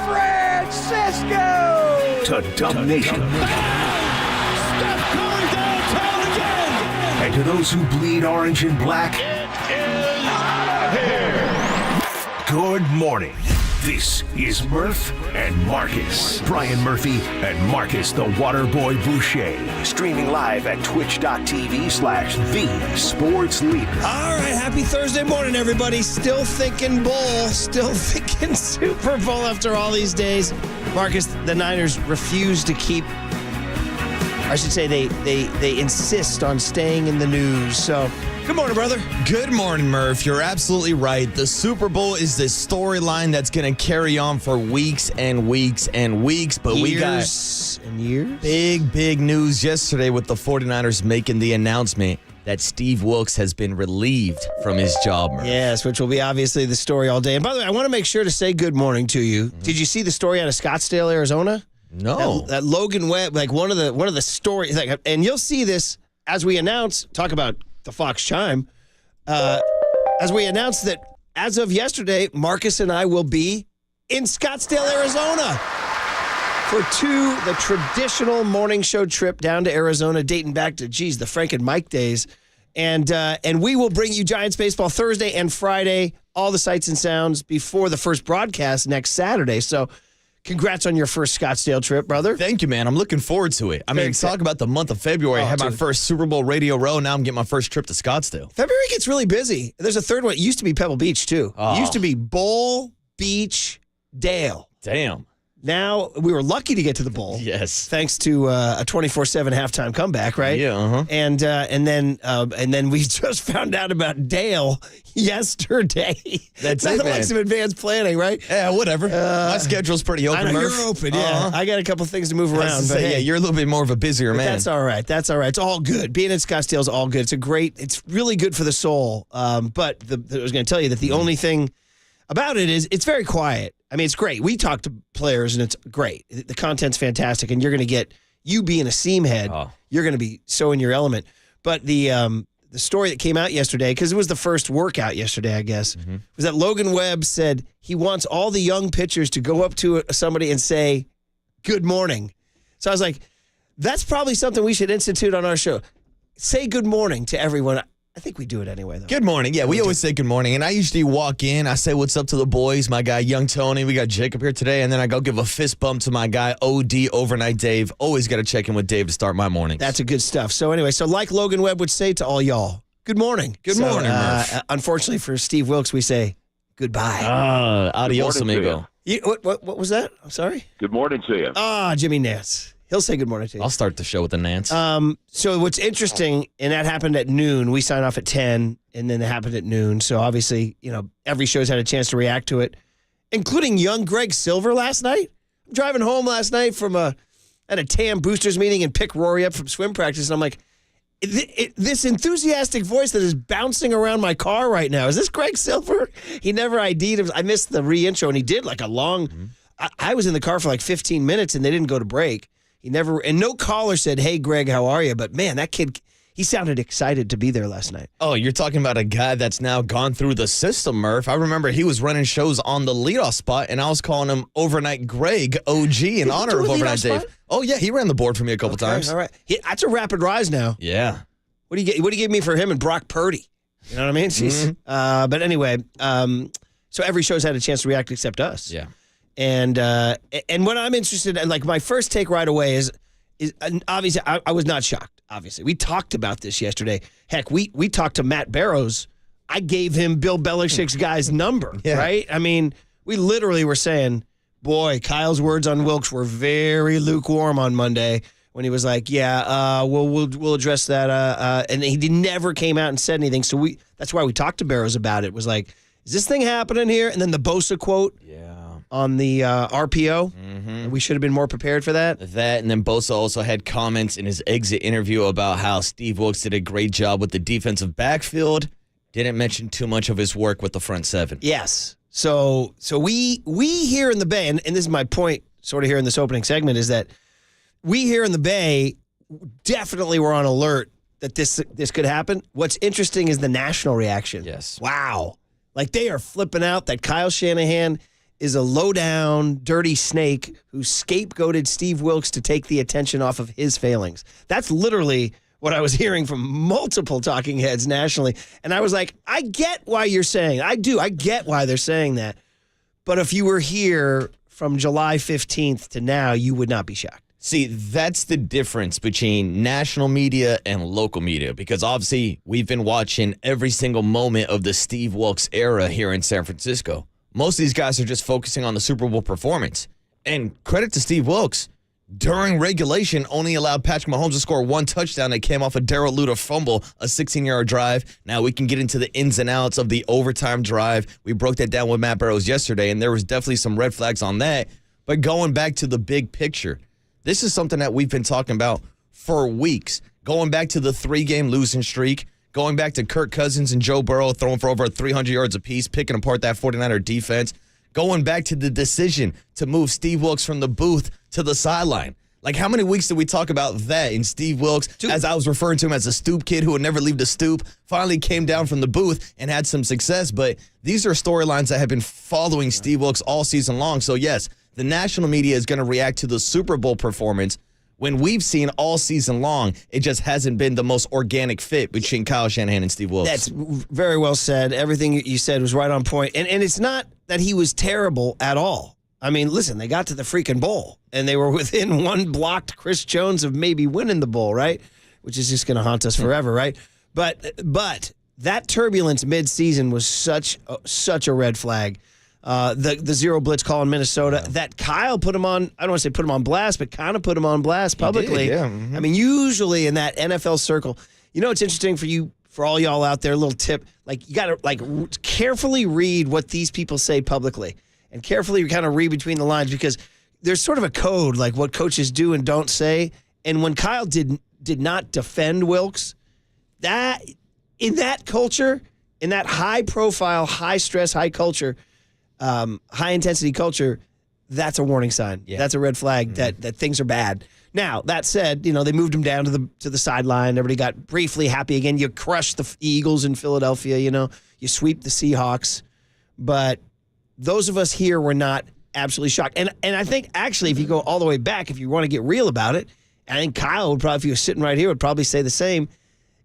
Francisco to Dub Nation. Steph Curry downtown again. And to those who bleed orange and black, It is out of here. good morning. This is Murph and Marcus. Brian Murphy and Marcus the Waterboy Boucher. Streaming live at twitch.tv/the Sports Leader. All right, happy Thursday morning, everybody. Still thinking bowl, still thinking Super Bowl after all these days. Marcus, the Niners refuse to keep, I should say they insist on staying in the news. So, good morning, brother. Good morning, Murph. You're absolutely right. The Super Bowl is this storyline that's going to carry on for weeks and weeks and weeks. But we got big news yesterday with the 49ers making the announcement that Steve Wilks has been relieved from his job, Murph. Yes, which will be obviously the story all day. And by the way, I want to make sure to say good morning to you. Mm-hmm. Did you see the story out of Scottsdale, Arizona? No. That Logan Webb, like one of the stories, like, and you'll see this as we announce, talk about the Fox Chime, as we announce that as of yesterday, Marcus and I will be in Scottsdale, Arizona for the traditional morning show trip down to Arizona, dating back to, the Frank and Mike days. And we will bring you Giants baseball Thursday and Friday, all the sights and sounds before the first broadcast next Saturday. So congrats on your first Scottsdale trip, brother. Thank you, man. I'm looking forward to it. I mean, talk about the month of February. I had my first Super Bowl radio row. Now I'm getting my first trip to Scottsdale. February gets really busy. There's a third one. It used to be Pebble Beach, too. It used to be Bowl, Beach, Dale. Damn. Now, we were lucky to get to the Bowl. Yes. Thanks to a 24/7 halftime comeback, right? Yeah, uh-huh. And then we just found out about Dale yesterday. That's Nothing it, man. like some advanced planning, right? Yeah, whatever. My schedule's pretty open, I know, Murph. you're open, yeah. I got a couple things to move around. But hey, you're a little bit more of a busier man. That's all right. That's all right. It's all good. Being in Scottsdale is all good. It's really good for the soul. But I was going to tell you that the only thing about it is it's very quiet. I mean, it's great. We talk to players, and it's great. The content's fantastic, and you're going to get, you being a seam head, you're going to be so in your element. But the story that came out yesterday, because it was the first workout yesterday, I guess, was that Logan Webb said he wants all the young pitchers to go up to somebody and say, good morning. So I was like, that's probably something we should institute on our show. Say good morning to everyone. I think we do it anyway, though. Good morning. Yeah, we always say good morning. And I usually walk in. I say what's up to the boys, my guy, Young Tony. We got Jacob here today. And then I go give a fist bump to my guy, OD, Overnight Dave. Always got to check in with Dave to start my mornings. That's a good stuff. So anyway, like Logan Webb would say to all y'all, good morning. Good morning, Murph. Unfortunately for Steve Wilks, we say goodbye. Adios, amigo. What was that? I'm sorry? Good morning to you. Jimmy Nance. He'll say good morning to you. I'll start the show with a Nance. So what's interesting, and that happened at noon. We sign off at 10, and then it happened at noon. So obviously, every show's had a chance to react to it, including young Greg Silver last night. I'm driving home last night from at a TAM boosters meeting and pick Rory up from swim practice, and I'm like, this enthusiastic voice that is bouncing around my car right now, is this Greg Silver? He never ID'd him. I missed the re-intro, and he did like a long, I was in the car for like 15 minutes, and they didn't go to break. He never, and no caller said, hey, Greg, how are you? But man, that kid, he sounded excited to be there last night. Oh, you're talking about a guy that's now gone through the system, Murph. I remember he was running shows on the leadoff spot, and I was calling him Overnight Greg, OG, in honor of Overnight Dave. Oh, yeah, he ran the board for me a couple times. All right. That's a rapid rise now. Yeah. What do you give me for him and Brock Purdy? You know what I mean? But anyway, so every show's had a chance to react except us. Yeah. And what I'm interested in, like my first take right away is obviously I was not shocked. Obviously, we talked about this yesterday. Heck, we talked to Matt Barrows. I gave him Bill Belichick's guy's number, right? I mean, we literally were saying, boy, Kyle's words on Wilks were very lukewarm on Monday when he was like, we'll address that. And he never came out and said anything. So that's why we talked to Barrows about it. It was like, is this thing happening here? And then the Bosa quote. Yeah. On the RPO. We should have been more prepared for that. And then Bosa also had comments in his exit interview about how Steve Wilks did a great job with the defensive backfield. Didn't mention too much of his work with the front seven. Yes. So we here in the Bay, and this is my point sort of here in this opening segment, is that we here in the Bay definitely were on alert that this could happen. What's interesting is the national reaction. Yes. Wow. Like they are flipping out that Kyle Shanahan is a low-down, dirty snake who scapegoated Steve Wilks to take the attention off of his failings. That's literally what I was hearing from multiple talking heads nationally. And I was like, I get why you're saying. I get why they're saying that. But if you were here from July 15th to now, you would not be shocked. See, that's the difference between national media and local media, because obviously we've been watching every single moment of the Steve Wilks era here in San Francisco. Most of these guys are just focusing on the Super Bowl performance. And credit to Steve Wilks, during regulation, only allowed Patrick Mahomes to score one touchdown that came off a Darrell Luter fumble, a 16-yard drive. Now we can get into the ins and outs of the overtime drive. We broke that down with Matt Barrows yesterday, and there was definitely some red flags on that. But going back to the big picture, this is something that we've been talking about for weeks. Going back to the 3-game losing streak, going back to Kirk Cousins and Joe Burrow throwing for over 300 yards apiece, picking apart that 49er defense. Going back to the decision to move Steve Wilks from the booth to the sideline. Like, how many weeks did we talk about that? And Steve Wilks, as I was referring to him as a stoop kid who would never leave the stoop, finally came down from the booth and had some success. But these are storylines that have been following Steve Wilks all season long. So, yes, the national media is going to react to the Super Bowl performance when we've seen all season long, it just hasn't been the most organic fit between Kyle Shanahan and Steve Wilks. That's very well said. Everything you said was right on point. And it's not that he was terrible at all. I mean, listen, they got to the freaking bowl, and they were within one blocked Chris Jones of maybe winning the bowl, right? Which is just going to haunt us forever, right? But that turbulence mid-season was such a red flag. The zero blitz call in Minnesota that Kyle put him on, I don't want to say put him on blast, but kind of put him on blast publicly. He did, yeah. Mm-hmm. I mean, usually in that NFL circle, you know, it's interesting for all y'all out there, a little tip, like you got to carefully read what these people say publicly and carefully kind of read between the lines, because there's sort of a code, like what coaches do and don't say. And when Kyle did not defend Wilks, that in that culture, in that high profile, high stress, high culture, high intensity culture, that's a warning sign. Yeah. That's a red flag that things are bad. Now, that said, you know, they moved him down to the sideline. Everybody got briefly happy again. You crushed the Eagles in Philadelphia, you know. You sweep the Seahawks. But those of us here were not absolutely shocked. And I think, actually, if you go all the way back, if you want to get real about it, I think Kyle would probably, if he was sitting right here, would probably say the same.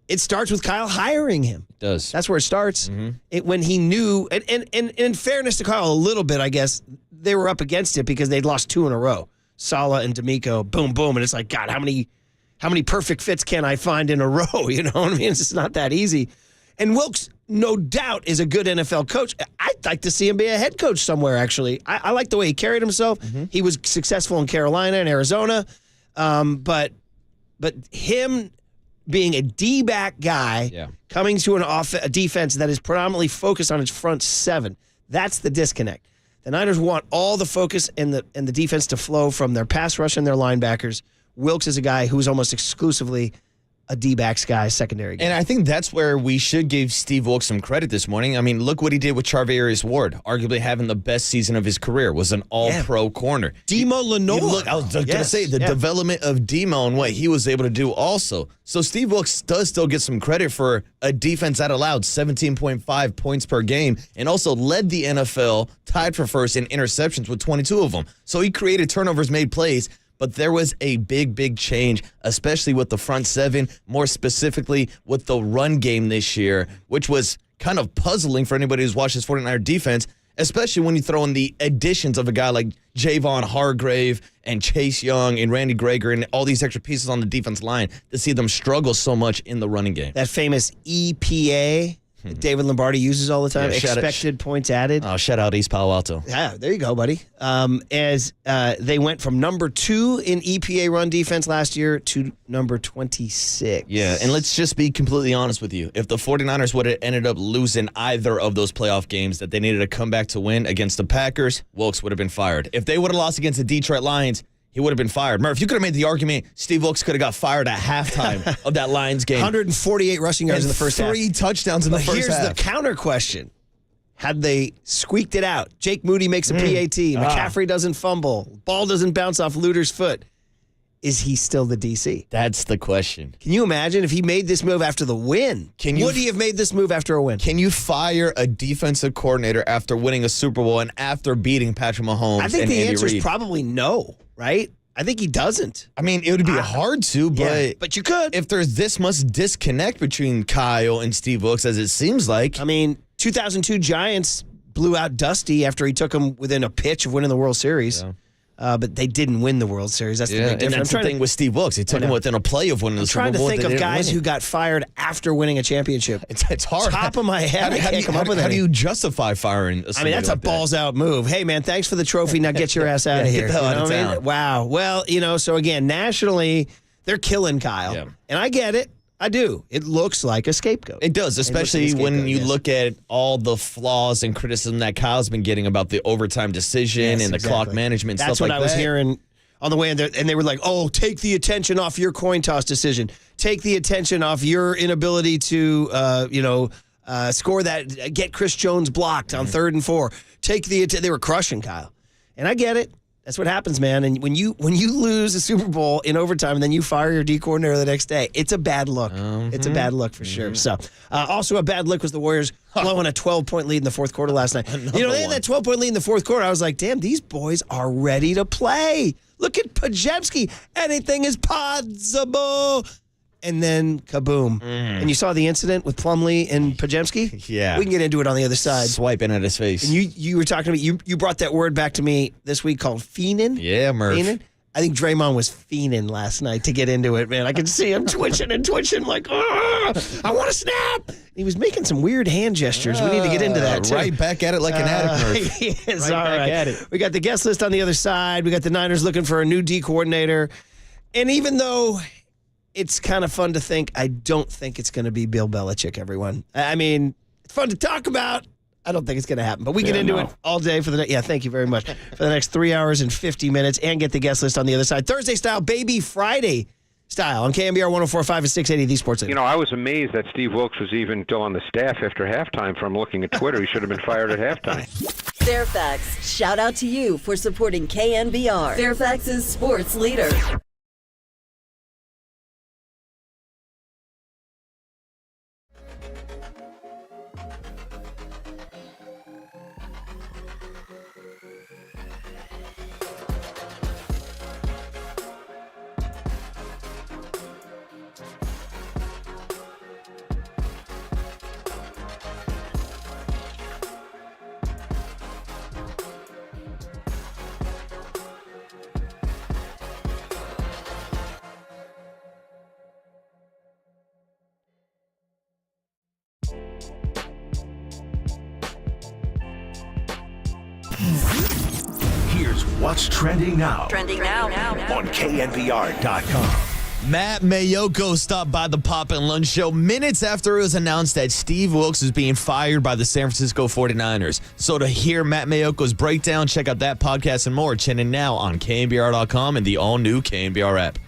It starts with Kyle hiring him. It does. That's where it starts. Mm-hmm. When he knew, and in fairness to Kyle a little bit, I guess, they were up against it because they'd lost 2 in a row. Saleh and D'Amico, boom, boom. And it's like, God, how many perfect fits can I find in a row? You know what I mean? It's just not that easy. And Wilks, no doubt, is a good NFL coach. I'd like to see him be a head coach somewhere, actually. I like the way he carried himself. Mm-hmm. He was successful in Carolina and Arizona. But him being a D-back guy coming to a defense that is predominantly focused on its front 7, that's the disconnect. The Niners want all the focus and the defense to flow from their pass rush and their linebackers. Wilks is a guy who's almost exclusively a D-backs guy, secondary guy. And I think that's where we should give Steve Wilks some credit this morning. I mean, look what he did with Charvarius Ward, arguably having the best season of his career, was an all-pro corner. Demo Lenore. I was going to say, the development of Demo and what he was able to do also. So Steve Wilks does still get some credit for a defense that allowed 17.5 points per game and also led the NFL, tied for first in interceptions with 22 of them. So he created turnovers, made plays. But there was a big, big change, especially with the front 7, more specifically with the run game this year, which was kind of puzzling for anybody who's watched this 49er defense, especially when you throw in the additions of a guy like Javon Hargrave and Chase Young and Randy Greger and all these extra pieces on the defense line to see them struggle so much in the running game. That famous EPA that David Lombardi uses all the time, expected points added. Oh, shout out East Palo Alto. Yeah, there you go, buddy. As they went from number 2 in EPA run defense last year to number 26. Yeah, and let's just be completely honest with you. If the 49ers would have ended up losing either of those playoff games that they needed to come back to win against the Packers, Wilks would have been fired. If they would have lost against the Detroit Lions, he would have been fired. Murph, you could have made the argument Steve Wilks could have got fired at halftime of that Lions game. 148 rushing yards in the first half. 3 touchdowns in the first half. Here's the counter question. Had they squeaked it out, Jake Moody makes a PAT, McCaffrey doesn't fumble, ball doesn't bounce off Luter's foot, is he still the DC? That's the question. Can you imagine if he made this move after the win? Would he have made this move after a win? Can you fire a defensive coordinator after winning a Super Bowl and after beating Patrick Mahomes and Andy Reid? I think the answer is probably no, right? I think he doesn't. I mean, it would be hard to, but you could. If there's this much disconnect between Kyle and Steve Wilks, as it seems like. I mean, 2002 Giants blew out Dusty after he took them within a pitch of winning the World Series. Yeah. But they didn't win the World Series. That's the big difference. And that's the thing with Steve Wilks. He took him within a play of winning the Super Bowl. I'm trying to think of guys who got fired after winning a championship. It's hard. Top of my head, I can't come up with How do you justify firing? I mean, that's a balls-out move. Hey, man, thanks for the trophy. Now get your ass out of here. Get the hell out of town. Wow. Well, so again, nationally, they're killing Kyle. Yeah. And I get it. I do. It looks like a scapegoat. It does, especially when you look at all the flaws and criticism that Kyle's been getting about the overtime decision and the clock management and stuff like that. That's what I was hearing on the way in there, and they were like, oh, take the attention off your coin toss decision. Take the attention off your inability to, score that, get Chris Jones blocked on 3rd and 4. They were crushing Kyle. And I get it. That's what happens, man. And when you lose a Super Bowl in overtime and then you fire your D coordinator the next day, it's a bad look. It's a bad look for sure. So, also a bad look was the Warriors blowing a 12-point lead in the fourth quarter last night. They had that 12-point lead in the fourth quarter. I was like, damn, these boys are ready to play. Look at Pajemski. Anything is possible. And then kaboom. And you saw the incident with Plumlee and Pajemski? Yeah. We can get into it on the other side. Swiping at his face. And you were talking about, you brought that word back to me this week called fiending. Yeah, Murph. Fiending? I think Draymond was fiending last night to get into it, man. I could see him twitching like, I want to snap. He was making some weird hand gestures. We need to get into that, too. Right back at it like an addict, Murph. Yes, all right. At it. We got the guest list on the other side. We got the Niners looking for a new D coordinator. And even though it's kind of fun to think, I don't think it's going to be Bill Belichick, everyone. I mean, it's fun to talk about. I don't think it's going to happen, but we get into it all day for the next. Yeah, thank you very much for the next 3 hours and 50 minutes, and get the guest list on the other side. Thursday style, baby Friday style on KNBR 104.5 and 680 The Sports Leader. I was amazed that Steve Wilks was even still on the staff after halftime. From looking at Twitter, he should have been fired at halftime. Fairfax, shout out to you for supporting KNBR, Fairfax's sports leader. Here's what's trending now. Trending now. On KNBR.com. Matt Mayoko stopped by the Pop and Lunch Show minutes after it was announced that Steve Wilks was being fired by the San Francisco 49ers. So to hear Matt Mayoko's breakdown, check out that podcast and more. Trending now on KNBR.com and the all-new KNBR app.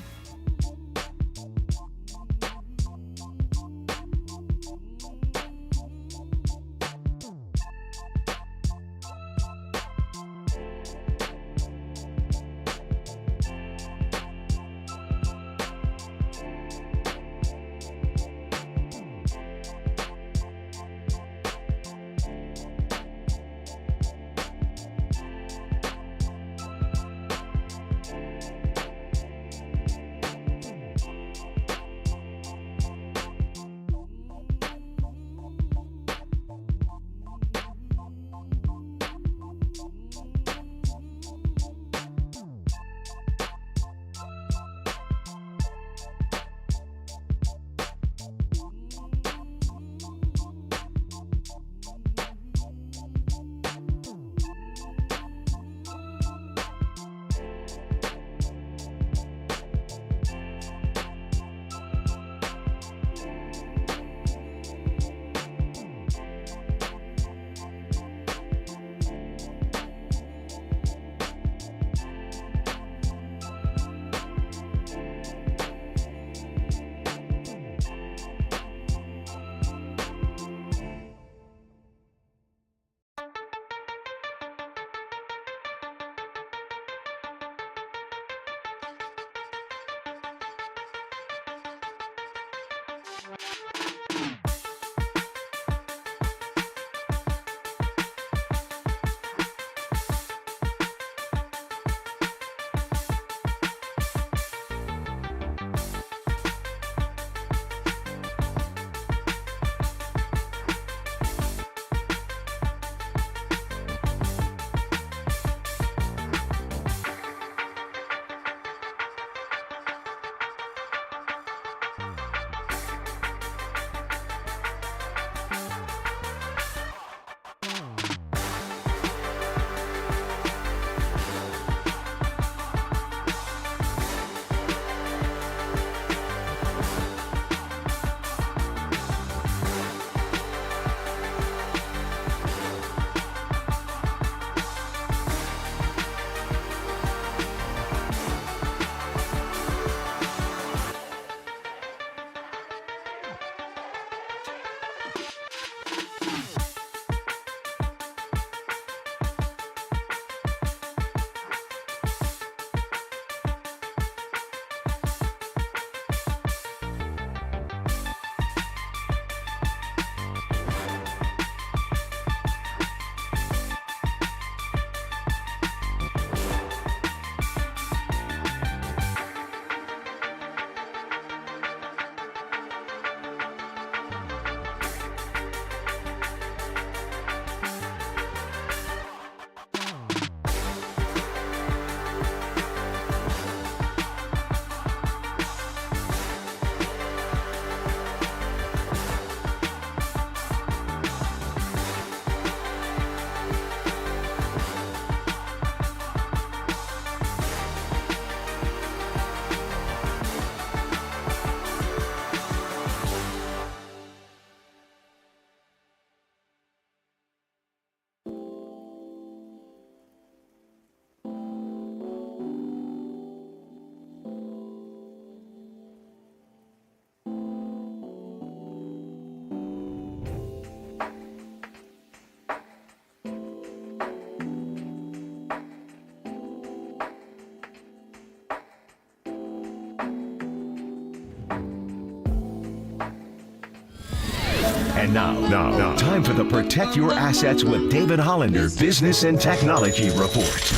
And now, time for the Protect Your Assets with David Hollander Business and Technology Report.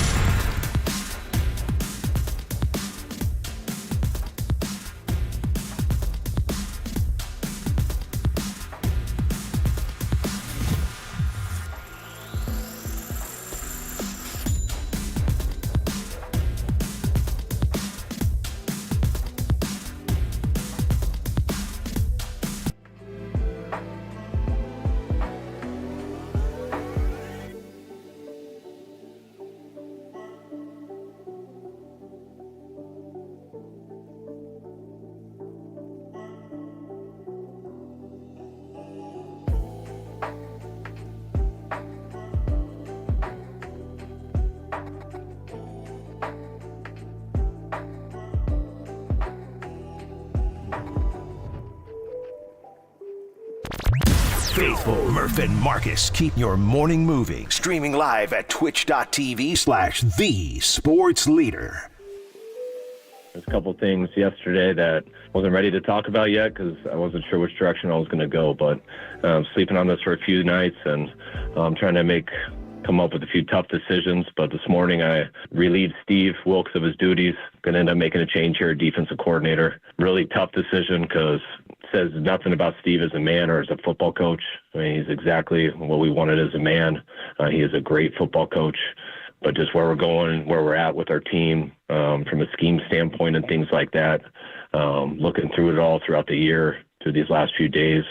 Faithful Murph and Marcus keep your morning moving. Streaming live at twitch.tv/thesportsleader. There's a couple things yesterday that I wasn't ready to talk about yet because I wasn't sure which direction I was going to go. But sleeping on this for a few nights and trying to come up with a few tough decisions. But this morning I relieved Steve Wilks of his duties. Going to end up making a change here, defensive coordinator. Really tough decision because it says nothing about Steve as a man or as a football coach. I mean, he's exactly what we wanted as a man. He is a great football coach. But just where we're going, where we're at with our team, from a scheme standpoint and things like that, looking through it all throughout the year, through these last few days,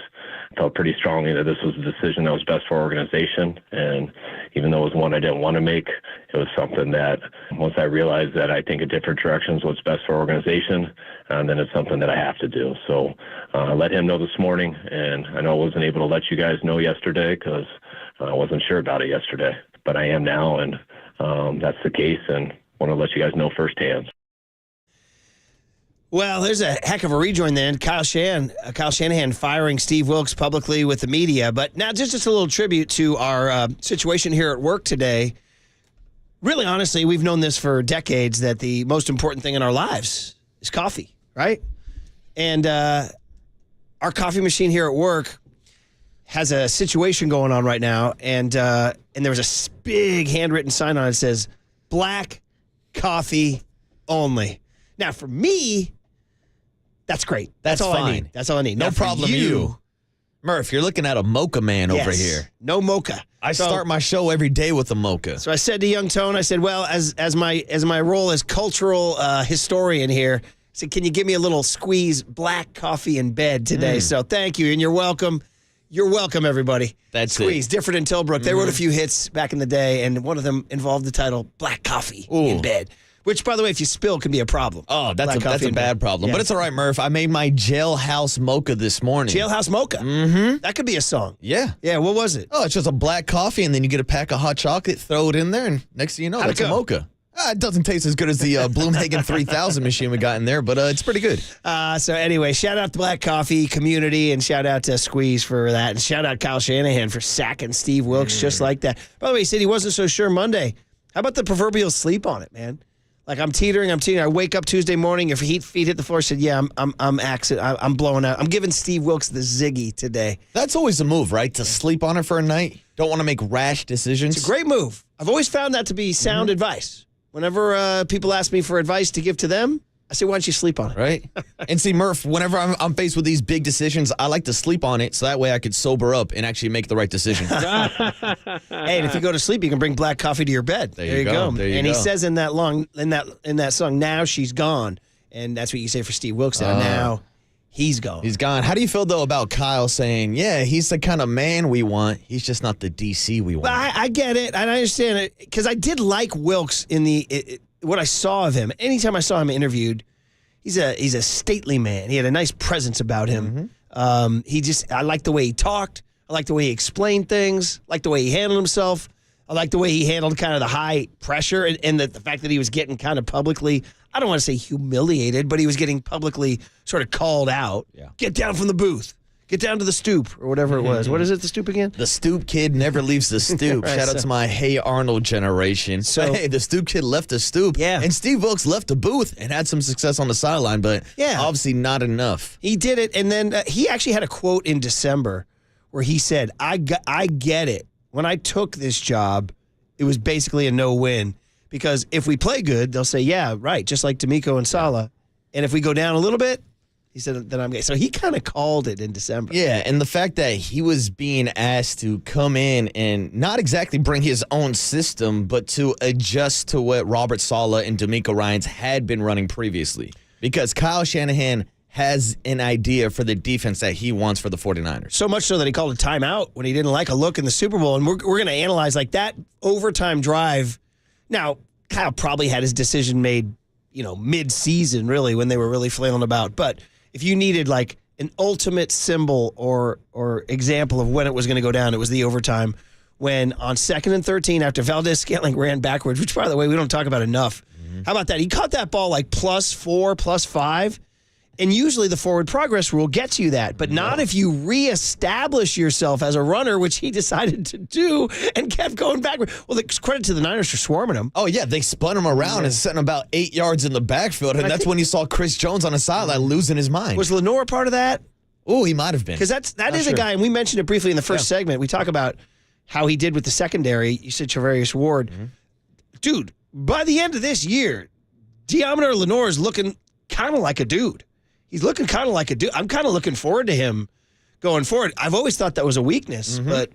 felt pretty strongly that this was a decision that was best for our organization. And even though it was one I didn't want to make, it was something that once I realized that I think a different direction is what's best for our organization, and then it's something that I have to do. So I let him know this morning, and I know I wasn't able to let you guys know yesterday because I wasn't sure about it yesterday, but I am now, and that's the case, and want to let you guys know firsthand. Well, there's a heck of a rejoin then. Kyle Shanahan firing Steve Wilks publicly with the media. But now just a little tribute to our situation here at work today. Really, honestly, we've known this for decades, that the most important thing in our lives is coffee, right? And our our coffee machine here at work has a situation going on right now, and there was a big handwritten sign on it that says, black coffee only. Now, for me, that's great. That's all I need. That's all I need. No now, problem, you. Murph, you're looking at a mocha man over here. No mocha. I start my show every day with a mocha. So I said to Young Tone, I said, well, as my role as cultural historian here, I said, can you give me a little squeeze black coffee in bed today? So thank you, and you're welcome. You're welcome, everybody. That's Squeeze, different in Tilbrook. They wrote a few hits back in the day, and one of them involved the title Black Coffee in Bed. Which, by the way, if you spill, can be a problem. Oh, that's a bad problem. Yeah. But it's all right, Murph. I made my jailhouse mocha this morning. Jailhouse mocha? Mm-hmm. That could be a song. Yeah. Yeah, what was it? Oh, it's just a black coffee, and then you get a pack of hot chocolate, throw it in there, and next thing you know, that's a mocha. It doesn't taste as good as the Bloomhagen 3000 machine we got in there, but it's pretty good. So anyway, shout out to Black Coffee community, and shout out to Squeeze for that, and shout out Kyle Shanahan for sacking Steve Wilks just like that. By the way, he said he wasn't so sure Monday. How about the proverbial sleep on it, man? Like, I'm teetering. I wake up Tuesday morning. If feet hit the floor, I said, yeah, I'm blowing out. I'm giving Steve Wilks the ziggy today. That's always the move, right? To sleep on it for a night. Don't want to make rash decisions. It's a great move. I've always found that to be sound advice. Whenever people ask me for advice to give to them, I say, why don't you sleep on it? Right? And see, Murph, whenever I'm faced with these big decisions, I like to sleep on it so that way I could sober up and actually make the right decision. Hey, and if you go to sleep, you can bring black coffee to your bed. There you go. And he says in that song, now she's gone. And that's what you say for Steve Wilks now. Now he's gone. He's gone. How do you feel, though, about Kyle saying, yeah, he's the kind of man we want. He's just not the DC we want. Well, I get it, and I understand it, because I did like Wilks in what I saw of him. Anytime I saw him interviewed, he's a stately man. He had a nice presence about him. I liked the way he talked. I liked the way he explained things. I liked the way he handled himself. I liked the way he handled kind of the high pressure and the fact that he was getting kind of publicly, I don't want to say humiliated, but he was getting publicly sort of called out. Yeah. Get down from the booth. Get down to the stoop or whatever it was. What is it, the stoop again? The stoop kid never leaves the stoop. Right, Shout out to my Hey Arnold generation. So, hey, the stoop kid left the stoop. Yeah. And Steve Wilks left the booth and had some success on the sideline, but obviously not enough. He did it, and then he actually had a quote in December where he said, I get it. When I took this job, it was basically a no-win because if we play good, they'll say, yeah, right, just like D'Amico and Saleh. And if we go down a little bit, he said that I'm gay. So he kind of called it in December. Yeah, and the fact that he was being asked to come in and not exactly bring his own system, but to adjust to what Robert Saleh and D'Amico Ryans had been running previously. Because Kyle Shanahan has an idea for the defense that he wants for the 49ers. So much so that he called a timeout when he didn't like a look in the Super Bowl. And we're going to analyze like that overtime drive. Now, Kyle probably had his decision made, mid-season, really, when they were really flailing about. But if you needed like an ultimate symbol or example of when it was going to go down, it was the overtime when on 2nd and 13 after Valdez-Scantling ran backwards, which, by the way, we don't talk about enough. How about that? He caught that ball like +4, +5. And usually the forward progress rule gets you that, but not if you reestablish yourself as a runner, which he decided to do and kept going backward. Well, credit to the Niners for swarming him. Oh, yeah, they spun him around and set him about 8 yards in the backfield, and that's when you saw Chris Jones on the sideline losing his mind. Was Lenore part of that? Oh, he might have been. Because that is a guy, and we mentioned it briefly in the first segment. We talk about how he did with the secondary. You said Charvarius Ward. Dude, by the end of this year, Deommodore Lenore is looking kind of like a dude. He's looking kind of like a dude. I'm kind of looking forward to him going forward. I've always thought that was a weakness, but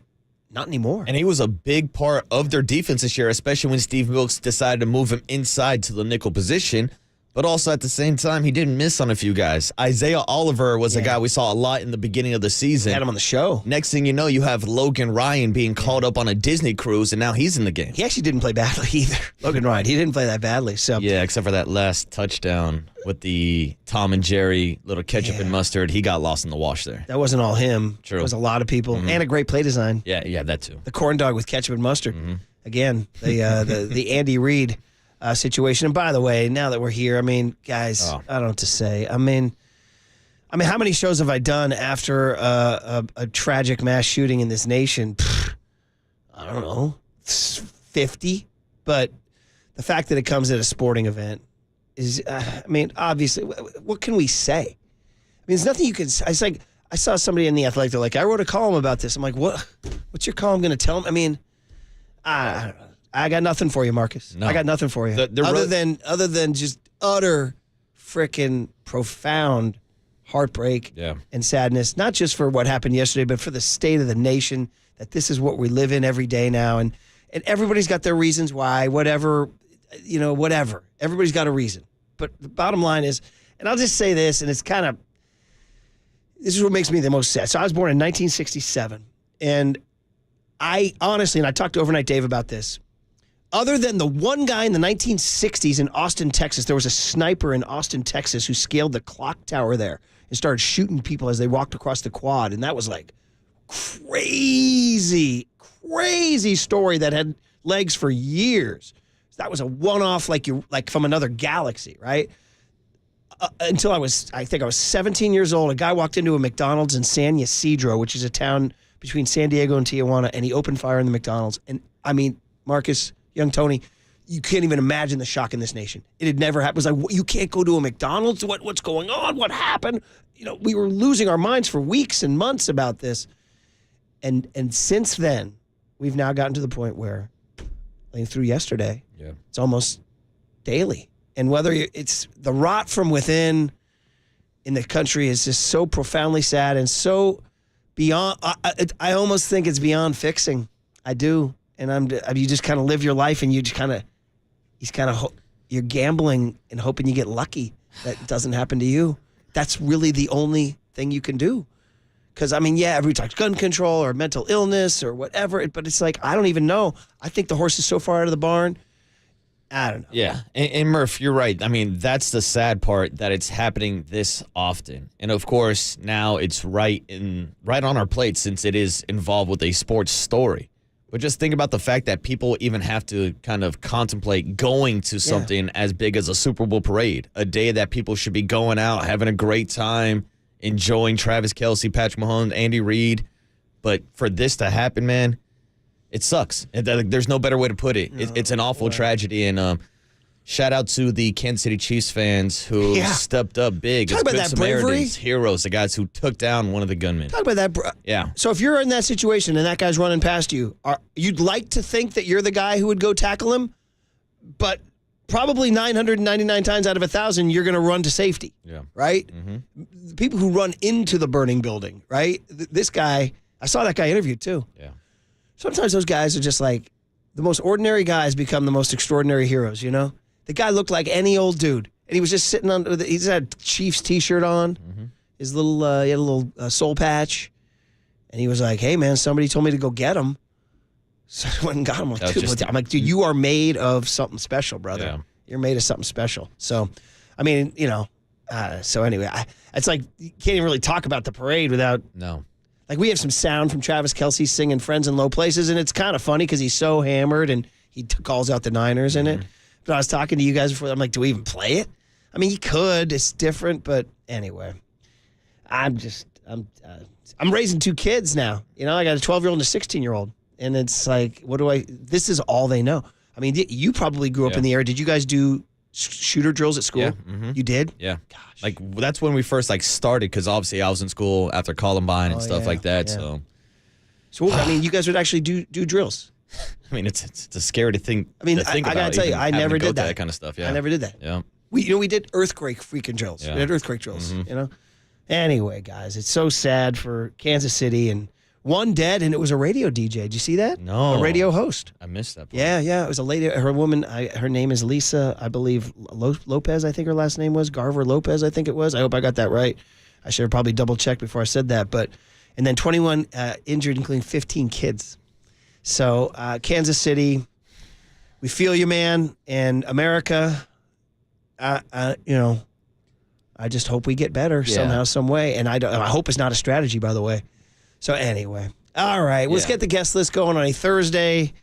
not anymore. And he was a big part of their defense this year, especially when Steve Wilks decided to move him inside to the nickel position. But also at the same time, he didn't miss on a few guys. Isaiah Oliver was a guy we saw a lot in the beginning of the season. Had him on the show. Next thing you know, you have Logan Ryan being called up on a Disney cruise, and now he's in the game. He actually didn't play badly either. Logan Ryan, he didn't play that badly. So yeah, except for that last touchdown with the Tom and Jerry little ketchup and mustard. He got lost in the wash there. That wasn't all him. True. It was a lot of people. And a great play design. Yeah, that too. The corn dog with ketchup and mustard. Again, the Andy Reid situation. And by the way, now that we're here, I mean, guys, I don't know what to say. I mean, how many shows have I done after a tragic mass shooting in this nation? I don't know, 50. But the fact that it comes at a sporting event is, obviously, what can we say? I mean, there's nothing you can say. It's like, I saw somebody in The Athletic. They're like, I wrote a column about this. I'm like, what? What's your column going to tell them? I mean, I got nothing for you, Marcus. No. I got nothing for you. Other than just utter freaking profound heartbreak and sadness, not just for what happened yesterday, but for the state of the nation, that this is what we live in every day now. And everybody's got their reasons why, whatever. Everybody's got a reason. But the bottom line is, and I'll just say this, and this is what makes me the most sad. So I was born in 1967, and I honestly, and I talked to Overnight Dave about this, other than the one guy in the 1960s in Austin, Texas, there was a sniper in Austin, Texas, who scaled the clock tower there and started shooting people as they walked across the quad. And that was like crazy story that had legs for years. That was a one-off, like from another galaxy, right? Until I think I was 17 years old, a guy walked into a McDonald's in San Ysidro, which is a town between San Diego and Tijuana, and he opened fire in the McDonald's. And I mean, Marcus, young Tony, you can't even imagine the shock in this nation. It had never happened. It was like, you can't go to a McDonald's? What's going on? What happened? We were losing our minds for weeks and months about this. And since then, we've now gotten to the point where, through yesterday, it's almost daily. And whether it's the rot from within in the country is just so profoundly sad and so beyond. I almost think it's beyond fixing. I do. And you just kind of live your life, and you're gambling and hoping you get lucky that it doesn't happen to you. That's really the only thing you can do. Because, everybody talks gun control or mental illness or whatever, but it's like, I don't even know. I think the horse is so far out of the barn. I don't know. Yeah. And Murph, you're right. That's the sad part, that it's happening this often. And of course, now it's right on our plate, since it is involved with a sports story. But just think about the fact that people even have to kind of contemplate going to something as big as a Super Bowl parade, a day that people should be going out, having a great time, enjoying Travis Kelce, Patrick Mahomes, Andy Reid. But for this to happen, man, it sucks. There's no better way to put it. It's an awful tragedy. And shout out to the Kansas City Chiefs fans who stepped up big. Talk about that Samaritans, bravery. Heroes, the guys who took down one of the gunmen. Talk about that. Yeah. So if you're in that situation and that guy's running past you, you'd like to think that you're the guy who would go tackle him, but probably 999 times out of 1,000, you're going to run to safety. Yeah. Right? Mm-hmm. The people who run into the burning building, right? This guy, I saw that guy interviewed too. Yeah. Sometimes those guys are just like, the most ordinary guys become the most extraordinary heroes, The guy looked like any old dude. And he was just sitting on, he just had a Chiefs t-shirt on, his little, he had a little soul patch. And he was like, hey man, somebody told me to go get him. So I went and got him. I'm like, dude, you are made of something special, brother. Yeah. You're made of something special. So, so anyway, it's like, you can't even really talk about the parade without. No. Like, we have some sound from Travis Kelce singing Friends in Low Places, and it's kind of funny because he's so hammered and he calls out the Niners in it. But I was talking to you guys before. I'm like, do we even play it? You could. It's different. But anyway, I'm raising two kids now. I got a 12-year-old and a 16-year-old. And it's like, this is all they know. You probably grew up in the area. Did you guys do shooter drills at school? Yeah. You did? Yeah. Gosh. That's when we first started, because obviously I was in school after Columbine and stuff like that. Yeah. So you guys would actually do drills. It's a scary thing. I gotta tell you, I never did that kind of stuff. Yeah. I never did that. Yeah. We did earthquake freaking drills. Yeah. We had earthquake drills. Anyway, guys, it's so sad for Kansas City, and one dead, and it was a radio DJ. Did you see that? No. A radio host. I missed that part. Yeah. It was a lady. Her woman, her name is Lisa, I believe, Lopez, I think her last name was. Garver Lopez, I think it was. I hope I got that right. I should have probably double-checked before I said that. And then 21 injured, including 15 kids. So, Kansas City, we feel you, man. And America, I just hope we get better somehow, some way. And I hope it's not a strategy, by the way. So anyway, all right, let's get the guest list going on a Thursday,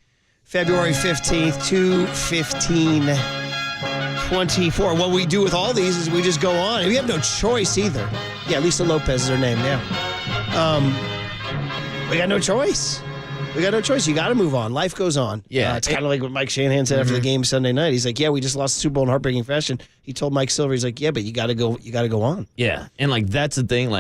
February 15th, 2/15/24. What we do with all these is we just go on. We have no choice either. Yeah, Lisa Lopez is her name, yeah. We got no choice. You got to move on. Life goes on. Yeah. It's kind of like what Mike Shanahan said after the game Sunday night. He's like, we just lost the Super Bowl in heartbreaking fashion. He told Mike Silver, he's like, but you got to go on. Yeah. And that's the thing,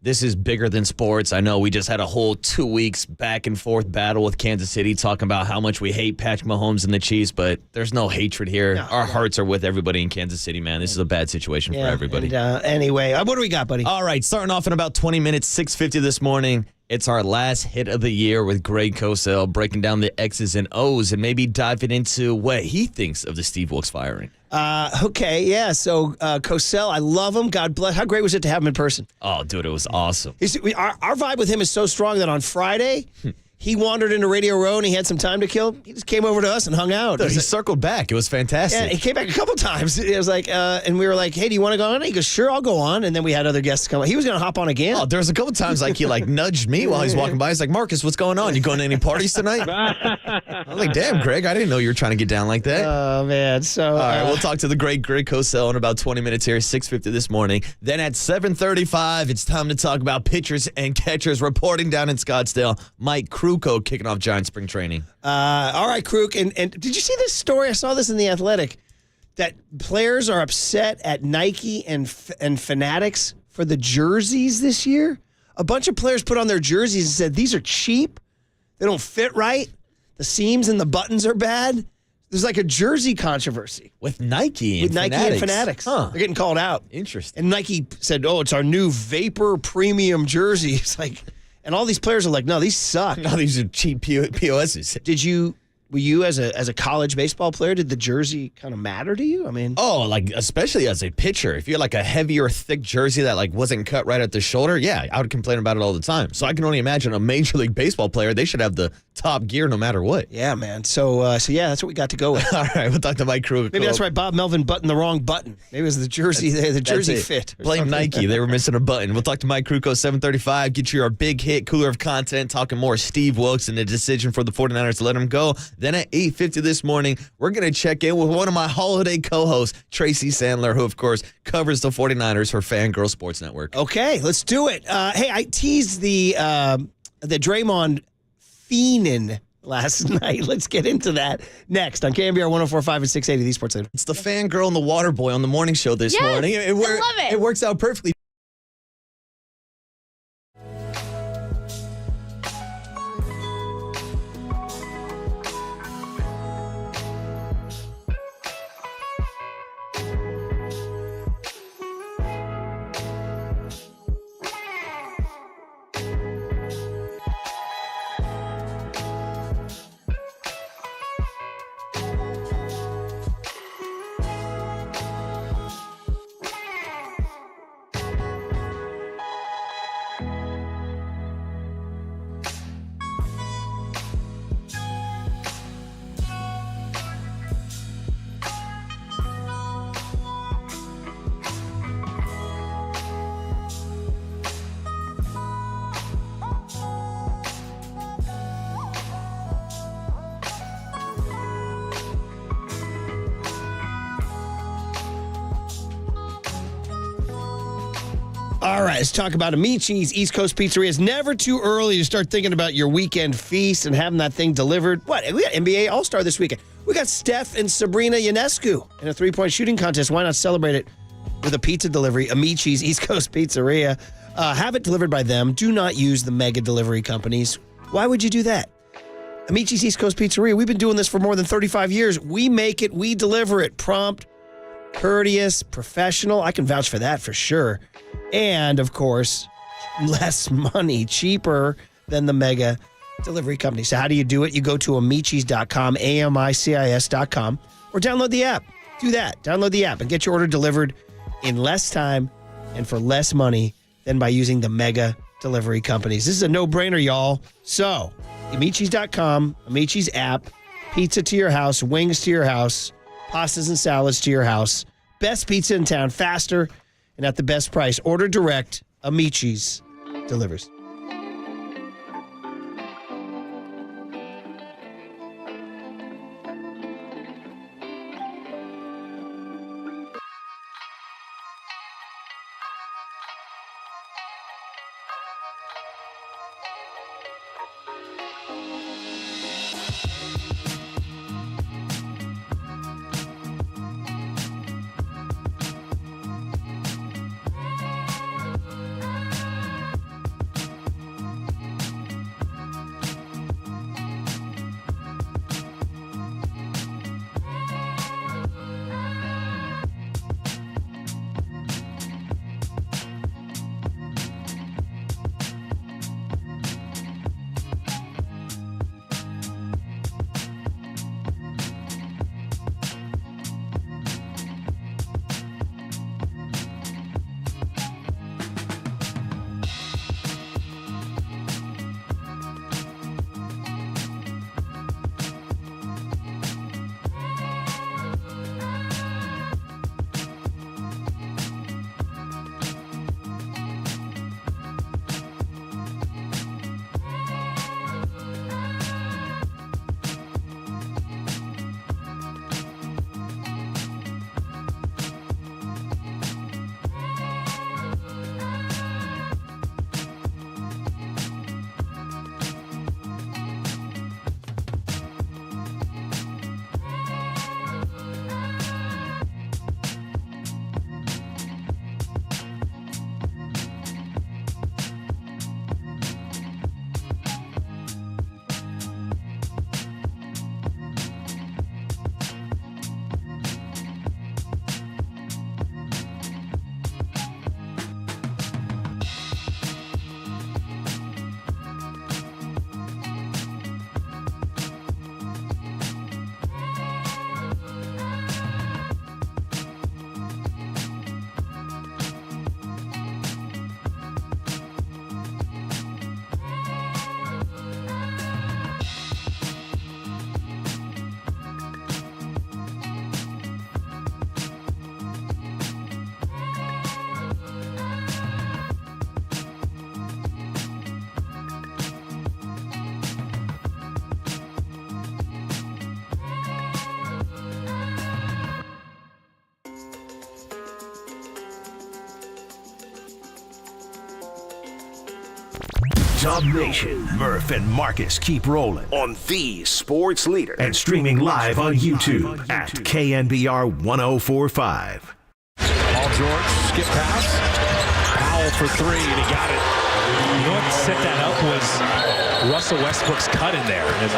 this is bigger than sports. I know we just had a whole 2 weeks back and forth battle with Kansas City talking about how much we hate Patrick Mahomes and the Chiefs, but there's no hatred here. Our hearts are with everybody in Kansas City, man. This is a bad situation for everybody. And, anyway, what do we got, buddy? All right, starting off in about 20 minutes, 6:50 this morning. It's our last hit of the year with Greg Cosell breaking down the X's and O's and maybe diving into what he thinks of the Steve Wilks firing. Okay, yeah. So Cosell, I love him. God bless. How great was it to have him in person? Oh, dude, it was awesome. Our vibe with him is so strong that on Friday, he wandered into Radio Row and he had some time to kill. He just came over to us and hung out. Dude, he circled back. It was fantastic. Yeah, he came back a couple times. It was like, and we were like, "Hey, do you want to go on?" He goes, "Sure, I'll go on." And then we had other guests come. He was going to hop on again. Oh, there was a couple times like he nudged me while he's walking by. He's like, "Marcus, what's going on? You going to any parties tonight?" I'm like, "Damn, Greg, I didn't know you were trying to get down like that." Oh man. So all right, we'll talk to the great Greg Cosell in about 20 minutes here, 6:50 this morning. Then at 7:35, it's time to talk about pitchers and catchers reporting down in Scottsdale. Mike Krukow kicking off Giant spring training. All right, Kruk. And did you see this story? I saw this in The Athletic, that players are upset at Nike and Fanatics for the jerseys this year. A bunch of players put on their jerseys and said, these are cheap. They don't fit right. The seams and the buttons are bad. There's like a jersey controversy. With Nike and Fanatics. Huh. They're getting called out. Interesting. And Nike said, oh, it's our new Vapor Premium jersey. It's like... And all these players are like, no, these suck. No, these are cheap POSs. Were you as a college baseball player, did the jersey kind of matter to you? I mean, especially as a pitcher, if you had like a heavier, thick jersey that like wasn't cut right at the shoulder, yeah, I would complain about it all the time. So I can only imagine a Major League Baseball player, they should have the top gear no matter what. Yeah, man. So yeah, that's what we got to go with. All right, we'll talk to Mike Krukow. Maybe that's why Bob Melvin buttoned the wrong button. Maybe it was the jersey, the jersey fit. Blame Nike. They were missing a button. We'll talk to Mike Krukow, 7:35. Get you our big hit, cooler of content, talking more Steve Wilks and the decision for the 49ers to let him go. Then at 8:50 this morning, we're going to check in with one of my holiday co-hosts, Tracy Sandler, who, of course, covers the 49ers for Fangirl Sports Network. Okay, let's do it. Hey, I teased the Draymond fiending last night. Let's get into that next on KNBR 104.5 and 680, the Sports Leader. It's the Fangirl and the Water Boy on the morning show this morning. I love it. It works out perfectly. All right, let's talk about Amici's East Coast Pizzeria. It's never too early to start thinking about your weekend feast and having that thing delivered. What? We got NBA All-Star this weekend. We got Steph and Sabrina Ionescu in a three-point shooting contest. Why not celebrate it with a pizza delivery? Amici's East Coast Pizzeria. Have it delivered by them. Do not use the mega delivery companies. Why would you do that? Amici's East Coast Pizzeria. We've been doing this for more than 35 years. We make it. We deliver it. Prompt, courteous, professional. I can vouch for that for sure. And, of course, less money, cheaper than the mega delivery company. So how do you do it? You go to amicis.com, AMICIS.com, or download the app. Do that. Download the app and get your order delivered in less time and for less money than by using the mega delivery companies. This is a no-brainer, y'all. So, amicis.com, Amici's app, pizza to your house, wings to your house, pastas and salads to your house. Best pizza in town, faster and at the best price. Order direct. Amici's delivers. Dub Nation. Murph and Marcus keep rolling on the sports leader and streaming live on YouTube at KNBR 1045. Paul George, skip pass. Powell for three, and he got it. You know what set that up was Russell Westbrook's cut in there. And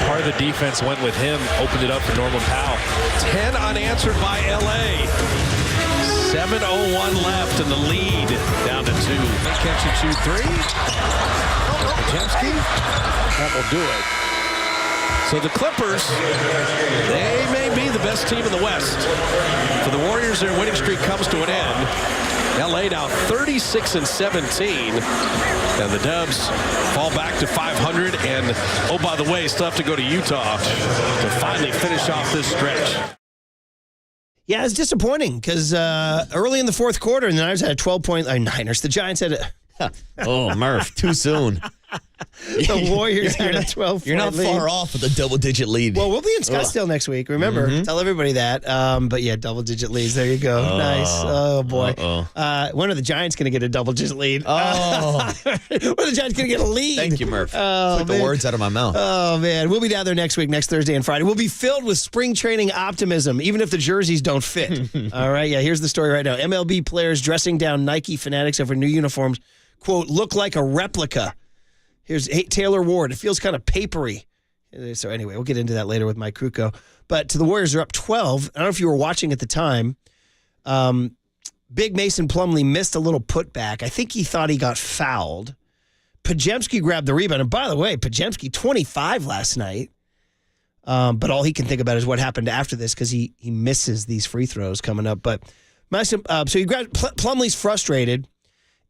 part of the defense went with him, opened it up for Norman Powell. 10 unanswered by L.A. 7:01 left in the lead, down to 2. Catch and shoot three. Pajemski, that will do it. So the Clippers, they may be the best team in the West. For the Warriors, their winning streak comes to an end. L.A. now 36-17, and the Dubs fall back to 500. And oh, by the way, still have to go to Utah to finally finish off this stretch. Yeah, it's disappointing because early in the fourth quarter, the Niners had a 12-point. The Giants had a. Oh, Murph, too soon. The Warriors had a 12-point You're not lead. far off with a double-digit lead. Well, we'll be in Scottsdale next week. Remember, tell everybody that. But yeah, double-digit leads. There you go. Nice. Oh, boy. When are the Giants going to get a double-digit lead? Oh. When are the Giants going to get a lead? Thank you, Murph. Oh, Took the words out of my mouth. Oh, man. We'll be down there next week, next Thursday and Friday. We'll be filled with spring training optimism, even if the jerseys don't fit. All right. Yeah, here's the story right now. MLB players dressing down Nike fanatics over new uniforms, quote, look like a replica. Here's Taylor Ward. It feels kind of papery. So anyway, we'll get into that later with Mike Krukow. But to the Warriors, they're up 12. I don't know if you were watching at the time. Big Mason Plumlee missed a little putback. I think he thought he got fouled. Pajemski grabbed the rebound. And by the way, Pajemski, 25 last night. But all he can think about is what happened after this because he misses these free throws coming up. But Mason, so he grabbed Plumlee's frustrated.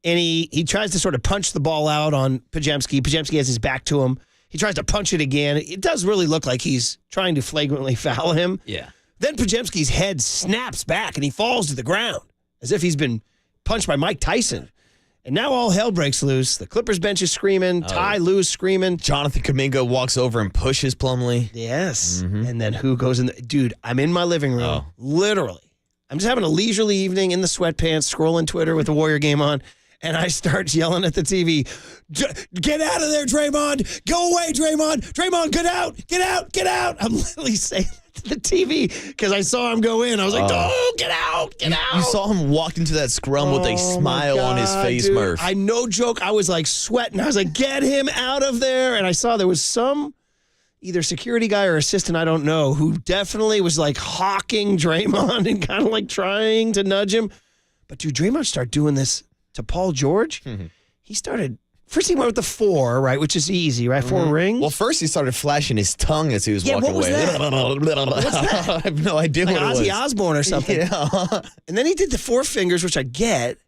And he tries to sort of punch the ball out on Pajemski. Pajemski has his back to him. He tries to punch it again. It does really look like he's trying to flagrantly foul him. Yeah. Then Pajemski's head snaps back and he falls to the ground as if he's been punched by Mike Tyson. And now all hell breaks loose. The Clippers bench is screaming. Ty Lue's screaming. Jonathan Kuminga walks over and pushes Plumlee. Yes. And then who goes in? Dude, I'm in my living room. Literally. I'm just having a leisurely evening in the sweatpants, scrolling Twitter with the Warrior game on. And I start yelling at the TV, get out of there, Draymond. Go away, Draymond. Draymond, get out, get out, get out. I'm literally saying that to the TV because I saw him go in. I was like, oh, get out, get out. You saw him walk into that scrum with a smile on his face, dude. Murph. I no joke. I was like sweating. I was like, get him out of there. And I saw there was some either security guy or assistant, I don't know, who definitely was like hawking Draymond and kind of like trying to nudge him. But dude, Draymond started doing this to Paul George. He started, first he went with the 4, right, which is easy, right? 4 rings. Well, first he started flashing his tongue as he was walking what was away. that? I have no idea Like what it was. Ozzy Osbourne or something. Yeah. And then he did the 4 fingers, which I get,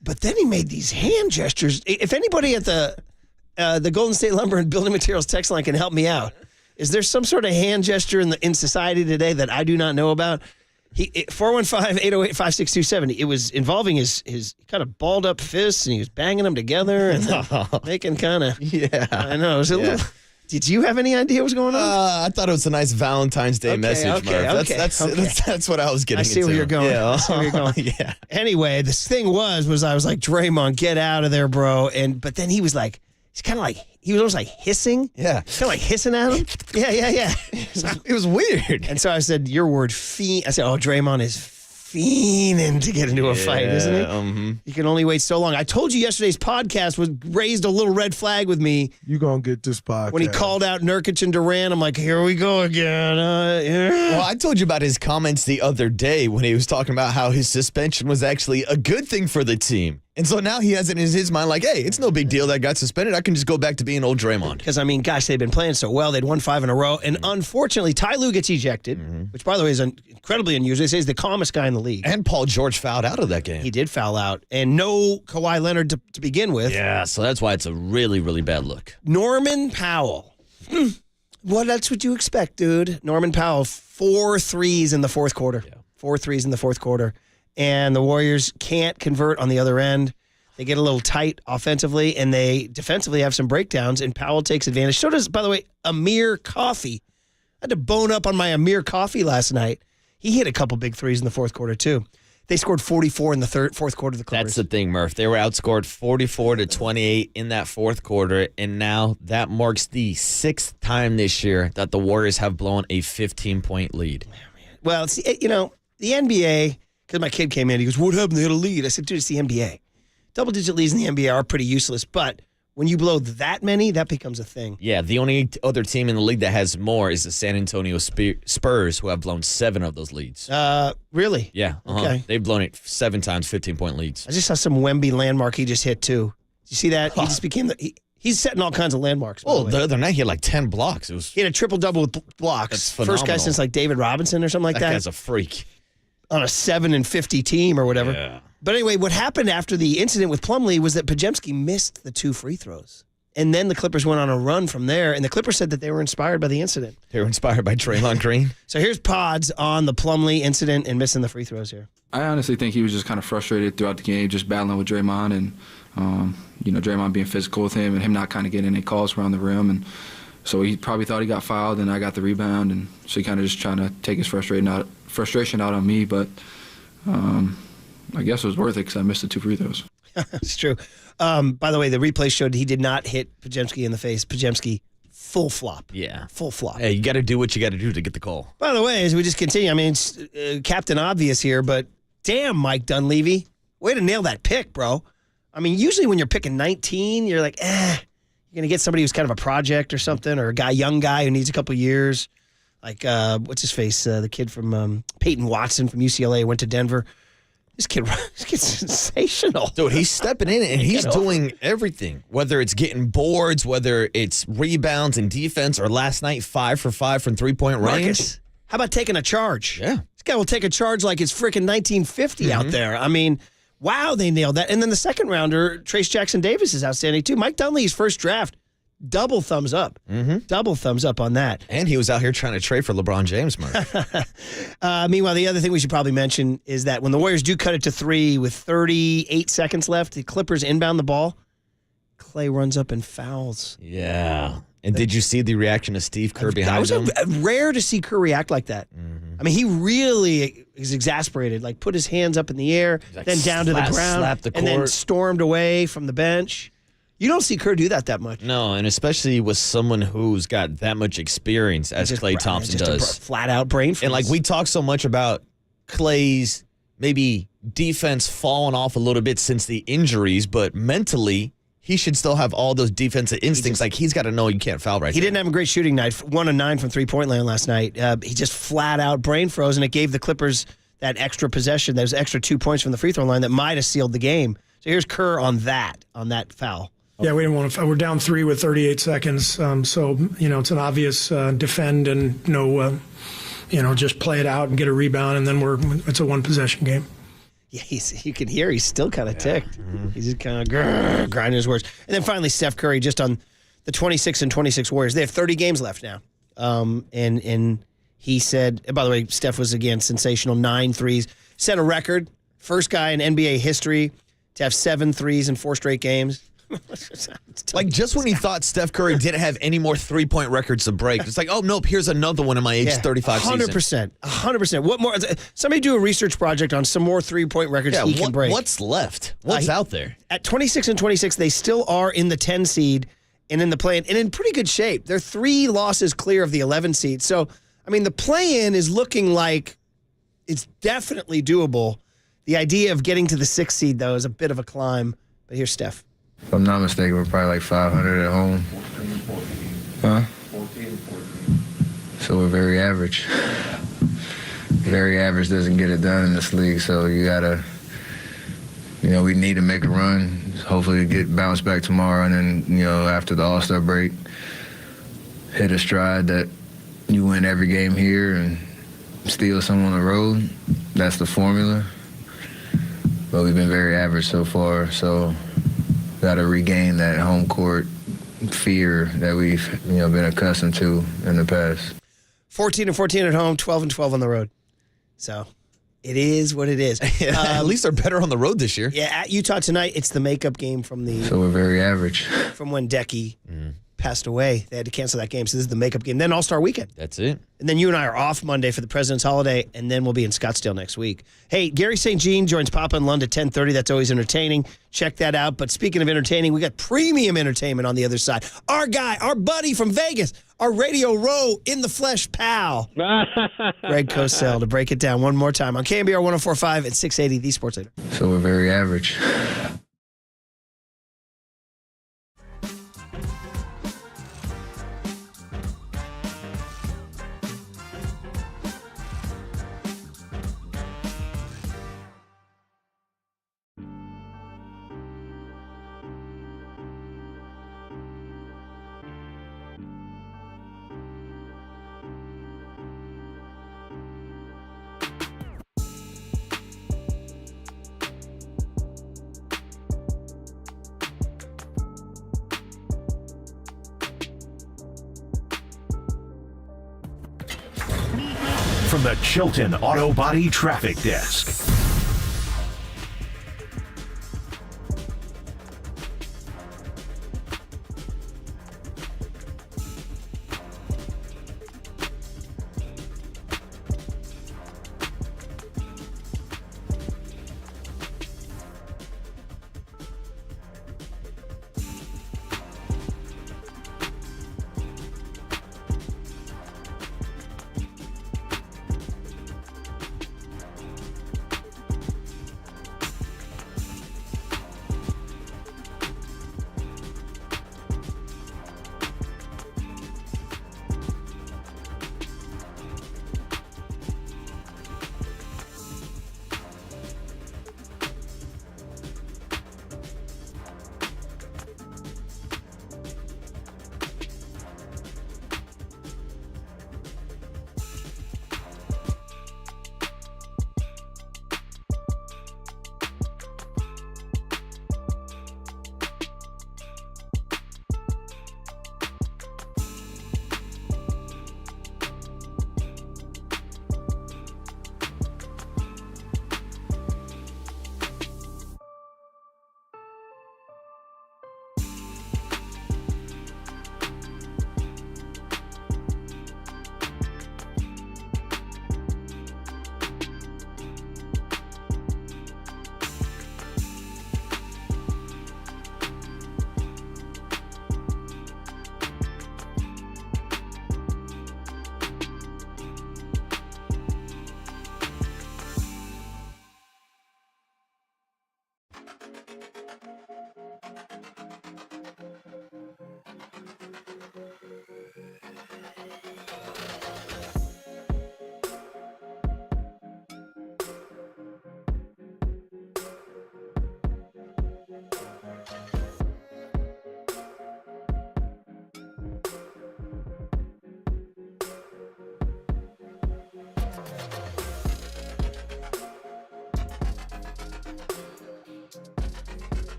but then he made these hand gestures. If anybody at the Golden State Lumber and Building Materials text line can help me out, is there some sort of hand gesture in society today that I do not know about? 415-808-5627. It was involving his kind of balled up fists, and he was banging them together and making kind of. Yeah. I know. It was a little. Did you have any idea what was going on? I thought it was a nice Valentine's Day message, Murph. That's what I was getting. I see where you're going. Yeah. I see where you're going. Yeah. Anyway, this thing was I was like, Draymond, get out of there, bro. But then he was like, he's kind of like, he was almost like hissing. Yeah. Kind of like hissing at him. Yeah. It was weird. And so I said, your word, fiend. I said, oh, Draymond is fiending to get into a fight, isn't he? You can only wait so long. I told you yesterday's podcast raised a little red flag with me. You gonna get this podcast. When he called out Nurkic and Durant, I'm like, here we go again. Well, I told you about his comments the other day when he was talking about how his suspension was actually a good thing for the team. And so now he has it in his mind like, hey, it's no big deal that got suspended. I can just go back to being old Draymond. Because, I mean, gosh, they've been playing so well. They'd won 5 in a row. And unfortunately, Ty Lue gets ejected, which, by the way, is incredibly unusual. They say he's the calmest guy in the league. And Paul George fouled out of that game. He did foul out. And no Kawhi Leonard to begin with. Yeah, so that's why it's a really, really bad look. Norman Powell. Well, that's what you expect, dude. Norman Powell, 4 threes in the fourth quarter. Yeah. 4 threes in the fourth quarter. And the Warriors can't convert on the other end. They get a little tight offensively, and they defensively have some breakdowns, and Powell takes advantage. So does, by the way, Amir Coffey. I had to bone up on my Amir Coffey last night. He hit a couple big threes in the fourth quarter, too. They scored 44 in the fourth quarter of the Clippers. That's the thing, Murph. They were outscored 44-28 in that fourth quarter, and now that marks the 6th time this year that the Warriors have blown a 15-point lead. Well, it's, the NBA, because my kid came in, he goes, what happened? They had a lead. I said, dude, it's the NBA. Double-digit leads in the NBA are pretty useless, but when you blow that many, that becomes a thing. Yeah, the only other team in the league that has more is the San Antonio Spurs, who have blown 7 of those leads. Really? Yeah. Okay. They've blown it 7 times, 15-point leads. I just saw some Wemby landmark he just hit, too. Did you see that? He just became he's setting all kinds of landmarks. Oh, the other night he had like 10 blocks. He had a triple-double with blocks. That's phenomenal. First guy since like David Robinson or something like that. That guy's a freak. On a 7-50 team or whatever. Yeah. But anyway, what happened after the incident with Plumlee was that Podziemski missed the 2 free throws. And then the Clippers went on a run from there, and the Clippers said that they were inspired by the incident. They were inspired by Draymond Green. So here's Pods on the Plumlee incident and missing the free throws here. I honestly think he was just kind of frustrated throughout the game, just battling with Draymond and, Draymond being physical with him and him not kind of getting any calls around the rim. And so he probably thought he got fouled, and I got the rebound. And so he kind of just trying to take his frustration out on me. But I guess it was worth it because I missed the 2 free throws. It's true. By the way, the replay showed he did not hit Podziemski in the face. Podziemski, full flop. Yeah. Full flop. Hey, you got to do what you got to do to get the call. By the way, as we just continue, I mean, it's Captain Obvious here, but damn, Mike Dunleavy. Way to nail that pick, bro. I mean, usually when you're picking 19, you're like, you're going to get somebody who's kind of a project or something, or a young guy who needs a couple years. Like, what's his face? The kid from Peyton Watson from UCLA went to Denver. This kid's sensational. Dude, he's stepping in and he's doing everything. Whether it's getting boards, whether it's rebounds and defense, or last night 5 for 5 from 3-point range. Marcus, how about taking a charge? Yeah. This guy will take a charge like it's freaking 1950 out there. I mean, wow, they nailed that. And then the second rounder, Trace Jackson Davis, is outstanding too. Mike Dunleavy's first draft, double thumbs up. Double thumbs up on that. And he was out here trying to trade for LeBron James, Murph. Meanwhile, the other thing we should probably mention is that when the Warriors do cut it to 3 with 38 seconds left, the Clippers inbound the ball. Clay runs up and fouls. Yeah. And did you see the reaction of Steve Kerr behind him? That was rare to see Kerr react like that. I mean, he really is exasperated, like put his hands up in the air, like then down to the ground, slapped the and then court. stormed away from the bench. You don't see Kerr do that much. No, and especially with someone who's got that much experience as Klay Thompson does. Flat-out brain freeze. And like we talk so much about Klay's maybe defense falling off a little bit since the injuries, but mentally he should still have all those defensive instincts. Like he's got to know you can't foul right He there. didn't have a great shooting night. 1 of 9 from 3-point land last night. He just flat-out brain froze, and it gave the Clippers that extra possession, those extra 2 points from the free throw line that might have sealed the game. So here's Kerr on that foul. Yeah, we didn't want to. We're down 3 with 38 seconds. So, it's an obvious defend and just play it out and get a rebound, and then it's a one-possession game. Yeah, you can hear he's still kind of ticked. He's just kind of grinding his words. And then finally, Steph Curry just on the 26 and 26 Warriors. They have 30 games left now. And he said, by the way, Steph was, again, sensational, 9 threes. Set a record, first guy in NBA history to have 7 threes in 4 straight games. Like just when he thought Steph Curry didn't have any more 3-point records to break, it's like, oh nope, here's another one in my age 35 season. 100%. What more? Somebody do a research project on some more 3-point records he can break. What's left? What's out there? At 26 and 26, they still are in the 10 seed and in the play-in, and in pretty good shape. They're 3 losses clear of the 11 seed. So, I mean, the play-in is looking like it's definitely doable. The idea of getting to the 6th seed, though, is a bit of a climb. But here's Steph. If I'm not mistaken, we're probably like 500 at home. Huh? So we're very average. Very average doesn't get it done in this league, so you gotta, we need to make a run. Hopefully get bounced back tomorrow, and then, after the All-Star break, hit a stride that you win every game here and steal some on the road. That's the formula. But we've been very average so far, so got to regain that home court fear that we've been accustomed to in the past. 14 and 14 at home, 12 and 12 on the road. So it is what it is. At least they're better on the road this year. Yeah, at Utah tonight, it's the makeup game from So we're very average. From when Decky passed away. They had to cancel that game. So this is the makeup game. Then All-Star Weekend. That's it. And then you and I are off Monday for the President's Holiday, and then we'll be in Scottsdale next week. Hey, Gary St. Jean joins Papa and Lund at 10:30. That's always entertaining. Check that out. But speaking of entertaining, we got premium entertainment on the other side. Our guy, our buddy from Vegas, our Radio Row in the flesh pal, Greg Cosell, to break it down one more time on KNBR 104.5 and 680, the Sports Leader. So we're very average. From the Chilton Auto Body Traffic Desk.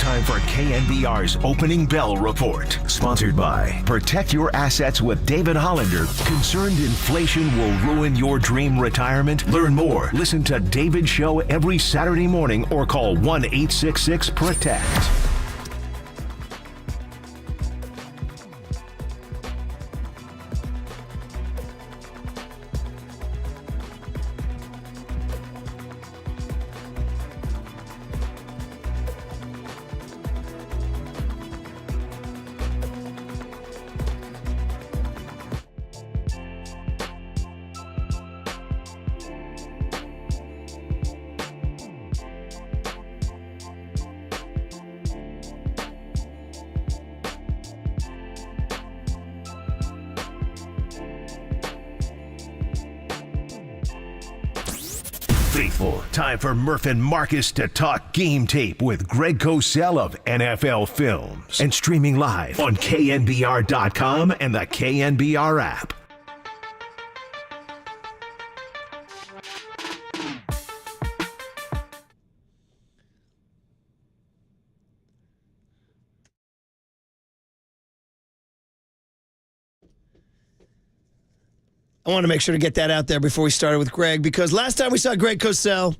time for KNBR's Opening Bell Report. Sponsored by Protect Your Assets with David Hollander. Concerned inflation will ruin your dream retirement? Learn more. Listen to David's show every Saturday morning or call 1-866-PROTECT. Faithful, time for Murph and Marcus to talk game tape with Greg Cosell of NFL Films and streaming live on KNBR.com and the KNBR app. I want to make sure to get that out there before we started with Greg, because last time we saw Greg Cosell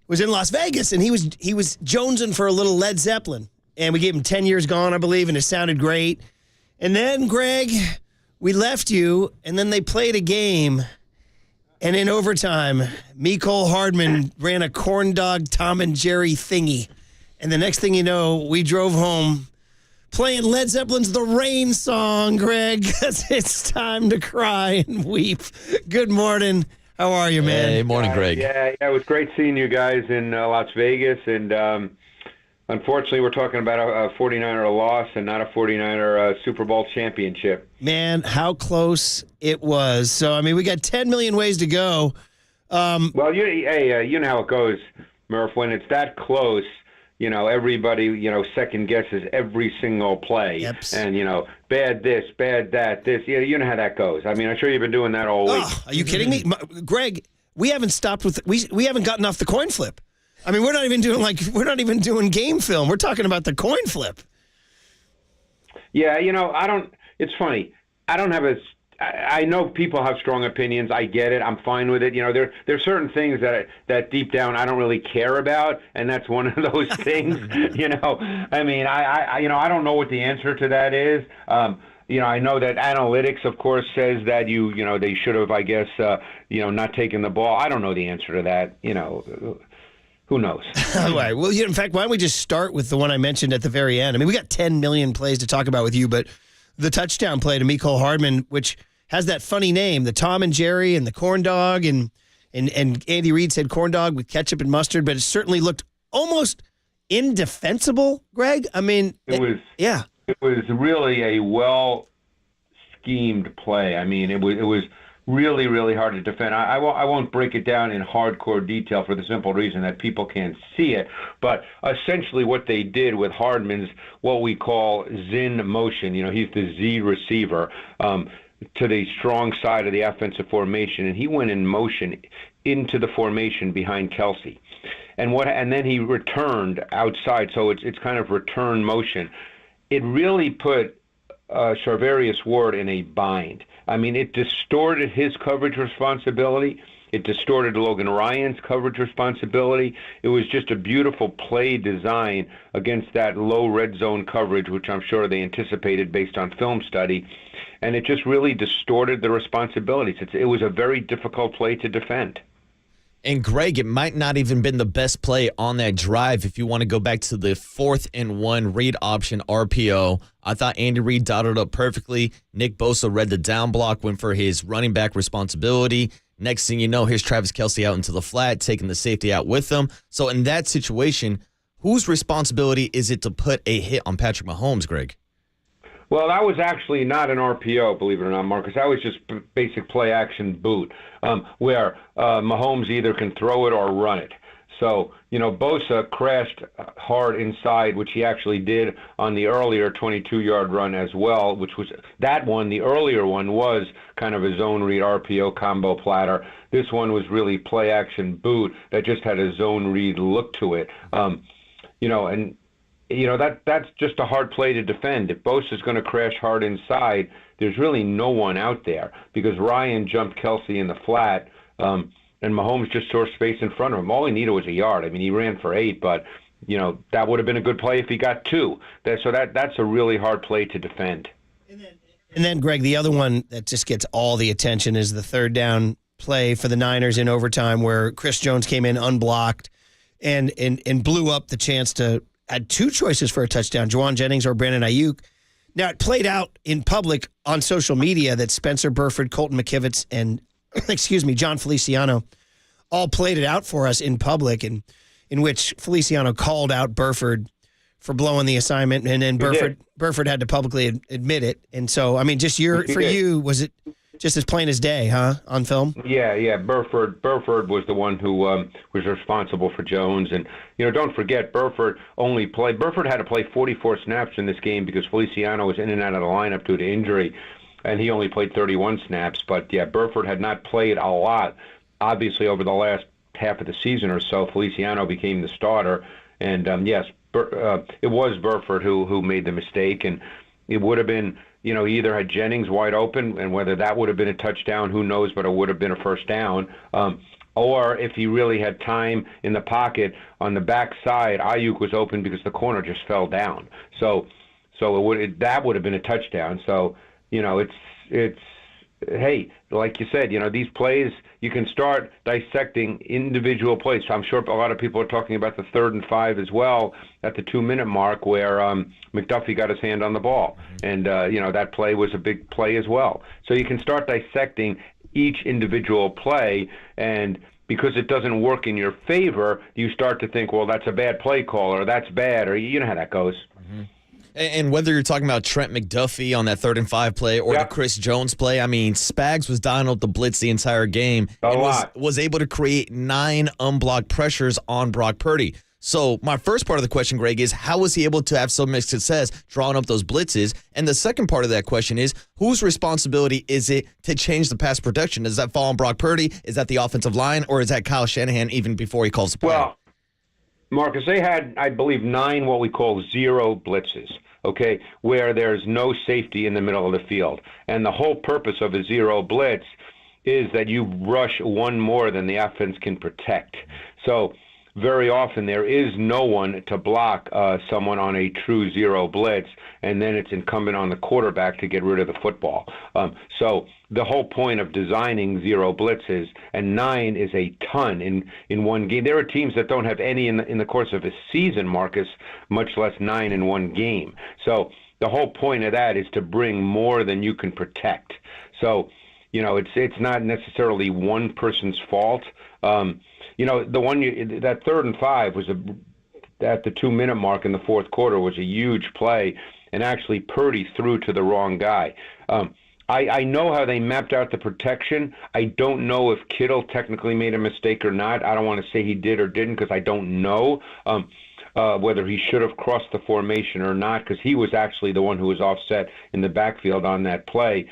was in Las Vegas, and he was jonesing for a little Led Zeppelin, and we gave him 10 Years Gone, I believe, and it sounded great. And then, Greg, we left you, and then they played a game, and in overtime, Mecole Hardman ran a corn dog Tom and Jerry thingy, and the next thing you know, we drove home playing Led Zeppelin's The Rain song, Greg, because it's time to cry and weep. Good morning. How are you, man? Hey, morning, Greg. Yeah, it was great seeing you guys in Las Vegas, and unfortunately, we're talking about a 49er loss and not a 49er Super Bowl championship. Man, how close it was. So, I mean, we got 10 million ways to go. Well, you know how it goes, Murph. When it's that close, you know, everybody, second guesses every single play. Yep. And, bad this, bad that, this. You know how that goes. I mean, I'm sure you've been doing that all week. Are you kidding me? Greg, we haven't stopped with, we haven't gotten off the coin flip. I mean, we're not even doing game film. We're talking about the coin flip. Yeah, it's funny. I know people have strong opinions. I get it. I'm fine with it. There's certain things that deep down I don't really care about, and that's one of those things. I mean, I don't know what the answer to that is. I know that analytics, of course, says that they should have, I guess, not taken the ball. I don't know the answer to that. Who knows? All right. Well, in fact, why don't we just start with the one I mentioned at the very end? I mean, we got 10 million plays to talk about with you, but the touchdown play to Mecole Hardman, which has that funny name, the Tom and Jerry and the corn dog, and Andy Reid said corn dog with ketchup and mustard, but it certainly looked almost indefensible, Greg. I mean, it was really a well-schemed play. I mean, it was really, really hard to defend. I won't break it down in hardcore detail for the simple reason that people can't see it. But essentially what they did with Hardman's what we call Zin motion, he's the Z receiver, to the strong side of the offensive formation, and he went in motion into the formation behind Kelsey. And then he returned outside, so it's kind of return motion. It really put Charvarius Ward in a bind. I mean, it distorted his coverage responsibility. It distorted Logan Ryan's coverage responsibility. It was just a beautiful play design against that low red zone coverage, which I'm sure they anticipated based on film study. And it just really distorted the responsibilities. It was a very difficult play to defend. And Greg, it might not even been the best play on that drive. If you want to go back to the 4th and 1 read option RPO, I thought Andy Reid dotted up perfectly. Nick Bosa read the down block, went for his running back responsibility. Next thing you know, here's Travis Kelce out into the flat, taking the safety out with him. So in that situation, whose responsibility is it to put a hit on Patrick Mahomes, Greg? Well, that was actually not an RPO, believe it or not, Marcus. That was just basic play-action boot, where Mahomes either can throw it or run it. So, Bosa crashed hard inside, which he actually did on the earlier 22-yard run as well, which was that one. The earlier one was kind of a zone read RPO combo platter. This one was really play-action boot that just had a zone read look to it. And that's just a hard play to defend. If Bosa's going to crash hard inside, there's really no one out there because Ryan jumped Kelsey in the flat, and Mahomes just saw space in front of him. All he needed was a yard. I mean, he ran for 8, but that would have been a good play if he got 2. So that's a really hard play to defend. And then, Greg, the other one that just gets all the attention is the third down play for the Niners in overtime where Chris Jones came in unblocked and blew up the chance to had 2 choices for a touchdown, Juwan Jennings or Brandon Ayuk. Now, it played out in public on social media that Spencer Burford, Colton McKivitz, and, John Feliciano all played it out for us in public, and in which Feliciano called out Burford for blowing the assignment, and then Burford had to publicly admit it. And so, I mean, for you, was it just as plain as day, huh, on film? Yeah. Burford was the one who was responsible for Jones. And, don't forget, Burford had to play 44 snaps in this game because Feliciano was in and out of the lineup due to injury, and he only played 31 snaps. But, yeah, Burford had not played a lot, obviously, over the last half of the season or so. Feliciano became the starter. And, yes, it was Burford who made the mistake, and it would have been, he either had Jennings wide open, and whether that would have been a touchdown, who knows, but it would have been a first down. Or if he really had time in the pocket on the backside, Ayuk was open because the corner just fell down. So that would have been a touchdown. So, it's hey, like you said, these plays, you can start dissecting individual plays. I'm sure a lot of people are talking about the 3rd and 5 as well at the 2-minute mark where McDuffie got his hand on the ball. And, that play was a big play as well. So you can start dissecting each individual play, and because it doesn't work in your favor, you start to think, well, that's a bad play call, or that's bad, or you know how that goes. Mm-hmm. And whether you're talking about Trent McDuffie on that 3rd and 5 play or the Chris Jones play, I mean, Spags was dialing up the blitz the entire game and was able to create 9 unblocked pressures on Brock Purdy. So my first part of the question, Greg, is how was he able to have so much success drawing up those blitzes? And the second part of that question is whose responsibility is it to change the pass protection? Does that fall on Brock Purdy? Is that the offensive line? Or is that Kyle Shanahan even before he calls the play? Well, Marcus, they had, I believe, 9 what we call zero blitzes. Okay, where there's no safety in the middle of the field. And the whole purpose of a zero blitz is that you rush one more than the offense can protect. So very often there is no one to block someone on a true zero blitz, and then it's incumbent on the quarterback to get rid of the football. So the whole point of designing zero blitzes, and 9 is a ton in one game. There are teams that don't have any in the course of a season, Marcus, much less 9 in one game. So the whole point of that is to bring more than you can protect. So, it's not necessarily one person's fault. The one that 3rd and 5 was at the 2-minute mark in the 4th quarter was a huge play, and actually Purdy threw to the wrong guy. I know how they mapped out the protection. I don't know if Kittle technically made a mistake or not. I don't want to say he did or didn't because I don't know whether he should have crossed the formation or not, because he was actually the one who was offset in the backfield on that play.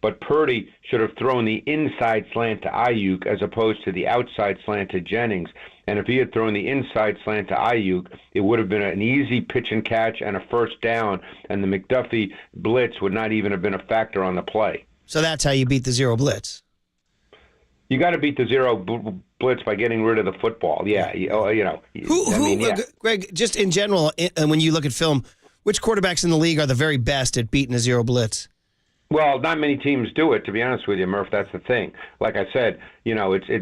But Purdy should have thrown the inside slant to Ayuk as opposed to the outside slant to Jennings. And if he had thrown the inside slant to Ayuk, it would have been an easy pitch and catch and a first down, and the McDuffie blitz would not even have been a factor on the play. So that's how you beat the zero blitz. You got to beat the zero blitz by getting rid of the football. Yeah, Greg, just in general, when you look at film, which quarterbacks in the league are the very best at beating a zero blitz? Well, not many teams do it, to be honest with you, Murph. That's the thing. Like I said,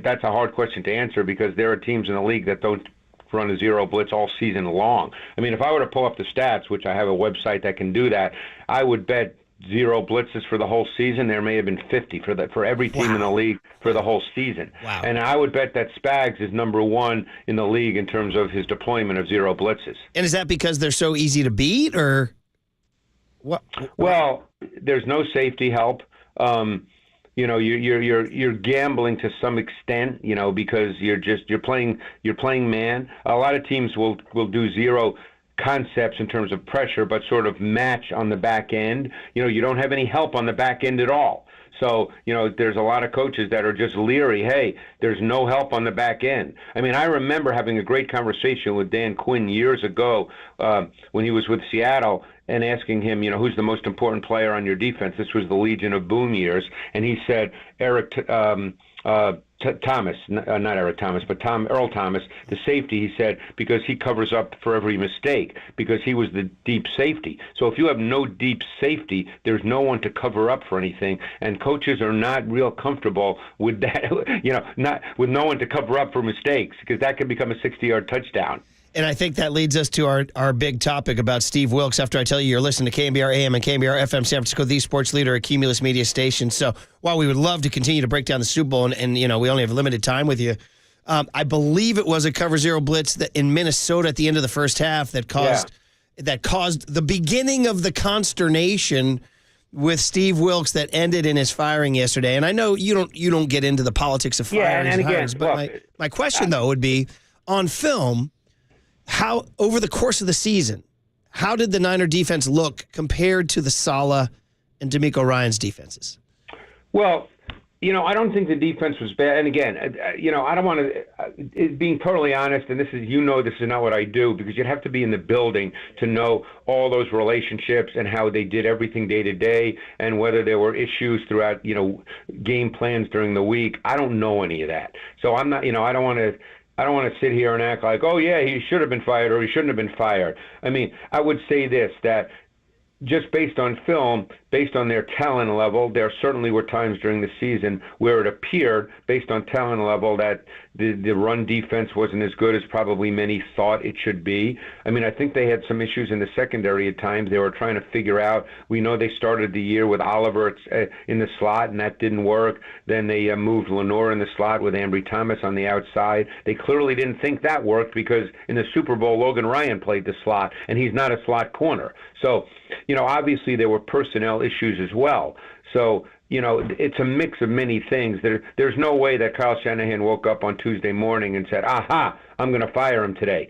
that's a hard question to answer because there are teams in the league that don't run a zero blitz all season long. I mean, if I were to pull up the stats, which I have a website that can do that, I would bet zero blitzes for the whole season. There may have been 50 for every team in the league for the whole season. Wow. And I would bet that Spags is number 1 in the league in terms of his deployment of zero blitzes. And is that because they're so easy to beat, or what? Well, there's no safety help. You're gambling to some extent, because you're playing man. A lot of teams will do zero concepts in terms of pressure, but sort of match on the back end. You don't have any help on the back end at all. So, there's a lot of coaches that are just leery. Hey, there's no help on the back end. I mean, I remember having a great conversation with Dan Quinn years ago when he was with Seattle and asking him, who's the most important player on your defense? This was the Legion of Boom years. And he said, Thomas, not Eric Thomas, but Earl Thomas, the safety, he said, because he covers up for every mistake, because he was the deep safety. So if you have no deep safety, there's no one to cover up for anything, and coaches are not real comfortable with that, not with no one to cover up for mistakes, because that can become a 60-yard touchdown. And I think that leads us to our big topic about Steve Wilks. After I tell you, you're listening to KNBR AM and KNBR FM San Francisco, the sports leader at Cumulus Media Station. So while we would love to continue to break down the Super Bowl, and we only have limited time with you, I believe it was a cover zero blitz that in Minnesota at the end of the first half that caused the beginning of the consternation with Steve Wilks that ended in his firing yesterday. And I know you don't get into the politics of firing and hires, but my question though would be, on film, how, over the course of the season, how did the Niner defense look compared to the Saleh and DeMeco Ryans defenses? Well, I don't think the defense was bad. And again, I don't want to, being totally honest, and this is not what I do, because you'd have to be in the building to know all those relationships and how they did everything day to day and whether there were issues throughout, game plans during the week. I don't know any of that. So I'm not, I don't want to sit here and act like, oh, yeah, he should have been fired or he shouldn't have been fired. I mean, I would say this, that just based on film, based on their talent level, there certainly were times during the season where it appeared, based on talent level, that the run defense wasn't as good as probably many thought it should be. I mean, I think they had some issues in the secondary at times. They were trying to figure out. We know they started the year with Oliver in the slot, and that didn't work. Then they moved Lenore in the slot with Ambry Thomas on the outside. They clearly didn't think that worked, because in the Super Bowl, Logan Ryan played the slot, and he's not a slot corner. So, obviously there were personnel issues as well. So, it's a mix of many things. There's no way that Kyle Shanahan woke up on Tuesday morning and said, aha, I'm going to fire him today.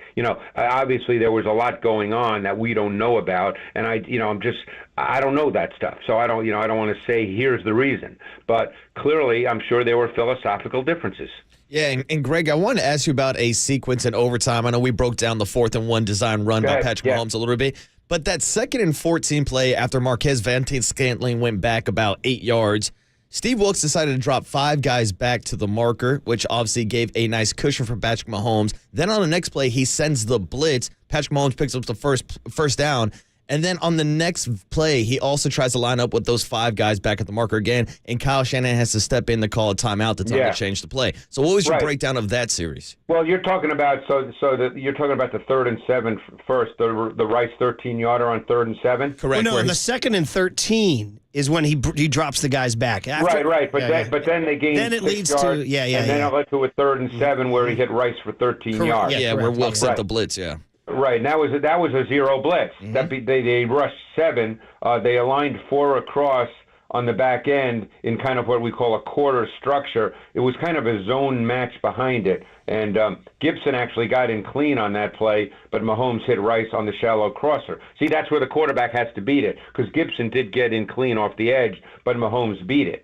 Obviously there was a lot going on that we don't know about, and I don't know that stuff. So I don't want to say here's the reason. But clearly I'm sure there were philosophical differences. Yeah, and Greg, I wanted to ask you about a sequence in overtime. I know we broke down the 4th-and-1 design run by Patrick Mahomes a little bit. But that 2nd and 14 play after Marquez Valdes-Scantling went back about 8 yards, Steve Wilks decided to drop 5 guys back to the marker, which obviously gave a nice cushion for Patrick Mahomes. Then on the next play, he sends the blitz. Patrick Mahomes picks up the first down. And then on the next play, he also tries to line up with those 5 guys back at the marker again, and Kyle Shanahan has to step in to call a timeout to tell him to change the play. So what was your breakdown of that series? Well, you're talking about you're talking about the 3rd and 7 first, the Rice 13-yarder on 3rd and 7. Well, Correct. no, the 2nd and 13 is when he drops the guys back. After, right. But then they gained then it 6 leads yards, to and then it led to a 3rd and 7 where he hit Rice for 13 yards. Yeah, where Wilks sent the blitz. Yeah. Right, and that was a zero blitz. They rushed 7. They aligned 4 across on the back end in kind of what we call a quarter structure. It was kind of a zone match behind it, and Gibson actually got in clean on that play, but Mahomes hit Rice on the shallow crosser. See, that's where the quarterback has to beat it, because Gibson did get in clean off the edge, but Mahomes beat it.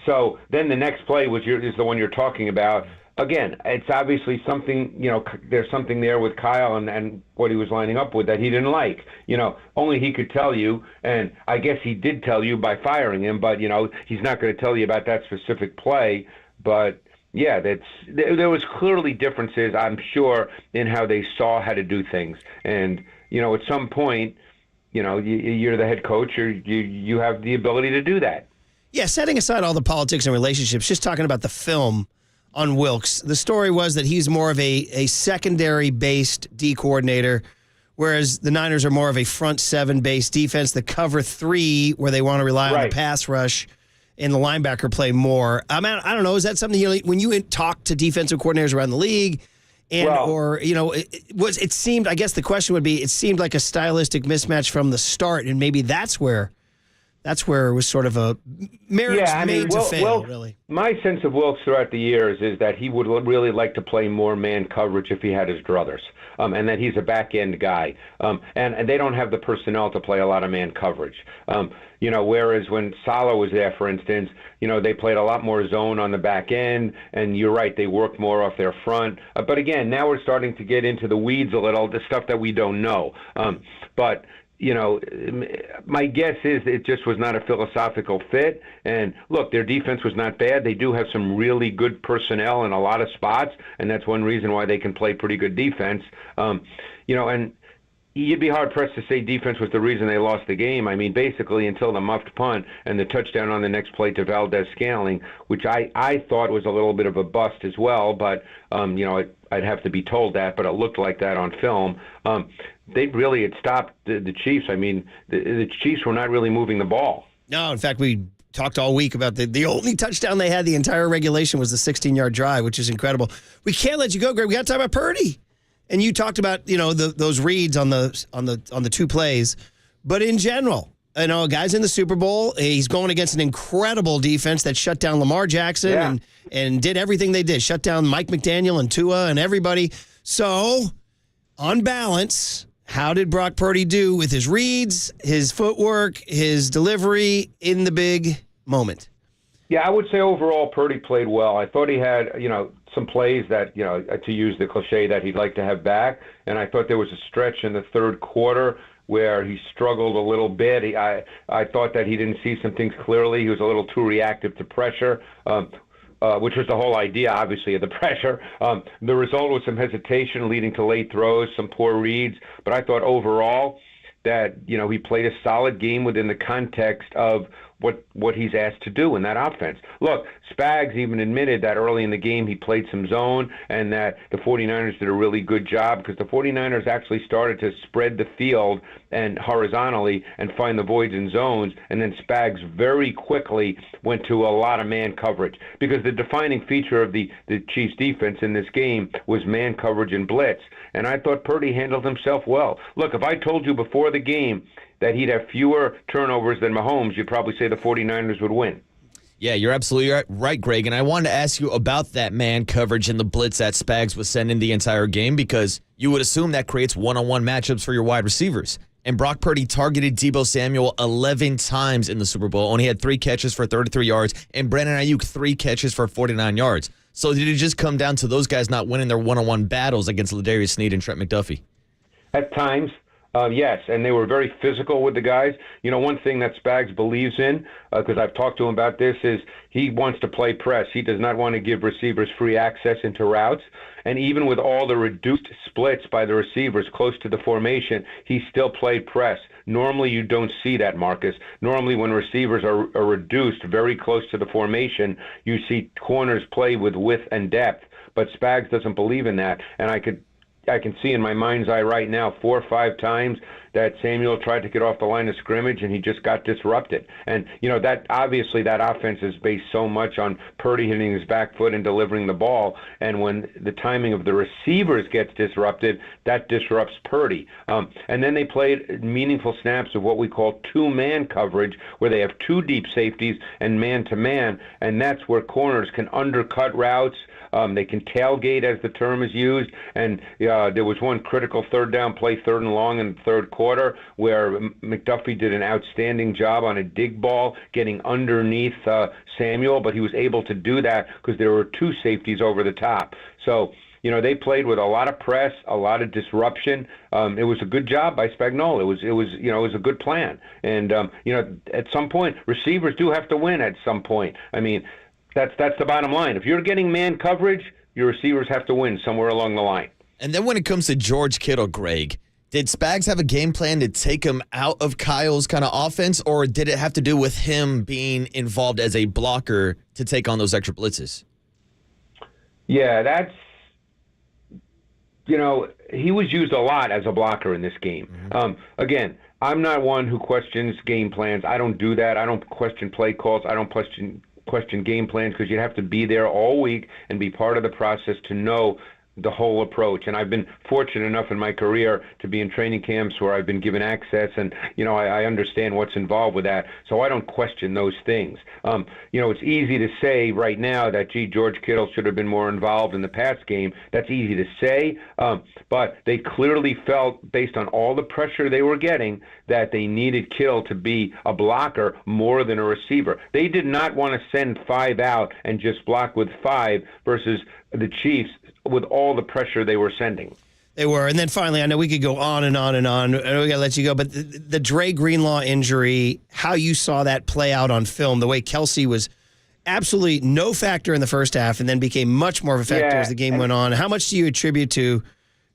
So then the next play is the one you're talking about. Again, it's obviously something, there's something there with Kyle and what he was lining up with that he didn't like. Only he could tell you, and I guess he did tell you by firing him, but, he's not going to tell you about that specific play. But, yeah, there was clearly differences, I'm sure, in how they saw how to do things. And, at some point, you're the head coach, or you have the ability to do that. Yeah, setting aside all the politics and relationships, just talking about the film on Wilks. The story was that he's more of a secondary-based D coordinator, whereas the Niners are more of a front 7-based defense, the cover 3, where they want to rely on the pass rush and the linebacker play more. I don't know. Is that something, when you talk to defensive coordinators around the league, it seemed, I guess the question would be, it seemed like a stylistic mismatch from the start, and maybe that's where That's where it was sort of a marriage made to fail, really. My sense of Wilks throughout the years is that he would really like to play more man coverage if he had his druthers, and that he's a back-end guy. And they don't have the personnel to play a lot of man coverage. Whereas when Salah was there, for instance, they played a lot more zone on the back end, and you're right, they worked more off their front. But again, now we're starting to get into the weeds a little, the stuff that we don't know. But my guess is it just was not a philosophical fit. And look, their defense was not bad. They do have some really good personnel in a lot of spots, and that's one reason why they can play pretty good defense. And you'd be hard-pressed to say defense was the reason they lost the game. I mean, basically until the muffed punt and the touchdown on the next play to Valdez-Scantling, which I thought was a little bit of a bust as well, but, I'd have to be told that, but it looked like that on film. They really had stopped the Chiefs. I mean, the Chiefs were not really moving the ball. No, in fact, we talked all week about the only touchdown they had the entire regulation was the 16-yard drive, which is incredible. We can't let you go, Greg. We got to talk about Purdy. And you talked about, those reads on the two plays. But in general, guys in the Super Bowl, he's going against an incredible defense that shut down Lamar Jackson and did everything they did. Shut down Mike McDaniel and Tua and everybody. So, on balance, how did Brock Purdy do with his reads, his footwork, his delivery in the big moment? Yeah, I would say overall Purdy played well. I thought he had, some plays that, to use the cliche, that he'd like to have back. And I thought there was a stretch in the third quarter where he struggled a little bit. I thought that he didn't see some things clearly. He was a little too reactive to pressure, which was the whole idea, obviously, of the pressure. The result was some hesitation leading to late throws, some poor reads. But I thought overall that, he played a solid game within the context of what he's asked to do in that offense. Look, Spags even admitted that early in the game he played some zone and that the 49ers did a really good job because the 49ers actually started to spread the field and horizontally and find the voids in zones, and then Spags very quickly went to a lot of man coverage because the defining feature of the Chiefs defense in this game was man coverage and blitz, and I thought Purdy handled himself well. Look, if I told you before the game that he'd have fewer turnovers than Mahomes, you'd probably say the 49ers would win. Yeah, you're absolutely right, Greg. And I wanted to ask you about that man coverage and the blitz that Spags was sending the entire game because you would assume that creates one-on-one matchups for your wide receivers. And Brock Purdy targeted Deebo Samuel 11 times in the Super Bowl, only had 3 catches for 33 yards, and Brandon Ayuk 3 catches for 49 yards. So did it just come down to those guys not winning their one-on-one battles against Ladarius Sneed and Trent McDuffie? At times. Yes, and they were very physical with the guys. One thing that Spags believes in, because I've talked to him about this, is he wants to play press. He does not want to give receivers free access into routes. And even with all the reduced splits by the receivers close to the formation, he still played press. Normally, you don't see that, Marcus. Normally, when receivers are reduced very close to the formation, you see corners play with width and depth. But Spags doesn't believe in that, and I can see in my mind's eye right now 4 or 5 times that Samuel tried to get off the line of scrimmage and he just got disrupted. And, that obviously that offense is based so much on Purdy hitting his back foot and delivering the ball. And when the timing of the receivers gets disrupted, that disrupts Purdy. And then they played meaningful snaps of what we call 2-man coverage, where they have 2 deep safeties and man-to-man. And that's where corners can undercut routes. They can tailgate, as the term is used, and there was one critical third down play, 3rd and long in the third quarter, where McDuffie did an outstanding job on a dig ball, getting underneath Samuel, but he was able to do that because there were 2 safeties over the top. So, they played with a lot of press, a lot of disruption. It was a good job by Spagnuolo. It was a good plan. And at some point, receivers do have to win. At some point, I mean. That's the bottom line. If you're getting man coverage, your receivers have to win somewhere along the line. And then when it comes to George Kittle, Greg, did Spags have a game plan to take him out of Kyle's kind of offense, or did it have to do with him being involved as a blocker to take on those extra blitzes? Yeah, that's, he was used a lot as a blocker in this game. Mm-hmm. Again, I'm not one who questions game plans. I don't do that. I don't question play calls. I don't question game plans because you'd have to be there all week and be part of the process to know the whole approach. And I've been fortunate enough in my career to be in training camps where I've been given access, and I understand what's involved with that, so I don't question those things. It's easy to say right now that George Kittle should have been more involved in the pass game. That's easy to say, but they clearly felt, based on all the pressure they were getting, that they needed Kittle to be a blocker more than a receiver. They did not want to send 5 out and just block with 5 versus the Chiefs with all the pressure they were sending. They were. And then finally, I know we could go on and on and on. I know we got to let you go, but the Dre Greenlaw injury, how you saw that play out on film, the way Kelsey was absolutely no factor in the first half and then became much more of a factor as the game went on. How much do you attribute to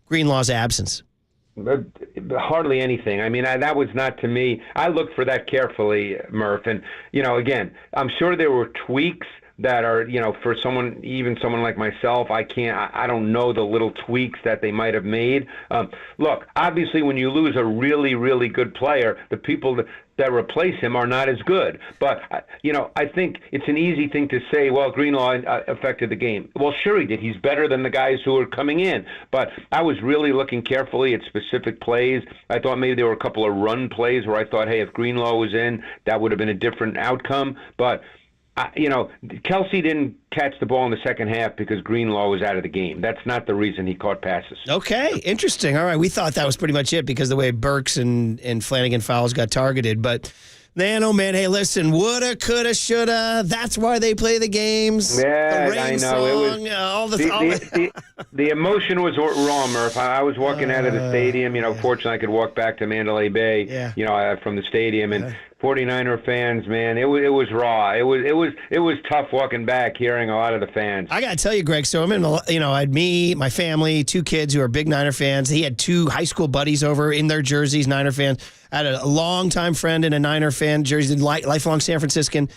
Greenlaw's absence? Hardly anything. I mean, that was not, to me. I looked for that carefully, Murph. And, again, I'm sure there were tweaks that are, for even someone like myself, I don't know the little tweaks that they might have made. Look, obviously when you lose a really, really good player, the people that replace him are not as good. But, I think it's an easy thing to say, well, Greenlaw affected the game. Well, sure he did. He's better than the guys who are coming in. But I was really looking carefully at specific plays. I thought maybe there were a couple of run plays where I thought, hey, if Greenlaw was in, that would have been a different outcome. But Kelsey didn't catch the ball in the second half because Greenlaw was out of the game. That's not the reason he caught passes. Okay, interesting. All right, we thought that was pretty much it because the way Burks and Flanagan Fowles got targeted. But, man, oh, man, hey, listen, woulda, coulda, shoulda. That's why they play the games. Yeah, the rain I know. Song, The emotion was wrong, Murph. I was walking out of the stadium. Fortunately, I could walk back to Mandalay Bay, from the stadium. And 49er fans, man, it was raw. It was tough walking back, hearing a lot of the fans. I got to tell you, Greg, so I had me, my family, 2 kids who are big Niner fans. He had 2 high school buddies over in their jerseys, Niner fans. I had a longtime friend and a Niner fan jersey, lifelong San Franciscan.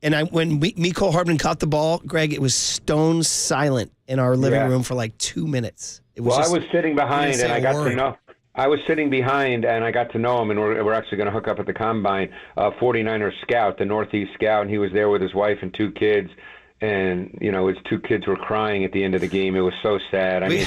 And when Mecole Hardman caught the ball, Greg, it was stone silent in our living room for like 2 minutes. I was sitting behind, and I got to know. I was sitting behind, and I got to know him, and we're actually going to hook up at the Combine. 49er scout, the Northeast scout, and he was there with his wife and 2 kids. And, his 2 kids were crying at the end of the game. It was so sad. All the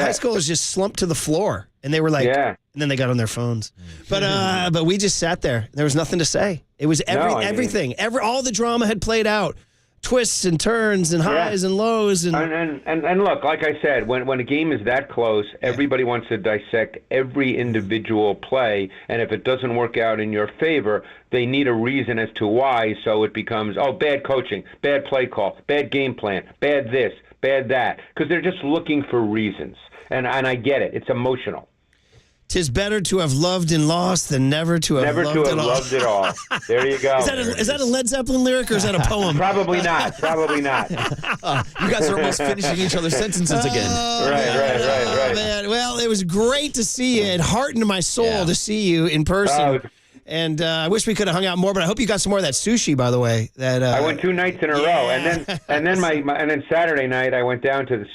high schoolers just slumped to the floor, and they were like, and then they got on their phones. But we just sat there. There was nothing to say. It was everything. All the drama had played out. Twists and turns and highs and lows. And look, like I said, when a game is that close, everybody wants to dissect every individual play, and if it doesn't work out in your favor, they need a reason as to why, so it becomes, bad coaching, bad play call, bad game plan, bad this, bad that, because they're just looking for reasons. And I get it. It's emotional. 'Tis better to have loved and lost than never to have loved it all. There you go. Is that a Led Zeppelin lyric or is that a poem? Probably not. You guys are almost finishing each other's sentences again. Right. Man. Well, it was great to see you. It heartened my soul to see you in person. And I wish we could have hung out more, but I hope you got some more of that sushi, by the way. I went 2 nights in a row, and then Saturday night I went down to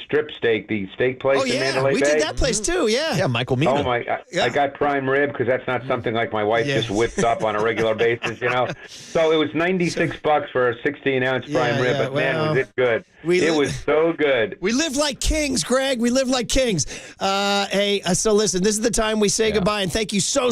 Strip Steak, the steak place in Mandalay Bay. We did that place too, Yeah, Michael Mina. Oh, I got prime rib because that's not something like my wife just whips up on a regular basis, So it was $96 for a 16-ounce prime rib, but man, was it good. It was so good. We live like kings, Greg. We live like kings. So listen, this is the time we say goodbye, and thank you so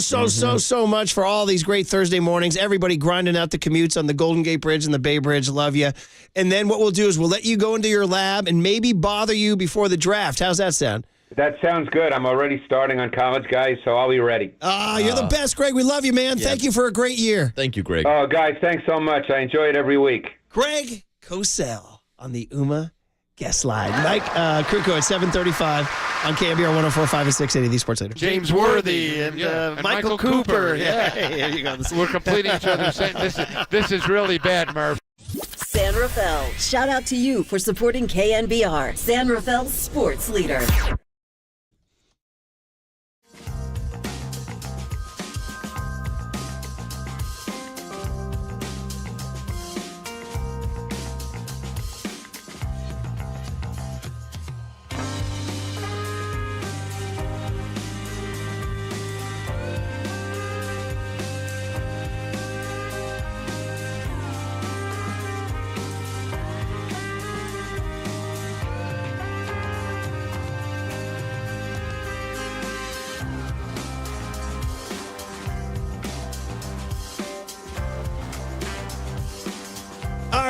much for all these great Thursday mornings. Everybody grinding out the commutes on the Golden Gate Bridge and the Bay Bridge. Love you. And then what we'll do is we'll let you go into your lab and maybe bother you before the draft. How's that sound? That sounds good. I'm already starting on college, guys, so I'll be ready. You're the best, Greg. We love you, man. Thank you for a great year. Thank you, Greg. Oh, guys, thanks so much. I enjoy it every week. Greg Cosell on the UMA guest line. Mike Kruko at 7:35 on KNBR 104.5 and 680, the Sports Center. James Worthy and Michael Cooper. Here you go. We're completing each other's sentence. This is really bad, Murph. San Rafael, shout out to you for supporting KNBR, San Rafael's sports leader.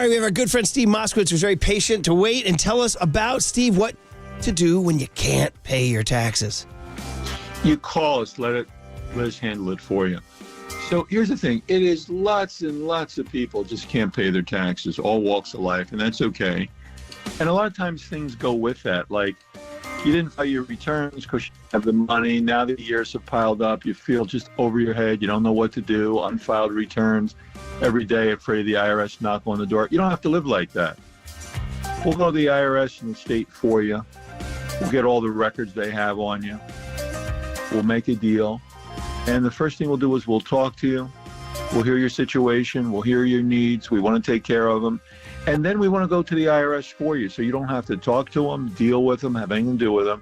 right, we have our good friend Steve Moskowitz, who's very patient to wait and tell us about, Steve, what to do when you can't pay your taxes. You call us, let us handle it for you. So here's the thing. It is lots and lots of people just can't pay their taxes, all walks of life, and that's okay. And a lot of times things go with that. Like, you didn't file your returns because you have the money. Now the years have piled up. You feel just over your head. You don't know what to do. Unfiled returns every day, afraid of the IRS knock on the door. You don't have to live like that. We'll go to the IRS and the state for you. We'll get all the records they have on you. We'll make a deal. And the first thing we'll do is we'll talk to you. We'll hear your situation. We'll hear your needs. We want to take care of them. And then we want to go to the IRS for you, so you don't have to talk to them, deal with them, have anything to do with them.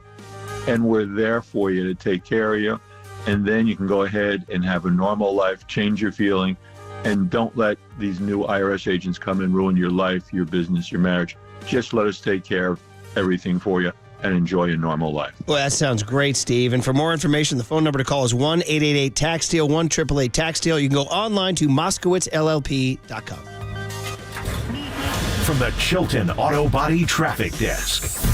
And we're there for you to take care of you. And then you can go ahead and have a normal life, change your feeling, and don't let these new IRS agents come and ruin your life, your business, your marriage. Just let us take care of everything for you and enjoy a normal life. Well, that sounds great, Steve. And for more information, the phone number to call is 1-888-TAX-DEAL, 1-888-TAX-DEAL. You can go online to MoskowitzLLP.com. From the Chilton Auto Body Traffic Desk.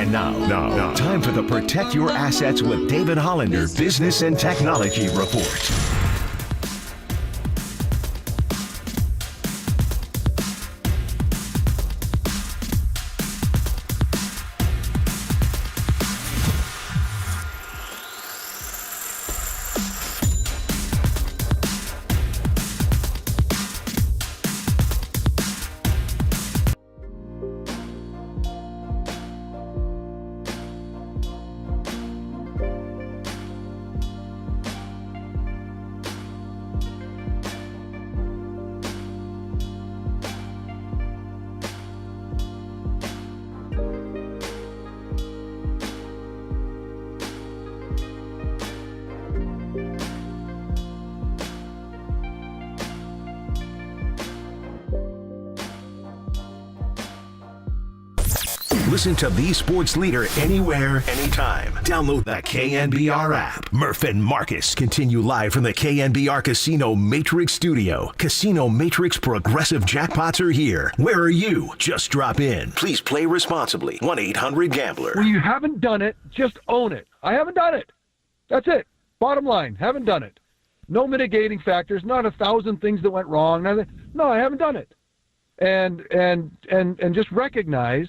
And now, time for the Protect Your Assets with David Hollander Business and Technology Report. Listen to the sports leader anywhere, anytime. Download the KNBR app. Murph and Marcus continue live from the KNBR Casino Matrix Studio. Casino Matrix Progressive Jackpots are here. Where are you? Just drop in. Please play responsibly. 1-800-GAMBLER. When you haven't done it, just own it. I haven't done it. That's it. Bottom line, haven't done it. No mitigating factors, not 1,000 things that went wrong. Nothing. No, I haven't done it. And just recognize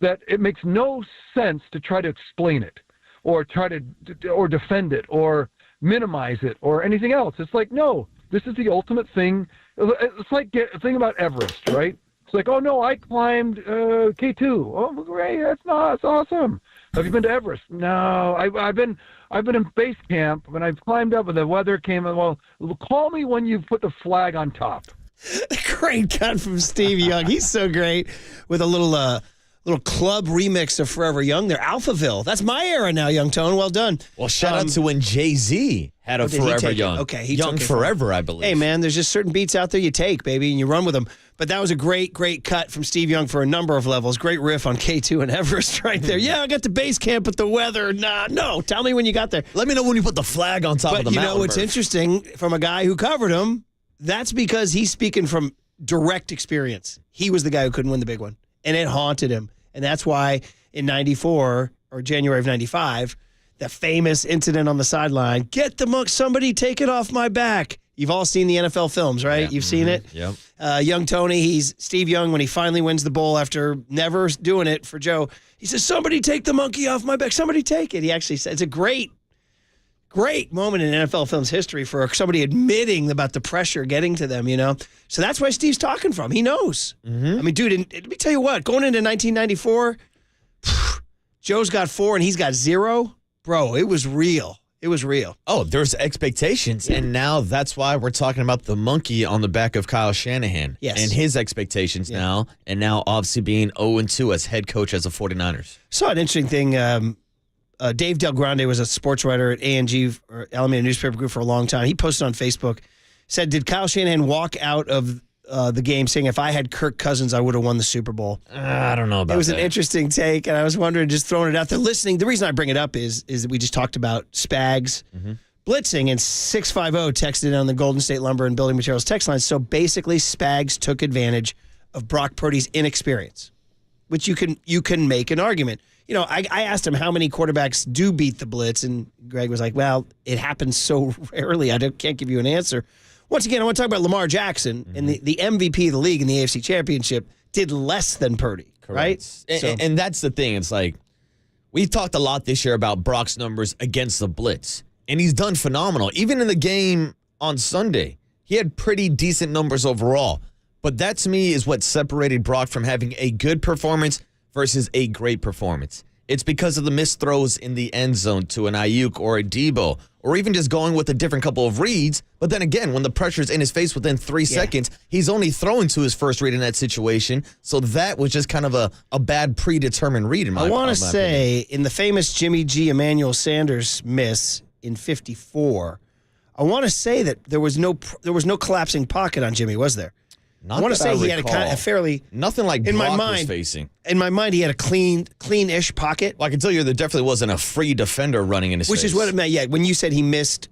that it makes no sense to try to explain it or try to or defend it or minimize it or anything else. It's like, no, this is the ultimate thing. It's like think about Everest, right? It's like, oh no, I climbed K2. Oh great, that's awesome. Have you been to Everest? No, I've been in base camp when I've climbed up and the weather came in. Well, call me when you put the flag on top. Great cut from Steve Young. He's so great with a little club remix of Forever Young. They're Alphaville. That's my era now, Young Tone. Well done. Well, shout out to when Jay-Z had a Forever Young. Okay, he Young took it Forever, I believe. Hey, man, there's just certain beats out there you take, baby, and you run with them. But that was a great, great cut from Steve Young for a number of levels. Great riff on K2 and Everest right there. Yeah, I got to base camp, but the weather, no. Tell me when you got there. Let me know when you put the flag on top of the mountain. But you know what's interesting from a guy who covered him? That's because he's speaking from direct experience. He was the guy who couldn't win the big one, and it haunted him. And that's why in 94 or January of 95, the famous incident on the sideline, get the monk, somebody take it off my back. You've all seen the NFL films, right? Yeah. You've seen it? Yep. Young Tony, he's Steve Young when he finally wins the bowl after never doing it for Joe. He says, somebody take the monkey off my back. Somebody take it. He actually said, it's a great moment in NFL films history for somebody admitting about the pressure getting to them, you know? So that's why Steve's talking from. He knows. Mm-hmm. I mean, dude, let me tell you what, going into 1994, Joe's got 4 and he's got 0. Bro, it was real. It was real. Oh, there's expectations, and now that's why we're talking about the monkey on the back of Kyle Shanahan. Yes. And his expectations now, and now obviously being 0-2 as head coach as the 49ers. Saw an interesting thing. Dave Del Grande was a sports writer at ANG, or Alameda Newspaper Group, for a long time. He posted on Facebook, said, did Kyle Shanahan walk out of the game saying, if I had Kirk Cousins, I would have won the Super Bowl? I don't know about that. It was an interesting take, and I was wondering, just throwing it out there, listening. The reason I bring it up is that we just talked about Spags blitzing, and 650 texted on the Golden State Lumber and Building Materials text line. So basically, Spags took advantage of Brock Purdy's inexperience, which you can make an argument. You know, I asked him how many quarterbacks do beat the blitz, and Greg was like, well, it happens so rarely, can't give you an answer. Once again, I want to talk about Lamar Jackson, and the MVP of the league in the AFC Championship did less than Purdy, right? And that's the thing. It's like, we've talked a lot this year about Brock's numbers against the blitz, and he's done phenomenal. Even in the game on Sunday, he had pretty decent numbers overall. But that, to me, is what separated Brock from having a good performance versus a great performance. It's because of the missed throws in the end zone to an Ayuk or a Debo, or even just going with a different couple of reads. But then again, when the pressure's in his face within 3 seconds, he's only throwing to his first read in that situation. So that was just kind of a bad predetermined read in my opinion. I want to say, in the famous Jimmy G. Emmanuel Sanders miss in 54, I want to say that there was no collapsing pocket on Jimmy, was there? I want to say he had a fairly nothing like in Brock my mind was facing. In my mind, he had a clean-ish pocket. Well, I can tell you there definitely wasn't a free defender running in his face. Which is what it meant. Yeah, when you said he missed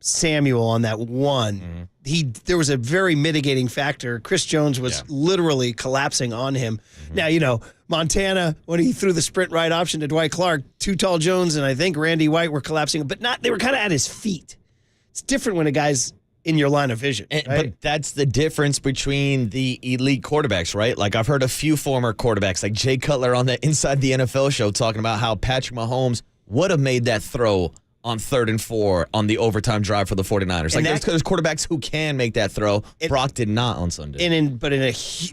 Samuel on that one, there was a very mitigating factor. Chris Jones was literally collapsing on him. Now, Montana, when he threw the sprint right option to Dwight Clark, Too Tall Jones and I think Randy White were collapsing, but they were kind of at his feet. It's different when a guy's in your line of vision. Right? But that's the difference between the elite quarterbacks, right? Like I've heard a few former quarterbacks, like Jay Cutler on the Inside the NFL show, talking about how Patrick Mahomes would have made that throw on 3rd and 4 on the overtime drive for the 49ers. Like there's quarterbacks who can make that throw. Brock did not on Sunday. But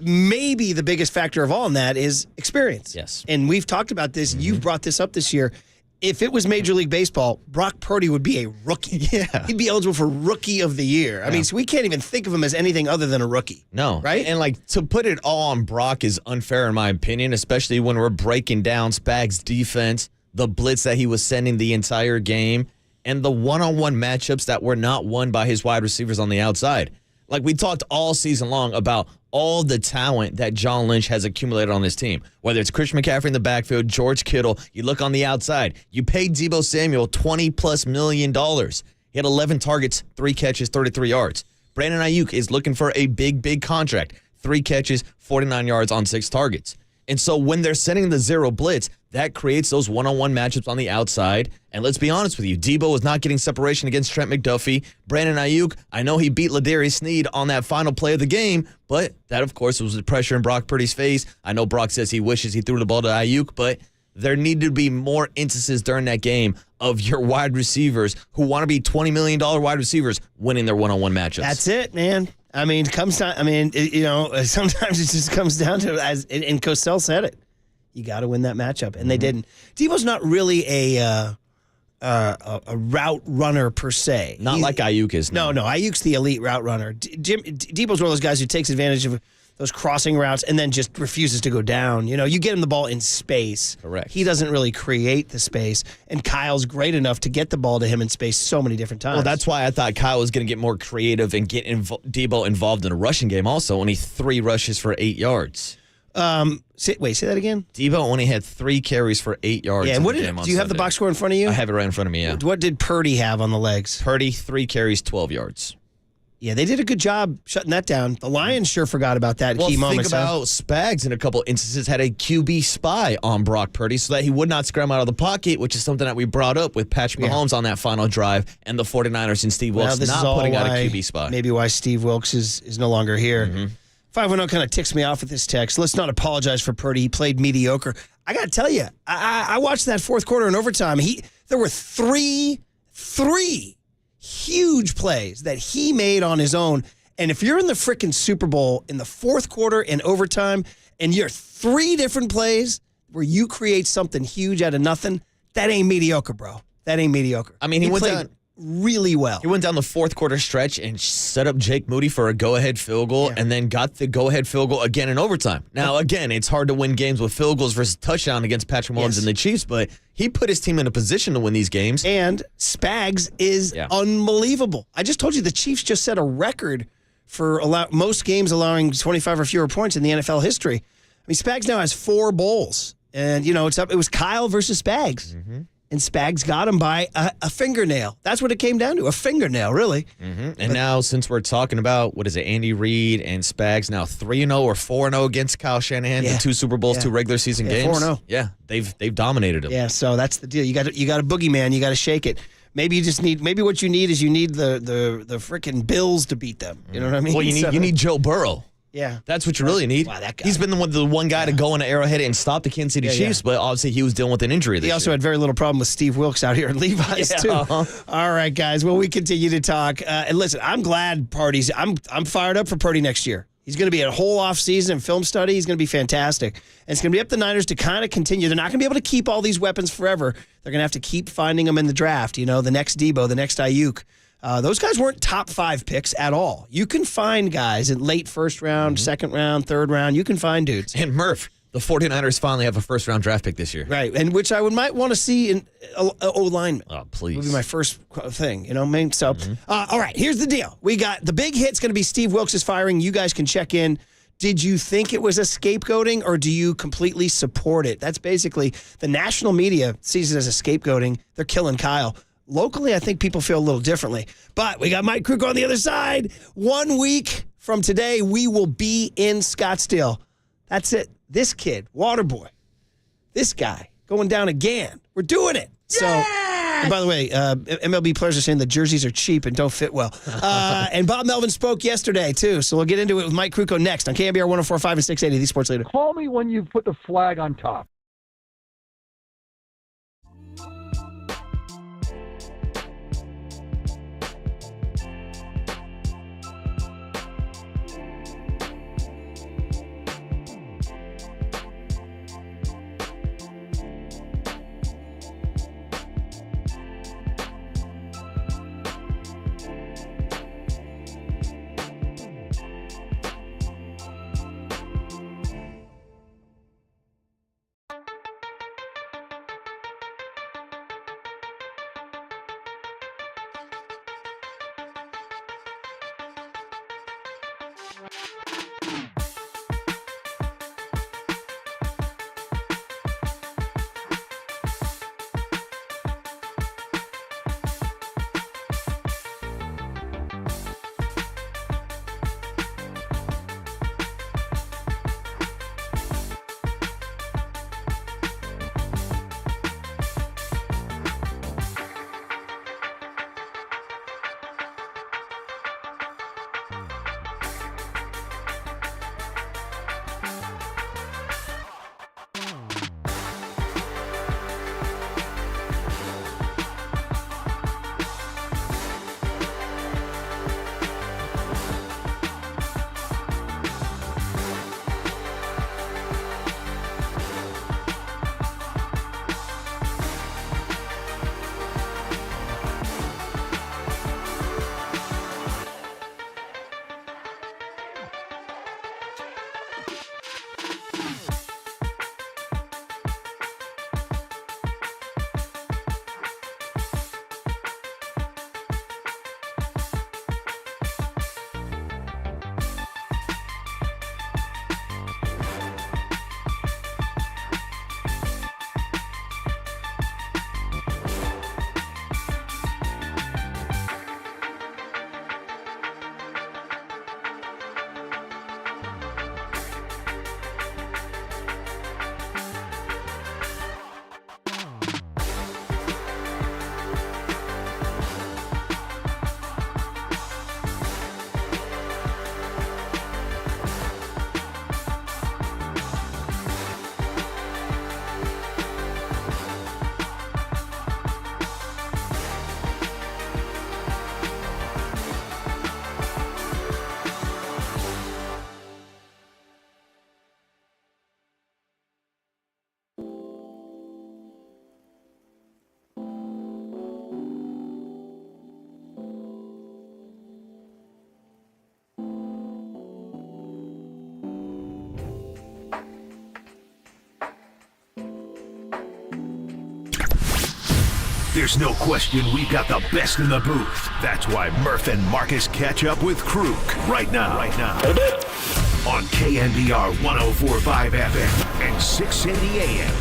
maybe the biggest factor of all in that is experience. Yes. And we've talked about this. You've brought this up this year. If it was Major League Baseball, Brock Purdy would be a rookie. Yeah. He'd be eligible for Rookie of the Year. I mean, so we can't even think of him as anything other than a rookie. No. Right? And like to put it all on Brock is unfair in my opinion, especially when we're breaking down Spags' defense, the blitz that he was sending the entire game, and the one-on-one matchups that were not won by his wide receivers on the outside. Like we talked all season long about all the talent that John Lynch has accumulated on this team. Whether it's Christian McCaffrey in the backfield, George Kittle, you look on the outside. You paid Deebo Samuel $20+ million. He had 11 targets, 3 catches, 33 yards. Brandon Ayuk is looking for a big contract. 3 catches, 49 yards on 6 targets. And so when they're sending the zero blitz, that creates those one-on-one matchups on the outside. And let's be honest with you, Deebo was not getting separation against Trent McDuffie. Brandon Ayuk, I know he beat Ladarius Sneed on that final play of the game, but that, of course, was the pressure in Brock Purdy's face. I know Brock says he wishes he threw the ball to Ayuk, but there needed to be more instances during that game of your wide receivers who want to be $20 million wide receivers winning their one-on-one matchups. That's it, man. I mean, sometimes it just comes down to, and Cosell said it, you got to win that matchup, and they didn't. Deebo's not really a route runner per se. Not like Ayuk is. No, Ayuk's the elite route runner. Deebo's one of those guys who takes advantage of those crossing routes and then just refuses to go down. You get him the ball in space. Correct. He doesn't really create the space, and Kyle's great enough to get the ball to him in space so many different times. Well, that's why I thought Kyle was going to get more creative and get Deebo involved in a rushing game also. Only 3 rushes for 8 yards. Say that again? Deebo only had 3 carries for 8 yards. Yeah, and do you have the box score in front of you? I have it right in front of me, yeah. What did Purdy have on the legs? Purdy, 3 carries, 12 yards. Yeah, they did a good job shutting that down. The Lions sure forgot about that key moment. Think about Spags in a couple instances had a QB spy on Brock Purdy so that he would not scramble out of the pocket, which is something that we brought up with Patrick Mahomes on that final drive and the 49ers and Steve Wilks not putting out a QB spy. Maybe why Steve Wilks is no longer here. 510 kind of ticks me off with this text. Let's not apologize for Purdy. He played mediocre. I got to tell you, I watched that fourth quarter in overtime. There were three huge plays that he made on his own. And if you're in the freaking Super Bowl in the fourth quarter in overtime and you're 3 different plays where you create something huge out of nothing, that ain't mediocre, bro. That ain't mediocre. I mean, he went down really well. He went down the fourth quarter stretch and set up Jake Moody for a go-ahead field goal and then got the go-ahead field goal again in overtime. Now, again, it's hard to win games with field goals versus touchdown against Patrick Mahomes and the Chiefs, but he put his team in a position to win these games. And Spags is unbelievable. I just told you the Chiefs just set a record for most games allowing 25 or fewer points in the NFL history. I mean, Spags now has 4 bowls. And, it's up. It was Kyle versus Spags. And Spags got him by a fingernail. That's what it came down to, a fingernail, really. And now, since we're talking about, Andy Reid and Spags now 3-0 or 4-0 against Kyle Shanahan in 2 Super Bowls, 2 regular season games. 4-0. Yeah, they've dominated him. Yeah, so that's the deal. You got a boogeyman. You got to shake it. Maybe what you need is the freaking Bills to beat them. You know what I mean? Well, you need Joe Burrow. Yeah. That's what you really need. Wow, that guy. He's been the one guy to go in Arrowhead and stop the Kansas City Chiefs, but obviously he was dealing with an injury this year. He also had very little problem with Steve Wilks out here in Levi's, too. All right, guys. Well, we continue to talk. And listen, I'm glad I'm fired up for Purdy next year. He's going to be a whole off-season film study. He's going to be fantastic. And it's going to be up to the Niners to kind of continue. They're not going to be able to keep all these weapons forever. They're going to have to keep finding them in the draft. The next Deebo, the next Ayuk. Those guys weren't top 5 picks at all. You can find guys in late first round, second round, third round. You can find dudes. And Murph, The 49ers finally have a first-round draft pick this year. Right, and which I might want to see in O-lineman. Oh, please. Would be my first thing, you know what I mean? So, all right, here's the deal. We got the big hit's going to be Steve Wilks is firing. You guys can check in. Did you think it was a scapegoating, or do you completely support it? That's basically the national media sees it as a scapegoating. They're killing Kyle. Locally, I think people feel a little differently. But we got Mike Krukow on the other side. 1 week from today, we will be in Scottsdale. That's it. This kid, Waterboy, this guy going down again. We're doing it. So, and by the way, MLB players are saying the jerseys are cheap and don't fit well. And Bob Melvin spoke yesterday, too. So we'll get into it with Mike Krukow next on KNBR 104.5 and 680, the Sports Leader. Call me when you put the flag on top. There's no question we've got the best in the booth. That's why Murph and Marcus catch up with Kruk right now. On KNBR 104.5 FM and 680 AM.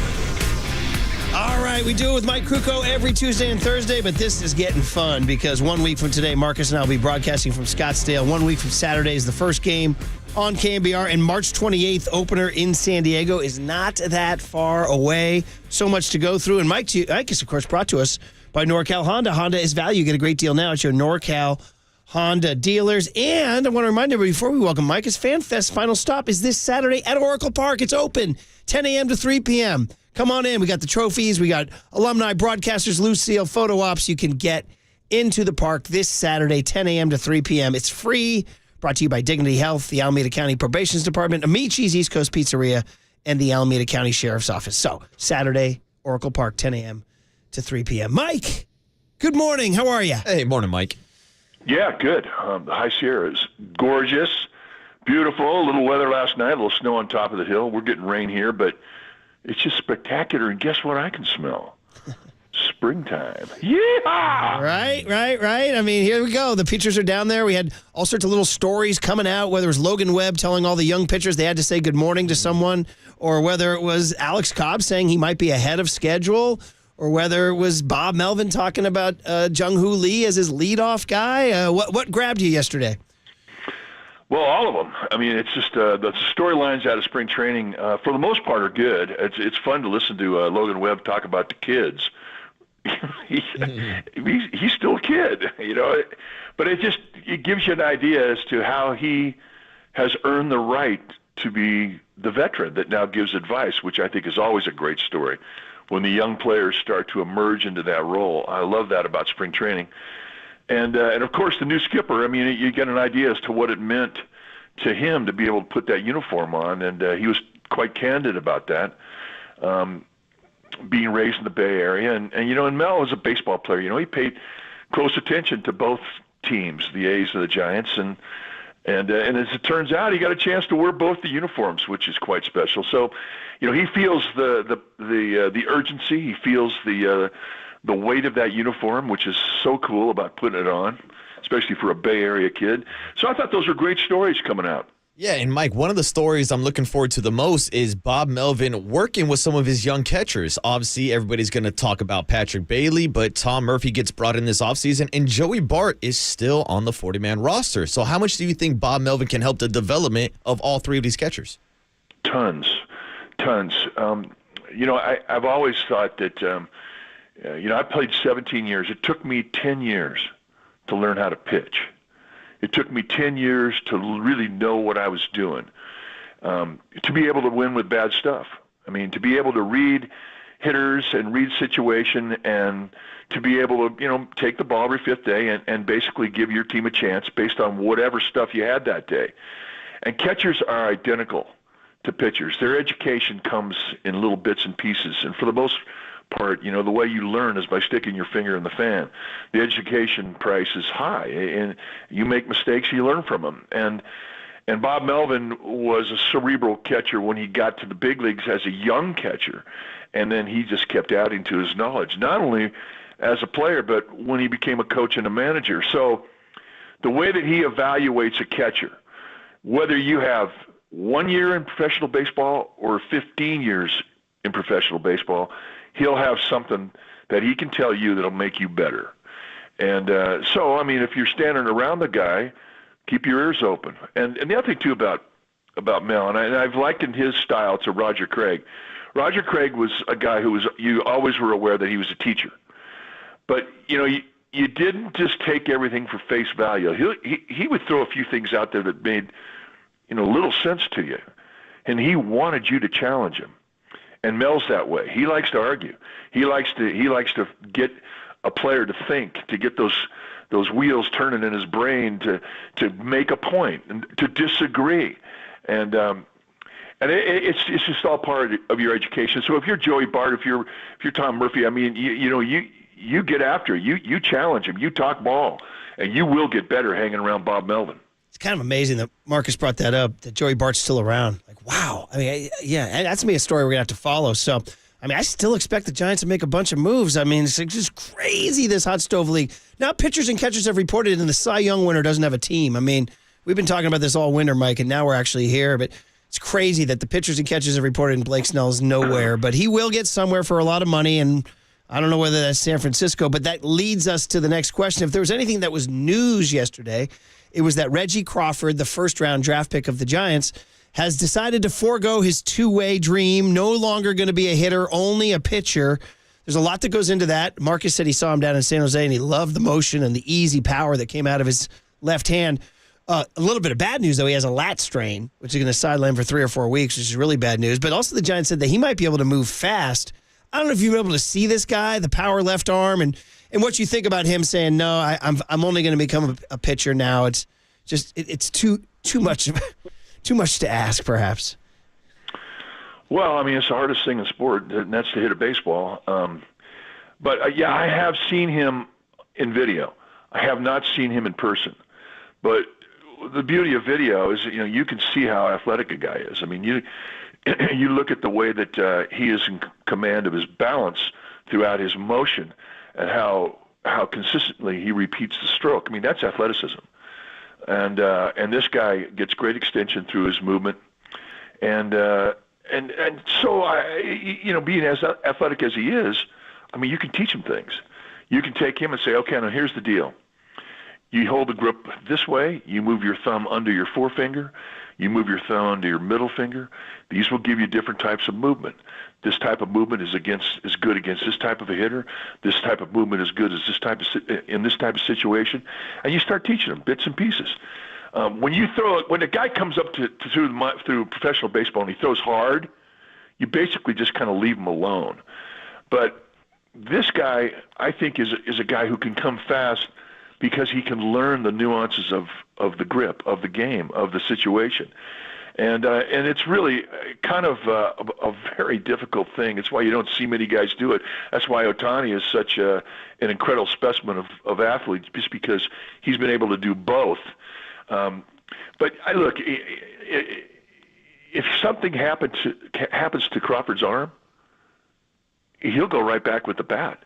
All right, we do it with Mike Krukow every Tuesday and Thursday, but this is getting fun because 1 week from today, Marcus and I will be broadcasting from Scottsdale. 1 week from Saturday is the first game on KNBR, and March 28th opener in San Diego is not that far away. So much to go through. And Mike is, of course, brought to us by NorCal Honda. Honda is value. Get a great deal now at your NorCal Honda dealers. And I want to remind everybody before we welcome Mike, his Fan Fest final stop is this Saturday at Oracle Park. It's open 10 a.m. to 3 p.m. Come on in. We got the trophies. We got alumni, broadcasters, Lucille, photo ops. You can get into the park this Saturday, 10 a.m. to 3 p.m. It's free. Brought to you by Dignity Health, the Alameda County Probations Department, Amici's East Coast Pizzeria, and the Alameda County Sheriff's Office. So, Saturday, Oracle Park, 10 a.m. to 3 p.m. Mike, good morning. How are you? Hey, morning, Mike. Yeah, good. The High Sierra is gorgeous. Beautiful. A little weather last night, a little snow on top of the hill. We're getting rain here, but it's just spectacular. And guess what I can smell? Springtime. Yeah! Right. I mean, here we go. The pitchers are down there. We had all sorts of little stories coming out, whether it was Logan Webb telling all the young pitchers they had to say good morning to someone, or whether it was Alex Cobb saying he might be ahead of schedule, or whether it was Bob Melvin talking about Jung-Hoo Lee as his leadoff guy. What grabbed you yesterday? Well, all of them. I mean, it's just the storylines out of spring training, for the most part, are good. It's fun to listen to Logan Webb talk about the kids. he's still a kid, but it gives you an idea as to how he has earned the right to be the veteran that now gives advice, which I think is always a great story when the young players start to emerge into that role. I love that about spring training. And of course, the new skipper, I mean, you get an idea as to what it meant to him to be able to put that uniform on, and he was quite candid about that, being raised in the Bay Area. And Mel was a baseball player. He paid close attention to both teams, the A's and the Giants, and as it turns out, he got a chance to wear both the uniforms, which is quite special. So, he feels the urgency. He feels the weight of that uniform, which is so cool about putting it on, especially for a Bay Area kid. So I thought those were great stories coming out. Yeah, and Mike, one of the stories I'm looking forward to the most is Bob Melvin working with some of his young catchers. Obviously, everybody's going to talk about Patrick Bailey, but Tom Murphy gets brought in this offseason, and Joey Bart is still on the 40-man roster. So how much do you think Bob Melvin can help the development of all three of these catchers? Tons. I've always thought that I played 17 years. It took me 10 years to learn how to pitch. It took me 10 years to really know what I was doing, to be able to win with bad stuff. I mean, to be able to read hitters and read situation, and to be able to, take the ball every fifth day and basically give your team a chance based on whatever stuff you had that day. And catchers are identical to pitchers. Their education comes in little bits and pieces, and for the most part, the way you learn is by sticking your finger in the fan. The education price is high, and you make mistakes, you learn from them. And Bob Melvin was a cerebral catcher when he got to the big leagues as a young catcher, and then he just kept adding to his knowledge, not only as a player, but when he became a coach and a manager. So the way that he evaluates a catcher, whether you have 1 year in professional baseball or 15 years in professional baseball, he'll have something that he can tell you that'll make you better. And so, I mean, if you're standing around the guy, keep your ears open. And the other thing, too, about Mel, and I've likened his style to Roger Craig. Roger Craig was a guy you always were aware that he was a teacher. But, you didn't just take everything for face value. He would throw a few things out there that made, little sense to you. And he wanted you to challenge him. And Mel's that way. He likes to argue. He likes to get a player to think, to get those wheels turning in his brain, to make a point and to disagree. And it's just all part of your education. So if you're Joey Bart, if you're Tom Murphy, I mean, you get after it. You challenge him. You talk ball, and you will get better hanging around Bob Melvin. It's kind of amazing that Marcus brought that up, that Joey Bart's still around. Like, wow. I mean, yeah, that's going to be a story we're going to have to follow. So, I mean, I still expect the Giants to make a bunch of moves. I mean, it's just crazy, this hot stove league. Now, pitchers and catchers have reported, and the Cy Young winner doesn't have a team. I mean, we've been talking about this all winter, Mike, and now we're actually here. But it's crazy that the pitchers and catchers have reported and Blake Snell's nowhere. But he will get somewhere for a lot of money, and I don't know whether that's San Francisco. But that leads us to the next question. If there was anything that was news yesterday, it was that Reggie Crawford, the first-round draft pick of the Giants, has decided to forego his two-way dream, no longer going to be a hitter, only a pitcher. There's a lot that goes into that. Marcus said he saw him down in San Jose, and he loved the motion and the easy power that came out of his left hand. A little bit of bad news, though. He has a lat strain, which is going to sideline for 3 or 4 weeks, which is really bad news. But also the Giants said that he might be able to move fast. I don't know if you were able to see this guy, the power left arm, and what you think about him saying, no, I'm only going to become a pitcher now. It's just it's too much to ask, perhaps. Well, I mean, it's the hardest thing in sport, and that's to hit a baseball. But yeah, I have seen him in video. I have not seen him in person. But the beauty of video is, you can see how athletic a guy is. I mean, you look at the way that he is in command of his balance throughout his motion, and how consistently he repeats the stroke. I mean, that's athleticism. And this guy gets great extension through his movement, and so being as athletic as he is, I mean, you can teach him things. You can take him and say, okay, now here's the deal. You hold the grip this way. You move your thumb under your forefinger. You move your thumb under your middle finger. These will give you different types of movement. This type of movement is good against this type of a hitter. This type of movement is good as in this type of situation. And you start teaching them bits and pieces. When a guy comes up through professional baseball and he throws hard, you basically just kind of leave him alone. But this guy, I think, is a guy who can come fast because he can learn the nuances of the grip, of the game, of the situation. And it's really kind of a very difficult thing. It's why you don't see many guys do it. That's why Ohtani is such an incredible specimen of athlete, just because he's been able to do both. But look, if something happens to Crawford's arm, he'll go right back with the bat.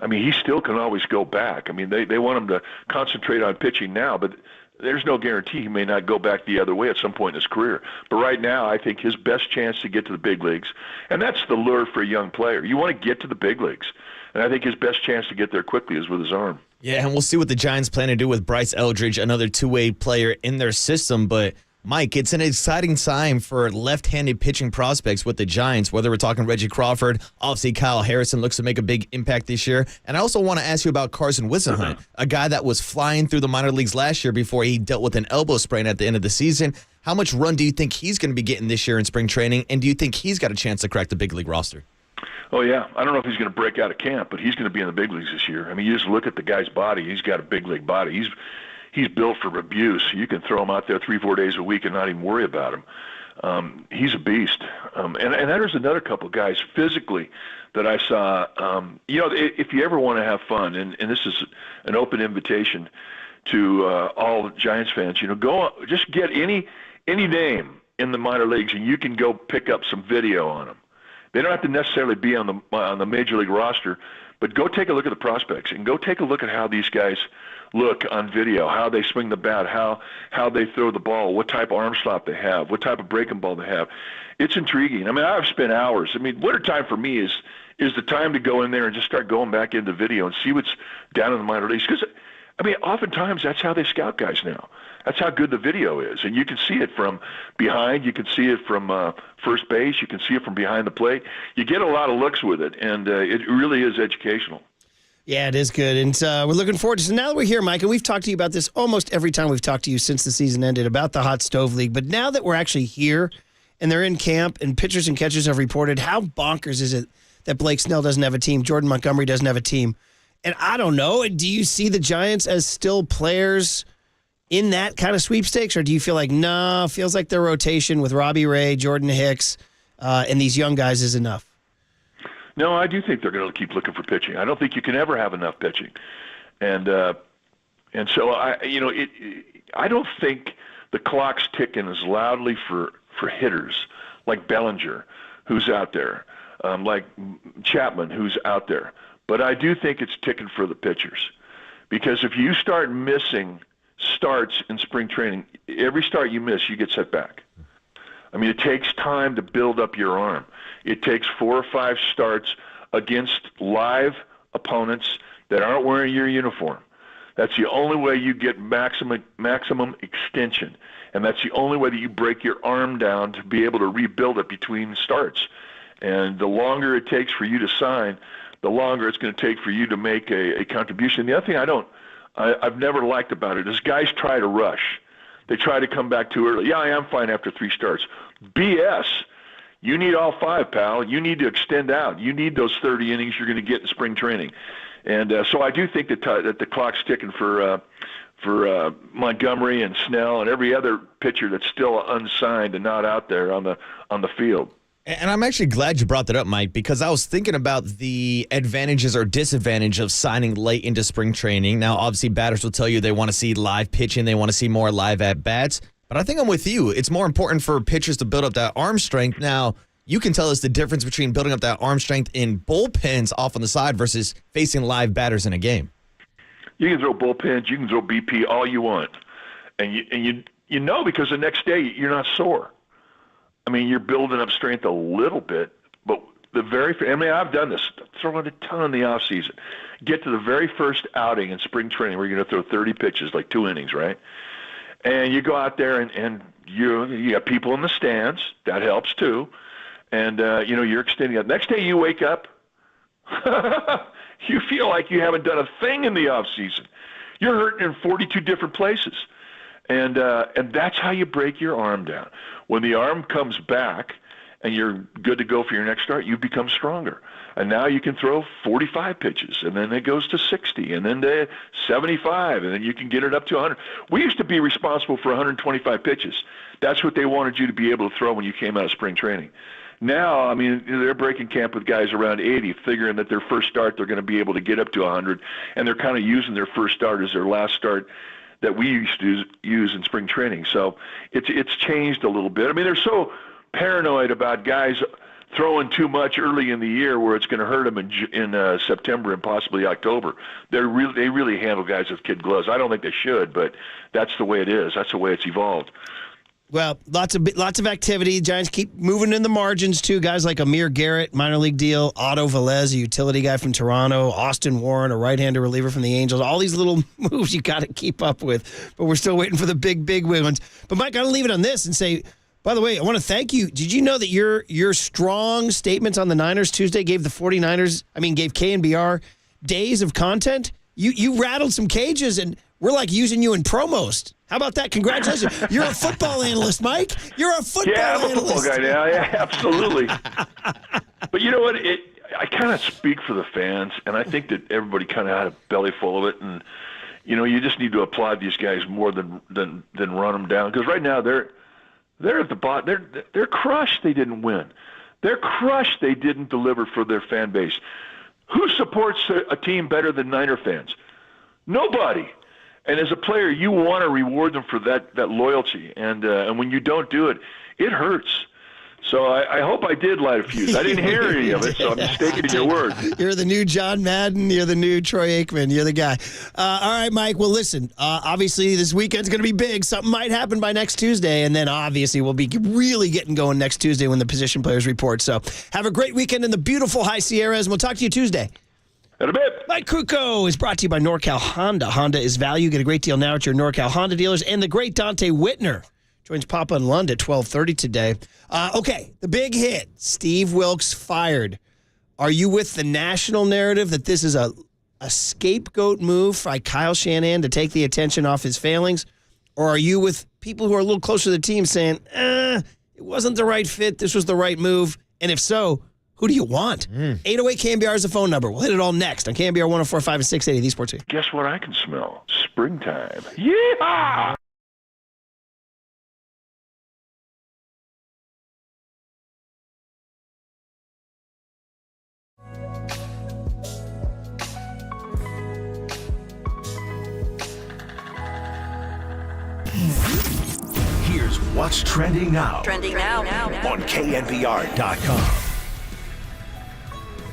I mean, he still can always go back. I mean, they want him to concentrate on pitching now, but there's no guarantee he may not go back the other way at some point in his career. But right now, I think his best chance to get to the big leagues, and that's the lure for a young player. You want to get to the big leagues, and I think his best chance to get there quickly is with his arm. Yeah, and we'll see what the Giants plan to do with Bryce Eldridge, another two-way player in their system. But, Mike, it's an exciting time for left-handed pitching prospects with the Giants, whether we're talking Reggie Crawford. Obviously, Kyle Harrison looks to make a big impact this year. And I also want to ask you about Carson Whisenhunt, a guy that was flying through the minor leagues last year before he dealt with an elbow sprain at the end of the season. How much run do you think he's going to be getting this year in spring training, and do you think he's got a chance to crack the big league roster? Oh, yeah. I don't know if he's going to break out of camp, but he's going to be in the big leagues this year. I mean, you just look at the guy's body. He's got a big league body. He's built for abuse. You can throw him out there 3-4 days a week and not even worry about him. He's a beast. And there's another couple guys physically that I saw. If you ever want to have fun, and this is an open invitation to all Giants fans, go just get any name in the minor leagues, and you can go pick up some video on them. They don't have to necessarily be on the major league roster, but go take a look at the prospects and go take a look at how these guys look on video, how they swing the bat, how they throw the ball, what type of arm slot they have, what type of breaking ball they have. It's intriguing. I mean, I've spent hours. I mean, winter time for me is the time to go in there and just start going back into video and see what's down in the minor leagues. Because, I mean, oftentimes that's how they scout guys now. That's how good the video is. And you can see it from behind. You can see it from first base. You can see it from behind the plate. You get a lot of looks with it, and it really is educational. Yeah, it is good. And we're looking forward to it. So now that we're here, Mike, and we've talked to you about this almost every time we've talked to you since the season ended about the Hot Stove League. But now that we're actually here and they're in camp and pitchers and catchers have reported, how bonkers is it that Blake Snell doesn't have a team, Jordan Montgomery doesn't have a team? And I don't know, do you see the Giants as still players in that kind of sweepstakes, or do you feel like, no, feels like their rotation with Robbie Ray, Jordan Hicks, and these young guys is enough? No, I do think they're going to keep looking for pitching. I don't think you can ever have enough pitching, and so I don't think the clock's ticking as loudly for hitters like Bellinger, who's out there, like Chapman, who's out there. But I do think it's ticking for the pitchers, because if you start missing starts in spring training, every start you miss, you get set back. I mean, it takes time to build up your arm. It takes 4 or 5 starts against live opponents that aren't wearing your uniform. That's the only way you get maximum extension, and that's the only way that you break your arm down to be able to rebuild it between starts. And the longer it takes for you to sign, the longer it's going to take for you to make a contribution. The other thing I've never liked about it is guys try to rush. They try to come back too early. Yeah, I am fine after 3 starts. BS. You need all 5, pal. You need to extend out. You need those 30 innings you're going to get in spring training. And so I do think that the clock's ticking for Montgomery and Snell and every other pitcher that's still unsigned and not out there on the field. And I'm actually glad you brought that up, Mike, because I was thinking about the advantages or disadvantage of signing late into spring training. Now, obviously, batters will tell you they want to see live pitching. They want to see more live at-bats. But I think I'm with you. It's more important for pitchers to build up that arm strength. Now, you can tell us the difference between building up that arm strength in bullpens off on the side versus facing live batters in a game. You can throw bullpens. You can throw BP all you want. And you know because the next day you're not sore. I mean, you're building up strength a little bit, but I've done this, throwing a ton in the off season. Get to the very first outing in spring training where you're going to throw 30 pitches, like 2 innings, right? And you go out there and you got people in the stands. That helps too. And, you're extending it. Next day you wake up, you feel like you haven't done a thing in the off season. You're hurting in 42 different places. And that's how you break your arm down. When the arm comes back and you're good to go for your next start, you become stronger. And now you can throw 45 pitches, and then it goes to 60, and then to 75, and then you can get it up to 100. We used to be responsible for 125 pitches. That's what they wanted you to be able to throw when you came out of spring training. Now, I mean, they're breaking camp with guys around 80, figuring that their first start they're going to be able to get up to 100, and they're kind of using their first start as their last start that we used to use in spring training. So it's changed a little bit. I mean, they're so paranoid about guys throwing too much early in the year where it's going to hurt them in September and possibly October. They really handle guys with kid gloves. I don't think they should, but that's the way it is. That's the way it's evolved. Well, lots of activity. Giants keep moving in the margins, too. Guys like Amir Garrett, minor league deal. Otto Velez, a utility guy from Toronto. Austin Warren, a right-hander reliever from the Angels. All these little moves you got to keep up with. But we're still waiting for the big ones. But, Mike, I got to leave it on this and say, by the way, I want to thank you. Did you know that your strong statements on the Niners Tuesday gave KNBR days of content? You rattled some cages, and we're like using you in promos. How about that? Congratulations. You're a football analyst, Mike. You're a football analyst. Yeah, I'm a football guy now. Yeah, absolutely. But you know what? I kind of speak for the fans, and I think that everybody kind of had a belly full of it. And, you just need to applaud these guys more than run them down. Because right now they're at the bottom. They're crushed they didn't win. They're crushed they didn't deliver for their fan base. Who supports a team better than Niner fans? Nobody. And as a player, you want to reward them for that loyalty. And when you don't do it, it hurts. So I hope I did light a fuse. I didn't hear any of it, so I'm just taking your word. You're the new John Madden. You're the new Troy Aikman. You're the guy. All right, Mike. Well, listen, obviously this weekend's going to be big. Something might happen by next Tuesday, and then obviously we'll be really getting going next Tuesday when the position players report. So have a great weekend in the beautiful High Sierras, and we'll talk to you Tuesday. In a bit. Mike Krukow is brought to you by NorCal Honda. Honda is value. Get a great deal now at your NorCal Honda dealers. And the great Dante Whitner joins Papa and Lund at 12:30 today. Okay, the big hit. Steve Wilks fired. Are you with the national narrative that this is a scapegoat move by Kyle Shanahan to take the attention off his failings? Or are you with people who are a little closer to the team saying, it wasn't the right fit, this was the right move? And if so, who do you want? 808 KNBR is the phone number. We'll hit it all next on KNBR 104.5 and 680, the Sports Week. Guess what I can smell? Springtime. Yeah! Here's what's trending now. Trending now. On KNBR.com.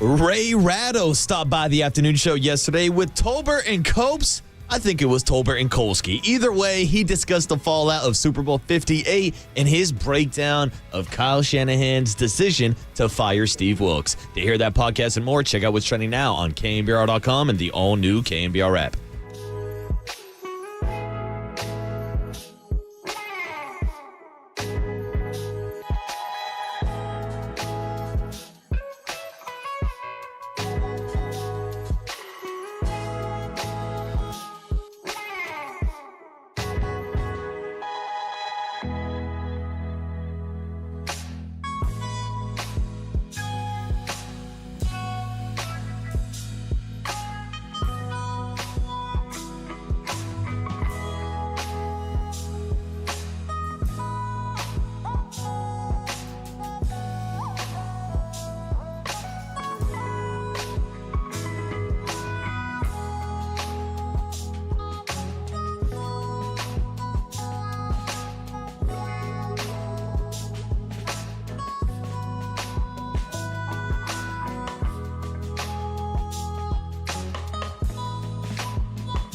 Ray Ratto stopped by the afternoon show yesterday with Tolbert and Copes. I think it was Tolbert and Kolsky. Either way, he discussed the fallout of Super Bowl 58 and his breakdown of Kyle Shanahan's decision to fire Steve Wilks. To hear that podcast and more, check out what's trending now on KNBR.com and the all-new KNBR app.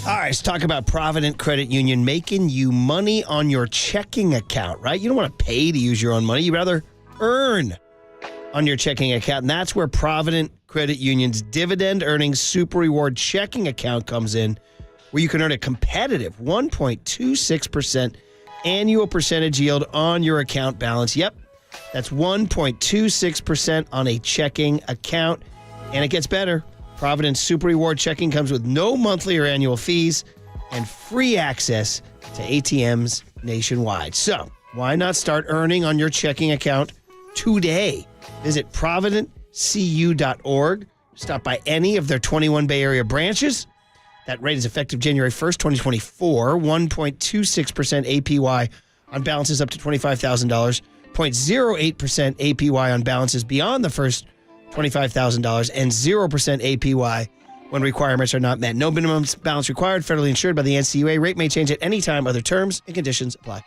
All right, let's talk about Provident Credit Union making you money on your checking account, right? You don't want to pay to use your own money. You'd rather earn on your checking account. And that's where Provident Credit Union's dividend earning super reward checking account comes in, where you can earn a competitive 1.26% annual percentage yield on your account balance. Yep, that's 1.26% on a checking account. And it gets better. Provident Super Reward Checking comes with no monthly or annual fees and free access to ATMs nationwide. So why not start earning on your checking account today? Visit providentcu.org. Stop by any of their 21 Bay Area branches. That rate is effective January 1st, 2024. 1.26% APY on balances up to $25,000. 0.08% APY on balances beyond the first $25,000 and 0% APY when requirements are not met. No minimum balance required. Federally insured by the NCUA. Rate may change at any time. Other terms and conditions apply.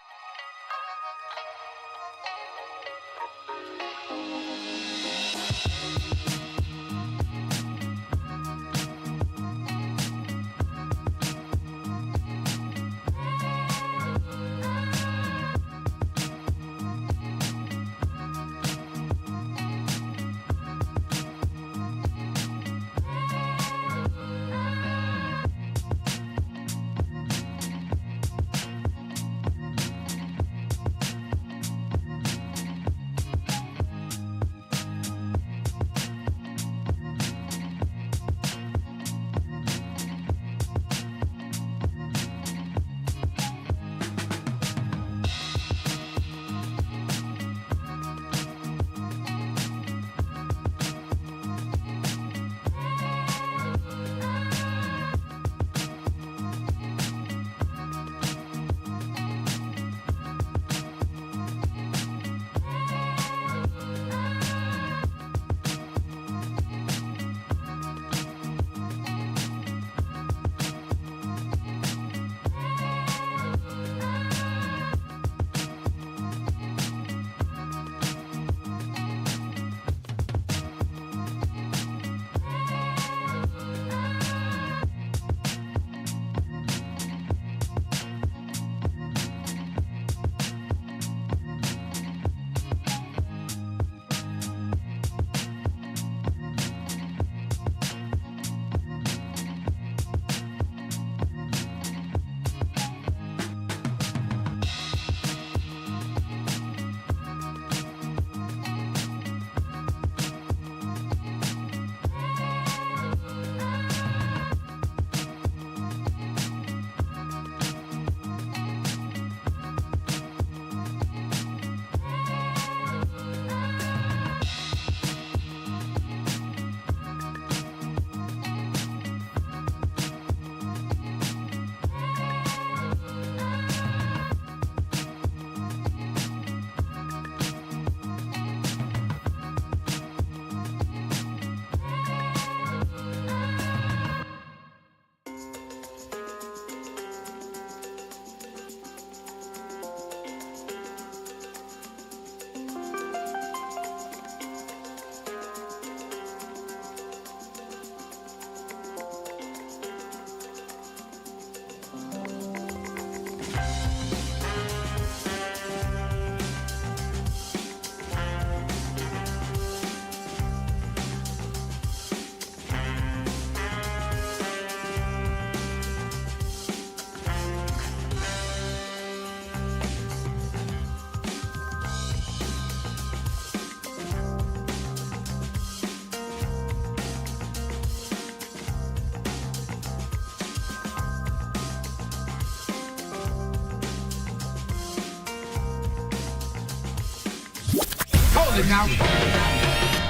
Now,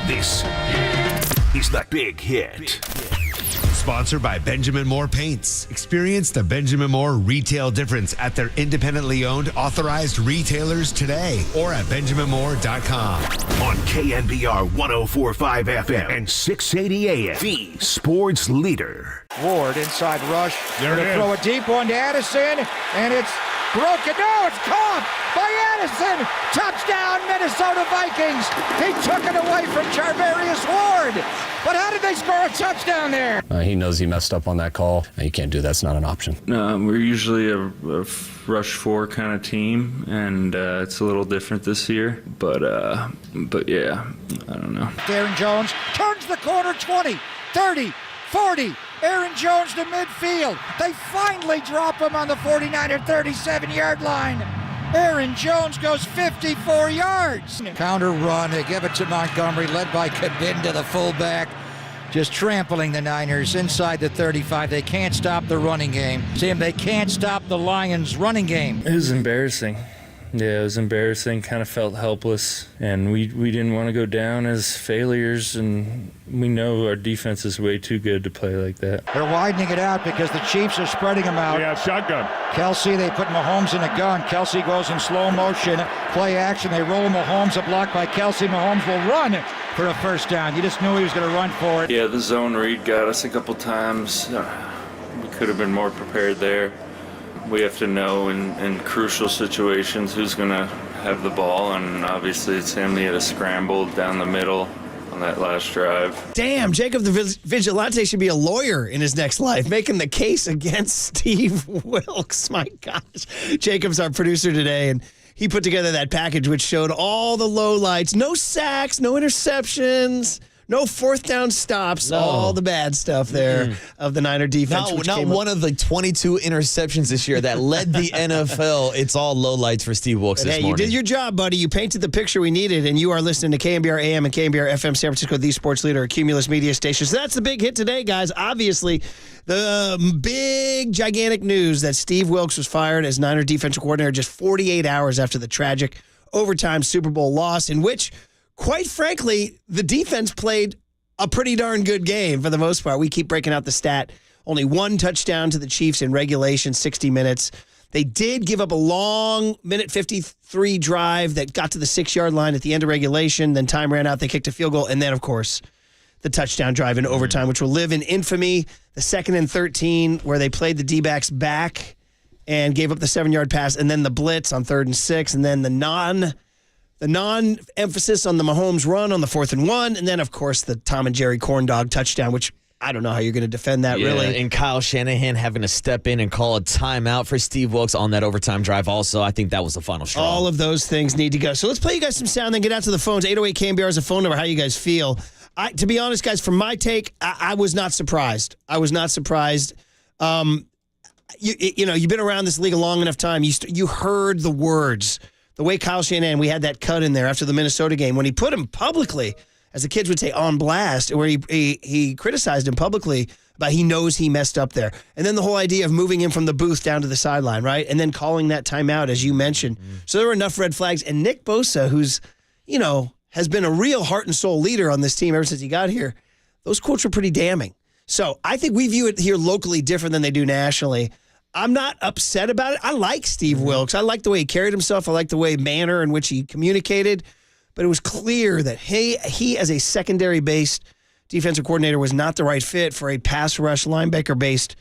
this is the Big Hit. Sponsored by Benjamin Moore Paints. Experience the Benjamin Moore retail difference at their independently owned authorized retailers today or at benjaminmoore.com. On KNBR 104.5 FM and 680 AM, the sports leader. Ward inside rush. There Gonna it is. throw a deep one to Addison, and it's broken. No, it's caught by Addison. Madison, touchdown, Minnesota Vikings. He took it away from Charvarius Ward. But how did they score a touchdown there? He knows he messed up on that call. You can't do that. It's not an option. We're usually a rush 4 kind of team, and it's a little different this year. But yeah, I don't know. Aaron Jones turns the corner, 20, 30, 40. Aaron Jones to midfield. They finally drop him on the 49 or 37-yard line. Aaron Jones goes 54 yards. Counter run. They give it to Montgomery, led by Kabinda, the fullback. Just trampling the Niners inside the 35. They can't stop the running game. Sam, they can't stop the Lions' running game. It was embarrassing. Yeah, it was embarrassing. Kind of felt helpless, and we didn't want to go down as failures, and we know our defense is way too good to play like that. They're widening it out because the Chiefs are spreading them out. Yeah, shotgun. Kelsey, they put Mahomes in a gun. Kelsey goes in slow motion. Play action. They roll Mahomes, a block by Kelsey. Mahomes will run for a first down. You just knew he was going to run for it. Yeah, the zone read got us a couple times. We could have been more prepared there. We have to know in crucial situations who's going to have the ball, and obviously it's him. He had a scramble down the middle on that last drive. Damn, Jacob the Vigilante should be a lawyer in his next life, making the case against Steve Wilks. My gosh. Jacob's our producer today, and he put together that package which showed all the lowlights. No sacks, no interceptions, no fourth down stops, all the bad stuff there of the Niner defense. Not one of the 22 interceptions this year that led the NFL. It's all lowlights for Steve Wilks this morning. You did your job, buddy. You painted the picture we needed, and you are listening to KNBR AM and KNBR FM San Francisco, the sports leader, Cumulus Media Station. So that's the big hit today, guys. Obviously, the big, gigantic news that Steve Wilks was fired as Niner defensive coordinator just 48 hours after the tragic overtime Super Bowl loss, in which, quite frankly, the defense played a pretty darn good game for the most part. We keep breaking out the stat. Only one touchdown to the Chiefs in regulation, 60 minutes. They did give up a long minute 53 drive that got to the 6-yard line at the end of regulation. Then time ran out. They kicked a field goal. And then, of course, the touchdown drive in overtime, which will live in infamy. The 2nd and 13, where they played the D-backs back and gave up the 7-yard pass. And then the blitz on 3rd and 6. And then the non-emphasis on the Mahomes run on the 4th and 1, and then, of course, the Tom and Jerry corn dog touchdown, which I don't know how you're going to defend that, really. And Kyle Shanahan having to step in and call a timeout for Steve Wilks on that overtime drive also. I think that was the final straw. All of those things need to go. So let's play you guys some sound, then get out to the phones. 808-KNBR is a phone number. How you guys feel? To be honest, guys, from my take, I was not surprised. I was not surprised. You know, you've been around this league a long enough time. You heard the words. The way Kyle Shanahan, we had that cut in there after the Minnesota game when he put him publicly, as the kids would say, on blast, where he criticized him publicly about he knows he messed up there. And then the whole idea of moving him from the booth down to the sideline, right? And then calling that timeout, as you mentioned. So there were enough red flags. And Nick Bosa, who's, has been a real heart and soul leader on this team ever since he got here, those quotes were pretty damning. So I think we view it here locally different than they do nationally. I'm not upset about it. I like Steve Wilks. I like the way he carried himself. I like the manner in which he communicated. But it was clear that he as a secondary-based defensive coordinator was not the right fit for a pass rush linebacker-based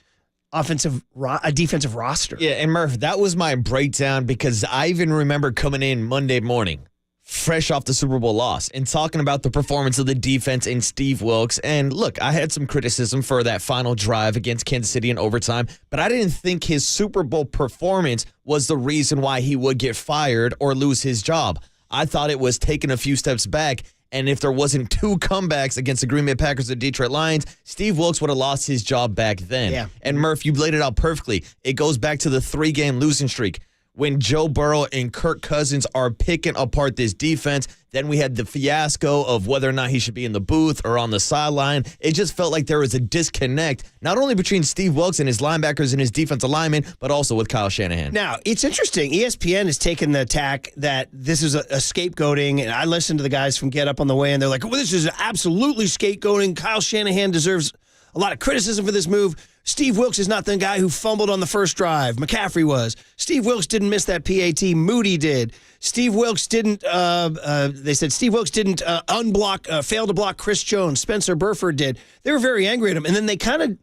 defensive roster. Yeah, and Murph, that was my breakdown because I even remember coming in Monday morning, fresh off the Super Bowl loss, and talking about the performance of the defense in Steve Wilks. And look, I had some criticism for that final drive against Kansas City in overtime, but I didn't think his Super Bowl performance was the reason why he would get fired or lose his job. I thought it was taking a few steps back, and if there wasn't 2 comebacks against the Green Bay Packers and Detroit Lions, Steve Wilks would have lost his job back then. Yeah. And Murph, you laid it out perfectly. It goes back to the 3-game losing streak. When Joe Burrow and Kirk Cousins are picking apart this defense, then we had the fiasco of whether or not he should be in the booth or on the sideline. It just felt like there was a disconnect, not only between Steve Wilks and his linebackers and his defensive linemen, but also with Kyle Shanahan. Now, it's interesting. ESPN has taken the tack that this is a scapegoating, and I listened to the guys from Get Up on the way, and they're like, well, this is absolutely scapegoating. Kyle Shanahan deserves a lot of criticism for this move. Steve Wilks is not the guy who fumbled on the first drive. McCaffrey was. Steve Wilks didn't miss that PAT. Moody did. Steve Wilks didn't, they said Steve Wilks didn't fail to block Chris Jones. Spencer Burford did. They were very angry at him. And then they kind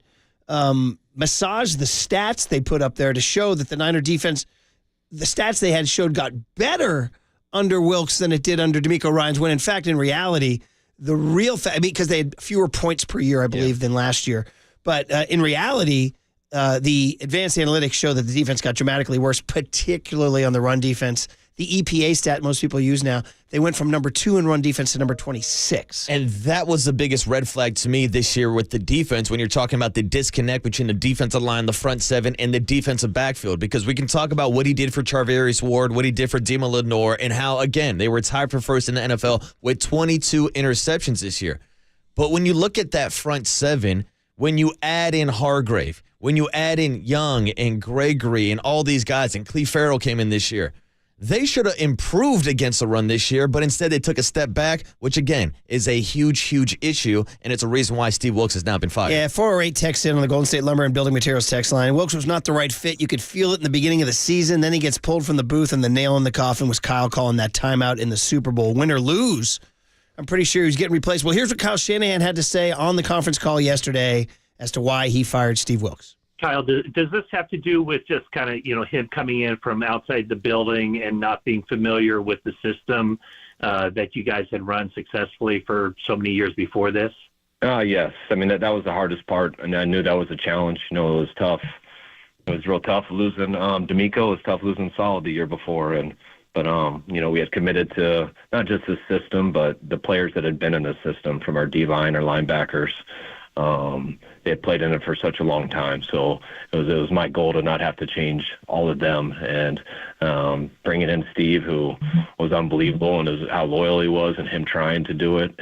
of massaged the stats they put up there to show that the Niner defense, the stats they had showed got better under Wilks than it did under D'Amico Ryans, when in fact, in reality, the real because they had fewer points per year, I believe, than last year. But in reality, the advanced analytics show that the defense got dramatically worse, particularly on the run defense. The EPA stat most people use now, they went from number 2 in run defense to number 26. And that was the biggest red flag to me this year with the defense when you're talking about the disconnect between the defensive line, the front seven, and the defensive backfield. Because we can talk about what he did for Charvarius Ward, what he did for Dima Lenore, and how, again, they were tied for first in the NFL with 22 interceptions this year. But when you look at that front seven, when you add in Hargrave, when you add in Young and Gregory and all these guys, and Cleve Farrell came in this year, they should have improved against the run this year, but instead they took a step back, which, again, is a huge, huge issue, and it's a reason why Steve Wilks has now been fired. Yeah, 408 text in on the Golden State Lumber and Building Materials text line. Wilks was not the right fit. You could feel it in the beginning of the season. Then he gets pulled from the booth, and the nail in the coffin was Kyle calling that timeout in the Super Bowl. Win or lose, I'm pretty sure he was getting replaced. Well, here's what Kyle Shanahan had to say on the conference call yesterday as to why he fired Steve Wilks. Kyle, does this have to do with just kind of, him coming in from outside the building and not being familiar with the system that you guys had run successfully for so many years before this? Yes. I mean, that was the hardest part, and I knew that was a challenge. It was tough. It was real tough losing D'Amico. It was tough losing Solid the year before, but we had committed to not just the system, but the players that had been in the system, from our D-line, our linebackers. They had played in it for such a long time, so it was my goal to not have to change all of them, and bringing in Steve, who was unbelievable, and how loyal he was, and him trying to do it,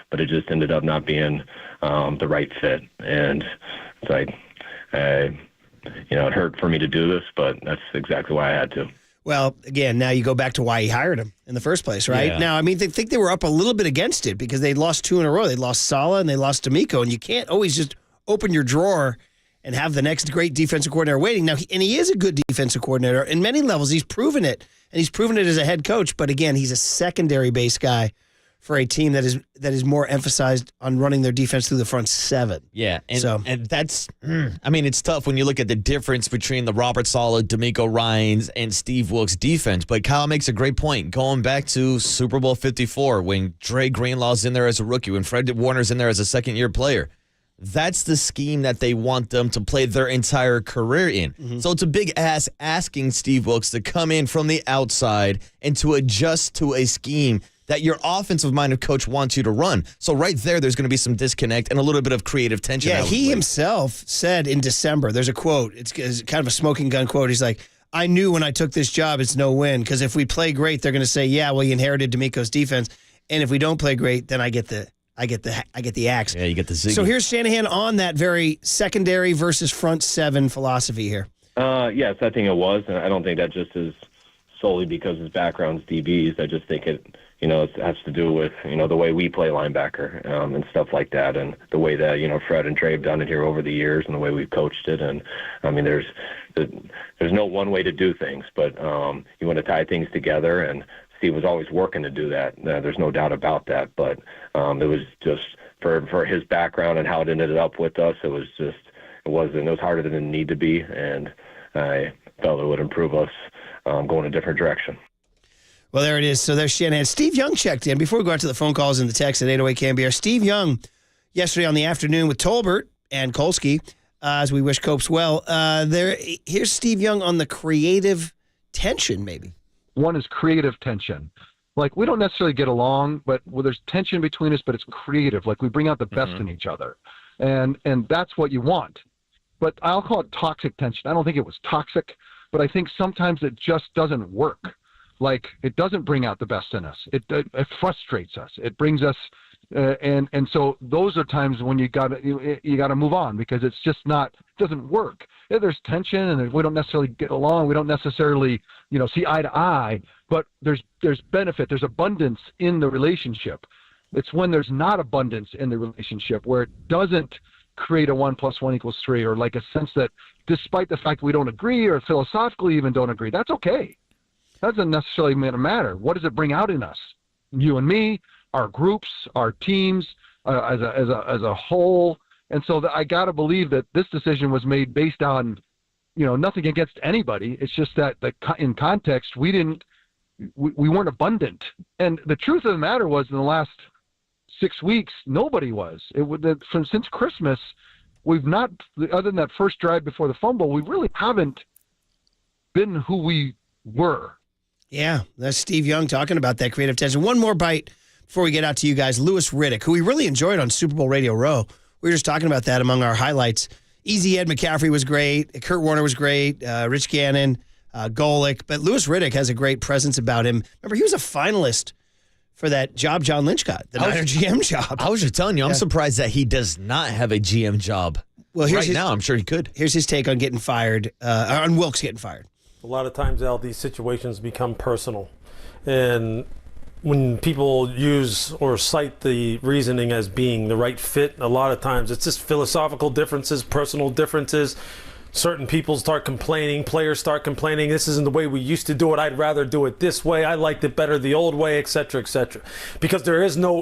but it just ended up not being the right fit, and it's like, it hurt for me to do this, but that's exactly why I had to. Well, again, now you go back to why he hired him in the first place, right? Yeah. Now, I mean, they think they were up a little bit against it because they lost 2 in a row. They lost Saleh and they lost D'Amico, and you can't always just open your drawer and have the next great defensive coordinator waiting. Now, he is a good defensive coordinator. In many levels, he's proven it, and he's proven it as a head coach. But again, he's a secondary base guy for a team that is more emphasized on running their defense through the front seven. Yeah, and that's, it's tough when you look at the difference between the Robert Saleh, D'Amico Ryans, and Steve Wilks defense. But Kyle makes a great point. Going back to Super Bowl 54, when Dre Greenlaw's in there as a rookie, when Fred Warner's in there as a second-year player, that's the scheme that they want them to play their entire career in. Mm-hmm. So it's a big ask asking Steve Wilks to come in from the outside and to adjust to a scheme that your offensive-minded coach wants you to run. So right there's going to be some disconnect and a little bit of creative tension. Yeah, he himself said in December, there's a quote, it's kind of a smoking gun quote. He's like, I knew when I took this job it's no win, because if we play great, they're going to say, yeah, well, you inherited D'Amico's defense, and if we don't play great, then I get the axe. Yeah, you get the ziggy. So here's Shanahan on that very secondary versus front seven philosophy here. Yes, I think it was, and I don't think that just is solely because his background's DBs. I just think it has to do with, the way we play linebacker and stuff like that, and the way that, Fred and Trey have done it here over the years, and the way we've coached it. And, there's no one way to do things, but you want to tie things together, and Steve was always working to do that. There's no doubt about that, but it was just for his background and how it ended up with us, it was harder than it needed to be, and I felt it would improve us going a different direction. Well, there it is. So there's Shanahan. Steve Young checked in. Before we go out to the phone calls and the text at 808 KNBR, Steve Young, yesterday on the afternoon with Tolbert and Kolsky, as we wish Copes well. Here's Steve Young on the creative tension, maybe. One is creative tension. Like, we don't necessarily get along, but there's tension between us, but it's creative. Like, we bring out the best in each other. And that's what you want. But I'll call it toxic tension. I don't think it was toxic, but I think sometimes it just doesn't work. Like, it doesn't bring out the best in us. It frustrates us. It brings us, and so those are times when you gotta move on, because it's just it doesn't work. Yeah, there's tension, and we don't necessarily get along. We don't necessarily, see eye to eye. But there's benefit. There's abundance in the relationship. It's when there's not abundance in the relationship where it doesn't create a 1 + 1 = 3, or like a sense that despite the fact we don't agree, or philosophically even don't agree, that's okay. That doesn't necessarily matter. What does it bring out in us? You and me, our groups, our teams, as a whole. And so I got to believe that this decision was made based on nothing against anybody. It's just that in context, we weren't abundant. And the truth of the matter was, in the last 6 weeks, nobody was. Since Christmas, we've not, other than that first drive before the fumble, we really haven't been who we were. Yeah, that's Steve Young talking about that creative tension. One more bite before we get out to you guys. Louis Riddick, who we really enjoyed on Super Bowl Radio Row. We were just talking about that among our highlights. Easy Ed McCaffrey was great. Kurt Warner was great. Rich Gannon, Golick. But Louis Riddick has a great presence about him. Remember, he was a finalist for that job John Lynch got, the Niner GM job. I was just telling you, I'm surprised that he does not have a GM job. Well, now, I'm sure he could. Here's his take on getting fired, on Wilks getting fired. A lot of times, Al, these situations become personal. And when people use or cite the reasoning as being the right fit, a lot of times it's just philosophical differences, personal differences. Certain people start complaining, players start complaining, this isn't the way we used to do it, I'd rather do it this way, I liked it better the old way, etc., etc. Because there is no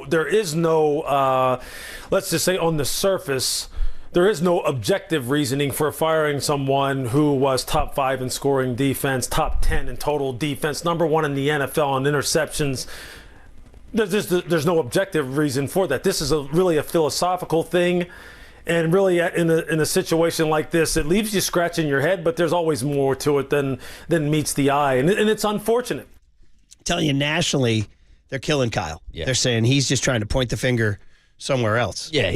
let's just say on the surface, there is no objective reasoning for firing someone who was top 5 in scoring defense, top 10 in total defense, number 1 in the NFL in interceptions. There's no objective reason for that. This is really a philosophical thing. And really, in a situation like this, it leaves you scratching your head, but there's always more to it than meets the eye. And it's unfortunate. I'm telling you, nationally, they're killing Kyle. Yeah. They're saying he's just trying to point the finger somewhere else. Yeah,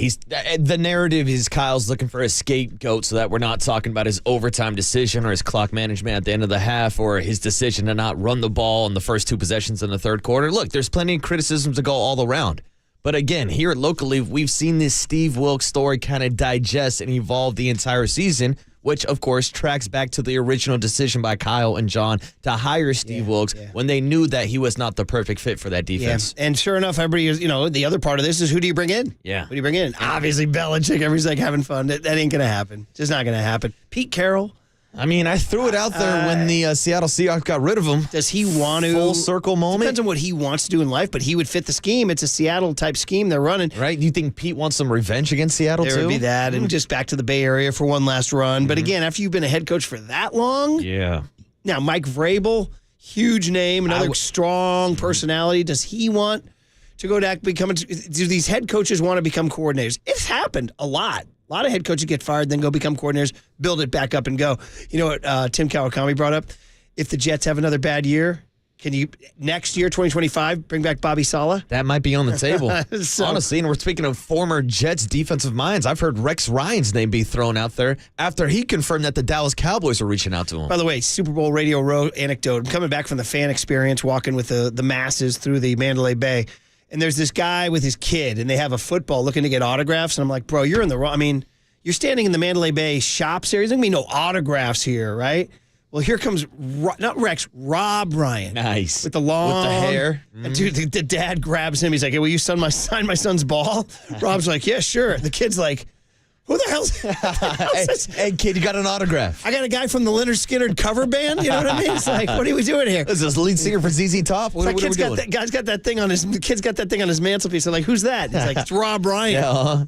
the narrative is Kyle's looking for a scapegoat so that we're not talking about his overtime decision or his clock management at the end of the half or his decision to not run the ball in the first 2 possessions in the third quarter. Look, there's plenty of criticisms to go all around. But again, here locally, we've seen this Steve Wilks story kind of digest and evolve the entire season, which, of course, tracks back to the original decision by Kyle and John to hire Steve Wilks when they knew that he was not the perfect fit for that defense. Yeah. And sure enough, everybody is, the other part of this is who do you bring in? Yeah. Who do you bring in? Obviously, Belichick. Everybody's like having fun. That ain't going to happen. Just not going to happen. Pete Carroll. I mean, I threw it out there when the Seattle Seahawks got rid of him. Does he want to? Full circle moment? Depends on what he wants to do in life, but he would fit the scheme. It's a Seattle-type scheme they're running. Right? You think Pete wants some revenge against Seattle, too? There would be that, and just back to the Bay Area for one last run. But again, after you've been a head coach for that long. Yeah. Now, Mike Vrabel, huge name, another strong personality. Does he want to go back, do these head coaches want to become coordinators? It's happened a lot. A lot of head coaches get fired, then go become coordinators, build it back up and go. You know what Tim Kawakami brought up? If the Jets have another bad year, can you, next year, 2025, bring back Bobby Saleh? That might be on the table. Honestly, and we're speaking of former Jets defensive minds. I've heard Rex Ryan's name be thrown out there after he confirmed that the Dallas Cowboys are reaching out to him. By the way, Super Bowl Radio Row anecdote. I'm coming back from the fan experience, walking with the masses through the Mandalay Bay. And there's this guy with his kid, and they have a football looking to get autographs. And I'm like, bro, you're in the wrong. I mean, you're standing in the Mandalay Bay shops area. There's going to be no autographs here, right? Well, here comes, Rob Ryan. Nice. With the long. With the hair. And dude, the dad grabs him. He's like, hey, will you sign my son's ball? Rob's like, yeah, sure. The kid's like, who the hell's hey, kid, you got an autograph. I got a guy from the Leonard Skinner cover band. You know what I mean? It's like, what are we doing here? Is this lead singer for ZZ Top? What are we doing? The kid's got that thing on his mantelpiece. I'm like, who's that? He's like, it's Rob Ryan.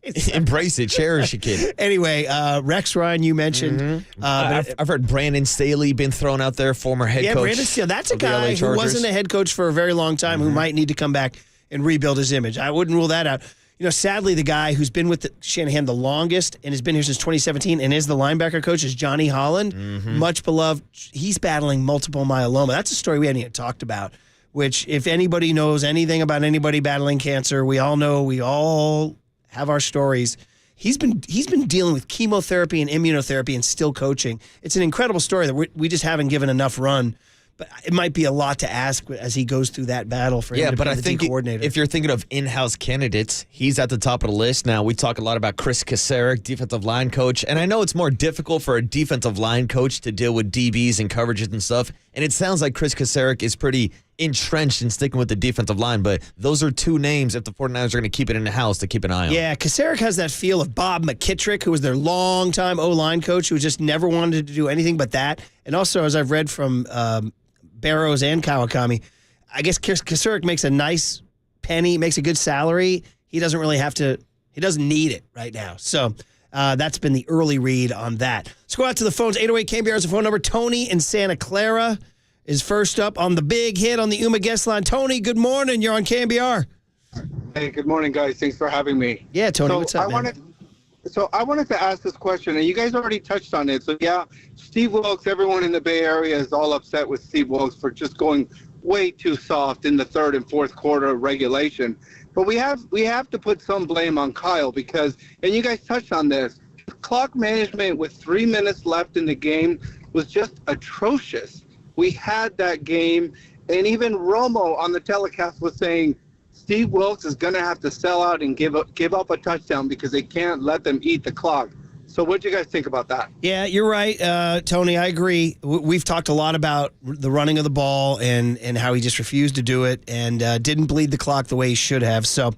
Yeah, embrace it. Cherish it, kid. Anyway, Rex Ryan, you mentioned. I've heard Brandon Staley been thrown out there, former head coach. Yeah, Brandon Staley. That's a guy who wasn't a head coach for a very long time who might need to come back and rebuild his image. I wouldn't rule that out. You know, sadly, the guy who's been with Shanahan the longest and has been here since 2017 and is the linebacker coach is Johnny Holland, much beloved. He's battling multiple myeloma. That's a story we hadn't even talked about, which if anybody knows anything about anybody battling cancer, we all know, we all have our stories. He's been dealing with chemotherapy and immunotherapy and still coaching. It's an incredible story that we just haven't given enough run. But it might be a lot to ask as he goes through that battle for him to be the D coordinator. If you're thinking of in-house candidates, he's at the top of the list. Now, we talk a lot about Chris Kacerek, defensive line coach, and I know it's more difficult for a defensive line coach to deal with DBs and coverages and stuff, and it sounds like Chris Kacerek is pretty entrenched in sticking with the defensive line, but those are two names if the 49ers are going to keep it in the house to keep an eye on. Yeah, Kacerek has that feel of Bob McKittrick, who was their longtime O-line coach, who just never wanted to do anything but that. And also, as I've read from Barrows and Kawakami, I guess Kacerek makes a nice penny, makes a good salary. He doesn't really have to, he doesn't need it right now. So That's been the early read on that. Let's go out to the phones. 808 KNBR is the phone number. Tony in Santa Clara is first up on the big hit on the Yuma guest line. Tony, good morning. You're on KNBR. Hey, good morning, guys. Thanks for having me. Yeah, Tony, what's up, man? I wanted to ask this question, and you guys already touched on it. So, yeah, Steve Wilks, everyone in the Bay Area is all upset with Steve Wilks for just going way too soft in the third and fourth quarter of regulation. But we have to put some blame on Kyle because, and you guys touched on this, clock management with 3 minutes left in the game was just atrocious. We had that game, and even Romo on the telecast was saying Steve Wilks is going to have to sell out and give up a touchdown because they can't let them eat the clock. So what do you guys think about that? Yeah, you're right, Tony. I agree. We've talked a lot about the running of the ball and how he just refused to do it and didn't bleed the clock the way he should have. So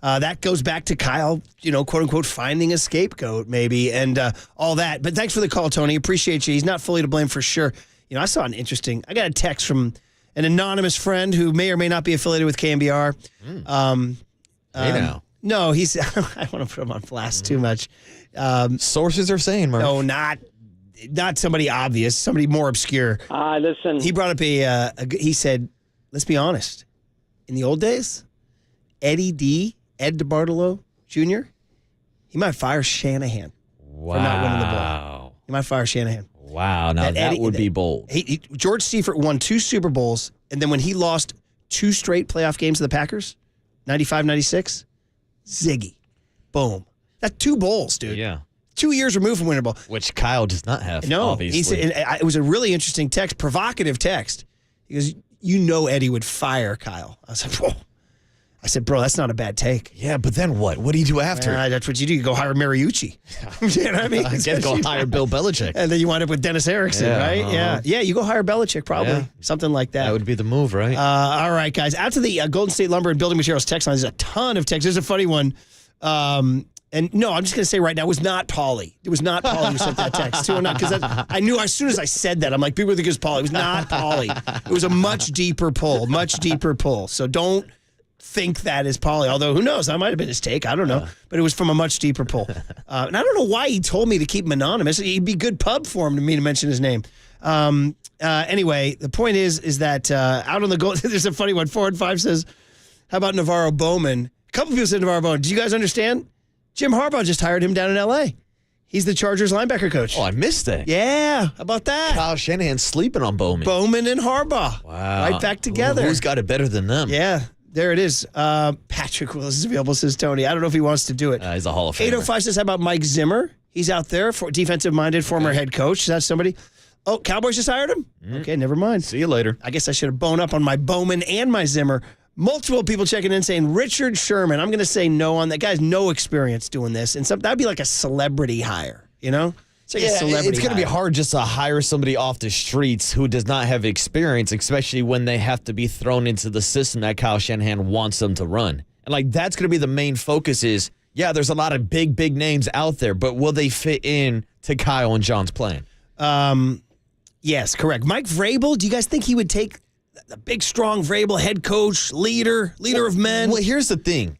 that goes back to Kyle, quote unquote, finding a scapegoat maybe and all that. But thanks for the call, Tony. Appreciate you. He's not fully to blame for sure. I saw I got a text from an anonymous friend who may or may not be affiliated with KNBR. Hey now. No, he's. I don't want to put him on blast too much. Sources are saying, Murph. No, not somebody obvious, somebody more obscure. Listen. He brought up he said, let's be honest. In the old days, Ed DeBartolo Jr., he might fire Shanahan for not winning the ball. He might fire Shanahan. Wow, now that would be bold. George Seifert won 2 Super Bowls, and then when he lost 2 straight playoff games to the Packers, 95, 96, Ziggy. Boom. That's 2 bowls, dude. Yeah. 2 years removed from winning a bowl. Which Kyle does not have, no, obviously. It was a really interesting text, provocative text. He goes, Eddie would fire Kyle. I said, bro, that's not a bad take. Yeah, but then what? What do you do after? That's what you do. You go hire Mariucci. You know what I mean? I guess go hire Bill Belichick. And then you wind up with Dennis Erickson, right? Uh-huh. Yeah, you go hire Belichick probably. Something like that. That would be the move, right? All right, guys. Out to the Golden State Lumber and Building Materials text line. There's a ton of texts. There's a funny one. And no, I'm just going to say right now, it was not Paulie. It was not Paulie who sent that text. 209, because I knew as soon as I said that, I'm like, people think it was Paulie. It was not Paulie. It was a much deeper pull. So don't think that is Paulie. Although, who knows? That might have been his take. I don't know. But it was from a much deeper pull. And I don't know why he told me to keep him anonymous. It'd be good pub for him to me to mention his name. Anyway, the point is that out on the goal, there's a funny one. 4 and 5 says, how about Navarro Bowman? A couple people said Navarro Bowman. Do you guys understand? Jim Harbaugh just hired him down in L.A. He's the Chargers linebacker coach. Oh, I missed that. Yeah, how about that? Kyle Shanahan's sleeping on Bowman. Bowman and Harbaugh. Wow. Right back together. Who's got it better than them? Yeah, there it is. Patrick Willis is available, says Tony. I don't know if he wants to do it. He's a Hall of Famer. 805 says, how about Mike Zimmer? He's out there, for defensive-minded former head coach. Is that somebody? Oh, Cowboys just hired him? Okay, never mind. See you later. I guess I should have boned up on my Bowman and my Zimmer. Multiple people checking in saying Richard Sherman. I'm going to say no on that. Guy's no experience doing this. And that'd be like a celebrity hire, It's like a celebrity it's going to be hire. hard just to hire somebody off the streets who does not have experience, especially when they have to be thrown into the system that Kyle Shanahan wants them to run. And that's going to be the main focus is, there's a lot of big names out there, but will they fit in to Kyle and John's plan? Yes, correct. Mike Vrabel, do you guys think he would take the big, strong Vrabel, head coach, leader of men? Well, here's the thing.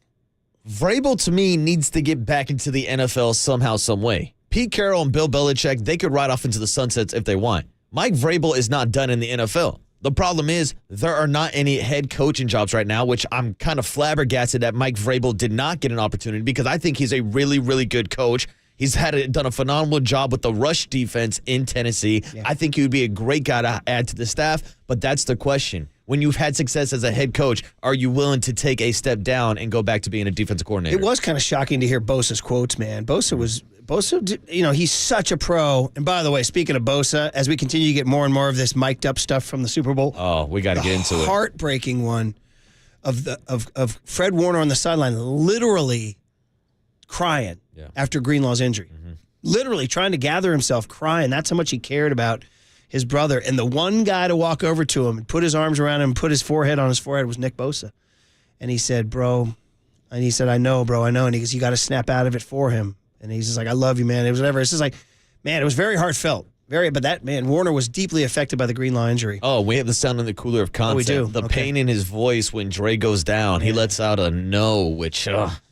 Vrabel, to me, needs to get back into the NFL somehow, some way. Pete Carroll and Bill Belichick, they could ride off into the sunsets if they want. Mike Vrabel is not done in the NFL. The problem is there are not any head coaching jobs right now, which I'm kind of flabbergasted that Mike Vrabel did not get an opportunity because I think he's a really, really good coach. He's done a phenomenal job with the rush defense in Tennessee. Yeah. I think he would be a great guy to add to the staff, but that's the question. When you've had success as a head coach, are you willing to take a step down and go back to being a defensive coordinator? It was kind of shocking to hear Bosa's quotes, man. Bosa, he's such a pro. And by the way, speaking of Bosa, as we continue to get more and more of this mic'd up stuff from the Super Bowl. Oh, we got to get into it. Heartbreaking one of Fred Warner on the sideline literally crying after Greenlaw's injury. Mm-hmm. Literally trying to gather himself, crying. That's how much he cared about his brother. And the one guy to walk over to him and put his arms around him and put his forehead on his forehead was Nick Bosa. And he said, bro, and he said, I know, bro, I know. And he goes, you got to snap out of it for him. And he's just like, I love you, man. It was whatever. It's just like, man, it was very heartfelt. But that man, Warner was deeply affected by the Greenlaw injury. Oh, we have the sound in the cooler of concept. Oh, we do. The pain in his voice when Dre goes down. Yeah. He lets out a no, which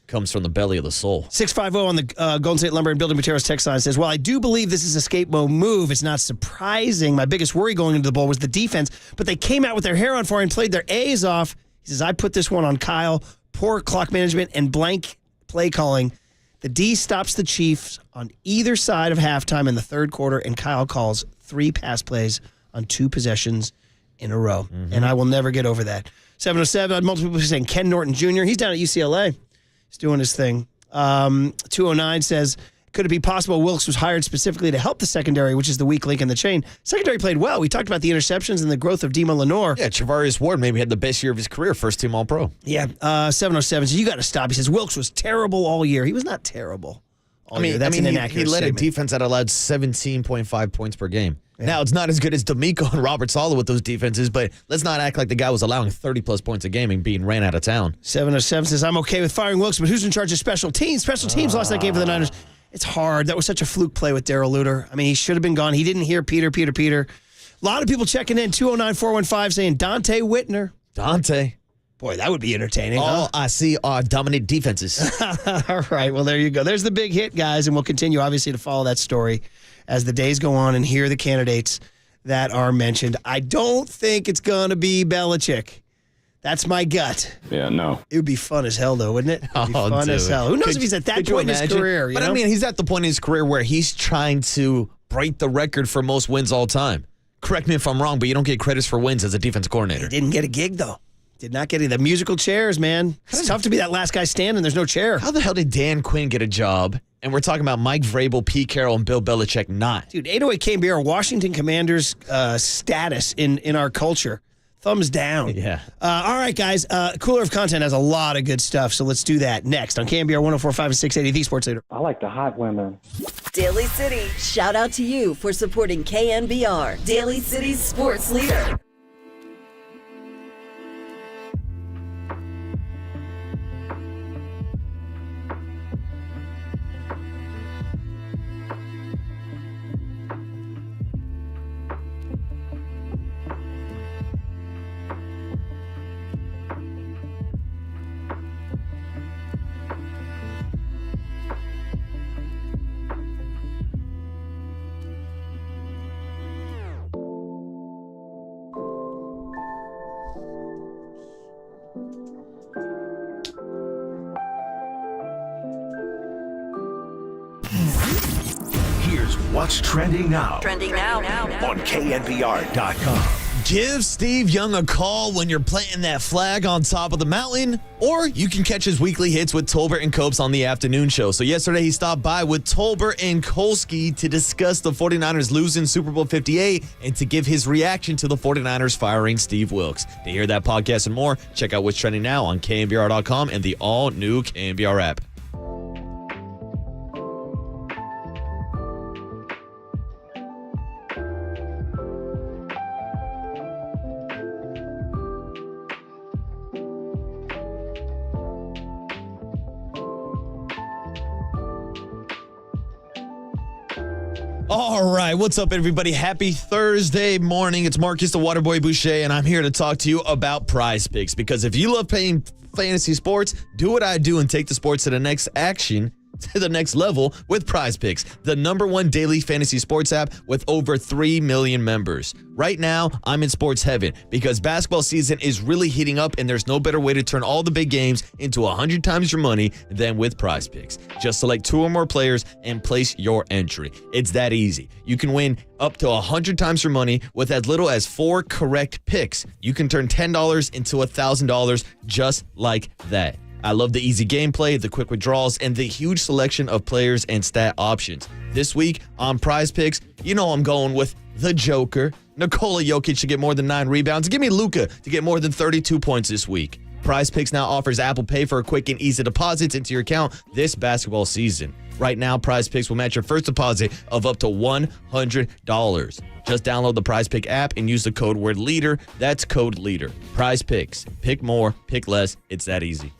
comes from the belly of the soul. 650 on the Golden State Lumber and Building Materials text line says, "Well, I do believe this is a escape mode move. It's not surprising. My biggest worry going into the bowl was the defense, but they came out with their hair on fire and played their A's off." He says, "I put this one on Kyle. Poor clock management and blank play calling. The D stops the Chiefs on either side of halftime in the third quarter, and Kyle calls 3 pass plays on 2 possessions in a row." And I will never get over that. 707, multiple people saying Ken Norton Jr. He's down at UCLA. He's doing his thing. 209 says, "Could it be possible Wilks was hired specifically to help the secondary, which is the weak link in the chain?" Secondary played well. We talked about the interceptions and the growth of Dima Lenore. Yeah, Travarius Ward maybe had the best year of his career, first team All-Pro. Yeah, 707 says, "You got to stop." He says, "Wilks was terrible all year." He was not terrible all year. That's an inaccurate he led statement. a defense that allowed 17.5 points per game. Yeah. Now, it's not as good as D'Amico and Robert Saleh with those defenses, but let's not act like the guy was allowing 30-plus points a game and being ran out of town. 707 says, "I'm okay with firing Wilks, but who's in charge of special teams?" Special teams lost that game for the Niners. It's hard. That was such a fluke play with Darrell Luter. I mean, he should have been gone. He didn't hear Peter. A lot of people checking in. 209-415 saying Dante Whitner. Dante. Boy, that would be entertaining. All I see are dominant defenses. All right, well, there you go. There's the big hit, guys, and we'll continue, obviously, to follow that story as the days go on and hear the candidates that are mentioned. I don't think it's going to be Belichick. That's my gut. Yeah, no. It would be fun as hell, though, wouldn't it? It would be fun as hell. Who knows if he's at that point in his career? But, I mean, he's at the point in his career where he's trying to break the record for most wins all time. Correct me if I'm wrong, but you don't get credits for wins as a defense coordinator. He didn't get a gig, though. Did not get any. The musical chairs, man. It's tough to be that last guy standing. There's no chair. How the hell did Dan Quinn get a job? And we're talking about Mike Vrabel, Pete Carroll, and Bill Belichick not. Dude, 808 KNBR, Washington Commanders status in our culture. Thumbs down. Yeah. All right, guys. Cooler of Content has a lot of good stuff, so let's do that next on KNBR 104.5 and 680, the Sports Leader. I like the hot women. Daly City, shout out to you for supporting KNBR, Daly City's sports leader. Here's what's trending now. Trending now. On KNBR.com. Give Steve Young a call when you're planting that flag on top of the mountain, or you can catch his weekly hits with Tolbert and Copes on the afternoon show. So yesterday he stopped by with Tolbert and Kolsky to discuss the 49ers losing Super Bowl 58 and to give his reaction to the 49ers firing Steve Wilks. To hear that podcast and more, check out what's trending now on KNBR.com and the all-new KNBR app. All right, what's up, everybody? Happy Thursday morning. It's Marcus, the Waterboy Boucher, and I'm here to talk to you about Prize Picks, because if you love playing fantasy sports, do what I do and take the sports to the next level with Prize Picks, the #1 daily fantasy sports app with over 3 million members. Right now, I'm in sports heaven because basketball season is really heating up, and there's no better way to turn all the big games into 100 times your money than with Prize Picks. Just select 2 or more players and place your entry. It's that easy. You can win up to 100 times your money with as little as 4 correct picks. You can turn $10 into $1,000 just like that. I love the easy gameplay, the quick withdrawals, and the huge selection of players and stat options. This week on Prize Picks, you know I'm going with the Joker, Nikola Jokic to get more than 9 rebounds. Give me Luka to get more than 32 points this week. Prize Picks now offers Apple Pay for quick and easy deposits into your account this basketball season. Right now, Prize Picks will match your first deposit of up to $100. Just download the Prize Pick app and use the code word LEADER. That's code LEADER. Prize Picks. Pick more, pick less. It's that easy.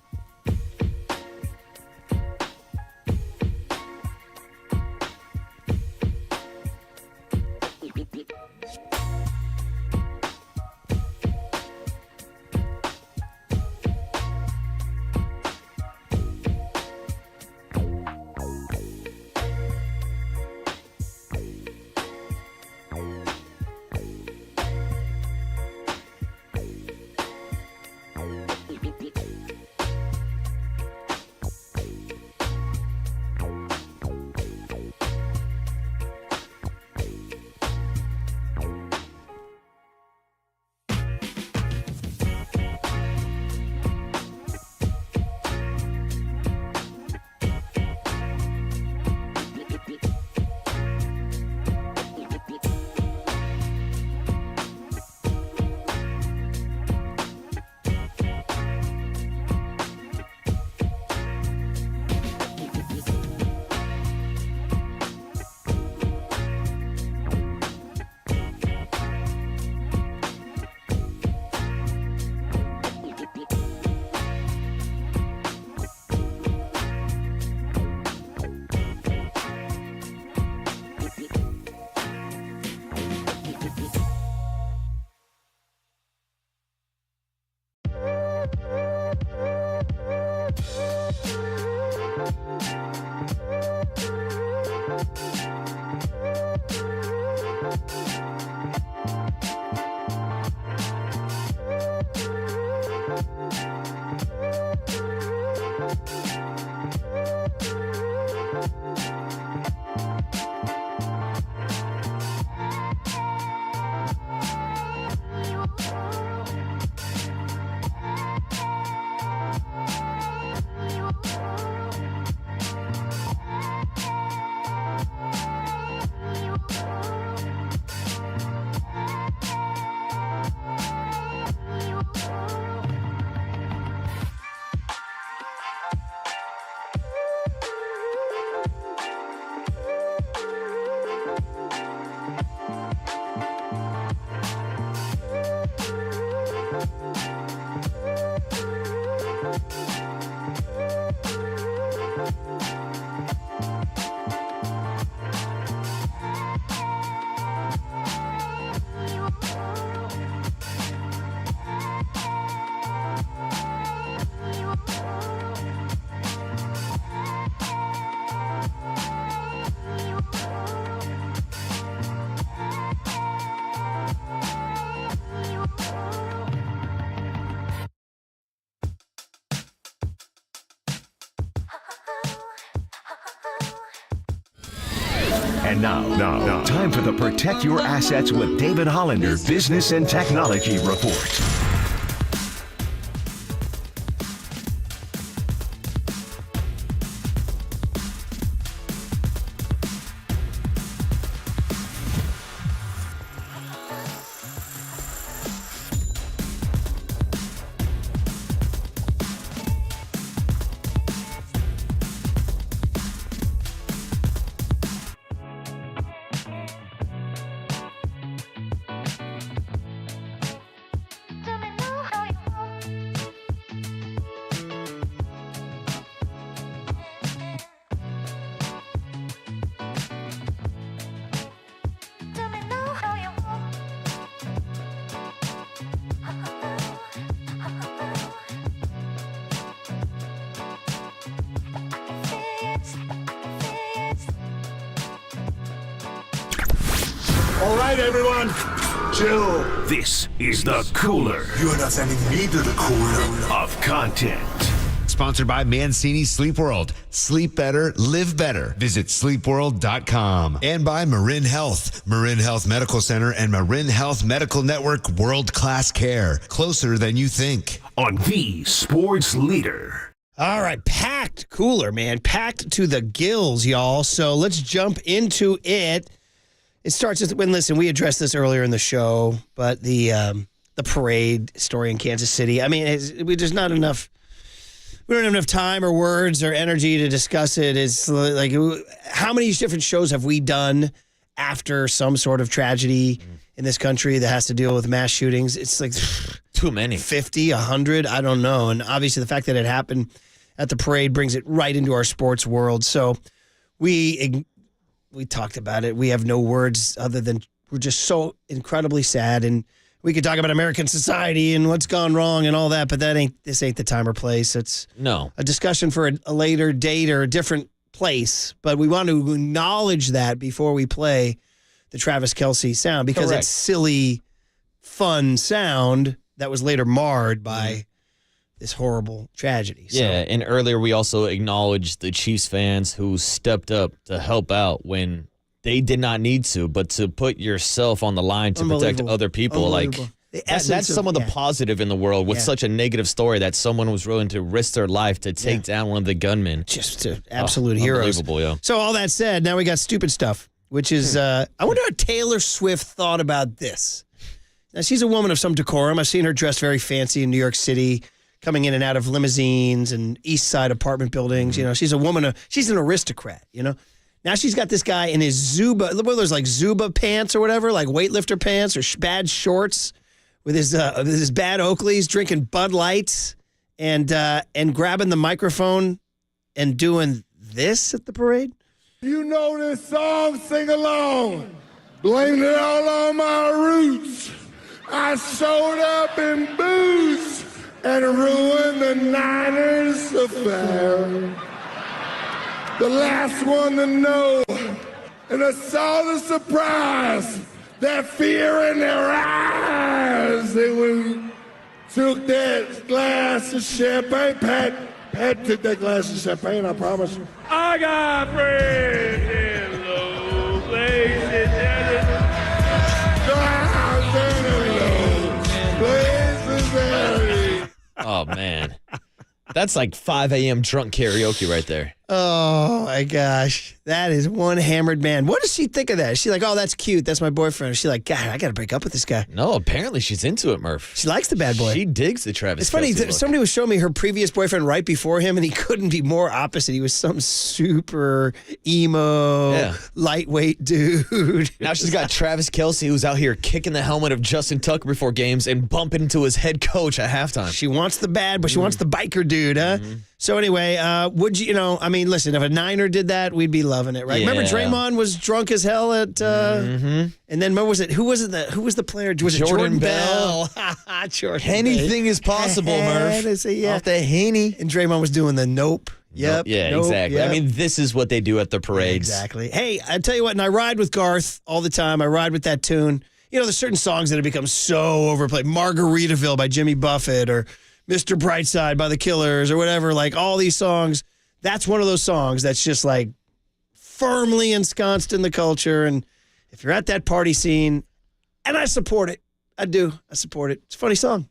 And now, time for the Protect Your Assets with David Hollander Business and Technology Report. All right, everyone, chill. This is the cooler. You are not sending me to the cooler of content. Sponsored by Mancini Sleep World. Sleep better, live better. Visit sleepworld.com. And by Marin Health. Marin Health Medical Center and Marin Health Medical Network world-class care. Closer than you think. On the Sports Leader. All right, packed cooler, man. Packed to the gills, y'all. So let's jump into it. It starts with, listen, we addressed this earlier in the show, but the parade story in Kansas City. I mean, there's not enough. We don't have enough time or words or energy to discuss it. It's like, how many different shows have we done after some sort of tragedy in this country that has to deal with mass shootings? It's like too many. 50, 100, I don't know. And obviously the fact that it happened at the parade brings it right into our sports world. So we talked about it. We have no words other than we're just so incredibly sad. And we could talk about American society and what's gone wrong and all that, but this ain't the time or place. It's a discussion for a later date or a different place. But we want to acknowledge that before we play the Travis Kelce sound, because it's silly, fun sound that was later marred by this horrible tragedy. So. Yeah, and earlier we also acknowledged the Chiefs fans who stepped up to help out when they did not need to, but to put yourself on the line to protect other people. Like that's some of the positive in the world with such a negative story that someone was willing to risk their life to take down one of the gunmen. Just absolute heroes. Unbelievable, yeah. So all that said, now we got stupid stuff, which is, I wonder how Taylor Swift thought about this. Now, she's a woman of some decorum. I've seen her dressed very fancy in New York City, coming in and out of limousines and East Side apartment buildings. You know, she's a woman she's an aristocrat, you know. Now she's got this guy in his Zuba, what are those, like Zuba pants or whatever, like weightlifter pants or bad shorts with his bad Oakleys, drinking Bud Lights and grabbing the microphone and doing this at the parade. You know this song, sing along. Blame it all on my roots. I showed up in booze and ruined the Niners affair. The last one to know, and I saw the surprise, that fear in their eyes. They took that glass of champagne, Pat, Pat, take that glass of champagne, I promise. I got friends in low places. Oh, man. That's like 5 a.m. drunk karaoke right there. Oh, my gosh. That is one hammered man. What does she think of that? Is she like, oh, that's cute. That's my boyfriend. Or is she like, God, I got to break up with this guy? No, apparently she's into it, Murph. She likes the bad boy. She digs the Travis It's funny. Kelce look. Somebody was showing me her previous boyfriend right before him, and he couldn't be more opposite. He was some super emo, lightweight dude. Now she's got Travis Kelce, who's out here kicking the helmet of Justin Tucker before games and bumping into his head coach at halftime. She wants the bad, but she wants the biker dude, huh? So anyway, would you know, I mean, listen, if a Niner did that, we'd be loving it, right? Yeah. Remember Draymond was drunk as hell at, and then what was it? Who was the player? Was it Jordan Bell? Jordan Anything is possible, Murph. Off the Haney. And Draymond was doing the nope. Yep. Yeah, nope, exactly. Yep. I mean, this is what they do at the parades. Exactly. Hey, I tell you what, and I ride with Garth all the time. I ride with that tune. You know, there's certain songs that have become so overplayed. Margaritaville by Jimmy Buffett or Mr. Brightside by the Killers or whatever. Like all these songs, that's one of those songs that's just like firmly ensconced in the culture. And if you're at that party scene, and I support it. I do. I support it. It's a funny song,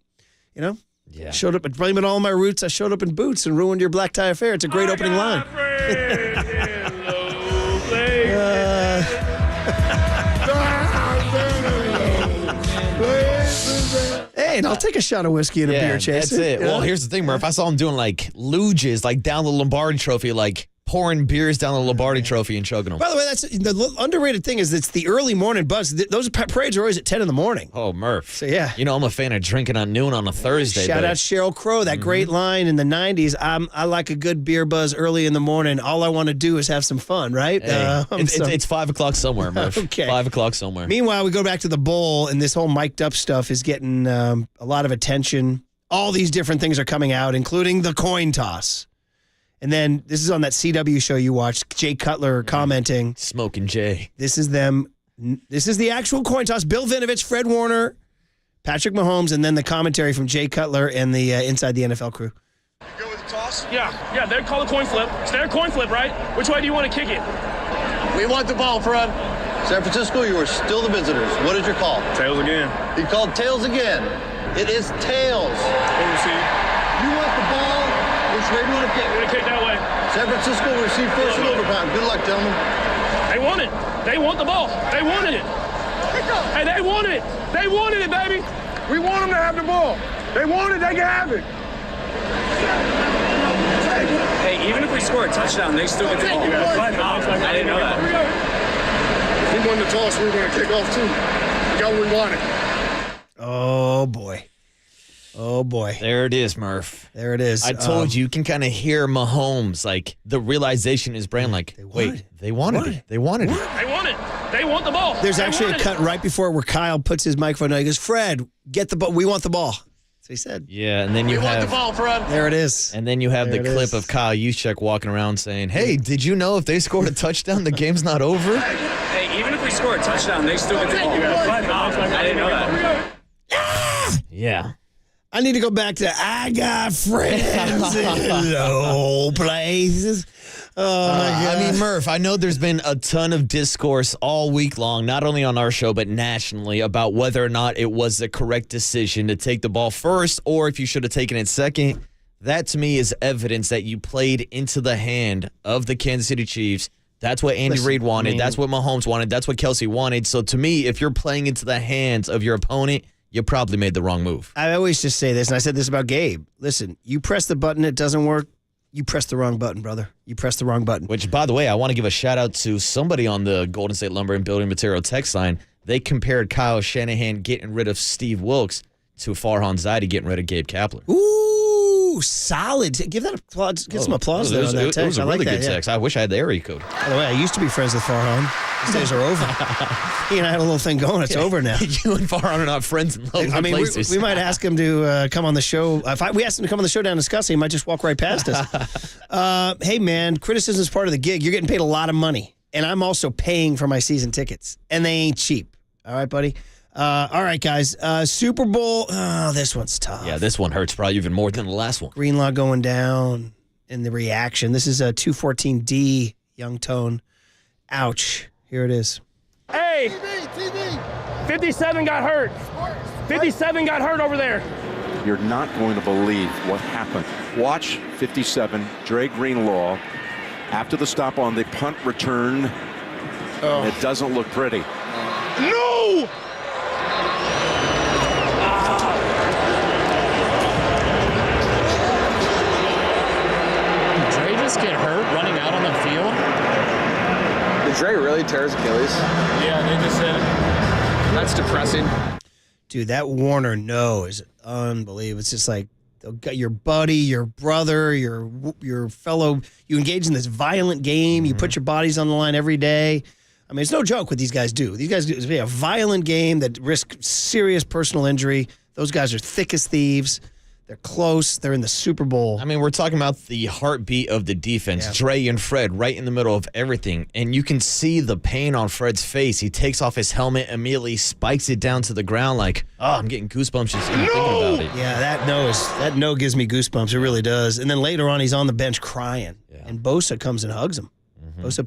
you know? Yeah. Showed up, blaming all my roots. I showed up in boots and ruined your black tie affair. It's a great opening line. Hey, and I'll take a shot of whiskey and a beer chaser. That's it. You know? Well, here's the thing, Murph. I saw him doing like luges, like down the Lombardi Trophy, like pouring beers down the Lombardi Trophy and chugging them. By the way, that's the underrated thing is it's the early morning buzz. Those parades are always at 10 in the morning. Oh, Murph. So, yeah. You know, I'm a fan of drinking on noon on a Thursday. Shout out Sheryl Crow, that great line in the 90s. I like a good beer buzz early in the morning. All I want to do is have some fun, right? Hey, it's 5 o'clock somewhere, Murph. Okay. 5 o'clock somewhere. Meanwhile, we go back to the bowl, and this whole mic'd up stuff is getting a lot of attention. All these different things are coming out, including the coin toss. And then this is on that CW show you watched, Jay Cutler commenting. Smoking Jay. This is them. This is the actual coin toss. Bill Vinovich, Fred Warner, Patrick Mahomes, and then the commentary from Jay Cutler and the Inside the NFL crew. Go with the toss? Yeah, they're calling coin flip. It's their coin flip, right? Which way do you want to kick it? We want the ball, Fred. San Francisco, you are still the visitors. What is your call? Tails again. He called tails again. It is tails. You want the ball. Which way do you want to kick? We're going to kick that way. San Francisco will receive first and overtime. Good luck, gentlemen. They want it. They want the ball. They wanted it. Hey, they wanted it. They wanted it, baby. We want them to have the ball. They want it. They can have it. Hey, even if we score a touchdown, they still get the ball. I didn't know that. If we won the toss, we were going to kick off, too. We got what we wanted. Oh, boy. Oh, boy. There it is, Murph. There it is. I told you can kind of hear Mahomes, like the realization in his brain, like, wait, they wanted it. They wanted it. They want it. They want the ball. There's They actually a wanted cut right before where Kyle puts his microphone down. He goes, Fred, get the ball. We want the ball. So he said. Yeah, and then you have the ball, Fred. There it is. And then you have There the it clip is. of Kyle Juszczyk walking around saying, hey, did you know if they scored a touchdown, the game's not over? Hey, even if we score a touchdown, they still get the ball. I didn't know that. Yeah. I need to go back to I got friends in low places. Oh, my God. I mean, Murph, I know there's been a ton of discourse all week long, not only on our show, but nationally, about whether or not it was the correct decision to take the ball first or if you should have taken it second. That, to me, is evidence that you played into the hand of the Kansas City Chiefs. That's what Andy Reid wanted. That's what Mahomes wanted. That's what Kelce wanted. So, to me, if you're playing into the hands of your opponent, you probably made the wrong move. I always just say this, and I said this about Gabe. Listen, you press the button, it doesn't work. You pressed the wrong button, brother. You pressed the wrong button. Which, by the way, I want to give a shout out to somebody on the Golden State Lumber and Building Material text line. They compared Kyle Shanahan getting rid of Steve Wilks to Farhan Zaidi getting rid of Gabe Kapler. Ooh, solid. Give that applause. Get some applause there on that text. It was a I like really that, good text. I wish I had the area code. By the way, I used to be friends with Farhan. These days are over. He and I had a little thing going. It's over now. You and Farhan are not friends in love. I mean, we might ask him to come on the show. We asked him to come on the show down in Scottsdale, he might just walk right past us. Hey, man, criticism is part of the gig. You're getting paid a lot of money, and I'm also paying for my season tickets, and they ain't cheap. All right, buddy? All right, guys. Super Bowl. Oh, this one's tough. Yeah, this one hurts probably even more than the last one. Greenlaw going down. in the reaction. This is a 214D Young Tone. Ouch. Here it is. Hey, 57 got hurt. 57 got hurt over there. You're not going to believe what happened. Watch 57, Dre Greenlaw, after the stop on the punt return. It doesn't look pretty. No! Did Dre just get hurt running out on the field? Did Dre really tear his Achilles? Yeah, they just said it. That's depressing. Dude, that Warner no is unbelievable. It's just like your buddy, your brother, your fellow. You engage in this violent game. You put your bodies on the line every day. I mean, it's no joke what these guys do. These guys do a violent game that risks serious personal injury. Those guys are thick as thieves. They're close. They're in the Super Bowl. I mean, we're talking about the heartbeat of the defense. Yeah. Dre and Fred right in the middle of everything. And you can see the pain on Fred's face. He takes off his helmet, immediately spikes it down to the ground like, oh, I'm getting goosebumps just even thinking about it. Yeah, that no gives me goosebumps. It really does. And then later on, he's on the bench crying. Yeah. And Bosa comes and hugs him. Bosa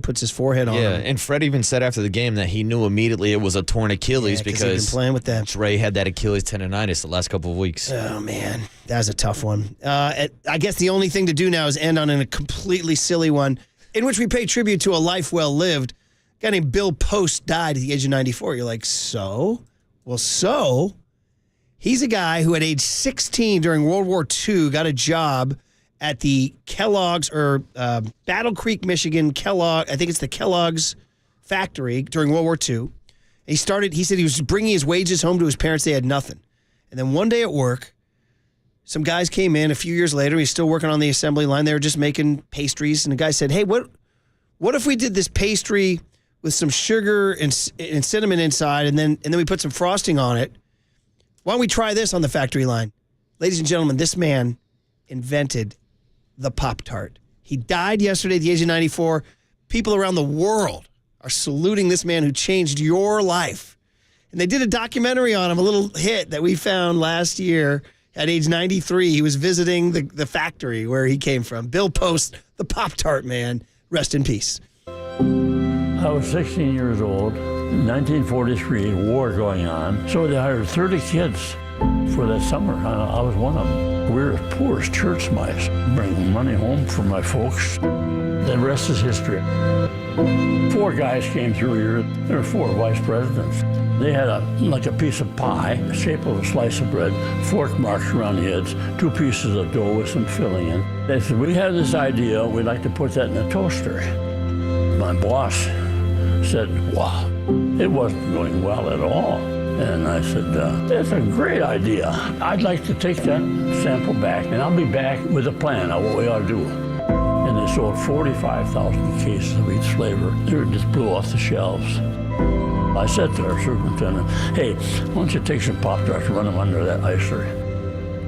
puts his forehead on him. Yeah, and Fred even said after the game that he knew immediately it was a torn Achilles because he'd been playing with that. Dre had that Achilles tendonitis the last couple of weeks. Oh, man. That was a tough one. I guess the only thing to do now is end on a completely silly one in which we pay tribute to a life well lived. A guy named Bill Post died at the age of 94. You're like, so? Well, so he's a guy who at age 16 during World War II got a job at the Kellogg's or Battle Creek, Michigan, Kellogg. I think it's the Kellogg's factory during World War II. He said he was bringing his wages home to his parents. They had nothing. And then one day at work, some guys came in a few years later. He's still working on the assembly line. They were just making pastries. And the guy said, hey, what if we did this pastry with some sugar and cinnamon inside and then we put some frosting on it? Why don't we try this on the factory line? Ladies and gentlemen, this man invented the Pop-Tart. He died yesterday at the age of 94. People around the world are saluting this man who changed your life. And they did a documentary on him, a little hit that we found last year. At age 93, he was visiting the factory where he came from. Bill Post, the Pop-Tart man. Rest in peace. I was 16 years old. In 1943, war going on. So they hired 30 kids for that summer. I was one of them. We were as poor as church mice, bringing money home for my folks. The rest is history. 4 guys came through here. There were 4 vice presidents. They had a piece of pie, the shape of a slice of bread, fork marks around the edge, 2 pieces of dough with some filling in. They said, we have this idea, we'd like to put that in a toaster. My boss said, wow, it wasn't going well at all. And I said, that's a great idea. I'd like to take that sample back, and I'll be back with a plan of what we ought to do. And they sold 45,000 cases of each flavor. They just blew off the shelves. I said to our superintendent, hey, why don't you take some Pop-Tarts and run them under that icer?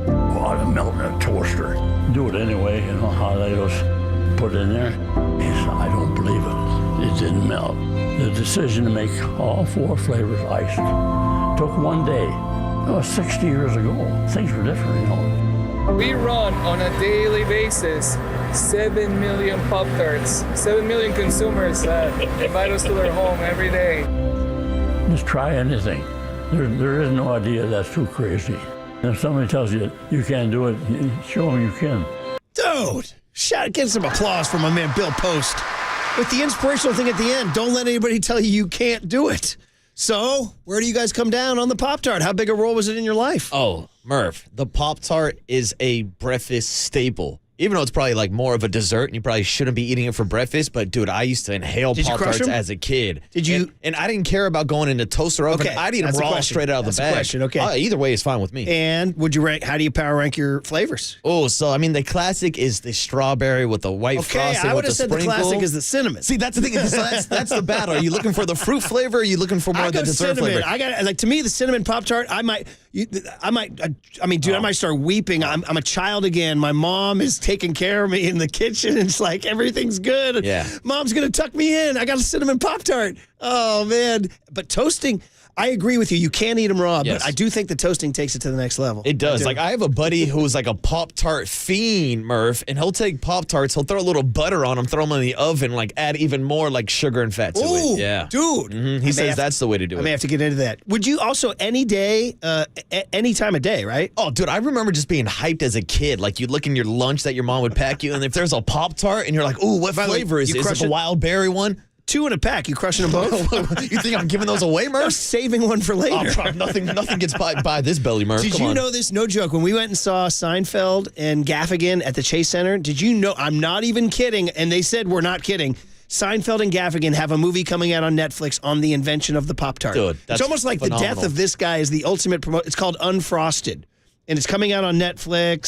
Go out and melt in a toaster. Do it anyway, jalapeno's, put it in there. He said, I don't believe it. It didn't melt. The decision to make all 4 flavors iced took one day. That was 60 years ago. Things were different, you know. We run on a daily basis 7 million Pop-Tarts, 7 million consumers that invite us to their home every day. Just try anything. There is no idea that's too crazy. And if somebody tells you you can't do it, show them you can. Dude, get some applause for my man Bill Post. With the inspirational thing at the end, don't let anybody tell you can't do it. So, where do you guys come down on the Pop-Tart? How big a role was it in your life? Oh, Murph, the Pop-Tart is a breakfast staple. Even though it's probably like more of a dessert and you probably shouldn't be eating it for breakfast, but dude, I used to inhale Pop-Tarts as a kid. Did you? And I didn't care about going into toaster oven. Okay, I'd eat them raw straight out of the bag. Question. Okay. Either way is fine with me. And would you rank? How do you power rank your flavors? Oh, so I mean, the classic is the strawberry with the white frosting. I would have said sprinkle. the classic is the cinnamon. See, that's the thing. That's the battle. Are you looking for the fruit flavor? Or are you looking for more of the dessert cinnamon. flavor? To me, the cinnamon Pop-Tart. I might start weeping. I'm a child again. My mom is taking care of me in the kitchen. It's like everything's good. Yeah. Mom's gonna tuck me in. I got a cinnamon Pop-Tart. Oh man. But toasting. I agree with you. You can eat them raw, Yes. but I do think the toasting takes it to the next level. It does. Like, I have a buddy who's like a Pop-Tart fiend, Murph, and he'll take Pop-Tarts, he'll throw a little butter on them, throw them in the oven, like add even more like sugar and fat to Ooh, it. Yeah. dude. He says that's the way to do it. I may have to get into that. Would you also any day, any time of day, right? Oh, dude, I remember just being hyped as a kid. Like, you'd look in your lunch that your mom would pack you, and if there's a Pop-Tart, and you're like, ooh, what flavor is it? Is it the wild berry one? 2 in a pack. You crushing them both? You think I'm giving those away, Murph? I'm saving one for later. Oh, nothing gets by this belly, Murph. Did Come you on. know this? No joke. When we went and saw Seinfeld and Gaffigan at the Chase Center, did you know? I'm not even kidding. And they said we're not kidding. Seinfeld and Gaffigan have a movie coming out on Netflix on the invention of the Pop-Tart. Dude, that's it's almost like the phenomenal. death of this guy is the ultimate promote. It's called Unfrosted. And it's coming out on Netflix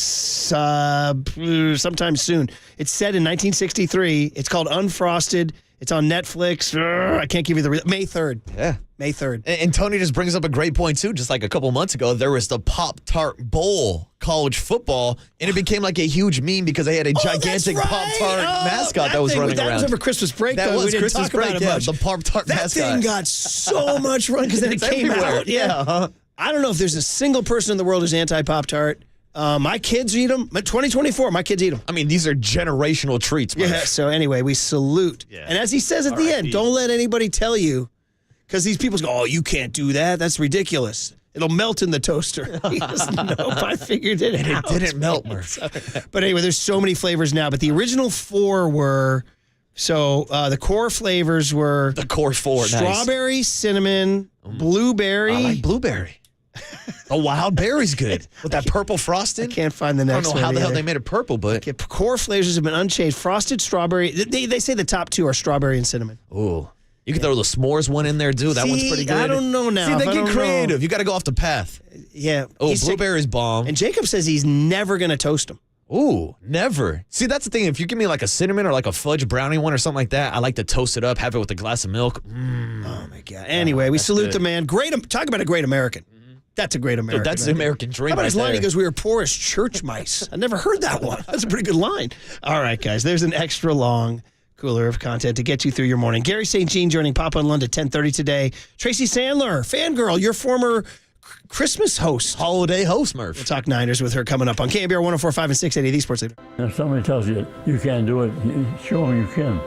sometime soon. It's set in 1963. It's called Unfrosted. It's on Netflix. I can't give you the May 3rd. Yeah. May 3rd. And Tony just brings up a great point, too. Just like a couple months ago, there was the Pop-Tart Bowl college football, and it became like a huge meme because they had a gigantic Pop-Tart mascot that was running That around. was over Christmas break, That though. was We didn't Christmas talk about break, it yeah, much. the Pop-Tart that mascot. thing got so much run because then it It's came everywhere. out. Yeah. I don't know if there's a single person in the world who's anti-Pop-Tart. My kids eat them. 2024, my kids eat them. I mean, these are generational treats, Murph. Yeah, so anyway, we salute. Yeah. And as he says at the end, don't let anybody tell you, because these people go, oh, you can't do that. That's ridiculous. It'll melt in the toaster. He doesn't know. I figured it out. It didn't melt, Murph. But anyway, there's so many flavors now. But the original 4 were, the core flavors were the core 4, strawberry, nice. cinnamon, blueberry. I like blueberry. The wild berry's good. With that purple frosting. I can't find the next one. I don't know how the hell either. they made it purple, but. Okay, core flavors have been unchanged. Frosted strawberry. They say the top 2 are strawberry and cinnamon. Ooh. You can throw the s'mores one in there, too. That one's pretty good. I don't know now. See, they I get don't creative. know. You got to go off the path. Yeah. Oh, blueberry's bomb. And Jacob says he's never going to toast them. Ooh, never. See, that's the thing. If you give me like a cinnamon or like a fudge brownie one or something like that, I like to toast it up, have it with a glass of milk. Oh, my God. Anyway, we salute good. the man. Talk about a great American. That's a great American. Dude, that's the American dream. How about his right line? He there. goes, we were poor as church mice. I never heard that one. That's a pretty good line. All right, guys. There's an extra long cooler of content to get you through your morning. Gary St. Jean joining Papa and Lund at 10:30 today. Tracy Sandler, fangirl, your former Christmas host. Holiday host, Murph. We'll talk Niners with her coming up on KNBR 104.5 and 680, the Sports Leader. If somebody tells you you can't do it, show them you can.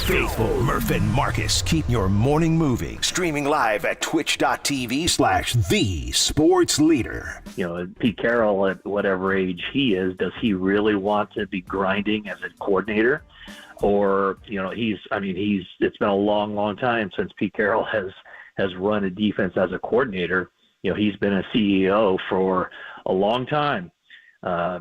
Faithful Murph and Marcus keep your morning moving. Streaming live at twitch.tv/thesportsleader. You know, Pete Carroll, at whatever age he is, does he really want to be grinding as a coordinator? Or, you know, it's been a long, long time since Pete Carroll has run a defense as a coordinator. You know, he's been a CEO for a long time. A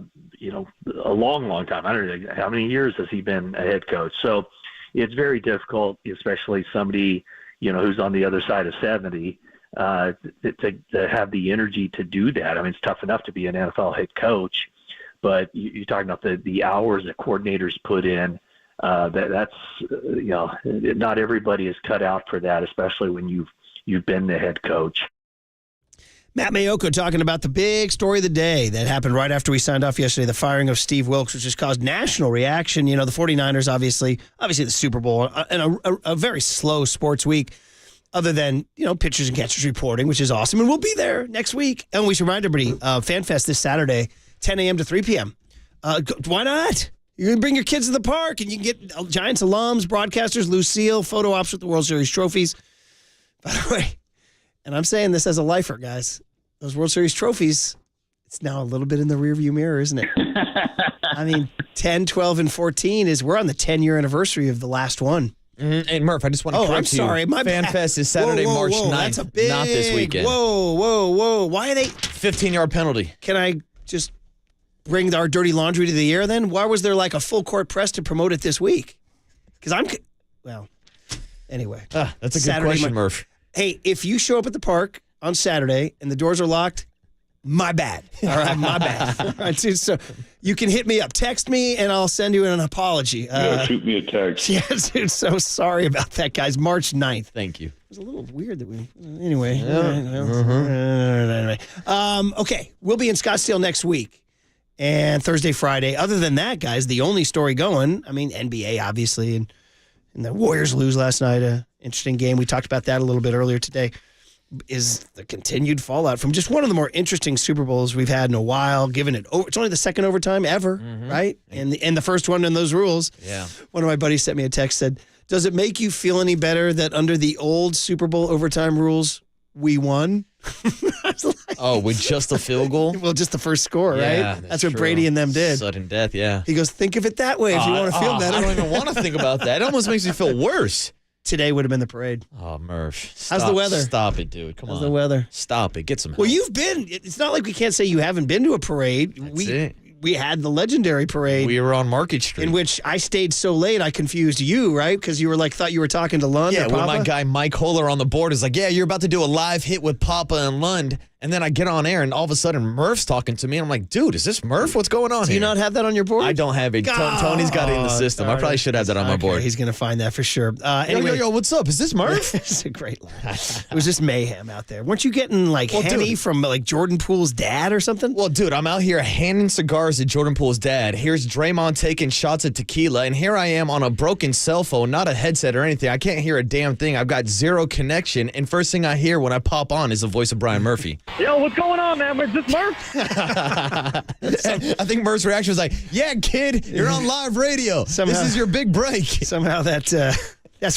long, long time. I don't know how many years has he been a head coach. So it's very difficult, especially somebody, you know, who's on the other side of 70, to have the energy to do that. I mean, it's tough enough to be an NFL head coach, but you're talking about the hours that coordinators put in. That's not everybody is cut out for that, especially when you've been the head coach. Matt Mayoko talking about the big story of the day that happened right after we signed off yesterday, the firing of Steve Wilks, which has caused national reaction. You know, the 49ers, obviously the Super Bowl, and a very slow sports week, other than, you know, pitchers and catchers reporting, which is awesome. And we'll be there next week. And we should remind everybody, FanFest this Saturday, 10 a.m. to 3 p.m. Why not? You can bring your kids to the park, and you can get Giants alums, broadcasters, Lucille, photo ops with the World Series trophies. By the way, and I'm saying this as a lifer, guys, those World Series trophies, it's now a little bit in the rearview mirror, isn't it? I mean, 10, 12, and 14 we're on the 10-year anniversary of the last one. Mm-hmm. And Murph, I just want to correct you. I'm sorry. My FanFest is Saturday, March 9th, that's a big, not this weekend. Whoa. Why are they? 15-yard penalty. Can I just bring our dirty laundry to the air then? Why was there like a full court press to promote it this week? Because anyway. That's a good question, Murph. Hey, if you show up at the park on Saturday and the doors are locked, my bad. All right, my bad. All right, dude, so you can hit me up. Text me, and I'll send you an apology. Shoot me a text. Yeah, dude, so sorry about that, guys. March 9th. Thank you. It was a little weird that we... Anyway. Okay, we'll be in Scottsdale next week and Thursday, Friday. Other than that, guys, the only story going, I mean, NBA, obviously, and the Warriors lose last night. Interesting game. We talked about that a little bit earlier today. Is the continued fallout from just one of the more interesting Super Bowls we've had in a while, given it's only the second overtime ever, right? And the first one in those rules. Yeah. One of my buddies sent me a text, said, does it make you feel any better that under the old Super Bowl overtime rules, we won? With just a field goal? Well, just the first score, yeah, right? That's what true. Brady and them did. Sudden death, yeah. He goes, think of it that way if you want to feel better. I don't even want to think about that. It almost makes me feel worse. Today would have been the parade. Oh, Murph. How's the weather? Stop it, dude. Come on. How's the weather? Stop it. Get some help. Well, you've been. It's not like we can't say you haven't been to a parade. We had the legendary parade. We were on Market Street. In which I stayed so late, I confused you, right? Because you were thought you were talking to Lund or Papa. When my guy Mike Holler on the board is like, yeah, you're about to do a live hit with Papa and Lund. And then I get on air, and all of a sudden, Murph's talking to me. And I'm like, dude, is this Murph? What's going on here? Do you not have that on your board? I don't have it. Tony's got it in the system. I probably should have that on my board. He's going to find that for sure. Anyway, yo, what's up? Is this Murph? It's a great laugh. It was just mayhem out there. Weren't you getting Henny from Jordan Poole's dad or something? Well, dude, I'm out here handing cigars to Jordan Poole's dad. Here's Draymond taking shots at tequila. And here I am on a broken cell phone, not a headset or anything. I can't hear a damn thing. I've got zero connection. And first thing I hear when I pop on is the voice of Brian Murphy. Yo, what's going on, man? Is this Murph? I think Murph's reaction was like, yeah, kid, you're on live radio. This is your big break. Somehow that's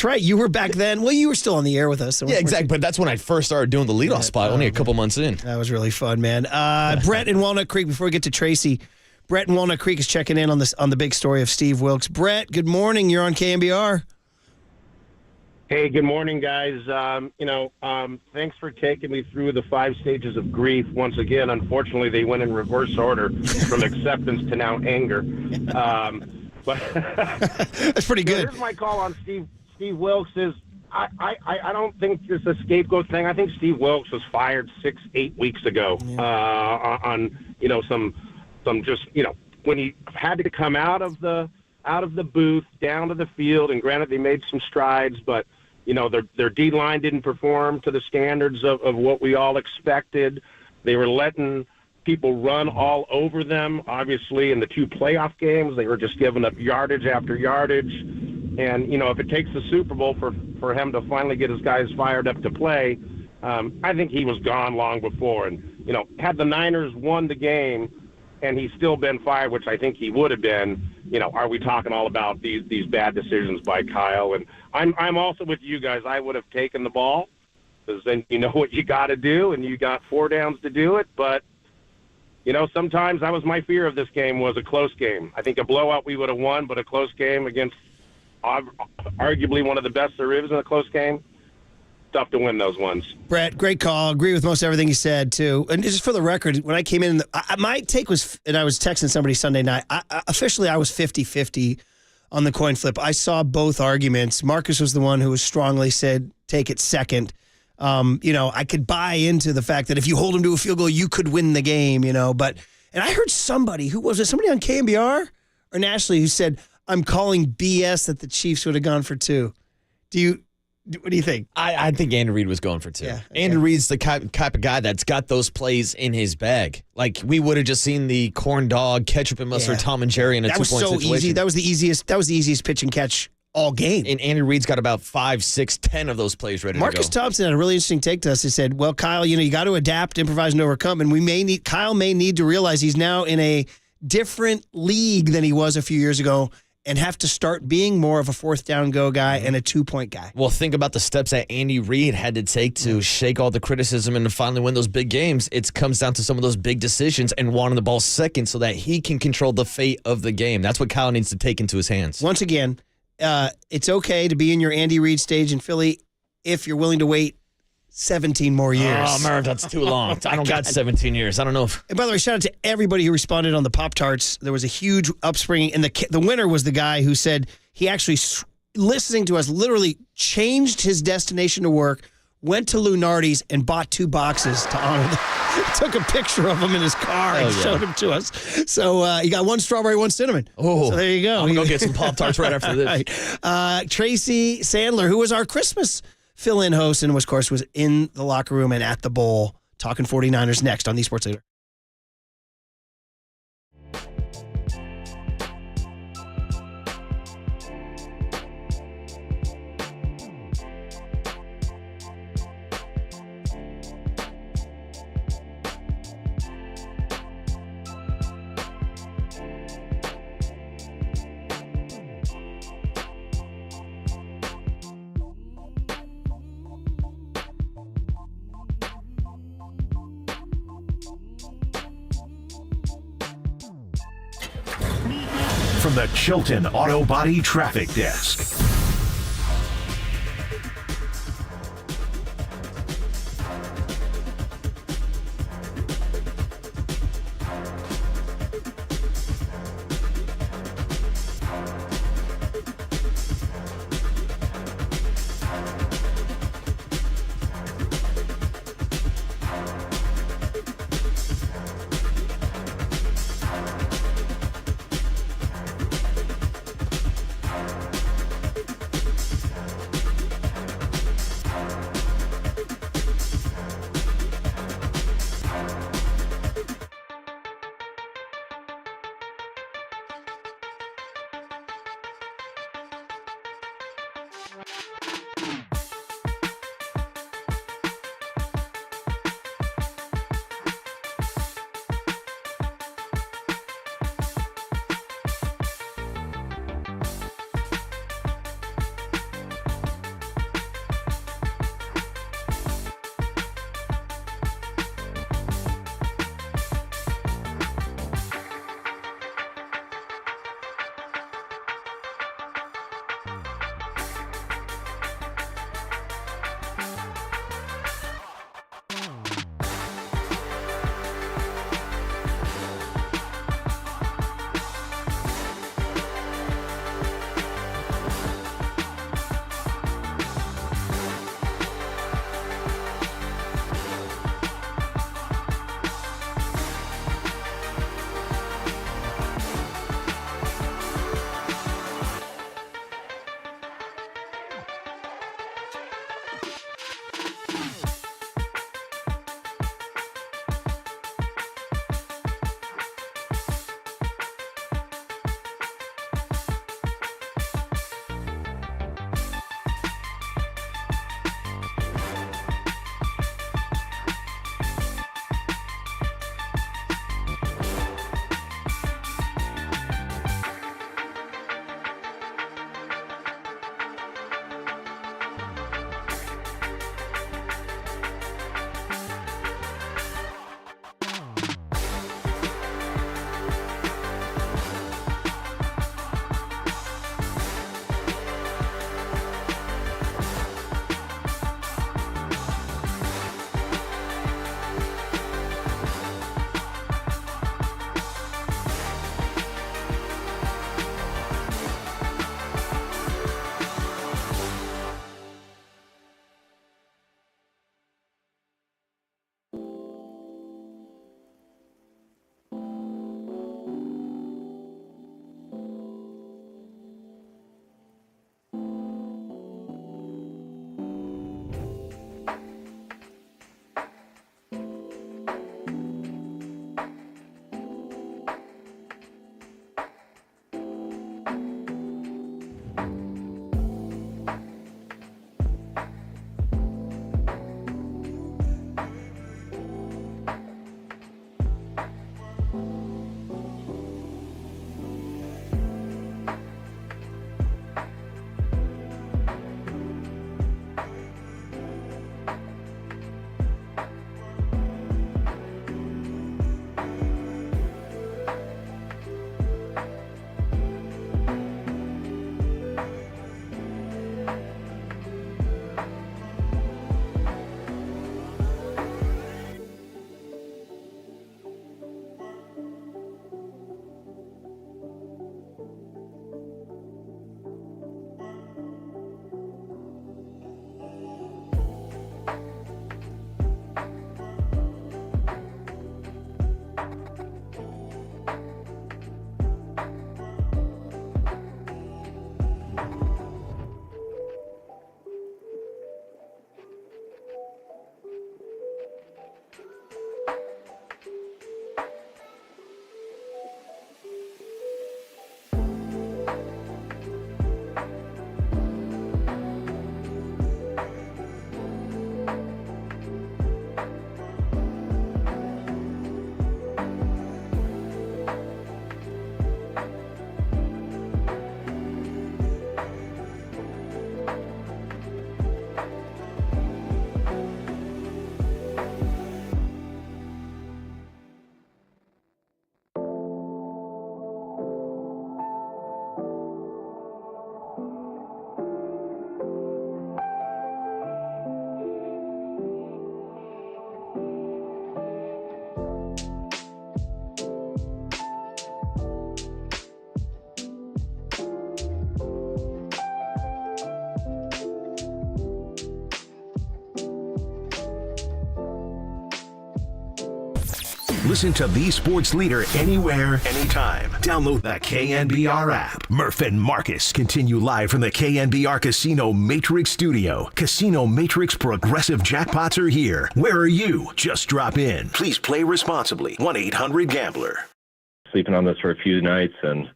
right. You were back then. Well, you were still on the air with us. So yeah, exactly. But that's when I first started doing the leadoff spot, only a couple months in. That was really fun, man. Brett in Walnut Creek, before we get to Tracy, Brett in Walnut Creek is checking in on the big story of Steve Wilks. Brett, good morning. You're on KNBR. Hey, good morning, guys. Thanks for taking me through the 5 stages of grief. Once again, unfortunately, they went in reverse order from acceptance to now anger. But that's pretty good. Here's my call on Steve Wilks is I don't think it's a scapegoat thing. I think Steve Wilks was fired 6-8 weeks ago on some just when he had to come out of the booth down to the field, and granted they made some strides, but their D-line didn't perform to the standards of what we all expected. They were letting people run all over them. Obviously, in the 2 playoff games, they were just giving up yardage after yardage. And, if it takes the Super Bowl for him to finally get his guys fired up to play, I think he was gone long before. And, had the Niners won the game, and he's still been fired, which I think he would have been, are we talking all about these bad decisions by Kyle? And I'm also with you guys. I would have taken the ball because then you know what you got to do, and you got 4 downs to do it. But, sometimes that was my fear of this game, was a close game. I think a blowout we would have won, but a close game against arguably one of the best there is in a close game, tough to win those ones. Brett, great call. Agree with most everything you said, too. And just for the record, when I came in, my take was, and I was texting somebody Sunday night, officially I was 50-50 on the coin flip. I saw both arguments. Marcus was the one who strongly said, take it second. I could buy into the fact that if you hold him to a field goal, you could win the game, but, and I heard somebody, who was it, somebody on KNBR or nationally, who said, I'm calling BS that the Chiefs would have gone for 2. What do you think? I think Andy Reid was going for 2. Yeah, okay. Andy Reid's the type of guy that's got those plays in his bag. Like, we would have just seen the corn dog, ketchup and mustard, Tom and Jerry in a 2-point situation. That was so easy. That was the easiest pitch and catch all game. And Andy Reid's got about 5, 6, 10 of those plays ready Marcus to go. Thompson had a really interesting take to us. He said, well, Kyle, you got to adapt, improvise, and overcome. And Kyle may need to realize he's now in a different league than he was a few years ago, and have to start being more of a 4th down go guy and a 2-point guy. Well, think about the steps that Andy Reid had to take to shake all the criticism and to finally win those big games. It comes down to some of those big decisions and wanting the ball second so that he can control the fate of the game. That's what Kyle needs to take into his hands. Once again, it's okay to be in your Andy Reid stage in Philly if you're willing to wait 17 more years. Oh, Merv, that's too long. I don't got 17 years. I don't know if... And by the way, shout out to everybody who responded on the Pop-Tarts. There was a huge upspringing, and the winner was the guy who said he actually, listening to us, literally changed his destination to work, went to Lunardi's, and bought 2 boxes to honor them. Took a picture of them in his car and showed them to us. So he got 1 strawberry, 1 cinnamon. Oh, so there you go. I'm going to go get some Pop-Tarts right after this. Right. Tracy Sandler, who was our Christmas fill-in host and, of course, was in the locker room and at the bowl talking 49ers next on the Sports Leader. From the Chilton Auto Body Traffic Desk. Listen to the sports leader anywhere, anytime. Download the KNBR app. Murph and Marcus continue live from the KNBR Casino Matrix Studio. Casino Matrix Progressive Jackpots are here. Where are you? Just drop in. Please play responsibly. 1-800-GAMBLER. Sleeping on this for a few nights and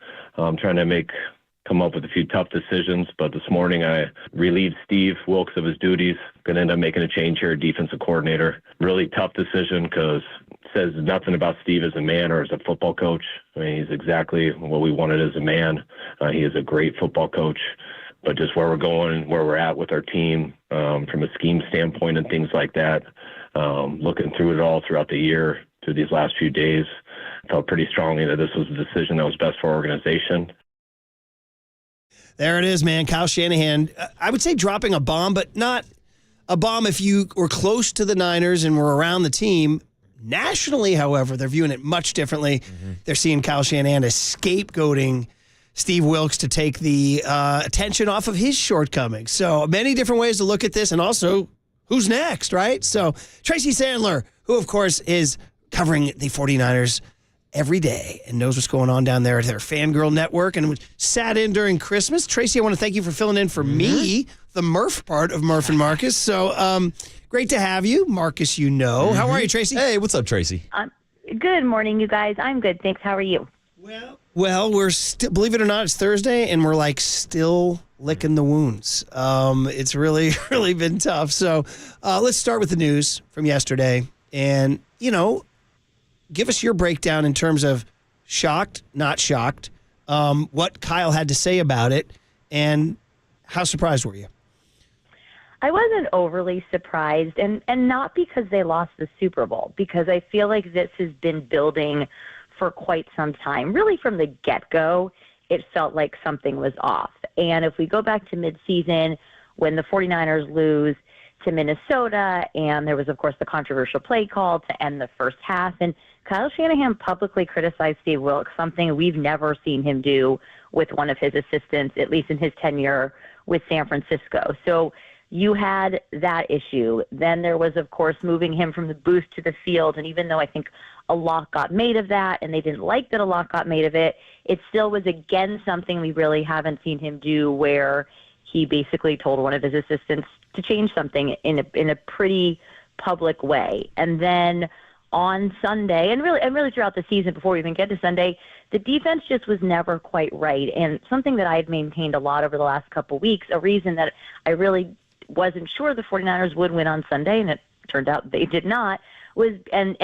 trying to come up with a few tough decisions. But this morning I relieved Steve Wilks of his duties. Going to end up making a change here, defensive coordinator. Really tough decision because it says nothing about Steve as a man or as a football coach. I mean, he's exactly what we wanted as a man. He is a great football coach. But just where we're going, where we're at with our team, from a scheme standpoint and things like that, looking through it all throughout the year, through these last few days, felt pretty strongly that this was a decision that was best for our organization. There it is, man. Kyle Shanahan, I would say dropping a bomb, but not a bomb if you were close to the Niners and were around the team. Nationally, however, they're viewing it much differently. Mm-hmm. They're seeing Kyle Shanahan as scapegoating Steve Wilks to take the attention off of his shortcomings. So many different ways to look at this, and also who's next, right? So Tracy Sandler, who, of course, is covering the 49ers every day and knows what's going on down there at their Fangirl Network and sat in during Christmas. Tracy, I want to thank you for filling in for me, the Murph part of Murph and Marcus. So great to have you. Marcus, you know. How are you, Tracy? Hey, what's up, Tracy? Good morning, you guys. I'm good. Thanks. How are you? Well, we're still, believe it or not, it's Thursday, and we're still licking the wounds. It's really, really been tough. So let's start with the news from yesterday. And, give us your breakdown in terms of shocked, not shocked, what Kyle had to say about it, and how surprised were you? I wasn't overly surprised, and not because they lost the Super Bowl, because I feel like this has been building for quite some time. Really from the get-go, it felt like something was off. And if we go back to midseason, when the 49ers lose to Minnesota, and there was, of course, the controversial play call to end the first half, and Kyle Shanahan publicly criticized Steve Wilks, something we've never seen him do with one of his assistants, at least in his tenure with San Francisco. So you had that issue. Then there was, of course, moving him from the booth to the field, and even though I think a lot got made of that, and they didn't like that a lot got made of it, it still was, again, something we really haven't seen him do, where he basically told one of his assistants to change something in a pretty public way. And then on Sunday, and really throughout the season before we even get to Sunday, the defense just was never quite right. And something that I had maintained a lot over the last couple weeks, a reason that I really wasn't sure the 49ers would win on Sunday, and it turned out they did not, was, and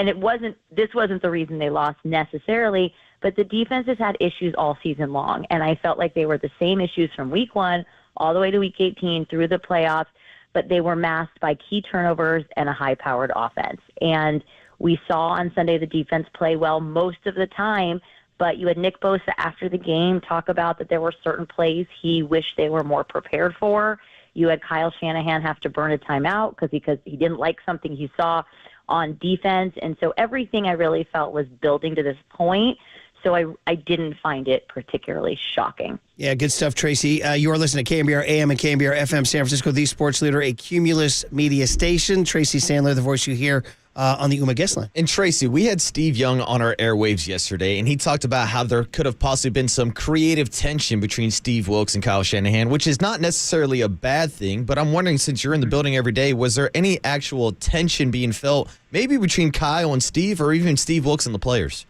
this wasn't the reason they lost necessarily, but the defense has had issues all season long. And I felt like they were the same issues from week 1 all the way to week 18 through the playoffs, but they were masked by key turnovers and a high-powered offense. And we saw on Sunday the defense play well most of the time, but you had Nick Bosa after the game talk about that there were certain plays he wished they were more prepared for. You had Kyle Shanahan have to burn a timeout because he didn't like something he saw on defense. And so everything I really felt was building to this point. So I didn't find it particularly shocking. Yeah, good stuff, Tracy. You are listening to KNBR AM and KNBR FM San Francisco, the sports leader, a Cumulus media station. Tracy Sandler, the voice you hear on the UMA guest line. And Tracy, we had Steve Young on our airwaves yesterday, and he talked about how there could have possibly been some creative tension between Steve Wilks and Kyle Shanahan, which is not necessarily a bad thing, but I'm wondering, since you're in the building every day, was there any actual tension being felt, maybe between Kyle and Steve, or even Steve Wilks and the players?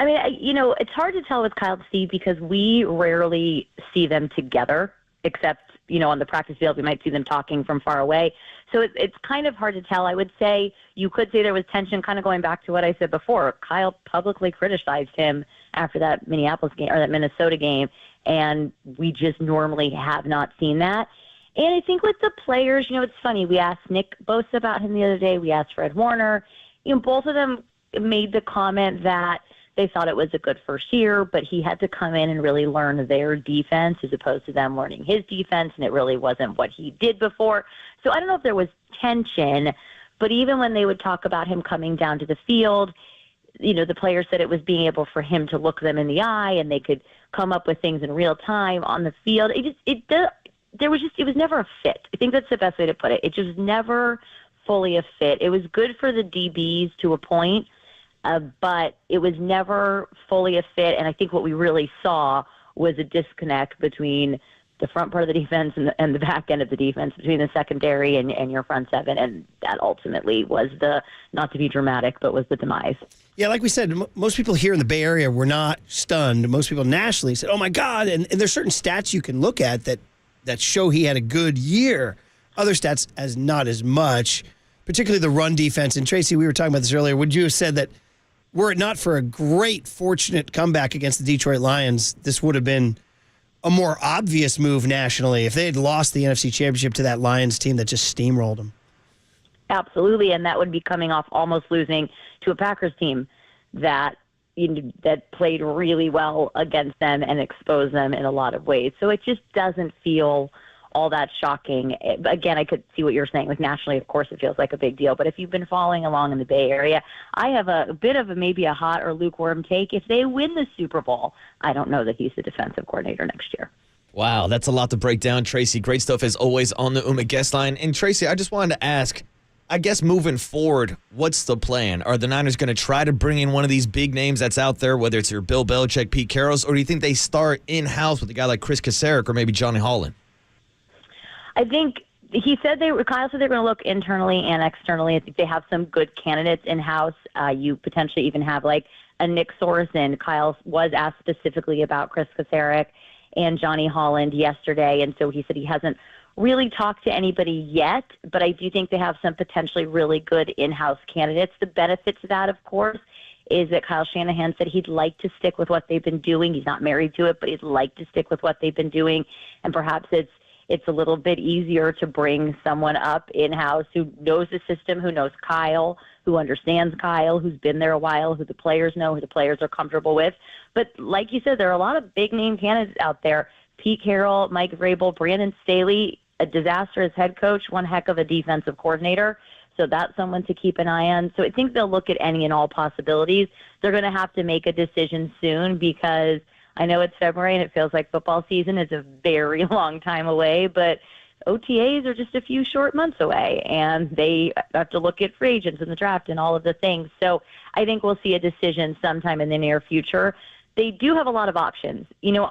I mean, it's hard to tell with Kyle and Steve because we rarely see them together, except, on the practice field, we might see them talking from far away. So it's kind of hard to tell. I would say you could say there was tension, kind of going back to what I said before. Kyle publicly criticized him after that Minneapolis game or that Minnesota game, and we just normally have not seen that. And I think with the players, it's funny. We asked Nick Bosa about him the other day. We asked Fred Warner. Both of them made the comment that they thought it was a good first year, but he had to come in and really learn their defense as opposed to them learning his defense, and it really wasn't what he did before. So I don't know if there was tension, but even when they would talk about him coming down to the field, the players said it was being able for him to look them in the eye and they could come up with things in real time on the field. It was never a fit. I think that's the best way to put it. It just never fully a fit. It was good for the DBs to a point, but it was never fully a fit. And I think what we really saw was a disconnect between the front part of the defense and the back end of the defense, between the secondary and your front seven. And that ultimately was not to be dramatic, but was the demise. Yeah, like we said, most people here in the Bay Area were not stunned. Most people nationally said, oh, my God. And there's certain stats you can look at that show he had a good year. Other stats as not as much, particularly the run defense. And, Tracy, we were talking about this earlier. Would you have said that were it not for a great, fortunate comeback against the Detroit Lions, this would have been a more obvious move nationally if they had lost the NFC Championship to that Lions team that just steamrolled them? Absolutely, and that would be coming off almost losing to a Packers team that played really well against them and exposed them in a lot of ways. So it just doesn't feel all that shocking. Again, I could see what you're saying. Like nationally, of course, it feels like a big deal. But if you've been following along in the Bay Area, I have a bit of maybe a hot or lukewarm take. If they win the Super Bowl, I don't know that he's the defensive coordinator next year. Wow, that's a lot to break down, Tracy. Great stuff as always on the Uma guest line. And Tracy, I just wanted to ask, I guess moving forward, what's the plan? Are the Niners going to try to bring in one of these big names that's out there, whether it's your Bill Belichick, Pete Carroll, or do you think they start in-house with a guy like Chris Kasarik or maybe Johnny Holland? I think Kyle said they were going to look internally and externally. I think they have some good candidates in-house. You potentially even have like a Nick Sorensen. Kyle was asked specifically about Chris Kasarik and Johnny Holland yesterday, and so he said he hasn't really talked to anybody yet, but I do think they have some potentially really good in-house candidates. The benefit to that, of course, is that Kyle Shanahan said he'd like to stick with what they've been doing. He's not married to it, but he'd like to stick with what they've been doing, and perhaps it's a little bit easier to bring someone up in-house who knows the system, who knows Kyle, who understands Kyle, who's been there a while, who the players know, who the players are comfortable with. But like you said, there are a lot of big-name candidates out there. Pete Carroll, Mike Vrabel, Brandon Staley, a disastrous head coach, one heck of a defensive coordinator. So that's someone to keep an eye on. So I think they'll look at any and all possibilities. They're going to have to make a decision soon because I know it's February and it feels like football season is a very long time away, but OTAs are just a few short months away, and they have to look at free agents in the draft and all of the things. So I think we'll see a decision sometime in the near future. They do have a lot of options. You know,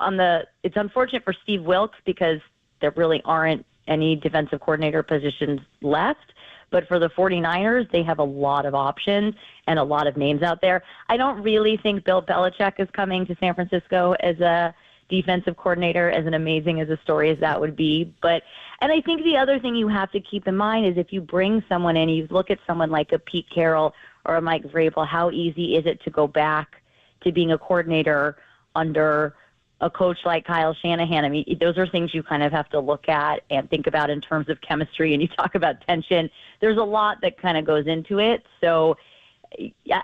it's unfortunate for Steve Wilks because there really aren't any defensive coordinator positions left. But for the 49ers, they have a lot of options and a lot of names out there. I don't really think Bill Belichick is coming to San Francisco as a defensive coordinator, as an amazing as a story as that would be. And I think the other thing you have to keep in mind is if you bring someone in, you look at someone like a Pete Carroll or a Mike Vrabel, how easy is it to go back to being a coordinator under a coach like Kyle Shanahan? I mean, those are things you kind of have to look at and think about in terms of chemistry, and you talk about tension. There's a lot that kind of goes into it. So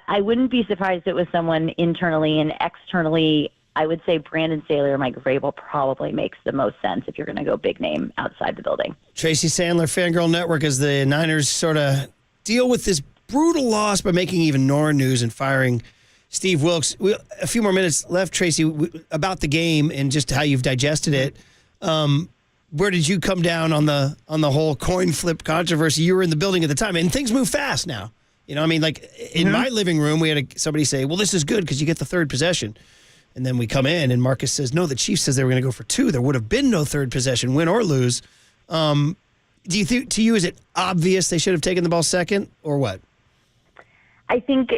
I wouldn't be surprised if it was someone internally, and externally, I would say Brandon Staley or Mike Vrabel probably makes the most sense if you're going to go big name outside the building. Tracy Sandler, Fangirl Network, as the Niners sort of deal with this brutal loss by making even more news and firing Steve Wilks. A few more minutes left, Tracy, about the game and just how you've digested it. Where did you come down on the whole coin flip controversy? You were in the building at the time, and things move fast now. You know, I mean, like in my living room, we had somebody say, well, this is good because you get the third possession. And then we come in, and Marcus says, no, the Chiefs says they were going to go for two. There would have been no third possession, win or lose. Do you think, to you, is it obvious they should have taken the ball second, or what? I think,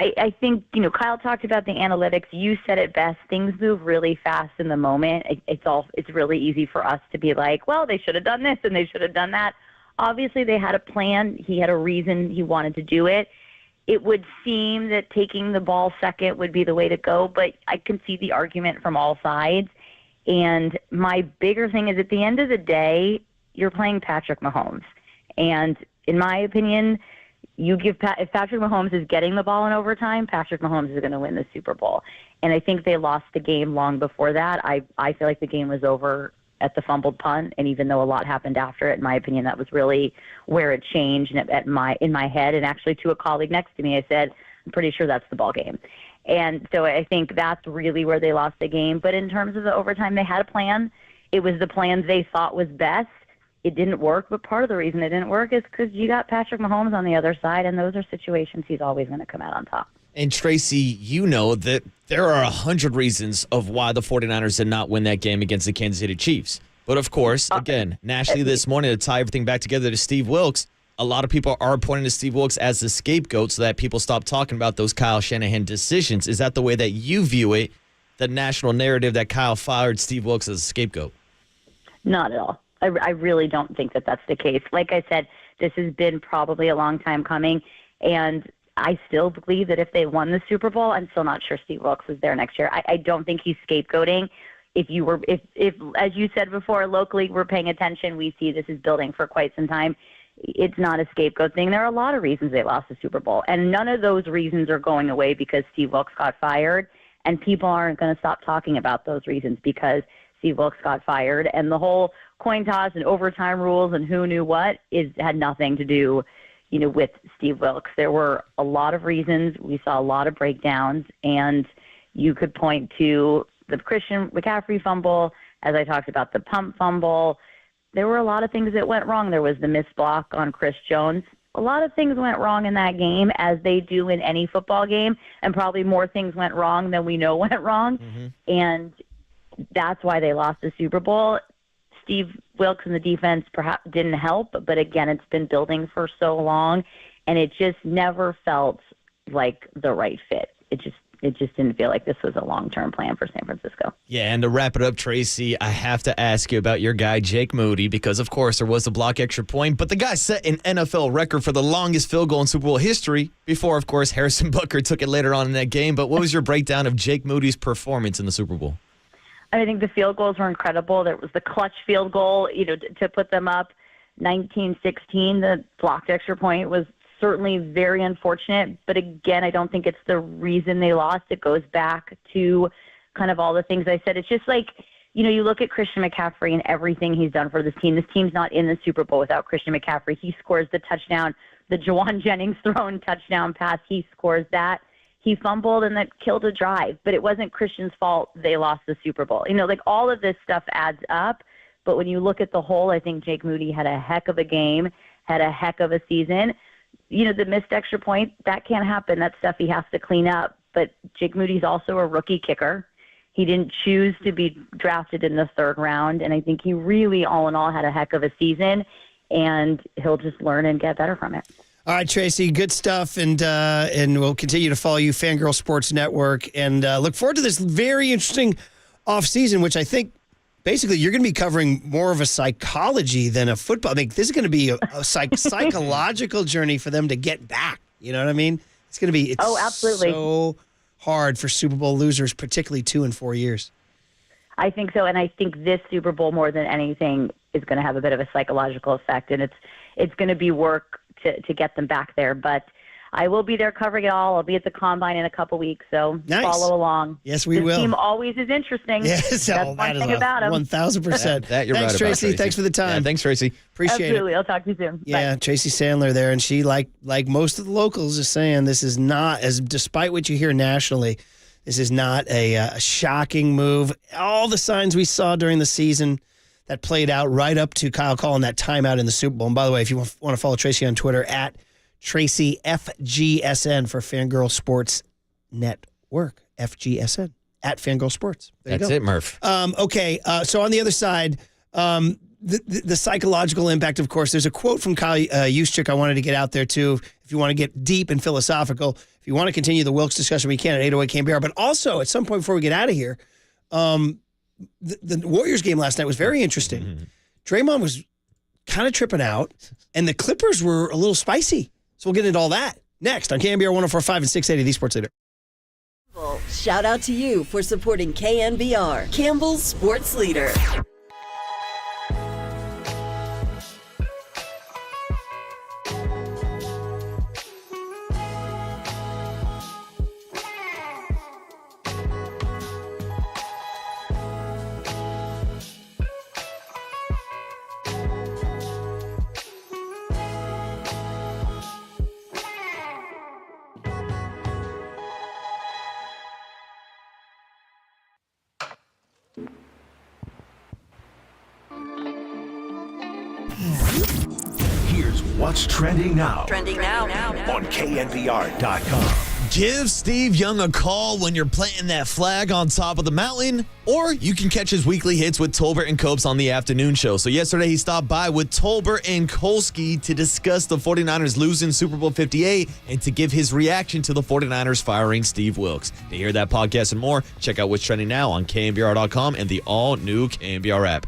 you know, Kyle talked about the analytics. You said it best. Things move really fast in the moment. It's really easy for us to be like, well, they should have done this and they should have done that. Obviously, they had a plan. He had a reason he wanted to do it. It would seem that taking the ball second would be the way to go, but I can see the argument from all sides. And my bigger thing is at the end of the day, you're playing Patrick Mahomes. And in my opinion, if Patrick Mahomes is getting the ball in overtime, Patrick Mahomes is going to win the Super Bowl. And I think they lost the game long before that. I feel like the game was over at the fumbled punt, and even though a lot happened after it, in my opinion, that was really where it changed. And in my head, and actually to a colleague next to me, I said, I'm pretty sure that's the ball game. And so I think that's really where they lost the game. But in terms of the overtime, they had a plan. It was the plans they thought was best. It didn't work, but part of the reason it didn't work is because you got Patrick Mahomes on the other side, and those are situations he's always going to come out on top. And Tracy, you know that there are 100 reasons of why the 49ers did not win that game against the Kansas City Chiefs. But of course, again, nationally this morning to tie everything back together to Steve Wilks, a lot of people are pointing to Steve Wilks as the scapegoat so that people stop talking about those Kyle Shanahan decisions. Is that the way that you view it, the national narrative that Kyle fired Steve Wilks as a scapegoat? Not at all. I really don't think that that's the case. Like I said, this has been probably a long time coming, and I still believe that if they won the Super Bowl, I'm still not sure Steve Wilks is there next year. I don't think he's scapegoating. If as you said before, locally we're paying attention, we see this is building for quite some time. It's not a scapegoat thing. There are a lot of reasons they lost the Super Bowl, and none of those reasons are going away because Steve Wilks got fired, and people aren't going to stop talking about those reasons because Steve Wilks got fired, and the whole coin toss and overtime rules and who knew what had nothing to do, with Steve Wilks. There were a lot of reasons. We saw a lot of breakdowns, and you could point to the Christian McCaffrey fumble, as I talked about the pump fumble. There were a lot of things that went wrong. There was the missed block on Chris Jones. A lot of things went wrong in that game, as they do in any football game, and probably more things went wrong than we know went wrong. Mm-hmm. And that's why they lost the Super Bowl. Steve Wilks and the defense perhaps didn't help, but again, it's been building for so long, and it just never felt like the right fit. It just didn't feel like this was a long-term plan for San Francisco. Yeah, and to wrap it up, Tracy, I have to ask you about your guy, Jake Moody, because, of course, there was a block extra point, but the guy set an NFL record for the longest field goal in Super Bowl history before, of course, Harrison Butker took it later on in that game. But what was your breakdown of Jake Moody's performance in the Super Bowl? I think the field goals were incredible. There was the clutch field goal, to put them up. 19-16, the blocked extra point was certainly very unfortunate. But again, I don't think it's the reason they lost. It goes back to kind of all the things I said. It's just like, you look at Christian McCaffrey and everything he's done for this team. This team's not in the Super Bowl without Christian McCaffrey. He scores the touchdown, the Juwan Jennings thrown touchdown pass. He scores that. He fumbled and that killed a drive, but it wasn't Christian's fault they lost the Super Bowl. All of this stuff adds up, but when you look at the whole, I think Jake Moody had a heck of a game, had a heck of a season. The missed extra point, that can't happen. That's stuff he has to clean up, but Jake Moody's also a rookie kicker. He didn't choose to be drafted in the third round, and I think he really, all in all, had a heck of a season, and he'll just learn and get better from it. All right, Tracy, good stuff, and we'll continue to follow you, Fangirl Sports Network, and look forward to this very interesting offseason, which I think basically you're going to be covering more of a psychology than a football. I think this is going to be a psychological journey for them to get back. You know what I mean? It's going to be absolutely so hard for Super Bowl losers, particularly 2 and 4 years. I think so, and I think this Super Bowl more than anything is going to have a bit of a psychological effect, and it's going to be work to get them back there. But I will be there covering it all. I'll be at the Combine in a couple weeks, so follow along. Yes, we will. This team always is interesting. Yes, that's one thing about them. 1,000%. That you're thanks, right Tracy. about, Tracy. Thanks for the time. Yeah, thanks, Tracy. Appreciate Absolutely. it. I'll talk to you soon. Yeah, Bye. Tracy Sandler there, and she, like most of the locals, is saying this is not, as despite what you hear nationally, this is not a shocking move. All the signs we saw during the season that played out right up to Kyle calling that timeout in the Super Bowl. And by the way, if you want to follow Tracy on Twitter, at Tracy FGSN for Fangirl Sports Network. FGSN at Fangirl Sports. That's it, Murph. Okay, so on the other side, the psychological impact, of course, there's a quote from Kyle Juszczyk I wanted to get out there, too. If you want to get deep and philosophical, if you want to continue the Wilks discussion, we can at 808 KNBR. But also, at some point before we get out of here, the Warriors game last night was very interesting. Mm-hmm. Draymond was kind of tripping out, and the Clippers were a little spicy. So we'll get into all that next on KNBR 104.5 and 680, the Sports Leader. Shout out to you for supporting KNBR, Campbell's Sports Leader. Here's what's trending now. Trending now. On KNBR.com. Give Steve Young a call when you're planting that flag on top of the mountain, or you can catch his weekly hits with Tolbert and Copes on the afternoon show. So yesterday he stopped by with Tolbert and Kolsky to discuss the 49ers losing Super Bowl 58 and to give his reaction to the 49ers firing Steve Wilks. To hear that podcast and more, check out what's trending now on KNBR.com and the all-new KNBR app.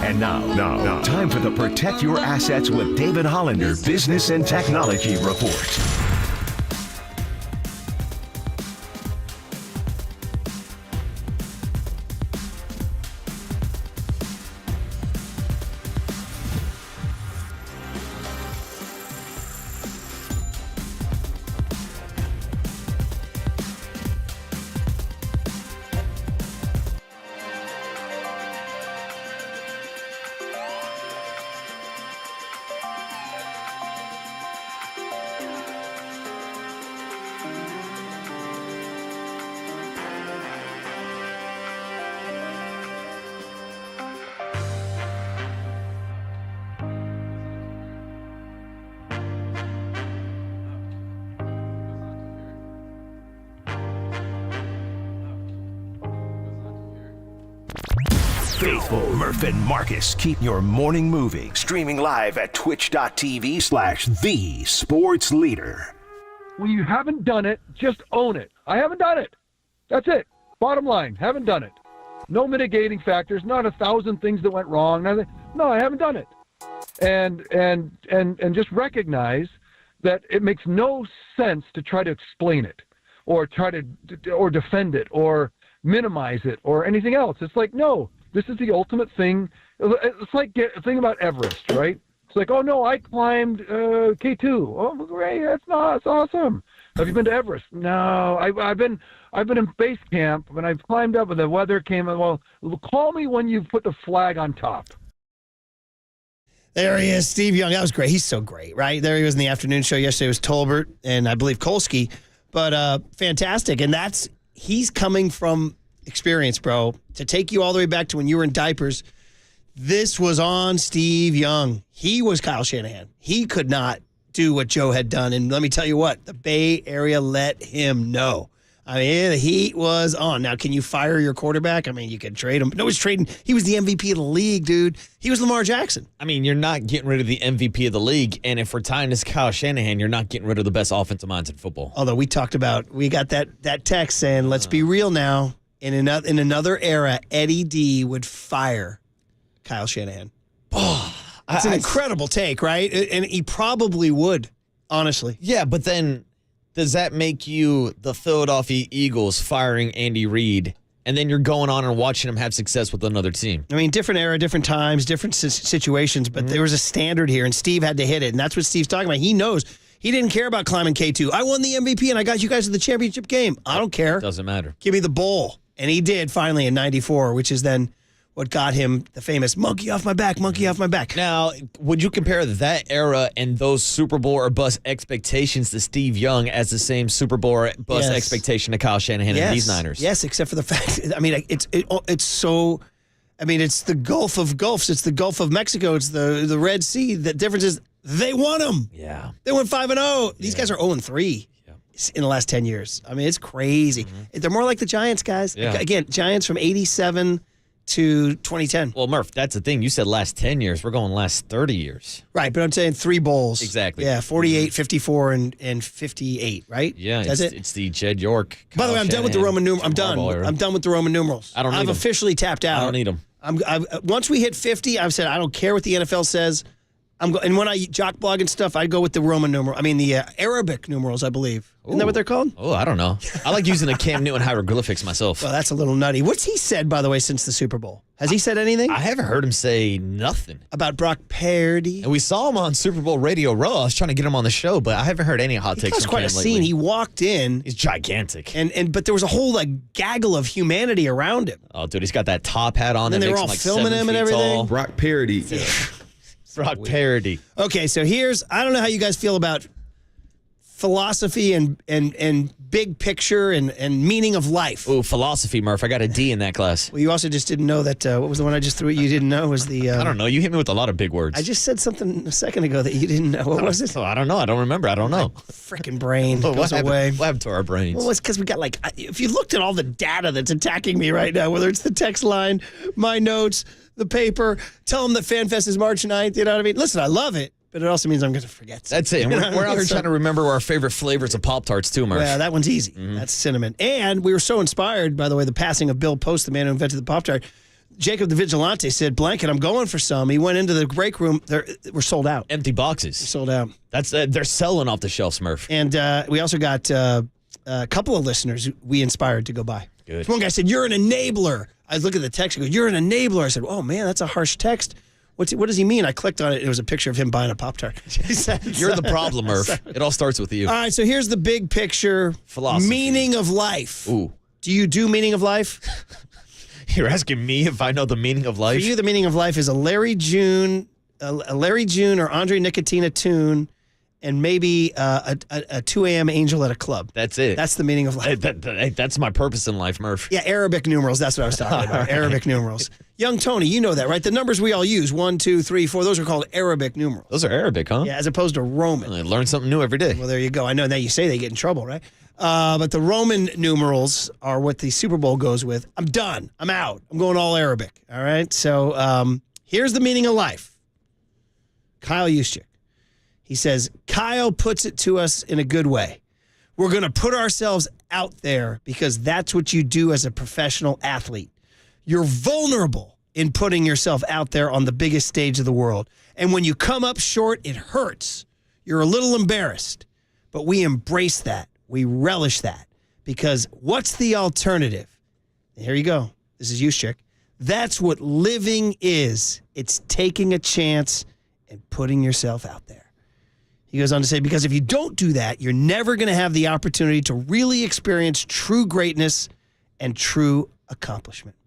And now, time for the Protect Your Assets with David Hollander Business and Technology Report. Faithful Murph and Marcus keep your morning moving. Streaming live at twitch.tv/thesportsleader. When you haven't done it, just own it. I haven't done it. That's it. Bottom line, haven't done it. No mitigating factors, not 1,000 things that went wrong. Nothing. No, I haven't done it. And just recognize that it makes no sense to try to explain it or try to or defend it or minimize it or anything else. It's like, no. This is the ultimate thing. It's like a thing about Everest, right? It's like, oh no, I climbed K2. Oh, great, that's awesome. Have you been to Everest? No, I've been in base camp when I've climbed up and the weather came. Well, call me when you put the flag on top. There he is, Steve Young. That was great. He's so great, right? There he was in the afternoon show yesterday. It was Tolbert and I believe Kolsky, but fantastic. And he's coming from experience, bro, to take you all the way back to when you were in diapers. This was on Steve Young. He was Kyle Shanahan. He could not do what Joe had done. And let me tell you what, the Bay Area let him know. I mean, the heat was on. Now, can you fire your quarterback? I mean, you could trade him. No one's trading. He was the MVP of the league, dude. He was Lamar Jackson. I mean, you're not getting rid of the MVP of the league. And if we're tying this Kyle Shanahan, you're not getting rid of the best offensive minds in football. Although we got that text saying, let's be real now. In another era, Eddie D would fire Kyle Shanahan. It's an incredible take, right? And he probably would, honestly. Yeah, but then does that make you the Philadelphia Eagles firing Andy Reid, and then you're going on and watching him have success with another team? I mean, different era, different times, different situations, but there was a standard here, and Steve had to hit it, and that's what Steve's talking about. He knows. He didn't care about climbing K2. I won the MVP, and I got you guys to the championship game. I don't care. Doesn't matter. Give me the bowl. And he did finally in 94, which is then what got him the famous monkey off my back, monkey off my back. Now, would you compare that era and those Super Bowl or bust expectations to Steve Young as the same Super Bowl or bust expectation to Kyle Shanahan and these Niners? Yes, except for the fact, I mean, it's so, I mean, it's the Gulf of Gulfs. It's the Gulf of Mexico. It's the Red Sea. The difference is they won them. Yeah. They went 5-0. These guys are 0-3. In the last 10 years. I mean, it's crazy. They're more like the Giants, guys. Yeah. Again, Giants from 87 to 2010. Well, Murph, that's the thing. You said last 10 years. We're going last 30 years. Right, but I'm saying 3 bowls. Exactly. Yeah, 48, 54, and 58, right? Yeah, that's it. It's the Jed York. By the way, I'm done with the Roman numerals. I'm done with the Roman numerals. I don't need them. I've officially tapped out. I don't need them. Once we hit 50, I've said I don't care what the NFL says. And when I jock blog and stuff, I go with the Roman numeral. I mean, the Arabic numerals, I believe. Isn't that what they're called? Oh, I don't know. I like using the Cam Newton hieroglyphics myself. Well, that's a little nutty. What's he said, by the way, since the Super Bowl? Has he said anything? I haven't heard him say nothing. About Brock Purdy? And we saw him on Super Bowl Radio Row. I was trying to get him on the show, but I haven't heard any hot takes from Cam lately. He caused quite a scene. He walked in. He's gigantic. But there was a whole gaggle of humanity around him. Oh, dude, he's got that top hat on. And they were all filming him and everything. Tall. Brock Purdy. Brock Purdy. Okay, so I don't know how you guys feel about philosophy and big picture and meaning of life. Ooh, philosophy, Murph. I got a D in that class. Well, you also just didn't know that, what was the one I just threw at you didn't know was the... I don't know. You hit me with a lot of big words. I just said something a second ago that you didn't know. What was it? I don't know. I don't remember. I don't know. Freaking brain goes away. What happened to our brains? Well, it's because we got if you looked at all the data that's attacking me right now, whether it's the text line, my notes, the paper, tell them that FanFest is March 9th, you know what I mean? Listen, I love it. But it also means I'm going to forget. That's it. We're out trying to remember our favorite flavors of Pop-Tarts, too, Murph. Well, that one's easy. That's cinnamon. And we were so inspired, by the way, the passing of Bill Post, the man who invented the Pop-Tart. Jacob the Vigilante said, "Blanket, I'm going for some." He went into the break room. We're sold out. Empty boxes. Sold out. That's they're selling off the shelf, Smurf. And we also got a couple of listeners we inspired to go by. Good. One guy said, "You're an enabler." I look at the text. He goes, "You're an enabler." I said, "Oh man, that's a harsh text. What does he mean?" I clicked on it. It was a picture of him buying a Pop-Tart. You're the problem, Murph. It all starts with you. All right, so here's the big picture. Philosophy. Meaning of life. Ooh. Do you do meaning of life? You're asking me if I know the meaning of life? For you, the meaning of life is a Larry June or Andre Nicotina tune, and maybe a 2 a.m. angel at a club. That's it. That's the meaning of life. That's my purpose in life, Murph. Yeah, Arabic numerals. That's what I was talking about. Arabic numerals. Young Tony, you know that, right? The numbers we all use, 1, 2, 3, 4, those are called Arabic numerals. Those are Arabic, huh? Yeah, as opposed to Roman. I learn something new every day. Well, there you go. I know now you say they get in trouble, right? But the Roman numerals are what the Super Bowl goes with. I'm done. I'm out. I'm going all Arabic. All right? So here's the meaning of life. Kyle Juszczyk. He says, Kyle puts it to us in a good way. We're going to put ourselves out there because that's what you do as a professional athlete. You're vulnerable in putting yourself out there on the biggest stage of the world. And when you come up short, it hurts. You're a little embarrassed. But we embrace that. We relish that. Because what's the alternative? And here you go. This is Juszczyk. That's what living is. It's taking a chance and putting yourself out there. He goes on to say, because if you don't do that, you're never going to have the opportunity to really experience true greatness and true accomplishment.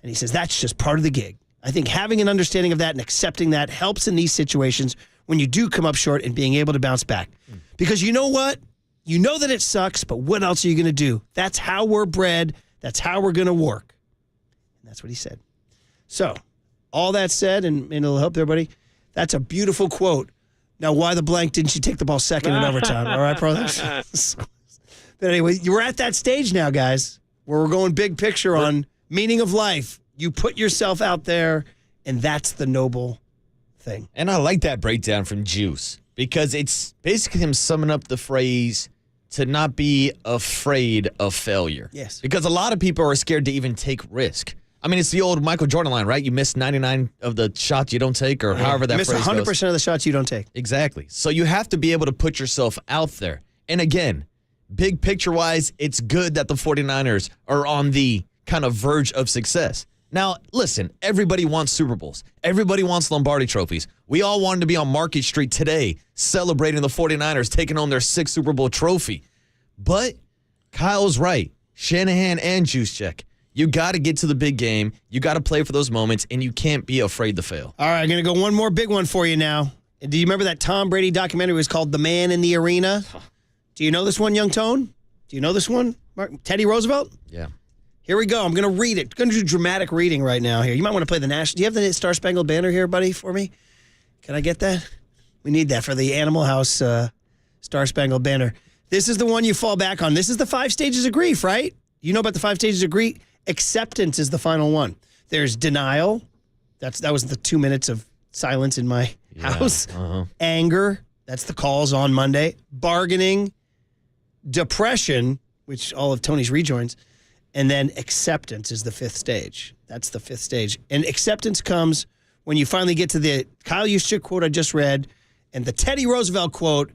And he says, that's just part of the gig. I think having an understanding of that and accepting that helps in these situations when you do come up short and being able to bounce back. Because you know what? You know that it sucks, but what else are you going to do? That's how we're bred. That's how we're going to work. And that's what he said. So, all that said, and it'll help everybody, that's a beautiful quote. Now, why the blank didn't you take the ball second in overtime? All right, brothers? But anyway, we're at that stage now, guys, where we're going big picture on meaning of life. You put yourself out there, and that's the noble thing. And I like that breakdown from Juice because it's basically him summing up the phrase to not be afraid of failure. Yes. Because a lot of people are scared to even take risk. I mean, it's the old Michael Jordan line, right? You miss 99 of the shots you don't take, or however that phrase goes. You miss 100% of the shots you don't take. Exactly. So you have to be able to put yourself out there. And again, big picture-wise, it's good that the 49ers are on the kind of verge of success. Now, listen, everybody wants Super Bowls. Everybody wants Lombardi trophies. We all wanted to be on Market Street today celebrating the 49ers taking on their 6th Super Bowl trophy. But Kyle's right. Shanahan and Juszczyk. You got to get to the big game. You got to play for those moments, and you can't be afraid to fail. All right, I'm going to go one more big one for you now. Do you remember that Tom Brady documentary? It was called The Man in the Arena. Do you know this one, Young Tone? Do you know this one? Teddy Roosevelt? Yeah. Here we go. I'm going to read it. I'm going to do dramatic reading right now here. You might want to play the national. Do you have the Star Spangled Banner here, buddy, for me? Can I get that? We need that for the Animal House Star Spangled Banner. This is the one you fall back on. This is the 5 stages of grief, right? You know about the 5 stages of grief? Acceptance is the final one. There's denial. That was the 2 minutes of silence in my house. Anger. That's the calls on Monday. Bargaining. Depression, which all of Tony's rejoins. And then acceptance is the 5th stage. That's the 5th stage. And acceptance comes when you finally get to the Kyle Juszczyk quote I just read and the Teddy Roosevelt quote.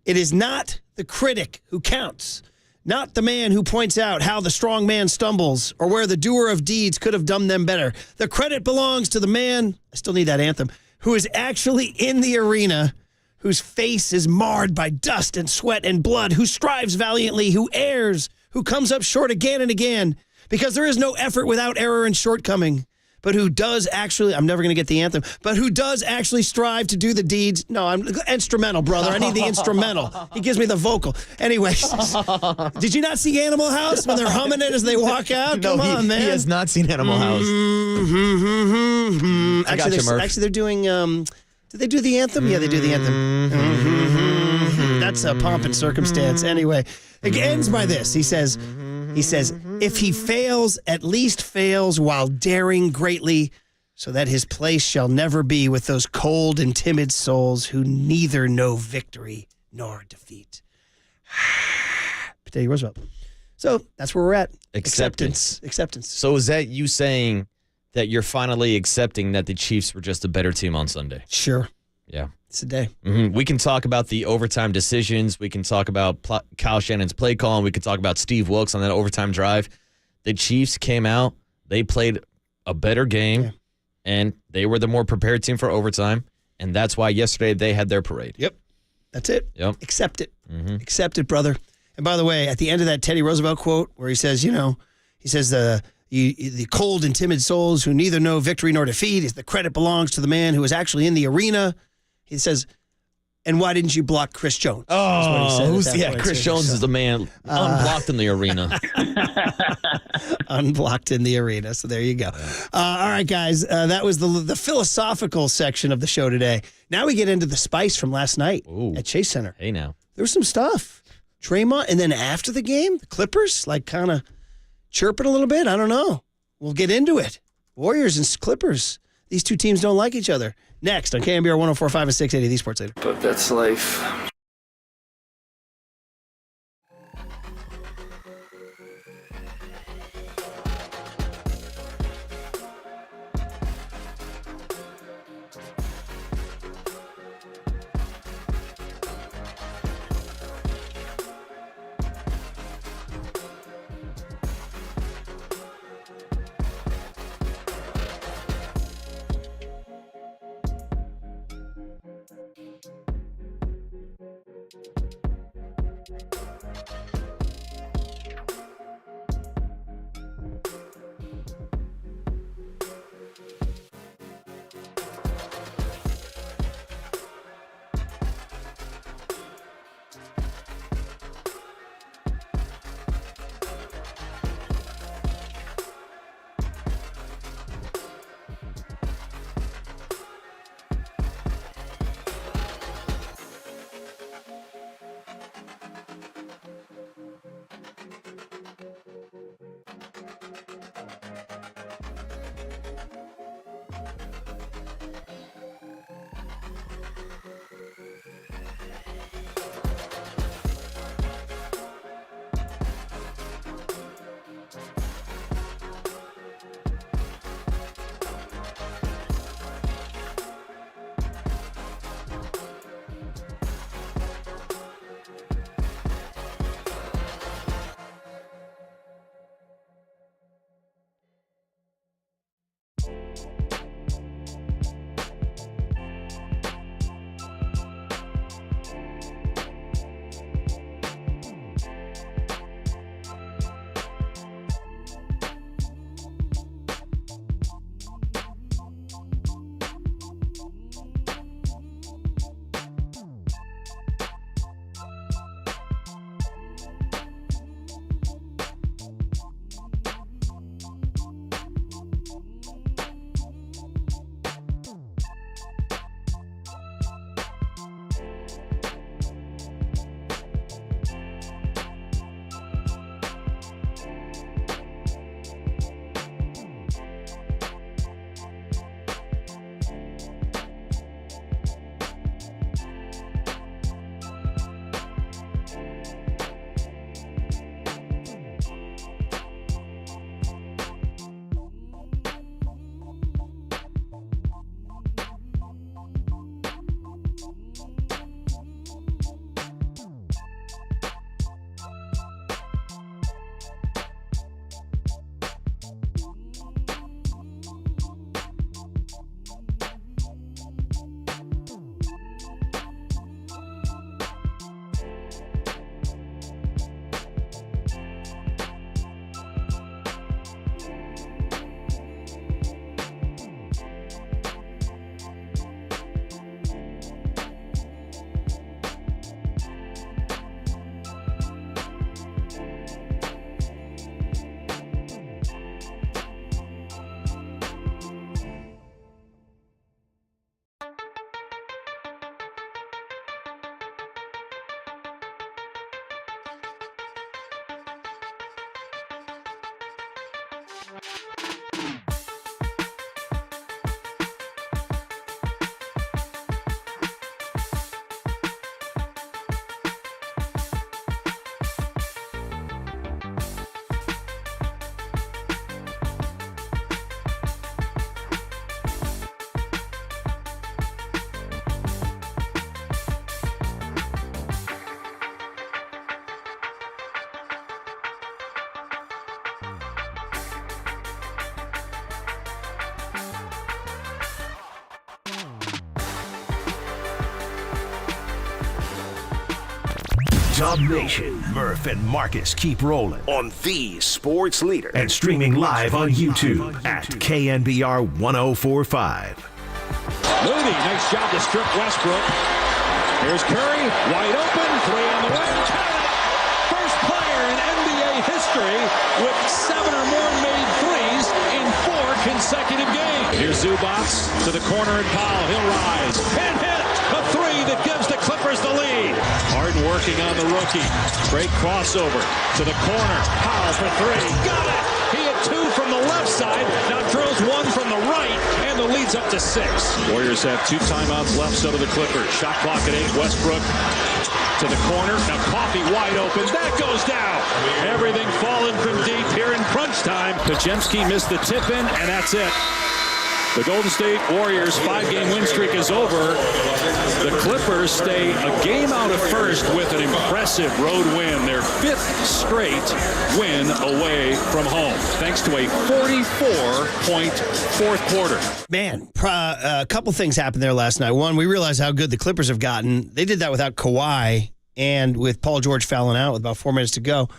It is not the critic who counts. Not the man who points out how the strong man stumbles or where the doer of deeds could have done them better. The credit belongs to the man, I still need that anthem, who is actually in the arena, whose face is marred by dust and sweat and blood, who strives valiantly, who errs, who comes up short again and again, because there is no effort without error and shortcoming. But who does actually, I'm never going to get the anthem, but who does actually strive to do the deeds. No, I'm instrumental, brother. I need the instrumental. He gives me the vocal. Anyways, did you not see Animal House when they're humming it as they walk out? No, Come on, man. He has not seen Animal House. I got you, Murph. Actually, they're doing, did they do the anthem? Yeah, they do the anthem. That's a pomp and circumstance. Anyway, it ends by this. He says, if he fails, at least fails while daring greatly, so that his place shall never be with those cold and timid souls who neither know victory nor defeat. Teddy Roosevelt. So that's where we're at. Acceptance. Acceptance. So is that you saying that you're finally accepting that the Chiefs were just a better team on Sunday. Sure. Yeah. It's a day. Mm-hmm. We can talk about the overtime decisions. We can talk about Kyle Shannon's play call, and we can talk about Steve Wilks on that overtime drive. The Chiefs came out. They played a better game, and they were the more prepared team for overtime, and that's why yesterday they had their parade. Yep. That's it. Yep. Accept it. Mm-hmm. Accept it, brother. And by the way, at the end of that Teddy Roosevelt quote where he says, the cold and timid souls who neither know victory nor defeat, the credit belongs to the man who was actually in the arena. He says, and why didn't you block Chris Jones? Chris Jones is the man unblocked in the arena. Unblocked in the arena. So there you go. All right, guys. That was the philosophical section of the show today. Now we get into the spice from last night at Chase Center. Hey, now. There was some stuff. Draymond, and then after the game, the Clippers, kind of chirping a little bit. I don't know. We'll get into it. Warriors and Clippers. These two teams don't like each other. Next on KNBR 104.5 and 680, the Sports Leader. But that's life. Dub Nation. Murph and Marcus keep rolling on the sports leader and streaming live on YouTube at KNBR 1045. Moody, nice job to strip Westbrook. Here's Curry, wide open, three on the way. First player in NBA history with 7 or more made threes in 4 consecutive games. Here's Zubac to the corner and Powell. He'll rise and hit a three that gives the Clippers the lead. Harden working on the rookie. Great crossover to the corner. Powell for three. Got it. He had 2 from the left side. Now drills 1 from the right, and the lead's up to 6. Warriors have 2 timeouts left, so do the Clippers. Shot clock at 8. Westbrook to the corner. Now Coffey wide open. That goes down. Everything falling from deep here in crunch time. Podziemski missed the tip in, and that's it. The Golden State Warriors 5-game win streak is over. The Clippers stay a game out of first with an impressive road win. Their 5th straight win away from home, thanks to a 44-point fourth quarter. Man, a couple things happened there last night. One, we realized how good the Clippers have gotten. They did that without Kawhi and with Paul George fouling out with about 4 minutes to go.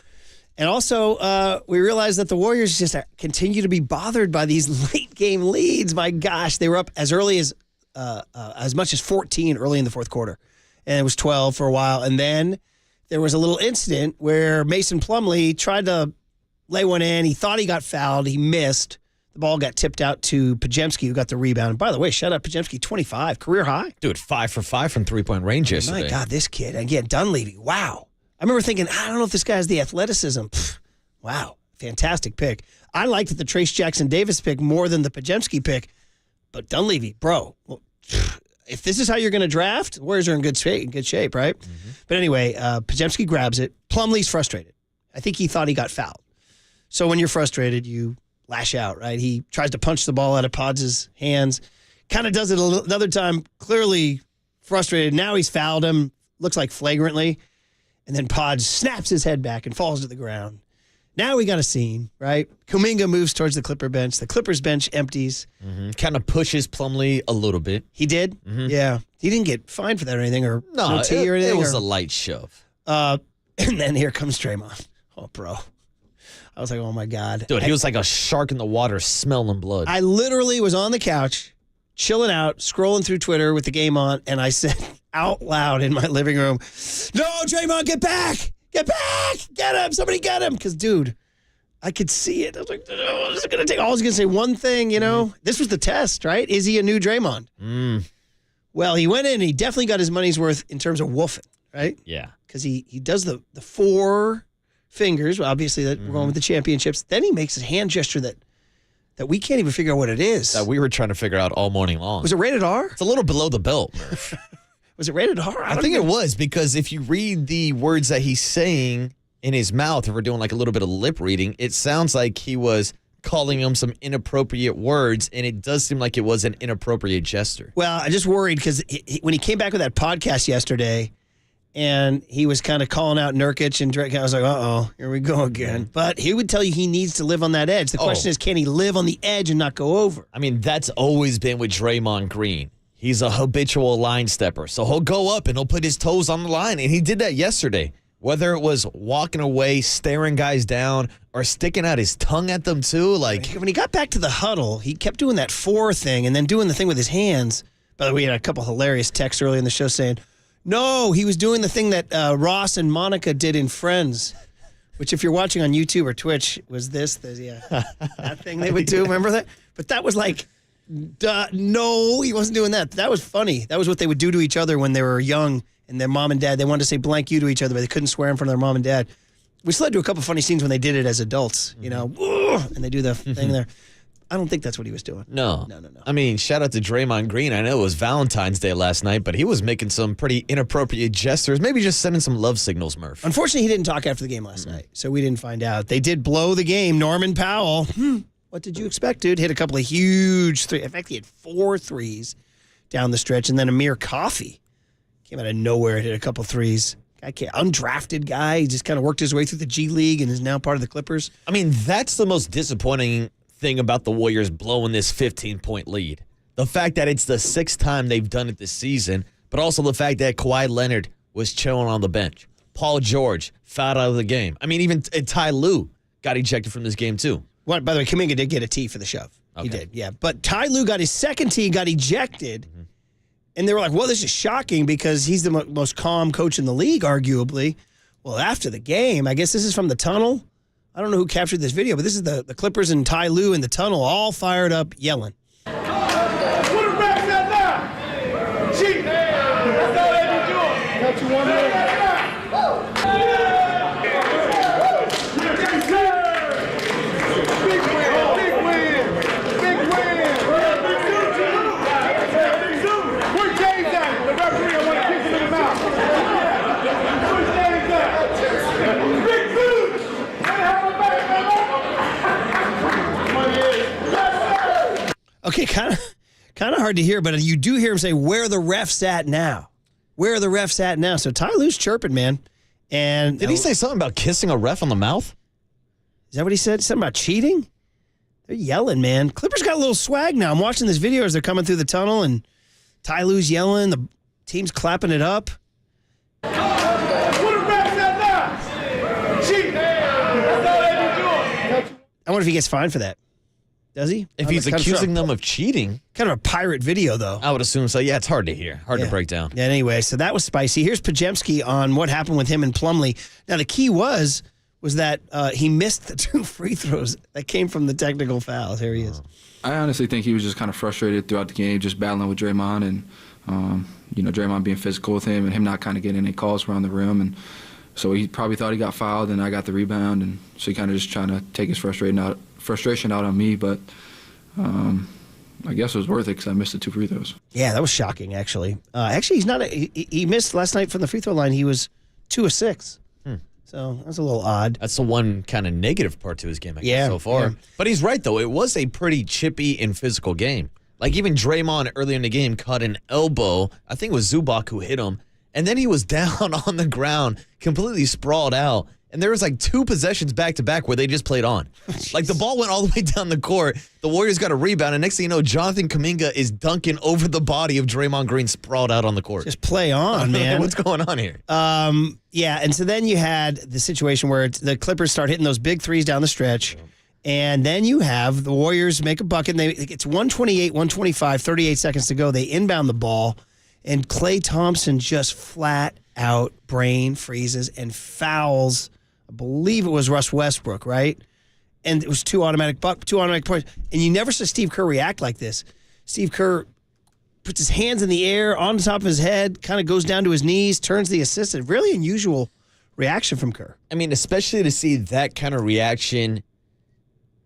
And also, we realized that the Warriors just continue to be bothered by these late-game leads. My gosh, they were up as early as much as 14 early in the fourth quarter. And it was 12 for a while. And then there was a little incident where Mason Plumlee tried to lay one in. He thought he got fouled. He missed. The ball got tipped out to Podziemski, who got the rebound. And by the way, shout out Podziemski, 25, career high. Dude, 5 for 5 from three-point range yesterday. My God, this kid. Again, Dunleavy, wow. I remember thinking, I don't know if this guy has the athleticism. Wow, fantastic pick. I liked the Trace Jackson-Davis pick more than the Podziemski pick. But Dunleavy, bro, well, if this is how you're going to draft, the Warriors are in good shape, right? Mm-hmm. But anyway, Podziemski grabs it. Plumlee's frustrated. I think he thought he got fouled. So when you're frustrated, you lash out, right? He tries to punch the ball out of Pods' hands. Kind of does it another time, clearly frustrated. Now he's fouled him, looks like flagrantly. And then Pods snaps his head back and falls to the ground. Now we got a scene, right? Kuminga moves towards the Clipper bench. The Clippers bench empties. Mm-hmm. Kind of pushes Plumlee a little bit. He did? Mm-hmm. Yeah. He didn't get fined for that or anything, or no tea or anything. It was a light shove. And then here comes Draymond. Oh, bro. I was like, oh, my God. Dude, he was like a shark in the water smelling blood. I literally was on the couch, chilling out, scrolling through Twitter with the game on, and I said out loud in my living room, no, Draymond, get back! Get back! Get him! Somebody get him! Because, dude, I could see it. I was like, oh, this is going to take, I was going to say one thing, you know? Mm. This was the test, right? Is he a new Draymond? Mm. Well, he went in and he definitely got his money's worth in terms of woofing, right? Yeah. Because he does the 4 fingers, obviously, that we're going with the championships. Then he makes a hand gesture that we can't even figure out what it is. That we were trying to figure out all morning long. Was it rated R? It's a little below the belt, Murph. Was it rated R? I think it was, because if you read the words that he's saying in his mouth, if we're doing like a little bit of lip reading, it sounds like he was calling him some inappropriate words, and it does seem like it was an inappropriate gesture. Well, I just worried because when he came back with that podcast yesterday, and he was kind of calling out Nurkic and Drake, I was like, uh-oh, here we go again. But he would tell you he needs to live on that edge. The question is, can he live on the edge and not go over? I mean, that's always been with Draymond Green. He's a habitual line stepper. So he'll go up and he'll put his toes on the line. And he did that yesterday. Whether it was walking away, staring guys down, or sticking out his tongue at them too. Like, when he got back to the huddle, he kept doing that 4 thing and then doing the thing with his hands. By the way, we had a couple hilarious texts early in the show saying, no, he was doing the thing that Ross and Monica did in Friends, which if you're watching on YouTube or Twitch, was that thing they would do. Remember that? But that was like, no, he wasn't doing that. That was funny. That was what they would do to each other when they were young and their mom and dad, they wanted to say blank you to each other, but they couldn't swear in front of their mom and dad. Which led to a couple funny scenes when they did it as adults, you know, and they do the thing there. I don't think that's what he was doing. No. I mean, shout out to Draymond Green. I know it was Valentine's Day last night, but he was making some pretty inappropriate gestures, maybe just sending some love signals, Murph. Unfortunately, he didn't talk after the game last night, so we didn't find out. They did blow the game. Norman Powell, what did you expect, dude? Hit a couple of huge threes. In fact, he had 4 threes down the stretch, and then Amir Coffey came out of nowhere and hit a couple threes. Undrafted guy. He just kind of worked his way through the G League and is now part of the Clippers. I mean, that's the most disappointing thing about the Warriors blowing this 15-point lead. The fact that it's the 6th time they've done it this season, but also the fact that Kawhi Leonard was chilling on the bench. Paul George fouled out of the game. I mean, even Ty Lue got ejected from this game, too. By the way, Kuminga did get a tee for the shove. Okay. He did, yeah. But Ty Lue got his second tee, got ejected. Mm-hmm. And they were like, well, this is shocking because he's the most calm coach in the league, arguably. Well, after the game, I guess this is from the tunnel. I don't know who captured this video, but this is the Clippers and Ty Lue in the tunnel all fired up, yelling. Put it back there now. Cheat. That's all they be doing. Got you one minute. Okay, kind of hard to hear, but you do hear him say, "Where are the refs at now? Where are the refs at now?" So Ty Lue's chirping, man. And did he say something about kissing a ref on the mouth? Is that what he said? Something about cheating? They're yelling, man. Clippers got a little swag now. I'm watching this video as they're coming through the tunnel, and Ty Lue's yelling. The team's clapping it up. Put it back there now. Cheat. That's all they be doing. I wonder if he gets fined for that. Does he? If he's accusing them of cheating. Kind of a pirate video, though. I would assume so. Yeah, it's hard to hear. Hard to break down. Yeah, anyway, so that was spicy. Here's Pajemski on what happened with him and Plumlee. Now, the key was that he missed the 2 free throws that came from the technical fouls. Here he is. I honestly think he was just kind of frustrated throughout the game, just battling with Draymond and, Draymond being physical with him and him not kind of getting any calls around the rim. And so he probably thought he got fouled, and I got the rebound. And so he kind of just trying to take his frustration out on me, but I guess it was worth it because I missed the 2 free throws. Yeah, that was shocking, actually. He's not. He missed last night from the free throw line. He was 2 of 6. So that's a little odd. That's the one kind of negative part to his game, I guess, so far. Yeah. But he's right, though. It was a pretty chippy and physical game. Like, even Draymond earlier in the game caught an elbow. I think it was Zubac who hit him. And then he was down on the ground, completely sprawled out. And there was like 2 possessions back-to-back where they just played on. Like, the ball went all the way down the court. The Warriors got a rebound. And next thing you know, Jonathan Kuminga is dunking over the body of Draymond Green sprawled out on the court. Just play on, man. What's going on here? Yeah, and so then you had the situation where the Clippers start hitting those big threes down the stretch. And then you have the Warriors make a bucket. It's 128, 125, 38 seconds to go. They inbound the ball. And Klay Thompson just flat out brain freezes and fouls. I believe it was Russ Westbrook, right? And it was 2 automatic points. And you never saw Steve Kerr react like this. Steve Kerr puts his hands in the air on top of his head, kind of goes down to his knees, turns the assistant. Really unusual reaction from Kerr. I mean, especially to see that kind of reaction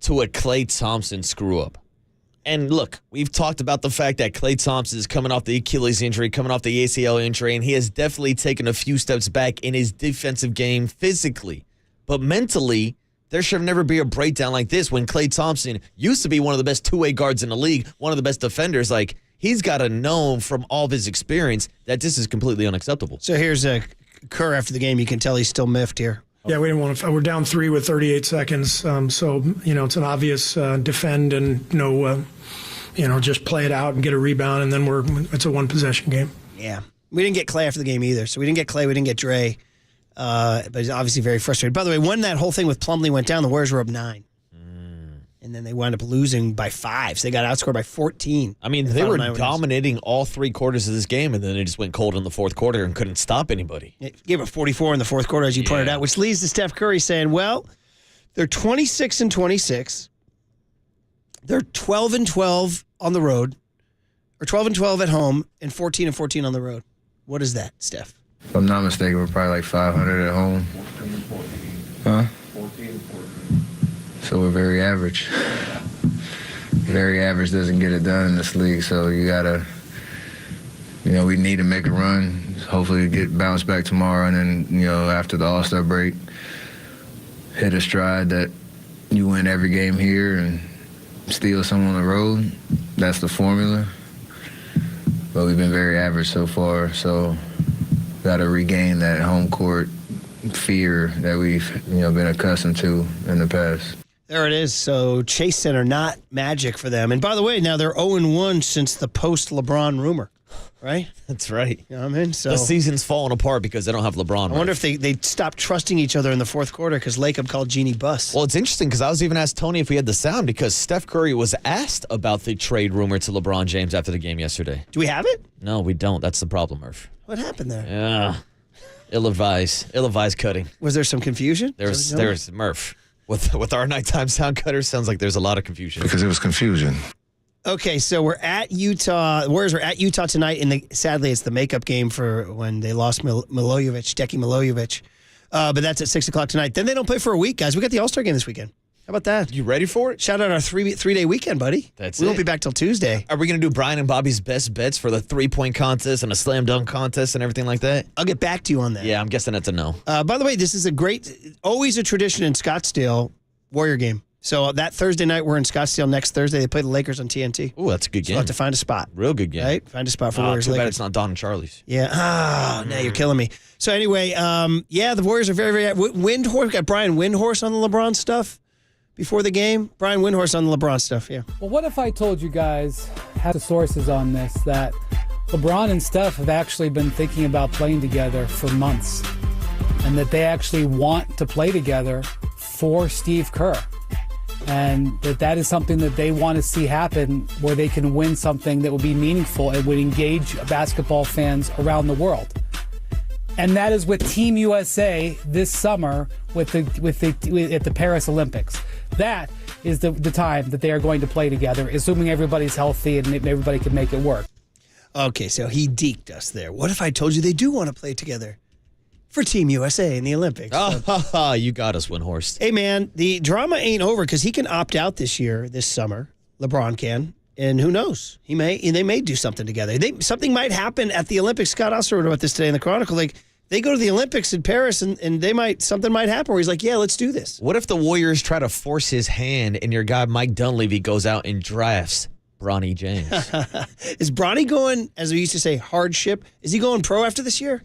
to a Klay Thompson screw-up. And look, we've talked about the fact that Klay Thompson is coming off the Achilles injury, coming off the ACL injury, and he has definitely taken a few steps back in his defensive game physically. But mentally, there should never be a breakdown like this when Klay Thompson used to be one of the best two-way guards in the league, one of the best defenders. Like, he's got to know from all of his experience that this is completely unacceptable. So here's Kerr after the game. You can tell he's still miffed here. Yeah, we didn't want to. We're down 3 with 38 seconds. So, it's an obvious defend and, just play it out and get a rebound, and then it's a one-possession game. Yeah. We didn't get Klay after the game either. So we didn't get Klay, we didn't get Dre. But he's obviously very frustrated. By the way, when that whole thing with Plumlee went down, the Warriors were up 9. And then they wound up losing by 5. So they got outscored by 14. I mean, they were dominating all 3 quarters of this game, and then they just went cold in the fourth quarter and couldn't stop anybody. It gave up 44 in the fourth quarter, as you pointed out, which leads to Steph Curry saying, well, they're 26-26. They're 12-12 on the road, or 12-12 at home, and 14-14 on the road. What is that, Steph? If I'm not mistaken, we're probably like 500 at home. 14-14. Huh? 14-14. So we're very average. Very average doesn't get it done in this league, so you gotta, we need to make a run. Hopefully get bounced back tomorrow, and then, after the All-Star break, hit a stride that you win every game here and steal some on the road. That's the formula. But we've been very average so far, so got to regain that home court fear that we've been accustomed to in the past. There it is. So Chase Center, not magic for them. And by the way, now they're 0-1 since the post-LeBron rumor. right? That's right. You know what I mean? So the season's falling apart because they don't have LeBron. I wonder if they stopped trusting each other in the fourth quarter because Lacob called Jeannie Buss. Well, it's interesting because I was even asked Tony if we had the sound because Steph Curry was asked about the trade rumor to LeBron James after the game yesterday. Do we have it? No, we don't. That's the problem, Murph. What happened there? Yeah. Ill-advised cutting. Was there some confusion? There's Murph. With our nighttime sound cutter, sounds like there's a lot of confusion. Because it was confusion. Okay, so we're at Utah. The Warriors are at Utah tonight, and sadly, it's the makeup game for when they lost Decky Milojevic. But that's at 6 o'clock tonight. Then they don't play for a week, guys. We got the All-Star game this weekend. How about that? You ready for it? Shout out our three-day weekend, buddy. We won't be back till Tuesday. Are we going to do Brian and Bobby's best bets for the three-point contest and a slam dunk contest and everything like that? I'll get back to you on that. Yeah, I'm guessing that's a no. By the way, this is always a tradition in Scottsdale, Warrior game. So that Thursday night, we're in Scottsdale. Next Thursday, they play the Lakers on TNT. Oh, that's a good game. So we'll have to find a spot. Real good game. Right? Find a spot for Warriors Too Lakers. bad it's not Don and Charlie's. Yeah. Now you're killing me. So anyway, the Warriors are very, very... Windhorse, got Brian Windhorse on the LeBron stuff before the game. Brian Windhorse on the LeBron stuff, yeah. Well, what if I told you guys, have the sources on this, that LeBron and Steph have actually been thinking about playing together for months, and that they actually want to play together for Steve Kerr, and that is something that they want to see happen, where they can win something that will be meaningful and would engage basketball fans around the world. And that is with Team USA this summer at the Paris Olympics. That is the time that they are going to play together, assuming everybody's healthy and everybody can make it work. Okay, so he deked us there. What if I told you they do want to play together for Team USA in the Olympics? Oh, you got us, Windhorse. Hey, man, the drama ain't over because he can opt out this summer. LeBron can. And who knows? They may do something together. Something might happen at the Olympics. Scott also wrote about this today in the Chronicle. Like, they go to the Olympics in Paris, and something might happen where he's like, yeah, let's do this. What if the Warriors try to force his hand and your guy Mike Dunleavy goes out and drafts Bronny James? Is Bronny going, as we used to say, hardship? Is he going pro after this year?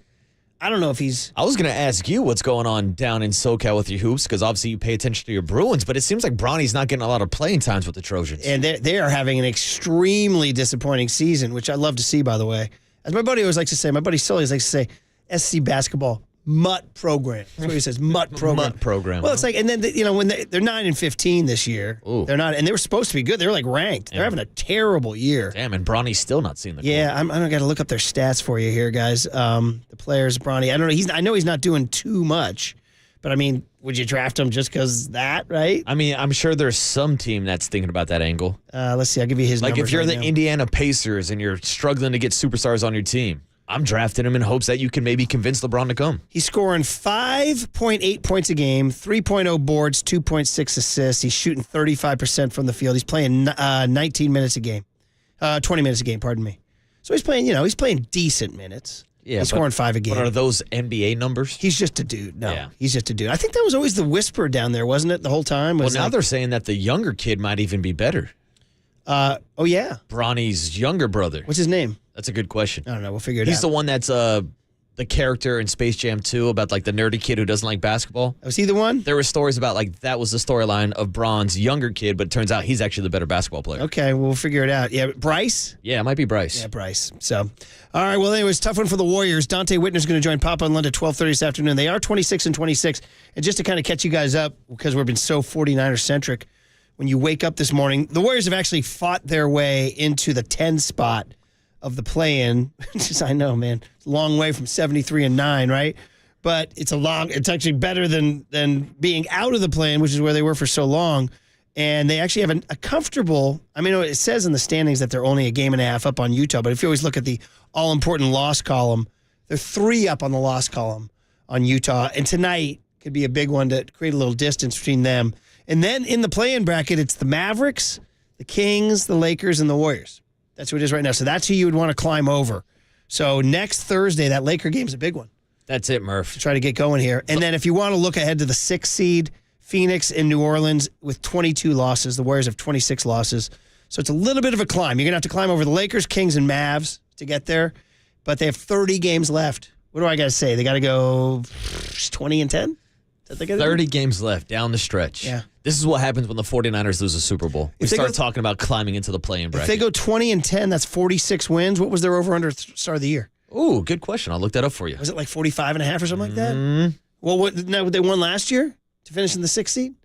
I don't know if he's... I was going to ask you what's going on down in SoCal with your hoops, because obviously you pay attention to your Bruins, but it seems like Bronny's not getting a lot of playing times with the Trojans. And they are having an extremely disappointing season, which I love to see, by the way. As my buddy always likes to say, my buddy Sully always likes to say, SC basketball, MUT program. That's what he says, MUT program. MUT program. Well, it's like, and then, when they're 9-15 this year, they're not, and they were supposed to be good. They were like ranked. They're having a terrible year. Damn, and Bronny's still not seeing the court. Yeah, I got to look up their stats for you here, guys. The players, Bronny, I don't know. I know he's not doing too much, but I mean, would you draft him just because that, right? I mean, I'm sure there's some team that's thinking about that angle. Let's see. I'll give you his numbers. Like if you're right the now. Indiana Pacers and you're struggling to get superstars on your team, I'm drafting him in hopes that you can maybe convince LeBron to come. He's scoring 5.8 points a game, 3.0 boards, 2.6 assists. He's shooting 35% from the field. He's playing 19 minutes a game, 20 minutes a game, pardon me. So he's playing, he's playing decent minutes. Yeah, he's scoring 5 a game. But are those NBA numbers? He's just a dude. No, he's just a dude. I think that was always the whisper down there, wasn't it, the whole time? Well, now they're saying that the younger kid might even be better. Oh, yeah. Bronny's younger brother. What's his name? That's a good question. I don't know. We'll figure it out. He's the one that's the character in Space Jam 2 about like the nerdy kid who doesn't like basketball. Was he the one? There were stories about like that was the storyline of Bron's younger kid, but it turns out he's actually the better basketball player. Okay, we'll figure it out. Yeah, Bryce? Yeah, it might be Bryce. Yeah, Bryce. So, all right, well, anyways, tough one for the Warriors. Dante Whitner's going to join Papa and Lund at 12:30 this afternoon. They are 26-26. And just to kind of catch you guys up, because we've been so 49er-centric, when you wake up this morning, the Warriors have actually fought their way into the 10 spot of the play-in. I know, man. It's a long way from 73-9, right? But it's actually better than being out of the play-in, which is where they were for so long. And they actually have a comfortable, I mean, it says in the standings that they're only a game and a half up on Utah, but if you always look at the all-important loss column, they're 3 up on the loss column on Utah. And tonight could be a big one to create a little distance between them. And then in the play-in bracket, it's the Mavericks, the Kings, the Lakers, and the Warriors. That's who it is right now. So that's who you would want to climb over. So next Thursday, that Laker game's a big one. That's it, Murph. To try to get going here. And then if you want to look ahead to the 6th seed, Phoenix and New Orleans with 22 losses. The Warriors have 26 losses. So it's a little bit of a climb. You're going to have to climb over the Lakers, Kings, and Mavs to get there. But they have 30 games left. What do I got to say? They got to go 20-10? 30 games left down the stretch. Yeah. This is what happens when the 49ers lose a Super Bowl. We start talking about climbing into the play-in bracket. If they go 20-10, that's 46 wins. What was their over-under start of the year? Ooh, good question. I'll look that up for you. Was it like 45.5 or something like that? Well, what they won last year to finish in the 6th seed?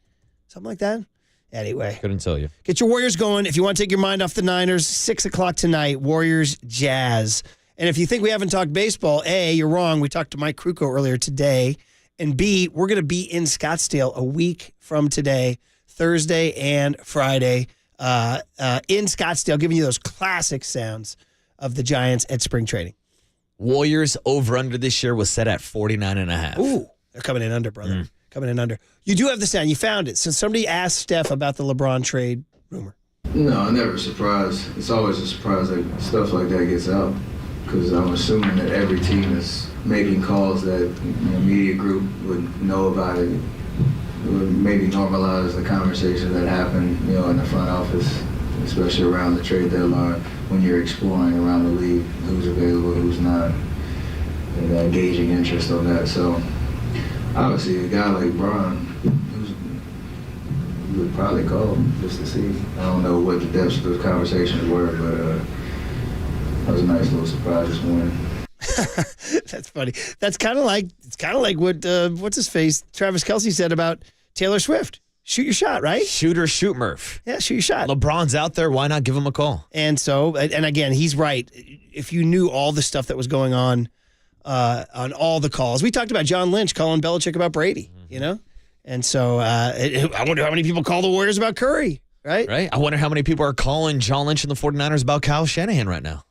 Something like that? Anyway. Couldn't tell you. Get your Warriors going. If you want to take your mind off the Niners, 6 o'clock tonight, Warriors Jazz. And if you think we haven't talked baseball, A, you're wrong. We talked to Mike Krukow earlier today. And B, we're going to be in Scottsdale a week from today, Thursday and Friday, in Scottsdale, giving you those classic sounds of the Giants at spring training. Warriors over-under this year was set at 49.5. Ooh, they're coming in under, brother. Coming in under. You do have the sound. You found it. So somebody asked Steph about the LeBron trade rumor. No, I'm never surprised. It's always a surprise that stuff like that gets out, because I'm assuming that every team is making calls that the media group would know about it. It would maybe normalize the conversation that happened, in the front office, especially around the trade deadline, when you're exploring around the league who's available, who's not, and gauging interest on that. So obviously a guy like Bron, you would probably call just to see. I don't know what the depths of those conversations were, but that was a nice little surprise this morning. That's funny. That's kind of like what what's his face Travis Kelce said about Taylor Swift. Shoot your shot, right? Shoot or shoot, Murph. Yeah, shoot your shot. LeBron's out there. Why not give him a call? And so, and again, he's right. If you knew all the stuff that was going on all the calls, we talked about John Lynch calling Belichick about Brady, and so I wonder how many people call the Warriors about Curry, right? Right. I wonder how many people are calling John Lynch and the 49ers about Kyle Shanahan right now.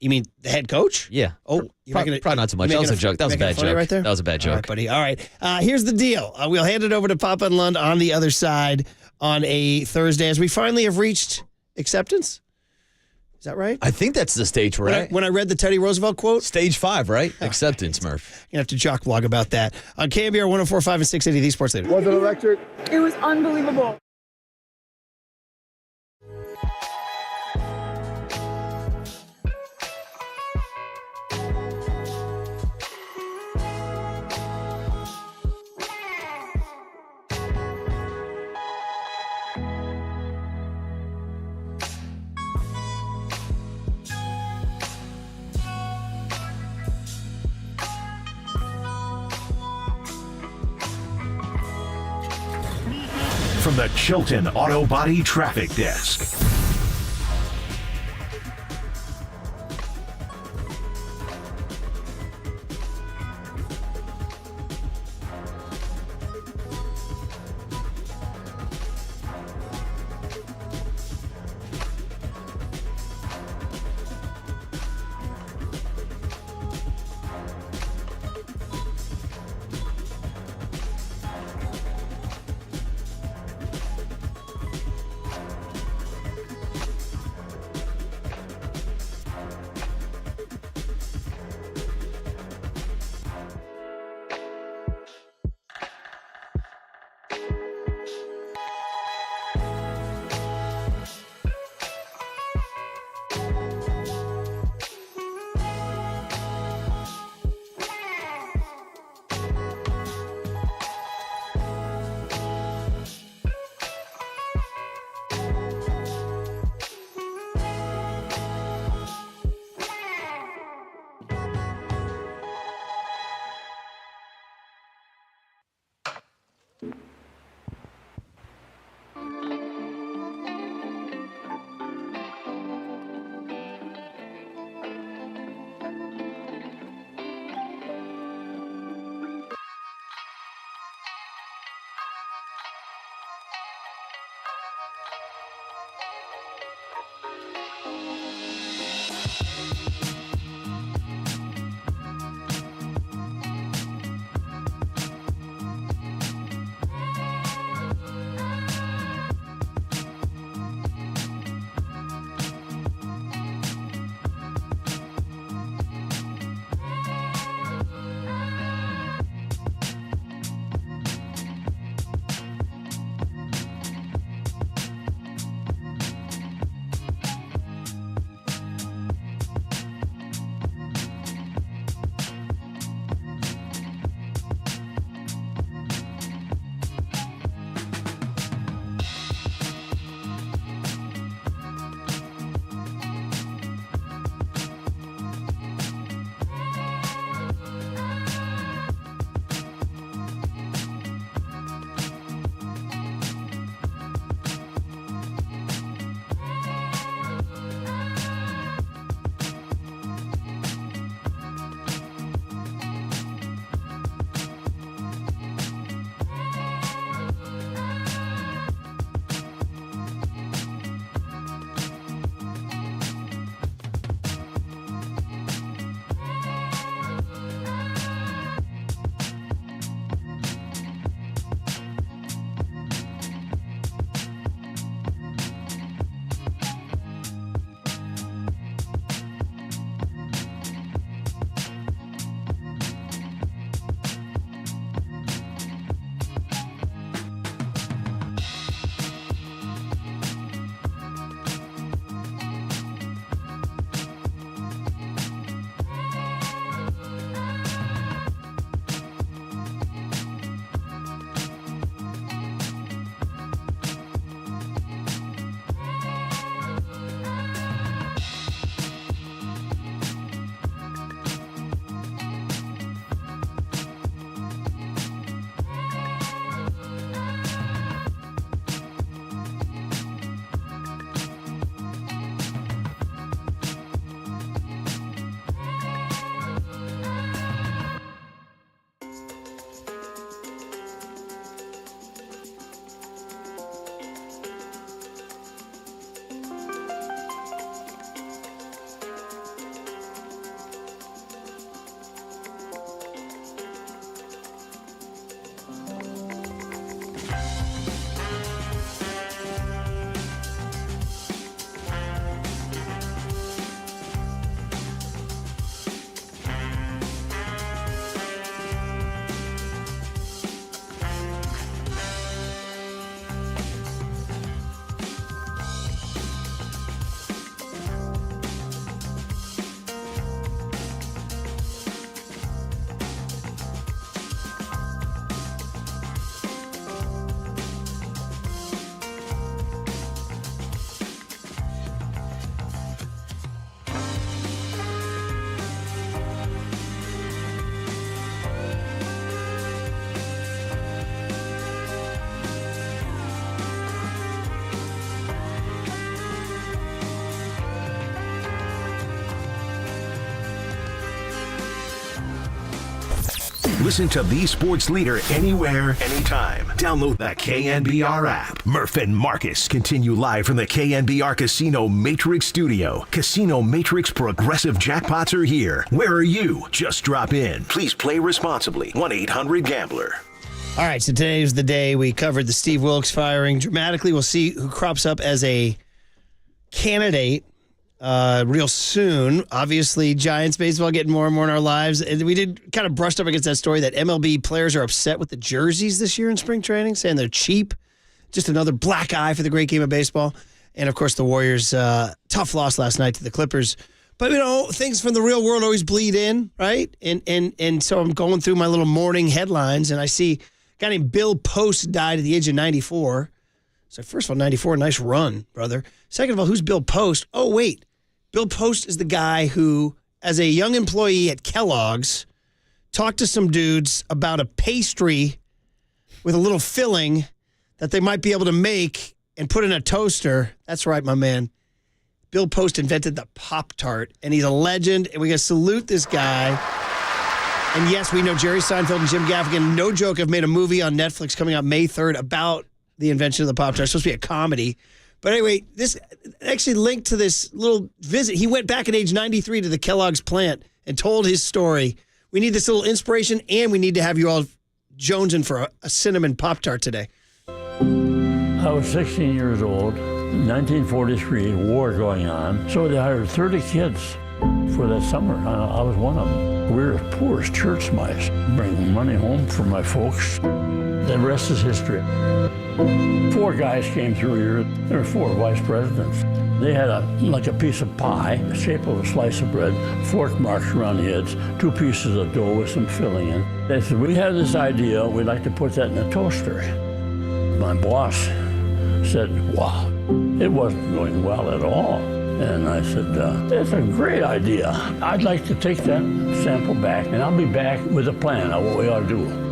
You mean the head coach? Yeah. Oh, probably not too much. That was a joke. That was a bad joke. Right there? That was a bad joke. All right, buddy. All right. Here's the deal. We'll hand it over to Papa and Lund on the other side on a Thursday as we finally have reached acceptance. Is that right? I think that's the stage we're at. When I read the Teddy Roosevelt quote. Stage 5, right? Acceptance, Murph. You're going to have to jock blog about that. On KNBR 104.5 and 680, the Sports Leader. Was it electric? It was unbelievable. From the Chilton Auto Body Traffic Desk. Listen to the sports leader anywhere, anytime. Download the KNBR app. Murph and Marcus continue live from the KNBR Casino Matrix Studio. Casino Matrix Progressive Jackpots are here. Where are you? Just drop in. Please play responsibly. 1-800-GAMBLER. All right, so today is the day we covered the Steve Wilks firing dramatically. We'll see who crops up as a candidate real soon. Obviously, Giants baseball getting more and more in our lives. And we did kind of brushed up against that story that MLB players are upset with the jerseys this year in spring training, saying they're cheap. Just another black eye for the great game of baseball. And, of course, the Warriors' tough loss last night to the Clippers. But, things from the real world always bleed in, right? And so I'm going through my little morning headlines, and I see a guy named Bill Post died at the age of 94. So first of all, 94, nice run, brother. Second of all, who's Bill Post? Oh, wait. Bill Post is the guy who, as a young employee at Kellogg's, talked to some dudes about a pastry with a little filling that they might be able to make and put in a toaster. That's right, my man. Bill Post invented the Pop-Tart, and he's a legend, and we got to salute this guy. And yes, we know Jerry Seinfeld and Jim Gaffigan, no joke, have made a movie on Netflix coming out May 3rd about the invention of the Pop-Tart. It's supposed to be a comedy. But anyway, this actually linked to this little visit. He went back at age 93 to the Kellogg's plant and told his story. We need this little inspiration, and we need to have you all jonesing for a cinnamon Pop-Tart today. I was 16 years old, 1943, war going on. So they hired 30 kids for that summer. I was one of them. We were as poor as church mice, bringing money home for my folks. The rest is history. 4 guys came through here. There were 4 vice presidents. They had like a piece of pie, the shape of a slice of bread, fork marks around the edge, 2 pieces of dough with some filling in. They said, we have this idea, we'd like to put that in a toaster. My boss said, wow, it wasn't going well at all. And I said, that's a great idea. I'd like to take that sample back, and I'll be back with a plan of what we ought to do.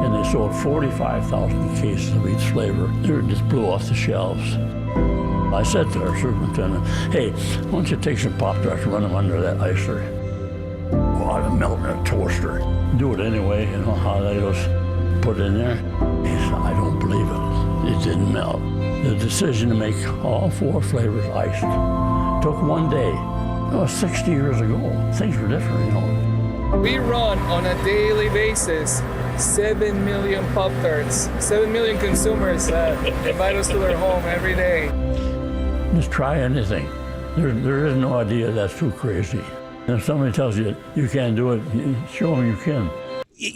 And they sold 45,000 cases of each flavor. They just blew off the shelves. I said to our superintendent, hey, why don't you take some Pop-Tarts and run them under that icer? Go out and melt in a toaster. Do it anyway, how they just put it in there. He said, I don't believe it. It didn't melt. The decision to make all 4 flavors iced took one day. That was 60 years ago. Things were different, We run on a daily basis 7 million Pop-Tarts, 7 million consumers that invite us to their home every day. Just try anything. There is no idea that's too crazy. And if somebody tells you you can't do it, show them you can.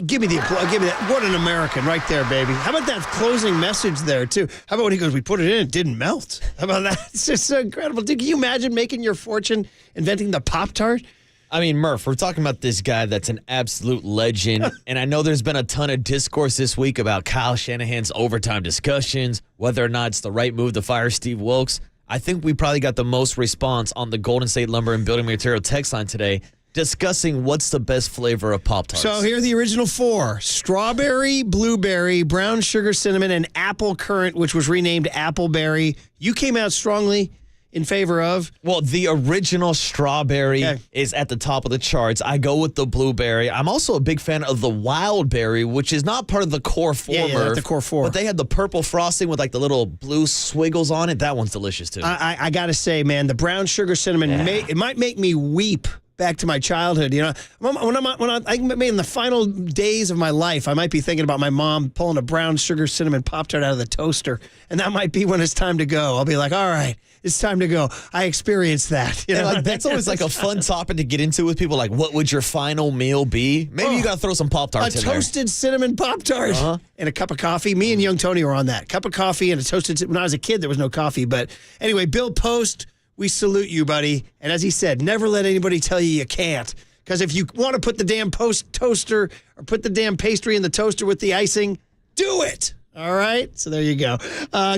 Give me the applause. Give me that. What an American right there, baby. How about that closing message there, too? How about when he goes, we put it in, it didn't melt. How about that? It's just so incredible. Dude, can you imagine making your fortune inventing the Pop-Tart? I mean, Murph, we're talking about this guy that's an absolute legend. And I know there's been a ton of discourse this week about Kyle Shanahan's overtime discussions, whether or not it's the right move to fire Steve Wilks. I think we probably got the most response on the Golden State Lumber and Building Material text line today, discussing what's the best flavor of Pop-Tarts. So here are the original 4. Strawberry, blueberry, brown sugar, cinnamon, and apple currant, which was renamed Appleberry. You came out strongly in favor of? Well, the original strawberry is at the top of the charts. I go with the blueberry. I'm also a big fan of the wild berry, which is not part of the core 4. Yeah, the core 4. But they had the purple frosting with like the little blue swiggles on it. That one's delicious too. I got to say, man, the brown sugar cinnamon, it might make me weep back to my childhood. When I'm in the final days of my life, I might be thinking about my mom pulling a brown sugar cinnamon Pop-Tart out of the toaster, and that might be when it's time to go. I'll be like, all right, it's time to go. I experienced that. That's always like a fun topic to get into with people. Like, what would your final meal be? Maybe you got to throw some Pop-Tarts in there. A toasted cinnamon Pop-Tart and a cup of coffee. Me and young Tony were on that. Cup of coffee and a toasted. When I was a kid, there was no coffee. But anyway, Bill Post, we salute you, buddy. And as he said, never let anybody tell you can't. Because if you want to put the damn toaster or put the damn pastry in the toaster with the icing, do it. All right? So there you go.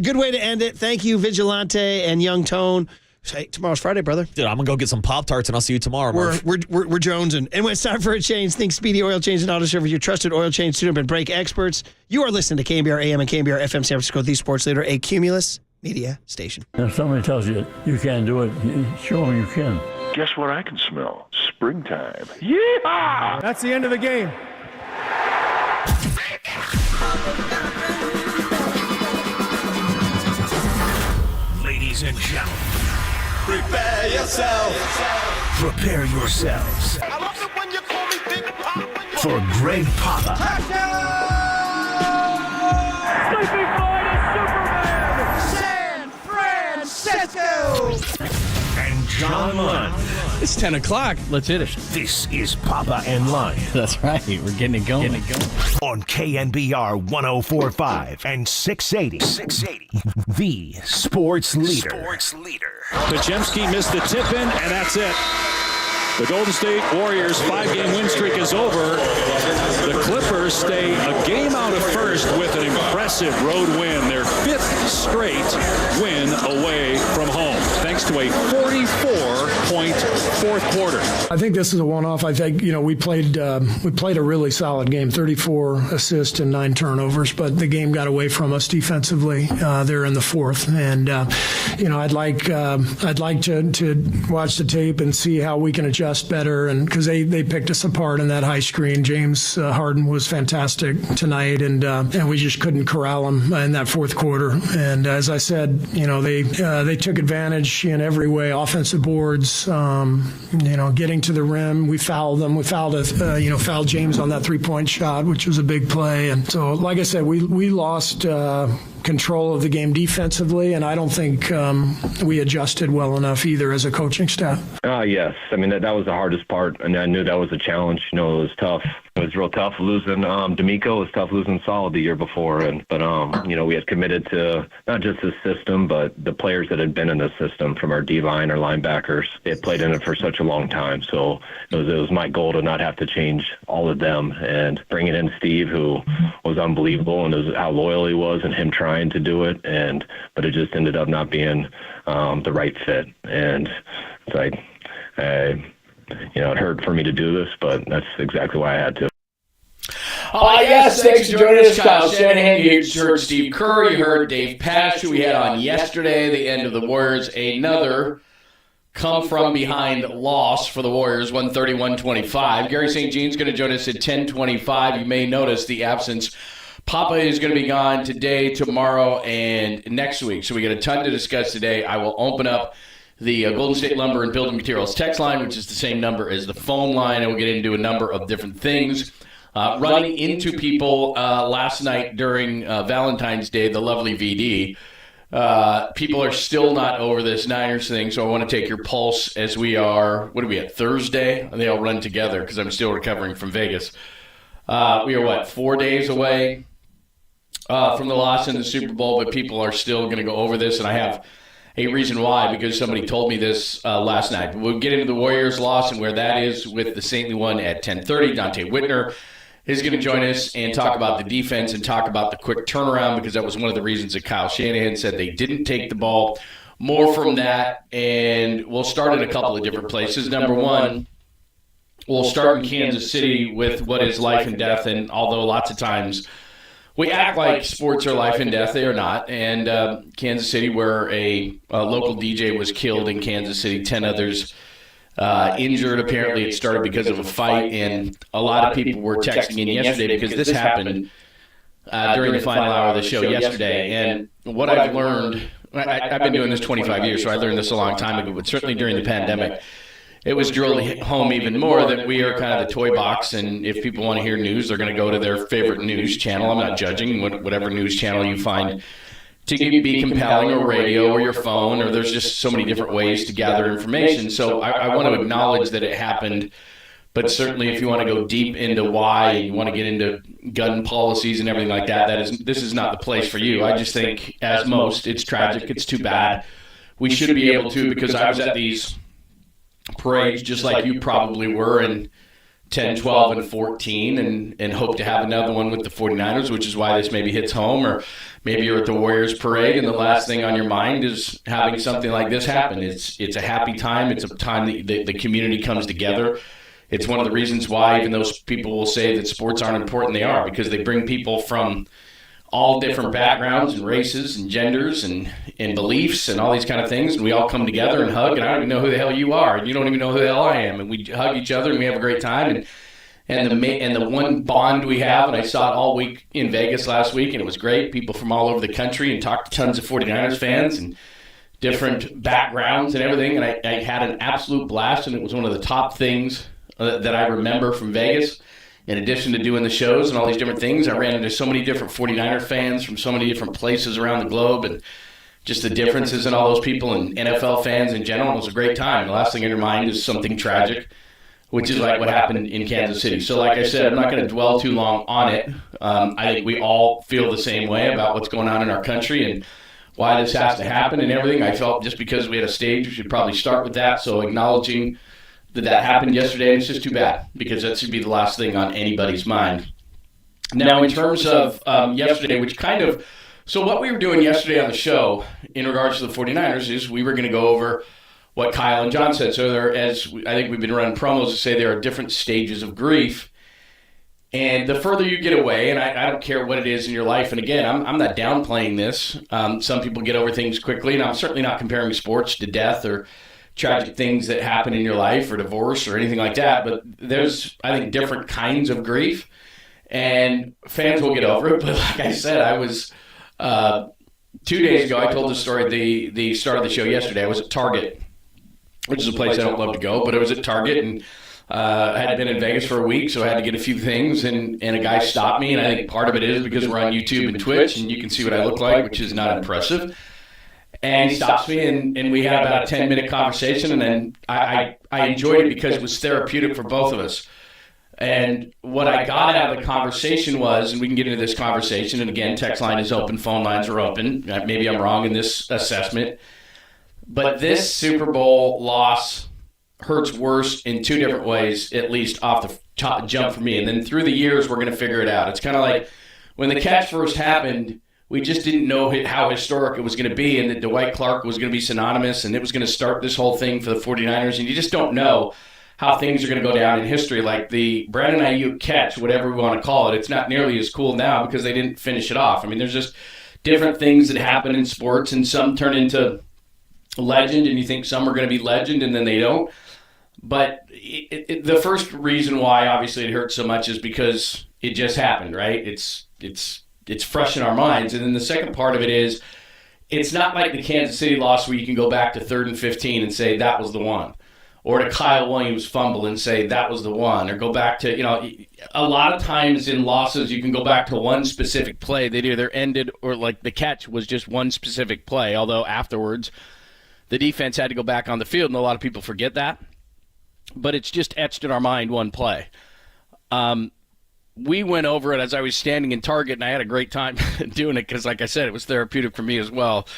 Good way to end it. Thank you, Vigilante and Young Tone. Hey, tomorrow's Friday, brother. Dude, I'm going to go get some Pop-Tarts, and I'll see you tomorrow, Murph. We're jonesing. And when it's time for a change, think Speedy Oil Change and Auto Service, your trusted oil change tune-up and brake experts. You are listening to KNBR AM and KNBR FM San Francisco, the sports leader, a Cumulus media station. If somebody tells you you can't do it, show them you can. Guess what I can smell? Springtime. Yeehaw! That's the end of the game. Ladies and gentlemen, prepare yourself. Prepare yourselves for Greg Papa. Sleeping Flight is Superman! San Francisco! And John Lund. It's 10 o'clock. Let's hit it. This is Papa and Lund. That's right. We're getting it going. On KNBR 104.5 and 680. The sports leader. Pajemski missed the tip in, and that's it. The Golden State Warriors' 5-game win streak is over. The Clippers stay a game out of first with an impressive road win, their 5th straight win away from home, thanks to a 44-point fourth quarter. I think this is a one-off. I think we played a really solid game, 34 assists and 9 turnovers, but the game got away from us defensively there in the fourth. And I'd like to watch the tape and see how we can adjust better, and because they picked us apart in that high screen. James Harden was fantastic tonight, and we just couldn't corral him in that fourth quarter. And as I said, they took advantage in every way. Offensive boards, getting to the rim. We fouled them. We fouled James on that 3-point shot, which was a big play. And so, like I said, we lost control of the game defensively, and I don't think we adjusted well enough either as a coaching staff. Yes. I mean, that was the hardest part, and I knew that was a challenge. It was tough. It was real tough losing D'Amico. It was tough losing Saul the year before. But we had committed to not just the system, but the players that had been in the system, from our D-line, our linebackers. They had played in it for such a long time. So it was my goal to not have to change all of them, and bringing in Steve, who was unbelievable, and how loyal he was, and him trying to do it. But it just ended up not being the right fit. And it's like, it hurt for me to do this, but that's exactly why I had to. Yes, thanks for joining us, Kyle Shanahan. You heard Steve Kerr. You heard Dave Pasch, who we had on yesterday, the end of the Warriors. Another come-from-behind loss for the Warriors, 131-25. Gary St. Jean's going to join us at 10:25. You may notice the absence. Papa is going to be gone today, tomorrow, and next week. So we got a ton to discuss today. I will open up the Golden State Lumber and Building Materials text line, which is the same number as the phone line, and we'll get into a number of different things. Running into people last night during Valentine's Day, the lovely VD. People are still not over this Niners thing, so I want to take your pulse as we are, what are we at, Thursday? They all run together because I'm still recovering from Vegas. We are, 4 days away from the loss in the Super Bowl, but people are still going to go over this, and I have a reason why, because somebody told me this last night. We'll get into the Warriors' loss and where that is with the St. Louis one at 10:30. Dante Whitner is going to join us and talk about the defense and talk about the quick turnaround, because that was one of the reasons that Kyle Shanahan said they didn't take the ball. More from that, and we'll start in a couple of different places. Number one, we'll start in Kansas City with what is life and death, and although lots of times we act like sports are life and death, they are not. And Kansas City, where a local DJ was killed in Kansas City, 10 others injured. Apparently it started because of a fight, and a lot of people were texting in yesterday because this happened during the final hour of the show yesterday. And what I've learned, I've been doing this 25 years, so I learned this a long time ago, but certainly during the pandemic, it was drilled home even more that we are kind of the toy box, and if people want to hear news, they're going to go to their favorite news channel. I'm not judging whatever news channel you find to be compelling, or radio, or your phone, or there's just so many different ways to gather information. So I want to acknowledge that it happened, but certainly if you want to go deep into why, and you want to get into gun policies and everything like that, this is not the place for you. I just think, as most, it's tragic, it's too bad. We should be able to, because I was at these parades just like you probably were in 10, 12, and 14, and hope to have another one with the 49ers, which is why this maybe hits home. Or maybe you're at the Warriors parade, and the last thing on your mind is having something like this happen. It's a happy time. It's a time that the community comes together. It's one of the reasons why, even though people will say that sports aren't important, they are, because they bring people from all different backgrounds and races and genders and beliefs and all these kind of things, and we all come together and hug, and I don't even know who the hell you are, and you don't even know who the hell I am, and we hug each other, and we have a great time, and the one bond we have, and I saw it all week in Vegas last week, and it was great. People from all over the country, and talked to tons of 49ers fans and different backgrounds and everything, and I had an absolute blast, and it was one of the top things that I remember from Vegas. In addition to doing the shows and all these different things, I ran into so many different 49er fans from so many different places around the globe, and just the differences in all those people, and NFL fans in general. It was a great time. And the last thing in your mind is something tragic, which is like what happened in Kansas City. So like I said, I'm not going to dwell too long on it. I think we all feel the same way about what's going on in our country and why this has to happen and everything. I felt just because we had a stage, we should probably start with that. So acknowledging that happened yesterday, and it's just too bad, because that should be the last thing on anybody's mind. Now, in terms of yesterday, so what we were doing yesterday on the show in regards to the 49ers is we were going to go over what Kyle and John said. So I think we've been running promos to say there are different stages of grief. And the further you get away, and I don't care what it is in your life, and again, I'm not downplaying this. Some people get over things quickly, and I'm certainly not comparing sports to death or tragic things that happen in your life or divorce or anything like that. But there's, I think, different kinds of grief, and fans will get over it. But like I said, I was 2 days ago, I told the story, the start of the show yesterday. I was at Target, which is a place I don't love to go, but I was at Target, and I had been in Vegas for a week, so I had to get a few things, and a guy stopped me, and I think part of it is because we're on YouTube and Twitch, and you can see what I look like, which is not impressive. And he stops me, and we had about a 10-minute conversation, and then I enjoyed it because it was therapeutic for both of us. And what I got out of the conversation was, and we can get into this conversation, and again, text line is open, phone lines are open. Maybe I'm wrong in this assessment, but this Super Bowl loss hurts worse in two different ways, at least off the top jump for me. And then through the years, we're going to figure it out. It's kind of like when the catch first happened, we just didn't know how historic it was going to be, and that Dwight Clark was going to be synonymous, and it was going to start this whole thing for the 49ers. And you just don't know how things are going to go down in history. Like the Brandon Ayuk catch, whatever we want to call it, it's not nearly as cool now because they didn't finish it off. I mean, there's just different things that happen in sports, and some turn into legend, and you think some are going to be legend, and then they don't. But the first reason why, obviously, it hurts so much is because it just happened, right? It's fresh in our minds. And then the second part of it is, it's not like the Kansas City loss where you can go back to 3rd and 15 and say that was the one, or to Kyle Williams fumble and say that was the one, or go back to, a lot of times in losses you can go back to one specific play that either ended, or like the catch was just one specific play, although afterwards the defense had to go back on the field, and a lot of people forget that. But it's just etched in our mind, one play. We went over it as I was standing in Target, and I had a great time doing it because, like I said, it was therapeutic for me as well.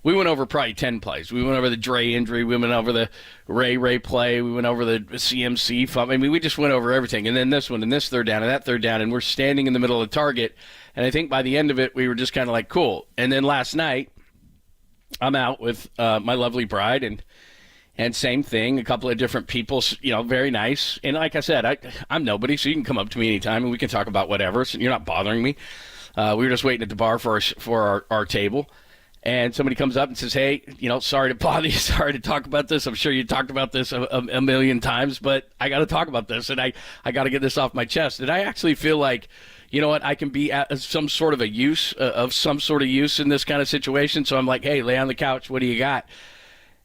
We went over probably 10 plays. We went over the Dre injury. We went over the Ray play. We went over the CMC. I mean, we just went over everything. And then this one, and this third down, and that third down, and we're standing in the middle of Target. And I think by the end of it, we were just kind of like, cool. And then last night, I'm out with my lovely bride, and same thing, a couple of different people, very nice. And like I said, I'm nobody, so you can come up to me anytime, and we can talk about whatever. So you're not bothering me. We were just waiting at the bar for our table. And somebody comes up and says, hey, sorry to bother you, sorry to talk about this. I'm sure you talked about this a million times, but I got to talk about this, and I got to get this off my chest. And I actually feel like, I can be at some sort of use in this kind of situation. So I'm like, hey, lay on the couch. What do you got?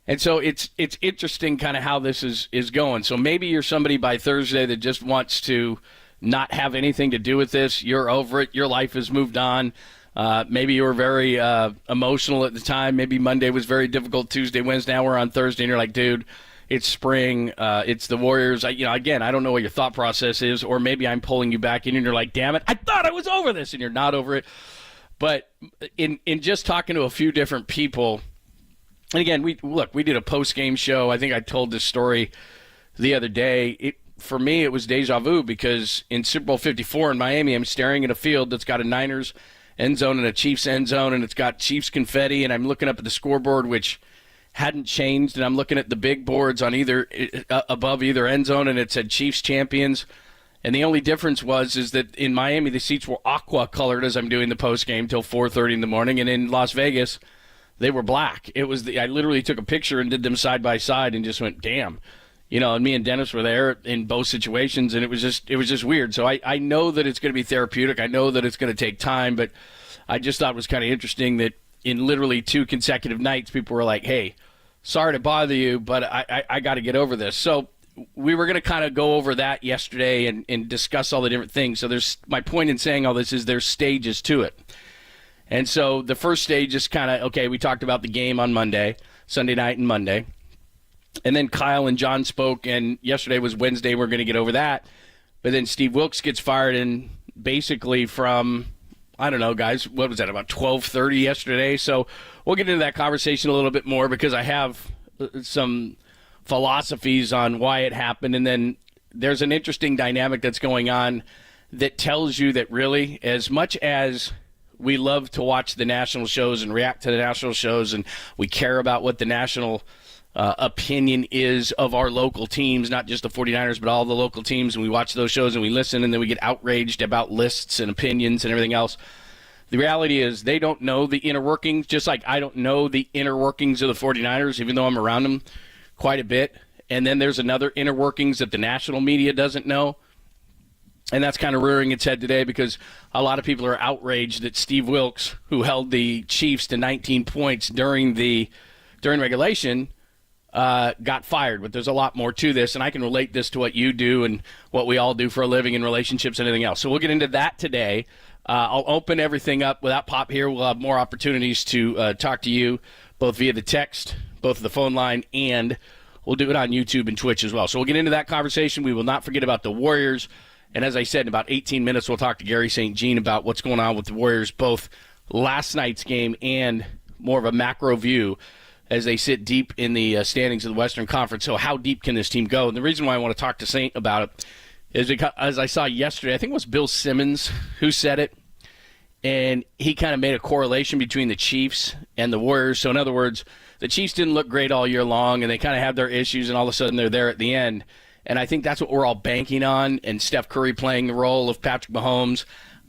And so it's interesting kind of how this is going. So maybe you're somebody by Thursday that just wants to not have anything to do with this. You're over it. Your life has moved on. Maybe you were very emotional at the time. Maybe Monday was very difficult. Tuesday, Wednesday, now we're on Thursday, and you're like, dude, it's spring. It's the Warriors. Again, I don't know what your thought process is, or maybe I'm pulling you back in, and you're like, damn it, I thought I was over this, and you're not over it. But in just talking to a few different people, and again, we did a post-game show. I think I told this story the other day. For me, it was deja vu, because in Super Bowl 54 in Miami, I'm staring at a field that's got a Niners end zone and a Chiefs end zone, and it's got Chiefs confetti, and I'm looking up at the scoreboard, which hadn't changed, and I'm looking at the big boards on above either end zone, and it said Chiefs champions. And the only difference is that in Miami, the seats were aqua colored as I'm doing the post-game till 4:30 in the morning, and in Las Vegas, they were black. I literally took a picture and did them side by side and just went, damn. And me and Dennis were there in both situations, and it was just weird. So I know that it's going to be therapeutic. I know that it's going to take time, but I just thought it was kind of interesting that in literally 2 consecutive nights, people were like, hey, sorry to bother you, but I got to get over this. So we were going to kind of go over that yesterday and discuss all the different things. So my point in saying all this is there's stages to it. And so the first stage is kind of, okay, we talked about the game on Sunday night and Monday. And then Kyle and John spoke, and yesterday was Wednesday. We're going to get over that. But then Steve Wilks gets fired, and basically from, I don't know, guys, what was that, about 12:30 yesterday? So we'll get into that conversation a little bit more because I have some philosophies on why it happened. And then there's an interesting dynamic that's going on that tells you that really, as much as we love to watch the national shows and react to the national shows, and we care about what the national opinion is of our local teams, not just the 49ers, but all the local teams, and we watch those shows and we listen, and then we get outraged about lists and opinions and everything else. The reality is they don't know the inner workings, just like I don't know the inner workings of the 49ers, even though I'm around them quite a bit. And then there's another inner workings that the national media doesn't know. And that's kind of rearing its head today because a lot of people are outraged that Steve Wilks, who held the Chiefs to 19 points during regulation, got fired. But there's a lot more to this, and I can relate this to what you do and what we all do for a living in relationships and anything else. So we'll get into that today. I'll open everything up without Pop here. We'll have more opportunities to talk to you, both via the text, both the phone line, and we'll do it on YouTube and Twitch as well. So we'll get into that conversation. We will not forget about the Warriors. And as I said, in about 18 minutes, we'll talk to Gary St. Jean about what's going on with the Warriors, both last night's game and more of a macro view as they sit deep in the standings of the Western Conference. So how deep can this team go? And the reason why I want to talk to Saint about it is because, as I saw yesterday, I think it was Bill Simmons who said it, and he kind of made a correlation between the Chiefs and the Warriors. So in other words, the Chiefs didn't look great all year long, and they kind of have their issues, and all of a sudden they're there at the end. And I think that's what we're all banking on, and Steph Curry playing the role of Patrick Mahomes.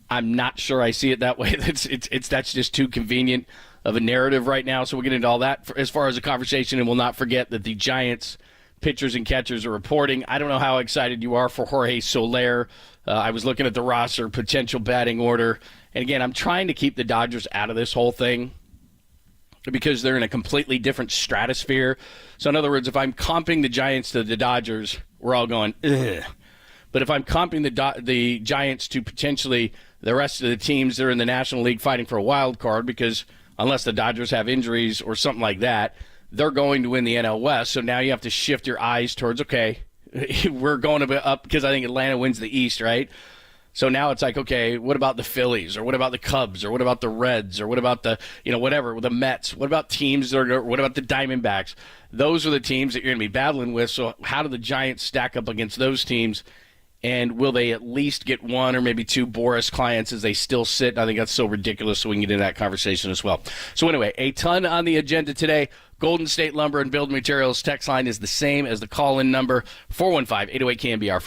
I'm not sure I see it that way. That's just too convenient of a narrative right now. So we'll get into all that as far as the conversation, and we'll not forget that the Giants pitchers and catchers are reporting. I don't know how excited you are for Jorge Soler. I was looking at the roster, potential batting order. And again, I'm trying to keep the Dodgers out of this whole thing because they're in a completely different stratosphere. So in other words, if I'm comping the Giants to the Dodgers, we're all going, ugh. But if I'm comping the Giants to potentially the rest of the teams that are in the National League fighting for a wild card, because unless the Dodgers have injuries or something like that, they're going to win the NL West. So now you have to shift your eyes towards, okay, we're going to be up because I think Atlanta wins the East, right? So now it's like, okay, what about the Phillies, or what about the Cubs, or what about the Reds, or what about the, whatever, the Mets? What about teams what about the Diamondbacks? Those are the teams that you're going to be battling with. So how do the Giants stack up against those teams? And will they at least get one or maybe two Boris clients as they still sit? I think that's so ridiculous, so we can get into that conversation as well. So anyway, a ton on the agenda today. Golden State Lumber and Building Materials text line is the same as the call-in number, 415-808-KNBR,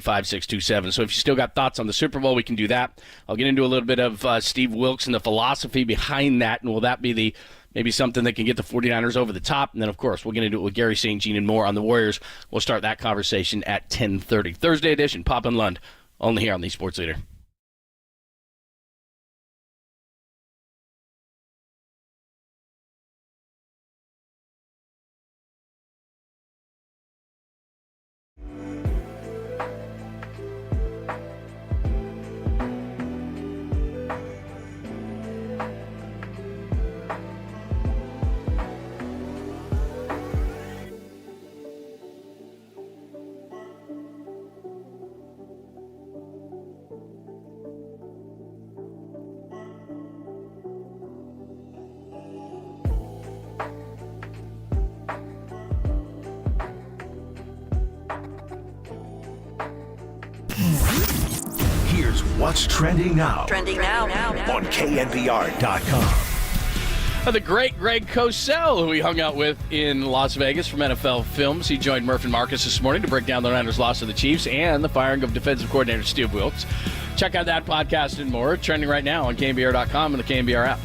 415-808-5627. So if you still got thoughts on the Super Bowl, we can do that. I'll get into a little bit of Steve Wilks and the philosophy behind that, and will that be maybe something that can get the 49ers over the top? And then, of course, we'll get into it with Gary St. Jean and more on the Warriors. We'll start that conversation at 10:30. Thursday edition, Pop and Lund, only here on the Sports Leader. What's trending now? Trending now. On KNBR.com. The great Greg Cosell, who we hung out with in Las Vegas from NFL Films. He joined Murph and Marcus this morning to break down the Niners' loss to the Chiefs and the firing of defensive coordinator Steve Wilks. Check out that podcast and more. Trending right now on KNBR.com and the KNBR app.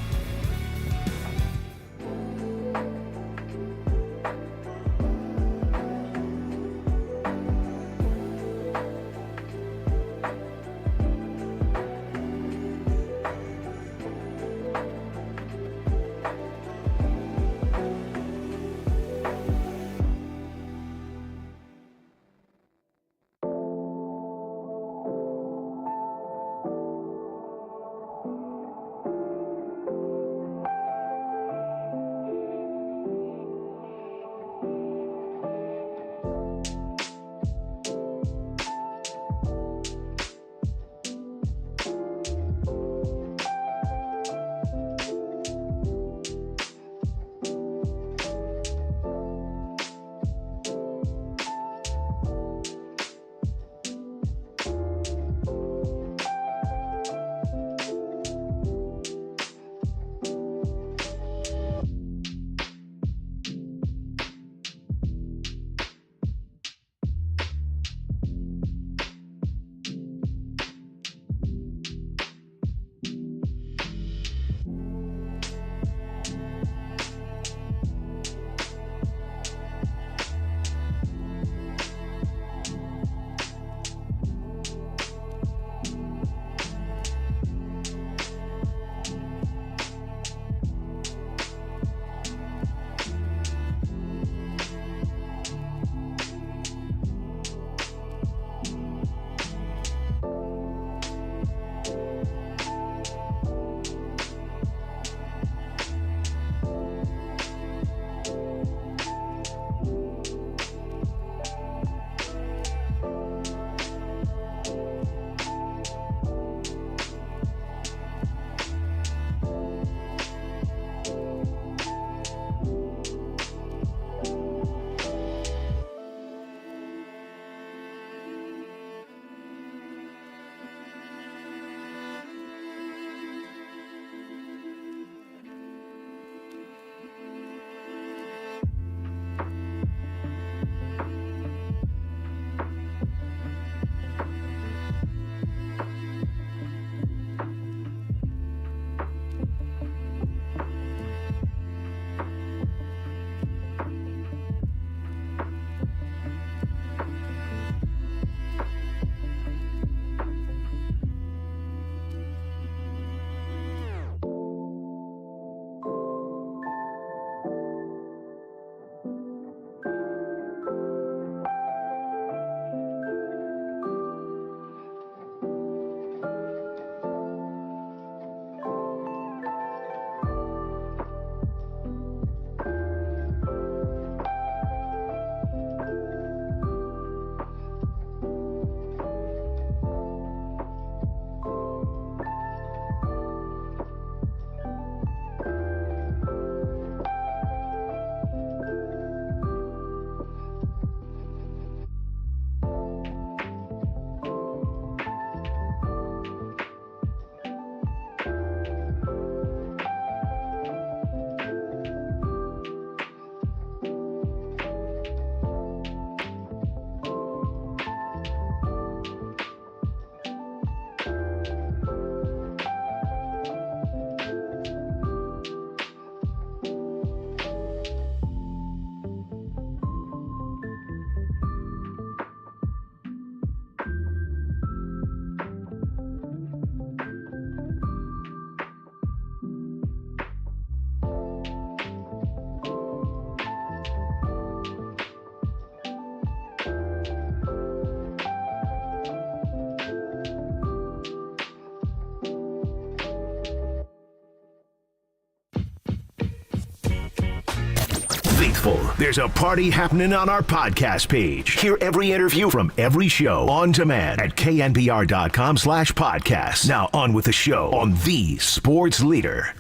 successful, there's a party happening on our podcast page. Hear every interview from every show on demand at knbr.com/podcast. Now on with the show on the sports leader.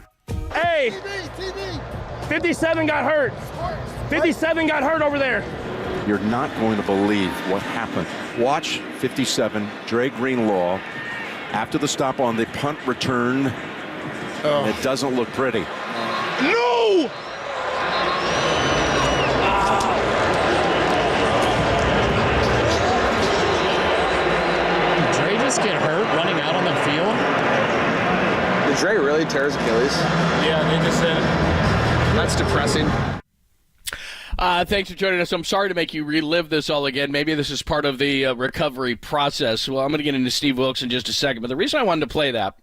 Hey, 57 got hurt. 57 got hurt over there. You're not going to believe what happened. Watch 57, Dre Greenlaw, after the stop on the punt return. It doesn't look pretty. No! Did Dre just get hurt running out on the field? Did Dre really tear his Achilles? Yeah, they just said. That's depressing. Thanks for joining us. I'm sorry to make you relive this all again. Maybe this is part of the recovery process. Well, I'm going to get into Steve Wilks in just a second. But the reason I wanted to play that,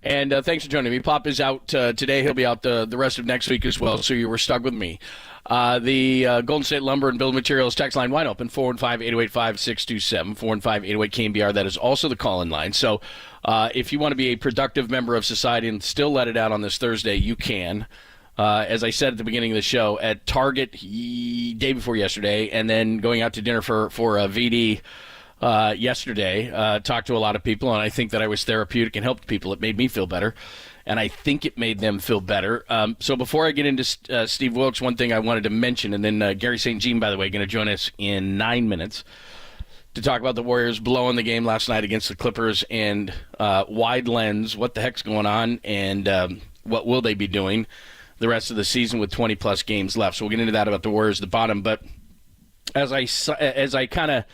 and thanks for joining me. Pop is out today. He'll be out the rest of next week as well, so you were stuck with me. The Golden State Lumber and Building Materials text line wide open, 415-808-5627, 415-808-KNBR. That is also the call-in line. So if you want to be a productive member of society and still let it out on this Thursday, you can. As I said at the beginning of the show, at Target day before yesterday, and then going out to dinner for VD yesterday, talked to a lot of people, and I think that I was therapeutic and helped people. It made me feel better, and I think it made them feel better. So before I get into Steve Wilks, one thing I wanted to mention, and then Gary St. Jean, by the way, going to join us in 9 minutes to talk about the Warriors blowing the game last night against the Clippers and wide lens, what the heck's going on, and what will they be doing the rest of the season with 20-plus games left. So we'll get into that about the Warriors at the bottom. But as I kind of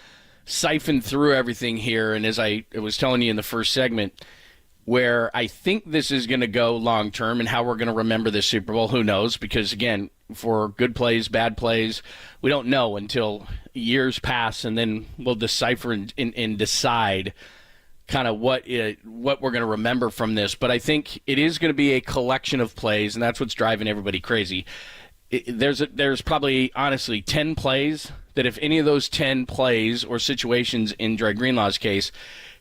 siphon through everything here, and as I was telling you in the first segment, where I think this is going to go long-term and how we're going to remember this Super Bowl, who knows? Because, again, for good plays, bad plays, we don't know until years pass, and then we'll decipher and decide kind of what we're going to remember from this. But I think it is going to be a collection of plays, and that's what's driving everybody crazy. There's probably, honestly, 10 plays that if any of those 10 plays or situations in Dre Greenlaw's case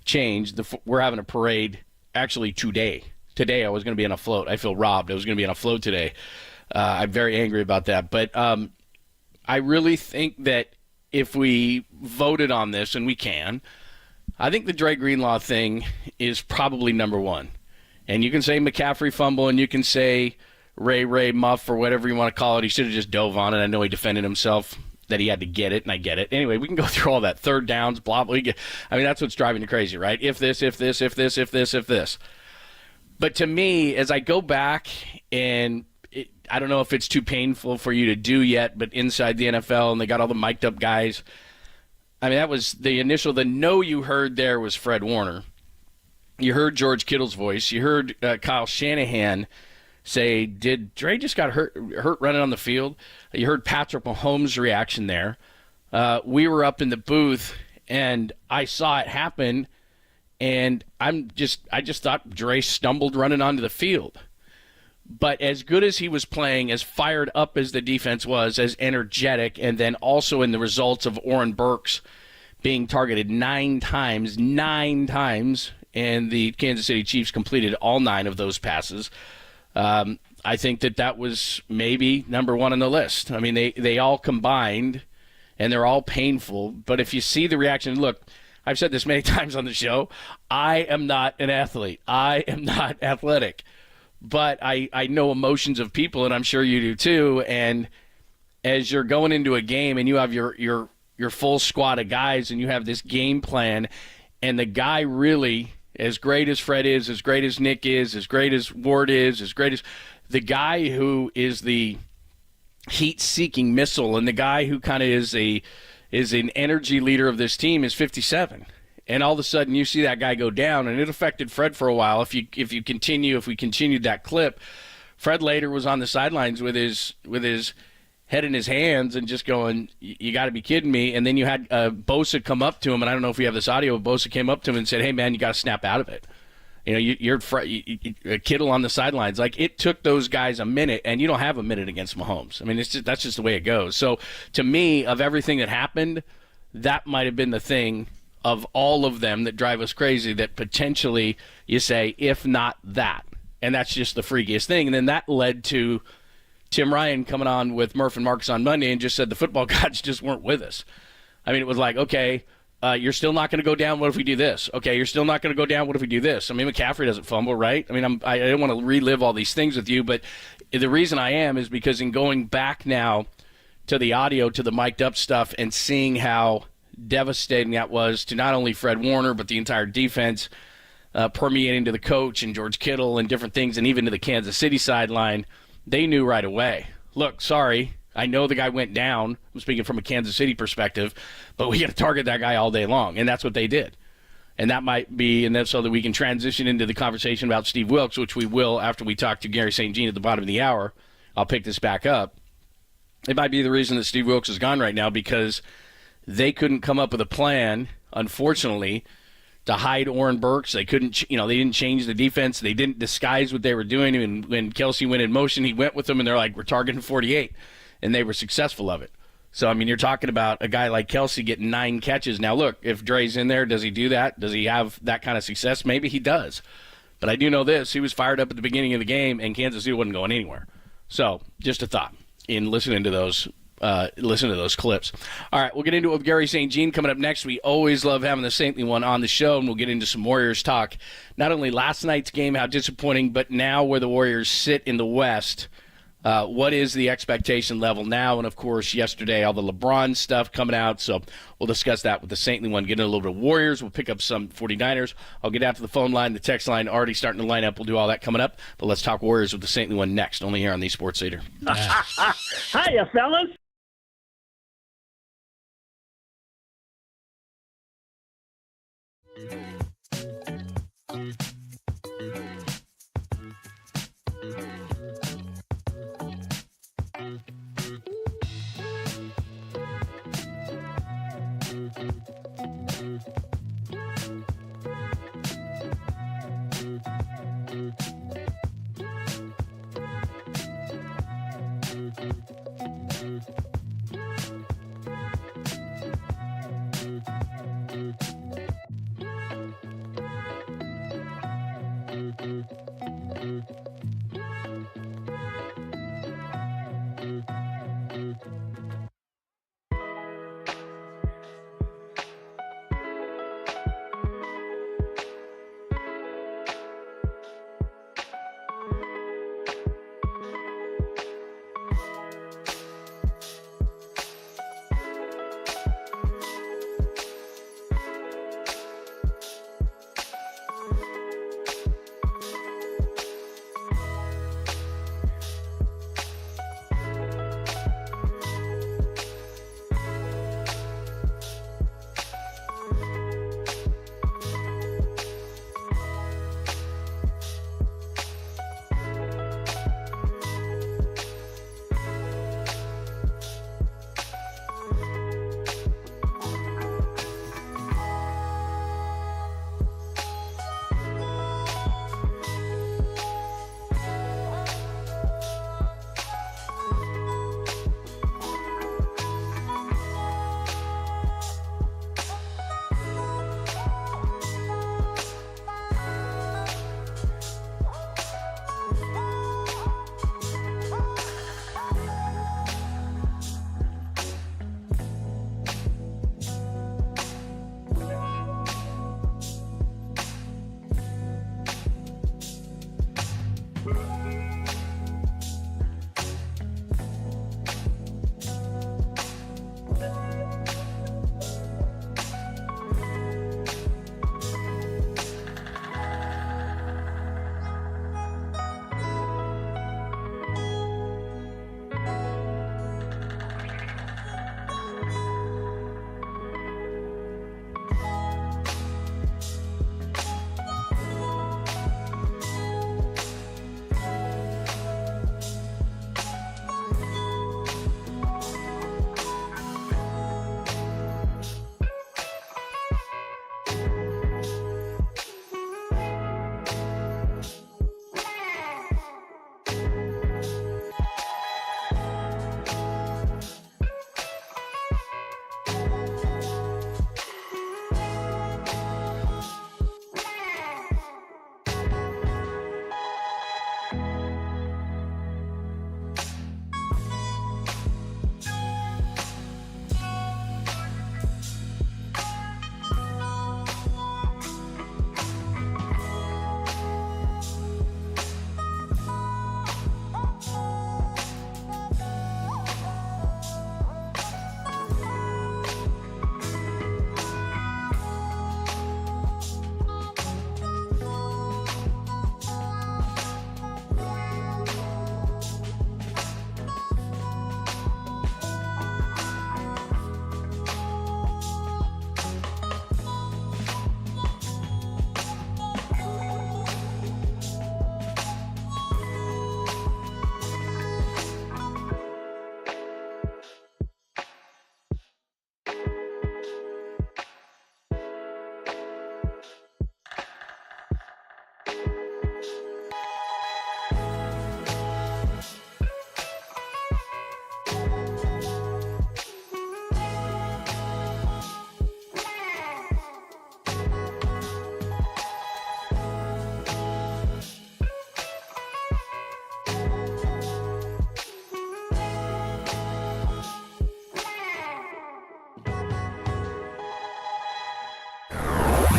change, we're having a parade actually today. Today I was going to be on a float. I feel robbed. I was going to be on a float today. I'm very angry about that. But I really think that if we voted on this, and we can, I think the Dre Greenlaw thing is probably number one. And you can say McCaffrey fumble, and you can say Ray muff or whatever you want to call it. He should have just dove on it. I know he defended himself, that he had to get it, and I get it. Anyway, we can go through all that. Third downs, blah, blah. I mean, that's what's driving you crazy, right? If this. But to me, as I go back, and I don't know if it's too painful for you to do yet, but inside the NFL, and they got all the mic'd up guys, I mean, that was the no you heard there was Fred Warner. You heard George Kittle's voice. You heard Kyle Shanahan say, did Dre just got hurt running on the field? You heard Patrick Mahomes' reaction there. We were up in the booth, and I saw it happen, and I just thought Dre stumbled running onto the field. But as good as he was playing, as fired up as the defense was, as energetic, and then also in the results of Oren Burks being targeted 9 times, and the Kansas City Chiefs completed all 9 of those passes, I think that was maybe number one on the list. I mean, they all combined, and they're all painful. But if you see the reaction, look, I've said this many times on the show, I am not an athlete. I am not athletic. But I know emotions of people, and I'm sure you do too. And as you're going into a game and you have your full squad of guys and you have this game plan, and the guy really, as great as Fred is, as great as Nick is, as great as Ward is, as great as the guy who is the heat-seeking missile, and the guy who kind of is an energy leader of this team is 57. And all of a sudden you see that guy go down, and it affected Fred for a while. If we continued that clip, Fred later was on the sidelines with his head in his hands and just going, you got to be kidding me. And then you had Bosa come up to him, and I don't know if we have this audio, but Bosa came up to him and said, hey, man, you got to snap out of it. You know, you're Kittle on the sidelines. Like, it took those guys a minute, and you don't have a minute against Mahomes. I mean, that's just the way it goes. So, to me, of everything that happened, that might have been the thing of all of them that drive us crazy, that potentially you say, if not that. And that's just the freakiest thing. And then that led to Tim Ryan coming on with Murph and Marcus on Monday and just said the football gods just weren't with us. I mean, it was like, okay, you're still not going to go down. What if we do this? Okay, you're still not going to go down. What if we do this? I mean, McCaffrey doesn't fumble, right? I mean, I don't want to relive all these things with you, but the reason I am is because in going back now to the audio, to the mic'd up stuff, and seeing how devastating that was to not only Fred Warner, but the entire defense, permeating to the coach and George Kittle and different things, and even to the Kansas City sideline, they knew right away. Look, sorry, I know the guy went down. I'm speaking from a Kansas City perspective, but we got to target that guy all day long, and that's what they did. And that might be, and that's so that we can transition into the conversation about Steve Wilks, which we will after we talk to Gary St. Jean at the bottom of the hour. I'll pick this back up. It might be the reason that Steve Wilks is gone right now, because they couldn't come up with a plan, unfortunately, to hide Oren Burks. They couldn't, they didn't change the defense. They didn't disguise what they were doing. And when Kelsey went in motion, he went with them, and they're like, we're targeting 48. And they were successful of it. So, I mean, you're talking about a guy like Kelsey getting 9 catches. Now, look, if Dre's in there, does he do that? Does he have that kind of success? Maybe he does. But I do know this. He was fired up at the beginning of the game, and Kansas City wasn't going anywhere. So, just a thought in listening to those clips. All right, we'll get into it with Gary St. Jean coming up next. We always love having the Saintly one on the show, and we'll get into some Warriors talk. Not only last night's game, how disappointing, but now where the Warriors sit in the West. What is the expectation level now? And, of course, yesterday, all the LeBron stuff coming out. So we'll discuss that with the Saintly one. Get into a little bit of Warriors. We'll pick up some 49ers. I'll get out to the phone line, the text line already starting to line up. We'll do all that coming up. But let's talk Warriors with the Saintly one next, only here on the Sports Leader. Hiya, fellas.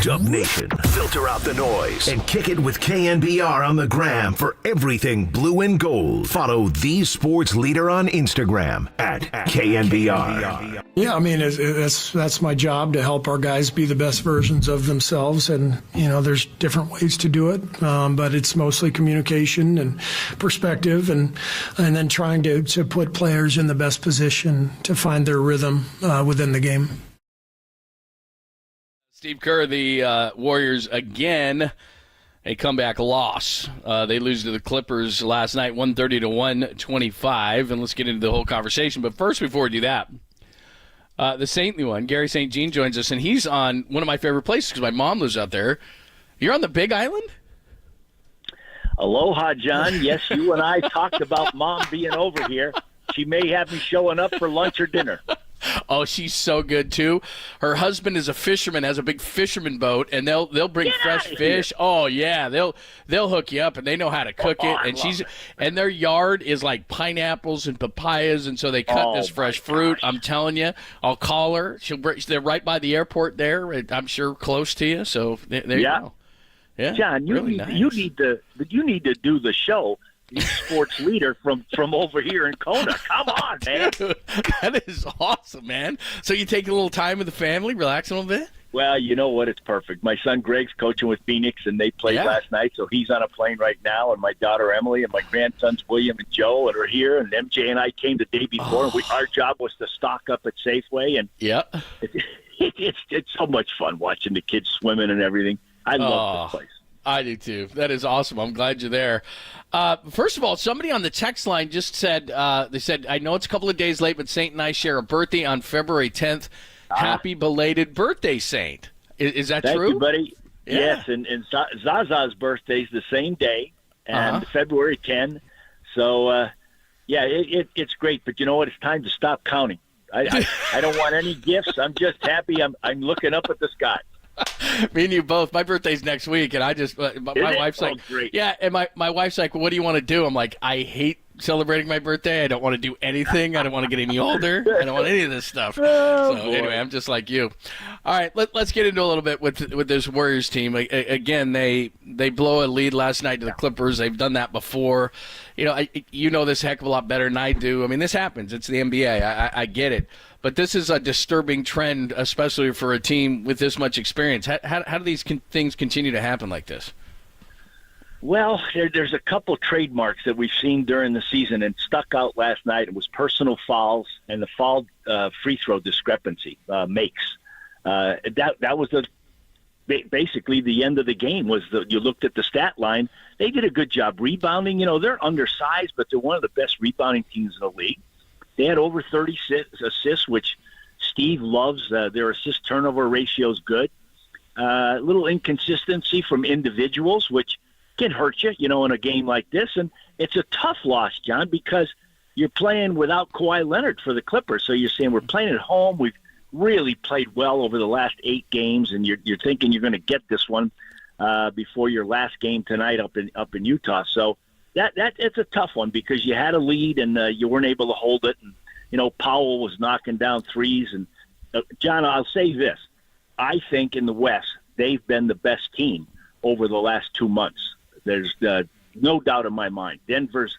Dub Nation, filter out the noise and kick it with KNBR on the gram for everything blue and gold. Follow the sports leader on Instagram at KNBR. Yeah, I mean, that's my job, to help our guys be the best versions of themselves. And, there's different ways to do it, but it's mostly communication and perspective and then trying to put players in the best position to find their rhythm within the game. Steve Kerr, the Warriors, again, a comeback loss. They lose to the Clippers last night, 130-125. And let's get into the whole conversation. But first, before we do that, the saintly one, Gary St. Jean, joins us, and he's on one of my favorite places because my mom lives out there. You're on the Big Island? Aloha, John. Yes, you and I talked about Mom being over here. She may have me showing up for lunch or dinner. Oh, she's so good too. Her husband is a fisherman, has a big fisherman boat, and they'll bring fresh fish. Oh yeah, they'll hook you up, and they know how to cook it. And their yard is like pineapples and papayas, and so they cut this fresh fruit. I'm telling you, I'll call her. They're right by the airport there. I'm sure close to you. So there you go. Yeah, John, you need to do the show. Sports leader from over here in Kona. Come on, man. Dude, that is awesome, man. So you take a little time with the family, relax a little bit? Well, you know what? It's perfect. My son Greg's coaching with Phoenix, and they played last night, so he's on a plane right now, and my daughter Emily and my grandsons William and Joe are here, and MJ and I came the day before, and our job was to stock up at Safeway, and it's so much fun watching the kids swimming and everything. I love this place. I do too. That is awesome. I'm glad you're there. First of all, somebody on the text line just said, they said, I know it's a couple of days late, but Saint and I share a birthday on February 10th. Happy belated birthday, Saint. Is that Thank true? You, buddy. Yeah. Yes, and Zaza's birthday's the same day, and February 10. So, it's great. But you know what? It's time to stop counting. I don't want any gifts. I'm just happy I'm looking up at the sky. Me and you both. My birthday's next week, and I just my wife's like, great. Yeah, and my wife's like, well, what do you want to do? I'm like, I hate celebrating my birthday. I don't want to do anything. I don't want to get any older. I don't want any of this stuff. Anyway, I'm just like you. All right, let's get into a little bit with this Warriors team. Again, they blow a lead last night to the Clippers. They've done that before. You know this a heck of a lot better than I do. I mean, this happens. It's the NBA. I get it. But this is a disturbing trend, especially for a team with this much experience. How do these things continue to happen like this? Well, there's a couple trademarks that we've seen during the season and stuck out last night. It was personal fouls and the foul free throw discrepancy makes. That was basically the end of the game. You looked at the stat line. They did a good job rebounding. They're undersized, but they're one of the best rebounding teams in the league. They had over 30 assists, which Steve loves. Their assist-turnover ratio is good. A little inconsistency from individuals, which can hurt you, in a game like this. And it's a tough loss, John, because you're playing without Kawhi Leonard for the Clippers. So you're saying we're playing at home. We've really played well over the last 8 games, and you're thinking you're going to get this one before your last game tonight up in Utah. So that it's a tough one because you had a lead and you weren't able to hold it. And, Powell was knocking down threes. And, John, I'll say this. I think in the West, they've been the best team over the last 2 months. There's no doubt in my mind. Denver's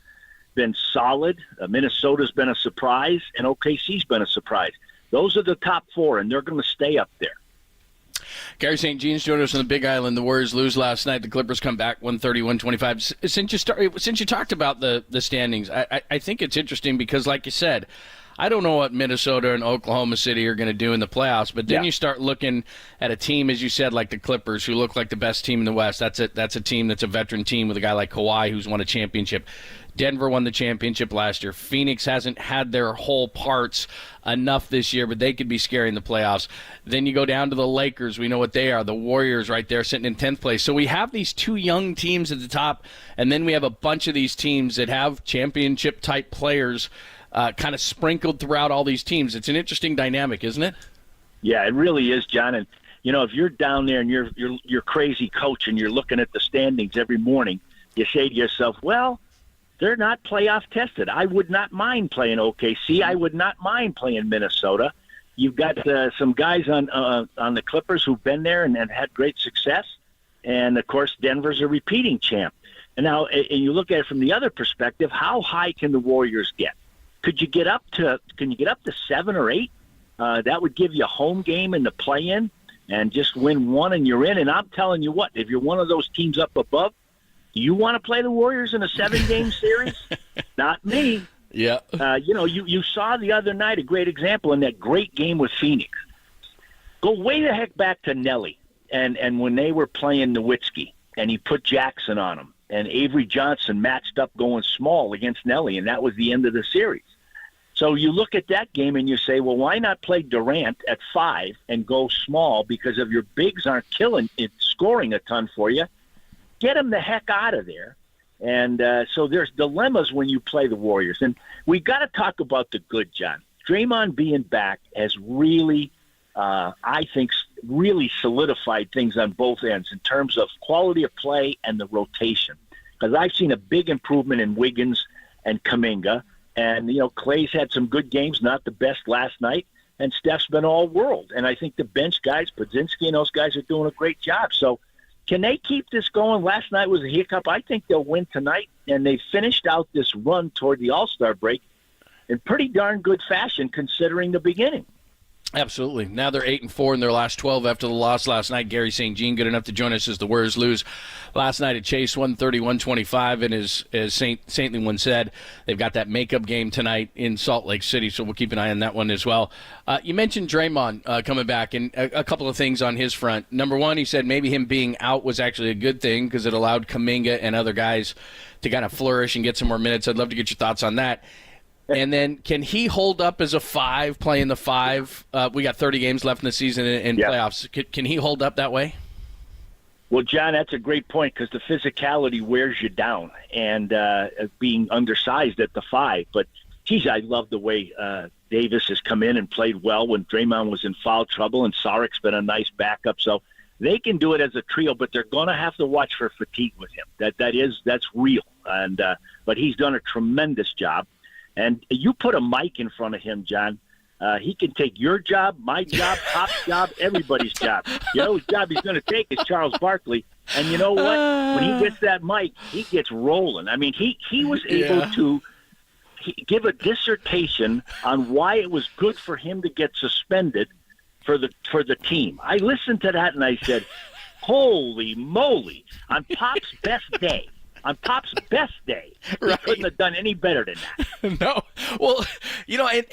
been solid. Minnesota's been a surprise, and OKC's been a surprise. Those are the top 4, and they're going to stay up there. Gary St. Jean's joined us on the Big Island. The Warriors lose last night. The Clippers come back 130-125. Since you talked about the standings, I think it's interesting because, like you said, I don't know what Minnesota and Oklahoma City are going to do in the playoffs, but then you start looking at a team, as you said, like the Clippers, who look like the best team in the West. That's a team that's a veteran team with a guy like Kawhi who's won a championship. Denver won the championship last year. Phoenix hasn't had their whole parts enough this year, but they could be scary in the playoffs. Then you go down to the Lakers. We know what they are. The Warriors right there sitting in 10th place. So we have these 2 young teams at the top, and then we have a bunch of these teams that have championship-type players kind of sprinkled throughout all these teams. It's an interesting dynamic, isn't it? Yeah, it really is, John. And, if you're down there and you're crazy coach and you're looking at the standings every morning, you say to yourself, well, they're not playoff tested. I would not mind playing OKC. I would not mind playing Minnesota. You've got some guys on the Clippers who've been there and had great success. And, of course, Denver's a repeating champ. And now, and you look at it from the other perspective, how high can the Warriors get? Can you get up to 7 or 8? That would give you a home game in the play-in and just win one and you're in. And I'm telling you what, if you're one of those teams up above, do you want to play the Warriors in a 7-game series? Not me. Yeah. You saw the other night a great example in that great game with Phoenix. Go way the heck back to Nelly and when they were playing Nowitzki and he put Jackson on him and Avery Johnson matched up going small against Nelly, and that was the end of the series. So you look at that game and you say, well, why not play Durant at 5 and go small because if your bigs aren't scoring a ton for you, get them the heck out of there. And so there's dilemmas when you play the Warriors. And we got to talk about the good, John. Draymond being back has really, I think, really solidified things on both ends in terms of quality of play and the rotation. Because I've seen a big improvement in Wiggins and Kuminga. And, Clay's had some good games, not the best last night. And Steph's been all world. And I think the bench guys, Podzinski and those guys are doing a great job. So can they keep this going? Last night was a hiccup. I think they'll win tonight. And they finished out this run toward the All-Star break in pretty darn good fashion considering the beginning. Absolutely. Now they're 8-4 in their last 12 after the loss last night. Gary St. Jean good enough to join us as the Warriors lose last night at Chase 130-125. And as Saintly one said, they've got that makeup game tonight in Salt Lake City, so we'll keep an eye on that one as well. You mentioned Draymond coming back, and a couple of things on his front. Number one, he said maybe him being out was actually a good thing because it allowed Kuminga and other guys to kind of flourish and get some more minutes. I'd love to get your thoughts on that. And then can he hold up as a 5, playing the 5? We got 30 games left in the season in playoffs. Can he hold up that way? Well, John, that's a great point because the physicality wears you down and being undersized at the 5. But, geez, I love the way Davis has come in and played well when Draymond was in foul trouble, and Sarik's been a nice backup. So they can do it as a trio, but they're going to have to watch for fatigue with him. That's real. And but he's done a tremendous job. And you put a mic in front of him, John, he can take your job, my job, Pop's job, everybody's job. Whose job he's going to take is Charles Barkley. And you know what? When he gets that mic, he gets rolling. I mean, he was able to give a dissertation on why it was good for him to get suspended for the team. I listened to that and I said, holy moly, on Pop's best day. On Pop's best day, he couldn't have done any better than that. No. Well,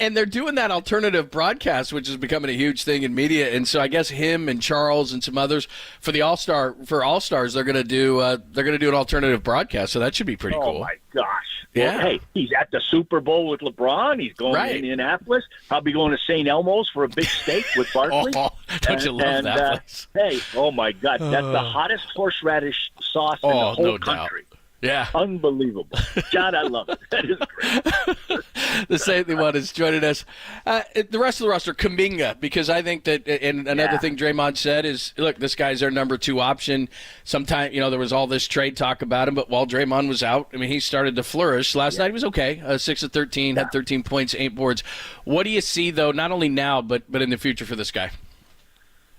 and they're doing that alternative broadcast, which is becoming a huge thing in media. And so I guess him and Charles and some others for All-Stars, they're going to do an alternative broadcast. So that should be pretty cool. Oh my gosh. Yeah. Well, hey, he's at the Super Bowl with LeBron. He's going to Indianapolis, probably going to St. Elmo's for a big steak with Barkley. Don't you love that place? Hey, oh my God. That's the hottest horseradish sauce in the whole country. Doubt. Yeah. Unbelievable. John, I love it. That is great. The same one is joining us. The rest of the roster, Kuminga, because I think that, and another thing Draymond said is, look, this guy's our number 2 option. Sometime, there was all this trade talk about him, but while Draymond was out, he started to flourish. Last night he was okay. 6 of 13, had 13 points, 8 boards. What do you see, though, not only now, but in the future for this guy?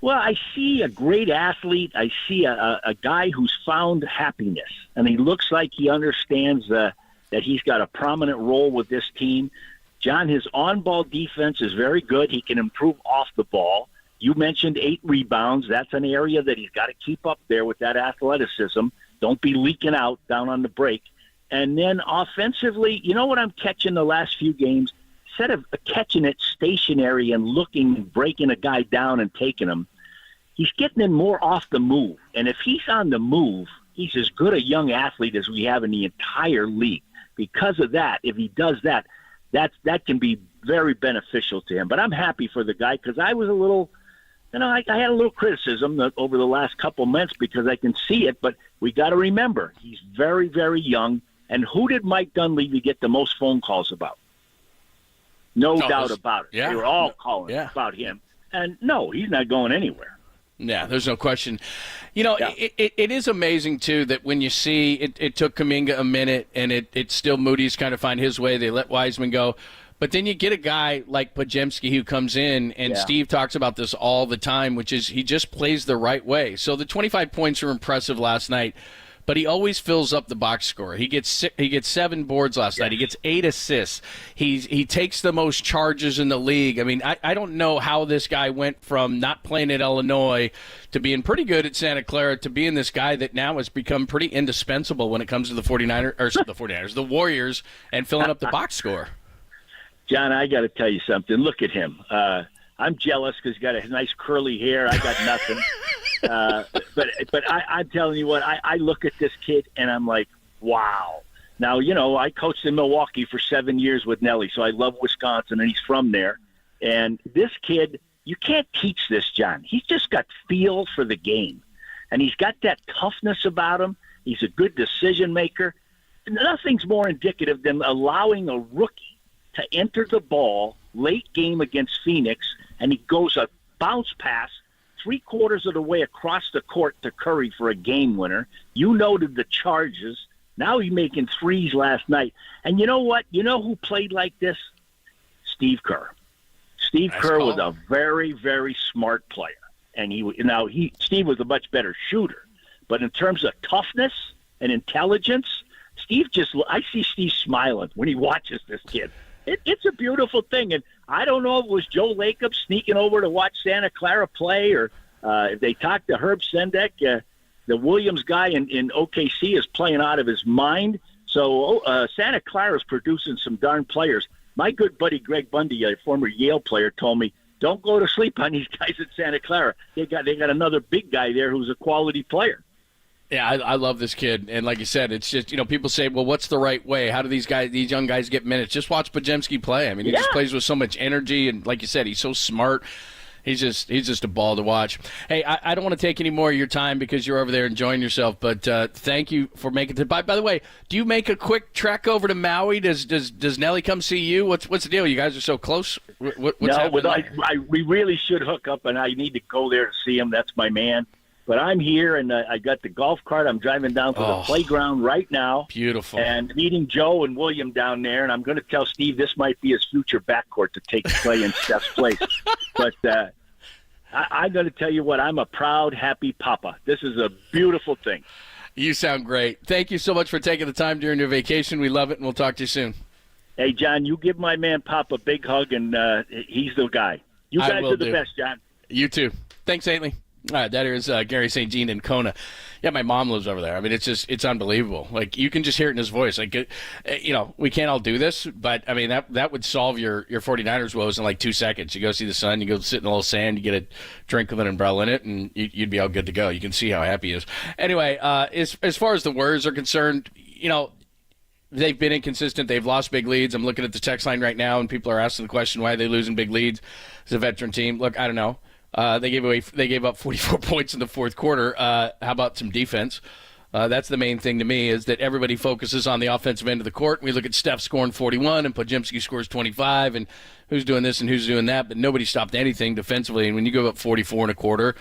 Well, I see a great athlete. I see a guy who's found happiness, and he looks like he understands that he's got a prominent role with this team. John, his on-ball defense is very good. He can improve off the ball. You mentioned 8 rebounds. That's an area that he's got to keep up there with that athleticism. Don't be leaking out down on the break. And then offensively, you know what I'm catching the last few games? Instead of catching it stationary and looking and breaking a guy down and taking him, he's getting in more off the move. And if he's on the move, he's as good a young athlete as we have in the entire league. Because of that, if he does that, that can be very beneficial to him. But I'm happy for the guy because I was a little, I had a little criticism over the last couple months because I can see it. But we got to remember, he's very, very young. And who did Mike Dunleavy get the most phone calls about? No doubt about it. Yeah. They were all calling about him. And no, he's not going anywhere. Yeah, there's no question. It is amazing, too, that when you see it took Kuminga a minute and it still Moody's kind of find his way. They let Wiseman go. But then you get a guy like Podziemski who comes in, and Steve talks about this all the time, which is he just plays the right way. So the 25 points were impressive last night, but he always fills up the box score. He gets 7 boards last night. He gets 8 assists. He takes the most charges in the league. I mean, I don't know how this guy went from not playing at Illinois to being pretty good at Santa Clara to being this guy that now has become pretty indispensable when it comes to the Warriors, and filling up the box score. John, I got to tell you something. Look at him. I'm jealous because he's got a nice curly hair. I got nothing. But I'm telling you what, I look at this kid and I'm like, wow. Now, I coached in Milwaukee for 7 years with Nelly, so I love Wisconsin, and he's from there. And this kid, you can't teach this, John. He's just got feel for the game. And he's got that toughness about him. He's a good decision maker. Nothing's more indicative than allowing a rookie to enter the ball late game against Phoenix, and he goes a bounce pass 3/4 of the way across the court to Curry for a game winner. You noted the charges. Now he's making threes last night. And you know what? You know who played like this? Steve Kerr. Steve Kerr was a very, very smart player. And Steve was a much better shooter. But in terms of toughness and intelligence, I see Steve smiling when he watches this kid. It's a beautiful thing. And I don't know if it was Joe Lacob sneaking over to watch Santa Clara play, or if they talked to Herb Sendek. The Williams guy in OKC is playing out of his mind. So Santa Clara is producing some darn players. My good buddy Greg Bundy, a former Yale player, told me, don't go to sleep on these guys at Santa Clara. They got another big guy there who's a quality player. Yeah, I love this kid, and like you said, it's just people say, well, what's the right way? How do these young guys get minutes? Just watch Podziemski play. I mean, he just plays with so much energy, and like you said, he's so smart. He's just a ball to watch. Hey, I don't want to take any more of your time because you're over there enjoying yourself, but thank you for making it. By the way, do you make a quick trek over to Maui? Does Nelly come see you? What's the deal? You guys are so close. What's happening? We really should hook up, and I need to go there to see him. That's my man. But I'm here, and I got the golf cart. I'm driving down to the playground right now. Beautiful. And meeting Joe and William down there. And I'm going to tell Steve this might be his future backcourt to take play in Steph's place. But I'm going to tell you what, I'm a proud, happy papa. This is a beautiful thing. You sound great. Thank you so much for taking the time during your vacation. We love it, and we'll talk to you soon. Hey, John, you give my man Pop a big hug, and he's the guy. You guys are the best, John. You too. Thanks, Haley. All right, that is Gary St. Jean in Kona. Yeah, my mom lives over there. I mean, it's unbelievable. Like, you can just hear it in his voice. Like, we can't all do this, but, I mean, that would solve your 49ers woes in like 2 seconds. You go see the sun, you go sit in a little sand, you get a drink with an umbrella in it, and you'd be all good to go. You can see how happy he is. Anyway, as far as the Warriors are concerned, they've been inconsistent. They've lost big leads. I'm looking at the text line right now, and people are asking the question, why are they losing big leads as a veteran team? Look, I don't know. They gave up 44 points in the fourth quarter. How about some defense? That's the main thing to me, is that everybody focuses on the offensive end of the court. We look at Steph scoring 41 and Podziemski scores 25 and who's doing this and who's doing that, but nobody stopped anything defensively. And when you go up 44 and a quarter,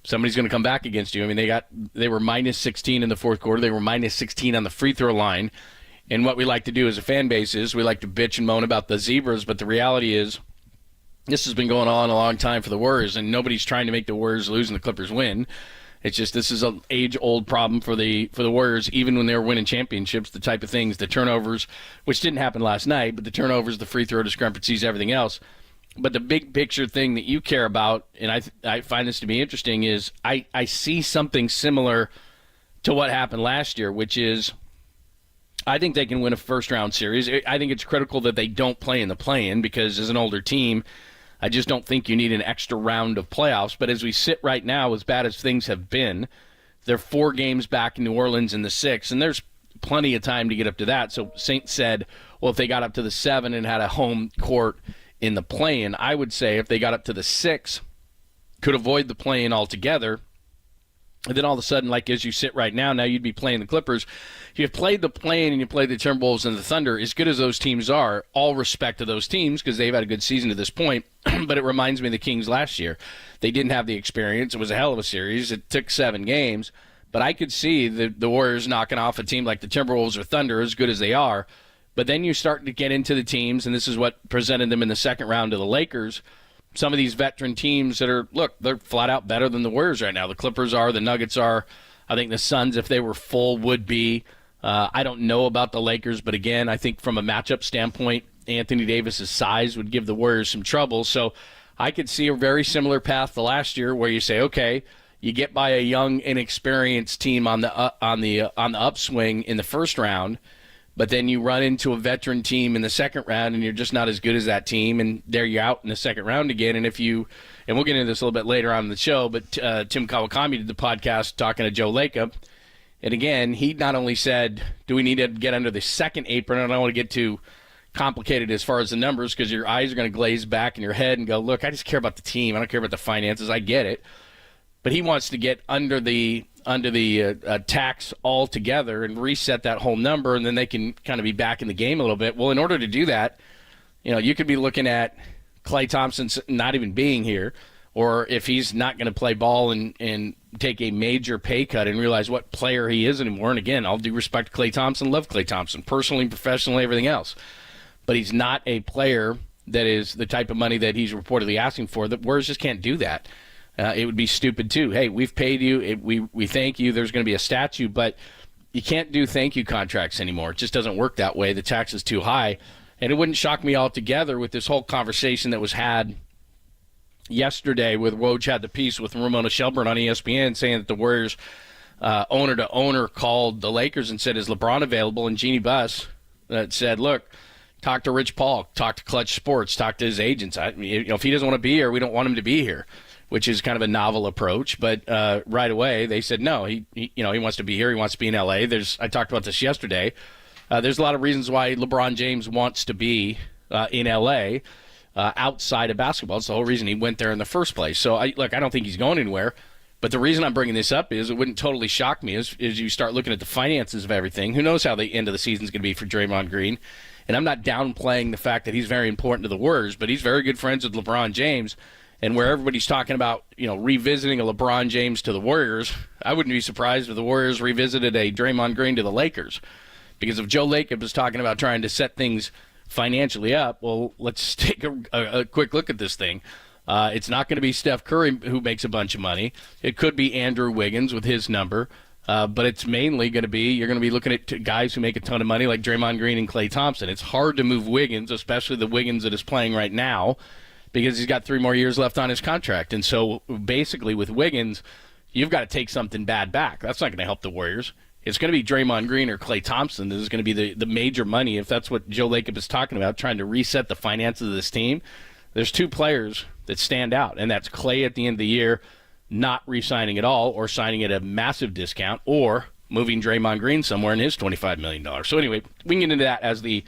somebody's going to come back against you. I mean, they were minus 16 in the fourth quarter. They were minus 16 on the free throw line. And what we like to do as a fan base is we like to bitch and moan about the Zebras, but the reality is this has been going on a long time for the Warriors, and nobody's trying to make the Warriors lose and the Clippers win. It's just this is an age-old problem for the Warriors, even when they were winning championships, the type of things, the turnovers, which didn't happen last night, but the turnovers, the free throw discrepancies, everything else. But the big picture thing that you care about, and I find this to be interesting, is I see something similar to what happened last year, which is I think they can win a first-round series. I think it's critical that they don't play in the play-in because as an older team, I just don't think you need an extra round of playoffs. But as we sit right now, as bad as things have been, they're 4 games back in New Orleans in the 6, and there's plenty of time to get up to that. So Saint said, well, if they got up to the 7 and had a home court in the play-in, I would say if they got up to the 6, could avoid the play-in altogether. And then all of a sudden, like as you sit right now you'd be playing the Clippers. If you played the play-in and you played the Timberwolves and the Thunder, as good as those teams are, all respect to those teams because they've had a good season to this point, but it reminds me of the Kings last year. They didn't have the experience. It was a hell of a series. It took 7 games, but I could see the Warriors knocking off a team like the Timberwolves or Thunder, as good as they are, But then you start to get into the teams, and this is what presented them in the second round to the Lakers. Some of these veteran teams that are, look, they're flat out better than the Warriors right now. The Clippers are, the Nuggets are. I think the Suns, if they were full, would be. I don't know about the Lakers, but again, I think from a matchup standpoint, Anthony Davis's size would give the Warriors some trouble. So I could see a very similar path to last year where you say, okay, you get by a young, inexperienced team on the upswing in the first round, but then you run into a veteran team in the second round, and you're just not as good as that team, and there you're out in the second round again. And we'll get into this a little bit later on in the show, but Tim Kawakami did the podcast talking to Joe Lacob, and again, he not only said, do we need to get under the second apron? I don't want to get too complicated as far as the numbers because your eyes are going to glaze back in your head and go, look, I just care about the team. I don't care about the finances. I get it. But he wants to get under the tax altogether and reset that whole number, and then they can kind of be back in the game a little bit. Well, in order to do that, you could be looking at Klay Thompson not even being here, or if he's not going to play ball and take a major pay cut and realize what player he is anymore. And again, all due respect to Klay Thompson, love Klay Thompson, personally, professionally, everything else. But he's not a player that is the type of money that he's reportedly asking for. The Warriors just can't do that. It would be stupid, too. Hey, we've paid you. We thank you. There's going to be a statue, but you can't do thank you contracts anymore. It just doesn't work that way. The tax is too high. And it wouldn't shock me altogether with this whole conversation that was had yesterday with Woj had the piece with Ramona Shelburne on ESPN saying that the Warriors owner-to-owner called the Lakers and said, is LeBron available? And Jeannie Buss said, look, talk to Rich Paul, talk to Clutch Sports, talk to his agents. If he doesn't want to be here, we don't want him to be here, which is kind of a novel approach. But right away they said no. He wants to be here. He wants to be in L.A. I talked about this yesterday. There's a lot of reasons why LeBron James wants to be in L.A. Outside of basketball. It's the whole reason he went there in the first place. So I don't think he's going anywhere. But the reason I'm bringing this up is it wouldn't totally shock me is you start looking at the finances of everything. Who knows how the end of the season is going to be for Draymond Green? And I'm not downplaying the fact that he's very important to the Warriors, but he's very good friends with LeBron James. And where everybody's talking about, revisiting a LeBron James to the Warriors, I wouldn't be surprised if the Warriors revisited a Draymond Green to the Lakers. Because if Joe Lacob is talking about trying to set things financially up, well, let's take a quick look at this thing. It's not going to be Steph Curry who makes a bunch of money. It could be Andrew Wiggins with his number. But it's mainly going to be, you're going to be looking at guys who make a ton of money like Draymond Green and Klay Thompson. It's hard to move Wiggins, especially the Wiggins that is playing right now, because he's got 3 more years left on his contract. And so basically with Wiggins, you've got to take something bad back. That's not going to help the Warriors. It's going to be Draymond Green or Klay Thompson. This is going to be the major money. If that's what Joe Lacob is talking about, trying to reset the finances of this team, there's 2 players that stand out, and that's Klay at the end of the year not re-signing at all or signing at a massive discount or moving Draymond Green somewhere in his $25 million. So anyway, we can get into that as the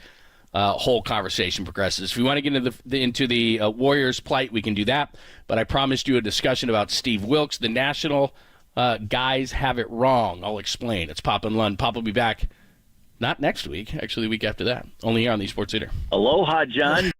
whole conversation progresses. If you want to get into the Warriors' plight, we can do that. But I promised you a discussion about Steve Wilks. The national guys have it wrong. I'll explain. It's Pop and Lund. Pop will be back not next week, actually the week after that. Only here on the Sports Leader. Aloha, John.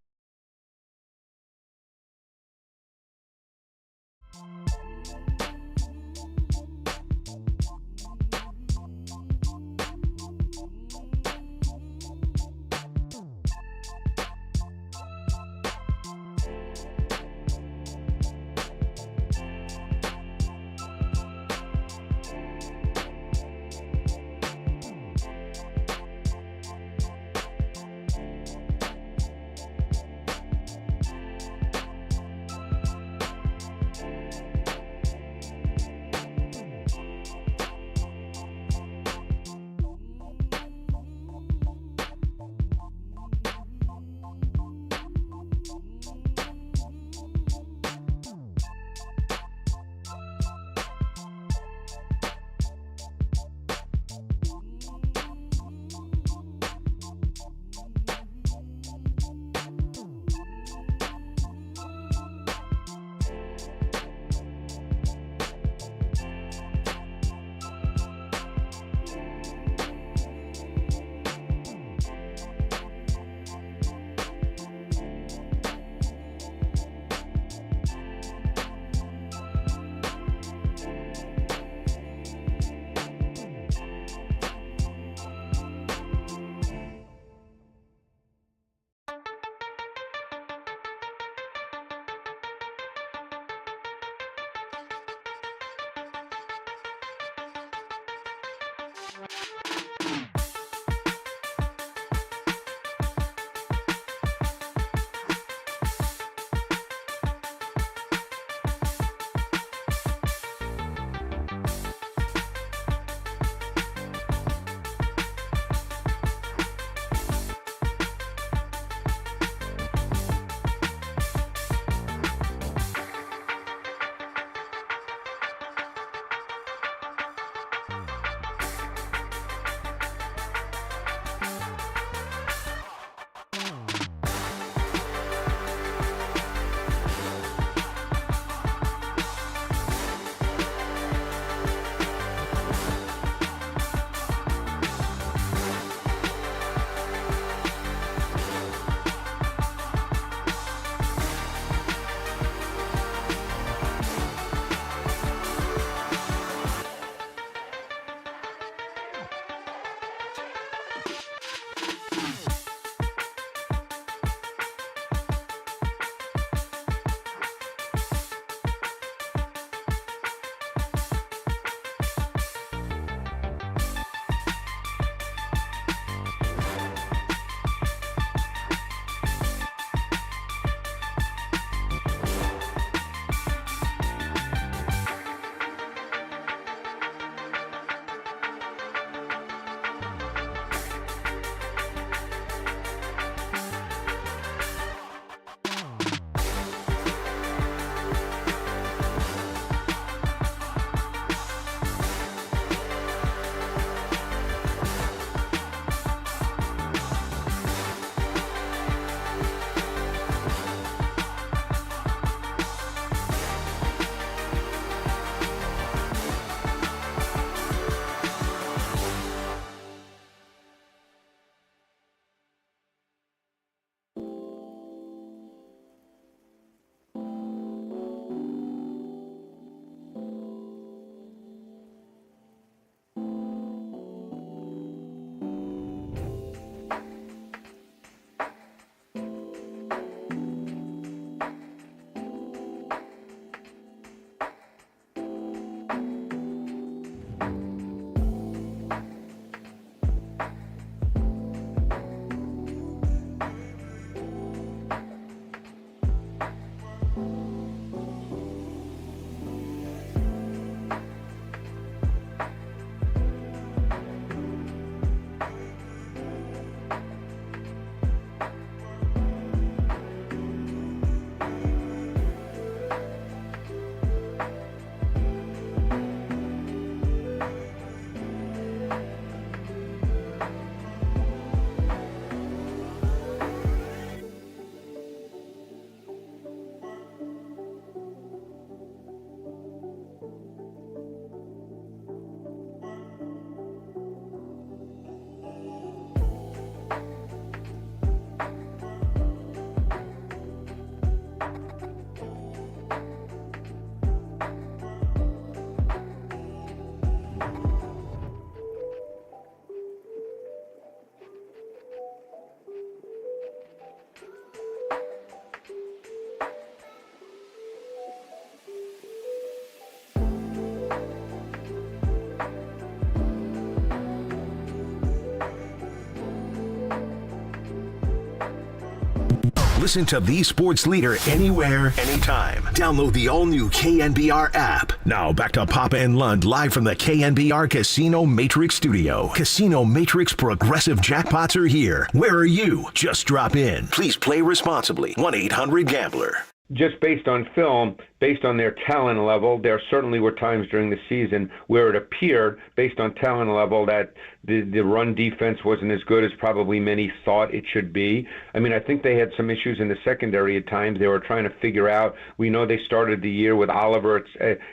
Listen to the sports leader anywhere, anytime. Download the all-new KNBR app. Now back to Papa and Lund live from the KNBR Casino Matrix Studio. Casino Matrix Progressive Jackpots are here. Where are you? Just drop in. Please play responsibly. 1-800-GAMBLER. Just based on film, based on their talent level, there certainly were times during the season where it appeared, based on talent level, that the run defense wasn't as good as probably many thought it should be. I mean, I think they had some issues in the secondary at times. They were trying to figure out. We know they started the year with Oliver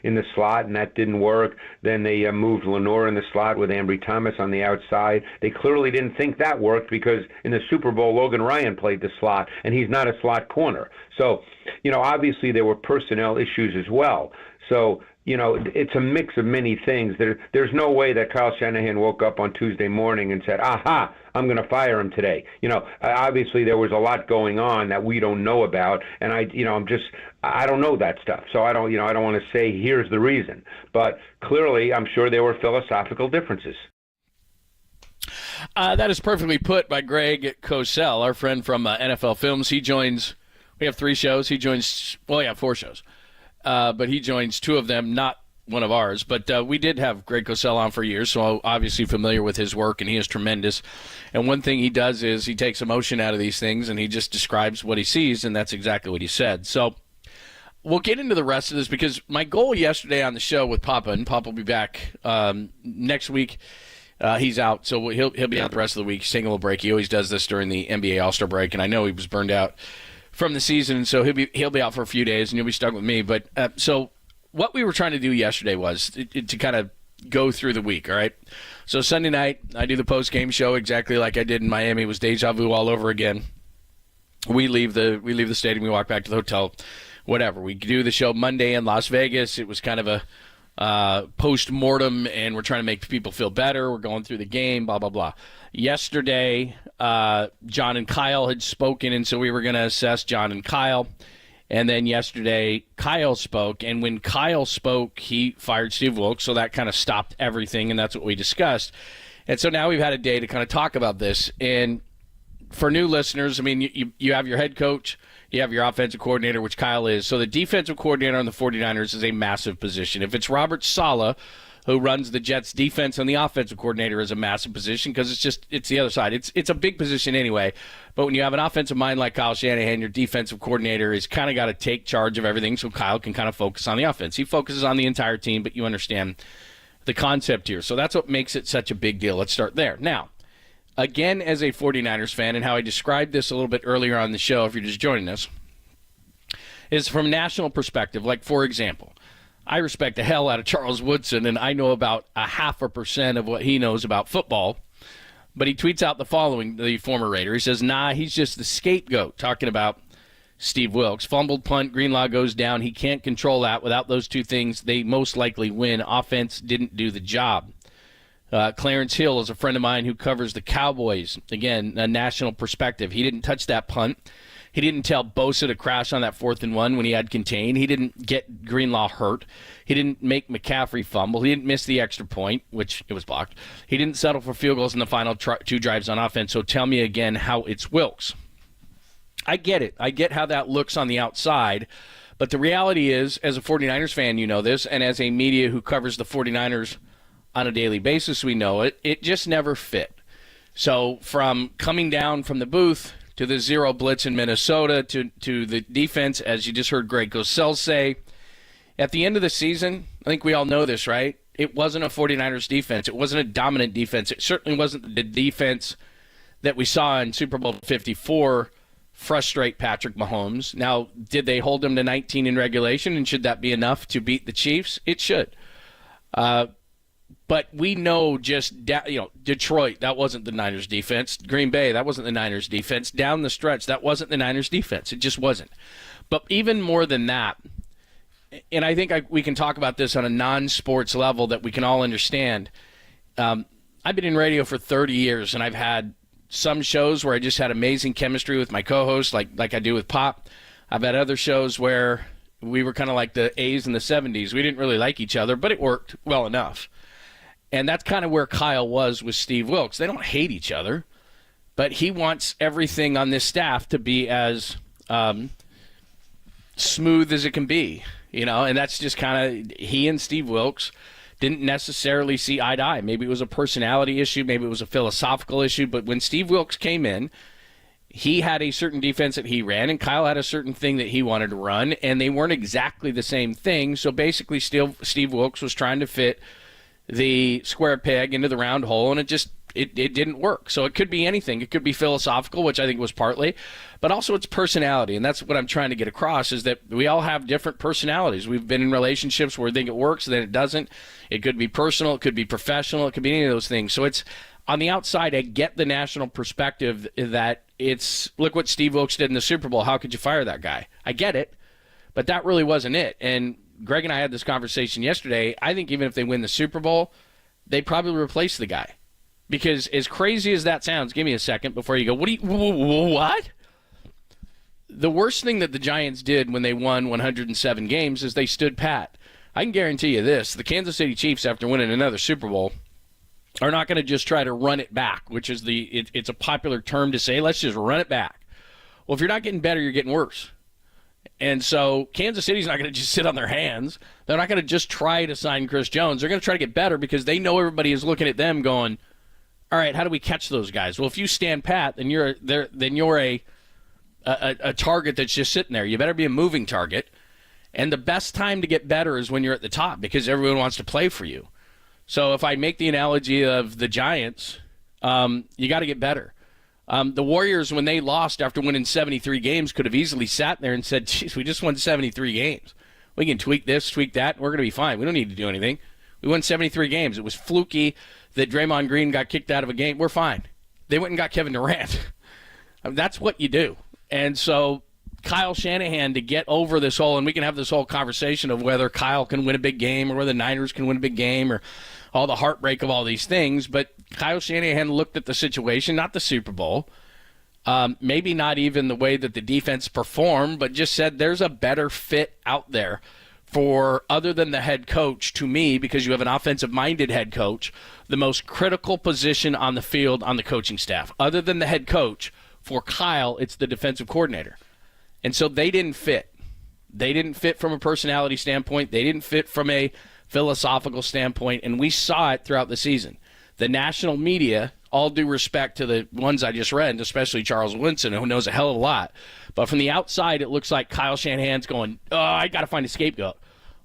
in the slot, and that didn't work. Then they moved Lenore in the slot with Ambry Thomas on the outside. They clearly didn't think that worked because in the Super Bowl, Logan Ryan played the slot, and he's not a slot corner. So, obviously there were personnel issues as well. So, it's a mix of many things. There's no way that Kyle Shanahan woke up on Tuesday morning and said, aha, I'm going to fire him today. Obviously there was a lot going on that we don't know about. And I don't know that stuff. So I don't want to say here's the reason. But clearly I'm sure there were philosophical differences. That is perfectly put by Greg Cosell, our friend from NFL Films. We have 3 shows. He joins, 4 shows. But he joins 2 of them, not one of ours. But we did have Greg Cosell on for years, so I'm obviously familiar with his work, and he is tremendous. And one thing he does is he takes emotion out of these things, and he just describes what he sees, and that's exactly what he said. So we'll get into the rest of this because my goal yesterday on the show with Papa, and Papa will be back next week. He's out, so he'll be out the rest of the week. He's taking a little break. He always does this during the NBA All-Star break, and I know he was burned out from the season, so he'll be out for a few days, and you'll be stuck with me. But so what we were trying to do yesterday was to kind of go through the week, all right? So Sunday night, I do the post-game show exactly like I did in Miami. It was deja vu all over again. We leave the stadium, we walk back to the hotel, whatever. We do the show Monday in Las Vegas. It was kind of a post-mortem, and we're trying to make people feel better. We're going through the game, blah, blah, blah. Yesterday, John and Kyle had spoken, and so we were going to assess John and Kyle. And then yesterday, Kyle spoke, and when Kyle spoke, he fired Steve Wilks, so that kind of stopped everything, and that's what we discussed. And so now we've had a day to kind of talk about this. And for new listeners, I mean, you have your head coach, you have your offensive coordinator, which Kyle is. So the defensive coordinator on the 49ers is a massive position. If it's Robert Saleh, who runs the Jets defense, and the offensive coordinator is a massive position because it's the other side. It's a big position anyway. But when you have an offensive mind like Kyle Shanahan, your defensive coordinator is kind of got to take charge of everything so Kyle can kind of focus on the offense. He focuses on the entire team, but you understand the concept here. So that's what makes it such a big deal. Let's start there. Now, again, as a 49ers fan, and how I described this a little bit earlier on the show, if you're just joining us, is from a national perspective. Like, for example, I respect the hell out of Charles Woodson, and I know about 0.5% of what he knows about football. But he tweets out the following, the former Raider. He says, he's just the scapegoat, talking about Steve Wilks. Fumbled punt, Greenlaw goes down. He can't control that. Without those 2 things, they most likely win. Offense didn't do the job. Clarence Hill is a friend of mine who covers the Cowboys. Again, a national perspective. He didn't touch that punt. He didn't tell Bosa to crash on that 4th and 1 when he had contained. He didn't get Greenlaw hurt. He didn't make McCaffrey fumble. He didn't miss the extra point, which it was blocked. He didn't settle for field goals in the final 2 drives on offense. So tell me again how it's Wilks. I get it. I get how that looks on the outside. But the reality is, as a 49ers fan, you know this, and as a media who covers the 49ers on a daily basis, we know it. It just never fit. So from coming down from the booth to the 0 blitz in Minnesota, to the defense, as you just heard Greg Cosell say. At the end of the season, I think we all know this, right? It wasn't a 49ers defense. It wasn't a dominant defense. It certainly wasn't the defense that we saw in Super Bowl 54 frustrate Patrick Mahomes. Now, did they hold him to 19 in regulation, and should that be enough to beat the Chiefs? It should. But we know Detroit, that wasn't the Niners defense. Green Bay, that wasn't the Niners defense. Down the stretch, that wasn't the Niners defense. It just wasn't. But even more than that, and I think we can talk about this on a non-sports level that we can all understand. I've been in radio for 30 years, and I've had some shows where I just had amazing chemistry with my co-host, like I do with Pop. I've had other shows where we were kind of like the A's in the 70s. We didn't really like each other, but it worked well enough. And that's kind of where Kyle was with Steve Wilks. They don't hate each other, but he wants everything on this staff to be as smooth as it can be, and that's just kind of he and Steve Wilks didn't necessarily see eye to eye. Maybe it was a personality issue, maybe it was a philosophical issue, but when Steve Wilks came in, he had a certain defense that he ran, and Kyle had a certain thing that he wanted to run, and they weren't exactly the same thing. So basically, Steve Wilks was trying to fit the square peg into the round hole, and it didn't work. So it could be anything. It could be philosophical, which I think was partly, but also it's personality, and that's what I'm trying to get across, is that we all have different personalities. We've been in relationships where we think it works, then it doesn't. It could be personal, it could be professional, it could be any of those things. So it's on the outside, I get the national perspective that it's, look what Steve Wilks did in the Super Bowl. How could you fire that guy? I get it, but that really wasn't it. And Greg and I had this conversation yesterday. I think even if they win the Super Bowl, they probably replace the guy. Because as crazy as that sounds, give me a second before you go, what? The worst thing that the Giants did when they won 107 games is they stood pat. I can guarantee you this, the Kansas City Chiefs, after winning another Super Bowl, are not going to just try to run it back, which is it's a popular term to say, let's just run it back. Well, if you're not getting better, you're getting worse. And so Kansas City's not going to just sit on their hands. They're not going to just try to sign Chris Jones. They're going to try to get better because they know everybody is looking at them going, all right, how do we catch those guys? Well, if you stand pat, then you're a target that's just sitting there. You better be a moving target. And the best time to get better is when you're at the top because everyone wants to play for you. So if I make the analogy of the Giants, you got to get better. The Warriors, when they lost after winning 73 games, could have easily sat there and said, geez, we just won 73 games. We can tweak this, tweak that, and we're going to be fine. We don't need to do anything. We won 73 games. It was fluky that Draymond Green got kicked out of a game. We're fine. They went and got Kevin Durant. That's what you do. And so Kyle Shanahan, to get over this whole, and we can have this whole conversation of whether Kyle can win a big game or whether the Niners can win a big game or all the heartbreak of all these things, but Kyle Shanahan looked at the situation, not the Super Bowl, maybe not even the way that the defense performed, but just said there's a better fit out there for, other than the head coach, to me, because you have an offensive-minded head coach, the most critical position on the field on the coaching staff. Other than the head coach, for Kyle, it's the defensive coordinator. And so they didn't fit. They didn't fit from a personality standpoint. They didn't fit from a philosophical standpoint, and we saw it throughout the season. The national media, all due respect to the ones I just read, especially Charles Winston, who knows a hell of a lot, but from the outside, it looks like Kyle Shanahan's going, oh, I got to find a scapegoat.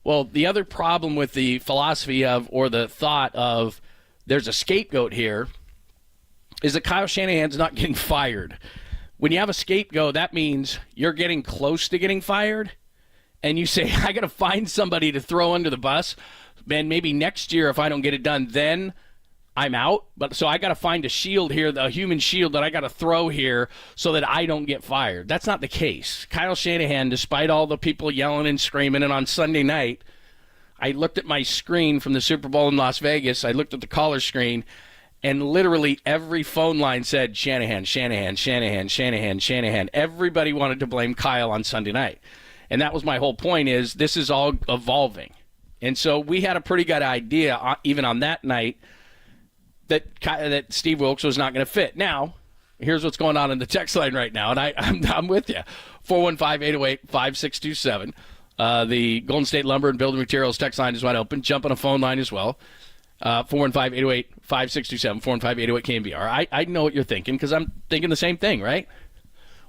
Well, the other problem with the philosophy of, or the thought of, there's a scapegoat here, is that Kyle Shanahan's not getting fired. When you have a scapegoat, that means you're getting close to getting fired, and you say, I got to find somebody to throw under the bus, and maybe next year if I don't get it done, then I'm out. But so I got to find a shield here, a human shield that I got to throw here so that I don't get fired. That's not the case. Kyle Shanahan, despite all the people yelling and screaming, and on Sunday night, I looked at my screen from the Super Bowl in Las Vegas. I looked at the caller screen, and literally every phone line said Shanahan, Shanahan, Shanahan, Shanahan, Shanahan. Everybody wanted to blame Kyle on Sunday night. And that was my whole point, is this is all evolving. And so we had a pretty good idea, even on that night, that Steve Wilks was not going to fit. Now, here's what's going on in the text line right now, and I'm with you. 415-808-5627. The Golden State Lumber and Building Materials text line is wide open. Jump on a phone line as well. 415-808-5627, 415-808-KNBR. I know what you're thinking, because I'm thinking the same thing, right?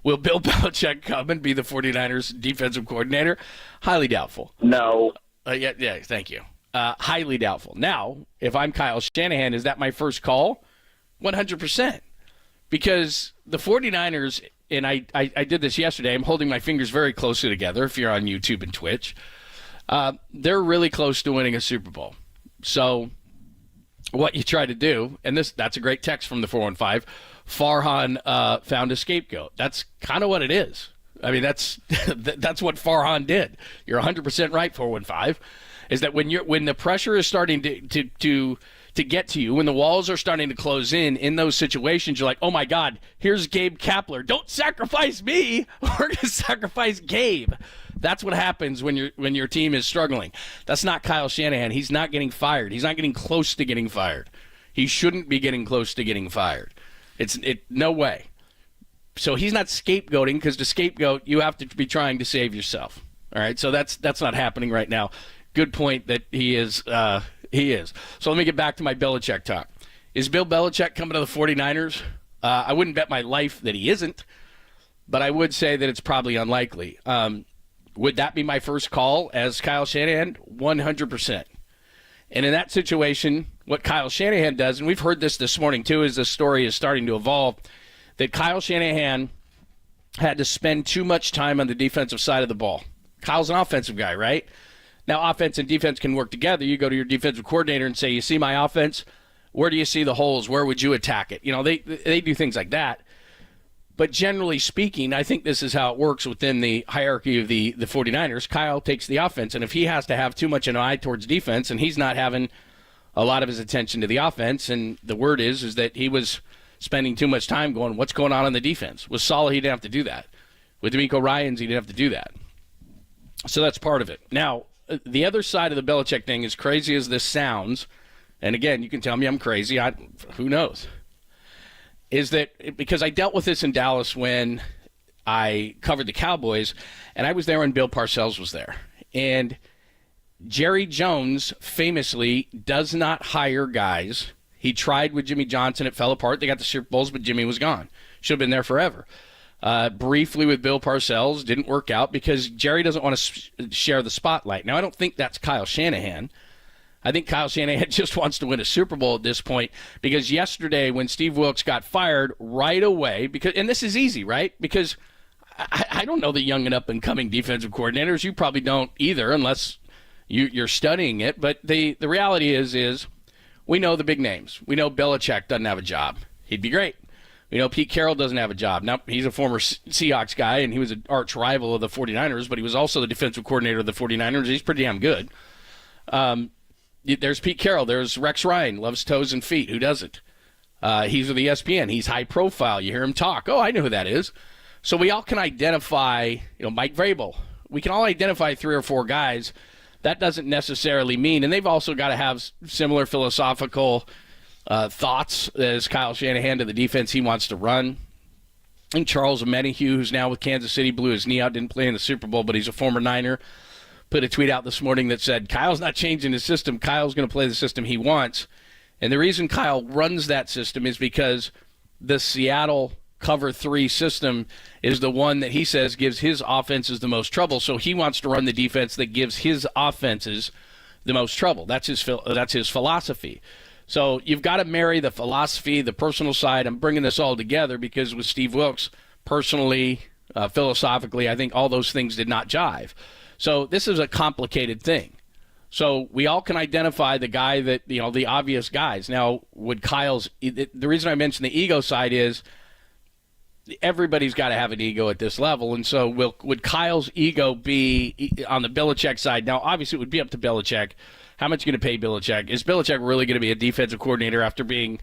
Will Bill Belichick come and be the 49ers defensive coordinator? Highly doubtful. No. Yeah, thank you. Highly doubtful. Now, if I'm Kyle Shanahan, is that my first call? 100%. Because the 49ers, and I did this yesterday, I'm holding my fingers very closely together if you're on YouTube and Twitch. They're really close to winning a Super Bowl. So what you try to do, and that's a great text from the 415, Farhan found a scapegoat. That's kind of what it is. I mean, that's what Farhan did. You're 100% right, 415, is that when the pressure is starting to get to you, when the walls are starting to close in those situations, you're like, oh my God, here's Gabe Kapler. Don't sacrifice me. We're going to sacrifice Gabe. That's what happens when your team is struggling. That's not Kyle Shanahan. He's not getting fired. He's not getting close to getting fired. He shouldn't be getting close to getting fired. No way. So he's not scapegoating, because to scapegoat, you have to be trying to save yourself. All right, so that's not happening right now. Good point that he is. He is. So let me get back to my Belichick talk. Is Bill Belichick coming to the 49ers? I wouldn't bet my life that he isn't, but I would say that it's probably unlikely. Would that be my first call as Kyle Shanahan? 100%. And in that situation, what Kyle Shanahan does, and we've heard this morning too, as this story is starting to evolve, that Kyle Shanahan had to spend too much time on the defensive side of the ball. Kyle's an offensive guy, right? Now, offense and defense can work together. You go to your defensive coordinator and say, you see my offense? Where do you see the holes? Where would you attack it? They do things like that. But generally speaking, I think this is how it works within the hierarchy of the 49ers. Kyle takes the offense, and if he has to have too much an eye towards defense, and he's not having a lot of his attention to the offense, and the word is that he was spending too much time going, what's going on the defense? With Saleh, he didn't have to do that. With DeMeco Ryans, he didn't have to do that. So that's part of it. Now, the other side of the Belichick thing, as crazy as this sounds, and again, you can tell me I'm crazy, who knows, is that because I dealt with this in Dallas when I covered the Cowboys, and I was there when Bill Parcells was there. And Jerry Jones famously does not hire guys. He tried with Jimmy Johnson. It fell apart. They got the Super Bowls, but Jimmy was gone. Should have been there forever. Briefly with Bill Parcells, didn't work out because Jerry doesn't want to share the spotlight. Now, I don't think that's Kyle Shanahan. I think Kyle Shanahan just wants to win a Super Bowl at this point, because yesterday when Steve Wilks got fired right away, and this is easy, right? Because I don't know the young and up-and-coming defensive coordinators. You probably don't either, unless you're studying it. But the reality is we know the big names. We know Belichick doesn't have a job. He'd be great. We know Pete Carroll doesn't have a job. Now, he's a former Seahawks guy, and he was an arch rival of the 49ers, but he was also the defensive coordinator of the 49ers. He's pretty damn good. There's Pete Carroll. There's Rex Ryan, loves toes and feet. Who doesn't? He's with ESPN. He's high profile. You hear him talk. Oh, I know who that is. So we all can identify, Mike Vrabel. We can all identify 3 or 4 guys. That doesn't necessarily mean, and they've also got to have similar philosophical thoughts as Kyle Shanahan to the defense he wants to run. And Charles Omenihu, who's now with Kansas City, blew his knee out, didn't play in the Super Bowl, but he's a former Niner, put a tweet out this morning that said, Kyle's not changing his system. Kyle's going to play the system he wants. And the reason Kyle runs that system is because the Seattle cover 3 system is the one that he says gives his offenses the most trouble. So he wants to run the defense that gives his offenses the most trouble. That's his philosophy. So you've got to marry the philosophy, the personal side. I'm bringing this all together because with Steve Wilks, personally, philosophically, I think all those things did not jive. So this is a complicated thing. So we all can identify the guy that, the obvious guys. Now, would the reason I mention the ego side is everybody's got to have an ego at this level. And so would Kyle's ego be on the Belichick side? Now, obviously, it would be up to Belichick. How much are you going to pay Belichick? Is Belichick really going to be a defensive coordinator after being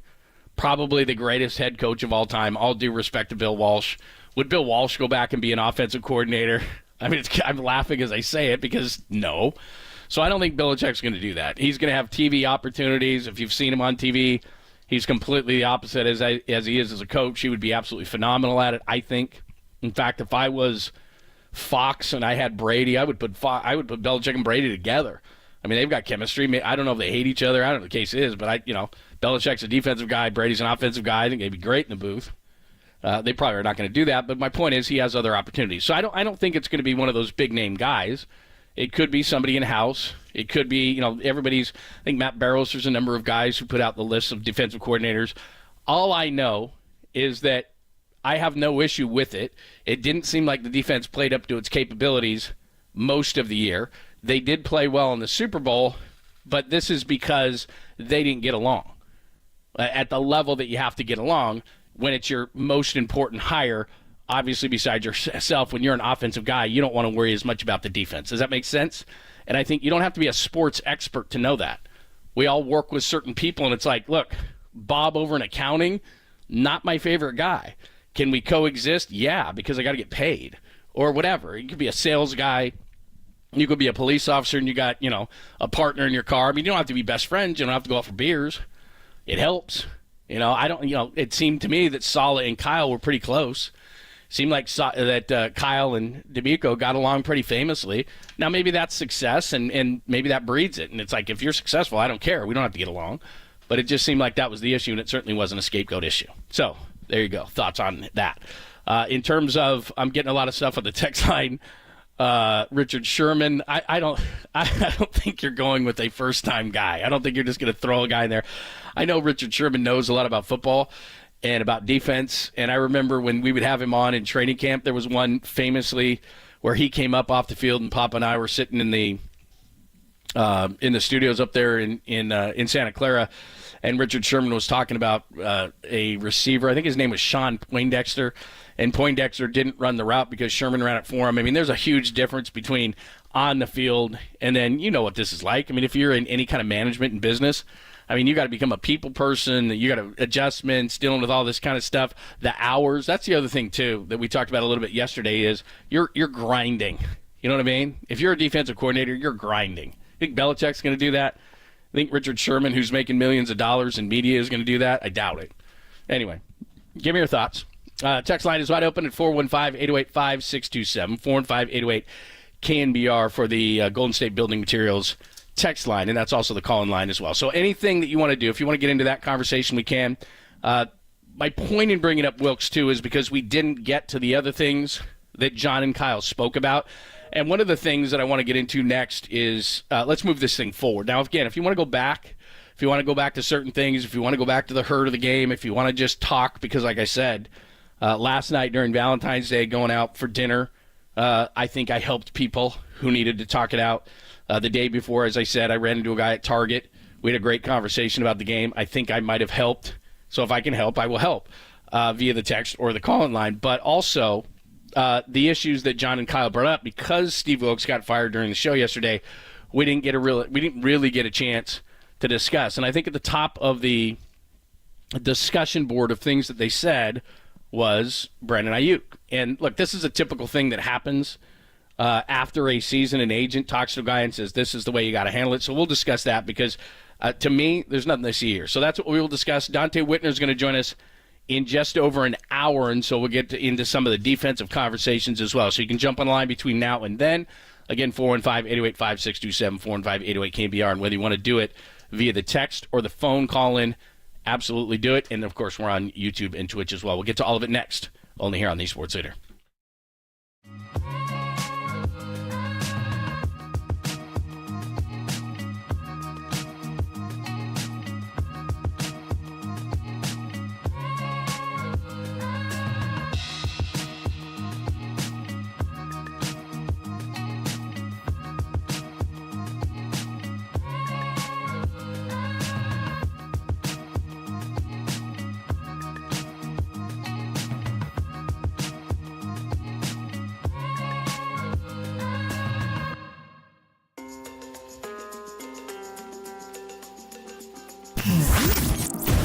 probably the greatest head coach of all time? All due respect to Bill Walsh. Would Bill Walsh go back and be an offensive coordinator? I mean, I'm laughing as I say it because no. So I don't think Belichick's going to do that. He's going to have TV opportunities. If you've seen him on TV, he's completely the opposite as he is as a coach. He would be absolutely phenomenal at it, I think. In fact, if I was Fox and I had Brady, I would put Belichick and Brady together. I mean, they've got chemistry. I don't know if they hate each other. I don't know what the case is, but Belichick's a defensive guy. Brady's an offensive guy. I think they'd be great in the booth. They probably are not going to do that, but my point is he has other opportunities. So I don't think it's going to be one of those big name guys. It could be somebody in-house. It could be, everybody's, I think Matt Barrows, there's a number of guys who put out the list of defensive coordinators. All I know is that I have no issue with it. It didn't seem like the defense played up to its capabilities most of the year. They did play well in the Super Bowl, but this is because they didn't get along at the level that you have to get along when it's your most important hire. Obviously, besides yourself, when you're an offensive guy, you don't want to worry as much about the defense. Does that make sense? And I think you don't have to be a sports expert to know that. We all work with certain people, and it's like, look, Bob over in accounting, not my favorite guy. Can we coexist? Yeah, because I got to get paid or whatever. You could be a sales guy. You could be a police officer, and you got, a partner in your car. I mean, you don't have to be best friends. You don't have to go out for beers. It helps. It seemed to me that Saleh and Kyle were pretty close. Seemed like that Kyle and D'Amico got along pretty famously. Now, maybe that's success, and maybe that breeds it. And it's like, if you're successful, I don't care. We don't have to get along. But it just seemed like that was the issue, and it certainly wasn't a scapegoat issue. So there you go. Thoughts on that. In terms of, I'm getting a lot of stuff on the text line. Richard Sherman, I don't think you're going with a first-time guy. I don't think you're just going to throw a guy in there. I know Richard Sherman knows a lot about football and about defense, and I remember when we would have him on in training camp, there was one famously where he came up off the field, and Papa and I were sitting in the studios up there in Santa Clara, and Richard Sherman was talking about a receiver. I think his name was Sean Poindexter, and Poindexter didn't run the route because Sherman ran it for him. I mean, there's a huge difference between on the field and then, you know what this is like. I mean, if you're in any kind of management and business, I mean, you got to become a people person. You got to adjustments, dealing with all this kind of stuff. The hours. That's the other thing too that we talked about a little bit yesterday is you're grinding. You know what I mean? If you're a defensive coordinator, you're grinding. I think Belichick's going to do that. I think Richard Sherman, who's making millions of dollars in media, is going to do that. I doubt it. Anyway, give me your thoughts. Text line is wide open at 415-808-5627. 415-808-KNBR for the Golden State Building Materials text line, and that's also the call-in line as well. So anything that you want to do, if you want to get into that conversation, we can. My point in bringing up Wilks, too, is because we didn't get to the other things that John and Kyle spoke about. And one of the things that I want to get into next is let's move this thing forward. Now, again, if you want to go back, if you want to go back to certain things, if you want to go back to the hurt of the game, if you want to just talk, because like I said, last night during Valentine's Day, going out for dinner, I think I helped people who needed to talk it out. The day before, as I said, I ran into a guy at Target. We had a great conversation about the game. I think I might have helped. So if I can help, I will help via the text or the call-in line. But also the issues that John and Kyle brought up, because Steve Wilks got fired during the show yesterday, we didn't really get a chance to discuss. And I think at the top of the discussion board of things that they said was Brandon Ayuk. And look, this is a typical thing that happens after a season. An agent talks to a guy and says, this is the way you got to handle it. So we'll discuss that because to me, there's nothing to see here. So that's what we will discuss. Dante Whitner is going to join us in just over an hour, and so we'll get into some of the defensive conversations as well. So you can jump on the line between now and then. Again, 415-808-5627, 415-808-KNBR, and whether you want to do it via the text or the phone call-in, absolutely do it. And, of course, we're on YouTube and Twitch as well. We'll get to all of it next, only here on the Sports Leader.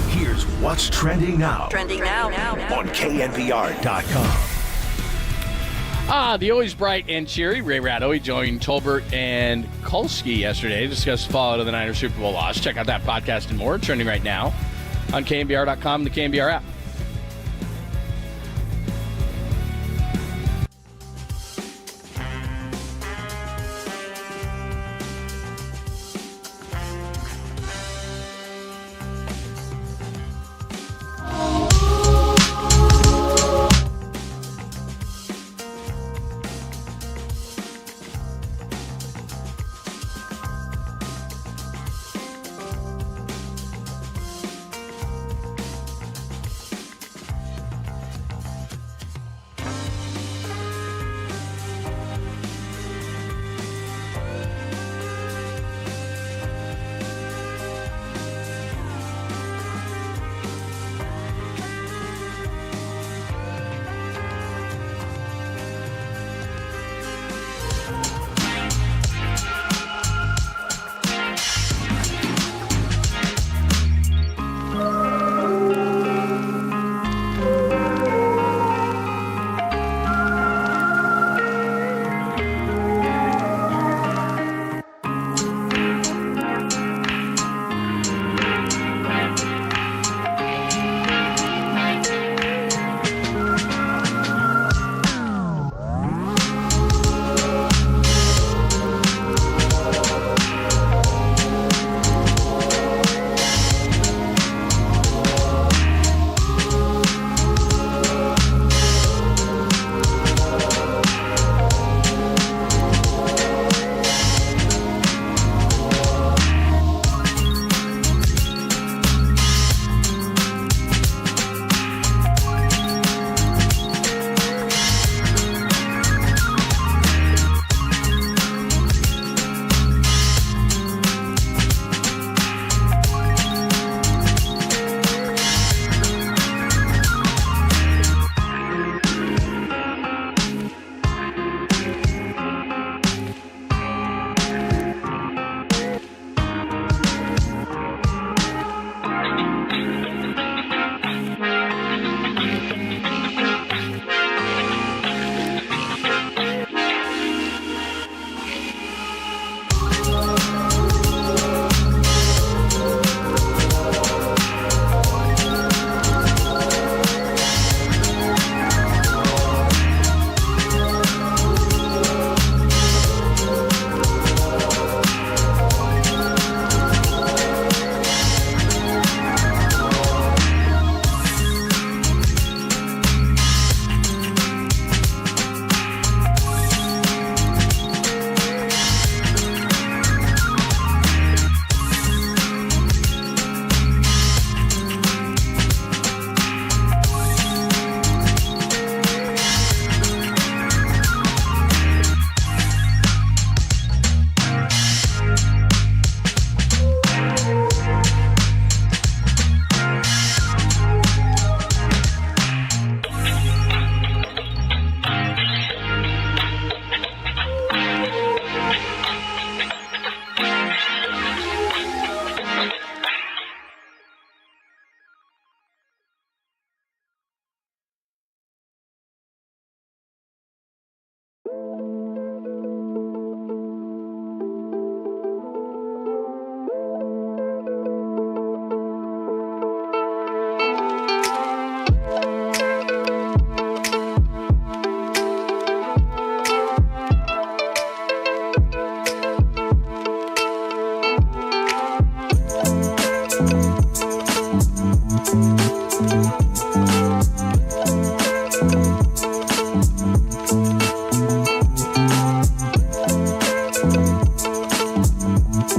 Here's what's trending now. On KNBR.com. The always bright and cheery Ray Ratto. He joined Tolbert and Kulski yesterday to discuss the fallout of the Niners Super Bowl loss. Check out that podcast and more. Trending right now on KNBR.com, the KNBR app.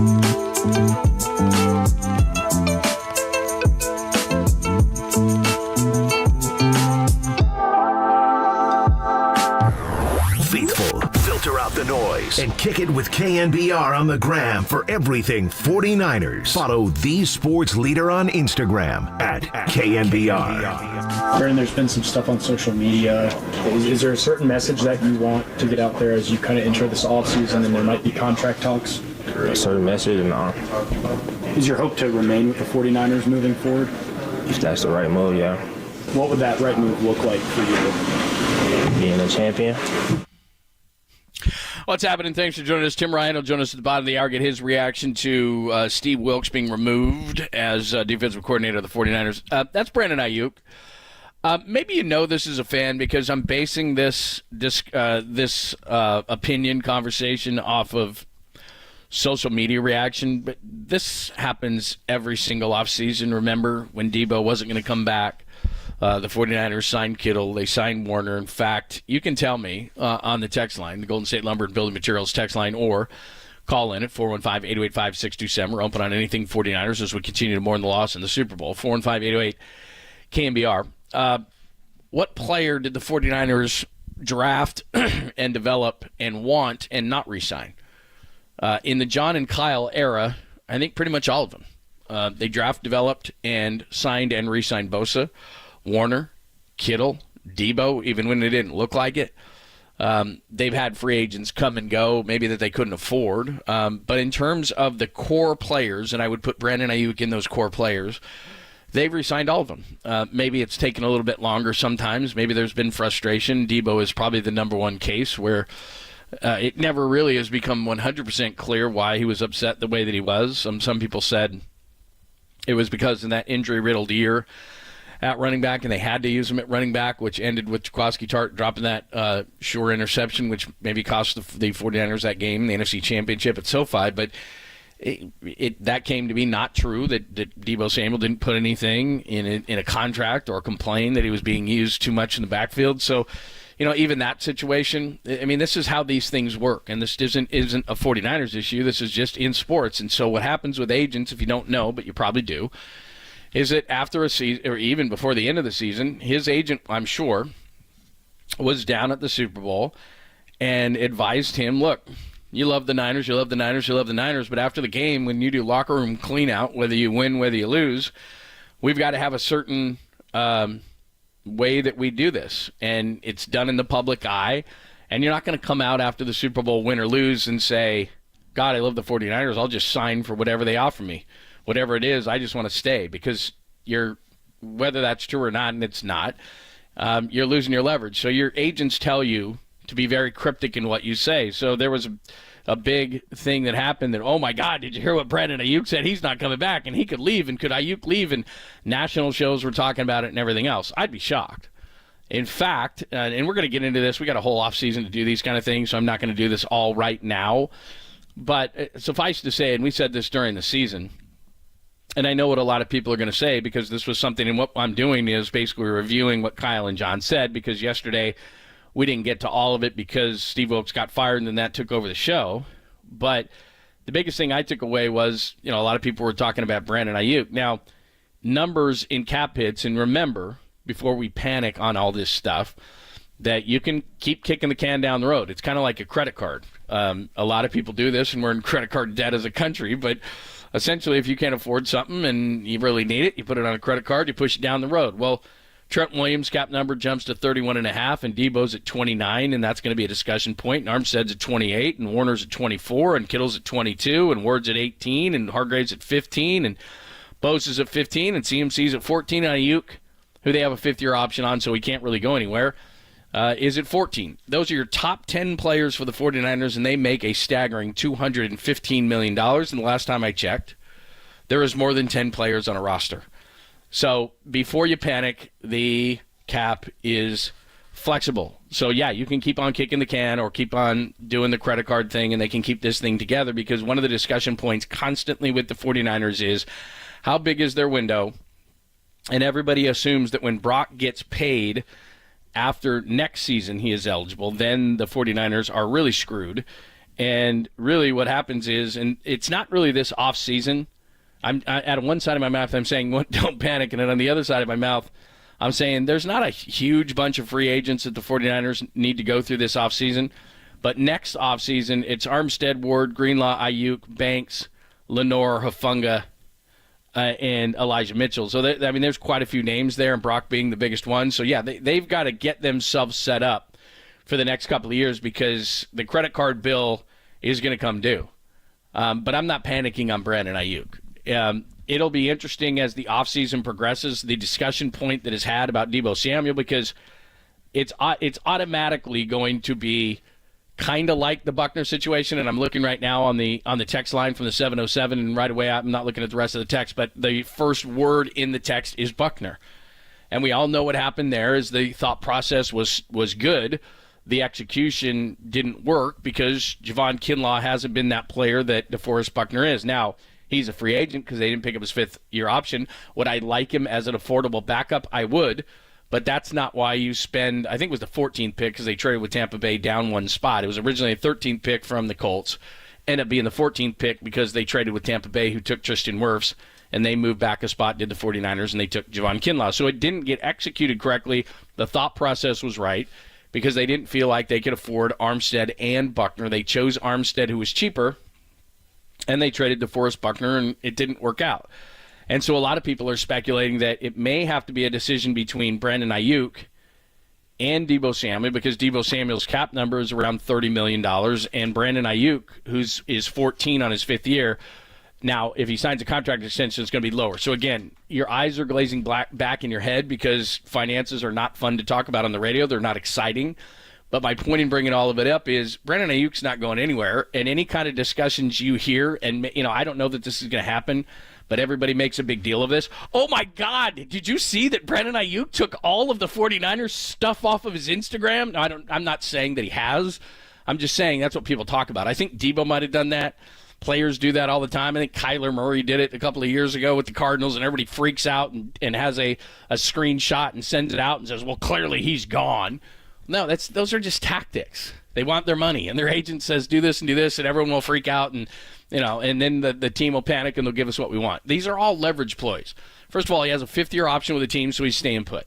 Faithful, filter out the noise and kick it with KNBR on the gram for everything 49ers. Follow the sports leader on Instagram at KNBR. Brandon, there's been some stuff on social media. Is there a certain message that you want to get out there as you kind of enter this offseason and there might be contract talks? A certain message? No. Is your hope to remain with the 49ers moving forward? If that's the right move, yeah. What would that right move look like for you? Being a champion. What's happening? Thanks for joining us. Tim Ryan will join us at the bottom of the hour, get his reaction to Steve Wilks being removed as defensive coordinator of the 49ers. That's Brandon Ayuk. Maybe you know this as a fan because I'm basing this opinion conversation off of social media reaction, but this happens every single offseason. Remember when Debo wasn't going to come back? The 49ers signed Kittle. They signed Warner. In fact, you can tell me on the text line, the Golden State Lumber and Building Materials text line, or call in at 415-885-6277. We're open on anything 49ers as we continue to mourn the loss in the Super Bowl. 415-808-KNBR. What player did the 49ers draft and develop and want and not re-sign? In the John and Kyle era, I think pretty much all of them. They draft, developed, and signed and re-signed Bosa, Warner, Kittle, Debo, even when they didn't look like it. They've had free agents come and go, maybe that they couldn't afford. But in terms of the core players, and I would put Brandon Ayuk in those core players, they've re-signed all of them. Maybe it's taken a little bit longer sometimes. Maybe there's been frustration. Debo is probably the number one case where it never really has become 100% clear why he was upset the way that he was. Some people said it was because in that injury-riddled year at running back, and they had to use him at running back, which ended with Jaquiski Tartt dropping that sure interception, which maybe cost the 49ers that game, the NFC Championship at SoFi. But that came to be not true, that Debo Samuel didn't put anything in a contract or complain that he was being used too much in the backfield. So, even that situation, I mean, this is how these things work. And this isn't a 49ers issue. This is just in sports. And so what happens with agents, if you don't know, but you probably do, is that after a season, or even before the end of the season, his agent, I'm sure, was down at the Super Bowl and advised him, look, you love the Niners, you love the Niners, you love the Niners, but after the game, when you do locker room clean out, whether you win, whether you lose, we've got to have a certain way that we do this. And it's done in the public eye. And you're not going to come out after the Super Bowl win or lose and say, God, I love the 49ers. I'll just sign for whatever they offer me. Whatever it is, I just want to stay, because whether that's true or not, and it's not, you're losing your leverage. So your agents tell you to be very cryptic in what you say. So there was a big thing that happened that, oh my God, did you hear what Brandon Ayuk said? He's not coming back, and he could leave, and could Ayuk leave? And national shows were talking about it and everything else. I'd be shocked. In fact, and we're going to get into this, we got a whole offseason to do these kind of things, so I'm not going to do this all right now. But suffice to say, and we said this during the season, and I know what a lot of people are going to say, because this was something, and what I'm doing is basically reviewing what Kyle and John said, because yesterday we didn't get to all of it because Steve Wilks got fired and then that took over the show. But the biggest thing I took away was, a lot of people were talking about Brandon Ayuk. Now, numbers in cap hits, and remember, before we panic on all this stuff, that you can keep kicking the can down the road. It's kind of like a credit card. A lot of people do this, and we're in credit card debt as a country, but essentially, if you can't afford something and you really need it, you put it on a credit card, you push it down the road. Well, Trent Williams' cap number jumps to 31.5, and Debo's at 29, and that's going to be a discussion point. And Armstead's at 28, and Warner's at 24, and Kittle's at 22, and Ward's at 18, and Hargrave's at 15, and Bosa's at 15, and CMC's at 14. And Ayuk, who they have a fifth-year option on, so he can't really go anywhere, is at 14. Those are your top 10 players for the 49ers, and they make a staggering $215 million. And the last time I checked, there is more than 10 players on a roster. So before you panic, the cap is flexible. So, yeah, you can keep on kicking the can or keep on doing the credit card thing, and they can keep this thing together, because one of the discussion points constantly with the 49ers is how big is their window? And everybody assumes that when Brock gets paid after next season he is eligible, then the 49ers are really screwed. And really what happens is, and it's not really this off season. At one side of my mouth, I'm saying don't panic. And then on the other side of my mouth, I'm saying there's not a huge bunch of free agents that the 49ers need to go through this off season. But next off season, it's Armstead, Ward, Greenlaw, Ayuk, Banks, Lenore, Hufanga, and Elijah Mitchell. So, there's quite a few names there, and Brock being the biggest one. So, yeah, they've got to get themselves set up for the next couple of years because the credit card bill is going to come due. But I'm not panicking on Brandon Ayuk. It'll be interesting as the offseason progresses, the discussion point that is had about Deebo Samuel, because it's automatically going to be kind of like the Buckner situation, and I'm looking right now on the text line from the 707, and right away I'm not looking at the rest of the text, but the first word in the text is Buckner. And we all know what happened there is the thought process was good. The execution didn't work because Javon Kinlaw hasn't been that player that DeForest Buckner is. Now, he's a free agent because they didn't pick up his fifth-year option. Would I like him as an affordable backup? I would. But that's not why you spend, I think it was the 14th pick because they traded with Tampa Bay down one spot. It was originally a 13th pick from the Colts. Ended up being the 14th pick because they traded with Tampa Bay, who took Tristan Wirfs, and they moved back a spot, did the 49ers, and they took Javon Kinlaw. So it didn't get executed correctly. The thought process was right because they didn't feel like they could afford Armstead and Buckner. They chose Armstead, who was cheaper, and they traded DeForest Buckner, and it didn't work out. And so a lot of people are speculating that it may have to be a decision between Brandon Ayuk and Deebo Samuel because Deebo Samuel's cap number is around $30 million, and Brandon Ayuk, is 14 on his fifth year. Now, if he signs a contract extension, it's going to be lower. So, again, your eyes are glazing back in your head because finances are not fun to talk about on the radio. They're not exciting. But my point in bringing all of it up is Brandon Ayuk's not going anywhere, and any kind of discussions you hear, and I don't know that this is going to happen, but everybody makes a big deal of this. Oh, my God, did you see that Brandon Ayuk took all of the 49ers stuff off of his Instagram? No, I'm not saying that he has. I'm just saying that's what people talk about. I think Deebo might have done that. Players do that all the time. I think Kyler Murray did it a couple of years ago with the Cardinals, and everybody freaks out and has a screenshot and sends it out and says, well, clearly he's gone. No, those are just tactics. They want their money, and their agent says do this, and everyone will freak out, and then the team will panic, and they'll give us what we want. These are all leverage ploys. First of all, he has a fifth-year option with the team, so he's staying put.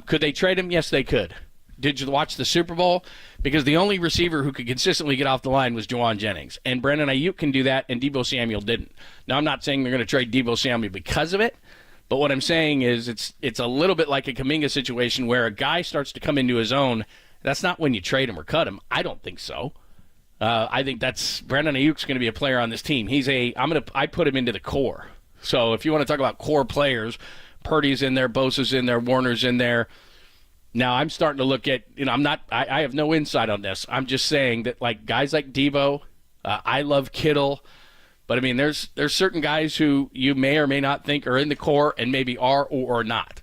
Could they trade him? Yes, they could. Did you watch the Super Bowl? Because the only receiver who could consistently get off the line was Juwan Jennings, and Brandon Ayuk can do that, and Deebo Samuel didn't. Now, I'm not saying they're going to trade Deebo Samuel because of it, but what I'm saying is it's a little bit like a Kuminga situation where a guy starts to come into his own. That's not when you trade him or cut him. I don't think so. I think that's Brandon Ayuk's going to be a player on this team. I put him into the core. So if you want to talk about core players, Purdy's in there, Bosa's in there, Warner's in there. Now I'm starting to look at, I have no insight on this. I'm just saying that like guys like Deebo, I love Kittle. But, there's certain guys who you may or may not think are in the core and maybe are or not.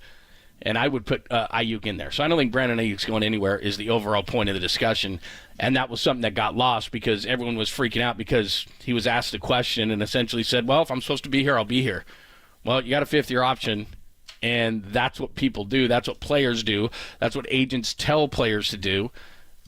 And I would put Ayuk in there. So I don't think Brandon Ayuk's going anywhere is the overall point of the discussion. And that was something that got lost because everyone was freaking out because he was asked a question and essentially said, well, if I'm supposed to be here, I'll be here. Well, you got a fifth-year option, and that's what people do. That's what players do. That's what agents tell players to do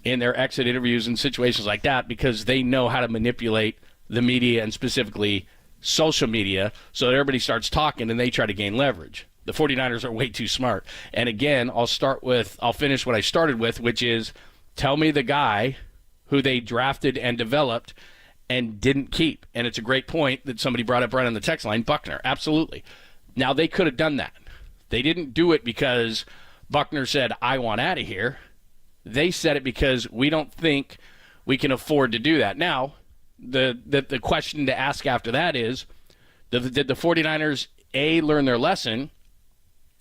in their exit interviews and situations like that because they know how to manipulate the media and specifically social media so that everybody starts talking and they try to gain leverage. The 49ers are way too smart. And again, I'll finish what I started with, which is tell me the guy who they drafted and developed and didn't keep. And it's a great point that somebody brought up right on the text line, Buckner. Absolutely. Now, they could have done that. They didn't do it because Buckner said, I want out of here. They said it because we don't think we can afford to do that. Now, the question to ask after that is, did the 49ers, learn their lesson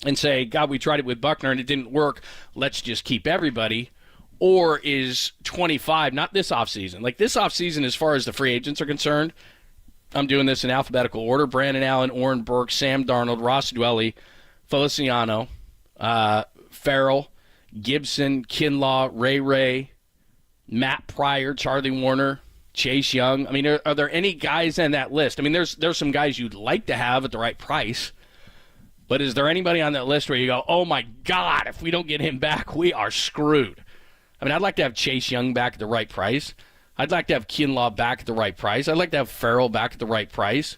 and say, God, we tried it with Buckner and it didn't work, let's just keep everybody? Or is 25, not this offseason, like this offseason as far as the free agents are concerned, I'm doing this in alphabetical order, Brandon Allen, Oren Burke, Sam Darnold, Ross Dwelly, Feliciano, Farrell, Gibson, Kinlaw, Ray, Matt Pryor, Charlie Warner, Chase Young. Are there any guys in that list? There's some guys you'd like to have at the right price, but is there anybody on that list where you go, oh my God, if we don't get him back, we are screwed? I'd like to have Chase Young back at the right price. I'd like to have Kinlaw back at the right price. I'd like to have Farrell back at the right price.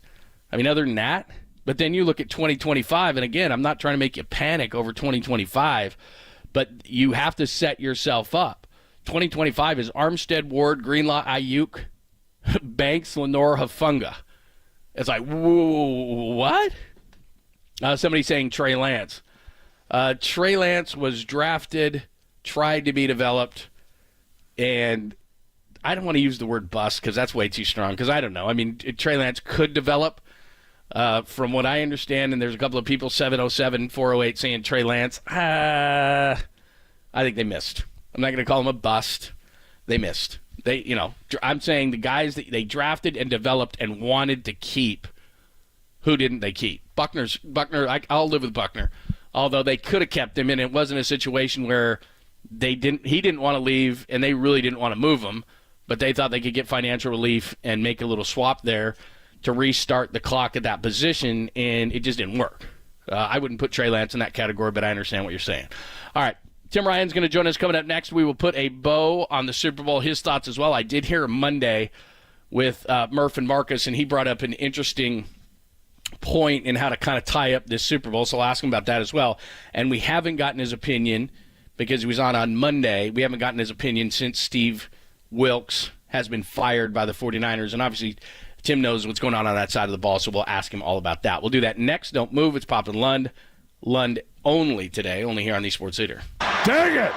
I mean, other than that, but then you look at 2025, and again, I'm not trying to make you panic over 2025, but you have to set yourself up. 2025 is Armstead, Ward, Greenlaw, Ayuk, Banks, Lenore, Hufanga. It's like, whoa, what? Somebody saying Trey Lance. Trey Lance was drafted, tried to be developed, and I don't want to use the word bust because that's way too strong because I don't know. I mean, Trey Lance could develop. From what I understand, and there's a couple of people, 707, 408, saying Trey Lance. I think they missed. I'm not going to call them a bust. They missed. I'm saying the guys that they drafted and developed and wanted to keep, who didn't they keep? Buckner, I'll live with Buckner. Although they could have kept him, and it wasn't a situation where he didn't want to leave, and they really didn't want to move him, but they thought they could get financial relief and make a little swap there to restart the clock at that position, and it just didn't work. I wouldn't put Trey Lance in that category, but I understand what you're saying. All right, Tim Ryan's going to join us coming up next. We will put a bow on the Super Bowl, his thoughts as well. I did hear Monday with Murph and Marcus, and he brought up an interesting point in how to kind of tie up this Super Bowl, so I'll ask him about that as well. And we haven't gotten his opinion because he was on Monday. We haven't gotten his opinion since Steve Wilks has been fired by the 49ers, and obviously Tim knows what's going on that side of the ball, so we'll ask him all about that. We'll do that next. Don't move. It's Pop and Lund. Lund only today, only here on the Sports Leader. Dang it!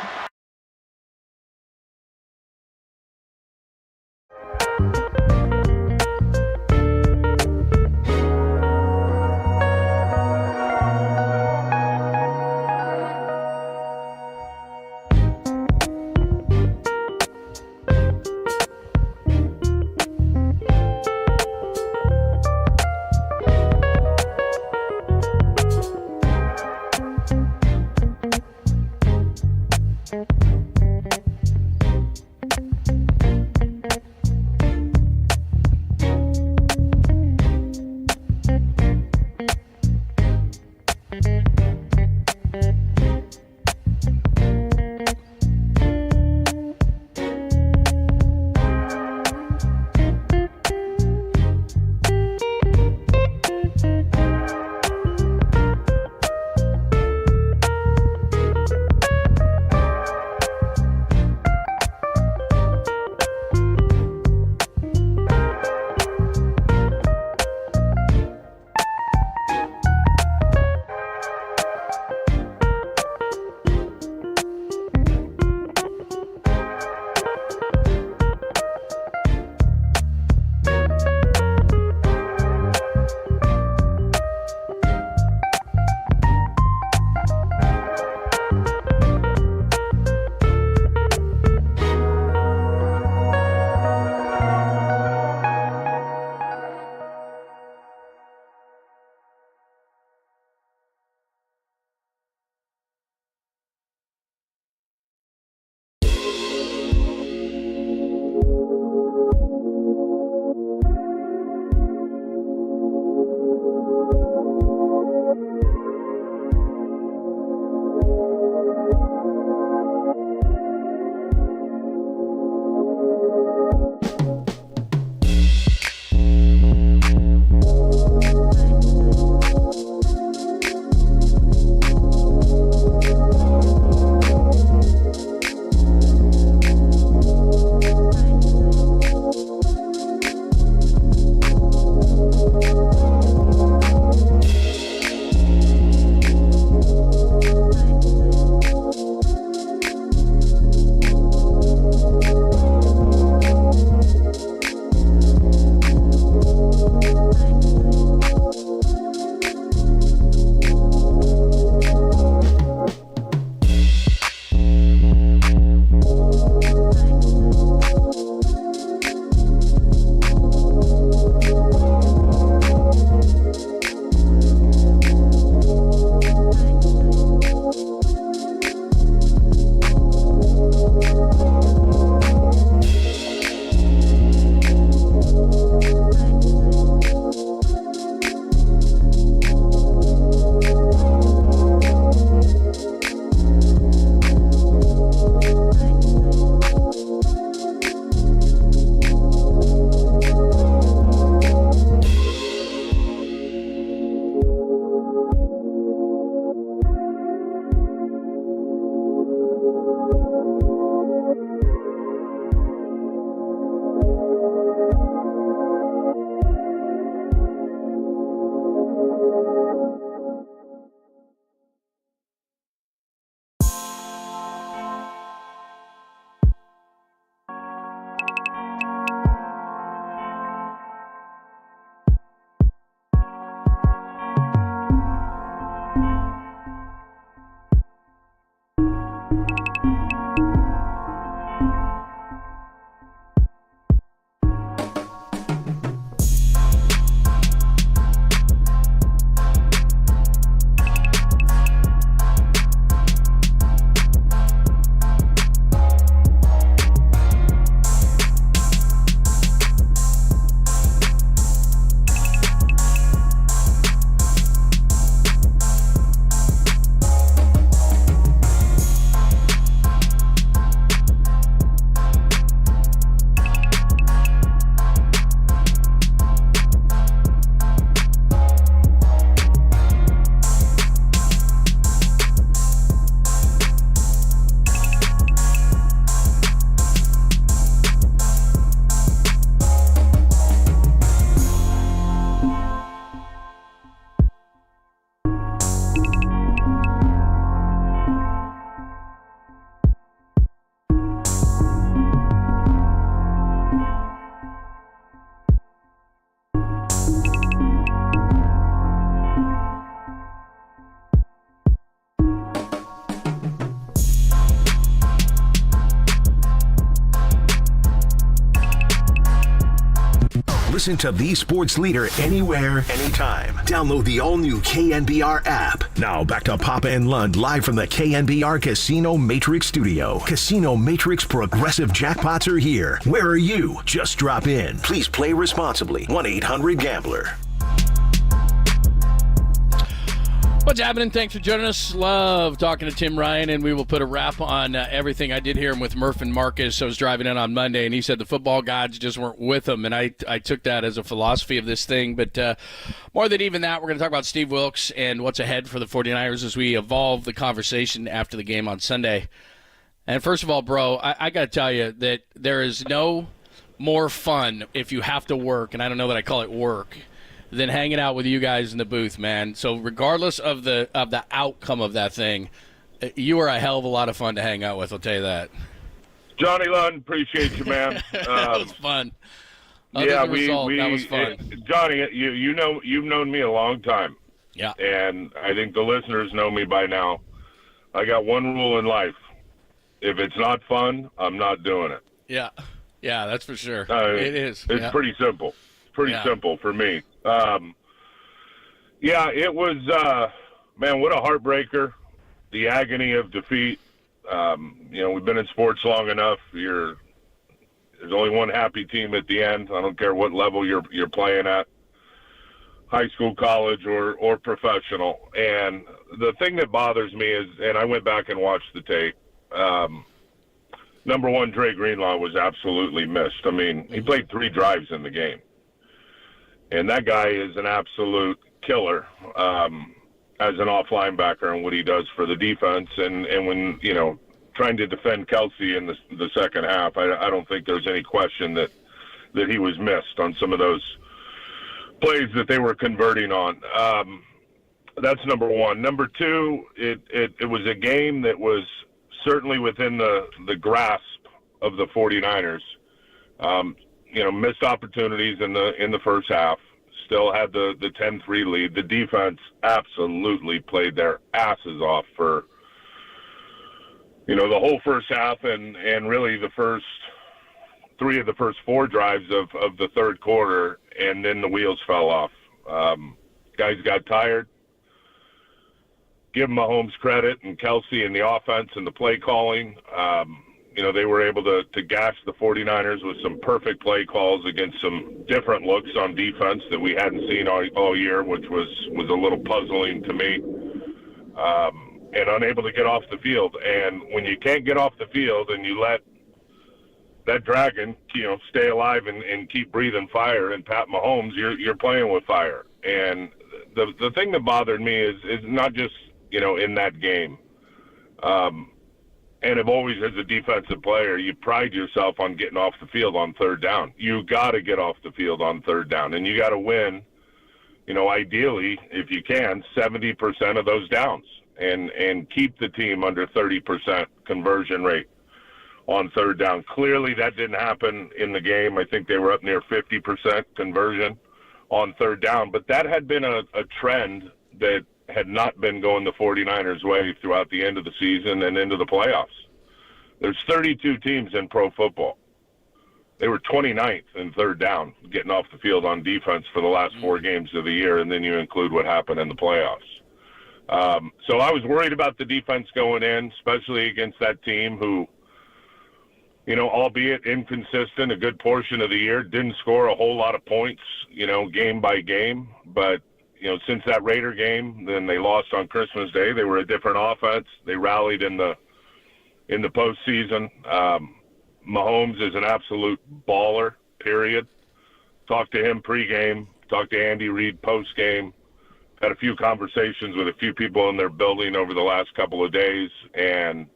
Listen to the sports leader anywhere, anytime. Download the all-new KNBR app. Now back to Papa and Lund live from the KNBR Casino Matrix Studio. Casino Matrix Progressive Jackpots are here. Where are you? Just drop in. Please play responsibly. 1-800-GAMBLER. What's happening? Thanks for joining us. Love talking to Tim Ryan, and we will put a wrap on everything. I did hear him with Murph and Marcus. I was driving in on Monday, and he said the football gods just weren't with him, and I took that as a philosophy of this thing. But more than even that, we're going to talk about Steve Wilks and what's ahead for the 49ers as we evolve the conversation after the game on Sunday. And first of all, bro, I got to tell you that there is no more fun if you have to work, and I don't know that I call it work, than hanging out with you guys in the booth, man. So regardless of the outcome of that thing, you are a hell of a lot of fun to hang out with, I'll tell you that. Johnny Lund, appreciate you, man. That was fun. That was fun. Johnny, you've known me a long time. Yeah. And I think the listeners know me by now. I got one rule in life. If it's not fun, I'm not doing it. Yeah. Yeah, that's for sure. It is. It's pretty simple. Pretty simple for me. It was, man, what a heartbreaker. The agony of defeat. We've been in sports long enough. There's only one happy team at the end. I don't care what level you're playing at, high school, college, or professional. And the thing that bothers me is, and I went back and watched the tape, number one, Dre Greenlaw was absolutely missed. I mean, he played 3 drives in the game. And that guy is an absolute killer as an off linebacker and what he does for the defense. And when, trying to defend Kelsey in the second half, I don't think there's any question that he was missed on some of those plays that they were converting on. That's number one. Number two, it was a game that was certainly within the grasp of the 49ers. Missed opportunities in the first half, still had the 10-3 lead. The defense absolutely played their asses off for, the whole first half and really the first 3 of the first 4 drives of the third quarter, and then the wheels fell off. Guys got tired. Give Mahomes credit and Kelsey and the offense and the play calling. They were able to gash the 49ers with some perfect play calls against some different looks on defense that we hadn't seen all year, which was a little puzzling to me, and unable to get off the field. And when you can't get off the field and you let that dragon, stay alive and keep breathing fire and Pat Mahomes, you're playing with fire. And the thing that bothered me is not just, in that game. And I've always, as a defensive player, you pride yourself on getting off the field on third down. You got to get off the field on third down, and you got to win, ideally, if you can, 70% of those downs and keep the team under 30% conversion rate on third down. Clearly, that didn't happen in the game. I think they were up near 50% conversion on third down, but that had been a trend that had not been going the 49ers' way throughout the end of the season and into the playoffs. There's 32 teams in pro football. They were 29th in third down, getting off the field on defense for the last 4 games of the year, and then you include what happened in the playoffs. So I was worried about the defense going in, especially against that team who, albeit inconsistent a good portion of the year, didn't score a whole lot of points, game by game, but since that Raider game, then they lost on Christmas Day. They were a different offense. They rallied in the postseason. Mahomes is an absolute baller, period. Talked to him pregame, talked to Andy Reid postgame, had a few conversations with a few people in their building over the last couple of days, and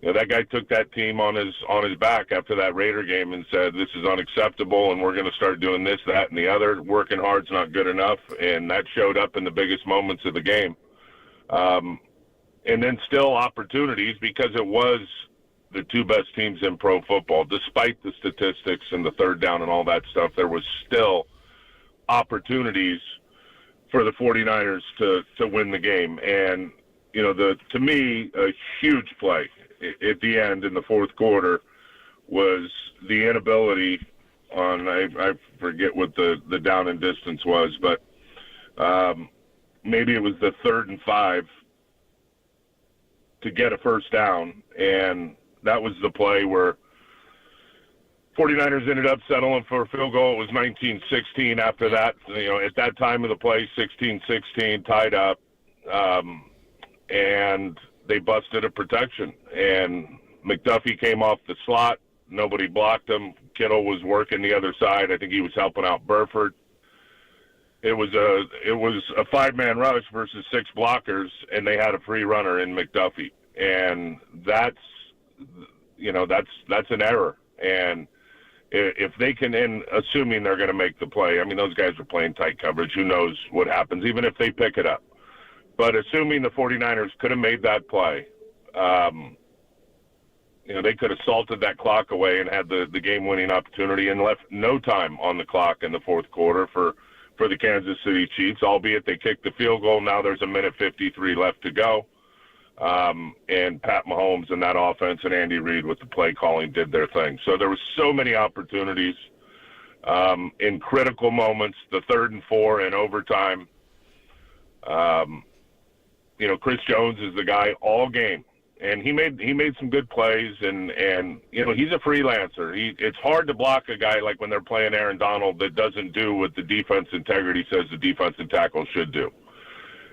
that guy took that team on his back after that Raider game and said, this is unacceptable, and we're going to start doing this, that, and the other. Working hard's not good enough, and that showed up in the biggest moments of the game. And then still opportunities, because it was the 2 best teams in pro football. Despite the statistics and the third down and all that stuff, there was still opportunities for the 49ers to win the game. And, to me, a huge play at the end in the fourth quarter was the inability on, I forget what the down and distance was, but maybe it was the 3rd and 5 to get a first down, and that was the play where 49ers ended up settling for a field goal. It was 19-16 after that. At that time of the play, 16-16, tied up, and they busted a protection. And McDuffie came off the slot. Nobody blocked him. Kittle was working the other side. I think he was helping out Burford. It was a 5-man rush versus 6 blockers, and they had a free runner in McDuffie. And that's an error. And if they can, and assuming they're going to make the play, I mean, those guys are playing tight coverage. Who knows what happens, even if they pick it up. But assuming the 49ers could have made that play, they could have salted that clock away and had the game-winning opportunity and left no time on the clock in the fourth quarter for the Kansas City Chiefs, albeit they kicked the field goal. Now there's 1:53 left to go. And Pat Mahomes and that offense and Andy Reid with the play calling did their thing. So there was so many opportunities in critical moments, the 3rd and 4 in overtime. Chris Jones is the guy all game. And he made some good plays, and he's a freelancer. It's hard to block a guy like when they're playing Aaron Donald that doesn't do what the defense integrity says the defensive tackle should do.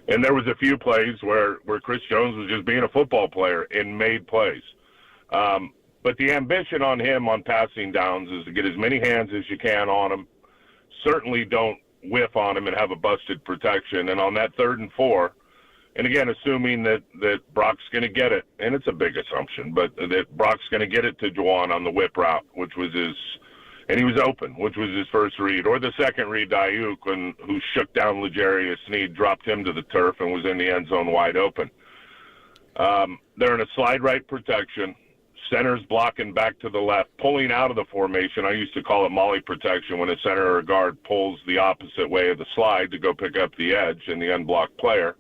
And there was a few plays where Chris Jones was just being a football player and made plays. But the ambition on him on passing downs is to get as many hands as you can on him. Certainly don't whiff on him and have a busted protection. And on that 3rd and 4, and again, assuming that Brock's going to get it, and it's a big assumption, but that Brock's going to get it to Juwan on the whip route, which was and he was open, which was his first read, or the second read to Ayuk, who shook down L'Jarius Sneed, dropped him to the turf, and was in the end zone wide open. They're in a slide right protection. Center's blocking back to the left, pulling out of the formation. I used to call it Molly protection when a center or a guard pulls the opposite way of the slide to go pick up the edge and the unblocked player.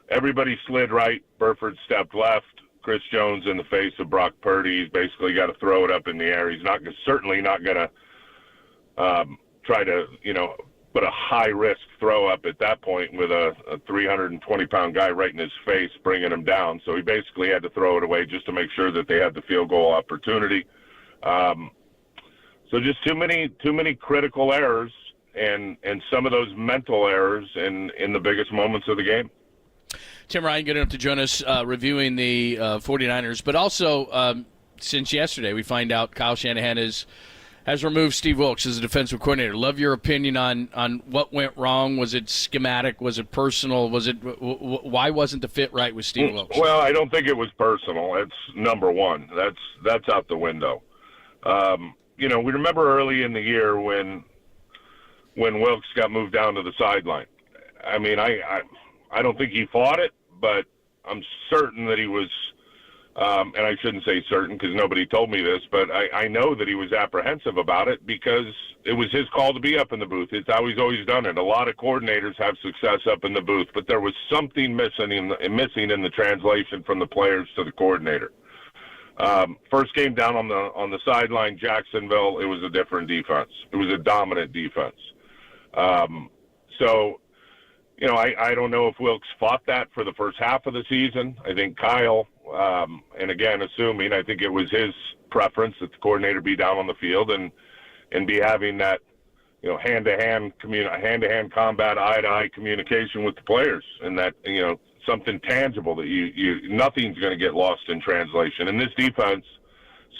Everybody slid right. Burford stepped left. Chris Jones in the face of Brock Purdy. He's basically got to throw it up in the air. He's certainly not going to try to, put a high-risk throw up at that point with a 320-pound guy right in his face bringing him down. So he basically had to throw it away just to make sure that they had the field goal opportunity. So just too many critical errors and some of those mental errors in the biggest moments of the game. Tim Ryan getting up to join us reviewing the 49ers, but also since yesterday we find out Kyle Shanahan has removed Steve Wilks as a defensive coordinator. Love your opinion on what went wrong. Was it schematic? Was it personal? Why wasn't the fit right with Steve Wilks? Well, I don't think it was personal. That's number one. That's out the window. We remember early in the year when Wilks got moved down to the sideline. I mean, I don't think he fought it, but I'm certain that he was, and I shouldn't say certain because nobody told me this, but I know that he was apprehensive about it because it was his call to be up in the booth. It's how he's always done it. A lot of coordinators have success up in the booth, but there was something missing in the translation from the players to the coordinator. First game down on the sideline, Jacksonville, it was a different defense. It was a dominant defense. I don't know if Wilks fought that for the first half of the season. I think Kyle, and again, assuming, I think it was his preference that the coordinator be down on the field and be having that, hand-to-hand combat, eye-to-eye communication with the players, and that, something tangible that nothing's going to get lost in translation. And this defense,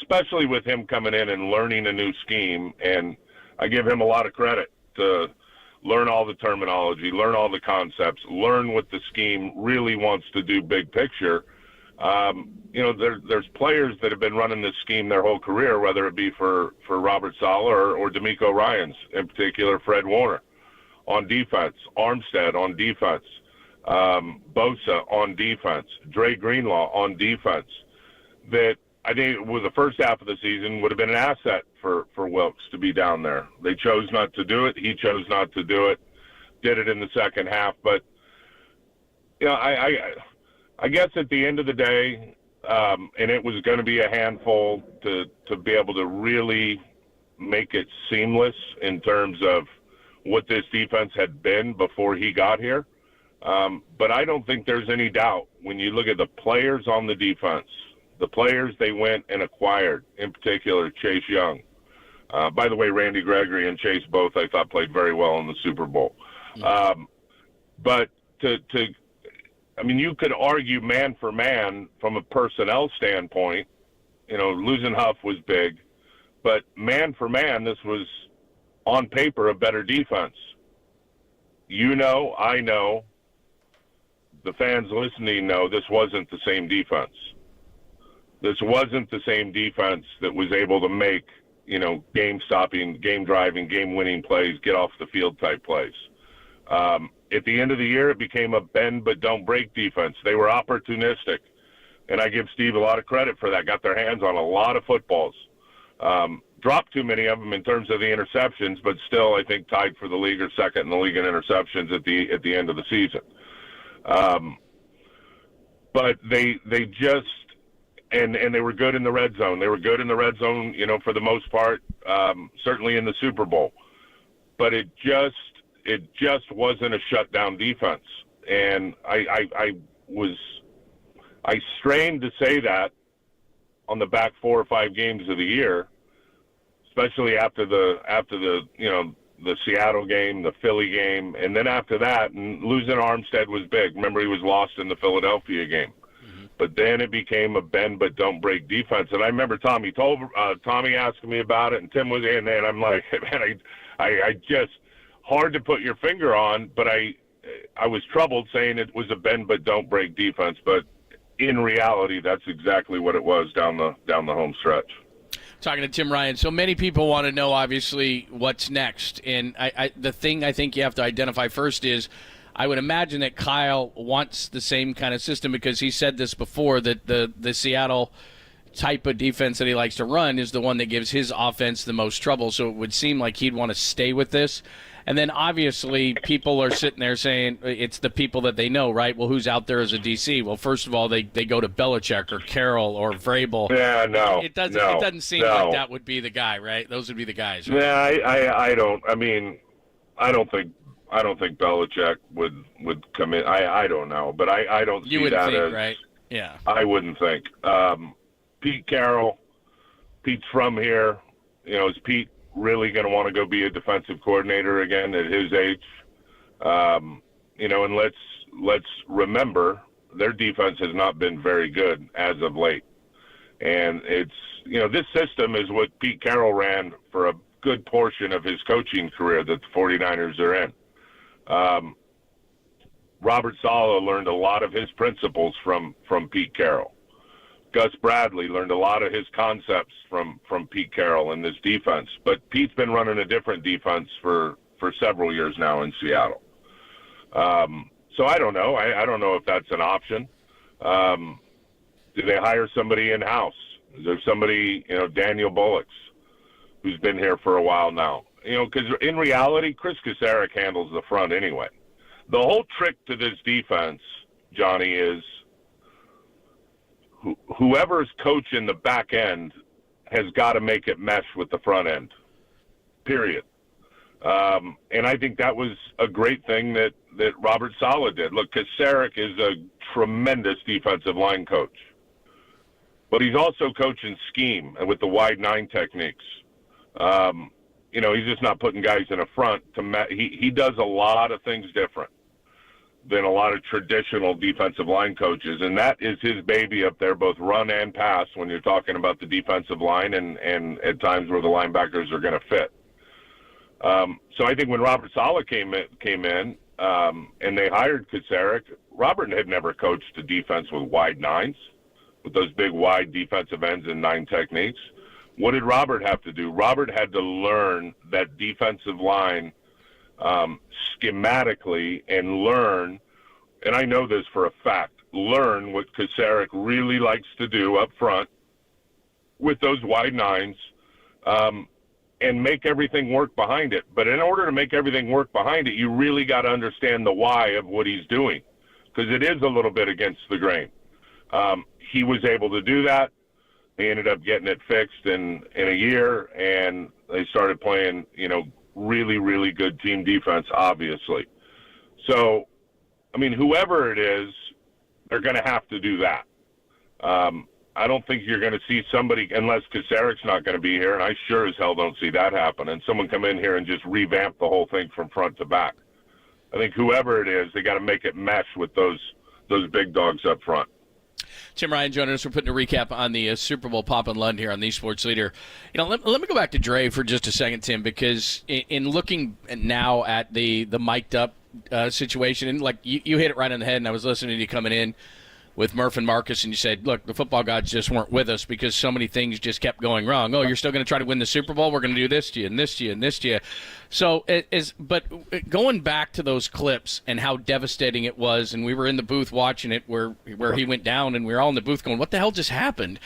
especially with him coming in and learning a new scheme, and I give him a lot of credit to learn all the terminology, learn all the concepts, learn what the scheme really wants to do big picture. There's players that have been running this scheme their whole career, whether it be for Robert Saleh or DeMeco Ryans, in particular Fred Warner on defense, Armstead on defense, Bosa on defense, Dre Greenlaw on defense, that I think with the first half of the season would have been an asset for Wilks to be down there. They chose not to do it. He chose not to do it. Did it in the second half. But, I guess at the end of the day, and it was going to be a handful to be able to really make it seamless in terms of what this defense had been before he got here. But I don't think there's any doubt when you look at the players on the defense, the players they went and acquired, in particular Chase Young. By the way, Randy Gregory and Chase both I thought played very well in the Super Bowl. But I mean, you could argue man for man from a personnel standpoint. You know, losing Huff was big, but man for man, this was on paper a better defense. You know, I know, the fans listening know this wasn't the same defense. This wasn't the same defense that was able to make, you know, game-stopping, game-driving, game-winning plays, get-off-the-field type plays. At the end of the year, it became a bend-but-don't-break defense. They were opportunistic, and I give Steve a lot of credit for that. Got their hands on a lot of footballs. Dropped too many of them in terms of the interceptions, but still, I think, tied for the league or second in the league in interceptions at the end of the season. But they just and they were good in the red zone. They were good in the red zone, you know, for the most part, certainly in the Super Bowl. But it just wasn't a shutdown defense. And I strained to say that on the back 4 or 5 games of the year, especially after the you know, the Seattle game, the Philly game, and then after that, and losing Armstead was big. Remember, he was lost in the Philadelphia game. But then it became a bend but don't break defense. And I remember Tommy asking me about it, and Tim was in there, and I'm like, man, I just hard to put your finger on, but I was troubled saying it was a bend but don't break defense. But in reality, that's exactly what it was down the home stretch. Talking to Tim Ryan. So many people want to know, obviously, what's next. And the thing I think you have to identify first is, I would imagine that Kyle wants the same kind of system, because he said this before, that the Seattle type of defense that he likes to run is the one that gives his offense the most trouble. So it would seem like he'd want to stay with this. And then obviously people are sitting there saying it's the people that they know, right? Well, who's out there as a DC? Well, first of all, they go to Belichick or Carroll or Vrabel. Yeah, no. It doesn't seem like that would be the guy, right? Those would be the guys. Right? Yeah, I don't. I mean, I don't think Belichick would come in. I don't know, but I don't see that. You wouldn't think, as, right? Yeah. I wouldn't think. Pete Carroll, Pete's from here. You know, is Pete really going to want to go be a defensive coordinator again at his age? You know, and let's remember their defense has not been very good as of late. And it's, you know, this system is what Pete Carroll ran for a good portion of his coaching career that the 49ers are in. Robert Saleh learned a lot of his principles from Pete Carroll. Gus Bradley learned a lot of his concepts from Pete Carroll in this defense. But Pete's been running a different defense for several years now in Seattle. So I don't know. I don't know if that's an option. Do they hire somebody in-house? Is there somebody, you know, Daniel Bullocks, who's been here for a while now? You know, because in reality, Chris Kasarik handles the front anyway. The whole trick to this defense, Johnny, is whoever's coaching the back end has got to make it mesh with the front end, period. And I think that was a great thing that Robert Saleh did. Look, Kasarik is a tremendous defensive line coach, but he's also coaching scheme and with the wide 9 techniques. You know, he's just not putting guys in a front he does a lot of things different than a lot of traditional defensive line coaches, and that is his baby up there, both run and pass, when you're talking about the defensive line and at times where the linebackers are going to fit. So I think when Robert Saleh came in and they hired Kasarik, Robert had never coached a defense with wide 9s, with those big wide defensive ends and 9 techniques. What did Robert have to do? Robert had to learn that defensive line schematically and learn, and I know this for a fact, learn what Kasarik really likes to do up front with those wide 9s and make everything work behind it. But in order to make everything work behind it, you really got to understand the why of what he's doing, because it is a little bit against the grain. He was able to do that. They ended up getting it fixed in a year, and They started playing, really, really good team defense, obviously. So, I mean, whoever it is, they're going to have to do that. I don't think you're going to see somebody, unless Kasarik's not going to be here, and I sure as hell don't see that happen, and someone come in here and just revamp the whole thing from front to back. I think whoever it is, they got to make it mesh with those big dogs up front. Tim Ryan joining us. We're putting a recap on the Super Bowl Pop and Lund here on the Sports Leader. Let me go back to Dre for just a second, Tim, because in looking now at the mic'd up situation, and like you hit it right on the head, and I was listening to you coming in with Murph and Marcus, and you said, look, the football gods just weren't with us because so many things just kept going wrong. Oh, you're still going to try to win the Super Bowl? We're going to do this to you and this to you and this to you. So, but going back to those clips and how devastating it was, and we were in the booth watching it where he went down, and we were all in the booth going, what the hell just happened?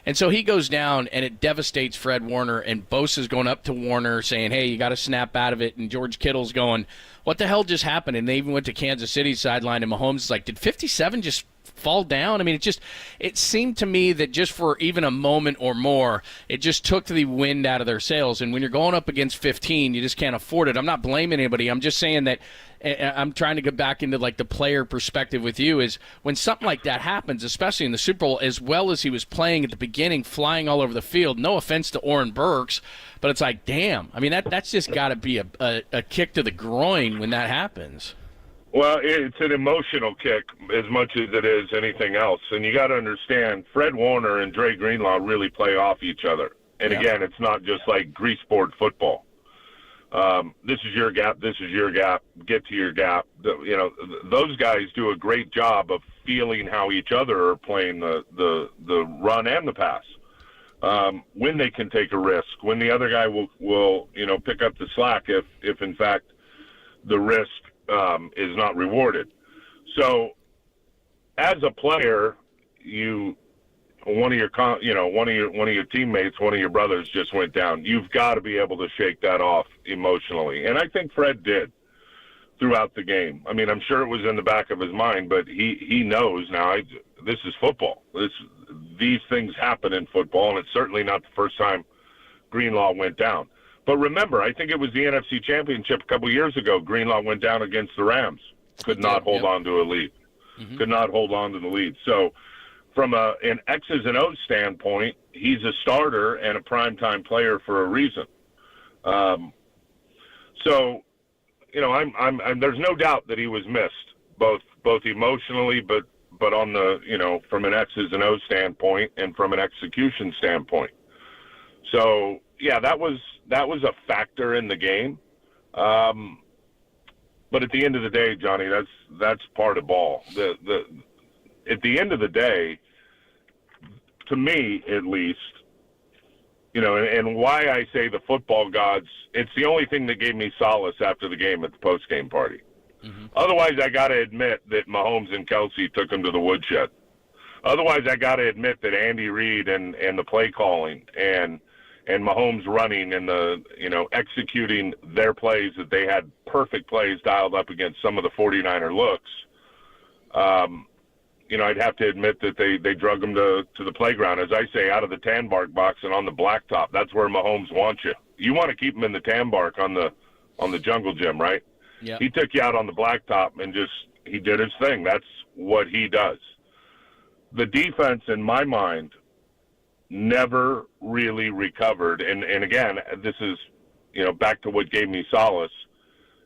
And so he goes down, and it devastates Fred Warner, and Bosa's going up to Warner saying, hey, you got to snap out of it, and George Kittle's going, what the hell just happened? And they even went to Kansas City's sideline, and Mahomes is like, did 57 just fall down? I mean, it seemed to me that just for even a moment or more, it just took the wind out of their sails. And when you're going up against 15, you just can't afford it. I'm not blaming anybody. I'm just saying that I'm trying to get back into like the player perspective with you is when something like that happens, especially in the Super Bowl, as well as he was playing at the beginning, flying all over the field. No offense to Oren Burks, but it's like, damn. I mean, that's just got to be a kick to the groin when that happens. Well, it's an emotional kick as much as it is anything else. And you got to understand, Fred Warner and Dre Greenlaw really play off each other. And again, it's not just like greaseboard football. This is your gap, this is your gap, get to your gap. Those guys do a great job of feeling how each other are playing the run and the pass. When they can take a risk, when the other guy will pick up the slack if in fact the risk is not rewarded. So as a player, one of your teammates, one of your brothers just went down. You've got to be able to shake that off emotionally. And I think Fred did throughout the game. I mean, I'm sure it was in the back of his mind, but he knows now this is football. These things happen in football, and it's certainly not the first time Greenlaw went down. But remember, I think it was the NFC Championship a couple years ago. Greenlaw went down against the Rams. Could not hold on to a lead. Mm-hmm. Could not hold on to the lead. So from an X's and O's standpoint, he's a starter and a primetime player for a reason. So, there's no doubt that he was missed, both emotionally, but on the, from an X's and O's standpoint and from an execution standpoint. So, yeah, that was a factor in the game. But at the end of the day, Johnny, that's part of ball. At the end of the day, to me at least, and why I say the football gods, it's the only thing that gave me solace after the game at the post-game party. Mm-hmm. Otherwise, I got to admit that Mahomes and Kelsey took him to the woodshed. Otherwise, I got to admit that Andy Reid and the play calling and Mahomes running and executing their plays, that they had perfect plays dialed up against some of the 49er looks. I'd have to admit that they drug them to the playground, as I say, out of the tan bark box and on the blacktop. That's where Mahomes wants you. You want to keep him in the tan bark on the jungle gym, right? Yeah. He took you out on the blacktop and he did his thing. That's what he does. The defense, in my mind, never really recovered. And again, this is, back to what gave me solace.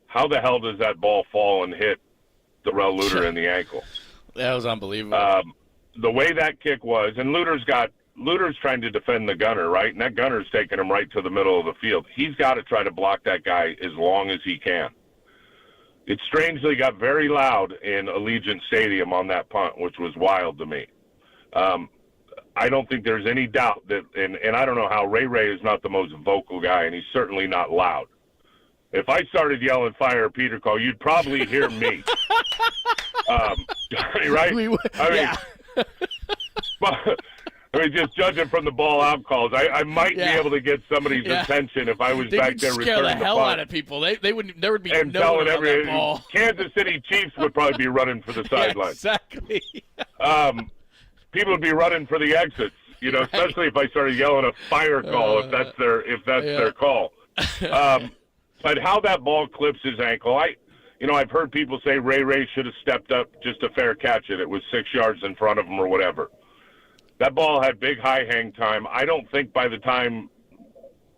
How the hell does that ball fall and hit Darrell Luter in the ankle? That was unbelievable. The way that kick was, and Luter's trying to defend the gunner, right? And that gunner's taking him right to the middle of the field. He's got to try to block that guy as long as he can. It strangely got very loud in Allegiant Stadium on that punt, which was wild to me. I don't think there's any doubt that, and I don't know how Ray is not the most vocal guy, and he's certainly not loud. If I started yelling fire or Peter call, you'd probably hear me. Right? Just judging from the ball out calls, I might be able to get somebody's attention if I was back there returning the scare the hell out of people. They wouldn't. There would be and no one on that ball. Kansas City Chiefs would probably be running for the sideline. Exactly. People would be running for the exits. especially if I started yelling a fire call if that's their call. But how that ball clips his ankle, I've heard people say Ray should have stepped up just to fair catch it. It was 6 yards in front of him or whatever. That ball had big high hang time. I don't think by the time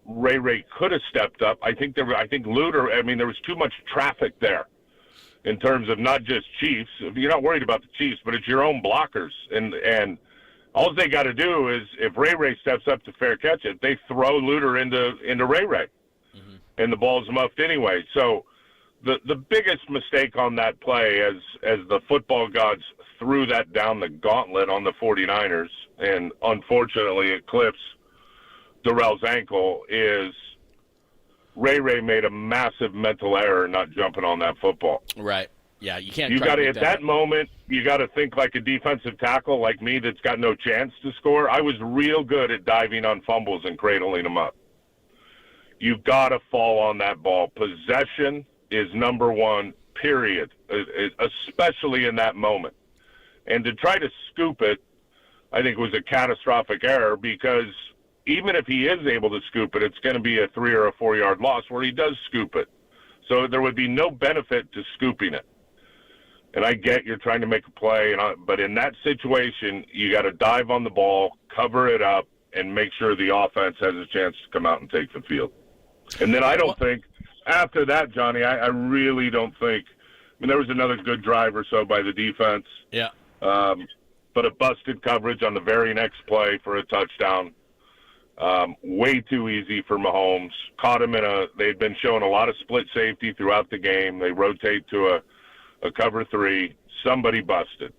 Ray could have stepped up, I think there was too much traffic there in terms of not just Chiefs. You're not worried about the Chiefs, but it's your own blockers. And all they got to do is if Ray steps up to fair catch it, they throw Luter into Ray. And the ball's muffed anyway. So the biggest mistake on that play as the football gods threw that down the gauntlet on the 49ers, and unfortunately it clips Darrell's ankle, is Ray made a massive mental error not jumping on that football. Right. Yeah, you can't. You got to, at that moment, you got to think like a defensive tackle like me that's got no chance to score. I was real good at diving on fumbles and cradling them up. You've got to fall on that ball. Possession is number one, period, especially in that moment. And to try to scoop it, I think was a catastrophic error, because even if he is able to scoop it, it's going to be a 3 or a 4 yard loss where he does scoop it. So there would be no benefit to scooping it. And I get you're trying to make a play, but in that situation, you got to dive on the ball, cover it up, and make sure the offense has a chance to come out and take the field. And then I don't think, after that, Johnny, I really don't think, there was another good drive or so by the defense. Yeah. But a busted coverage on the very next play for a touchdown. Way too easy for Mahomes. Caught him they'd been showing a lot of split safety throughout the game. They rotate to a cover 3. Somebody busted.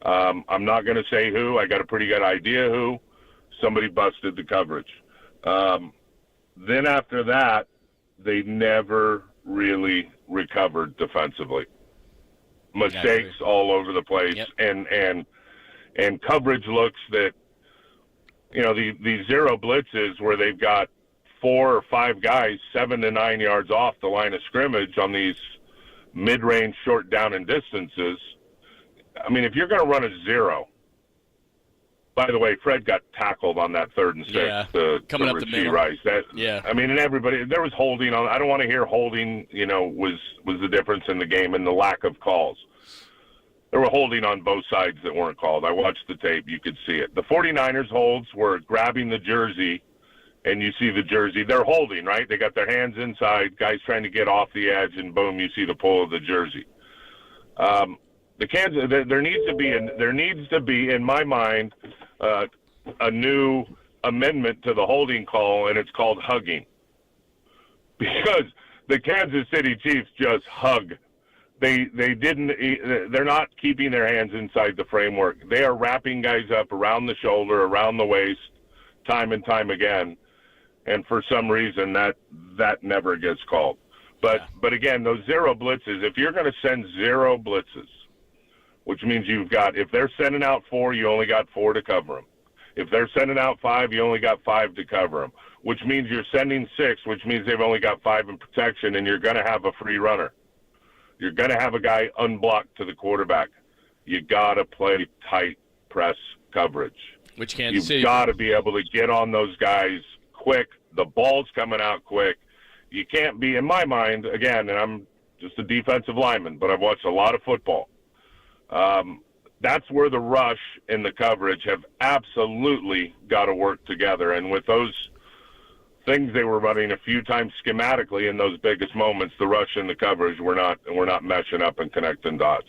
I'm not going to say who. I got a pretty good idea who. Somebody busted the coverage. Then after that, they never really recovered defensively. Mistakes all over the place. Yep. And coverage looks that, these zero blitzes where they've got 4 or 5 guys 7 to 9 yards off the line of scrimmage on these mid-range short down and distances. If you're going to run a zero, by the way, Fred got tackled on that 3rd and 6 coming up the middle. Rice. And everybody, there was holding on. I don't want to hear holding, was the difference in the game and the lack of calls. There were holding on both sides that weren't called. I watched the tape. You could see it. The 49ers holds were grabbing the jersey, and you see the jersey. They're holding, right? They got their hands inside, guys trying to get off the edge, and boom, you see the pull of the jersey. There needs to be, in my mind, a new amendment to the holding call, and it's called hugging. Because the Kansas City Chiefs just hug. They're not keeping their hands inside the framework. They are wrapping guys up around the shoulder, around the waist, time and time again. And for some reason, that never gets called. But again, those zero blitzes, if you're going to send zero blitzes, which means if they're sending out 4, you only got 4 to cover them. If they're sending out 5, you only got 5 to cover them, which means you're sending 6, which means they've only got 5 in protection, and you're going to have a free runner. You're going to have a guy unblocked to the quarterback. You got to play tight press coverage. Which Kansas City. You've got to be able to get on those guys quick. The ball's coming out quick. You can't be, in my mind, again, and I'm just a defensive lineman, but I've watched a lot of football. That's where the rush and the coverage have absolutely got to work together. And with those things they were running a few times schematically in those biggest moments, the rush and the coverage, we're not meshing up and connecting dots.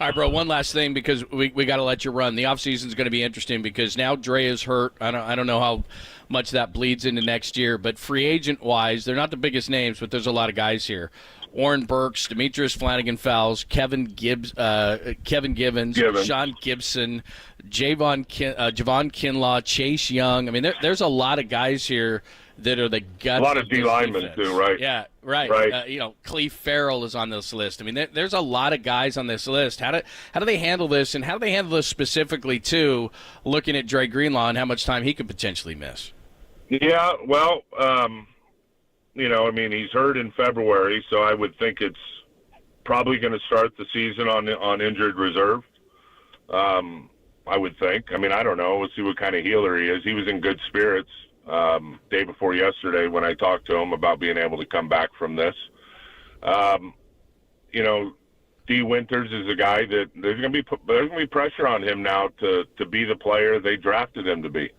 All right, bro, one last thing, because we got to let you run. The offseason is going to be interesting because now Dre is hurt. I don't know how much that bleeds into next year, but free agent-wise, they're not the biggest names, but there's a lot of guys here. Warren Burks, Demetrius Flanagan-Fowles, Kevin Givens, Sean Gibson, Javon Kinlaw, Chase Young. There's a lot of guys here that are the guts. A lot of D linemen too, right? Yeah, right. Cleve Farrell is on this list. There's a lot of guys on this list. How do they handle this, and how do they handle this specifically too, looking at Dre Greenlaw and how much time he could potentially miss? Yeah, well, he's hurt in February, so I would think it's probably going to start the season on injured reserve. I would think. I mean, I don't know. We'll see what kind of healer he is. He was in good spirits day before yesterday when I talked to him about being able to come back from this. You know, D. Winters is a guy that there's going to be pressure on him now to be the player they drafted him to be.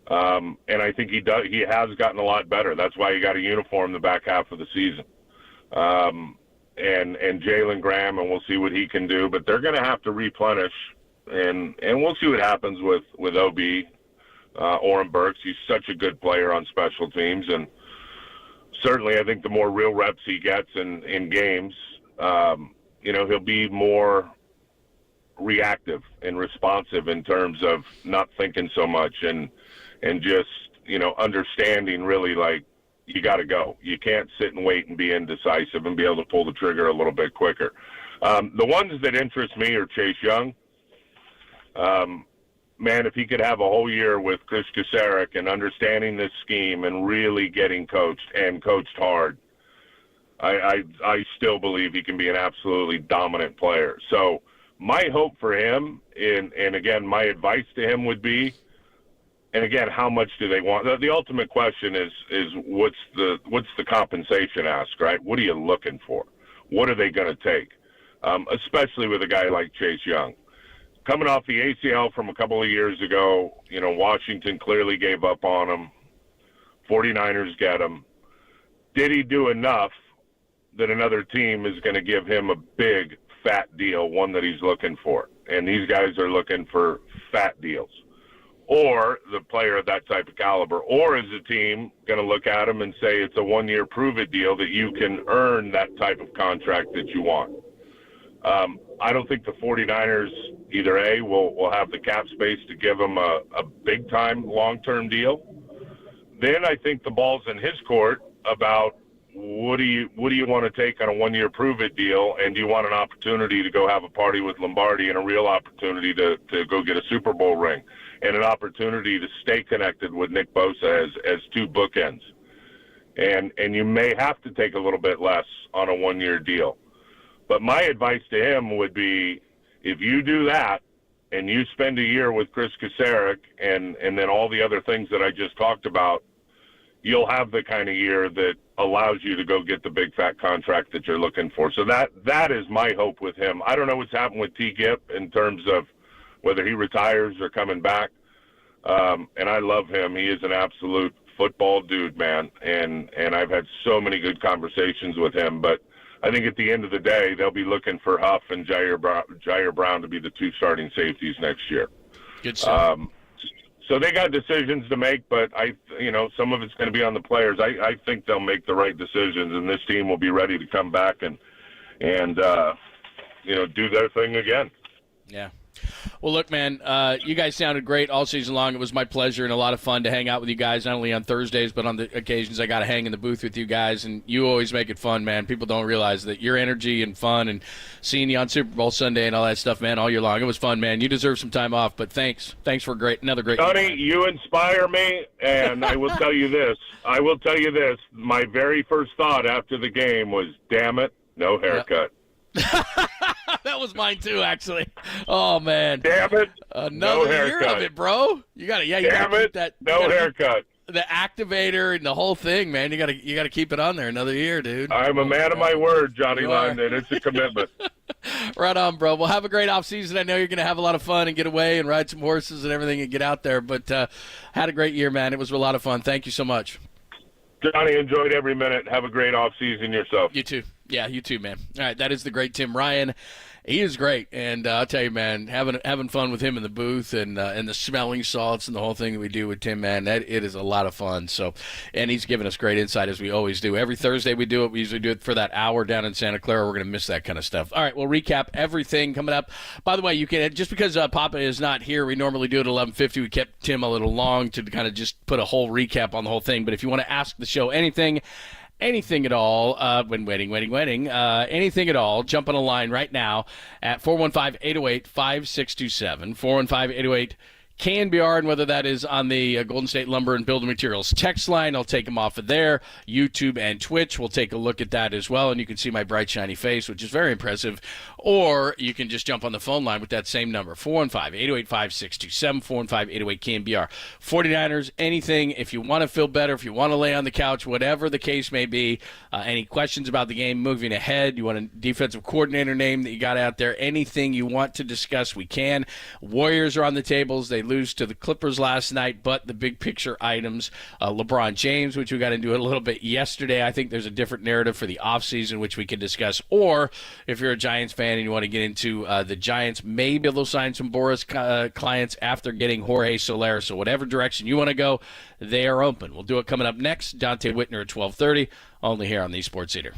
And I think he has gotten a lot better. That's why he got a uniform the back half of the season. And Jalen Graham, and we'll see what he can do. But they're going to have to replenish, and we'll see what happens with OB, Oren Burks. He's such a good player on special teams, and certainly I think the more real reps he gets in games, you know, he'll be more reactive and responsive in terms of not thinking so much and just, you know, understanding really, like, you got to go. You can't sit and wait and be indecisive and be able to pull the trigger a little bit quicker. The ones that interest me are Chase Young. Man, if he could have a whole year with Chris Kasarik and understanding this scheme and really getting coached and coached hard, I still believe he can be an absolutely dominant player. So my hope for him, and again, my advice to him would be, and again, how much do they want? The ultimate question is what's the compensation ask, right? What are you looking for? What are they going to take? Especially with a guy like Chase Young. Coming off the ACL from a couple of years ago, you know, Washington clearly gave up on him. 49ers get him. Did he do enough that another team is going to give him a big, fat deal, one that he's looking for? And these guys are looking for fat deals. Or the player of that type of caliber, or is the team going to look at him and say it's a one-year prove-it deal that you can earn that type of contract that you want? I don't think the 49ers, either A, will have the cap space to give him a big-time long-term deal. Then I think the ball's in his court about what do you want to take on a one-year prove-it deal, and do you want an opportunity to go have a party with Lombardi and a real opportunity to go get a Super Bowl ring, and an opportunity to stay connected with Nick Bosa as two bookends. And you may have to take a little bit less on a one-year deal. But my advice to him would be, if you do that and you spend a year with Chris Kasarik and then all the other things that I just talked about, you'll have the kind of year that allows you to go get the big fat contract that you're looking for. So that is my hope with him. I don't know what's happened with T. Gipp in terms of whether he retires or coming back. And I love him. He is an absolute football dude, man. And I've had so many good conversations with him. But I think at the end of the day, they'll be looking for Huff and Jair Brown to be the two starting safeties next year. Good stuff. So they got decisions to make, but some of it's going to be on the players. I think they'll make the right decisions, and this team will be ready to come back and do their thing again. Yeah. Well, look, man, you guys sounded great all season long. It was my pleasure and a lot of fun to hang out with you guys, not only on Thursdays, but on the occasions I got to hang in the booth with you guys. And you always make it fun, man. People don't realize that your energy and fun and seeing you on Super Bowl Sunday and all that stuff, man, all year long. It was fun, man. You deserve some time off, but thanks. Thanks for another great Tony, year. You inspire me, and I will tell you this. My very first thought after the game was, damn it, no haircut. That was mine too, actually. Oh man! Damn it! Another year of it, bro. You got to, keep that. No haircut. The activator and the whole thing, man. You got to keep it on there another year, dude. I'm a man of my word, Johnny London. It's a commitment. Right on, bro. Well, have a great off season. I know you're going to have a lot of fun and get away and ride some horses and everything and get out there. But had a great year, man. It was a lot of fun. Thank you so much. Johnny, enjoyed every minute. Have a great off season yourself. You too. Yeah, you too, man. All right, that is the great Tim Ryan. He is great, and I'll tell you, man, having fun with him in the booth and the smelling salts and the whole thing that we do with Tim, man, it is a lot of fun. So, and he's given us great insight as we always do. Every Thursday we do it. We usually do it for that hour down in Santa Clara. We're going to miss that kind of stuff. All right, we'll recap everything coming up. By the way, you can, just because Papa is not here, we normally do it at 11:50. We kept Tim a little long to kind of just put a whole recap on the whole thing. But if you want to ask the show anything at all, when waiting, anything at all, jump on a line right now at 415-808-5627, KNBR, and whether that is on the Golden State Lumber and Building Materials text line, I'll take them off of there. YouTube and Twitch, we'll take a look at that as well, and you can see my bright, shiny face, which is very impressive. Or you can just jump on the phone line with that same number, 415-808-5627, 415-808-KNBR. 49ers, anything, if you want to feel better, if you want to lay on the couch, whatever the case may be, any questions about the game moving ahead, you want a defensive coordinator name that you got out there, anything you want to discuss, we can. Warriors are on the tables. They lose to the Clippers last night, but the big picture items, LeBron James, which we got into a little bit yesterday, I think there's a different narrative for the offseason which we can discuss. Or if you're a Giants fan and you want to get into the Giants, maybe they'll sign some Boris clients after getting Jorge Soler. So whatever direction you want to go, they are open. We'll do it coming up next. Dante Whitner at 12:30, only here on the Sports Eater.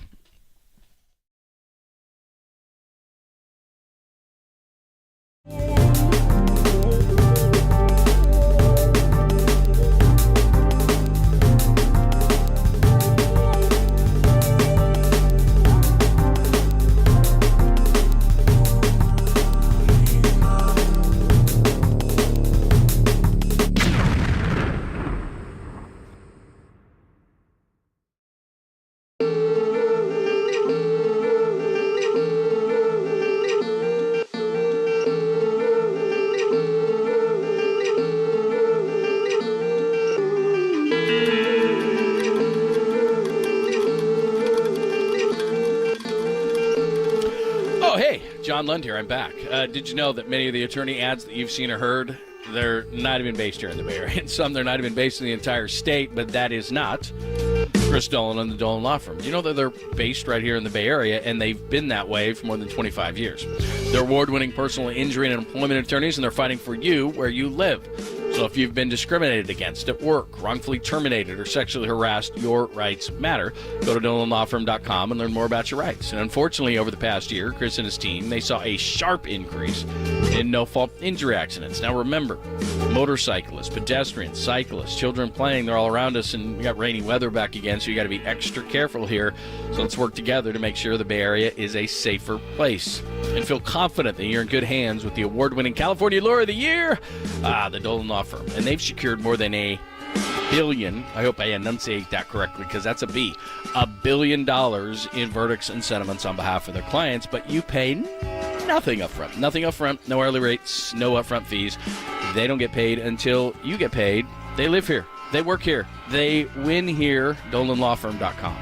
John Lund here. I'm back. Did you know that many of the attorney ads that you've seen or heard, they're not even based here in the Bay Area? And some, they're not even based in the entire state, but that is not Chris Dolan and the Dolan Law Firm. You know that they're based right here in the Bay Area, and they've been that way for more than 25 years. They're award-winning personal injury and employment attorneys, and they're fighting for you where you live. So if you've been discriminated against at work, wrongfully terminated, or sexually harassed, your rights matter. Go to DolanLawFirm.com and learn more about your rights. And unfortunately, over the past year, Chris and his team, they saw a sharp increase in no-fault injury accidents. Now remember, motorcyclists, pedestrians, cyclists, children playing, they're all around us, and we got rainy weather back again, so you got to be extra careful here. So let's work together to make sure the Bay Area is a safer place. And feel confident that you're in good hands with the award-winning California Lawyer of the Year, the Dolan Law Firm. And they've secured more than $1 billion, I hope I enunciate that correctly because that's a B, $1 billion in verdicts and settlements on behalf of their clients, but you pay nothing up front. Nothing up front, no early rates, no upfront fees. They don't get paid until you get paid. They live here. They work here. They win here. DolanLawFirm.com.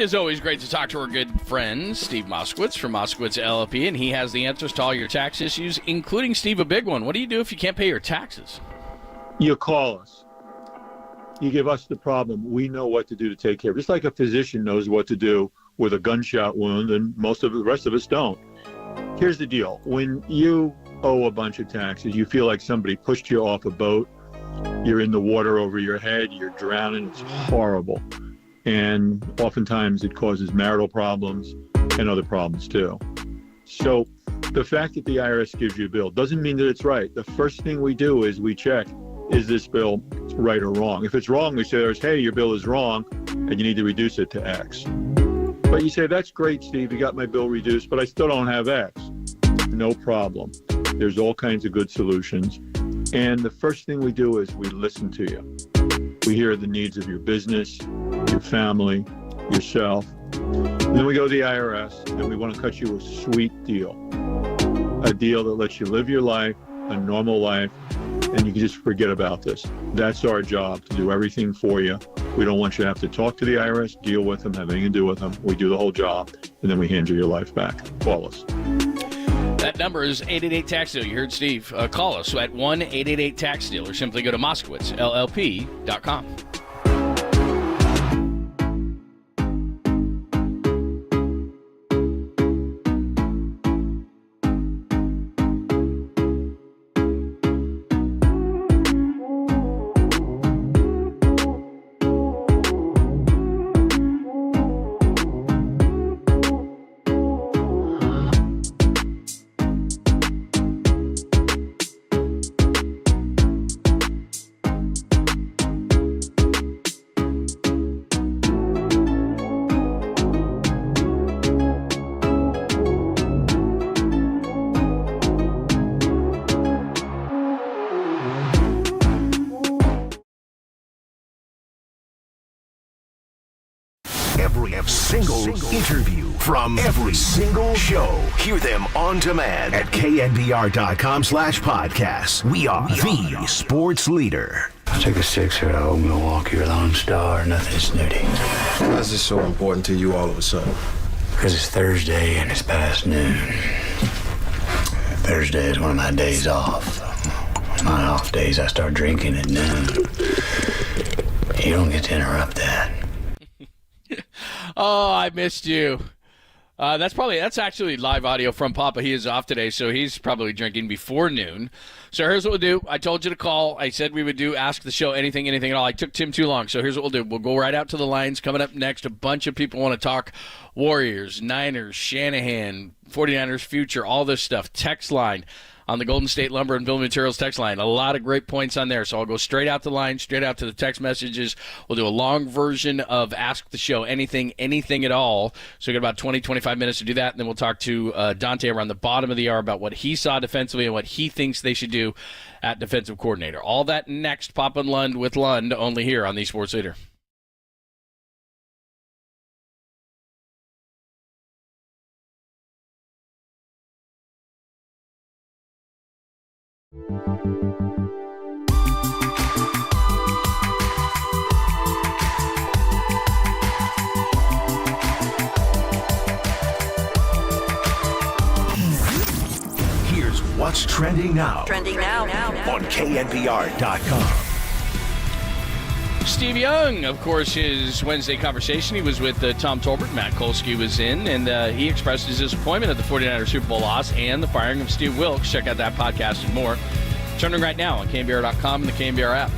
is always great to talk to our good friend, Steve Moskowitz from Moskowitz LLP, and he has the answers to all your tax issues, including, Steve, a big one. What do you do if you can't pay your taxes? You call us. You give us the problem. We know what to do to take care of it. Just like a physician knows what to do with a gunshot wound, and most of the rest of us don't. Here's the deal. When you owe a bunch of taxes, you feel like somebody pushed you off a boat. You're in the water over your head. You're drowning. It's horrible. And oftentimes it causes marital problems and other problems too. So the fact that the IRS gives you a bill doesn't mean that it's right. The first thing we do is we check, is this bill right or wrong? If it's wrong, we say, hey, your bill is wrong and you need to reduce it to X. But you say, that's great, Steve, you got my bill reduced, but I still don't have X. No problem. There's all kinds of good solutions. And the first thing we do is we listen to you. We hear the needs of your business, your family, yourself. And then we go to the IRS and we want to cut you a sweet deal. A deal that lets you live your life, a normal life, and you can just forget about this. That's our job, to do everything for you. We don't want you to have to talk to the IRS, deal with them, have anything to do with them. We do the whole job, and then we hand you your life back. Call us. That number is 888-TAX-DEAL. You heard Steve. Call us at 1-888-TAX-DEAL or simply go to MoskowitzLLP.com. Every single interview from every single show. Hear them on demand at knbr.com/podcasts. We are the sports leader. I took a sixer to old Milwaukee or Lone Star, nothing snooty. Why is this so important to you all of a sudden? Because it's Thursday and it's past noon. Thursday is one of my days off. My off days, I start drinking at noon. You don't get to interrupt that. Oh, I missed you. That's actually live audio from Papa. He is off today, so he's probably drinking before noon. So here's what we'll do. I told you to call. I said we would do Ask the Show anything at all. I took Tim too long, so here's what we'll do. We'll go right out to the lines. Coming up next, a bunch of people want to talk Warriors, Niners, Shanahan, 49ers future, all this stuff. Text line on the Golden State Lumber and Building Materials text line. A lot of great points on there. So I'll go straight out the line, straight out to the text messages. We'll do a long version of Ask the Show anything at all. So we got about 20, 25 minutes to do that. And then we'll talk to Dante around the bottom of the hour about what he saw defensively and what he thinks they should do at defensive coordinator. All that next. Papa and Lund with Lund, only here on the Sports Leader. Here's what's trending now. Trending now. On KNBR.com. Steve Young, of course, his Wednesday conversation, he was with Tom Tolbert. Matt Kolsky was in, and he expressed his disappointment at the 49ers Super Bowl loss and the firing of Steve Wilks. Check out that podcast and more. Trending right now on KNBR.com and the KNBR app.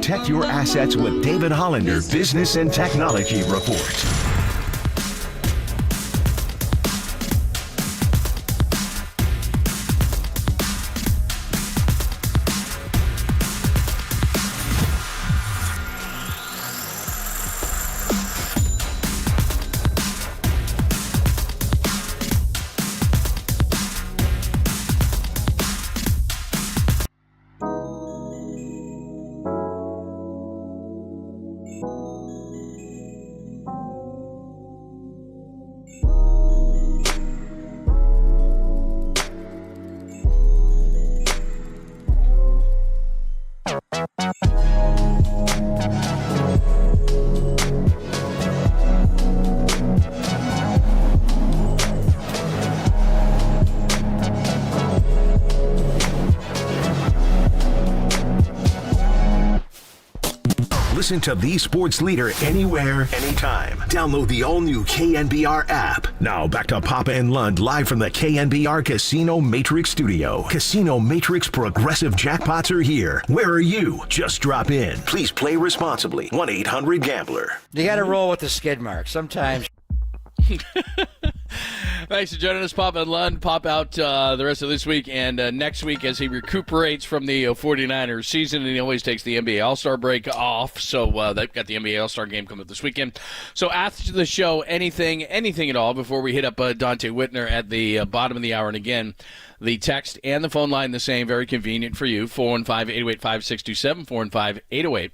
Protect Your Assets with David Hollander Business and Technology Report. Listen to the sports leader anywhere, anytime. Download the all-new KNBR app. Now back to Papa and Lund live from the KNBR Casino Matrix studio. Casino Matrix progressive jackpots are here. Where are you? Just drop in. Please play responsibly. 1-800-GAMBLER. You got to roll with the skid mark. Sometimes. Thanks for joining us, Papa and Lund. Pop out the rest of this week and next week as he recuperates from the 49ers season, and he always takes the NBA All-Star break off. So they've got the NBA All-Star game coming up this weekend. So after the show, anything at all before we hit up Dante Whitner at the bottom of the hour. And again, the text and the phone line the same, very convenient for you, 415-808-5627, 415-808.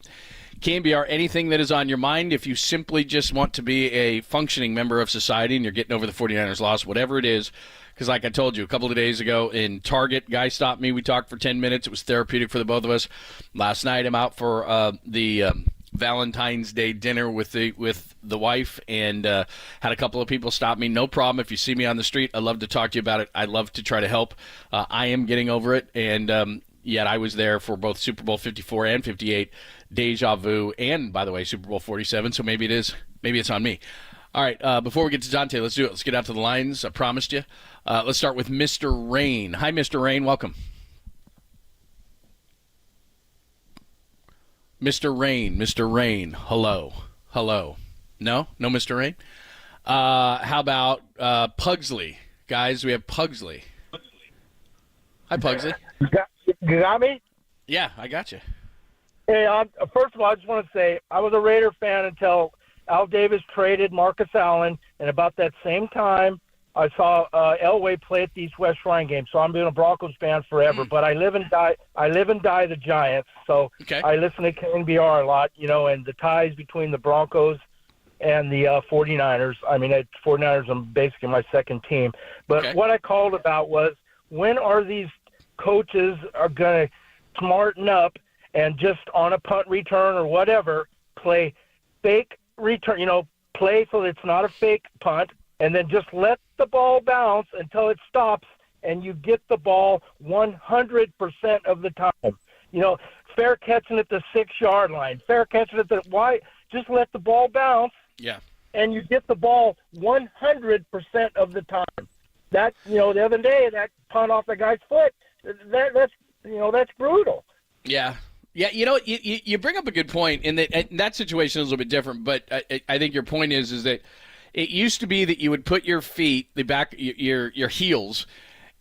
KNBR, anything that is on your mind, if you simply just want to be a functioning member of society and you're getting over the 49ers loss, whatever it is, because like I told you a couple of days ago in Target, guy stopped me. We talked for 10 minutes. It was therapeutic for the both of us. Last night I'm out for the Valentine's Day dinner with the wife and had a couple of people stop me. No problem. If you see me on the street, I'd love to talk to you about it. I'd love to try to help. I am getting over it, and yet I was there for both Super Bowl 54 and 58, deja vu, and, by the way, Super Bowl 47, so maybe it's on me. All right, before we get to Dante, let's do it. Let's get out to the lines. I promised you. Let's start with Mr. Rain. Hi, Mr. Rain. Welcome. Mr. Rain. Hello. No, Mr. Rain? How about Pugsley? Guys, we have Pugsley. Hi, Pugsley. You got me? Yeah, I got you. Hey, first of all, I just want to say I was a Raider fan until Al Davis traded Marcus Allen, and about that same time, I saw Elway play at the East West Shrine game. So I'm been a Broncos fan forever, but I live and die the Giants. So okay. I listen to KNBR a lot, and the ties between the Broncos and the 49ers. I mean, 49ers are basically my second team. But What I called about was, when are these coaches are going to smarten up and just on a punt return or whatever, play fake return, play so it's not a fake punt, and then just let the ball bounce until it stops and you get the ball 100% of the time. Fair catching at the 6-yard line, fair catching at why? Just let the ball bounce. Yeah. And you get the ball 100% of the time. That, the other day, that punt off the guy's foot, that's brutal. Yeah. Yeah, you bring up a good point, and that situation is a little bit different, but I think your point is that it used to be that you would put your feet, your heels,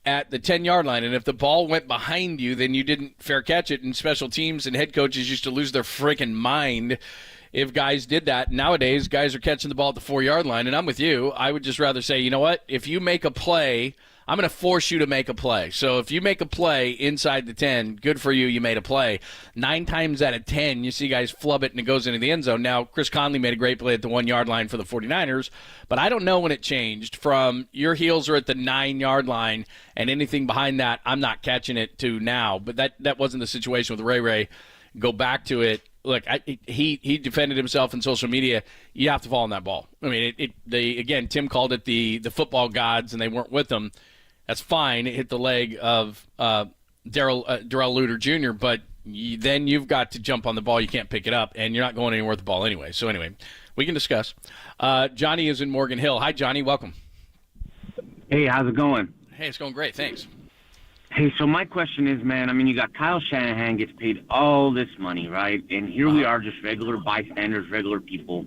at the 10-yard line, and if the ball went behind you, then you didn't fair catch it, and special teams and head coaches used to lose their freaking mind if guys did that. Nowadays, guys are catching the ball at the 4-yard line, and I'm with you. I would just rather say, you know what, if you make a play, I'm going to force you to make a play. So if you make a play inside the 10, good for you, you made a play. 9 times out of 10, you see guys flub it and it goes into the end zone. Now, Chris Conley made a great play at the 1-yard line for the 49ers, but I don't know when it changed from your heels are at the 9-yard line and anything behind that, I'm not catching it, to now. But that wasn't the situation with Ray. Go back to it. Look, he defended himself in social media. You have to fall on that ball. I mean, again, Tim called it the football gods, and they weren't with them. That's fine. It hit the leg of Darrell Luter Jr., but then you've got to jump on the ball. You can't pick it up, and you're not going anywhere with the ball anyway. So anyway, we can discuss. Johnny is in Morgan Hill. Hi, Johnny. Welcome. Hey, how's it going? Hey, it's going great. Thanks. Hey, so my question is, man, I mean, you got Kyle Shanahan gets paid all this money, right? And here we are, just regular bystanders, regular people.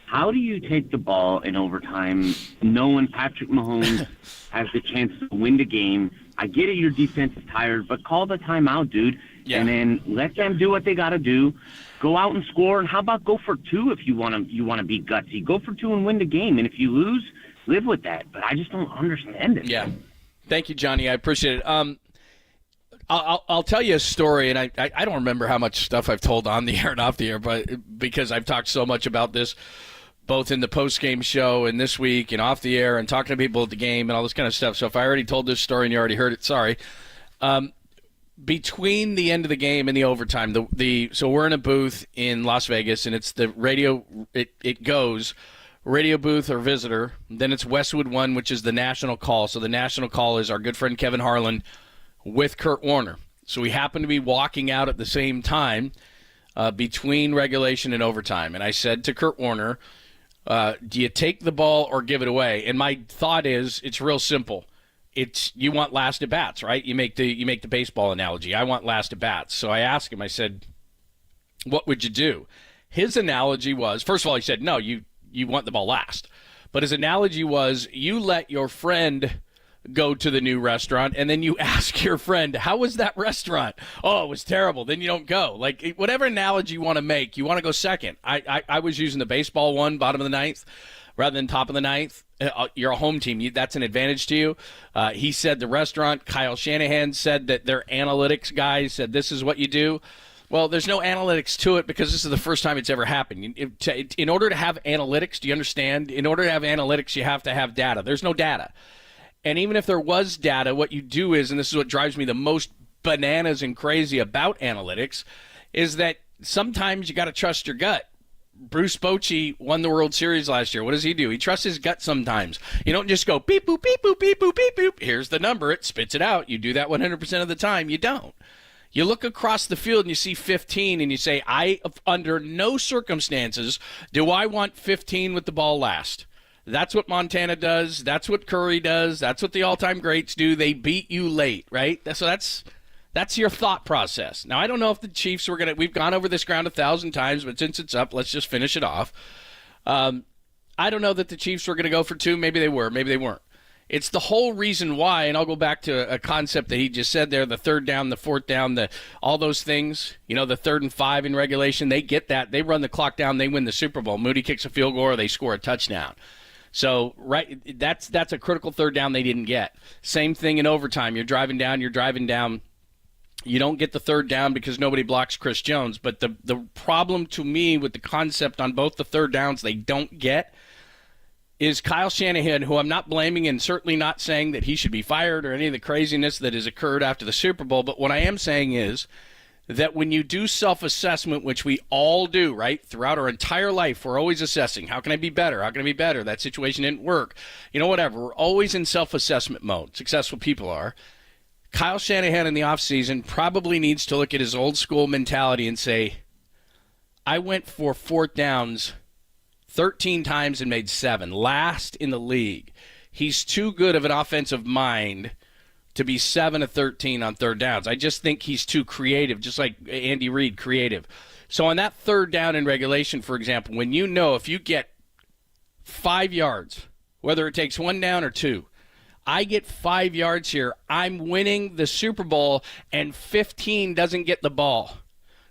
How do you take the ball in overtime knowing Patrick Mahomes has the chance to win the game? I get it, your defense is tired, but call the timeout, dude. Yeah. And then let them do what they got to do. Go out and score. And how about go for two if you want to be gutsy? Go for two and win the game. And if you lose, live with that. But I just don't understand it. Yeah. Thank you, Johnny. I appreciate it. I'll tell you a story, and I don't remember how much stuff I've told on the air and off the air, but because I've talked so much about this, both in the post-game show and this week and off the air and talking to people at the game and all this kind of stuff. So if I already told this story and you already heard it, sorry. Between the end of the game and the overtime, so we're in a booth in Las Vegas, and it's the radio. It goes radio booth or visitor. Then it's Westwood One, which is the national call. So the national call is our good friend Kevin Harlan with Kurt Warner. So we happen to be walking out at the same time between regulation and overtime. And I said to Kurt Warner, do you take the ball or give it away? And my thought is, it's real simple. It's you want last at bats, right? You make the baseball analogy. I want last at bats. So I asked him, I said, what would you do? His analogy was, first of all, he said, no, you want the ball last. But his analogy was, you let your friend go to the new restaurant, and then you ask your friend, how was that restaurant? Oh, it was terrible. Then you don't go. Like, whatever analogy you want to make, you want to go second. I was using the baseball one, bottom of the ninth, rather than top of the ninth. You're a home team. That's an advantage to you. He said the restaurant. Kyle Shanahan said that their analytics guys said this is what you do. Well, there's no analytics to it because this is the first time it's ever happened. In order to have analytics, do you understand? In order to have analytics, you have to have data. There's no data. And even if there was data, what you do is, and this is what drives me the most bananas and crazy about analytics, is that sometimes you got to trust your gut. Bruce Bochy won the World Series last year. What does he do? He trusts his gut sometimes. You don't just go beep, boop, beep, boop, beep, boop, beep, boop. Here's the number. It spits it out. You do that 100% of the time. You don't. You look across the field and you see 15 and you say, under no circumstances do I want 15 with the ball last. That's what Montana does. That's what Curry does. That's what the all-time greats do. They beat you late, right? So that's your thought process. Now, I don't know if the Chiefs were going to – we've gone over this ground 1,000 times, but since it's up, let's just finish it off. I don't know that the Chiefs were going to go for two. Maybe they were. Maybe they weren't. It's the whole reason why, and I'll go back to a concept that he just said there, the third down, the fourth down, all those things, the 3rd and 5 in regulation, they get that. They run the clock down. They win the Super Bowl. Moody kicks a field goal or they score a touchdown. So that's a critical third down they didn't get. Same thing in overtime. You're driving down. You don't get the third down because nobody blocks Chris Jones. But the problem to me with the concept on both the third downs they don't get is Kyle Shanahan, who I'm not blaming and certainly not saying that he should be fired or any of the craziness that has occurred after the Super Bowl. But what I am saying is that when you do self-assessment, which we all do, right, throughout our entire life, we're always assessing, how can I be better? How can I be better? That situation didn't work. Whatever. We're always in self-assessment mode. Successful people are. Kyle Shanahan in the offseason probably needs to look at his old school mentality and say, I went for fourth downs 13 times and made 7. Last in the league. He's too good of an offensive mind to be 7 of 13 on third downs. I just think he's too creative, just like Andy Reid, creative. So on that third down in regulation, for example, when if you get 5 yards, whether it takes 1 down or 2, I get 5 yards here, I'm winning the Super Bowl, and 15 doesn't get the ball.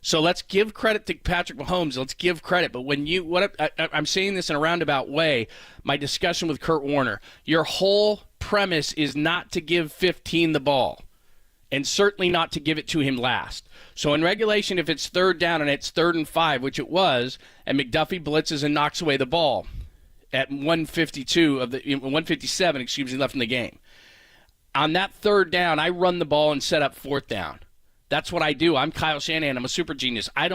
So let's give credit to Patrick Mahomes. Let's give credit. But I'm saying this in a roundabout way, my discussion with Kurt Warner, your whole premise is not to give 15 the ball, and certainly not to give it to him last. So in regulation, if it's third down and it's 3rd and 5, which it was, and McDuffie blitzes and knocks away the ball at 157, left in the game. On that third down, I run the ball and set up fourth down. That's what I do. I'm Kyle Shanahan. I'm a super genius. I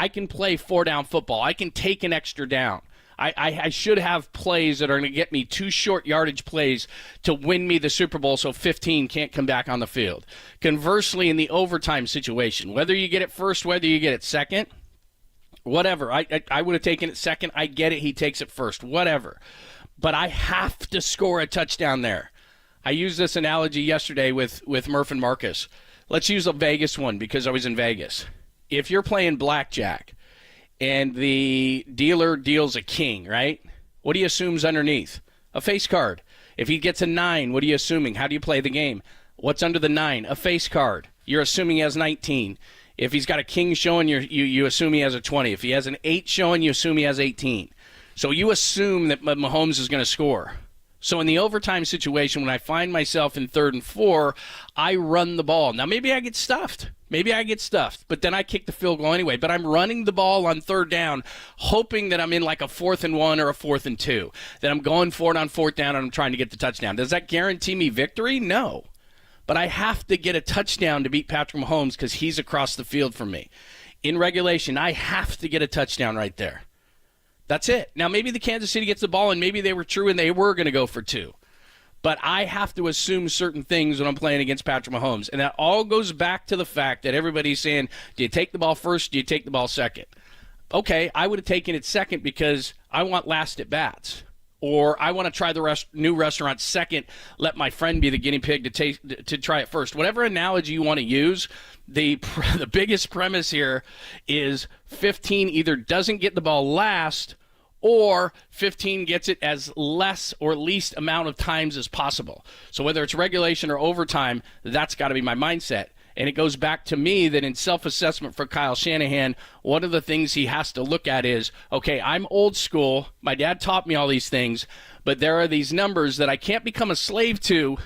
can play 4-down football. I can take an extra down. I should have plays that are going to get me 2 short yardage plays to win me the Super Bowl so 15 can't come back on the field. Conversely, in the overtime situation, whether you get it first, whether you get it second, whatever. I would have taken it second. I get it. He takes it first. Whatever. But I have to score a touchdown there. I used this analogy yesterday with Murph and Marcus. Let's use a Vegas one because I was in Vegas. If you're playing blackjack and the dealer deals a king, right? What do you assume's underneath? A face card. If he gets a 9, what are you assuming? How do you play the game? What's under the 9? A face card. You're assuming he has 19. If he's got a king showing, you assume he has a 20. If he has an 8 showing, you assume he has 18. So you assume that Mahomes is going to score. So in the overtime situation, when I find myself in 3rd and 4, I run the ball. Now, maybe I get stuffed. But then I kick the field goal anyway. But I'm running the ball on 3rd down, hoping that I'm in like a 4th and 1 or a 4th and 2. That I'm going for it on 4th down and I'm trying to get the touchdown. Does that guarantee me victory? No. But I have to get a touchdown to beat Patrick Mahomes because he's across the field from me. In regulation, I have to get a touchdown right there. That's it. Now, maybe the Kansas City gets the ball, and maybe they were true and they were going to go for 2. But I have to assume certain things when I'm playing against Patrick Mahomes. And that all goes back to the fact that everybody's saying, do you take the ball first, do you take the ball second? Okay, I would have taken it second because I want last at bats. Or I want to try the new restaurant second, let my friend be the guinea pig to try it first. Whatever analogy you want to use, the biggest premise here is 15 either doesn't get the ball last or 15 gets it as less or least amount of times as possible. So whether it's regulation or overtime, that's got to be my mindset. And it goes back to me that in self-assessment for Kyle Shanahan, one of the things he has to look at is, okay, I'm old school. My dad taught me all these things, but there are these numbers that I can't become a slave to,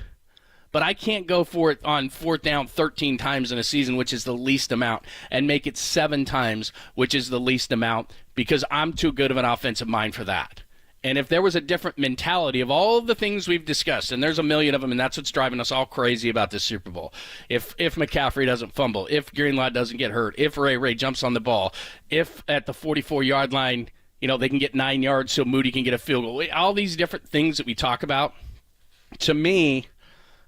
but I can't go for it on 4th down 13 times in a season, which is the least amount, and make it 7 times, which is the least amount, because I'm too good of an offensive mind for that. And if there was a different mentality of all the things we've discussed, and there's a million of them, and that's what's driving us all crazy about this Super Bowl. If McCaffrey doesn't fumble, if Greenlaw doesn't get hurt, if Ray jumps on the ball, if at the 44-yard line, they can get 9 yards so Moody can get a field goal. All these different things that we talk about, to me,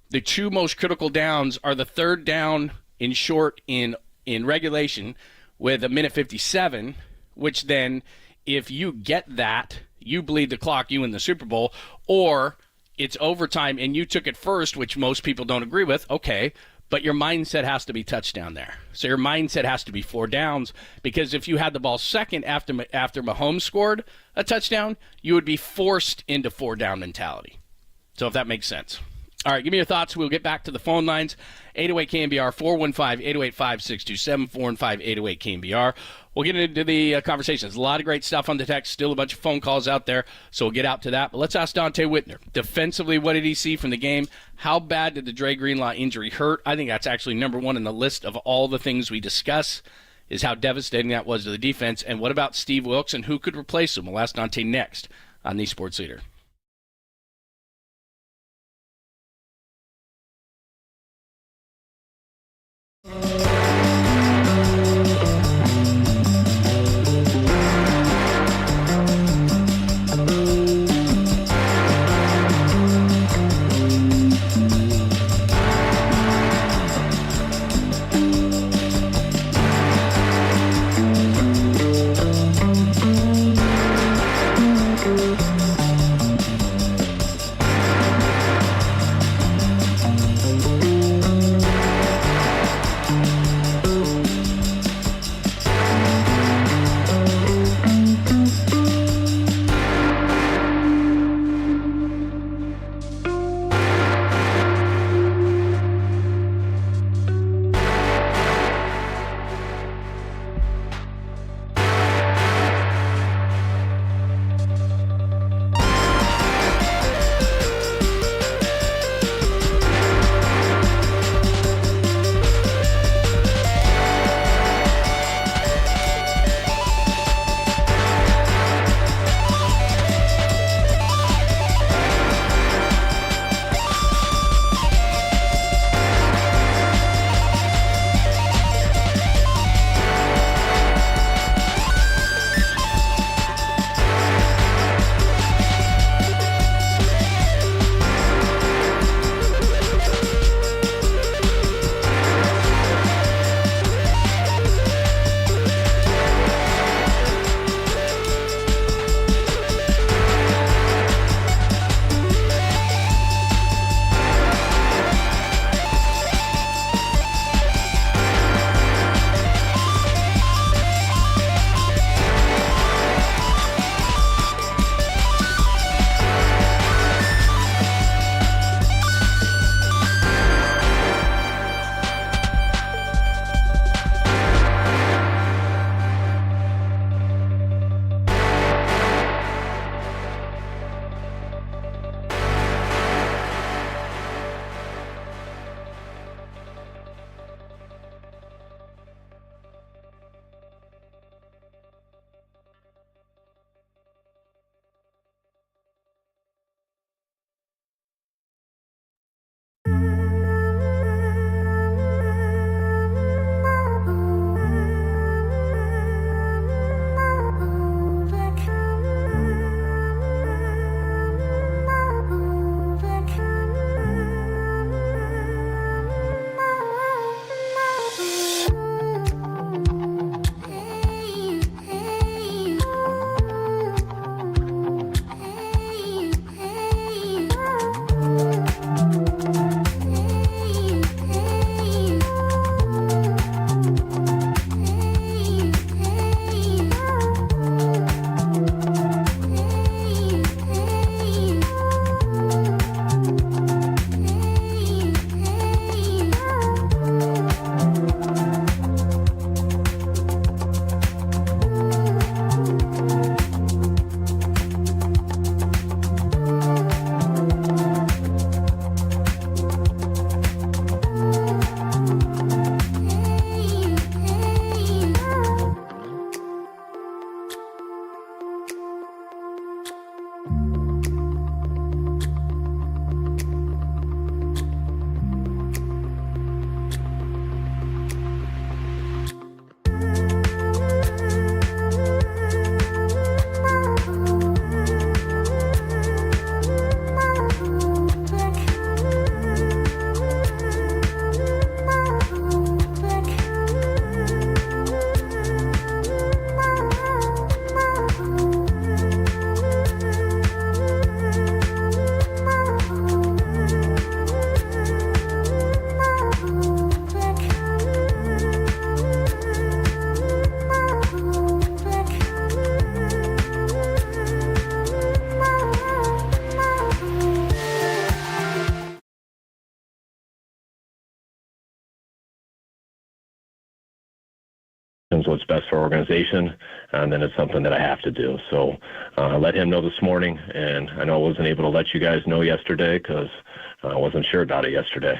the 2 most critical downs are the 3rd down in short in regulation with a minute 57, which then if you get that, you bleed the clock, you win the Super Bowl, or it's overtime and you took it first, which most people don't agree with, okay, but your mindset has to be touchdown there. So your mindset has to be 4 downs, because if you had the ball second after Mahomes scored a touchdown, you would be forced into 4-down mentality. So if that makes sense. All right, give me your thoughts. We'll get back to the phone lines. 808-KNBR, 415-808-5627, 415-808-KNBR. We'll get into the conversations. A lot of great stuff on the text. Still a bunch of phone calls out there, so we'll get out to that. But let's ask Dante Whitner. Defensively, what did he see from the game? How bad did the Dre Greenlaw injury hurt? I think that's actually number 1 in the list of all the things we discuss, is how devastating that was to the defense. And what about Steve Wilks and who could replace him? We'll ask Dante next on The Sports Leader. it's what's best for our organization, and then it's something that I have to do. So I let him know this morning, and I know I wasn't able to let you guys know yesterday because I wasn't sure about it yesterday.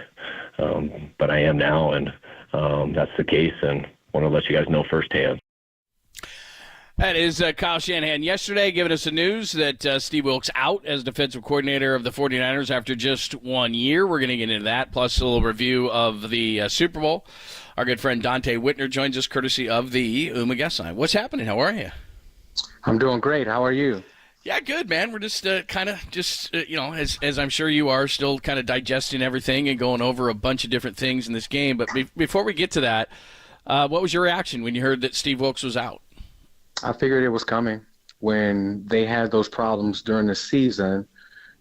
But I am now, and that's the case, and want to let you guys know firsthand. That is Kyle Shanahan yesterday giving us the news that Steve Wilks out as defensive coordinator of the 49ers after just 1 year. We're going to get into that, plus a little review of the Super Bowl. Our good friend Dante Whitner joins us courtesy of the Uma Guest Line. What's happening? How are you? I'm doing great. How are you? Yeah, good, man. We're just as I'm sure you are, still kind of digesting everything and going over a bunch of different things in this game. But before we get to that, what was your reaction when you heard that Steve Wilks was out? I figured it was coming. When they had those problems during the season,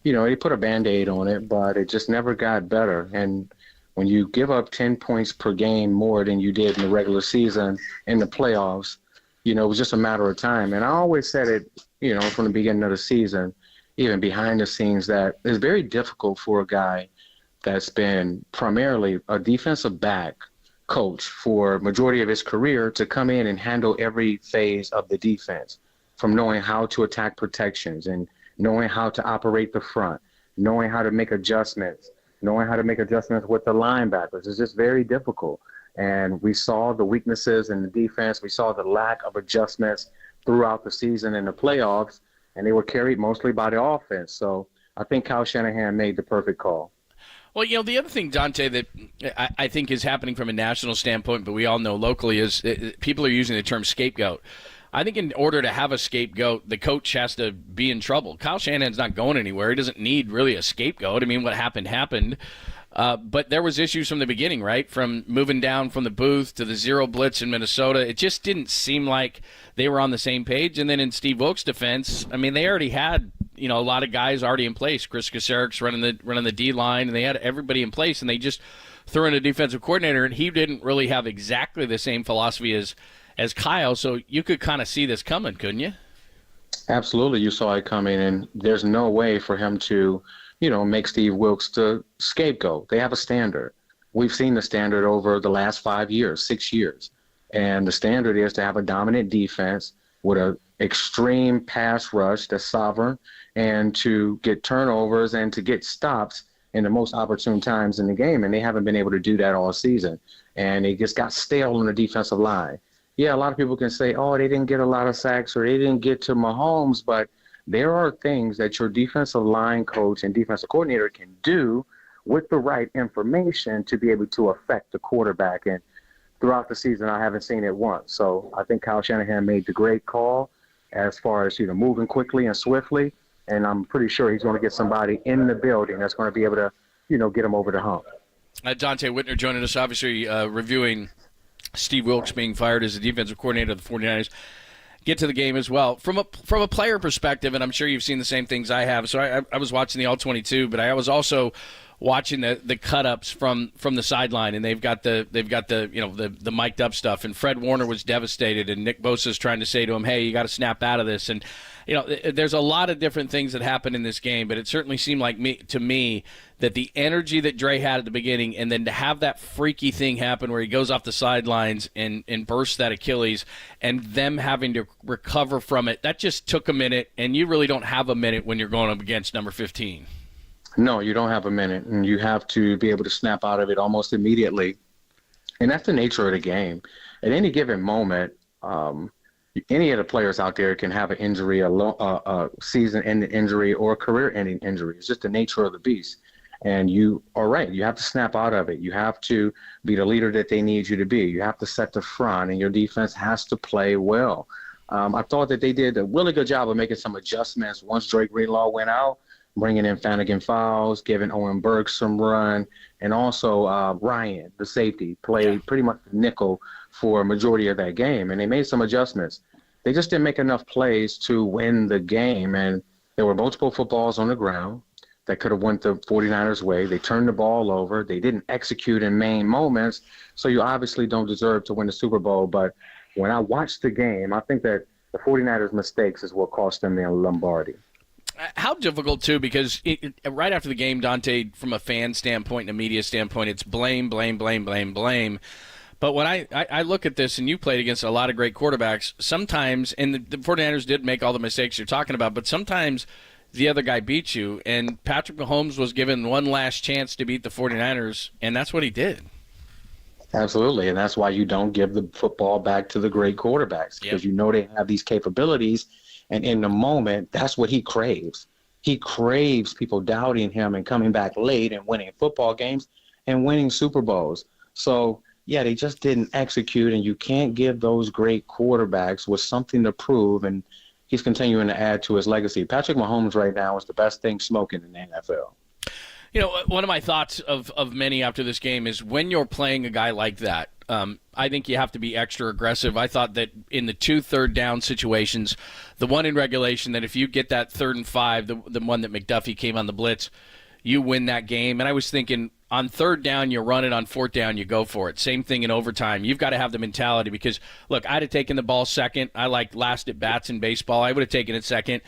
they put a Band-Aid on it, but it just never got better. And when you give up 10 points per game more than you did in the regular season in the playoffs, it was just a matter of time. And I always said it, from the beginning of the season, even behind the scenes, that it's very difficult for a guy that's been primarily a defensive back coach for majority of his career to come in and handle every phase of the defense, from knowing how to attack protections and knowing how to operate the front, knowing how to make adjustments, with the linebackers. It's just very difficult. And we saw the weaknesses in the defense. We saw the lack of adjustments throughout the season and the playoffs, and they were carried mostly by the offense. So I think Kyle Shanahan made the perfect call. Well, the other thing, Dante, that I think is happening from a national standpoint, but we all know locally, is people are using the term scapegoat. I think in order to have a scapegoat, the coach has to be in trouble. Kyle Shanahan's not going anywhere. He doesn't need really a scapegoat. I mean, what happened. But there was issues from the beginning, right? From moving down from the booth to the zero blitz in Minnesota. It just didn't seem like they were on the same page. And then in Steve Wilks' defense, I mean, they already had a lot of guys already in place. Chris Kacerik's running the D line, and they had everybody in place, and they just threw in a defensive coordinator, and he didn't really have exactly the same philosophy as Kyle. So you could kind of see this coming, couldn't you? Absolutely, you saw it coming, and there's no way for him to make Steve Wilks the scapegoat. They have a standard. We've seen the standard over the last 5 years, 6 years. And the standard is to have a dominant defense with an extreme pass rush that's sovereign, and to get turnovers and to get stops in the most opportune times in the game. And they haven't been able to do that all season. And it just got stale on the defensive line. Yeah, a lot of people can say, oh, they didn't get a lot of sacks or they didn't get to Mahomes, but there are things that your defensive line coach and defensive coordinator can do with the right information to be able to affect the quarterback. And throughout the season, I haven't seen it once. So I think Kyle Shanahan made the great call as far as moving quickly and swiftly. And I'm pretty sure he's going to get somebody in the building that's going to be able to, get him over the hump. Dante Whitner joining us, obviously reviewing Steve Wilks being fired as the defensive coordinator of the 49ers. Get to the game as well. From a player perspective, and I'm sure you've seen the same things I have. So I was watching the All-22, but I was also watching the cut-ups from the sideline, and they've got the mic'd up stuff. And Fred Warner was devastated, and Nick Bosa's trying to say to him, hey, you got to snap out of this. And there's a lot of different things that happen in this game, but it certainly seemed like to me that the energy that Dre had at the beginning, and then to have that freaky thing happen where he goes off the sidelines and bursts that Achilles, and them having to recover from it, that just took a minute, and you really don't have a minute when you're going up against number 15. No, you don't have a minute, and you have to be able to snap out of it almost immediately. And that's the nature of the game. At any given moment, any of the players out there can have an injury, a season-ending injury or a career-ending injury. It's just the nature of the beast. And you are right. You have to snap out of it. You have to be the leader that they need you to be. You have to set the front, and your defense has to play well. I thought that they did a really good job of making some adjustments once Drake Greenlaw went out, bringing in Flanagan Fowles, giving Owen Burke some run, and also Ryan, the safety, played pretty much nickel for a majority of that game. And they made some adjustments. They just didn't make enough plays to win the game. And there were multiple footballs on the ground that could have went the 49ers' way. They turned the ball over. They didn't execute in main moments. So you obviously don't deserve to win the Super Bowl. But when I watched the game, I think that the 49ers' mistakes is what cost them the Lombardi. How difficult, too, because right after the game, Dante, from a fan standpoint and a media standpoint, it's blame. But But when I look at this, and you played against a lot of great quarterbacks, sometimes, and the 49ers did make all the mistakes you're talking about, but sometimes the other guy beats you, and Patrick Mahomes was given one last chance to beat the 49ers, and that's what he did. Absolutely, and that's why you don't give the football back to the great quarterbacks, because you know they have these capabilities, and in the moment, that's what he craves. He craves people doubting him and coming back late and winning football games and winning Super Bowls. So, yeah, they just didn't execute, and you can't give those great quarterbacks with something to prove, and he's continuing to add to his legacy. Patrick Mahomes right now is the best thing smoking in the NFL. You know, one of my thoughts of many after this game is when you're playing a guy like that, I think you have to be extra aggressive. I thought that in the 2 third-down situations, the one in regulation, that if you get that 3rd and 5, the one that McDuffie came on the blitz, you win that game. And I was thinking, on 3rd down, you run it. On 4th down, you go for it. Same thing in overtime. You've got to have the mentality because, look, I'd have taken the ball second. I like last at bats in baseball. I would have taken it second.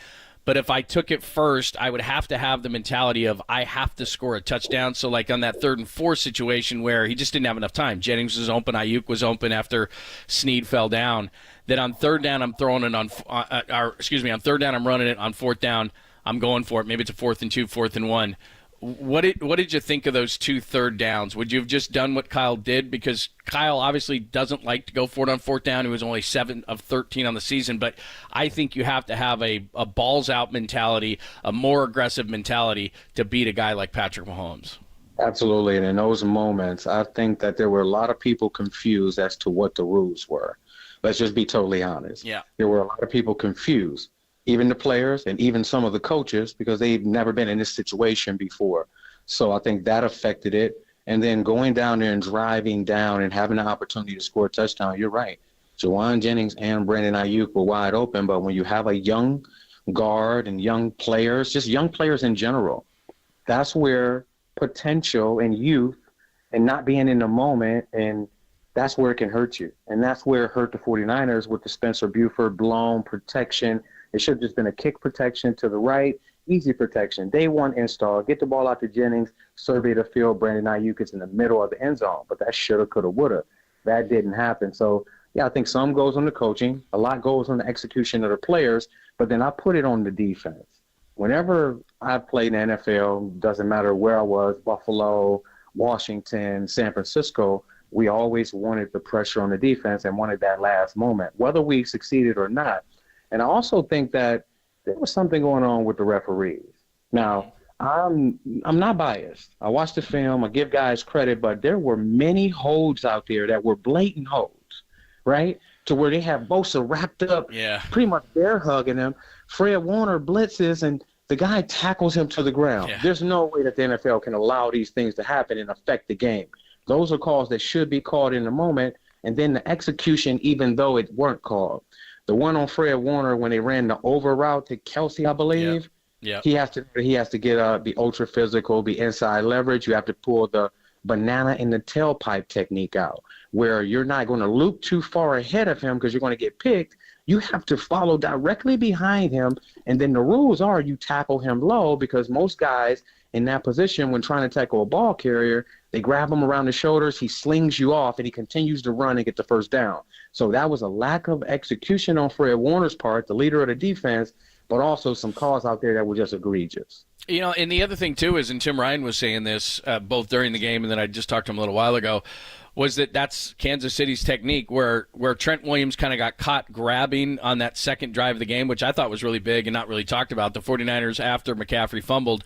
But if I took it first, I would have to have the mentality of I have to score a touchdown. So, like on that 3rd and 4 situation where he just didn't have enough time. Jennings was open. Ayuk was open after Snead fell down. That on 3rd down, I'm throwing it on 3rd down, I'm running it. On 4th down, I'm going for it. Maybe it's a 4th and 2, 4th and 1. What did you think of those 2 third downs? Would you have just done what Kyle did? Because Kyle obviously doesn't like to go for it on 4th down. He was only 7 of 13 on the season. But I think you have to have a balls-out mentality, a more aggressive mentality to beat a guy like Patrick Mahomes. Absolutely. And in those moments, I think that there were a lot of people confused as to what the rules were. Let's just be totally honest. Yeah. There were a lot of people confused. Even the players and even some of the coaches, because they've never been in this situation before. So I think that affected it. And then going down there and driving down and having the opportunity to score a touchdown, you're right. Jawan Jennings and Brandon Ayuk were wide open, but when you have a young guard and young players, just young players in general, that's where potential and youth and not being in the moment, and that's where it can hurt you. And that's where it hurt the 49ers with the Spencer Buford blown protection. It should have just been a kick protection to the right, easy protection. Day one install, get the ball out to Jennings, survey the field. Brandon Ayuk is in the middle of the end zone, but that shoulda, coulda, woulda. That didn't happen. So, yeah, I think some goes on the coaching. A lot goes on the execution of the players, but then I put it on the defense. Whenever I played in the NFL, doesn't matter where I was, Buffalo, Washington, San Francisco, we always wanted the pressure on the defense and wanted that last moment, whether we succeeded or not. And I also think that there was something going on with the referees. Now, I'm not biased. I watched the film. I give guys credit, but there were many holds out there that were blatant holds, right? To where they have Bosa wrapped up, pretty much bear hugging him. Fred Warner blitzes, and the guy tackles him to the ground. Yeah. There's no way that the NFL can allow these things to happen and affect the game. Those are calls that should be called in the moment, and then the execution, even though it weren't called. The one on Fred Warner when they ran the over route to Kelsey, I believe. Yeah. He has to get be ultra physical, be inside leverage. You have to pull the banana in the tailpipe technique out, where you're not going to loop too far ahead of him because you're going to get picked. You have to follow directly behind him, and then the rules are you tackle him low, because most guys in that position, when trying to tackle a ball carrier, they grab him around the shoulders, he slings you off, and he continues to run and get the first down. So that was a lack of execution on Fred Warner's part, the leader of the defense, but also some calls out there that were just egregious. You know, and the other thing, too, is, and Tim Ryan was saying this both during the game and then I just talked to him a little while ago, was that's Kansas City's technique where Trent Williams kind of got caught grabbing on that second drive of the game, which I thought was really big and not really talked about. The 49ers, after McCaffrey fumbled,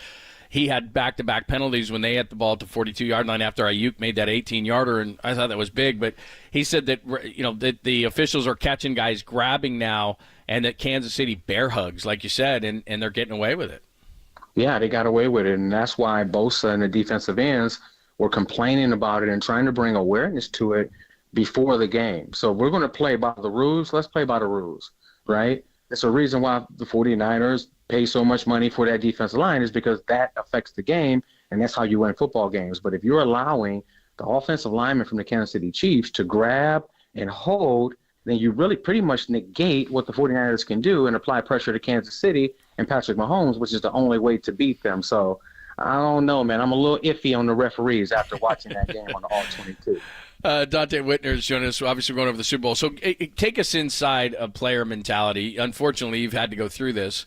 he had back-to-back penalties when they had the ball at the 42-yard line after Ayuk made that 18-yarder, and I thought that was big. But he said that, you know, that the officials are catching guys grabbing now, and that Kansas City bear hugs, like you said, and they're getting away with it. Yeah, they got away with it, and that's why Bosa and the defensive ends were complaining about it and trying to bring awareness to it before the game. So if we're going to play by the rules, let's play by the rules, right? It's a reason why the 49ers pay so much money for that defensive line, is because that affects the game, and that's how you win football games. But if you're allowing the offensive lineman from the Kansas City Chiefs to grab and hold, then you really pretty much negate what the 49ers can do and apply pressure to Kansas City and Patrick Mahomes, which is the only way to beat them. So I don't know, man. I'm a little iffy on the referees after watching that game on the All-22. Dante Whitner is joining us. Obviously, we're going over the Super Bowl. So take us inside a player mentality. Unfortunately, you've had to go through this.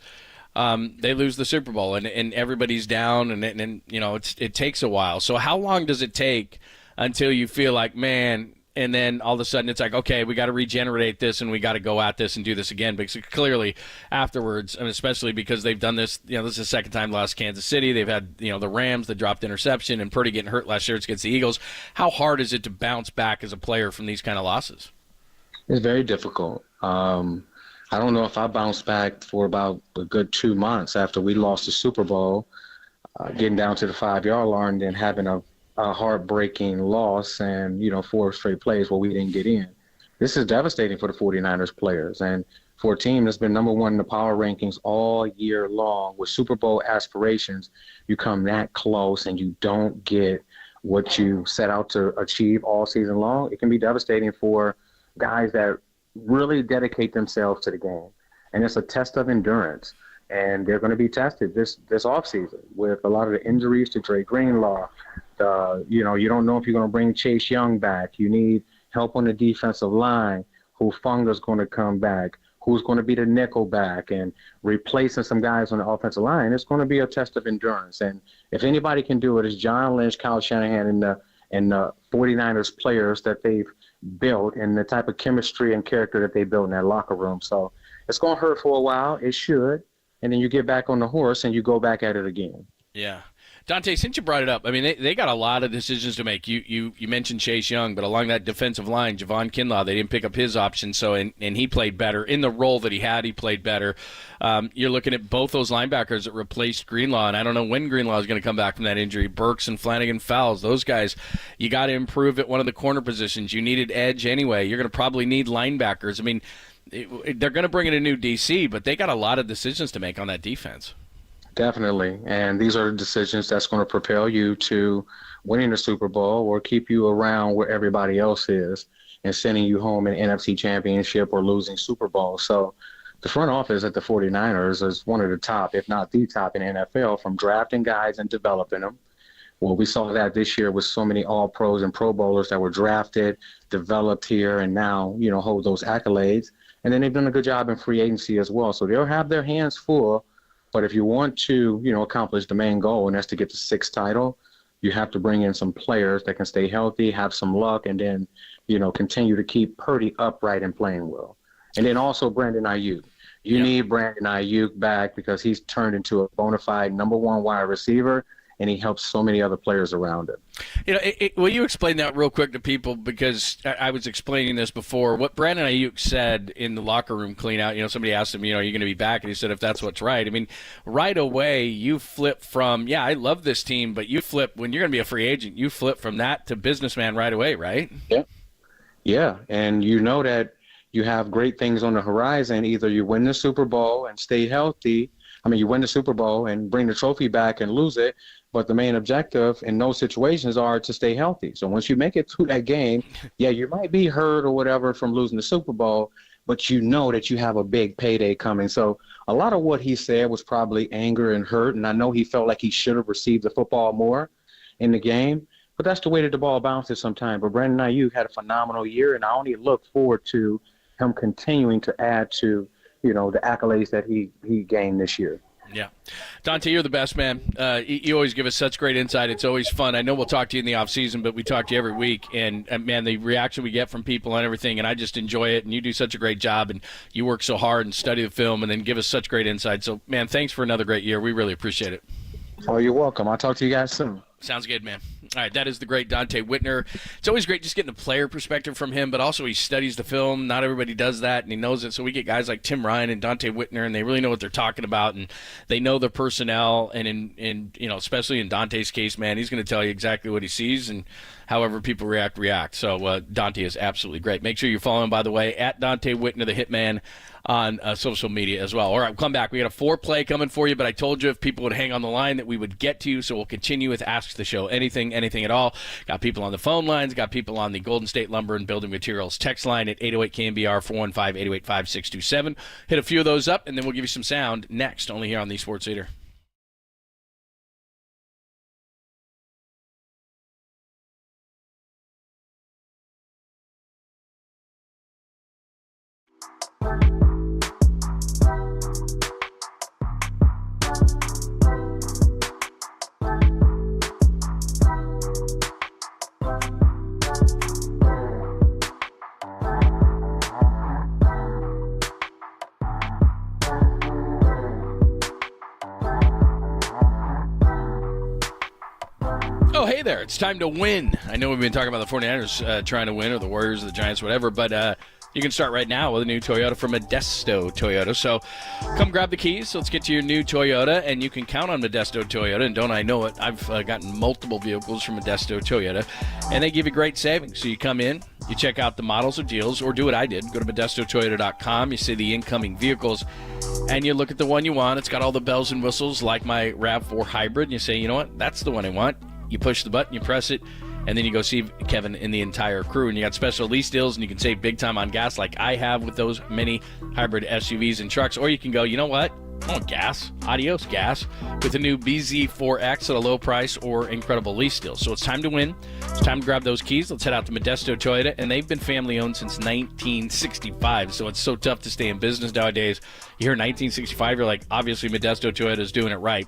They lose the Super Bowl, and everybody's down, and you know it takes a while. So how long does it take until you feel like, man, and then all of a sudden it's like, okay, we got to regenerate this, and we got to go at this and do this again? Because clearly afterwards, and especially because they've done this, you know, this is the second time they lost Kansas City. They've had, you know, the Rams that dropped interception, and Purdy getting hurt last year against the Eagles. How hard is it to bounce back as a player from these kind of losses? It's very difficult. I don't know if I bounced back for about a good 2 months after we lost the Super Bowl, getting down to the 5-yard line and then having a heartbreaking loss and, you know, 4 straight plays where we didn't get in. This is devastating for the 49ers players. And for a team that's been number one in the power rankings all year long with Super Bowl aspirations, you come that close and you don't get what you set out to achieve all season long. It can be devastating for guys that really dedicate themselves to the game. And it's a test of endurance. And they're going to be tested this offseason with a lot of the injuries to Dre Greenlaw. You know, you don't know if you're going to bring Chase Young back. You need help on the defensive line. Hufunga's going to come back. Who's going to be the nickel back and replacing some guys on the offensive line. It's going to be a test of endurance. And if anybody can do it, it's John Lynch, Kyle Shanahan, and the 49ers players that they've built and the type of chemistry and character that they built in that locker room. So it's going to hurt for a while. It should. And then you get back on the horse and you go back at it again. Yeah. Dante, since you brought it up, I mean, they got a lot of decisions to make. You mentioned Chase Young, but along that defensive line, Javon Kinlaw, they didn't pick up his option, so and he played better. In the role that he had, he played better. You're looking at both those linebackers that replaced Greenlaw, and I don't know when Greenlaw is going to come back from that injury. Burks and Flanagan Fowles, those guys, you got to improve at one of the corner positions. You needed edge anyway. You're going to probably need linebackers. I mean, they're going to bring in a new DC, but they got a lot of decisions to make on that defense. Definitely. And these are the decisions that's going to propel you to winning the Super Bowl or keep you around where everybody else is and sending you home in NFC Championship or losing Super Bowl. So the front office at the 49ers is one of the top, if not the top in NFL, from drafting guys and developing them. Well, we saw that this year with so many All-Pros and Pro Bowlers that were drafted, developed here, and now, you know, hold those accolades. And then they've done a good job in free agency as well. So they'll have their hands full. But if you want to, you know, accomplish the main goal, and that's to get the 6th title, you have to bring in some players that can stay healthy, have some luck, and then, you know, continue to keep Purdy upright and playing well. And then also Brandon Ayuk. You need Brandon Ayuk back because he's turned into a bona fide number 1 wide receiver, and he helps so many other players around him. You know, will you explain that real quick to people? Because I was explaining this before. What Brandon Ayuk said in the locker room clean out, you know, somebody asked him, you know, are you going to be back? And he said, if that's what's right. I mean, right away you flip from, yeah, I love this team, but you flip, when you're going to be a free agent, you flip from that to businessman right away, right? Yeah. Yeah, and you know that you have great things on the horizon. Either you win the Super Bowl and stay healthy. I mean, you win the Super Bowl and bring the trophy back and lose it, but the main objective in those situations are to stay healthy. So once you make it through that game, yeah, you might be hurt or whatever from losing the Super Bowl, but you know that you have a big payday coming. So a lot of what he said was probably anger and hurt, and I know he felt like he should have received the football more in the game, but that's the way that the ball bounces sometimes. But Brandon Ayuk had a phenomenal year, and I only look forward to him continuing to add to, you know, the accolades that he gained this year. Yeah. Dante, you're the best, man. You always give us such great insight. It's always fun. I know we'll talk to you in the off-season, but we talk to you every week. And, man, the reaction we get from people and everything, and I just enjoy it. And you do such a great job, and you work so hard and study the film and then give us such great insight. So, man, thanks for another great year. We really appreciate it. Oh, you're welcome. I'll talk to you guys soon. Sounds good, man. All right, that is the great Dante Whitner. It's always great just getting the player perspective from him, but also he studies the film. Not everybody does that, and he knows it. So we get guys like Tim Ryan and Dante Whitner, and they really know what they're talking about, and they know the personnel. And in you know, especially in Dante's case, man, he's going to tell you exactly what he sees, and however people react. So Dante is absolutely great. Make sure you follow him, by the way, at Dante Whitner, the Hitman, on social media as well. All right, we'll come back. We got a 4-play coming for you, but I told you if people would hang on the line that we would get to you, so we'll continue with Ask the Show. Anything at all. Got people on the phone lines, got people on the Golden State Lumber and Building Materials text line at 808-KNBR, 415-808-5627. Hit a few of those up, and then we'll give you some sound next, only here on the Sports Leader. So, hey there, it's time to win. I know we've been talking about the 49ers trying to win, or the Warriors, or the Giants, whatever, but you can start right now with a new Toyota from Modesto Toyota. So come grab the keys. Let's get to your new Toyota, and you can count on Modesto Toyota. And don't I know it, I've gotten multiple vehicles from Modesto Toyota, and they give you great savings. So you come in, you check out the models or deals, or do what I did. Go to ModestoToyota.com. You see the incoming vehicles, and you look at the one you want. It's got all the bells and whistles like my RAV4 Hybrid, and you say, you know what, that's the one I want. You push the button, you press it, and then you go see Kevin and the entire crew. And you got special lease deals, and you can save big time on gas like I have with those many hybrid SUVs and trucks. Or you can go, you know what? I want gas. Adios, gas. With the new BZ4X at a low price or incredible lease deals. So it's time to win. It's time to grab those keys. Let's head out to Modesto Toyota. And they've been family-owned since 1965. So it's so tough to stay in business nowadays. You hear 1965, you're like, obviously Modesto Toyota is doing it right.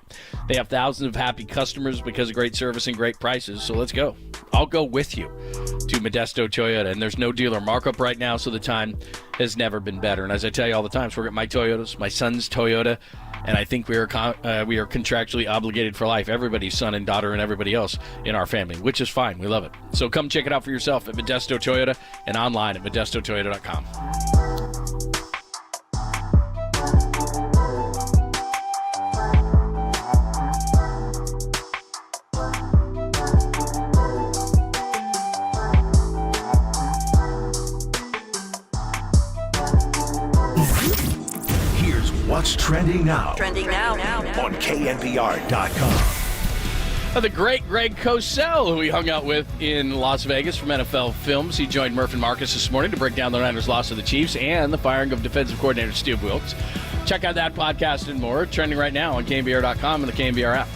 They have thousands of happy customers because of great service and great prices. So let's go. I'll go with you to Modesto Toyota. And there's no dealer markup right now, so the time has never been better. And as I tell you all the time, so we're at my Toyotas, my son's Toyota, and I think we are contractually obligated for life, everybody's son and daughter and everybody else in our family, which is fine. We love it. So come check it out for yourself at Modesto Toyota and online at ModestoToyota.com. What's trending now? Trending now. On KNBR.com. The great Greg Cosell, who we hung out with in Las Vegas from NFL Films. He joined Murph and Marcus this morning to break down the Niners' loss to the Chiefs and the firing of defensive coordinator Steve Wilks. Check out that podcast and more. Trending right now on KNBR.com and the KNBR app.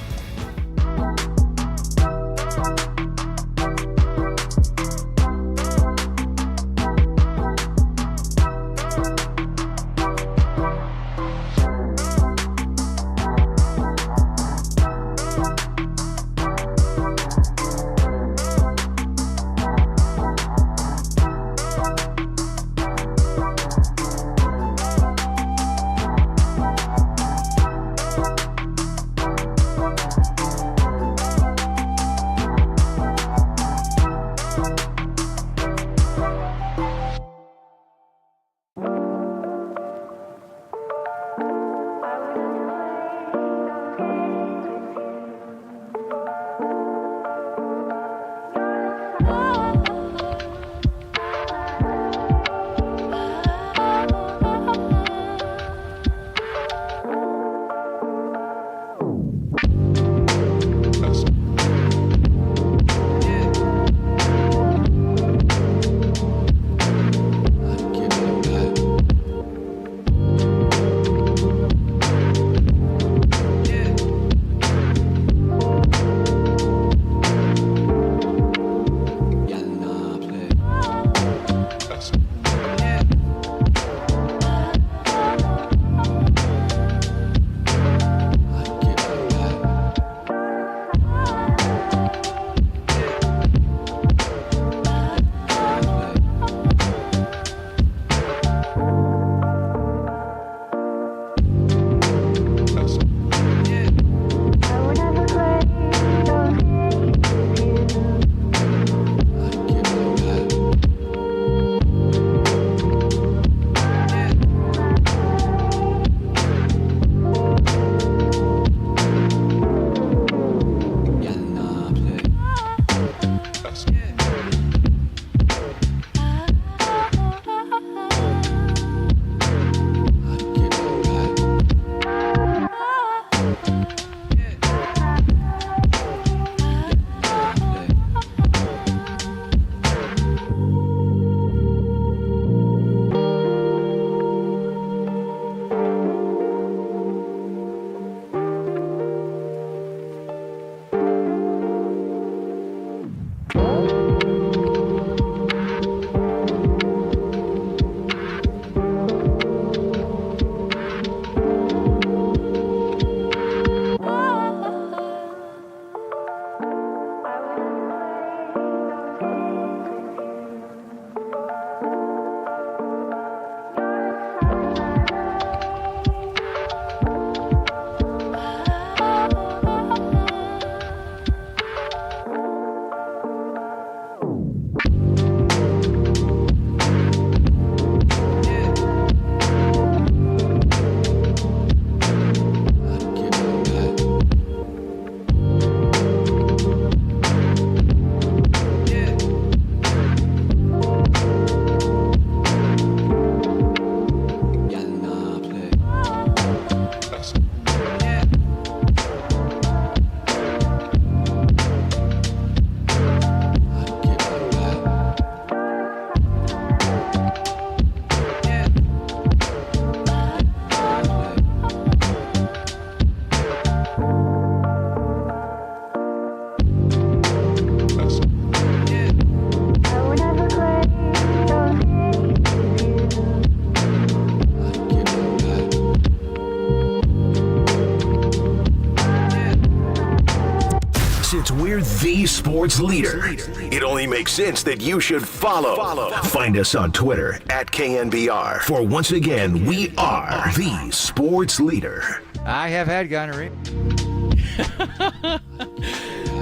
Since we're the sports leader, it only makes sense that you should follow. Find us on Twitter at KNBR. For once again, we are the sports leader. I have had gonorrhea.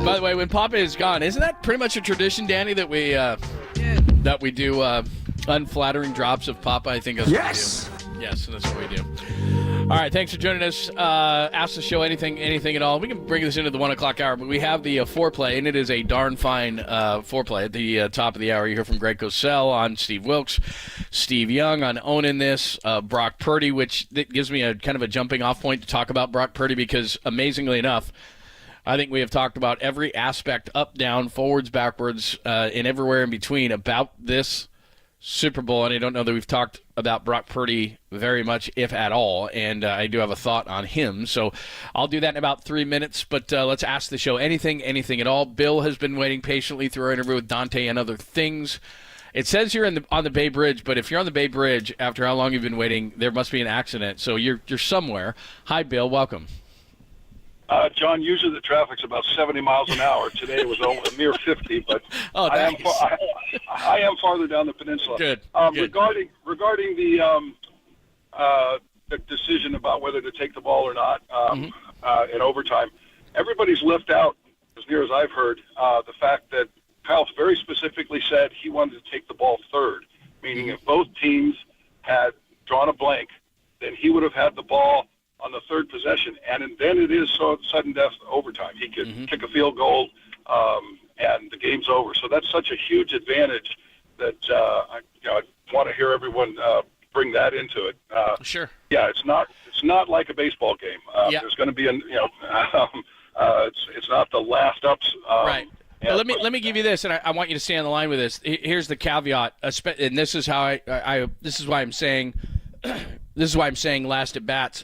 By the way, when Papa is gone, isn't that pretty much a tradition, Danny, that we do unflattering drops of Papa? I think that's what we do. Yes, that's what we do. All right, thanks for joining us. Ask the show anything at all. We can bring this into the 1 o'clock hour, but we have the foreplay, and it is a darn fine foreplay at the top of the hour. You hear from Greg Cosell on Steve Wilks, Steve Young on Owning This, Brock Purdy, which gives me a kind of a jumping off point to talk about Brock Purdy because, amazingly enough, I think we have talked about every aspect, up, down, forwards, backwards, and everywhere in between about this Super Bowl, and I don't know that we've talked about Brock Purdy very much, if at all, and I do have a thought on him, so I'll do that in about 3 minutes, but let's ask the show anything at all. Bill has been waiting patiently through our interview with Dante and other things. It says you're on the Bay Bridge, but if you're on the Bay Bridge, after how long you've been waiting, there must be an accident, so you're somewhere. Hi, Bill. Welcome. John, usually the traffic's about 70 miles an hour. Today it was only a mere 50, but nice. I am farther down the peninsula. Good. Regarding the decision about whether to take the ball or not in overtime, everybody's left out, as near as I've heard, the fact that Kyle very specifically said he wanted to take the ball third, meaning if both teams had drawn a blank, then he would have had the ball on the third possession, and then it is sudden death overtime. He could kick a field goal, and the game's over. So that's such a huge advantage that I want to hear everyone bring that into it. Sure. Yeah, it's not like a baseball game. There's going to be it's not the last ups. Right. Well, let me give you this, and I want you to stay on the line with this. Here's the caveat, and this is how this is why I'm saying last at bats.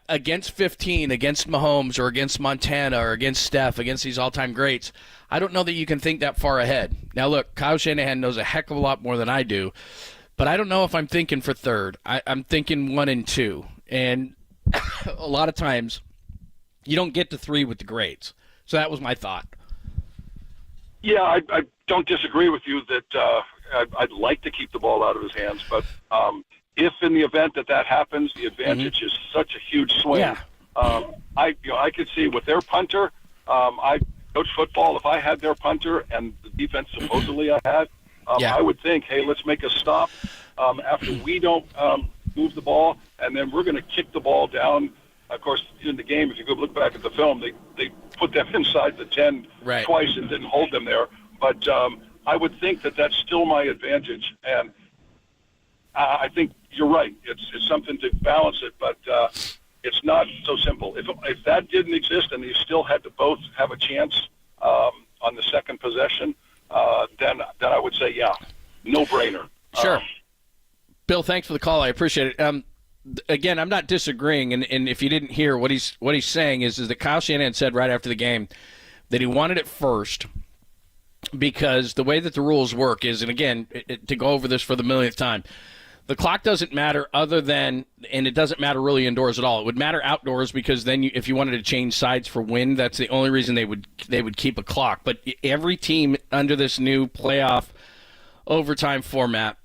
Against 15, against Mahomes or against Montana or against Steph, against these all-time greats, I don't know that you can think that far ahead. Now, look, Kyle Shanahan knows a heck of a lot more than I do, but I don't know if I'm thinking for third. I'm thinking 1 and 2, and a lot of times you don't get to 3 with the greats. So that was my thought. Yeah, I don't disagree with you that I'd like to keep the ball out of his hands, but if in the event that happens, the advantage is such a huge swing. Yeah. I could see with their punter, I coach football. If I had their punter and the defense supposedly I had, I would think, hey, let's make a stop after we don't move the ball, and then we're going to kick the ball down. Of course, in the game, if you go look back at the film, they put them inside the 10 twice and didn't hold them there. But I would think that that's still my advantage, and I think you're right. It's something to balance it, but it's not so simple. If that didn't exist and you still had to both have a chance on the second possession, then I would say, no brainer. Sure. Bill, thanks for the call. I appreciate it. Again, I'm not disagreeing, and if you didn't hear what he's saying is that Kyle Shanahan said right after the game that he wanted it first because the way that the rules work is, and again, to go over this for the millionth time, the clock doesn't matter other than, and it doesn't matter really indoors at all. It would matter outdoors because then if you wanted to change sides for wind, that's the only reason they would keep a clock. But every team under this new playoff overtime format,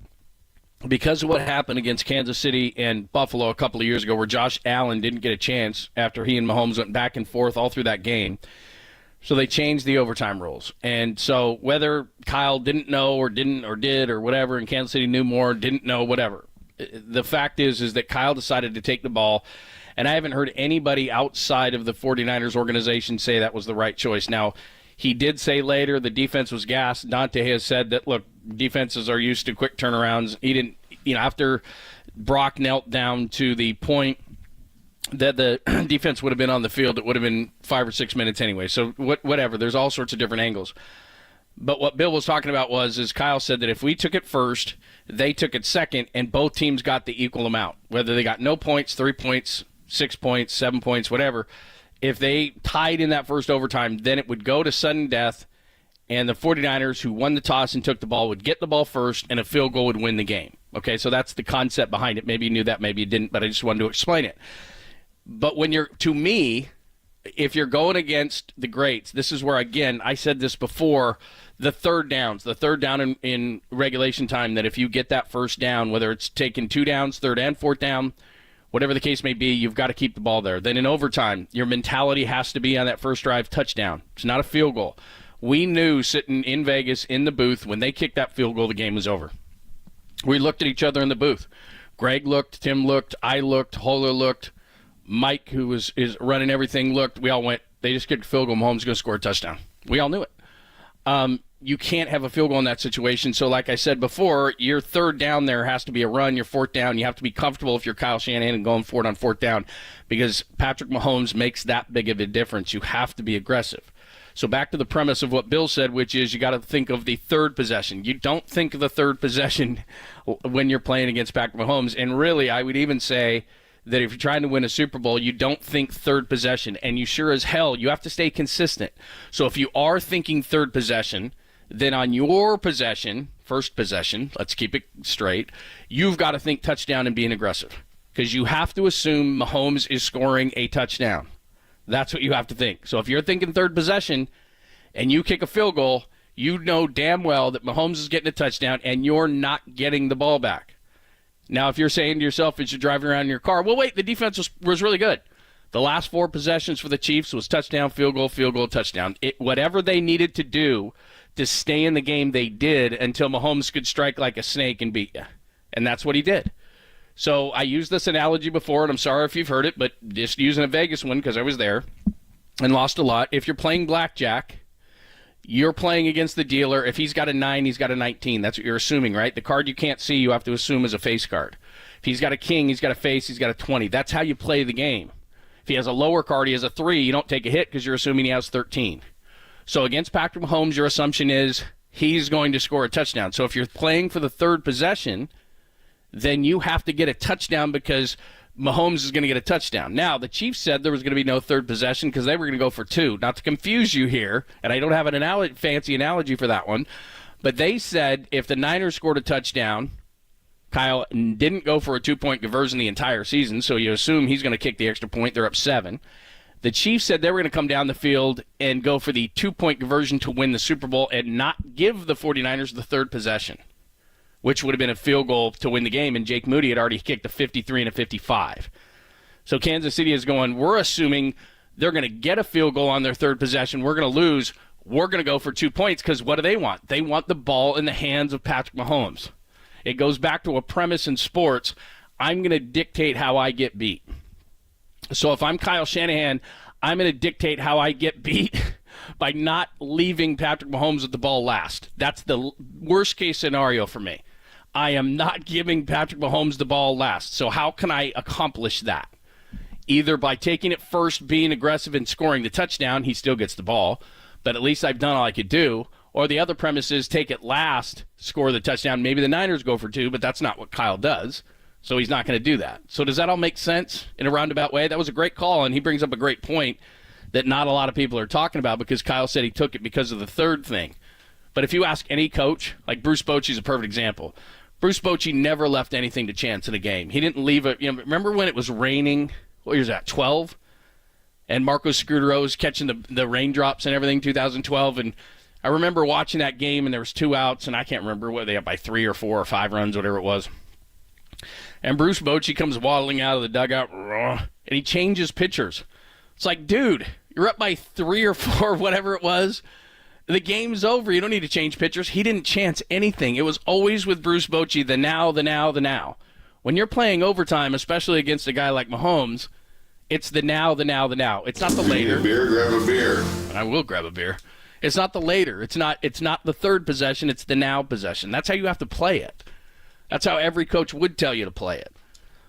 because of what happened against Kansas City and Buffalo a couple of years ago where Josh Allen didn't get a chance after he and Mahomes went back and forth all through that game, so they changed the overtime rules. And so whether Kyle didn't know or didn't or did or whatever, and Kansas City knew more, didn't know, whatever, the fact is that Kyle decided to take the ball, and I haven't heard anybody outside of the 49ers organization say that was the right choice. Now, he did say later the defense was gassed. Dante has said that, look, defenses are used to quick turnarounds. He didn't, after Brock knelt down to the point that the defense would have been on the field, it would have been 5 or 6 minutes anyway. So whatever, there's all sorts of different angles. But what Bill was talking about is Kyle said that if we took it first, they took it second, and both teams got the equal amount. Whether they got no points, 3 points, 6 points, 7 points, whatever. If they tied in that first overtime, then it would go to sudden death, and the 49ers, who won the toss and took the ball, would get the ball first, and a field goal would win the game. Okay, so that's the concept behind it. Maybe you knew that, maybe you didn't, but I just wanted to explain it. But when you're, to me, if you're going against the greats, this is where, again, I said this before, the third down in regulation time, that if you get that first down, whether it's taking 2 downs, third and fourth down, whatever the case may be, you've got to keep the ball there. Then in overtime, your mentality has to be on that first drive touchdown. It's not a field goal. We knew sitting in Vegas in the booth, when they kicked that field goal, the game was over. We looked at each other in the booth. Greg looked, Tim looked, I looked, Holler looked, Mike, who is running everything, looked. We all went, they just kicked a field goal, Mahomes is going to score a touchdown. We all knew it. You can't have a field goal in that situation. So like I said before, your third down there has to be a run. Your fourth down, you have to be comfortable if you're Kyle Shanahan and going for it on fourth down, because Patrick Mahomes makes that big of a difference. You have to be aggressive. So back to the premise of what Bill said, which is you got to think of the third possession. You don't think of the third possession when you're playing against Patrick Mahomes. And really, I would even say that if you're trying to win a Super Bowl, you don't think third possession. And you sure as hell, you have to stay consistent. So if you are thinking third possession, then on your possession, first possession, let's keep it straight, you've got to think touchdown and being aggressive, because you have to assume Mahomes is scoring a touchdown. That's what you have to think. So if you're thinking third possession and you kick a field goal, you know damn well that Mahomes is getting a touchdown and you're not getting the ball back. Now, if you're saying to yourself as you're driving around in your car, well, wait, the defense was really good. The last 4 possessions for the Chiefs was touchdown, field goal, touchdown. Whatever they needed to do to stay in the game, they did, until Mahomes could strike like a snake and beat you. And that's what he did. So I used this analogy before, and I'm sorry if you've heard it, but just using a Vegas one because I was there and lost a lot. If you're playing blackjack, you're playing against the dealer. If he's got a 9, he's got a 19. That's what you're assuming, right? The card you can't see, you have to assume is a face card. If he's got a king, he's got a face, he's got a 20. That's how you play the game. If he has a lower card, he has a 3, you don't take a hit because you're assuming he has 13. So against Patrick Mahomes, your assumption is he's going to score a touchdown. So if you're playing for the third possession, then you have to get a touchdown because Mahomes is going to get a touchdown. Now, the Chiefs said there was going to be no third possession because they were going to go for 2. Not to confuse you here, and I don't have an fancy analogy for that one, but they said if the Niners scored a touchdown, Kyle didn't go for a 2-point conversion the entire season, so you assume he's going to kick the extra point. They're up 7. The Chiefs said they were going to come down the field and go for the 2-point conversion to win the Super Bowl and not give the 49ers the third possession, which would have been a field goal to win the game, and Jake Moody had already kicked a 53 and a 55. So Kansas City is going, we're assuming they're going to get a field goal on their third possession. We're going to lose. We're going to go for 2 points because what do they want? They want the ball in the hands of Patrick Mahomes. It goes back to a premise in sports. I'm going to dictate how I get beat. So if I'm Kyle Shanahan, I'm going to dictate how I get beat by not leaving Patrick Mahomes with the ball last. That's the worst-case scenario for me. I am not giving Patrick Mahomes the ball last. So how can I accomplish that? Either by taking it first, being aggressive, and scoring the touchdown, he still gets the ball, but at least I've done all I could do. Or the other premise is take it last, score the touchdown. Maybe the Niners go for 2, but that's not what Kyle does. So he's not going to do that. So does that all make sense in a roundabout way? That was a great call, and he brings up a great point that not a lot of people are talking about because Kyle said he took it because of the third thing. But if you ask any coach, like Bruce Bochy's a perfect example. Bruce Bochy never left anything to chance in a game. He didn't leave it. Remember when it was raining? What year was that, 12? And Marco Scudero was catching the raindrops and everything, 2012. And I remember watching that game, and there was 2 outs, and I can't remember whether they had by 3 or 4 or 5 runs, whatever it was. And Bruce Bochy comes waddling out of the dugout, and he changes pitchers. It's like, dude, you're up by 3 or 4, whatever it was. The game's over. You don't need to change pitchers. He didn't chance anything. It was always with Bruce Bochy, the now, the now, the now. When you're playing overtime, especially against a guy like Mahomes, it's the now, the now, the now. It's not the later. Need a beer, grab a beer. I will grab a beer. It's not the later. It's not the third possession. It's the now possession. That's how you have to play it. That's how every coach would tell you to play it.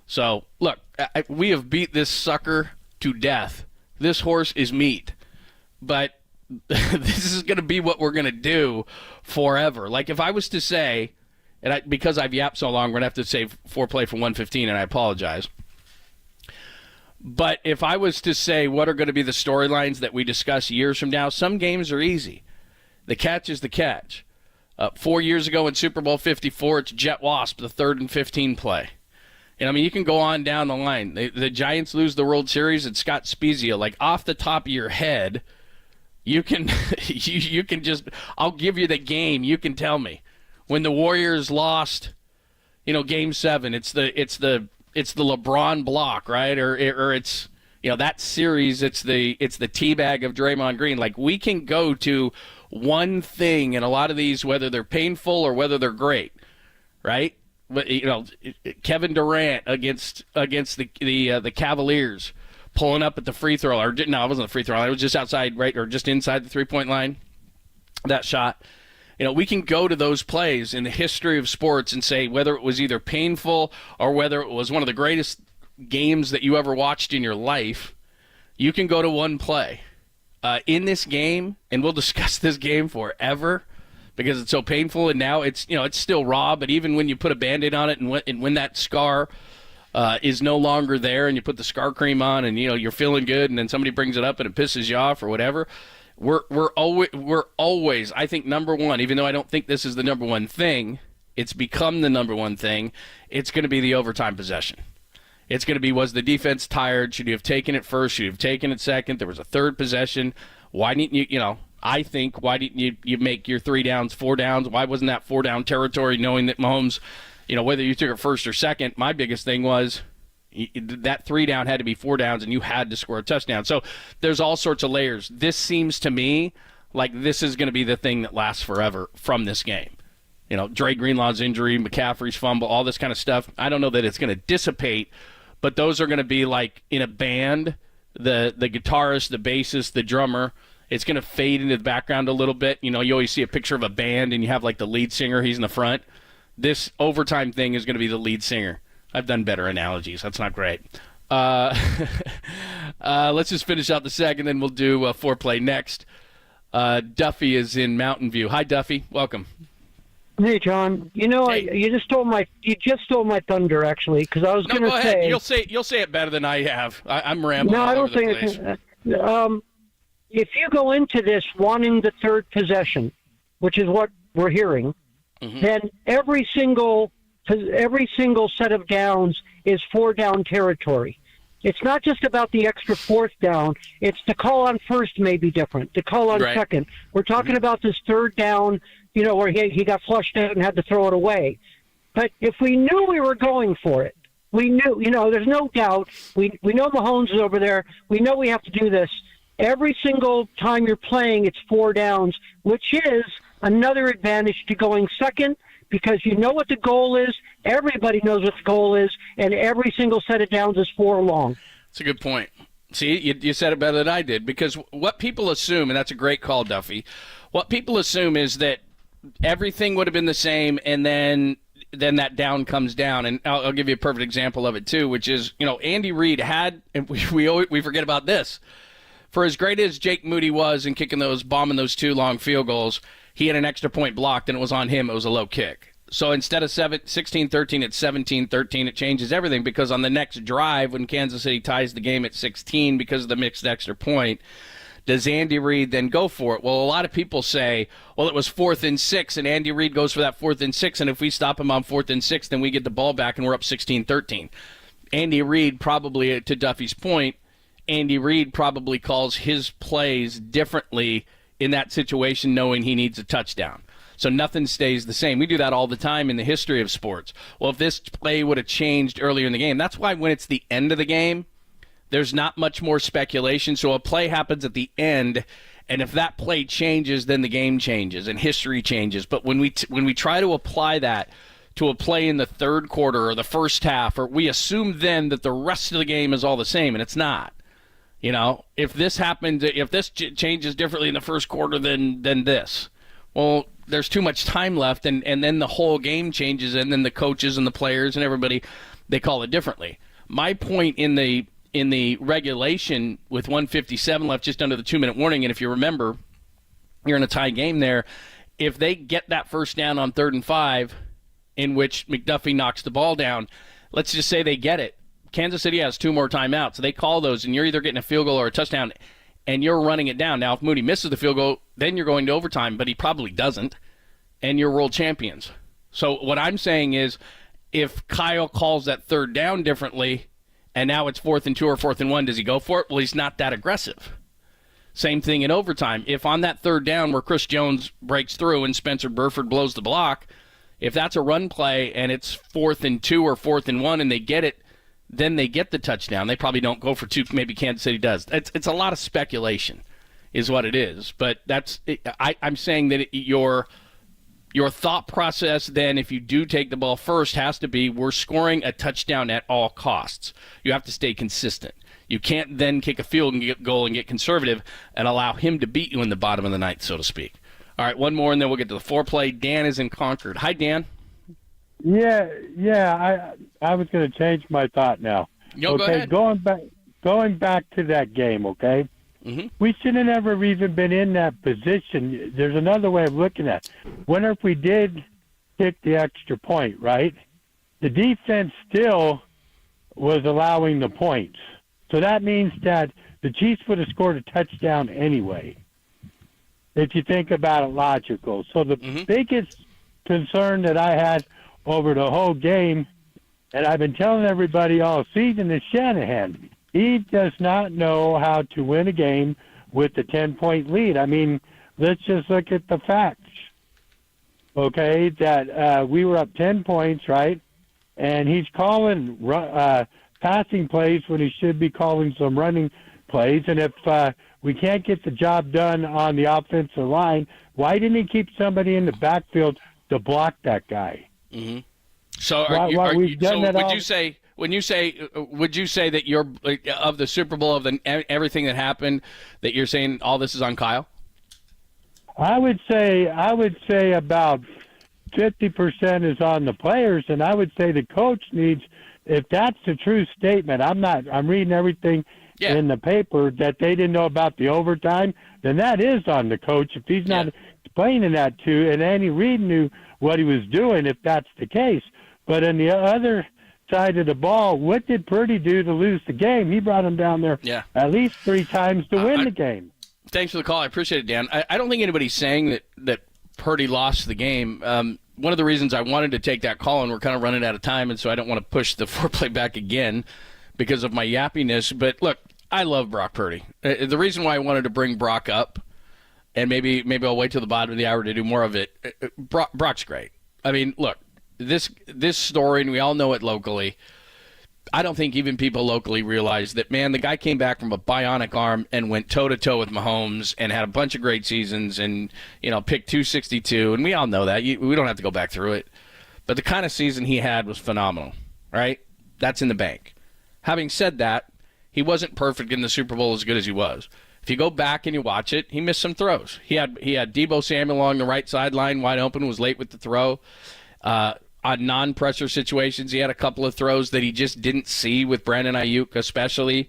So, look, we have beat this sucker to death. This horse is meat. But this is going to be what we're going to do forever. Like if I was to say, because I've yapped so long, we're going to have to say foreplay for 115, and I apologize. But if I was to say what are going to be the storylines that we discuss years from now, some games are easy. The catch is the catch. 4 years ago in Super Bowl 54, it's Jet Wasp, the 3rd and 15 play. And, I mean, you can go on down the line. The Giants lose the World Series, and Scott Spezia, like, off the top of your head, you can you can just – I'll give you the game. You can tell me. When the Warriors lost, Game 7, it's the LeBron block, right? Or it's that series. It's the teabag of Draymond Green. Like, we can go to one thing in a lot of these, whether they're painful or whether they're great, right? But Kevin Durant against the Cavaliers, pulling up at the free throw, or no, it wasn't the free throw line. It was just outside, right, or just inside the 3-point line. That shot. We can go to those plays in the history of sports and say whether it was either painful or whether it was one of the greatest games that you ever watched in your life. You can go to one play in this game, and we'll discuss this game forever because it's so painful. And now it's it's still raw, but even when you put a Band-Aid on it and when that scar is no longer there, and you put the scar cream on, and you're feeling good, and then somebody brings it up and it pisses you off or whatever. We're always, I think, number one, even though I don't think this is the number one thing, it's become the number one thing. It's going to be the overtime possession. It's going to be, was the defense tired? Should you have taken it first? Should you have taken it second? There was a third possession. Why didn't you, I think, why didn't you make your 3 downs 4 downs? Why wasn't that 4 down territory, knowing that Mahomes, whether you took it first or second? My biggest thing was, that 3 down had to be 4 downs, and you had to score a touchdown. So there's all sorts of layers. This seems to me like this is going to be the thing that lasts forever from this game. Dre Greenlaw's injury, McCaffrey's fumble, all this kind of stuff. I don't know that it's going to dissipate, but those are going to be like in a band, the guitarist, the bassist, the drummer. It's going to fade into the background a little bit. You always see a picture of a band, and you have like the lead singer. He's in the front. This overtime thing is going to be the lead singer. I've done better analogies. That's not great. Let's just finish out the second, then we'll do foreplay next. Duffy is in Mountain View. Hi, Duffy. Welcome. Hey, John. Hey. You just stole my thunder, actually, because I was going to say. You'll say it better than I have. I'm rambling. No, I don't think it's. If you go into this wanting the third possession, which is what we're hearing, then every single set of downs is 4 down territory. It's not just about the extra 4th down. It's the call on first may be different. The call on second. We're talking about this 3rd down, where he got flushed out and had to throw it away. But if we knew we were going for it, we knew, there's no doubt. We know Mahomes is over there. We know we have to do this. Every single time you're playing, it's 4 downs, which is another advantage to going second, because you know what the goal is, everybody knows what the goal is, and every single set of downs is 4 long. That's a good point. See, you said it better than I did, because what people assume, and that's a great call, Duffy, what people assume is that everything would have been the same, and then that down comes down. And I'll give you a perfect example of it, too, which is, Andy Reid had, and we forget about this, for as great as Jake Moody was in bombing those 2 long field goals, he had an extra point blocked, and it was on him. It was a low kick. So instead of 16-13, it's 17-13. It changes everything, because on the next drive, when Kansas City ties the game at 16 because of the mixed extra point, does Andy Reid then go for it? Well, a lot of people say, well, it was 4th and 6, and Andy Reid goes for that 4th and 6, and if we stop him on 4th and 6, then we get the ball back, and we're up 16-13. Andy Reid probably, to Duffy's point, Andy Reid probably calls his plays differently in that situation, knowing he needs a touchdown. So nothing stays the same. We do that all the time in the history of sports. Well, if this play would have changed earlier in the game, that's why when it's the end of the game, there's not much more speculation. So a play happens at the end, and if that play changes, then the game changes and history changes. But when we try to apply that to a play in the 3rd quarter or the first half, or we assume then that the rest of the game is all the same, and it's not. If this happens, if this changes differently in the 1st quarter than this, well, there's too much time left, and then the whole game changes, and then the coaches and the players and everybody, they call it differently. My point in the regulation with 1:57 left, just under the 2-minute warning, and if you remember, you're in a tie game there. If they get that 1st down on 3rd and 5, in which McDuffie knocks the ball down, let's just say they get it. Kansas City has 2 more timeouts. So they call those, and you're either getting a field goal or a touchdown, and you're running it down. Now, if Moody misses the field goal, then you're going to overtime, but he probably doesn't, and you're world champions. So what I'm saying is, if Kyle calls that third down differently and now it's 4th and 2 or 4th and 1, does he go for it? Well, he's not that aggressive. Same thing in overtime. If on that third down where Chris Jones breaks through and Spencer Burford blows the block, if that's a run play and it's 4th and 2 or 4th and 1 and they get it, then they get the touchdown. They probably don't go for 2. Maybe Kansas City does. It's a lot of speculation is what it is. But I'm saying that your thought process then, if you do take the ball first, has to be we're scoring a touchdown at all costs. You have to stay consistent. You can't then kick a field goal and get conservative and allow him to beat you in the bottom of the ninth, so to speak. All right, one more, and then we'll get to the foreplay. Dan is in Concord. Hi, Dan. Yeah. I was going to change my thought now. Go ahead. Going back to that game. Okay. Mm-hmm. We should have never even been in that position. There's another way of looking at it. What if we did kick the extra point? Right. The defense still was allowing the points, so that means that the Chiefs would have scored a touchdown anyway. If you think about it logical. So the biggest concern that I had over the whole game, and I've been telling everybody all season, is Shanahan. He does not know how to win a game with a 10-point lead. I mean, let's just look at the facts. Okay, that we were up 10 points, right? And he's calling passing plays when he should be calling some running plays. And if we can't get the job done on the offensive line, why didn't he keep somebody in the backfield to block that guy? Mm-hmm. So, would you say that you're of the Super Bowl, of everything that happened, that you're saying all this is on Kyle? I would say about 50% is on the players, and I would say the coach needs. If that's the true statement, I'm reading everything in the paper that they didn't know about the overtime, then that is on the coach. If he's not explaining that to, and Andy Reid knew what he was doing, if that's the case. But on the other side of the ball, what did Purdy do to lose the game? He brought him down there at least 3 times to win the game. Thanks for the call. I appreciate it, Dan. I don't think anybody's saying that Purdy lost the game. One of the reasons I wanted to take that call, and we're kind of running out of time, and so I don't want to push the foreplay back again because of my yappiness. But, look, I love Brock Purdy. The reason why I wanted to bring Brock up, and maybe I'll wait till the bottom of the hour to do more of it, Brock's great. I mean, look, this story, and we all know it locally, I don't think even people locally realize that, man, the guy came back from a bionic arm and went toe-to-toe with Mahomes and had a bunch of great seasons and, picked 262, and we all know that. We don't have to go back through it. But the kind of season he had was phenomenal, right? That's in the bank. Having said that, he wasn't perfect in the Super Bowl as good as he was. If you go back and you watch it, he missed some throws. He had Deebo Samuel along the right sideline, wide open, was late with the throw. On non-pressure situations, he had a couple of throws that he just didn't see with Brandon Ayuk especially.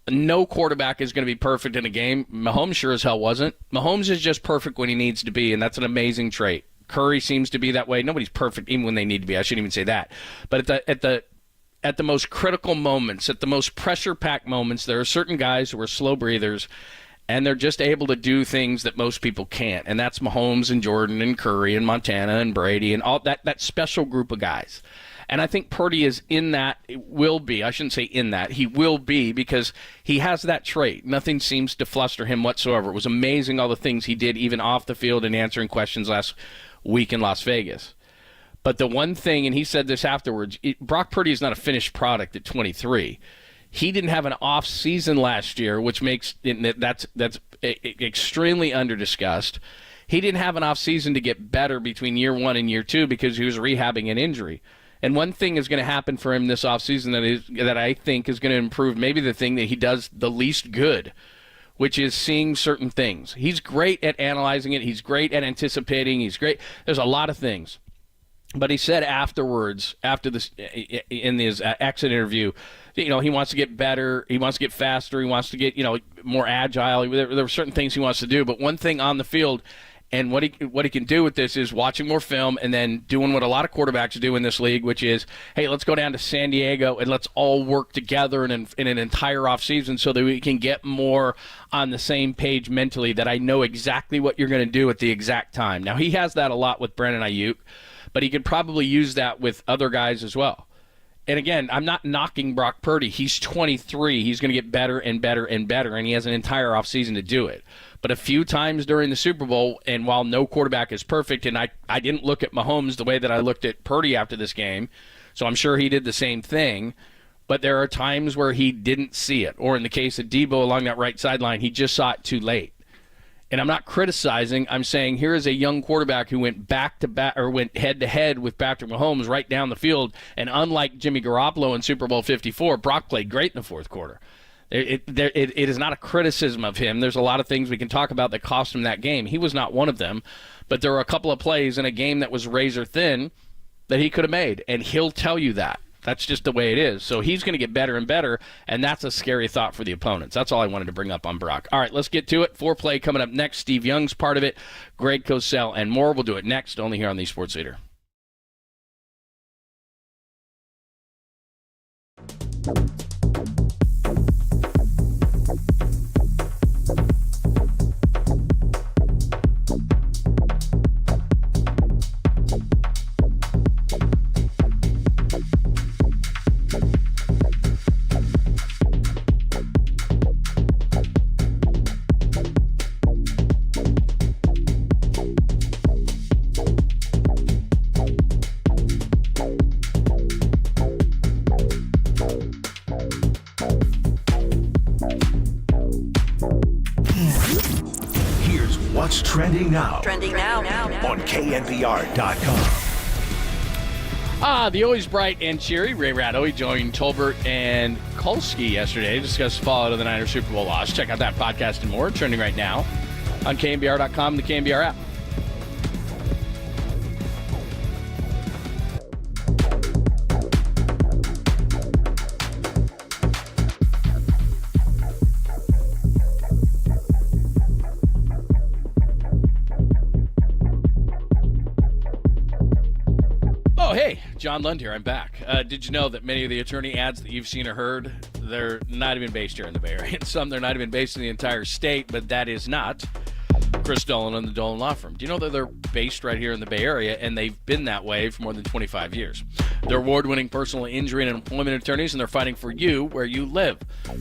No quarterback is going to be perfect in a game. Mahomes sure as hell wasn't. Mahomes is just perfect when he needs to be, and that's an amazing trait. Curry seems to be that way. Nobody's perfect even when they need to be. I shouldn't even say that. But at the most critical moments, at the most pressure-packed moments, there are certain guys who are slow breathers, and they're just able to do things that most people can't. And that's Mahomes and Jordan and Curry and Montana and Brady and all that special group of guys. And I think Purdy is in that, will be. I shouldn't say in that. He will be because he has that trait. Nothing seems to fluster him whatsoever. It was amazing all the things he did even off the field and answering questions last week in Las Vegas. But the one thing, and he said this afterwards, Brock Purdy is not a finished product at 23. He didn't have an off season last year, which makes that's extremely under-discussed. He didn't have an off season to get better between year 1 and year 2 because he was rehabbing an injury. And one thing is going to happen for him this off season that I think is going to improve maybe the thing that he does the least good, which is seeing certain things. He's great at analyzing it. He's great at anticipating. He's great. There's a lot of things. But he said afterwards, in his exit interview, he wants to get better, he wants to get faster, he wants to get more agile. There were certain things he wants to do, but one thing on the field, and what he can do with this is watching more film and then doing what a lot of quarterbacks do in this league, which is, hey, let's go down to San Diego and let's all work together in an entire offseason so that we can get more on the same page mentally, that I know exactly what you're going to do at the exact time. Now, he has that a lot with Brandon Ayuk. but he could probably use that with other guys as well. And again, I'm not knocking Brock Purdy. He's 23. He's going to get better and better and better, and he has an entire offseason to do it. But a few times during the Super Bowl, and while no quarterback is perfect, and I didn't look at Mahomes the way that I looked at Purdy after this game, so I'm sure he did the same thing, but there are times where he didn't see it. Or in the case of Debo along that right sideline, he just saw it too late. And I'm not criticizing. I'm saying here is a young quarterback who went back-to-back or went head-to-head with Patrick Mahomes right down the field. And unlike Jimmy Garoppolo in Super Bowl 54, Brock played great in the fourth quarter. It is not a criticism of him. There's a lot of things we can talk about that cost him that game. He was not one of them. But there were a couple of plays in a game that was razor thin that he could have made. And he'll tell you that. That's just the way it is. So he's going to get better and better, and that's a scary thought for the opponents. That's all I wanted to bring up on Brock. All right, let's get to it. Foreplay coming up next. Steve Young's part of it, Greg Cosell, and more. We'll do it next, only here on the Sports Leader. What's trending now? Trending now. On KNBR.com. The always bright and cheery Ray Ratto. He joined Tolbert and Kulski yesterday to discuss the fallout of the Niners Super Bowl loss. Check out that podcast and more. Trending right now on KNBR.com, the KNBR app. John Lund here. I'm back. Did you know that many of the attorney ads that you've seen or heard, they're not even based here in the Bay Area? And some, they're not even based in the entire state, but that is not Chris Dolan and the Dolan Law Firm. Do you know that they're based right here in the Bay Area, and they've been that way for more than 25 years? They're award-winning personal injury and employment attorneys, and they're fighting for you where you live.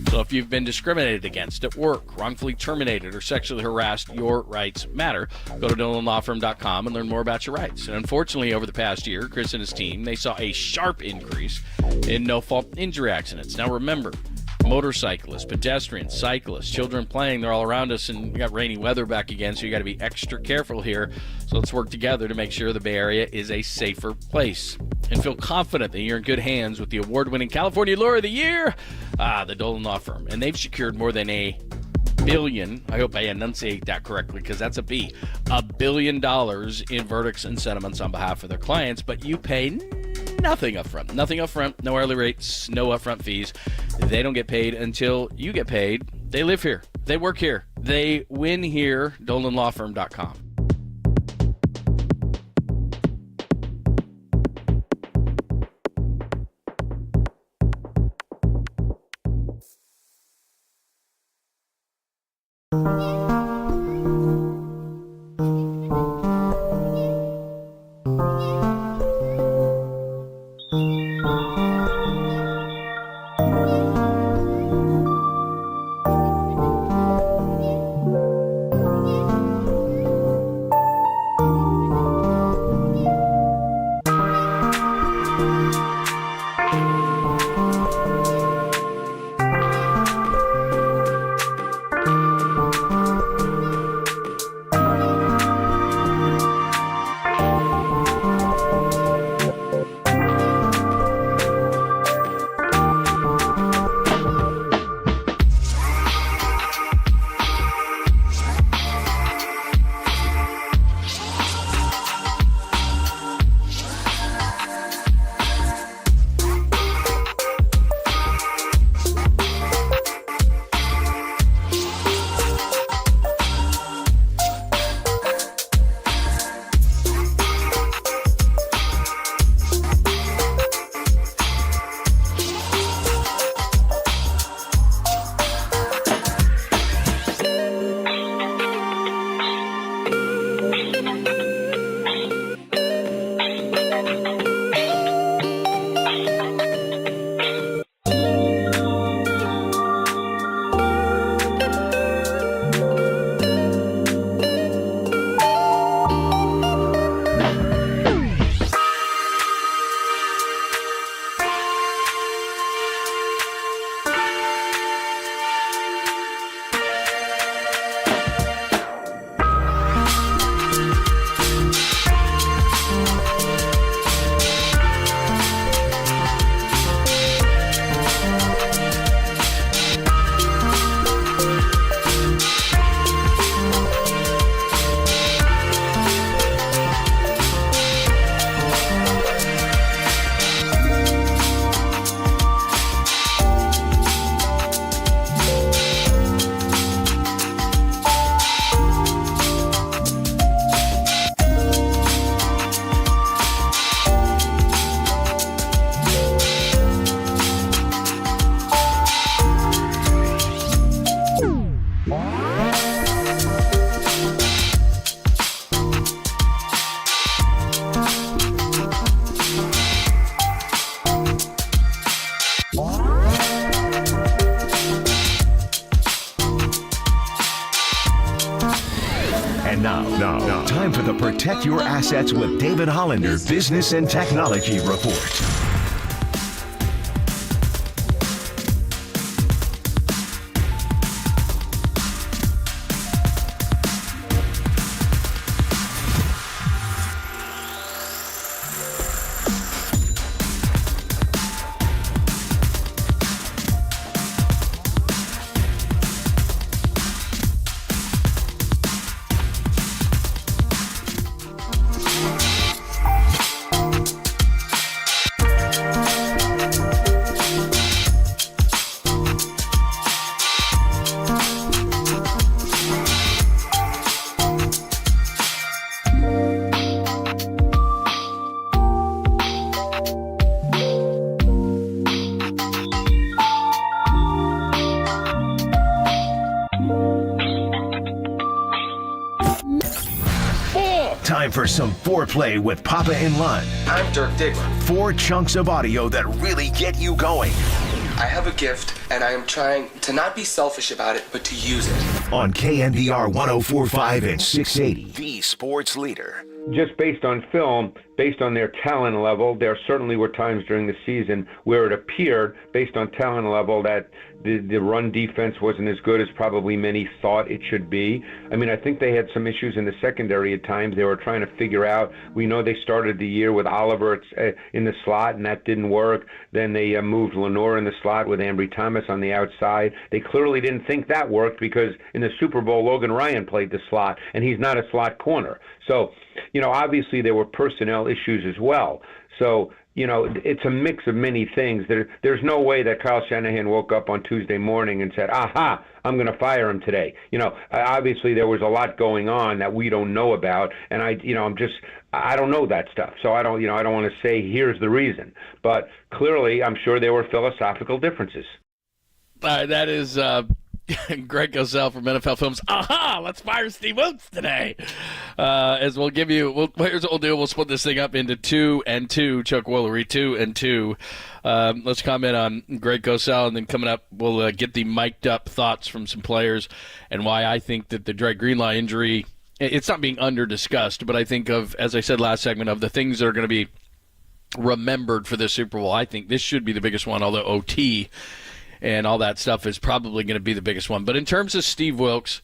So if you've been discriminated against at work, wrongfully terminated, or sexually harassed, your rights matter. Go to DolanLawFirm.com and learn more about your rights. And unfortunately, over the past year, Chris and his team, they saw a sharp increase in no-fault injury accidents. Now remember, motorcyclists, pedestrians, cyclists, children playing, they're all around us, and you got rainy weather back again, so you got to be extra careful here. So let's work together to make sure the Bay Area is a safer place. And feel confident that you're in good hands with the award-winning California Lawyer of the Year, the Dolan Law Firm. And they've secured more than $1 billion, I hope I enunciate that correctly because that's a B, $1 billion in verdicts and settlements on behalf of their clients, but you pay nothing up front. Nothing up front, no hourly rates, no upfront fees. They don't get paid until you get paid. They live here. They work here. They win here. DolanLawFirm.com. Now, time for the Protect Your Assets with David Hollander Business and Technology Report. Time for some foreplay with Papa and Lund. I'm Dirk Diggler. 4 chunks of audio that really get you going. I have a gift, and I am trying to not be selfish about it, but to use it. On KNBR 104.5 and 680, the sports leader. Just based on film, based on their talent level, there certainly were times during the season where it appeared, based on talent level, that the run defense wasn't as good as probably many thought it should be. I mean, I think they had some issues in the secondary at times. They were trying to figure out. We know they started the year with Oliver in the slot, and that didn't work. Then they moved Lenore in the slot with Ambry Thomas on the outside. They clearly didn't think that worked because in the Super Bowl, Logan Ryan played the slot, and he's not a slot corner. So, obviously there were personnel issues as well. So, it's a mix of many things. There's no way that Kyle Shanahan woke up on Tuesday morning and said, aha, I'm going to fire him today. Obviously there was a lot going on that we don't know about. And I don't know that stuff. So I don't want to say here's the reason. But clearly, I'm sure there were philosophical differences. That is Greg Cosell from NFL Films. Aha! Let's fire Steve Wilks today. As we'll give you, here's what we'll do. We'll split this thing up into 2 and 2. Chuck Woolery, 2 and 2. Let's comment on Greg Cosell, and then coming up, we'll get the mic'd up thoughts from some players and why I think that the Dre Greenlaw injury, it's not being under-discussed, but I think of, as I said last segment, of the things that are going to be remembered for this Super Bowl. I think this should be the biggest one, although OT and all that stuff is probably going to be the biggest one. But in terms of Steve Wilks,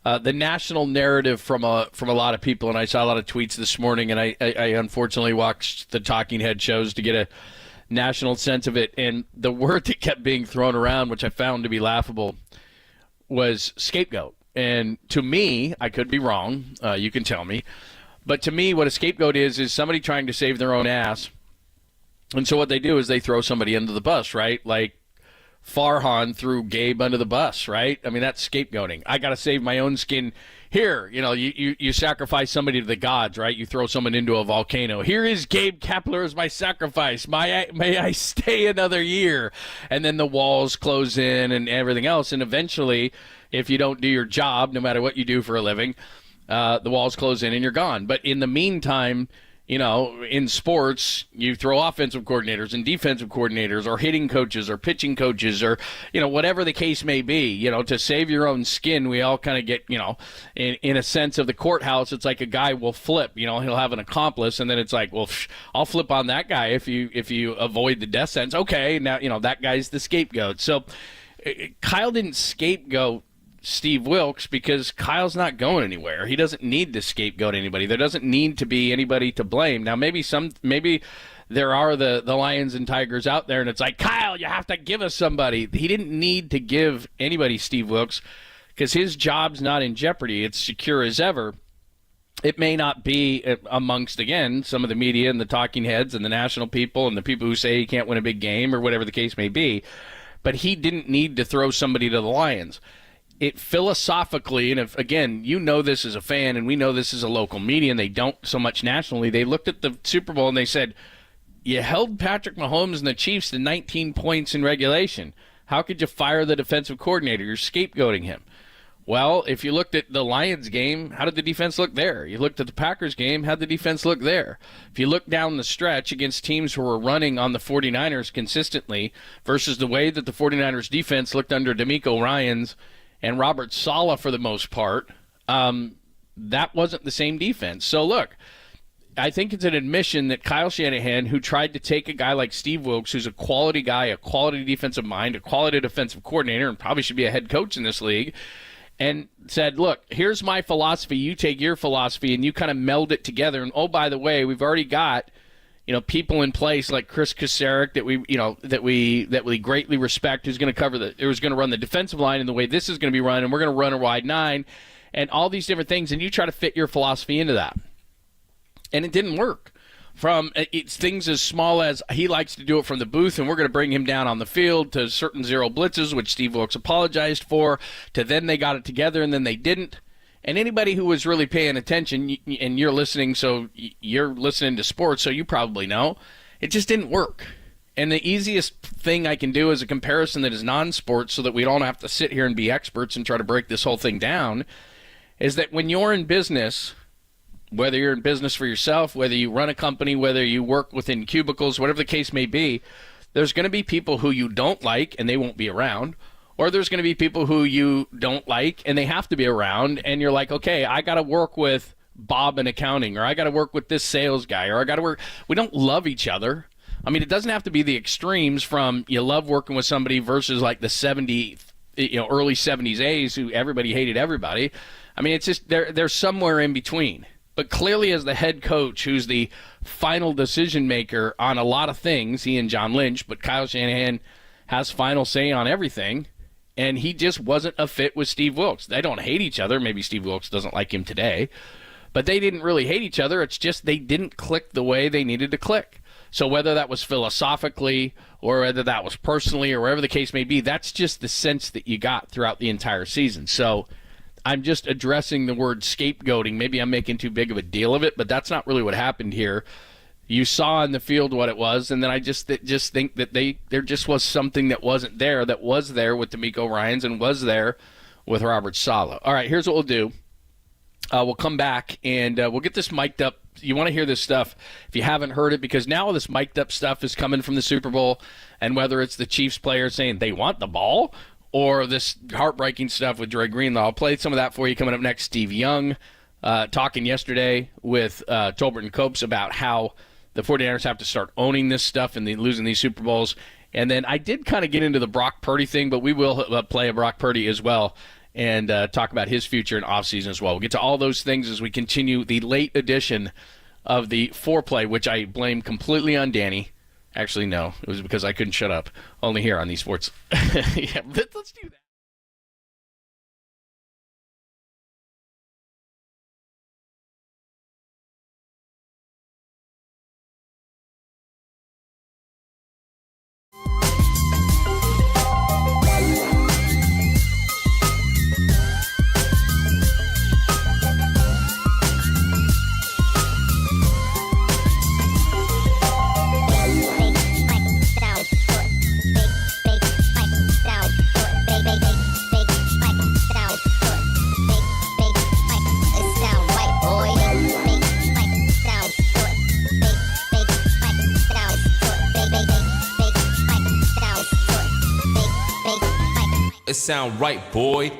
the national narrative from a lot of people, and I saw a lot of tweets this morning, and I unfortunately watched the talking head shows to get a national sense of it, and the word that kept being thrown around, which I found to be laughable, was scapegoat. And to me, I could be wrong, you can tell me, but to me what a scapegoat is somebody trying to save their own ass. And so what they do is they throw somebody under the bus, right? Like Farhan threw Gabe under the bus, right? I mean, that's scapegoating. I got to save my own skin. Here, you sacrifice somebody to the gods, right? You throw someone into a volcano. Here is Gabe Kapler as my sacrifice. May I stay another year? And then the walls close in and everything else. And eventually, if you don't do your job, no matter what you do for a living, the walls close in and you're gone. But in the meantime, in sports, you throw offensive coordinators and defensive coordinators or hitting coaches or pitching coaches or, whatever the case may be, to save your own skin. We all kind of get, in a sense of the courthouse, it's like a guy will flip, he'll have an accomplice. And then it's like, well, I'll flip on that guy if you avoid the death sentence. Okay, now, that guy's the scapegoat. So Kyle didn't scapegoat Steve Wilks because Kyle's not going anywhere. He doesn't need to scapegoat anybody. There doesn't need to be anybody to blame. Now, maybe there are the Lions and Tigers out there, and it's like, Kyle, you have to give us somebody. He didn't need to give anybody Steve Wilks because his job's not in jeopardy. It's secure as ever. It may not be amongst, again, some of the media and the talking heads and the national people and the people who say he can't win a big game or whatever the case may be, but he didn't need to throw somebody to the Lions. It philosophically, and if, again, this as a fan, and we know this as a local media, and they don't so much nationally, they looked at the Super Bowl and they said, you held Patrick Mahomes and the Chiefs to 19 points in regulation. How could you fire the defensive coordinator? You're scapegoating him. Well, if you looked at the Lions game, how did the defense look there? You looked at the Packers game, how did the defense look there? If you look down the stretch against teams who were running on the 49ers consistently versus the way that the 49ers defense looked under DeMeco Ryans and Robert Saleh for the most part, that wasn't the same defense. So, look, I think it's an admission that Kyle Shanahan, who tried to take a guy like Steve Wilks, who's a quality guy, a quality defensive mind, a quality defensive coordinator, and probably should be a head coach in this league, and said, look, here's my philosophy, you take your philosophy, and you kind of meld it together. And, oh, by the way, we've already got people in place like Chris Kasarik that we greatly respect, who's going to run the defensive line in the way this is going to be run, and we're going to run a wide 9, and all these different things, and you try to fit your philosophy into that. And it didn't work. It's things as small as he likes to do it from the booth, and we're going to bring him down on the field, to certain zero blitzes, which Steve Wilks apologized for, to then they got it together and then they didn't. And anybody who was really paying attention, and you're listening, so you're listening to sports, so you probably know, it just didn't work. And the easiest thing I can do is a comparison that is non-sports, so that we don't have to sit here and be experts and try to break this whole thing down, is that when you're in business, whether you're in business for yourself, whether you run a company, whether you work within cubicles, whatever the case may be, there's going to be people who you don't like and they won't be around, or there's going to be people who you don't like and they have to be around, and you're like, okay, I got to work with Bob in accounting, or I got to work with this sales guy, or I got to work. We don't love each other. I mean, it doesn't have to be the extremes from you love working with somebody versus like the early 70s A's who everybody hated everybody. I mean, it's just they're somewhere in between. But clearly, as the head coach, who's the final decision maker on a lot of things, he and John Lynch, but Kyle Shanahan has final say on everything, and he just wasn't a fit with Steve Wilks. They don't hate each other. Maybe Steve Wilks doesn't like him today, but they didn't really hate each other. It's just they didn't click the way they needed to click. So whether that was philosophically or whether that was personally or whatever the case may be, that's just the sense that you got throughout the entire season. So I'm just addressing the word scapegoating. Maybe I'm making too big of a deal of it, but that's not really what happened here. You saw on the field what it was, and then I just think that there just was something that wasn't there, that was there with D'Amico Ryans and was there with Robert Saleh. All right, here's what we'll do. We'll come back, and we'll get this mic'd up. You want to hear this stuff if you haven't heard it, because now all this mic'd up stuff is coming from the Super Bowl, and whether it's the Chiefs players saying they want the ball, or this heartbreaking stuff with Dre Greenlaw. I'll play some of that for you coming up next. Steve Young talking yesterday with Tolbert and Copes about how the 49ers have to start owning this stuff and losing these Super Bowls. And then I did kind of get into the Brock Purdy thing, but we will play a Brock Purdy as well and talk about his future in offseason as well. We'll get to all those things as we continue the late edition of the foreplay, which I blame completely on Danny. Actually, no. It was because I couldn't shut up. Only here on these sports. Yeah, let's do that. It sound right, boy.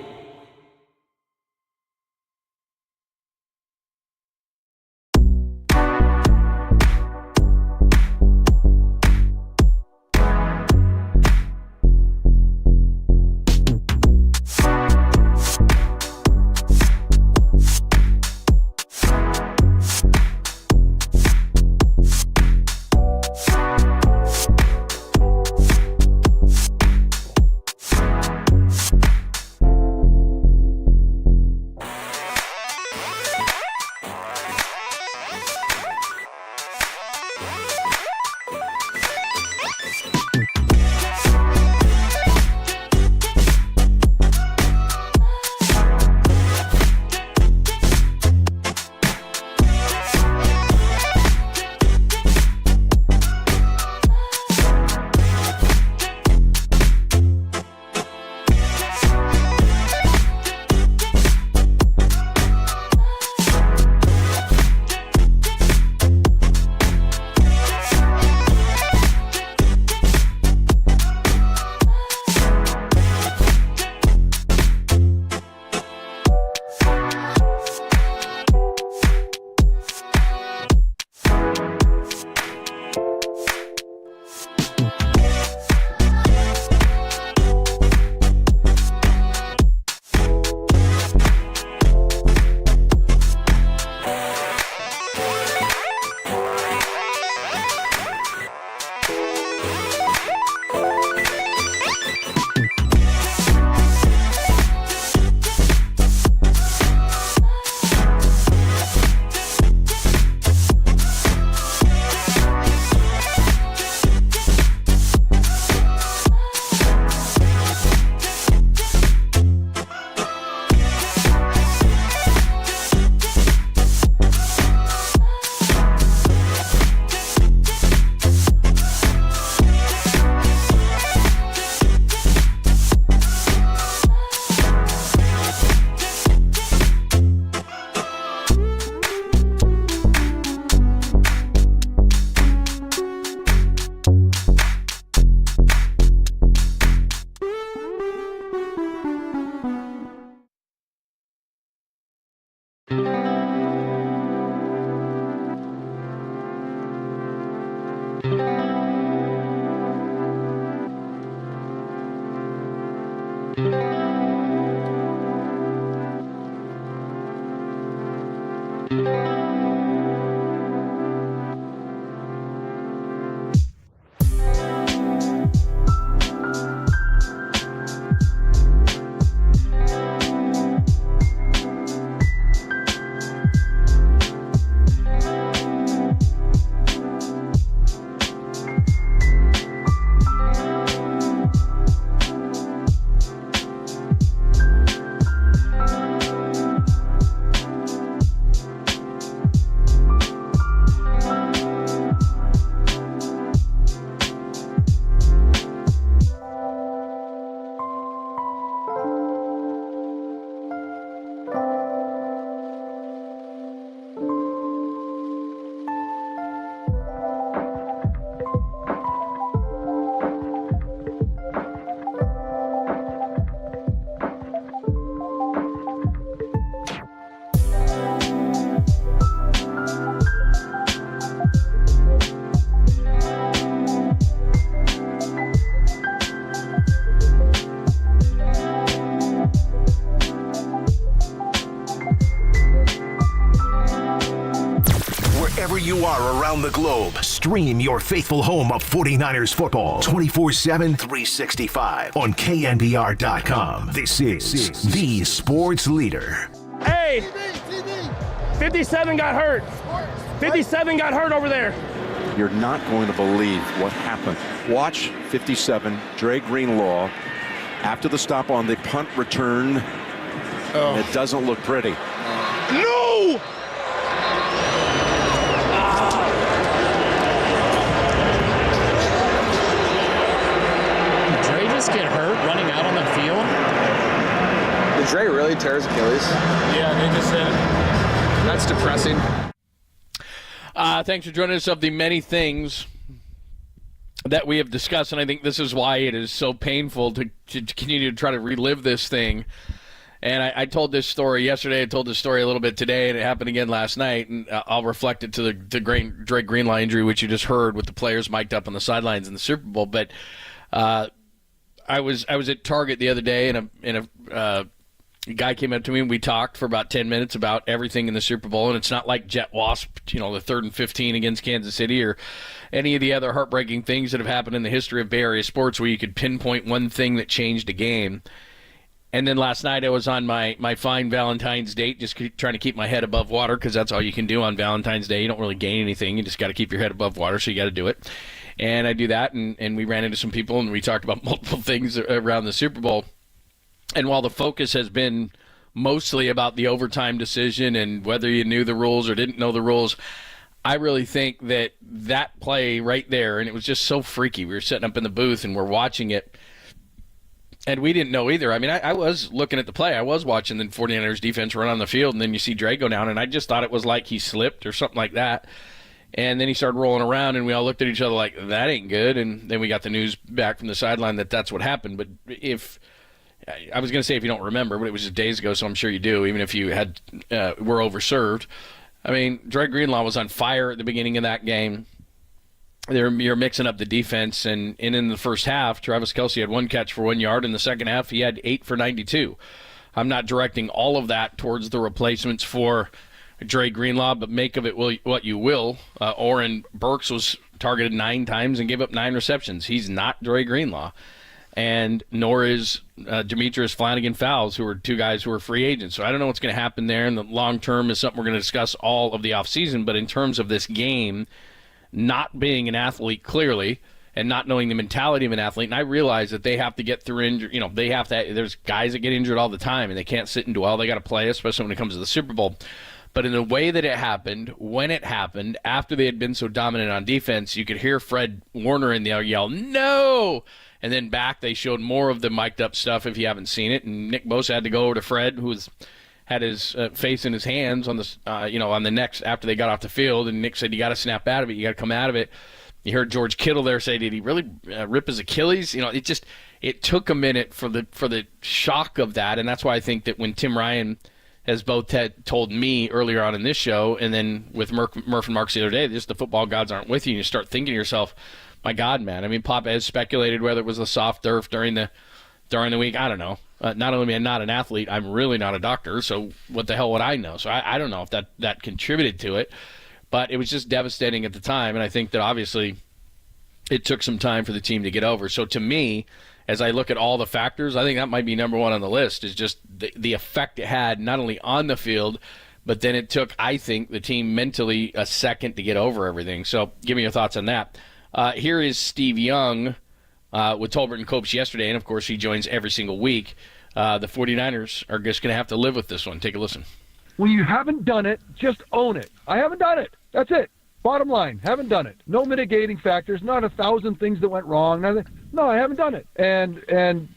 You are around the globe. Stream your faithful home of 49ers football 24/7, 365 on KNBR.com. This is the sports leader. Hey, 57 got hurt. 57 got hurt over there. You're not going to believe what happened. Watch 57, Dre Greenlaw, after the stop on the punt return. Oh. It doesn't look pretty. No! Get hurt running out on the field? Did Dre really tear his Achilles? Yeah, they just said that's depressing. Thanks for joining us of the many things that we have discussed, and I think this is why it is so painful to continue to try to relive this thing. And I told this story yesterday. I told this story a little bit today, and it happened again last night. And I'll reflect it to the Dre Greenlaw injury, which you just heard with the players mic'd up on the sidelines in the Super Bowl. But I was at Target the other day, and a guy came up to me, and we talked for about 10 minutes about everything in the Super Bowl. And it's not like Jet Wasp, the 3rd and 15 against Kansas City, or any of the other heartbreaking things that have happened in the history of Bay Area sports where you could pinpoint one thing that changed a game. And then last night I was on my fine Valentine's date, just trying to keep my head above water, because that's all you can do on Valentine's Day. You don't really gain anything. You just got to keep your head above water, so you got to do it. And I do that, and we ran into some people, and we talked about multiple things around the Super Bowl. And while the focus has been mostly about the overtime decision and whether you knew the rules or didn't know the rules, I really think that play right there, and it was just so freaky. We were sitting up in the booth, and we're watching it, and we didn't know either. I mean, I was looking at the play. I was watching the 49ers defense run on the field, and then you see Dre go down, and I just thought it was like he slipped or something like that. And then he started rolling around, and we all looked at each other like, that ain't good. And then we got the news back from the sideline that that's what happened. But I was going to say if you don't remember, but it was just days ago, so I'm sure you do, even if you were overserved. I mean, Dre Greenlaw was on fire at the beginning of that game. You're mixing up the defense, and in the first half, Travis Kelce had 1 catch for 1 yard. In the second half, he had 8 for 92. I'm not directing all of that towards the replacements for Dre Greenlaw, but make of it what you will. Oren Burks was targeted 9 times and gave up 9 receptions. He's not Dre Greenlaw. And nor is Demetrius Flanagan-Fowles, who are 2 guys who are free agents. So I don't know what's going to happen there. And the long term is something we're going to discuss all of the offseason. But in terms of this game, not being an athlete clearly, and not knowing the mentality of an athlete, and I realize that they have to get through injury. They have to. There's guys that get injured all the time, and they can't sit and dwell. They got to play, especially when it comes to the Super Bowl. But in the way that it happened, when it happened, after they had been so dominant on defense, you could hear Fred Warner in there yell, "No!" And then back, they showed more of the mic'd up stuff if you haven't seen it. And Nick Bosa had to go over to Fred, who had his face in his hands on the on the neck after they got off the field. And Nick said, "You got to snap out of it. You got to come out of it." You heard George Kittle there say, "Did he really rip his Achilles?" It took a minute for the shock of that, and that's why I think that when Tim Ryan has both told me earlier on in this show, and then with Murph and Marks the other day, just the football gods aren't with you. And you start thinking to yourself, my God, man. I mean, Papa has speculated whether it was the soft turf during the week. I don't know. Not only am I not an athlete, I'm really not a doctor, so what the hell would I know? So I don't know if that contributed to it, but it was just devastating at the time, and I think that obviously it took some time for the team to get over. So to me, as I look at all the factors, I think that might be number one on the list, is just the effect it had not only on the field, but then it took, I think, the team mentally a second to get over everything. So give me your thoughts on that. Here is Steve Young with Tolbert and Copes yesterday, and, of course, he joins every single week. The 49ers are just going to have to live with this one. Take a listen. When you haven't done it, just own it. I haven't done it. That's it. Bottom line, haven't done it. No mitigating factors, not 1,000 things that went wrong. Nothing. No, I haven't done it. And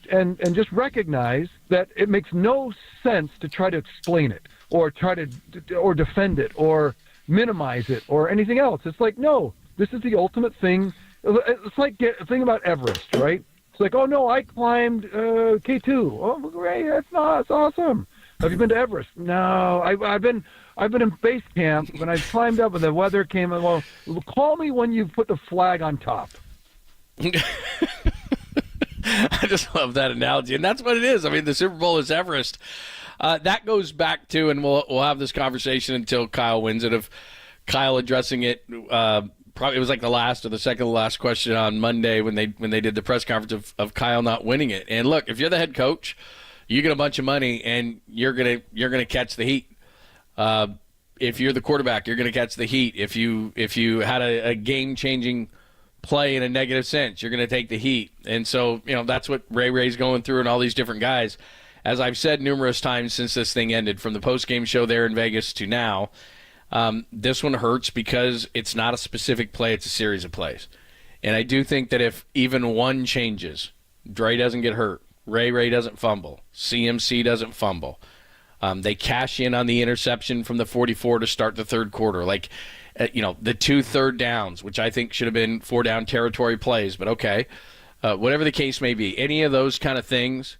just recognize that it makes no sense to try to explain it or try to or defend it or minimize it or anything else. It's like, no, this is the ultimate thing. It's like a thing about Everest, right? It's like, oh no, I climbed K2. Oh, great, that's awesome. Have you been to Everest? No, I've been in base camp when I climbed up and the weather came. Well, call me when you put the flag on top. I just love that analogy, and that's what it is. I mean, the Super Bowl is Everest. That goes back to, and we'll have this conversation until Kyle wins it, of Kyle addressing it. Probably it was like the last or the second to last question on Monday when they did the press conference of Kyle not winning it. And look, if you're the head coach, you get a bunch of money and you're gonna catch the heat. If you're the quarterback, you're gonna catch the heat. If you had a game changing play in a negative sense, you're gonna take the heat. And so that's what Ray's going through, and all these different guys. As I've said numerous times since this thing ended, from the post game show there in Vegas to now. This one hurts because it's not a specific play, it's a series of plays. And I do think that if even one changes, Dre doesn't get hurt, Ray doesn't fumble, CMC doesn't fumble, they cash in on the interception from the 44 to start the third quarter. Like, the 2 third downs, which I think should have been 4-down territory plays, but okay. Whatever the case may be, any of those kind of things,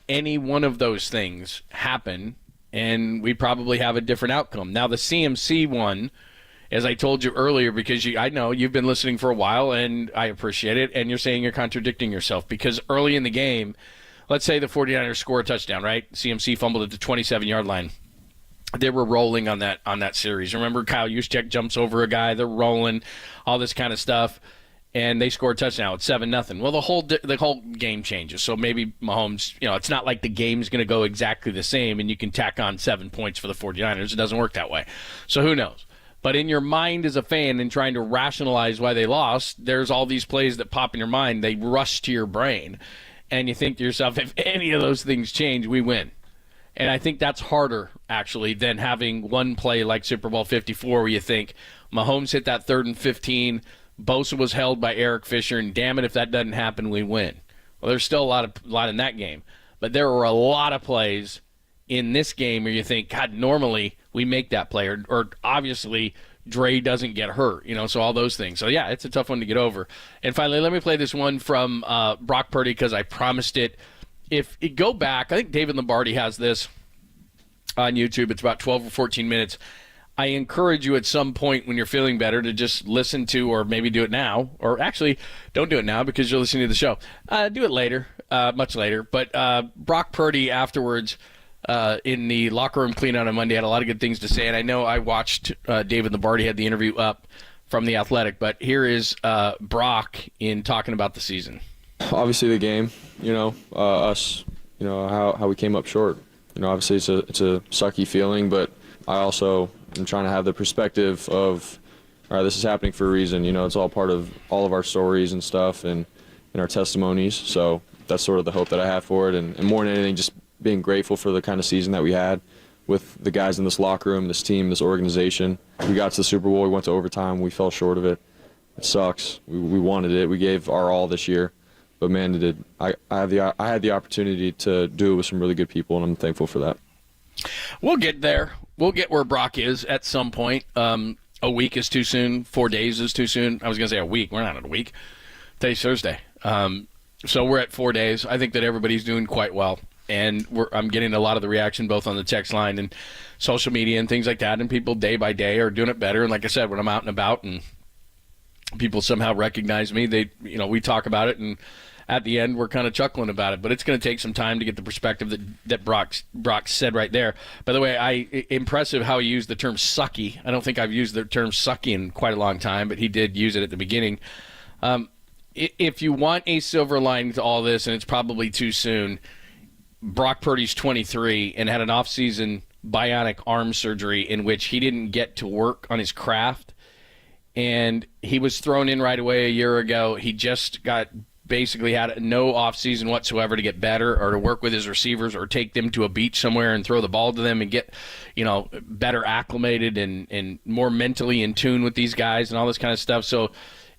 any one of those things happen, and we probably have a different outcome. Now, the CMC one, as I told you earlier, because I know you've been listening for a while, and I appreciate it, and you're saying you're contradicting yourself, because early in the game, let's say the 49ers score a touchdown, right? CMC fumbled at the 27-yard line. They were rolling on that series. Remember, Kyle Juszczyk jumps over a guy, they're rolling, all this kind of stuff, and they score a touchdown. It's 7-0. Well, the whole game changes. So maybe Mahomes, it's not like the game's going to go exactly the same and you can tack on 7 points for the 49ers. It doesn't work that way. So who knows? But in your mind as a fan and trying to rationalize why they lost, there's all these plays that pop in your mind. They rush to your brain. And you think to yourself, if any of those things change, we win. And I think that's harder, actually, than having one play like Super Bowl 54 where you think Mahomes hit that 3rd and 15, Bosa was held by Eric Fisher, and damn it, if that doesn't happen, we win. Well, there's still a lot in that game. But there were a lot of plays in this game where you think, God, normally we make that play, or obviously Dre doesn't get hurt, so all those things. So, yeah, it's a tough one to get over. And finally, let me play this one from Brock Purdy because I promised it. If you go back, I think David Lombardi has this on YouTube. It's about 12 or 14 minutes. I encourage you at some point when you're feeling better to just listen to, or maybe do it now, or actually don't do it now because you're listening to the show. Do it later, much later. But Brock Purdy afterwards in the locker room clean-out on Monday had a lot of good things to say, and I know I watched David Lombardi had the interview up from The Athletic, but here is Brock in talking about the season. Obviously the game, us, how we came up short. Obviously it's a sucky feeling, but I also am trying to have the perspective of, all right, this is happening for a reason. It's all part of all of our stories and stuff and our testimonies. So that's sort of the hope that I have for it. And more than anything, just being grateful for the kind of season that we had with the guys in this locker room, this team, this organization. We got to the Super Bowl. We went to overtime. We fell short of it. It sucks. We wanted it. We gave our all this year. But, man, I had the opportunity to do it with some really good people, and I'm thankful for that. We'll get there. We'll get where Brock is at some point. A week is too soon. 4 days is too soon. I was going to say a week. We're not at a week. Today's Thursday. So we're at 4 days. I think that everybody's doing quite well. And I'm getting a lot of the reaction both on the text line and social media and things like that. And people day by day are doing it better. And like I said, when I'm out and about and people somehow recognize me, we talk about it. And at the end were kind of chuckling about it. But it's going to take some time to get the perspective that Brock said right there. By the way, impressive how he used the term sucky. I don't think I've used the term sucky in quite a long time, but he did use it at the beginning. If you want a silver lining to all this, and it's probably too soon, Brock Purdy's 23 and had an offseason bionic arm surgery in which he didn't get to work on his craft. And he was thrown in right away a year ago. He just basically had no offseason whatsoever to get better or to work with his receivers or take them to a beach somewhere and throw the ball to them and get, better acclimated and more mentally in tune with these guys and all this kind of stuff. So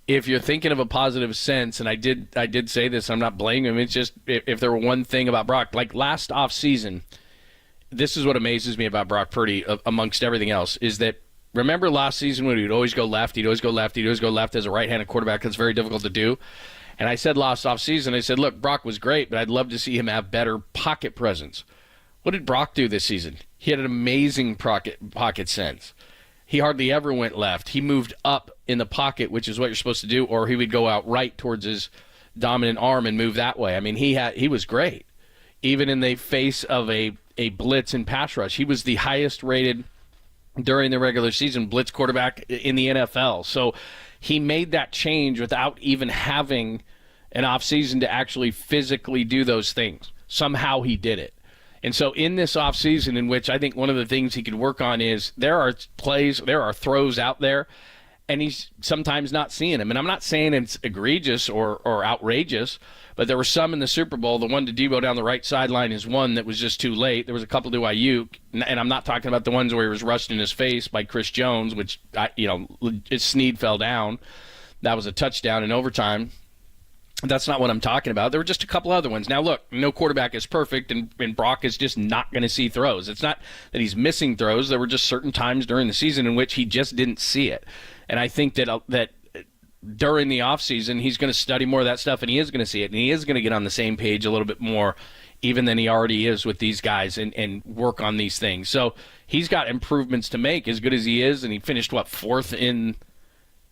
if you're thinking of a positive sense, and I did say this, I'm not blaming him. It's just if there were one thing about Brock, like last offseason, this is what amazes me about Brock Purdy amongst everything else, is that remember last season when he'd always go left as a right-handed quarterback? That's very difficult to do. And I said last offseason, I said, look, Brock was great, but I'd love to see him have better pocket presence. What did Brock do this season? He had an amazing pocket sense. He hardly ever went left. He moved up in the pocket, which is what you're supposed to do, or he would go out right towards his dominant arm and move that way. I mean, he was great. Even in the face of a blitz and pass rush, he was the highest rated during the regular season blitz quarterback in the NFL. So he made that change without even having an offseason to actually physically do those things. Somehow he did it. And so in this offseason, in which I think one of the things he could work on is there are throws out there, and he's sometimes not seeing them. And I'm not saying it's egregious or outrageous, but there were some in the Super Bowl. The one to Debo down the right sideline is one that was just too late. There was a couple to Ayuk, and I'm not talking about the ones where he was rushed in his face by Chris Jones, which, Snead fell down. That was a touchdown in overtime. That's not what I'm talking about. There were just a couple other ones. Now, look, no quarterback is perfect, and Brock is just not going to see throws. It's not that he's missing throws. There were just certain times during the season in which he just didn't see it. And I think that during the offseason, he's going to study more of that stuff, and he is going to see it, and he is going to get on the same page a little bit more even than he already is with these guys and work on these things. So he's got improvements to make, as good as he is, and he finished, fourth in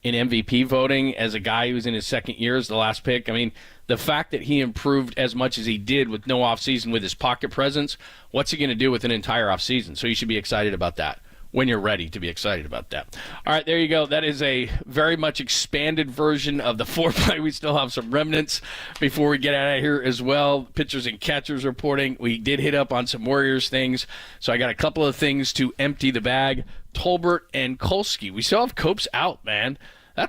MVP voting as a guy who's in his second year as the last pick. I mean, the fact that he improved as much as he did with no offseason with his pocket presence, what's he going to do with an entire offseason? So you should be excited about that when you're ready to be excited about that. All right, there you go. That is a very much expanded version of the foreplay. We still have some remnants before we get out of here as well. Pitchers and catchers reporting. We did hit up on some Warriors things, so I got a couple of things to empty the bag. Tolbert and Kolsky. We still have Copes out, man.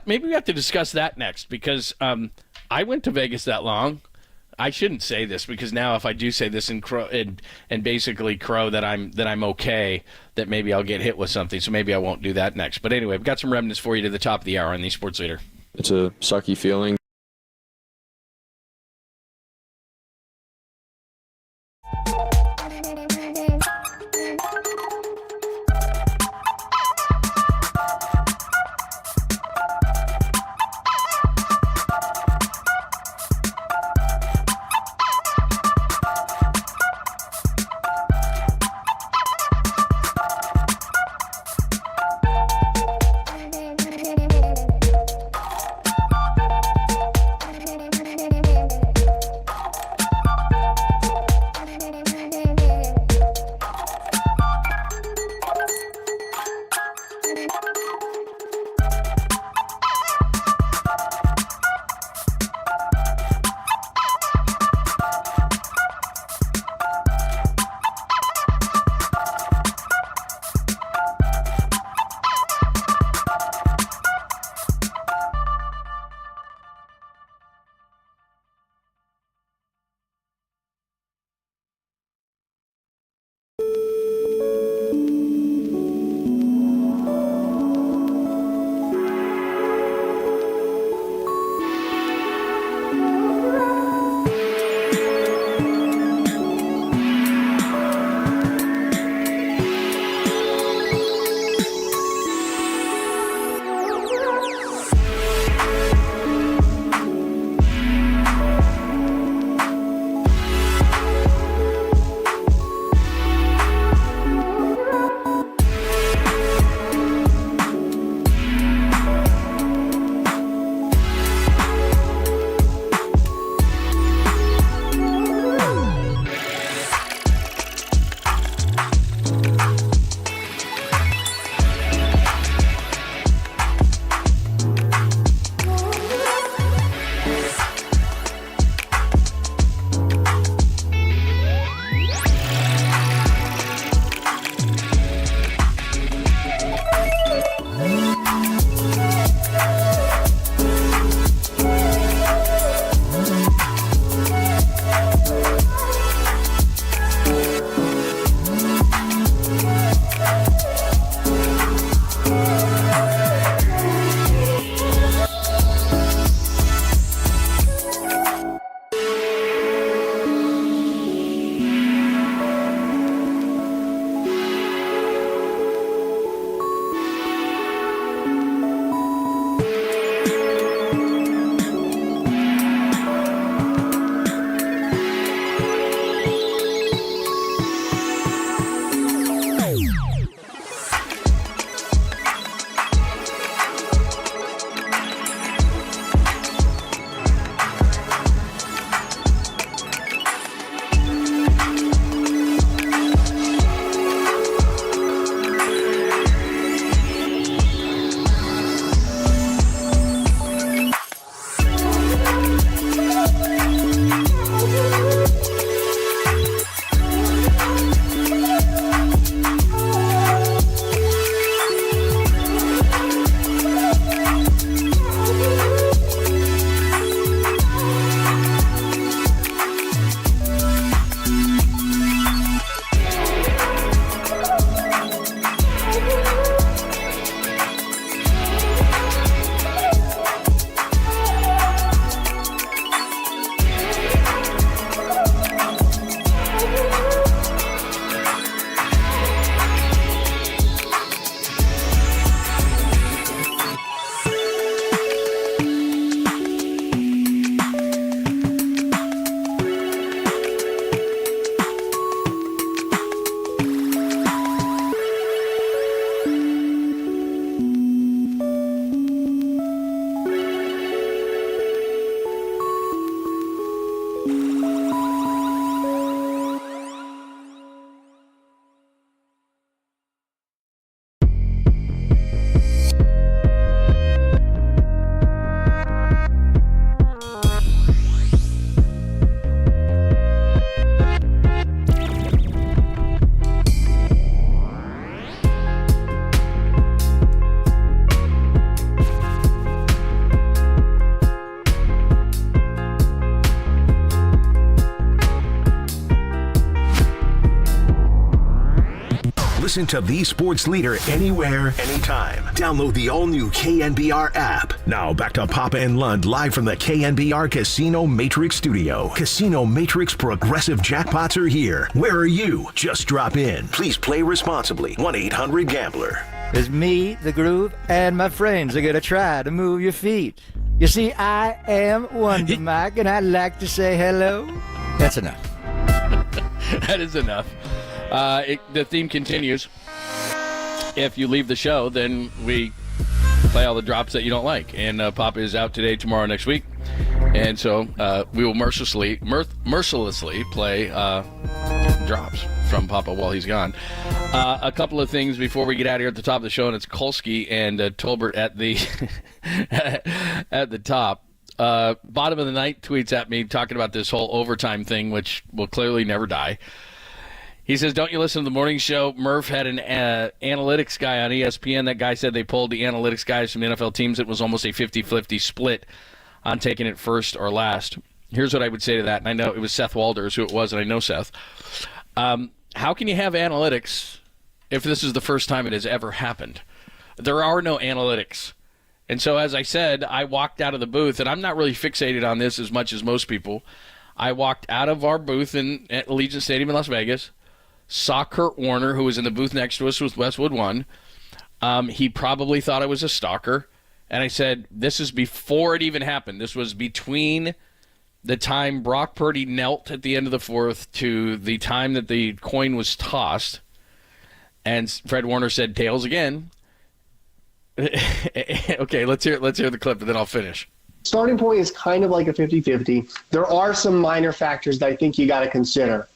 Maybe we have to discuss that next, because I went to Vegas that long. I shouldn't say this, because now if I do say this and basically crow that I'm okay, that maybe I'll get hit with something. So maybe I won't do that next. But anyway, I've got some remnants for you to the top of the hour on the Sports Leader. It's a sucky feeling. Listen to the sports leader anywhere, anytime. Download the all-new KNBR app. Now back to Papa and Lund live from the KNBR Casino Matrix Studio. Casino Matrix progressive jackpots are here. Where are you? Just drop in. Please play responsibly. 1-800-GAMBLER. It's me, the groove, and my friends are going to try to move your feet. You see, I am Wonder Mike, and I'd like to say hello. That's enough. That is enough. The theme continues. If you leave the show, then we play all the drops that you don't like. And Papa is out today, tomorrow, next week. And so we will mercilessly play drops from Papa while he's gone. A couple of things before we get out of here at the top of the show, and it's Kolsky and Tolbert at the at the top. Bottom of the night tweets at me talking about this whole overtime thing, which will clearly never die. He says, don't you listen to the morning show? Murph had an analytics guy on ESPN. That guy said they pulled the analytics guys from NFL teams. It was almost a 50-50 split on taking it first or last. Here's what I would say to that, and I know it was Seth Walders who it was, and I know Seth. How can you have analytics if this is the first time it has ever happened? There are no analytics. And so, as I said, I walked out of the booth, and I'm not really fixated on this as much as most people. I walked out of our booth at Allegiant Stadium in Las Vegas, saw Kurt Warner, who was in the booth next to us with Westwood One. He probably thought I was a stalker. And I said, this is before it even happened. This was between the time Brock Purdy knelt at the end of the fourth to the time that the coin was tossed. And Fred Warner said, tails again. Okay, let's hear the clip, and then I'll finish. Starting point is kind of like a 50-50. There are some minor factors that I think you got to consider.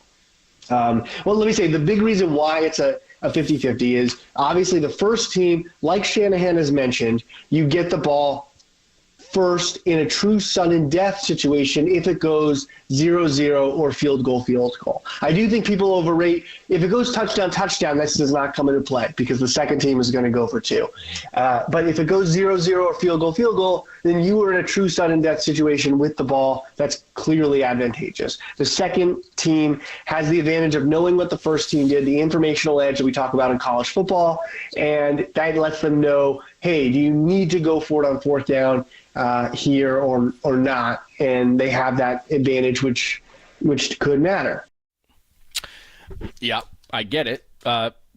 Well, let me say the big reason why it's a 50-50 is obviously the first team, like Shanahan has mentioned, you get the ball first in a true sudden death situation if it goes 0-0 or field goal. I do think people overrate. If it goes touchdown, this does not come into play because the second team is going to go for two. But if it goes 0-0 or field goal, then you are in a true sudden death situation with the ball. That's clearly advantageous. The second team has the advantage of knowing what the first team did, the informational edge that we talk about in college football, and that lets them know, hey, do you need to go for it on fourth down here or not? And they have that advantage, which could matter. Yeah, I get it.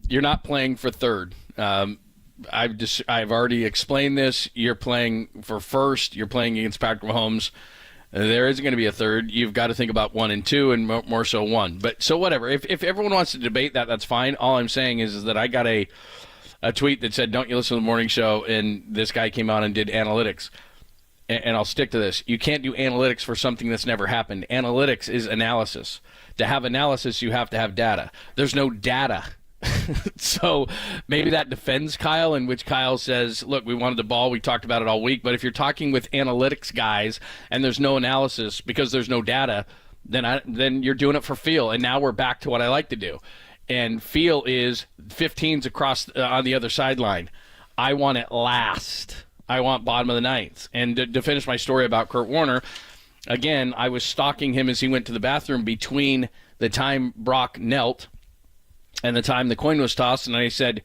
You're not playing for third. I've already explained this. You're playing for first. You're playing against Patrick Mahomes. There isn't going to be a third. You've got to think about 1 and 2, and more so 1. But so whatever. If everyone wants to debate that, that's fine. All I'm saying is that I got a tweet that said, "Don't you listen to the morning show?" And this guy came on and did analytics. And I'll stick to this. You can't do analytics for something that's never happened. Analytics is analysis. To have analysis, you have to have data. There's no data. So maybe that defends Kyle, in which Kyle says, look, we wanted the ball. We talked about it all week. But if you're talking with analytics guys and there's no analysis because there's no data, then you're doing it for feel. And now we're back to what I like to do. And feel is 15s across on the other sideline. I want it last. I want bottom of the ninth. And to finish my story about Kurt Warner, again, I was stalking him as he went to the bathroom between the time Brock knelt and the time the coin was tossed. And I said,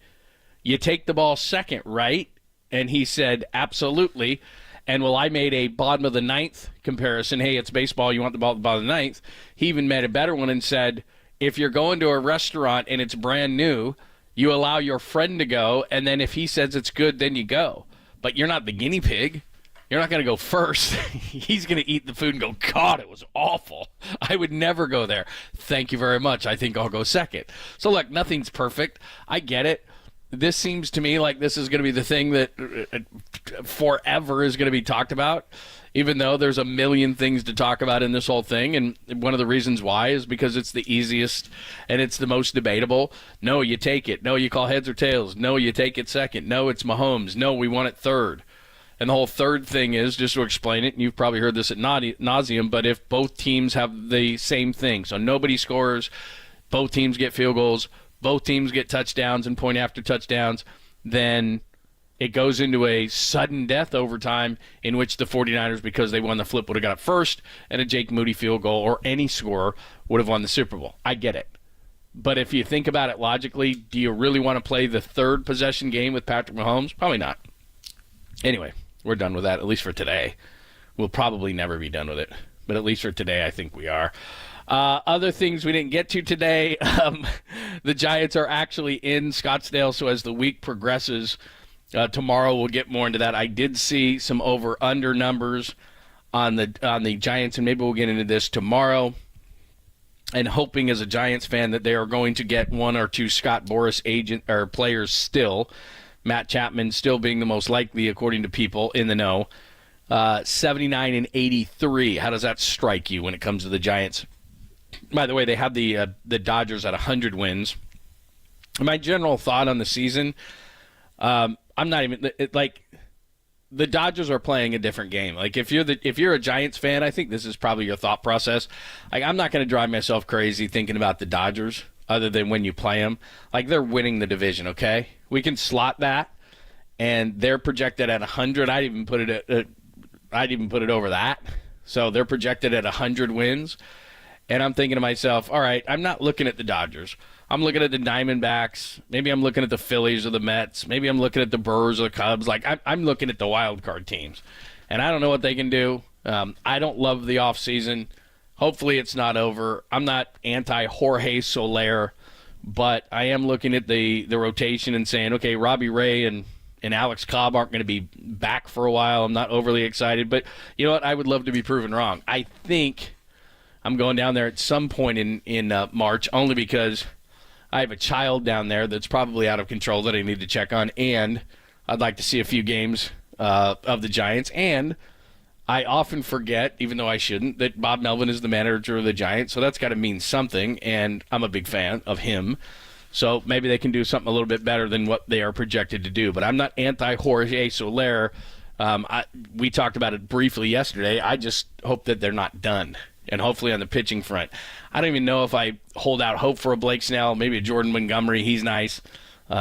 you take the ball second, right? And he said, absolutely. And I made a bottom of the ninth comparison. Hey, it's baseball. You want the ball at the bottom of the ninth. He even made a better one and said, if you're going to a restaurant and it's brand new, you allow your friend to go. And then if he says it's good, then you go. But you're not the guinea pig. You're not going to go first. He's going to eat the food and go, God, it was awful. I would never go there. Thank you very much. I think I'll go second. So, look, nothing's perfect. I get it. This seems to me like this is going to be the thing that forever is going to be talked about, even though there's a million things to talk about in this whole thing. And one of the reasons why is because it's the easiest and it's the most debatable. No, you take it. No, you call heads or tails. No, you take it second. No, it's Mahomes. No, we want it third. And the whole third thing is, just to explain it, and you've probably heard this at nauseum, but if both teams have the same thing, so nobody scores, both teams get field goals, both teams get touchdowns and point after touchdowns, then it goes into a sudden death overtime in which the 49ers, because they won the flip, would have got it first, and a Jake Moody field goal or any scorer would have won the Super Bowl. I get it. But if you think about it logically, do you really want to play the third possession game with Patrick Mahomes? Probably not. Anyway, we're done with that, at least for today. We'll probably never be done with it. But at least for today, I think we are. Other things we didn't get to today, the Giants are actually in Scottsdale, so as the week progresses, tomorrow we'll get more into that. I did see some over-under numbers on the Giants, and maybe we'll get into this tomorrow. And hoping as a Giants fan that they are going to get one or two Scott Boras players still. Matt Chapman still being the most likely according to people in the know. 79-83. How does that strike you when it comes to the Giants? By the way, they have the Dodgers at 100 wins. My general thought on the season, I'm not even the Dodgers are playing a different game. Like if you're a Giants fan, I think this is probably your thought process. Like I'm not going to drive myself crazy thinking about the Dodgers other than when you play them. Like they're winning the division, okay? We can slot that, and they're projected at 100. I'd even put it over that. So they're projected at 100 wins. And I'm thinking to myself, all right, I'm not looking at the Dodgers. I'm looking at the Diamondbacks. Maybe I'm looking at the Phillies or the Mets. Maybe I'm looking at the Brewers or the Cubs. Like I'm looking at the wild card teams. And I don't know what they can do. I don't love the offseason. Hopefully it's not over. I'm not anti-Jorge Soler, but I am looking at the rotation and saying, okay, Robbie Ray and Alex Cobb aren't going to be back for a while. I'm not overly excited. But you know what? I would love to be proven wrong. I think I'm going down there at some point in March only because I have a child down there that's probably out of control that I need to check on, and I'd like to see a few games of the Giants. And I often forget, even though I shouldn't, that Bob Melvin is the manager of the Giants, so that's got to mean something, and I'm a big fan of him. So maybe they can do something a little bit better than what they are projected to do. But I'm not anti-Jorge Soler. We talked about it briefly yesterday. I just hope that they're not done. And hopefully on the pitching front. I don't even know if I hold out hope for a Blake Snell, maybe a Jordan Montgomery. He's nice.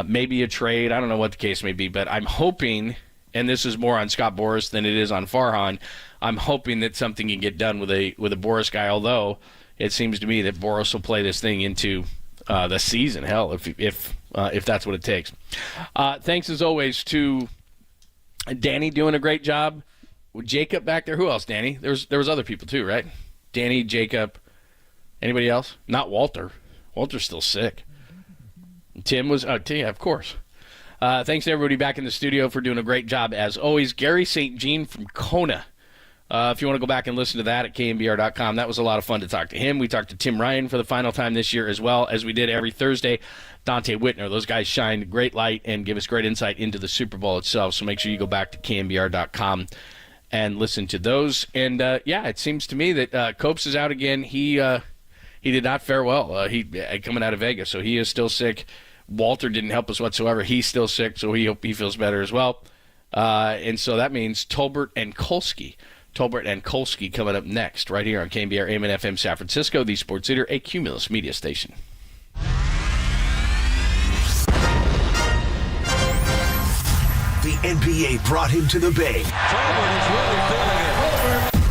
Maybe a trade. I don't know what the case may be. But I'm hoping, and this is more on Scott Boras than it is on Farhan, I'm hoping that something can get done with a Boras guy, although it seems to me that Boras will play this thing into the season, hell, if that's what it takes. Thanks, as always, to Danny doing a great job. Jacob back there. Who else, Danny? There was other people too, right? Danny, Jacob, anybody else? Not Walter. Walter's still sick. Tim was, yeah, of course. Thanks to everybody back in the studio for doing a great job as always. Gary St. Jean from Kona. If you want to go back and listen to that at KNBR.com, that was a lot of fun to talk to him. We talked to Tim Ryan for the final time this year as well, as we did every Thursday. Dante Whitner. Those guys shine great light and give us great insight into the Super Bowl itself, so make sure you go back to KNBR.com and listen to those. And, yeah, it seems to me that Copes is out again. He did not fare well. He coming out of Vegas, so he is still sick. Walter didn't help us whatsoever. He's still sick, so he feels better as well. And so that means Tolbert and Kolsky. Tolbert and Kolsky coming up next right here on KNBR AM and FM San Francisco, the Sports Leader, a Cumulus media station. The NBA brought him to the Bay,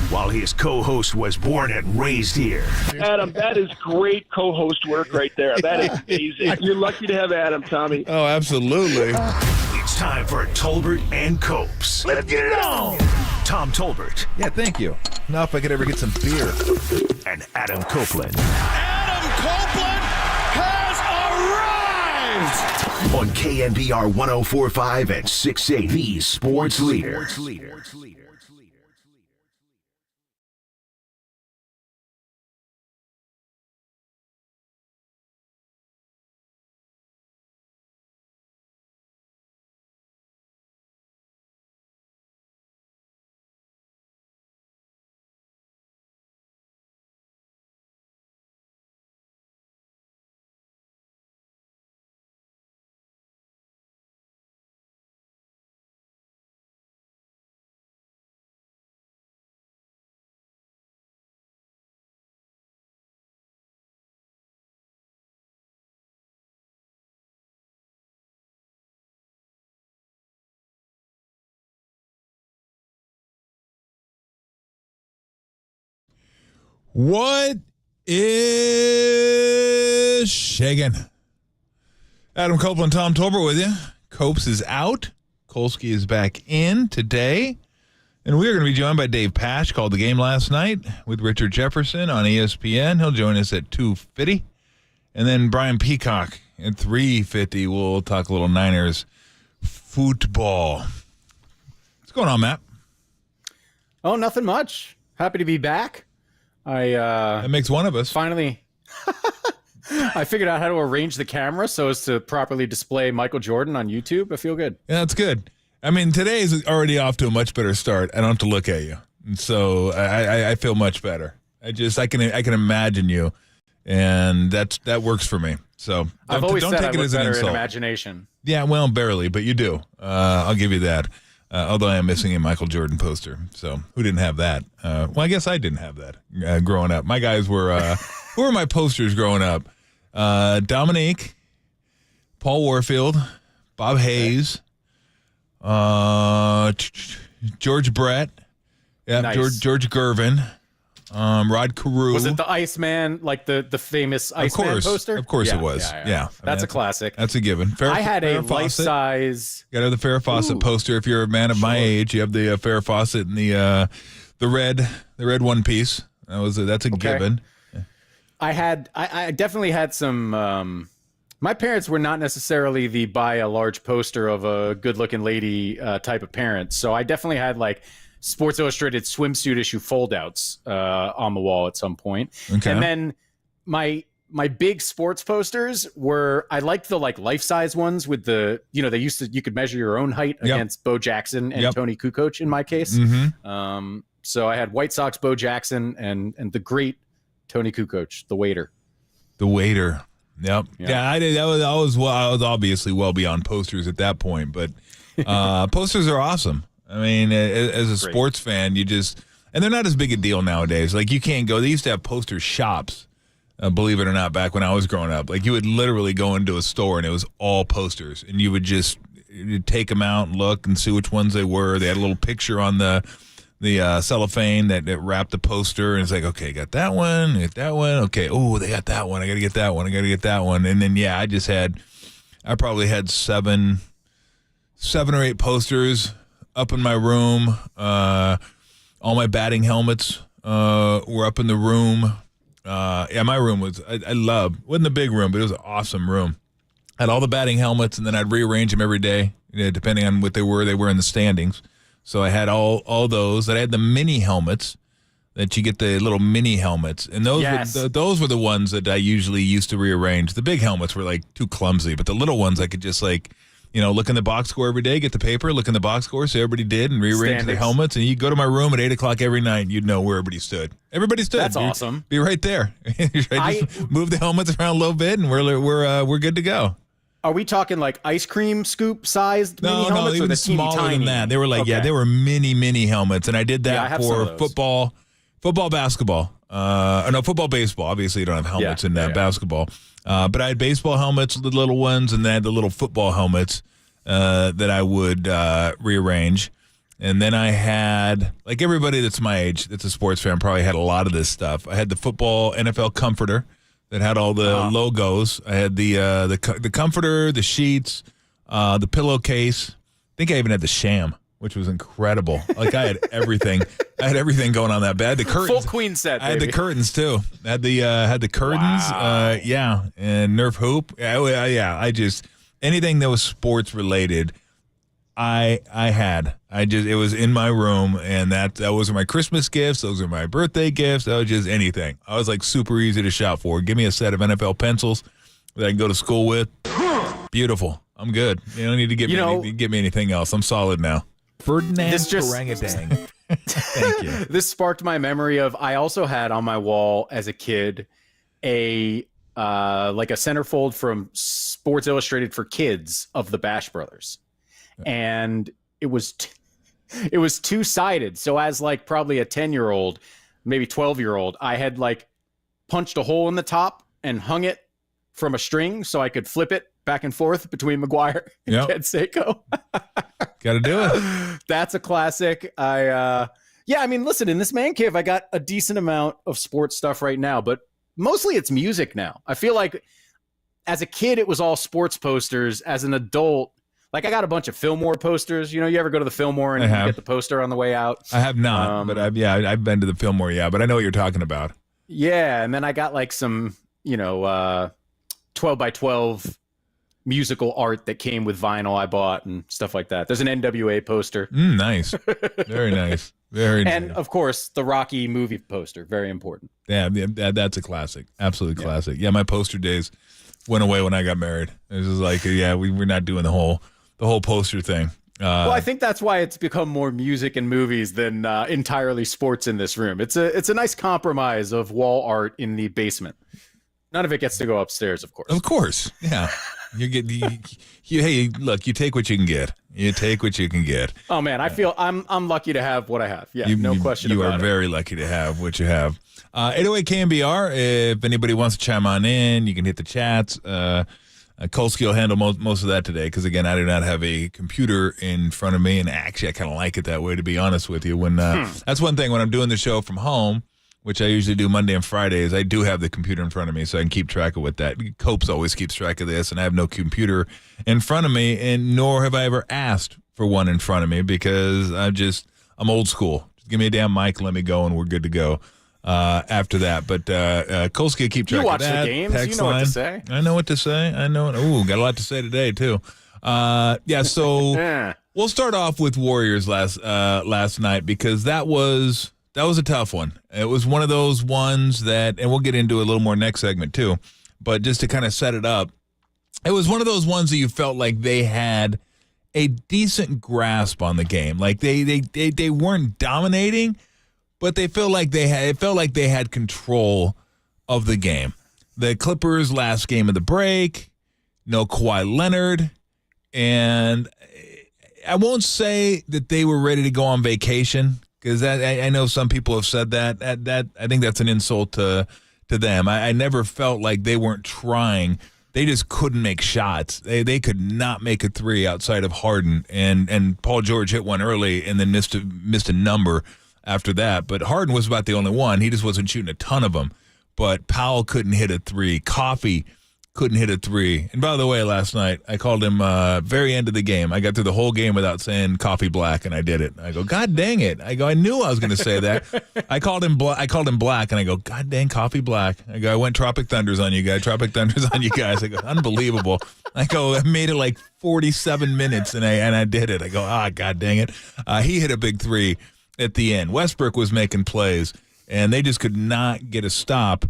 while his co-host was born and raised here. Adam, that is great co-host work right there. That is amazing. You're lucky to have Adam, Tommy. Oh, absolutely. It's time for Tolbert and Copes. Let's get it on! Tom Tolbert. Yeah, thank you. Now if I could ever get some beer. And Adam Copeland. Adam Copeland has arrived! On KNBR 104.5 and 680, the Sports Leader. What is is shaking. Adam Copeland, Tom Tolbert with you. Copes is out. Kolsky is back in today. And we're going to be joined by Dave Pasch, called the game last night with Richard Jefferson on ESPN. He'll join us at 2:50. And then Brian Peacock at 3:50. We'll talk a little Niners football. What's going on, Matt? Oh, nothing much. Happy to be back. That makes one of us. Finally, I figured out how to arrange the camera so as to properly display Michael Jordan on YouTube. I feel good. Yeah, that's good. I mean, today's already off to a much better start. I don't have to look at you. And so I feel much better. I can imagine you, and that works for me. So I've always don't said take I it look as an better in insult. imagination. Yeah, well, barely, but you do. I'll give you that. Although I am missing a Michael Jordan poster. So who didn't have that? Well, I guess I didn't have that growing up. My guys were, who were my posters growing up? Dominique, Paul Warfield, Bob Hayes, George Brett, Nice. George Gervin, Rod Carew. Was it the Iceman, like the famous Iceman poster? Of course it was. Yeah. I mean, That's a classic. That's a given. I had a Farrah Fawcett. life-size. Got to have the Farrah Fawcett poster. If you're a man of my age, you have the Farrah Fawcett and the red one piece. That's a given. I definitely had some. My parents were not necessarily the buy a large poster of a good-looking lady type of parents, so I definitely had like Sports Illustrated swimsuit issue foldouts on the wall at some point. Okay. And then my big sports posters were, I liked the like life-size ones with the, you could measure your own height against Bo Jackson and Tony Kukoc in my case. Mm-hmm. So I had White Sox Bo Jackson and the great Tony Kukoc, the waiter. The waiter. Yep. Yeah, I did. I was obviously well beyond posters at that point, but posters are awesome. I mean, as a sports fan, and they're not as big a deal nowadays. Like, you can't go, they used to have poster shops, believe it or not, back when I was growing up. Like, you would literally go into a store and it was all posters, and you'd take them out and look and see which ones they were. They had a little picture on the cellophane that wrapped the poster, and it's like, okay, got that one, okay, oh, they got that one, I gotta get that one, and then I probably had seven or eight posters up in my room. All my batting helmets were up in the room. My room wasn't a big room, but it was an awesome room. Had all the batting helmets, and then I'd rearrange them every day, depending on what they were. They were in the standings. So I had all those. I had the mini helmets that you get, the little mini helmets, and those were the ones that I usually used to rearrange. The big helmets were like too clumsy, but the little ones I could just look in the box score every day, get the paper, look in the box score, so everybody did, and rearrange the helmets. And you go to my room at 8:00 every night, and you'd know where everybody stood. Everybody stood. That's awesome. Be right there. Just move the helmets around a little bit, and we're good to go. Are we talking like ice cream scoop sized mini helmets? No, even smaller than that. They were they were mini helmets, and I did that for football, basketball. Football, baseball. Obviously, you don't have helmets in basketball. But I had baseball helmets, the little ones, and then I had the little football helmets that I would rearrange. And then I had, like everybody that's my age, that's a sports fan, probably had a lot of this stuff. I had the football NFL comforter that had all the logos. I had the comforter, the sheets, the pillowcase. I think I even had the sham, which was incredible. Like, I had everything. I had everything going on that bed. The curtains. Full queen set, baby. I had the curtains too. I had the curtains. Wow. And Nerf hoop. I just, anything that was sports related, I had. It was in my room, and those were my Christmas gifts. Those are my birthday gifts. That was just anything. I was like super easy to shop for. Give me a set of NFL pencils that I can go to school with. Beautiful. I'm good. You don't need to give me anything else. I'm solid now. Ferdinand Orangutan. Thank you. This sparked my memory of, I also had on my wall as a kid a centerfold from Sports Illustrated for Kids of the Bash Brothers. And it was two-sided. So as like probably a 10-year-old, maybe 12-year-old, I had like punched a hole in the top and hung it from a string so I could flip it back and forth between McGuire and Canseco. Got to do it. That's a classic. Listen, in this man cave, I got a decent amount of sports stuff right now, but mostly it's music now. I feel like as a kid, it was all sports posters. As an adult, like I got a bunch of Fillmore posters. You ever go to the Fillmore and you get the poster on the way out? I have not, but I've been to the Fillmore, but I know what you're talking about. Yeah, and then I got like some, 12 by 12 musical art that came with vinyl I bought and stuff like that. There's an NWA poster. Nice. Very nice. Very nice. And of course, the Rocky movie poster. Very important. Yeah, that's a classic. Absolute classic. Yeah, my poster days went away when I got married. It was just like, we're not doing the whole poster thing. Well, I think that's why it's become more music and movies than entirely sports in this room. It's a nice compromise of wall art in the basement. None of it gets to go upstairs, of course. Of course, yeah. Hey, look, you take what you can get. You take what you can get. Oh man, I feel I'm lucky to have what I have. Yeah, no question about it. You are very lucky to have what you have. 808 KNBR. If anybody wants to chime on in, you can hit the chats. Kolsky will handle most of that today because, again, I do not have a computer in front of me, and actually I kind of like it that way, to be honest with you. When that's one thing when I'm doing the show from home, which I usually do Monday and Fridays, I do have the computer in front of me so I can keep track of what that. Copes always keeps track of this, and I have no computer in front of me, and nor have I ever asked for one in front of me because I'm old school. Just give me a damn mic, let me go, and we're good to go. After that, but Kolsky will keep track of that. You watch the games. You know what to say. I know what to say. I know. Ooh, got a lot to say today too. So we'll start off with Warriors last night because that was a tough one. It was one of those ones that, and we'll get into a little more next segment too. But just to kind of set it up, it was one of those ones that you felt like they had a decent grasp on the game. Like they weren't dominating, but it felt like they had control of the game. The Clippers last game of the break, no Kawhi Leonard, and I won't say that they were ready to go on vacation because I know some people have said that. I think that's an insult to them. I never felt like they weren't trying. They just couldn't make shots. They could not make a three outside of Harden, and Paul George hit one early and then missed a number after that. But Harden was about the only one. He just wasn't shooting a ton of them. But Powell couldn't hit a three. Coffee couldn't hit a three. And by the way, last night I called him very end of the game. I got through the whole game without saying Coffee Black, and I did it. I go, God dang it. I go, I knew I was going to say that. I called him Black, and I go, God dang Coffee Black. I go, I went Tropic Thunders on you guys. Tropic Thunders on you guys. I go, unbelievable. I go, I made it like 47 minutes, and I did it. I go, God dang it. He hit a big three at the end. Westbrook was making plays, and they just could not get a stop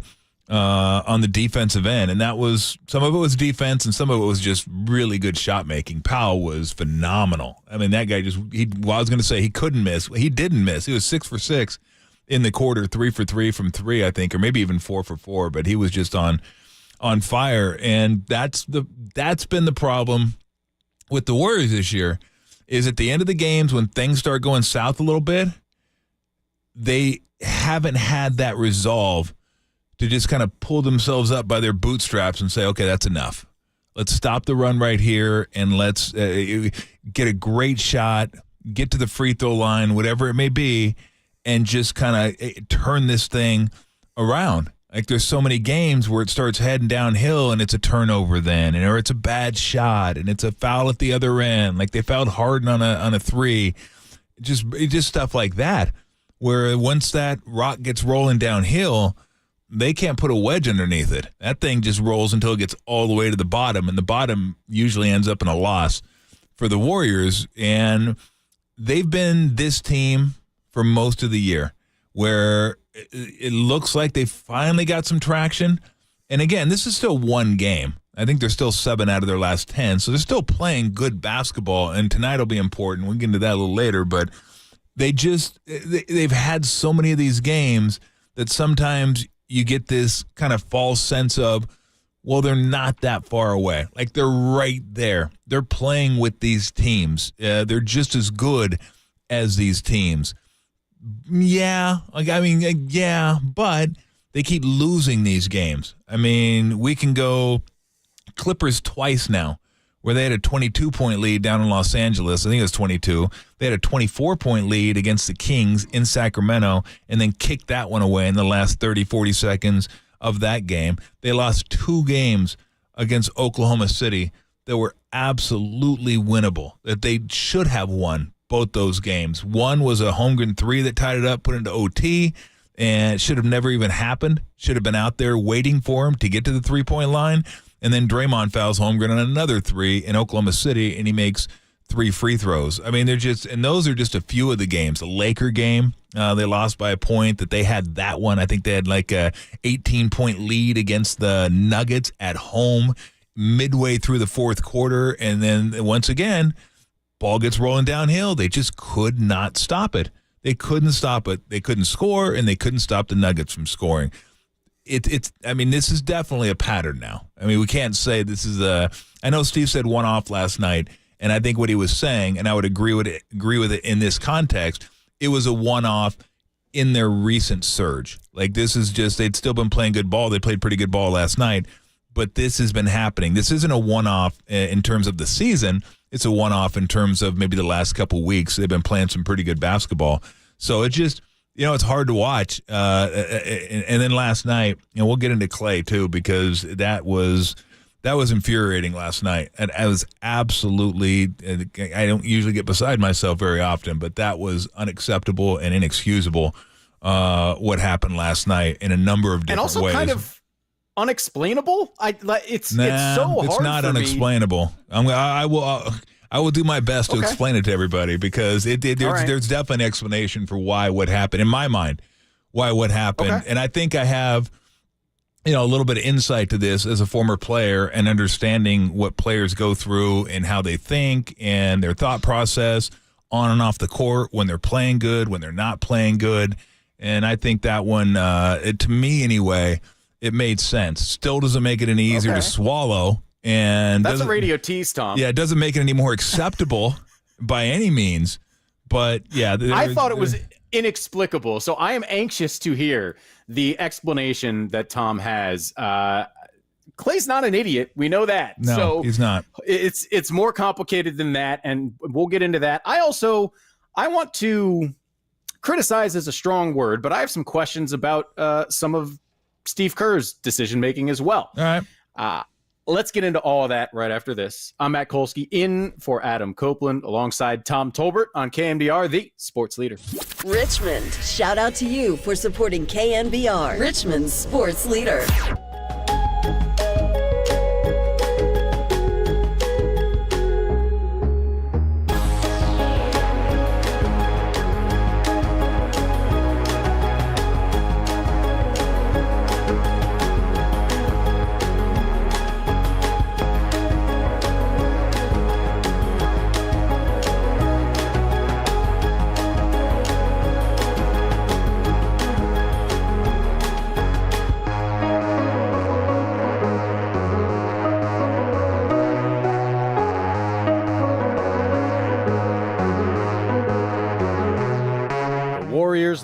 on the defensive end. And that was, some of it was defense and some of it was just really good shot making. Powell was phenomenal. I mean, that guy I was going to say he couldn't miss. He didn't miss. He was 6 for 6 in the quarter, 3 for 3 from three, I think, or maybe even 4 for 4, but he was just on fire. And that's been the problem with the Warriors this year, is at the end of the games when things start going south a little bit, they haven't had that resolve to just kind of pull themselves up by their bootstraps and say, okay, that's enough. Let's stop the run right here and let's get a great shot, get to the free throw line, whatever it may be, and just kind of turn this thing around. Like there's so many games where it starts heading downhill and it's a turnover then, or it's a bad shot and it's a foul at the other end. Like they fouled Harden on a three. Just stuff like that, where once that rock gets rolling downhill, they can't put a wedge underneath it. That thing just rolls until it gets all the way to the bottom, and the bottom usually ends up in a loss for the Warriors. And they've been this team for most of the year, where it looks like they finally got some traction. And again, this is still one game. I think they're still 7 out of their last 10, so they're still playing good basketball, and tonight will be important. We'll get into that a little later, but they've had so many of these games that sometimes you get this kind of false sense of, well, they're not that far away. Like they're right there. They're playing with these teams. They're just as good as these teams. Yeah, but they keep losing these games. I mean, we can go Clippers twice now, where they had a 22-point lead down in Los Angeles. I think it was 22. They had a 24-point lead against the Kings in Sacramento and then kicked that one away in the last 30, 40 seconds of that game. They lost 2 games against Oklahoma City that were absolutely winnable, that they should have won both those games. One was a Holmgren 3 that tied it up, put into OT, and it should have never even happened. Should have been out there waiting for him to get to the three-point line. And then Draymond fouls Holmgren on another 3 in Oklahoma City, and he makes 3 free throws. I mean, those are just a few of the games. The Laker game, they lost by a point. That they had that one. I think they had like a 18-point lead against the Nuggets at home midway through the fourth quarter, and then once again, ball gets rolling downhill. They just could not stop it. They couldn't stop it. They couldn't score, and they couldn't stop the Nuggets from scoring. I mean, this is definitely a pattern now. I mean, we can't say this is I know Steve said one-off last night, and I think what he was saying, and I would agree with it in this context, it was a one-off in their recent surge. Like, this is just, they'd still been playing good ball. They played pretty good ball last night, but this has been happening. This isn't a one-off in terms of the season. It's a one-off in terms of maybe the last couple weeks. They've been playing some pretty good basketball. So it just, it's hard to watch. And then last night, we'll get into Clay too, because that was infuriating last night. And I was absolutely, I don't usually get beside myself very often, but that was unacceptable and inexcusable, what happened last night in a number of different ways. And also kind of unexplainable. It's so hard. It's not unexplainable. I will do my best to explain it to everybody, because there's definitely an explanation for what happened in my mind, what happened. Okay. And I think I have, a little bit of insight to this as a former player, and understanding what players go through and how they think and their thought process on and off the court, when they're playing good, when they're not playing good. And I think that one, to me anyway, it made sense. Still doesn't make it any easier to swallow. And that's a radio tease, Tom. Yeah, it doesn't make it any more acceptable by any means. But yeah, I thought it was inexplicable. So I am anxious to hear the explanation that Tom has. Clay's not an idiot. We know that. No, so he's not. It's more complicated than that, and we'll get into that. I want to criticize is a strong word, but I have some questions about some of Steve Kerr's decision making as well. All right. Let's get into all of that right after this. I'm Matt Kolsky, in for Adam Copeland, alongside Tom Tolbert on KNBR, the sports leader. Richmond, shout out to you for supporting KNBR, Richmond's sports leader.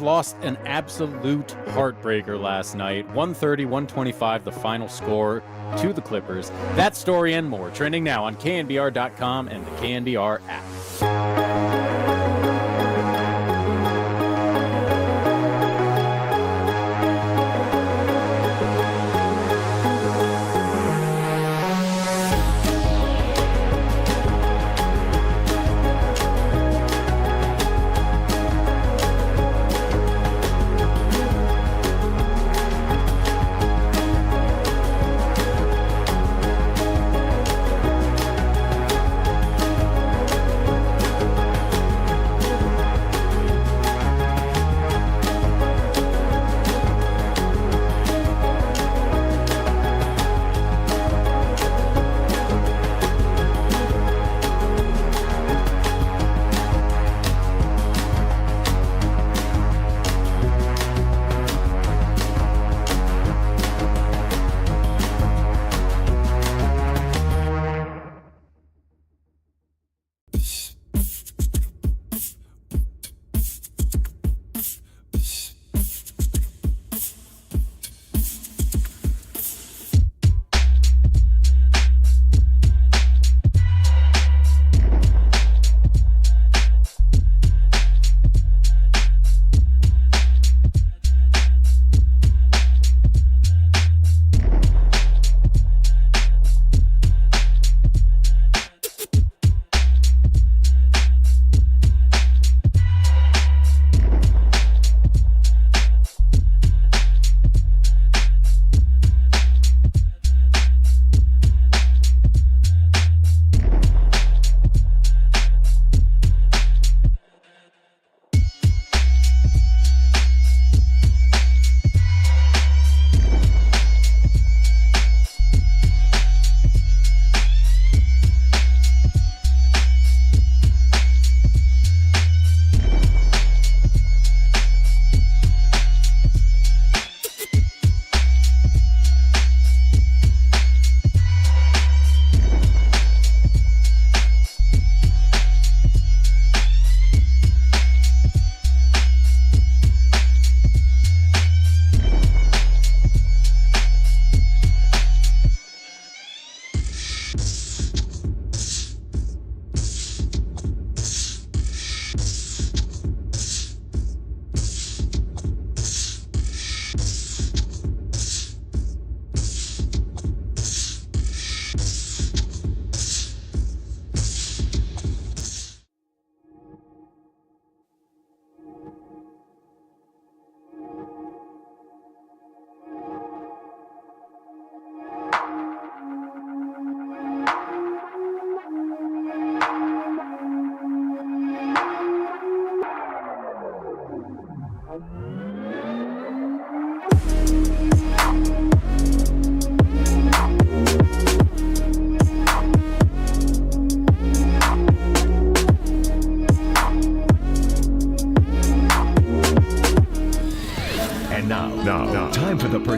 Lost an absolute heartbreaker last night. 130-125, the final score to the Clippers. That story and more trending now on KNBR.com and the KNBR app.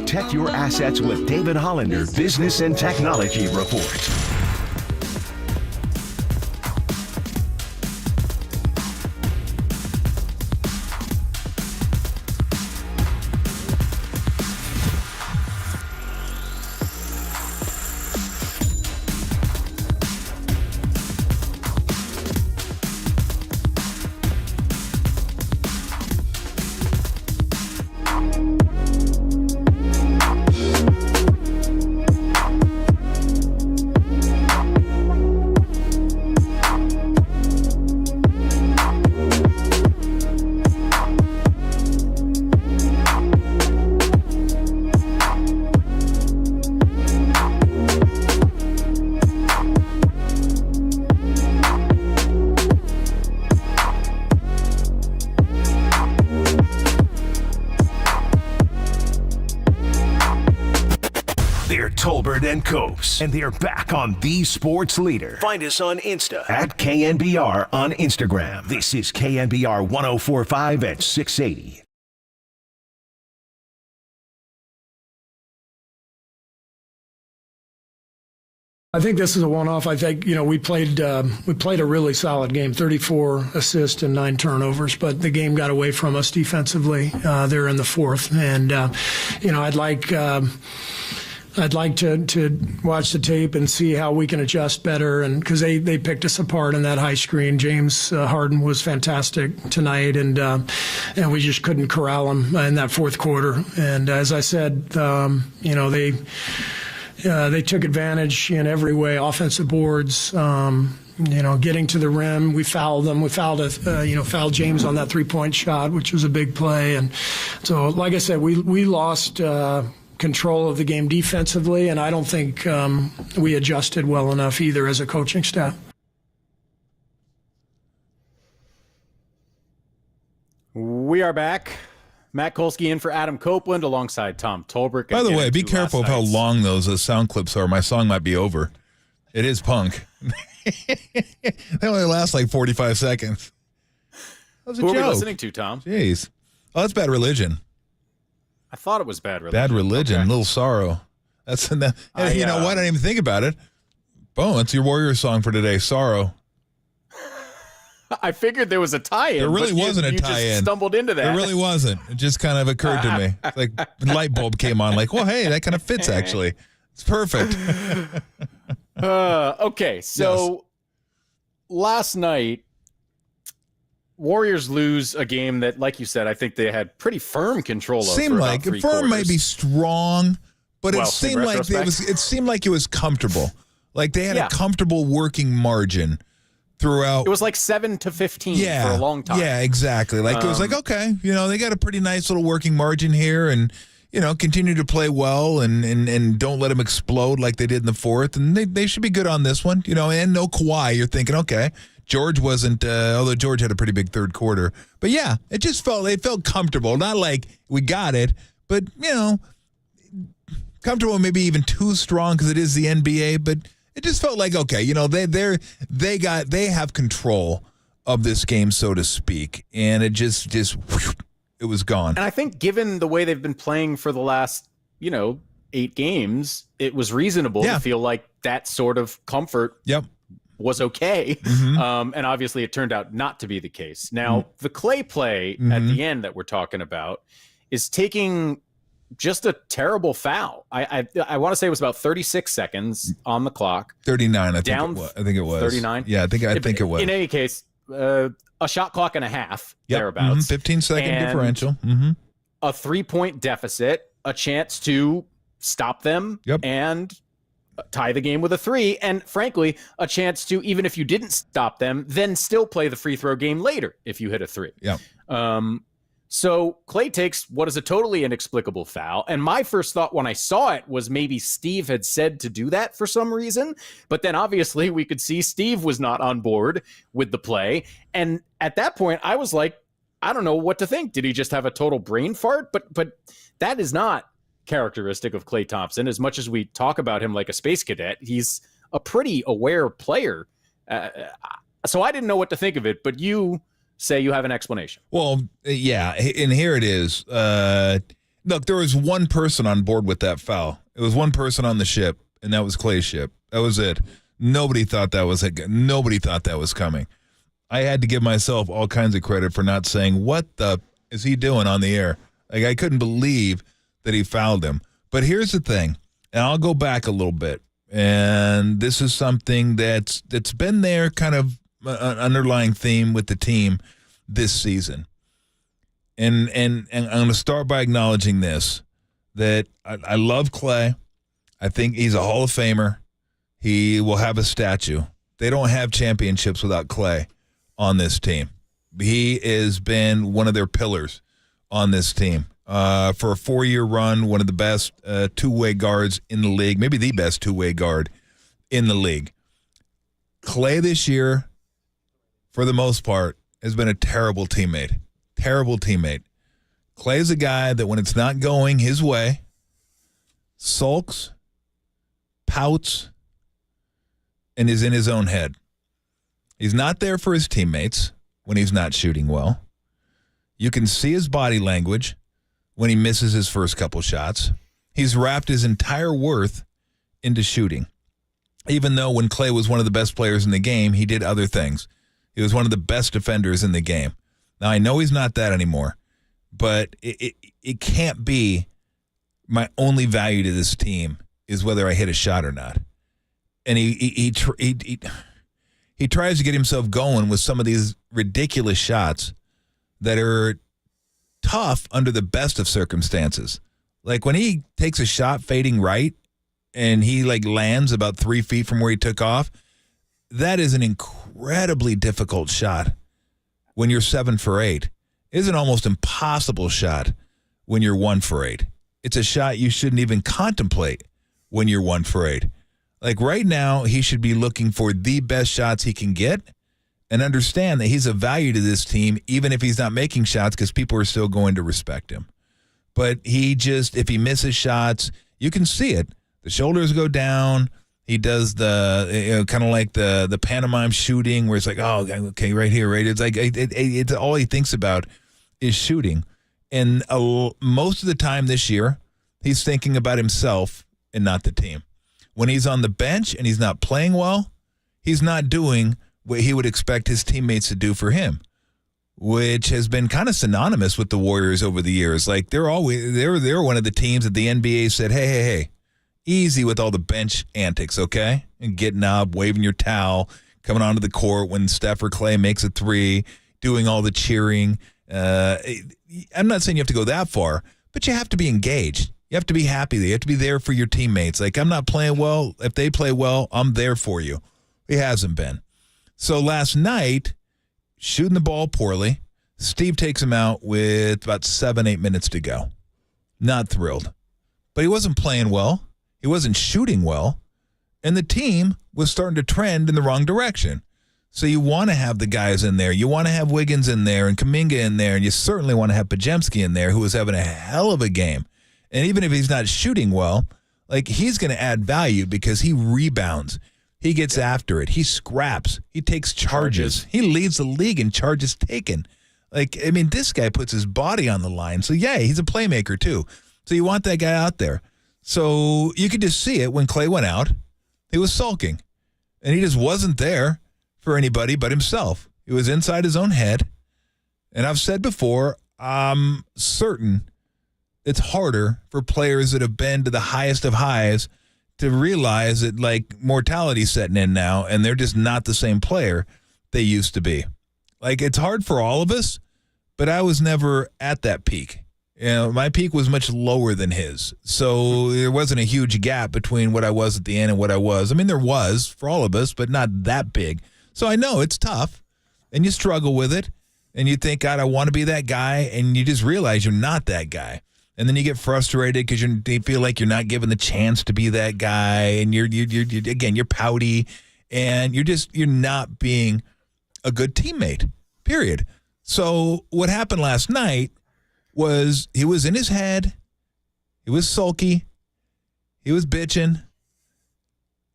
Protect Your Assets with David Hollander Business and Technology Report. And Copes, and they're back on The Sports Leader. Find us on Insta at KNBR on Instagram. This is KNBR 1045 at 680. I think this is a one-off. I think, we played a really solid game, 34 assists and 9 turnovers, but the game got away from us defensively there in the fourth. And, I'd like to watch the tape and see how we can adjust better, and because they picked us apart in that high screen. James Harden was fantastic tonight, and we just couldn't corral him in that fourth quarter. And as I said, they took advantage in every way, offensive boards. Getting to the rim, we fouled them. We fouled James on that 3-point shot, which was a big play. And so, like I said, we lost control of the game defensively, and I don't think we adjusted well enough either as a coaching staff. We are back. Matt Kolsky in for Adam Copeland alongside Tom Tolbert. By the way, be careful of how long those sound clips are. My song might be over. It is punk. They only last like 45 seconds. That was a Who joke. are we listening to, Tom? Jeez. Oh, that's Bad Religion. I thought it was Bad Religion. Bad Religion, okay. Little Sorrow. That's you know what? I didn't even think about it. Boom, it's your Warriors song for today, Sorrow. I figured there was a tie-in. There really wasn't a tie-in. You just stumbled into that. There really wasn't. It just kind of occurred to me. It's like a light bulb came on. Like, well, hey, that kind of fits actually. It's perfect. Okay, so last night, Warriors lose a game that, like you said, I think they had pretty firm control of. Seemed like firm might be strong, but it seemed like it seemed like it was comfortable. Like they had a comfortable working margin throughout. It was like 7 to 15 for a long time. Yeah, exactly. Like it was like, okay, they got a pretty nice little working margin here, and continue to play well and don't let them explode like they did in the fourth, and they should be good on this one. And no Kawhi. You're thinking, okay. George wasn't, although George had a pretty big third quarter. But yeah, they felt comfortable. Not like we got it, but, comfortable, maybe even too strong because it is the NBA. But it just felt like, okay, they have control of this game, so to speak. And it just it was gone. And I think given the way they've been playing for the last, 8 games, it was reasonable to feel like that sort of comfort was okay. And obviously it turned out not to be the case. Now, the Clay play at the end that we're talking about is taking just a terrible foul. I want to say it was about 36 seconds on the clock. 39, I think it was. 39? Yeah, I think it was. In any case, a shot clock and a half, thereabouts. 15-second differential. A 3-point deficit, a chance to stop them and tie the game with a 3, and frankly, a chance to, even if you didn't stop them, then still play the free throw game later if you hit a 3. So Clay takes what is a totally inexplicable foul, and my first thought when I saw it was maybe Steve had said to do that for some reason, but then obviously we could see Steve was not on board with the play, and at that point I was like, I don't know what to think. Did he just have a total brain fart? But that is not characteristic of Klay Thompson. As much as we talk about him like a space cadet, he's a pretty aware player. So I didn't know what to think of it, but you say you have an explanation. Well, yeah, and here it is. Now, Look, there was one person on board with that foul. It was one person on the ship, and that was Clay's ship. That was it. Nobody thought that was Nobody thought that was coming. I had to give myself all kinds of credit for not saying, what the is he doing on the air? Like, I couldn't believe that he fouled him. But here's the thing, and I'll go back a little bit, and this is something that's been there, kind of an underlying theme with the team this season. And I'm going to start by acknowledging this, that I love Clay. I think he's a Hall of Famer. He will have a statue. They don't have championships without Clay on this team. He has been one of their pillars on this team. For a 4-year run, one of the best two-way guards in the league, maybe the best two-way guard in the league. Clay this year, for the most part, has been a terrible teammate. Terrible teammate. Clay's a guy that when it's not going his way, sulks, pouts, and is in his own head. He's not there for his teammates when he's not shooting well. You can see his body language when he misses his first couple shots. He's wrapped his entire worth into shooting. Even though when Clay was one of the best players in the game, he did other things. He was one of the best defenders in the game. Now, I know he's not that anymore, but it can't be my only value to this team is whether I hit a shot or not. And he tries to get himself going with some of these ridiculous shots that are tough under the best of circumstances. Like when he takes a shot fading right and he lands about 3 feet from where he took off, that is an incredibly difficult shot when you're 7 for 8. It's an almost impossible shot when you're 1 for 8. It's a shot you shouldn't even contemplate when you're 1 for 8. Like right now, he should be looking for the best shots he can get and understand that he's a value to this team, even if he's not making shots, because people are still going to respect him. But if he misses shots, you can see it. The shoulders go down. He does the kind of like the pantomime shooting where it's like, oh, okay, right here, right. It's like it's all he thinks about is shooting. And most of the time this year, he's thinking about himself and not the team. When he's on the bench and he's not playing well, he's not doing what he would expect his teammates to do for him, which has been kind of synonymous with the Warriors over the years. Like they're one of the teams that the NBA said, hey, easy with all the bench antics, okay? And getting up, waving your towel, coming onto the court when Steph or Clay makes a three, doing all the cheering. I'm not saying you have to go that far, but you have to be engaged. You have to be happy. You have to be there for your teammates. Like, I'm not playing well. If they play well, I'm there for you. He hasn't been. So last night, shooting the ball poorly, Steve takes him out with about 7-8 minutes to go. Not thrilled. But he wasn't playing well. He wasn't shooting well. And the team was starting to trend in the wrong direction. So you want to have the guys in there. You want to have Wiggins in there and Kuminga in there. And you certainly want to have Podziemski in there, who was having a hell of a game. And even if he's not shooting well, he's going to add value because he rebounds. He gets after it. He scraps. He takes charges. He leads the league in charges taken. This guy puts his body on the line. So, yeah, he's a playmaker too. So you want that guy out there. So you could just see it when Clay went out. He was sulking. And he just wasn't there for anybody but himself. He was inside his own head. And I've said before, I'm certain it's harder for players that have been to the highest of highs to realize that mortality's setting in now and they're just not the same player they used to be. It's hard for all of us, but I was never at that peak. My peak was much lower than his. So there wasn't a huge gap between what I was at the end and what I was. There was for all of us, but not that big. So I know it's tough and you struggle with it and you think, God, I want to be that guy. And you just realize you're not that guy. And then you get frustrated because you feel like you're not given the chance to be that guy, and you're pouty, and you're not being a good teammate. Period. So what happened last night was he was in his head, he was sulky, he was bitching,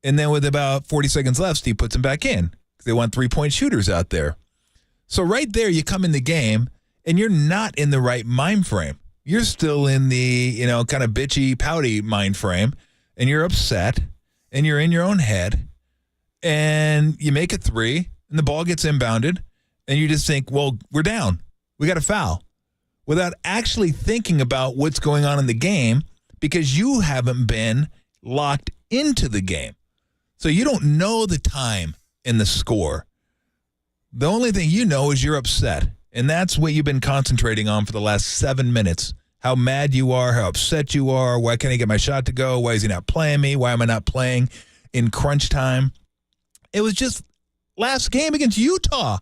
and then with about 40 seconds left, Steve puts him back in because they want 3-point shooters out there. So right there, you come in the game, and you're not in the right mind frame. You're still in the, kind of bitchy, pouty mind frame, and you're upset, and you're in your own head, and you make a three, and the ball gets inbounded, and you just think, well, we're down. We got a foul. Without actually thinking about what's going on in the game because you haven't been locked into the game. So you don't know the time and the score. The only thing you know is you're upset, and that's what you've been concentrating on for the last 7 minutes. How mad you are, how upset you are, why can't I get my shot to go, why is he not playing me, why am I not playing in crunch time? It was just last game against Utah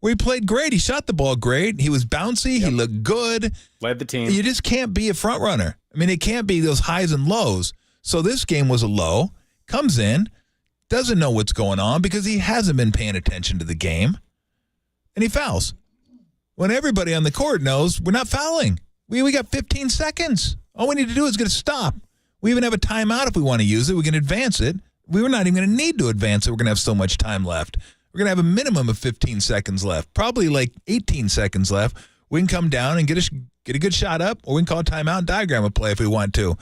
where he played great. He shot the ball great. He was bouncy. He looked good. Led the team. You just can't be a front runner. I mean, it can't be those highs and lows. So this game was a low. Comes in, doesn't know what's going on because he hasn't been paying attention to the game, and he fouls. When everybody on the court knows we're not fouling. We got 15 seconds. All we need to do is get a stop. We even have a timeout if we want to use it. We can advance it. We were not even going to need to advance it. We're going to have so much time left. We're going to have a minimum of 15 seconds left, probably like 18 seconds left. We can come down and get a good shot up, or we can call a timeout and diagram a play if we want to.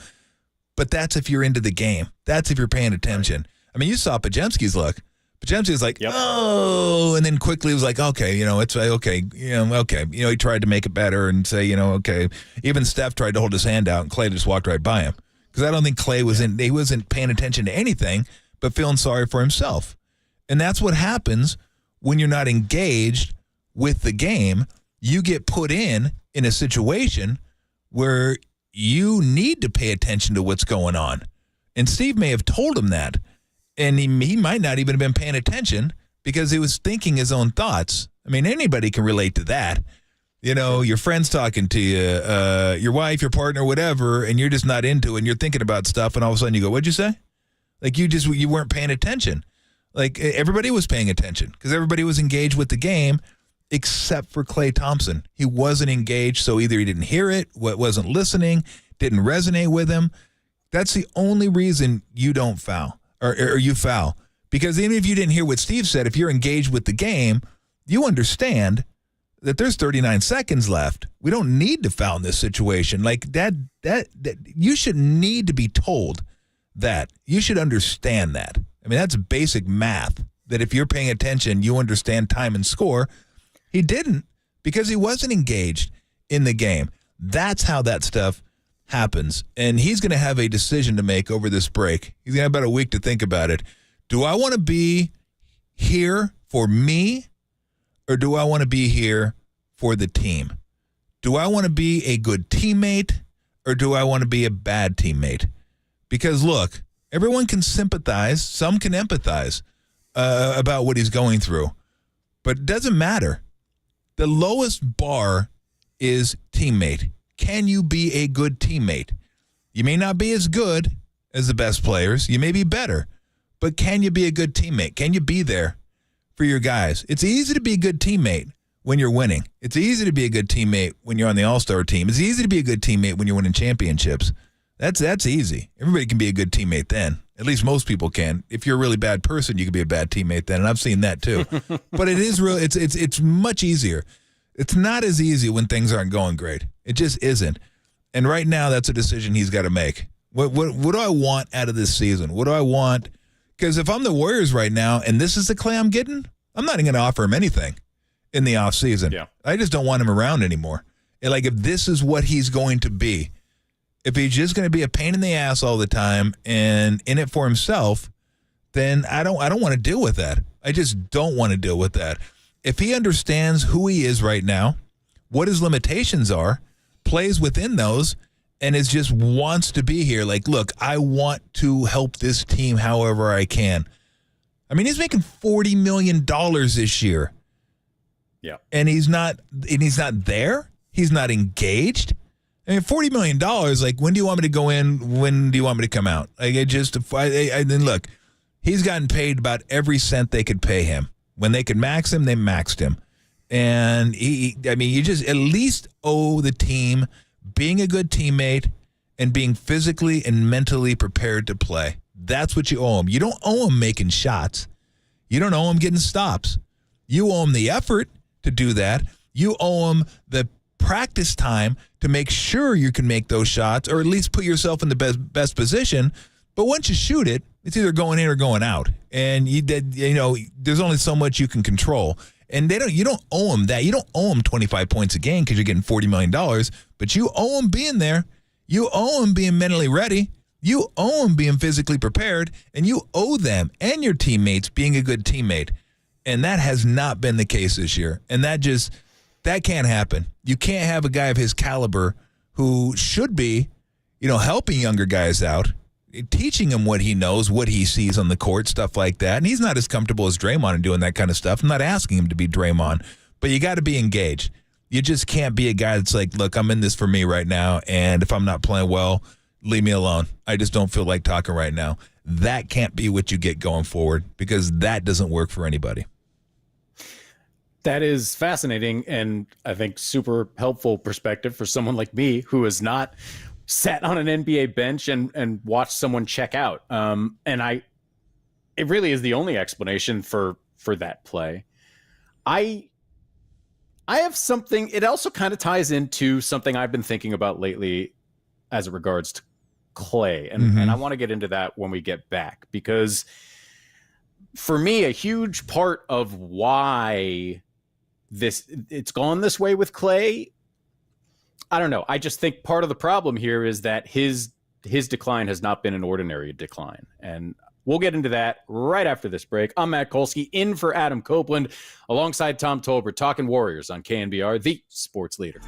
But that's if you're into the game. That's if you're paying attention. I mean, you saw Pajemski's look. Pajemski was like, oh, and then quickly was like, okay, it's okay, okay. He tried to make it better and say, okay. Even Steph tried to hold his hand out, and Klay just walked right by him. Because I don't think Klay he wasn't paying attention to anything but feeling sorry for himself. And that's what happens when you're not engaged with the game. You get put in a situation where you need to pay attention to what's going on. And Steve may have told him that. And he might not even have been paying attention because he was thinking his own thoughts. I mean, anybody can relate to that. Your friend's talking to you, your wife, your partner, whatever, and you're just not into it, and you're thinking about stuff, and all of a sudden you go, what'd you say? Like you weren't paying attention. Like everybody was paying attention because everybody was engaged with the game except for Klay Thompson. He wasn't engaged, so either he didn't hear it, wasn't listening, didn't resonate with him. That's the only reason you don't foul or you foul. Because even if you didn't hear what Steve said, if you're engaged with the game, you understand that there's 39 seconds left. We don't need to foul in this situation. Like that you should need to be told that. You should understand that. I mean, that's basic math, that if you're paying attention, you understand time and score. He didn't because he wasn't engaged in the game. That's how that stuff happens. And he's going to have a decision to make over this break. He's going to have about a week to think about it. Do I want to be here for me, or do I want to be here for the team? Do I want to be a good teammate, or do I want to be a bad teammate? Because, look, everyone can sympathize. Some can empathize about what he's going through. But it doesn't matter. The lowest bar is teammate. Can you be a good teammate? You may not be as good as the best players. You may be better. But can you be a good teammate? Can you be there for your guys? It's easy to be a good teammate when you're winning. It's easy to be a good teammate when you're on the All-Star team. It's easy to be a good teammate when you're winning championships. That's easy. Everybody can be a good teammate then. At least most people can. If you're a really bad person, you can be a bad teammate then, and I've seen that too. But it is real. It's much easier. It's not as easy when things aren't going great. It just isn't. And right now, that's a decision he's got to make. What do I want out of this season? What do I want? Because if I'm the Warriors right now and this is the Klay I'm getting, I'm not even going to offer him anything in the offseason. Yeah. I just don't want him around anymore. And like if this is what he's going to be, if he's just going to be a pain in the ass all the time and in it for himself, then I don't want to deal with that. I just don't want to deal with that. If he understands who he is right now, what his limitations are, plays within those, and is just wants to be here. Like, look, I want to help this team however I can. I mean, he's making $40 million this year. Yeah. And he's not there. He's not engaged. I mean, $40 million, like, when do you want me to go in? When do you want me to come out? Like, then look, he's gotten paid about every cent they could pay him. When they could max him, they maxed him. And you just at least owe the team being a good teammate and being physically and mentally prepared to play. That's what you owe him. You don't owe him making shots. You don't owe him getting stops. You owe him the effort to do that. You owe him the practice time to make sure you can make those shots or at least put yourself in the best position. But once you shoot it, it's either going in or going out. And there's only so much you can control. And you don't owe them that. You don't owe them 25 points a game because you're getting $40 million, but you owe them being there. You owe them being mentally ready. You owe them being physically prepared, and you owe them and your teammates being a good teammate. And that has not been the case this year. And that can't happen. You can't have a guy of his caliber who should be, helping younger guys out, teaching him what he knows, what he sees on the court, stuff like that. And he's not as comfortable as Draymond in doing that kind of stuff. I'm not asking him to be Draymond, but you got to be engaged. You just can't be a guy that's like, look, I'm in this for me right now, and if I'm not playing well, leave me alone. I just don't feel like talking right now. That can't be what you get going forward because that doesn't work for anybody. That is fascinating and I think super helpful perspective for someone like me who has not sat on an NBA bench and watched someone check out. It really is the only explanation for that play. I have something, it also kind of ties into something I've been thinking about lately as it regards to Klay. And I want to get into that when we get back, because for me, a huge part of why it's gone this way with Klay, I don't know. I just think part of the problem here is that his decline has not been an ordinary decline. And we'll get into that right after this break. I'm Matt Kolsky, in for Adam Copeland, alongside Tom Tolbert, talking Warriors on KNBR, the sports leader.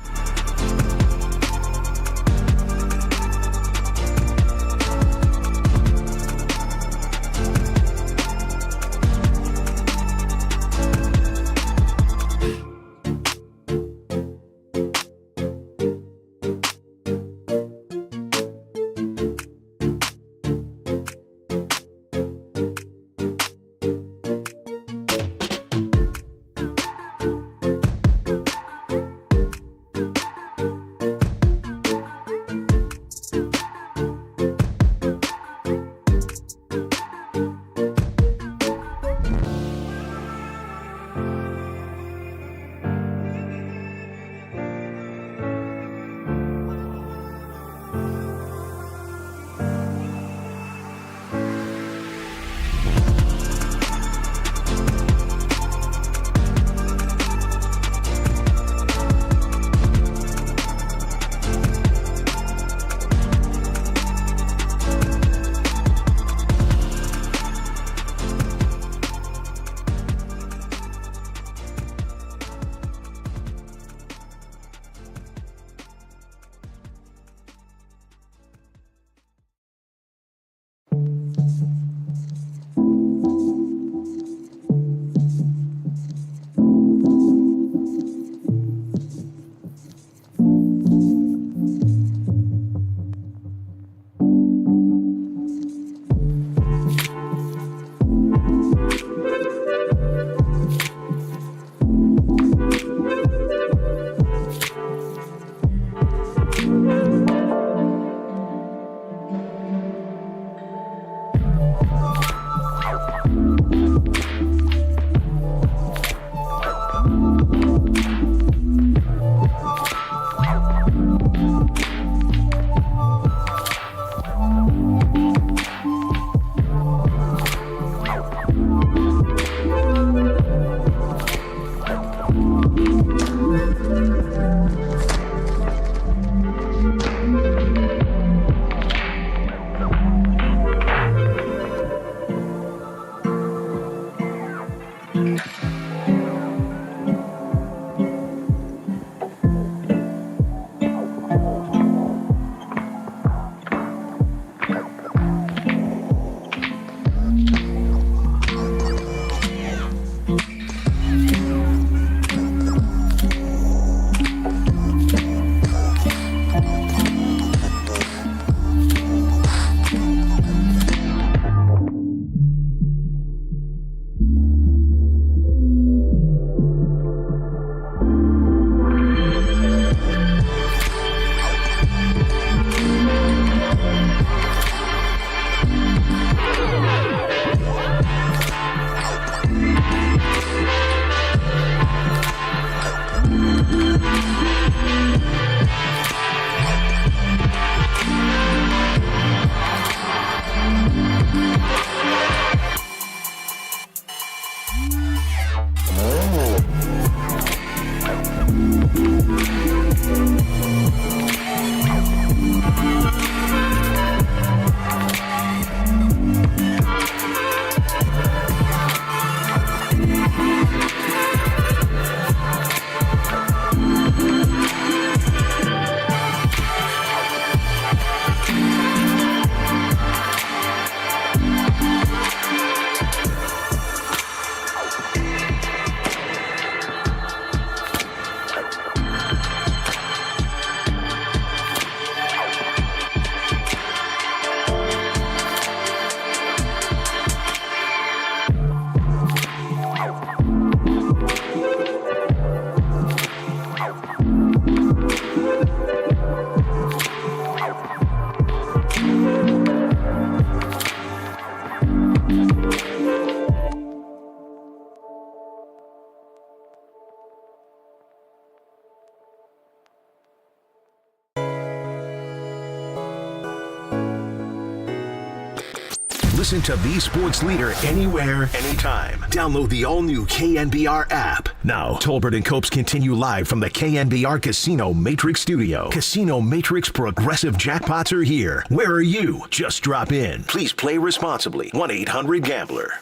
Listen to the sports leader anywhere, anytime. Download the all-new KNBR app. Now, Tolbert and Copes continue live from the KNBR Casino Matrix Studio. Casino Matrix Progressive Jackpots are here. Where are you? Just drop in. Please play responsibly. 1-800-GAMBLER.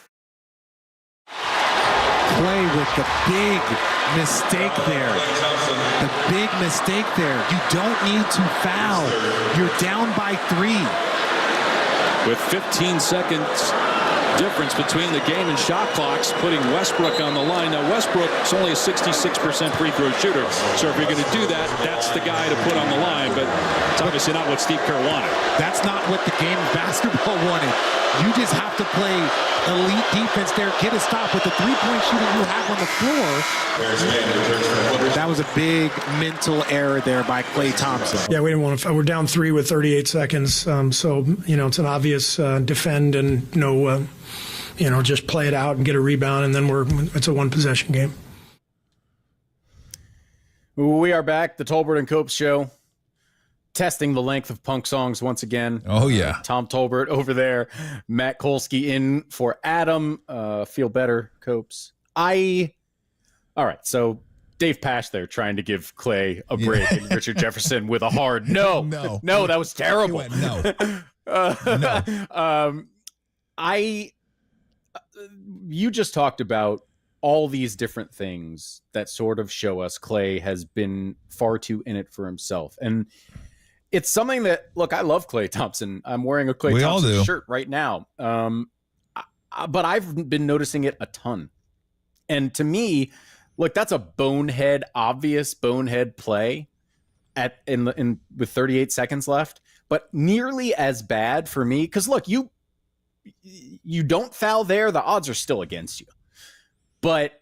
Play with the big mistake there. The big mistake there. You don't need to foul. You're down by 3. With 15 seconds difference between the game and shot clocks, putting Westbrook on the line. Now, Westbrook's only a 66% free throw shooter, so if you're going to do that, that's the guy to put on the line, but it's obviously not what Steve Kerr wanted. That's not what the game of basketball wanted. You just have to play elite defense there, get a stop with the three-point shooting you have on the floor. That was a big mental error there by Klay Thompson. Yeah, we didn't want to. We're down 3 with 38 seconds, so it's an obvious defend and just play it out and get a rebound, and then it's a one-possession game. We are back, the Tolbert and Copes show, testing the length of punk songs once again. Oh, yeah. Tom Tolbert over there, Matt Kolsky in for Adam. Feel better, Copes. All right, so Dave Pash there trying to give Klay a break, and Richard Jefferson with a hard no, that was terrible. He went, no. You just talked about all these different things that sort of show us Klay has been far too in it for himself. And it's something that, look, I love Klay Thompson. I'm wearing a Klay Thompson shirt right now. But I've been noticing it a ton. And to me, look, that's a obvious bonehead play with 38 seconds left, but nearly as bad for me. Because look, you don't foul there, the odds are still against you. But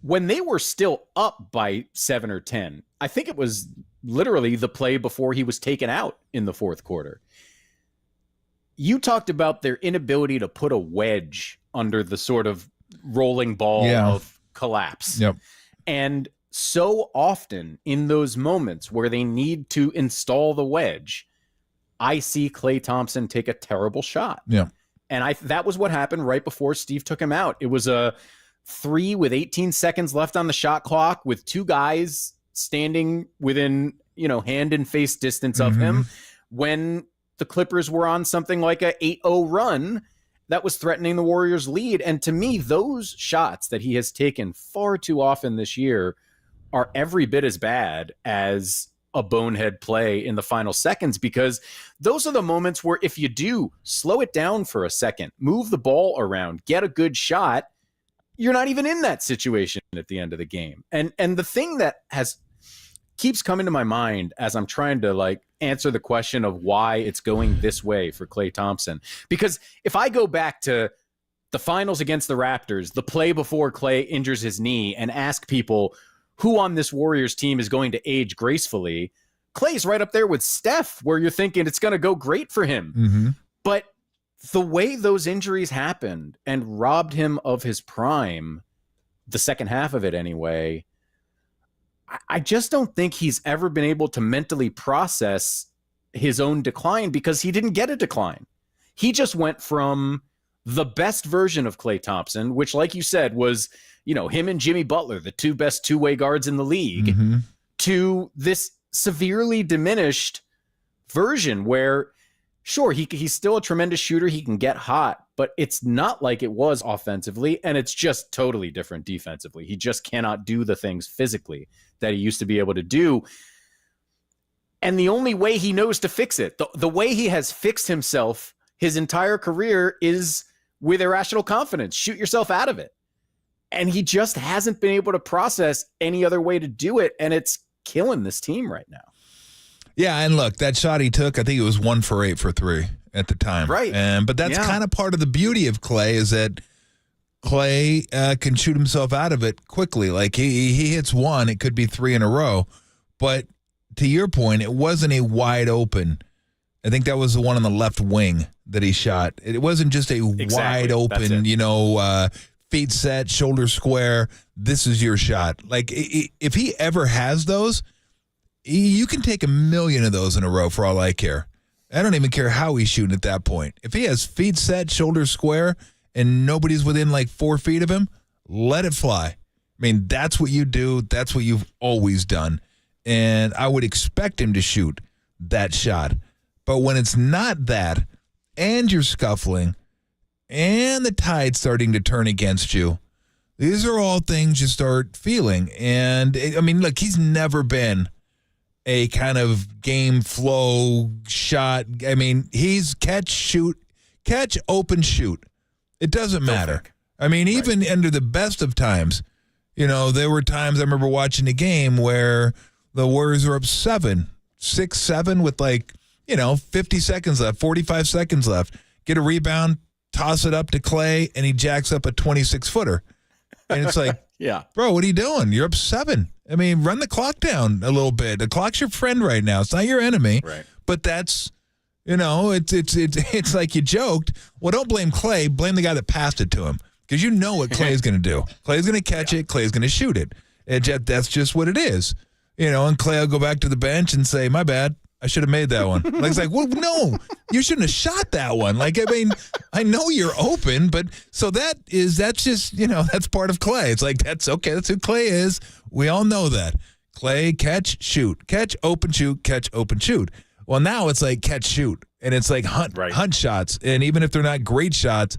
when they were still up by 7 or 10, I think it was literally the play before he was taken out in the fourth quarter. You talked about their inability to put a wedge under the sort of rolling ball of collapse. Yep. And so often in those moments where they need to install the wedge, I see Klay Thompson take a terrible shot. Yeah. And that was what happened right before Steve took him out. It was a 3 with 18 seconds left on the shot clock with 2 guys standing within, hand and face distance of him when the Clippers were on something like a 8-0 run that was threatening the Warriors' lead. And to me, those shots that he has taken far too often this year are every bit as bad as a bonehead play in the final seconds, because those are the moments where if you do slow it down for a second, move the ball around, get a good shot, you're not even in that situation at the end of the game. And the thing that keeps coming to my mind as I'm trying to answer the question of why it's going this way for Klay Thompson, because if I go back to the finals against the Raptors, the play before Klay injures his knee, and ask people who on this Warriors team is going to age gracefully, Klay's right up there with Steph, where you're thinking it's going to go great for him. Mm-hmm. But the way those injuries happened and robbed him of his prime, the second half of it anyway, I just don't think he's ever been able to mentally process his own decline, because he didn't get a decline. He just went from the best version of Klay Thompson, which, like you said, was, him and Jimmy Butler, the 2 best two-way guards in the league, to this severely diminished version where, sure, he's still a tremendous shooter. He can get hot, but it's not like it was offensively, and it's just totally different defensively. He just cannot do the things physically that he used to be able to do. And the only way he knows to fix it, the way he has fixed himself his entire career, is with irrational confidence. Shoot yourself out of it. And he just hasn't been able to process any other way to do it, and it's killing this team right now. Yeah, and look, that shot he took, I think it was 1 for 8 for 3 at the time. Right. But that's kind of part of the beauty of Klay, is that Klay can shoot himself out of it quickly. Like he hits 1, it could be 3 in a row. But to your point, it wasn't a wide open. I think that was the one on the left wing that he shot. It wasn't just a wide open, feet set, shoulder square, this is your shot. Like, if he ever has those, you can take 1 million of those in a row for all I care. I don't even care how he's shooting at that point. If he has feet set, shoulders square, and nobody's within like 4 feet of him, let it fly. I mean, that's what you do. That's what you've always done. And I would expect him to shoot that shot. But when it's not that, and you're scuffling, and the tide's starting to turn against you, these are all things you start feeling. And, I mean, look, he's never been a kind of game flow shot. I mean, he's catch, open, shoot. It doesn't matter. I mean, even under the best of times, you know, there were times I remember watching a game where the Warriors were up 6-7 with 50 seconds left, 45 seconds left. Get a rebound, toss it up to Clay, and he jacks up a 26-footer. And it's like, yeah, bro, what are you doing? You're up 7. I mean, run the clock down a little bit. The clock's your friend right now. It's not your enemy. Right. But that's, it's like you joked. Well, don't blame Clay. Blame the guy that passed it to him. Because you know what Clay's going to do. Clay's going to catch it. Clay's going to shoot it. That's just what it is. And Clay will go back to the bench and say, my bad. I should have made that one. It's like, well, no, you shouldn't have shot that one. I know you're open, but so that's just, that's part of Clay. It's like, that's okay. That's who Clay is. We all know that. Clay, catch, shoot. Catch, open, shoot. Catch, open, shoot. Well, now it's like catch, shoot. And it's like hunt shots. And even if they're not great shots,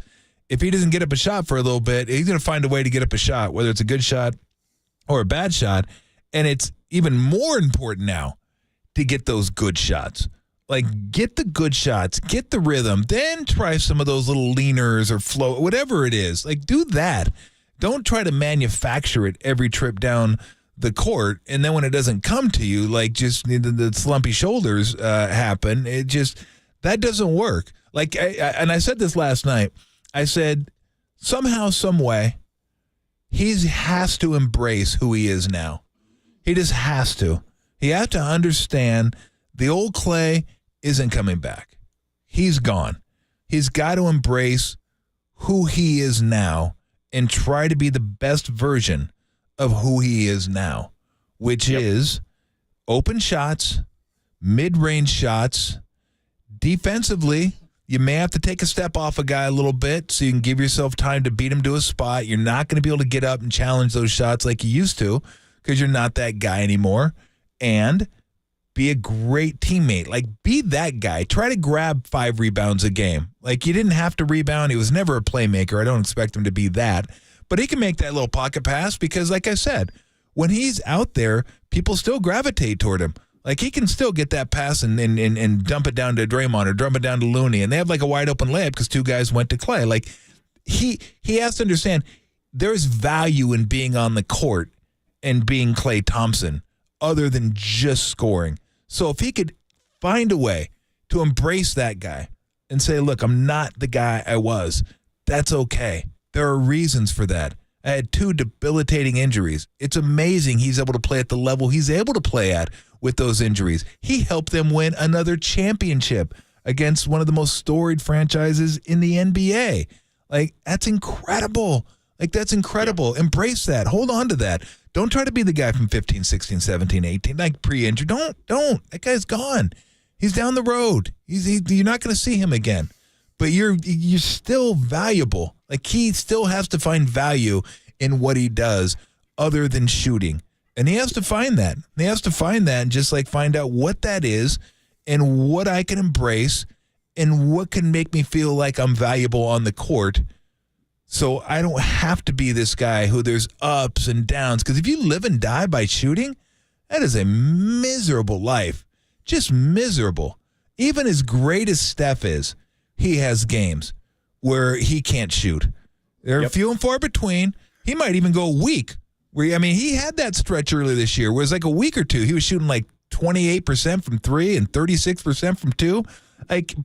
if he doesn't get up a shot for a little bit, he's going to find a way to get up a shot, whether it's a good shot or a bad shot. And it's even more important now to get those good shots. Get the good shots, get the rhythm, then try some of those little leaners or flow, whatever it is. Do that. Don't try to manufacture it every trip down the court, and then when it doesn't come to you, just the slumpy shoulders happen. That doesn't work. And I said this last night. I said, somehow, some way, he has to embrace who he is now. He just has to. He has to understand the old Clay isn't coming back. He's gone. He's got to embrace who he is now and try to be the best version of who he is now, which is open shots, mid-range shots. Defensively, you may have to take a step off a guy a little bit so you can give yourself time to beat him to a spot. You're not going to be able to get up and challenge those shots like you used to because you're not that guy anymore. And be a great teammate. Be that guy. Try to grab 5 rebounds a game. You didn't have to rebound. He was never a playmaker. I don't expect him to be that. But he can make that little pocket pass because, like I said, when he's out there, people still gravitate toward him. He can still get that pass and dump it down to Draymond or dump it down to Looney. And they have a wide open layup because 2 guys went to Clay. He has to understand there's value in being on the court and being Klay Thompson other than just scoring. So if he could find a way to embrace that guy and say, look, I'm not the guy I was, that's okay. There are reasons for that. I had 2 debilitating injuries. It's amazing he's able to play at the level he's able to play at with those injuries. He helped them win another championship against one of the most storied franchises in the NBA. That's incredible. That's incredible. Yeah. Embrace that. Hold on to that. Don't try to be the guy from 15, 16, 17, 18, pre-injury. Don't. That guy's gone. He's down the road. You're not going to see him again. But you're still valuable. He still has to find value in what he does other than shooting. And he has to find that. He has to find that and just find out what that is and what I can embrace and what can make me feel like I'm valuable on the court. So I don't have to be this guy who there's ups and downs. Because if you live and die by shooting, that is a miserable life. Just miserable. Even as great as Steph is, he has games where he can't shoot. They're few and far between. He might even go a week. He had that stretch earlier this year where it was a week or two. He was shooting 28% from 3 and 36% from 2.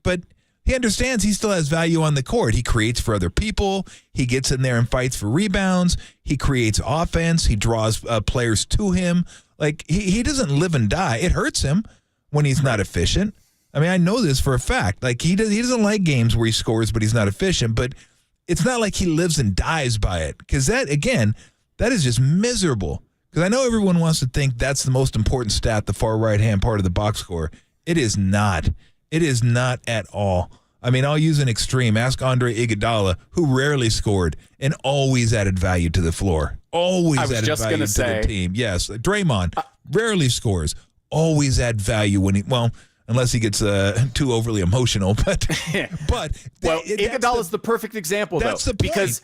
But he understands he still has value on the court. He creates for other people. He gets in there and fights for rebounds. He creates offense. He draws players to him. He doesn't live and die. It hurts him when he's not efficient. I know this for a fact. He doesn't like games where he scores but he's not efficient. But it's not like he lives and dies by it. Because that is just miserable. Because I know everyone wants to think that's the most important stat, the far right-hand part of the box score. It is not. It is not at all. I mean, I'll use an extreme. Ask Andre Iguodala, who rarely scored and always added value to the floor. Always added value to the team. Yes, Draymond rarely scores. Always add value when unless he gets too overly emotional. But Iguodala's the perfect example, though, because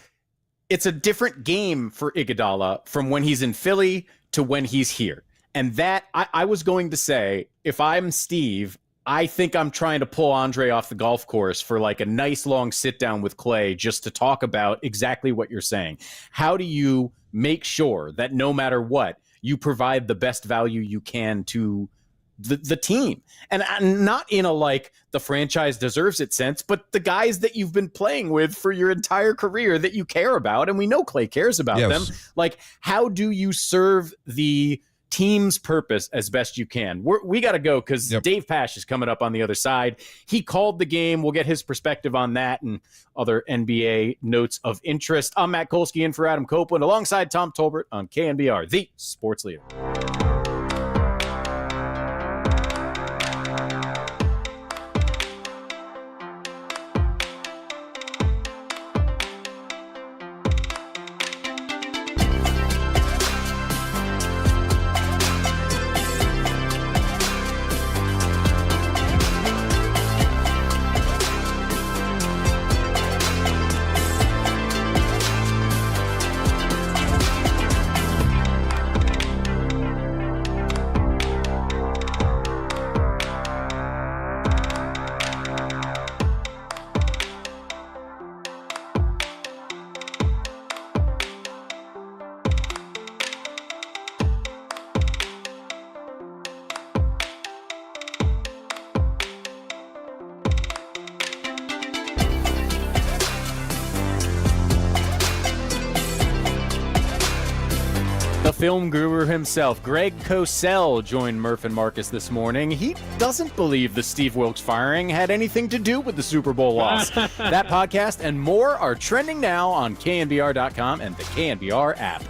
it's a different game for Iguodala from when he's in Philly to when he's here. And that I was going to say, if I'm Steve, I think I'm trying to pull Andre off the golf course for like a nice long sit down with Clay just to talk about exactly what you're saying. How do you make sure that no matter what, you provide the best value you can to the team? And not in a like the franchise deserves it sense, but the guys that you've been playing with for your entire career that you care about. And we know Clay cares about them. Like, how do you serve the team's purpose as best you can? We got to go because Dave Pasch is coming up on the other side. He called the game. We'll get his perspective on that and other NBA notes of interest. I'm Matt Kolsky in for Adam Copeland alongside Tom Tolbert on KNBR, the sports leader. Film guru himself, Greg Cosell, joined Murph and Marcus this morning. He doesn't believe the Steve Wilks firing had anything to do with the Super Bowl loss. That podcast and more are trending now on KNBR.com and the KNBR app.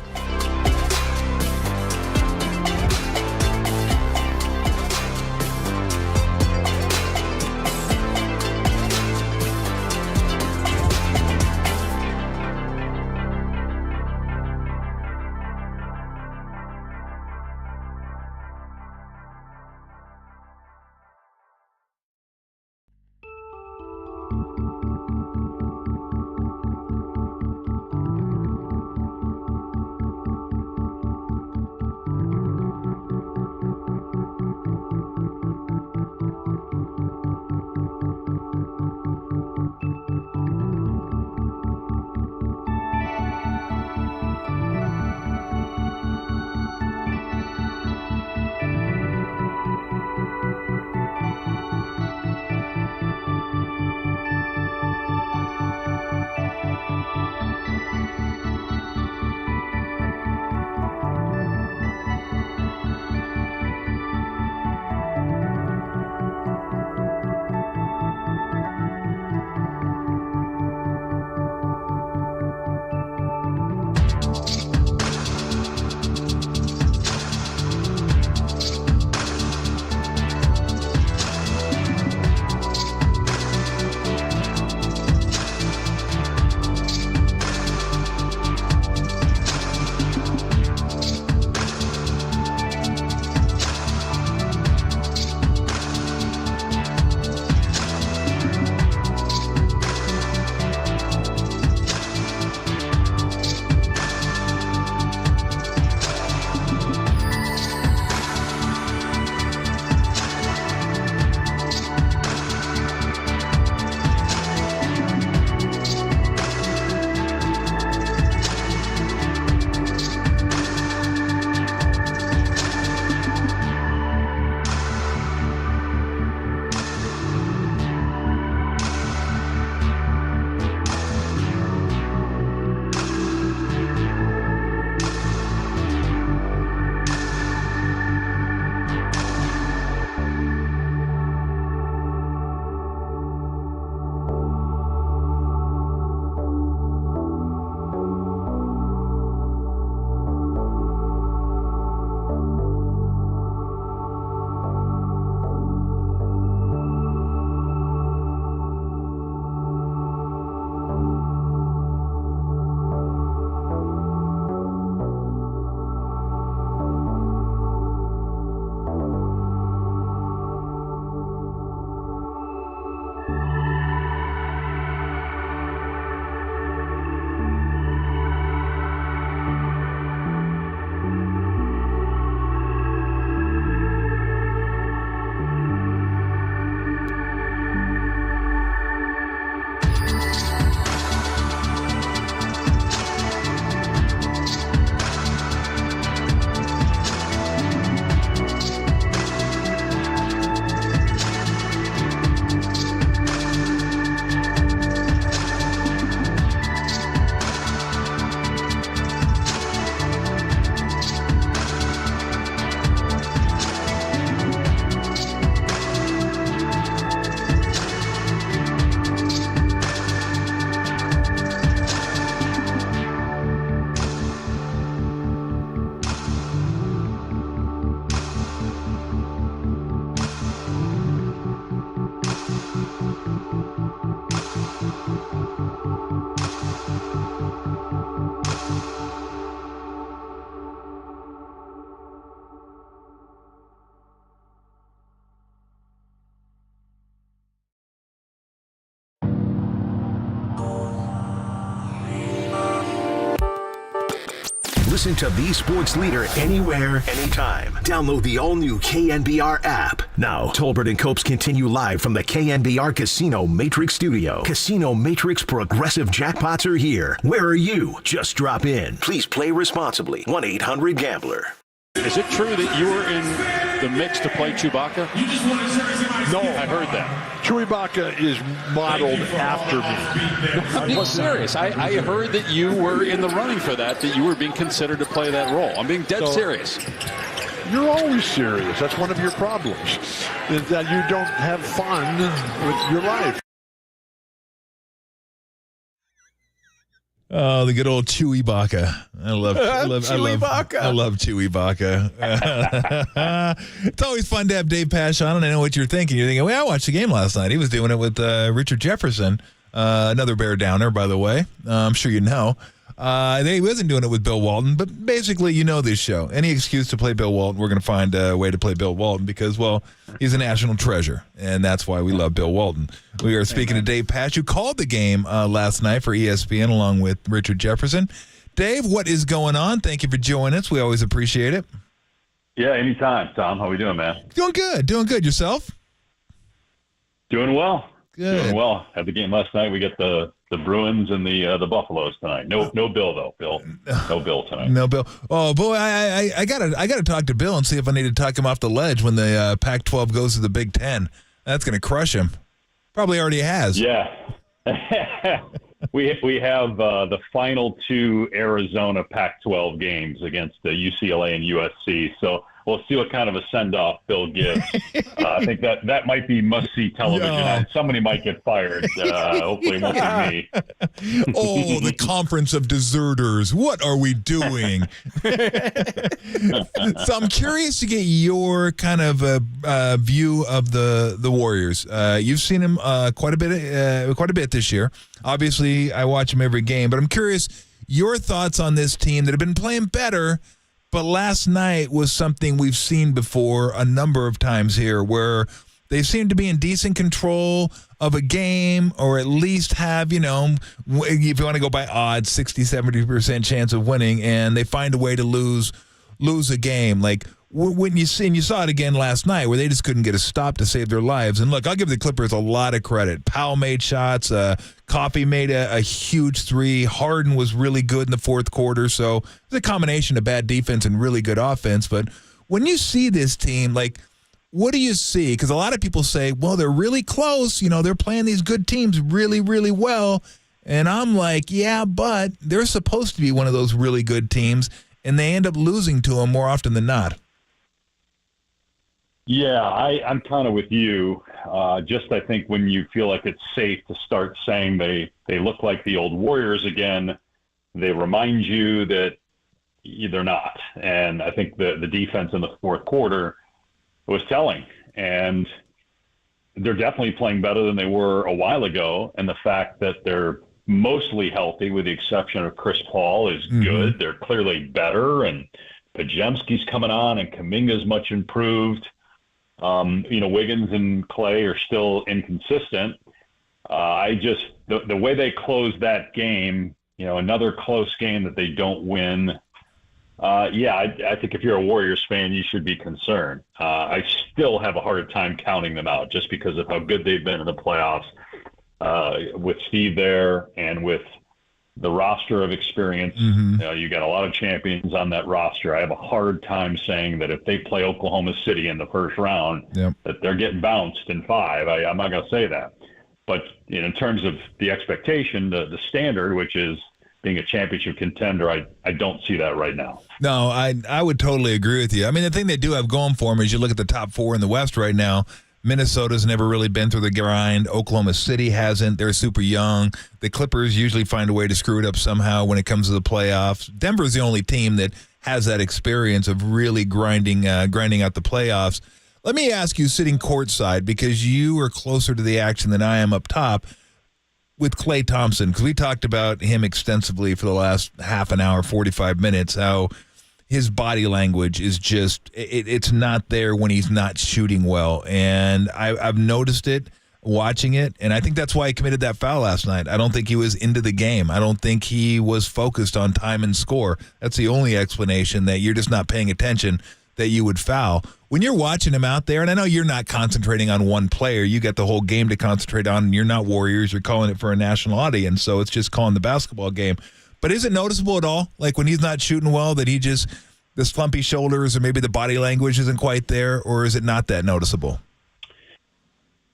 Listen to the sports leader anywhere, anytime. Download the all-new KNBR app. Now, Tolbert and Copes continue live from the KNBR Casino Matrix Studio. Casino Matrix Progressive Jackpots are here. Where are you? Just drop in. Please play responsibly. 1-800-GAMBLER. Is it true that you were in the mix to play Chewbacca? No. I heard that. Chewbacca is modeled after me. I'm being serious. I heard that you were in the running for that you were being considered to play that role. I'm being dead serious. You're always serious. That's one of your problems, is that you don't have fun with your life. Oh, the good old Chewy Baca. I love Chewy Baca. It's always fun to have Dave Pash on, and I know what you're thinking. You're thinking, well, I watched the game last night. He was doing it with Richard Jefferson, another Bear Downer, by the way. I'm sure you know. He wasn't doing it with Bill Walton, but basically, you know this show. Any excuse to play Bill Walton, we're going to find a way to play Bill Walton because, well, he's a national treasure, and that's why we love Bill Walton. We are speaking to Dave Pash, who called the game last night for ESPN along with Richard Jefferson. Dave, what is going on? Thank you for joining us. We always appreciate it. Yeah, anytime, Tom. How we doing, man? Doing good. Yourself? Doing well. Good. Doing well. Had the game last night. We get the Bruins and the Buffaloes tonight. No Bill though. Bill. No Bill tonight. No Bill. Oh boy, I gotta talk to Bill and see if I need to talk him off the ledge when the Pac-12 goes to the Big Ten. That's gonna crush him. Probably already has. Yeah. we have the final two Arizona Pac-12 games against UCLA and USC. So we'll see what kind of a send-off Bill gives. I think that might be must-see television. Yeah. Somebody might get fired. Hopefully it won't be me. Oh, the conference of deserters. What are we doing? So I'm curious to get your kind of view of the Warriors. You've seen them quite a bit this year. Obviously, I watch them every game, but I'm curious your thoughts on this team that have been playing better. But last night was something we've seen before a number of times here where they seem to be in decent control of a game or at least have, if you want to go by odds, 60-70% chance of winning, and they find a way to lose a game. Like when you saw it again last night where they just couldn't get a stop to save their lives. And look, I'll give the Clippers a lot of credit. Powell made shots. Coffey made a huge three. Harden was really good in the fourth quarter. So it's a combination of bad defense and really good offense. But when you see this team, like, what do you see? Because a lot of people say, well, they're really close. They're playing these good teams really, really well. And I'm like, yeah, but they're supposed to be one of those really good teams, and they end up losing to them more often than not. Yeah, I'm kind of with you. I think when you feel like it's safe to start saying they look like the old Warriors again, they remind you that they're not. And I think the defense in the fourth quarter was telling. And they're definitely playing better than they were a while ago. And the fact that they're mostly healthy, with the exception of Chris Paul, is good. They're clearly better. And Pajemski's coming on, and Kuminga's much improved. Wiggins and Clay are still inconsistent. The way they closed that game, another close game that they don't win. I think if you're a Warriors fan, you should be concerned. I still have a hard time counting them out just because of how good they've been in the playoffs with Steve there and with the roster of experience. You got a lot of champions on that roster. I have a hard time saying that if they play Oklahoma City in the first round, that they're getting bounced in 5. I'm not going to say that. But in terms of the expectation, the standard, which is being a championship contender, I don't see that right now. No, I would totally agree with you. I mean, the thing they do have going for them is you look at the top 4 in the West right now. Minnesota's never really been through the grind. Oklahoma City hasn't. They're super young. The Clippers usually find a way to screw it up somehow when it comes to the playoffs. Denver's the only team that has that experience of really grinding out the playoffs. Let me ask you, sitting courtside, because you are closer to the action than I am up top, with Klay Thompson, because we talked about him extensively for the last half an hour, 45 minutes, how his body language is just, it's not there when he's not shooting well. And I've noticed it. watching it, and I think that's why he committed that foul last night. I don't think he was into the game. I don't think he was focused on time and score. That's the only explanation, that you're just not paying attention, that you would foul. When you're watching him out there, and I know you're not concentrating on one player, you got the whole game to concentrate on, and you're not Warriors, you're calling it for a national audience, so it's just calling the basketball game. But is it noticeable at all, like when he's not shooting well, that he just, the slumpy shoulders, or maybe the body language isn't quite there, or is it not that noticeable?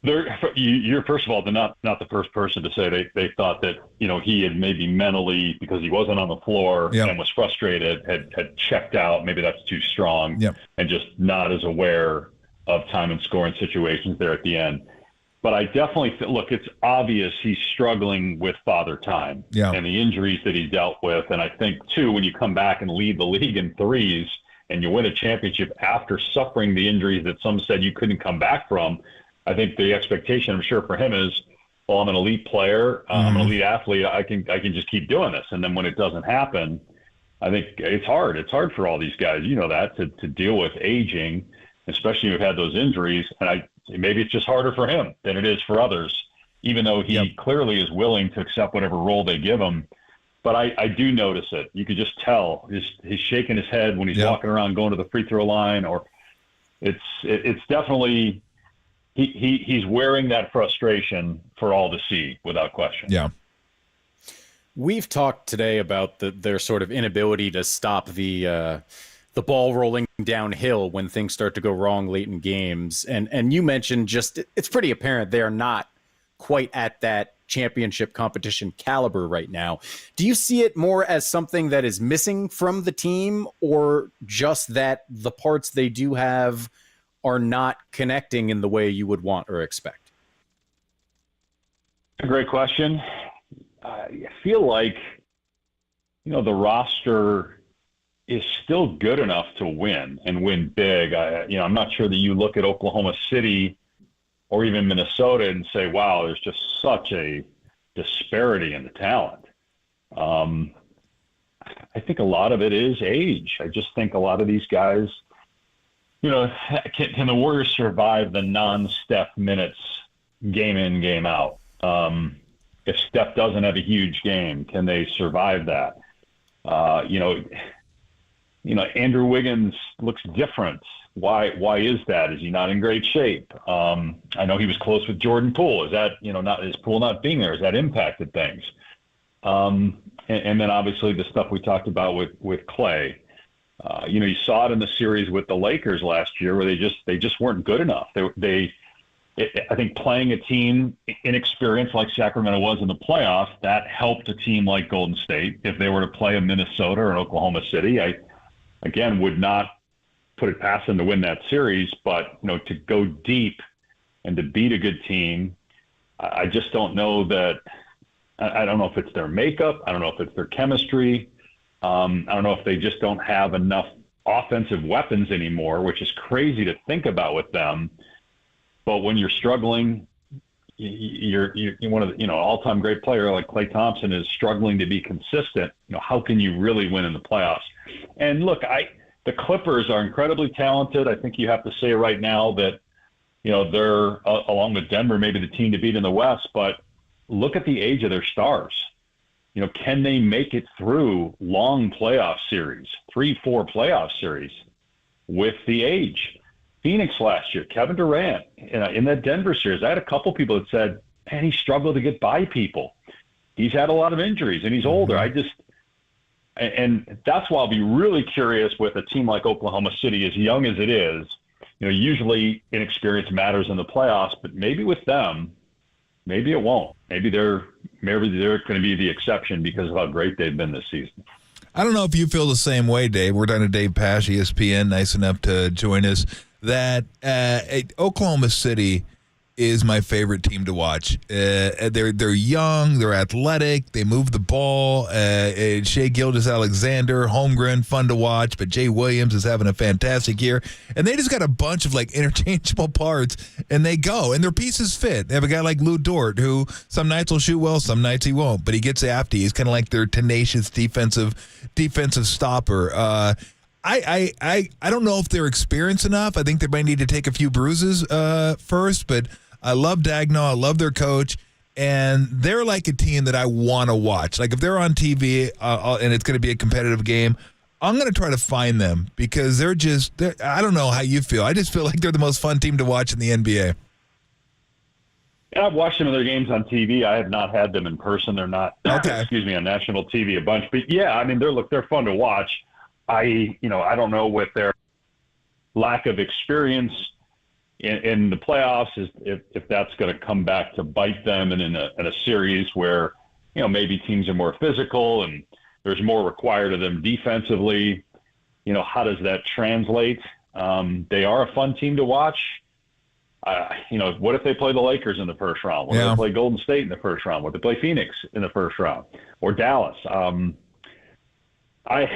You're first of all not the first person to say they thought that he had maybe mentally, because he wasn't on the floor and was frustrated, had checked out. Maybe that's too strong, and just not as aware of time and scoring situations there at the end. But I definitely look. It's obvious he's struggling with father time and the injuries that he dealt with. And I think too, when you come back and lead the league in threes and you win a championship after suffering the injuries that some said you couldn't come back from, I think the expectation, I'm sure, for him is, well, I'm an elite player, I'm an elite athlete, I can just keep doing this. And then when it doesn't happen, I think it's hard. It's hard for all these guys, that, to deal with aging, especially if you've had those injuries. And maybe it's just harder for him than it is for others, even though he clearly is willing to accept whatever role they give him. But I do notice it. You could just tell he's shaking his head when he's walking around going to the free throw line, or it's definitely. He's wearing that frustration for all to see, without question. Yeah. We've talked today about their sort of inability to stop the ball rolling downhill when things start to go wrong late in games. And you mentioned it's pretty apparent they're not quite at that championship competition caliber right now. Do you see it more as something that is missing from the team, or just that the parts they do have are not connecting in the way you would want or expect? A great question. I feel like, the roster is still good enough to win and win big. I'm not sure that you look at Oklahoma City or even Minnesota and say, wow, there's just such a disparity in the talent. I think a lot of it is age. I just think a lot of these guys, can the Warriors survive the non-Steph minutes game in, game out? If Steph doesn't have a huge game, can they survive that? Andrew Wiggins looks different. Why is that? Is he not in great shape? I know he was close with Jordan Poole. Is that, is Poole not being there? Has that impacted things? And then obviously the stuff we talked about with Clay. You saw it in the series with the Lakers last year, where they just weren't good enough. I think playing a team inexperienced like Sacramento was in the playoffs, that helped a team like Golden State. If they were to play a Minnesota or an Oklahoma City, I again would not put it past them to win that series. But to go deep and to beat a good team, I just don't know that. I don't know if it's their makeup. I don't know if it's their chemistry. I don't know if they just don't have enough offensive weapons anymore, which is crazy to think about with them. But when you're struggling, you're one of the, all-time great player like Klay Thompson is struggling to be consistent. How can you really win in the playoffs? And look, the Clippers are incredibly talented. I think you have to say right now that, they're along with Denver, maybe the team to beat in the West, but look at the age of their stars. Can they make it through long playoff series, 3-4 playoff series with the age? Phoenix last year, Kevin Durant, in that Denver series, I had a couple people that said, man, he struggled to get by people. He's had a lot of injuries and he's older. And that's why I'll be really curious with a team like Oklahoma City, as young as it is. Usually inexperience matters in the playoffs, but maybe with them, maybe it won't. Maybe they're going to be the exception because of how great they've been this season. I don't know if you feel the same way, Dave. We're talking to Dave Pasch, ESPN, nice enough to join us. That Oklahoma City is my favorite team to watch. They're young, they're athletic, they move the ball. Shai Gilgeous-Alexander, Holmgren, fun to watch, but Jay Williams is having a fantastic year. And they just got a bunch of interchangeable parts, and they go, and their pieces fit. They have a guy like Lou Dort, who some nights will shoot well, some nights he won't, but he gets after you. He's kind of like their tenacious defensive stopper. I don't know if they're experienced enough. I think they might need to take a few bruises first, but I love Daigneault. I love their coach. And they're like a team that I want to watch. Like if they're on TV and it's going to be a competitive game, I'm going to try to find them because they're I don't know how you feel. I just feel like they're the most fun team to watch in the NBA. And I've watched some of their games on TV. I have not had them in person. They're not, on national TV a bunch. But yeah, I mean, they're fun to watch. I don't know with their lack of experience in the playoffs if that's going to come back to bite them, and in a series where maybe teams are more physical and there's more required of them defensively, how does that translate? They are a fun team to watch. What if they play the Lakers in the first round? What if they play Golden State in the first round? What if they play Phoenix in the first round or Dallas? I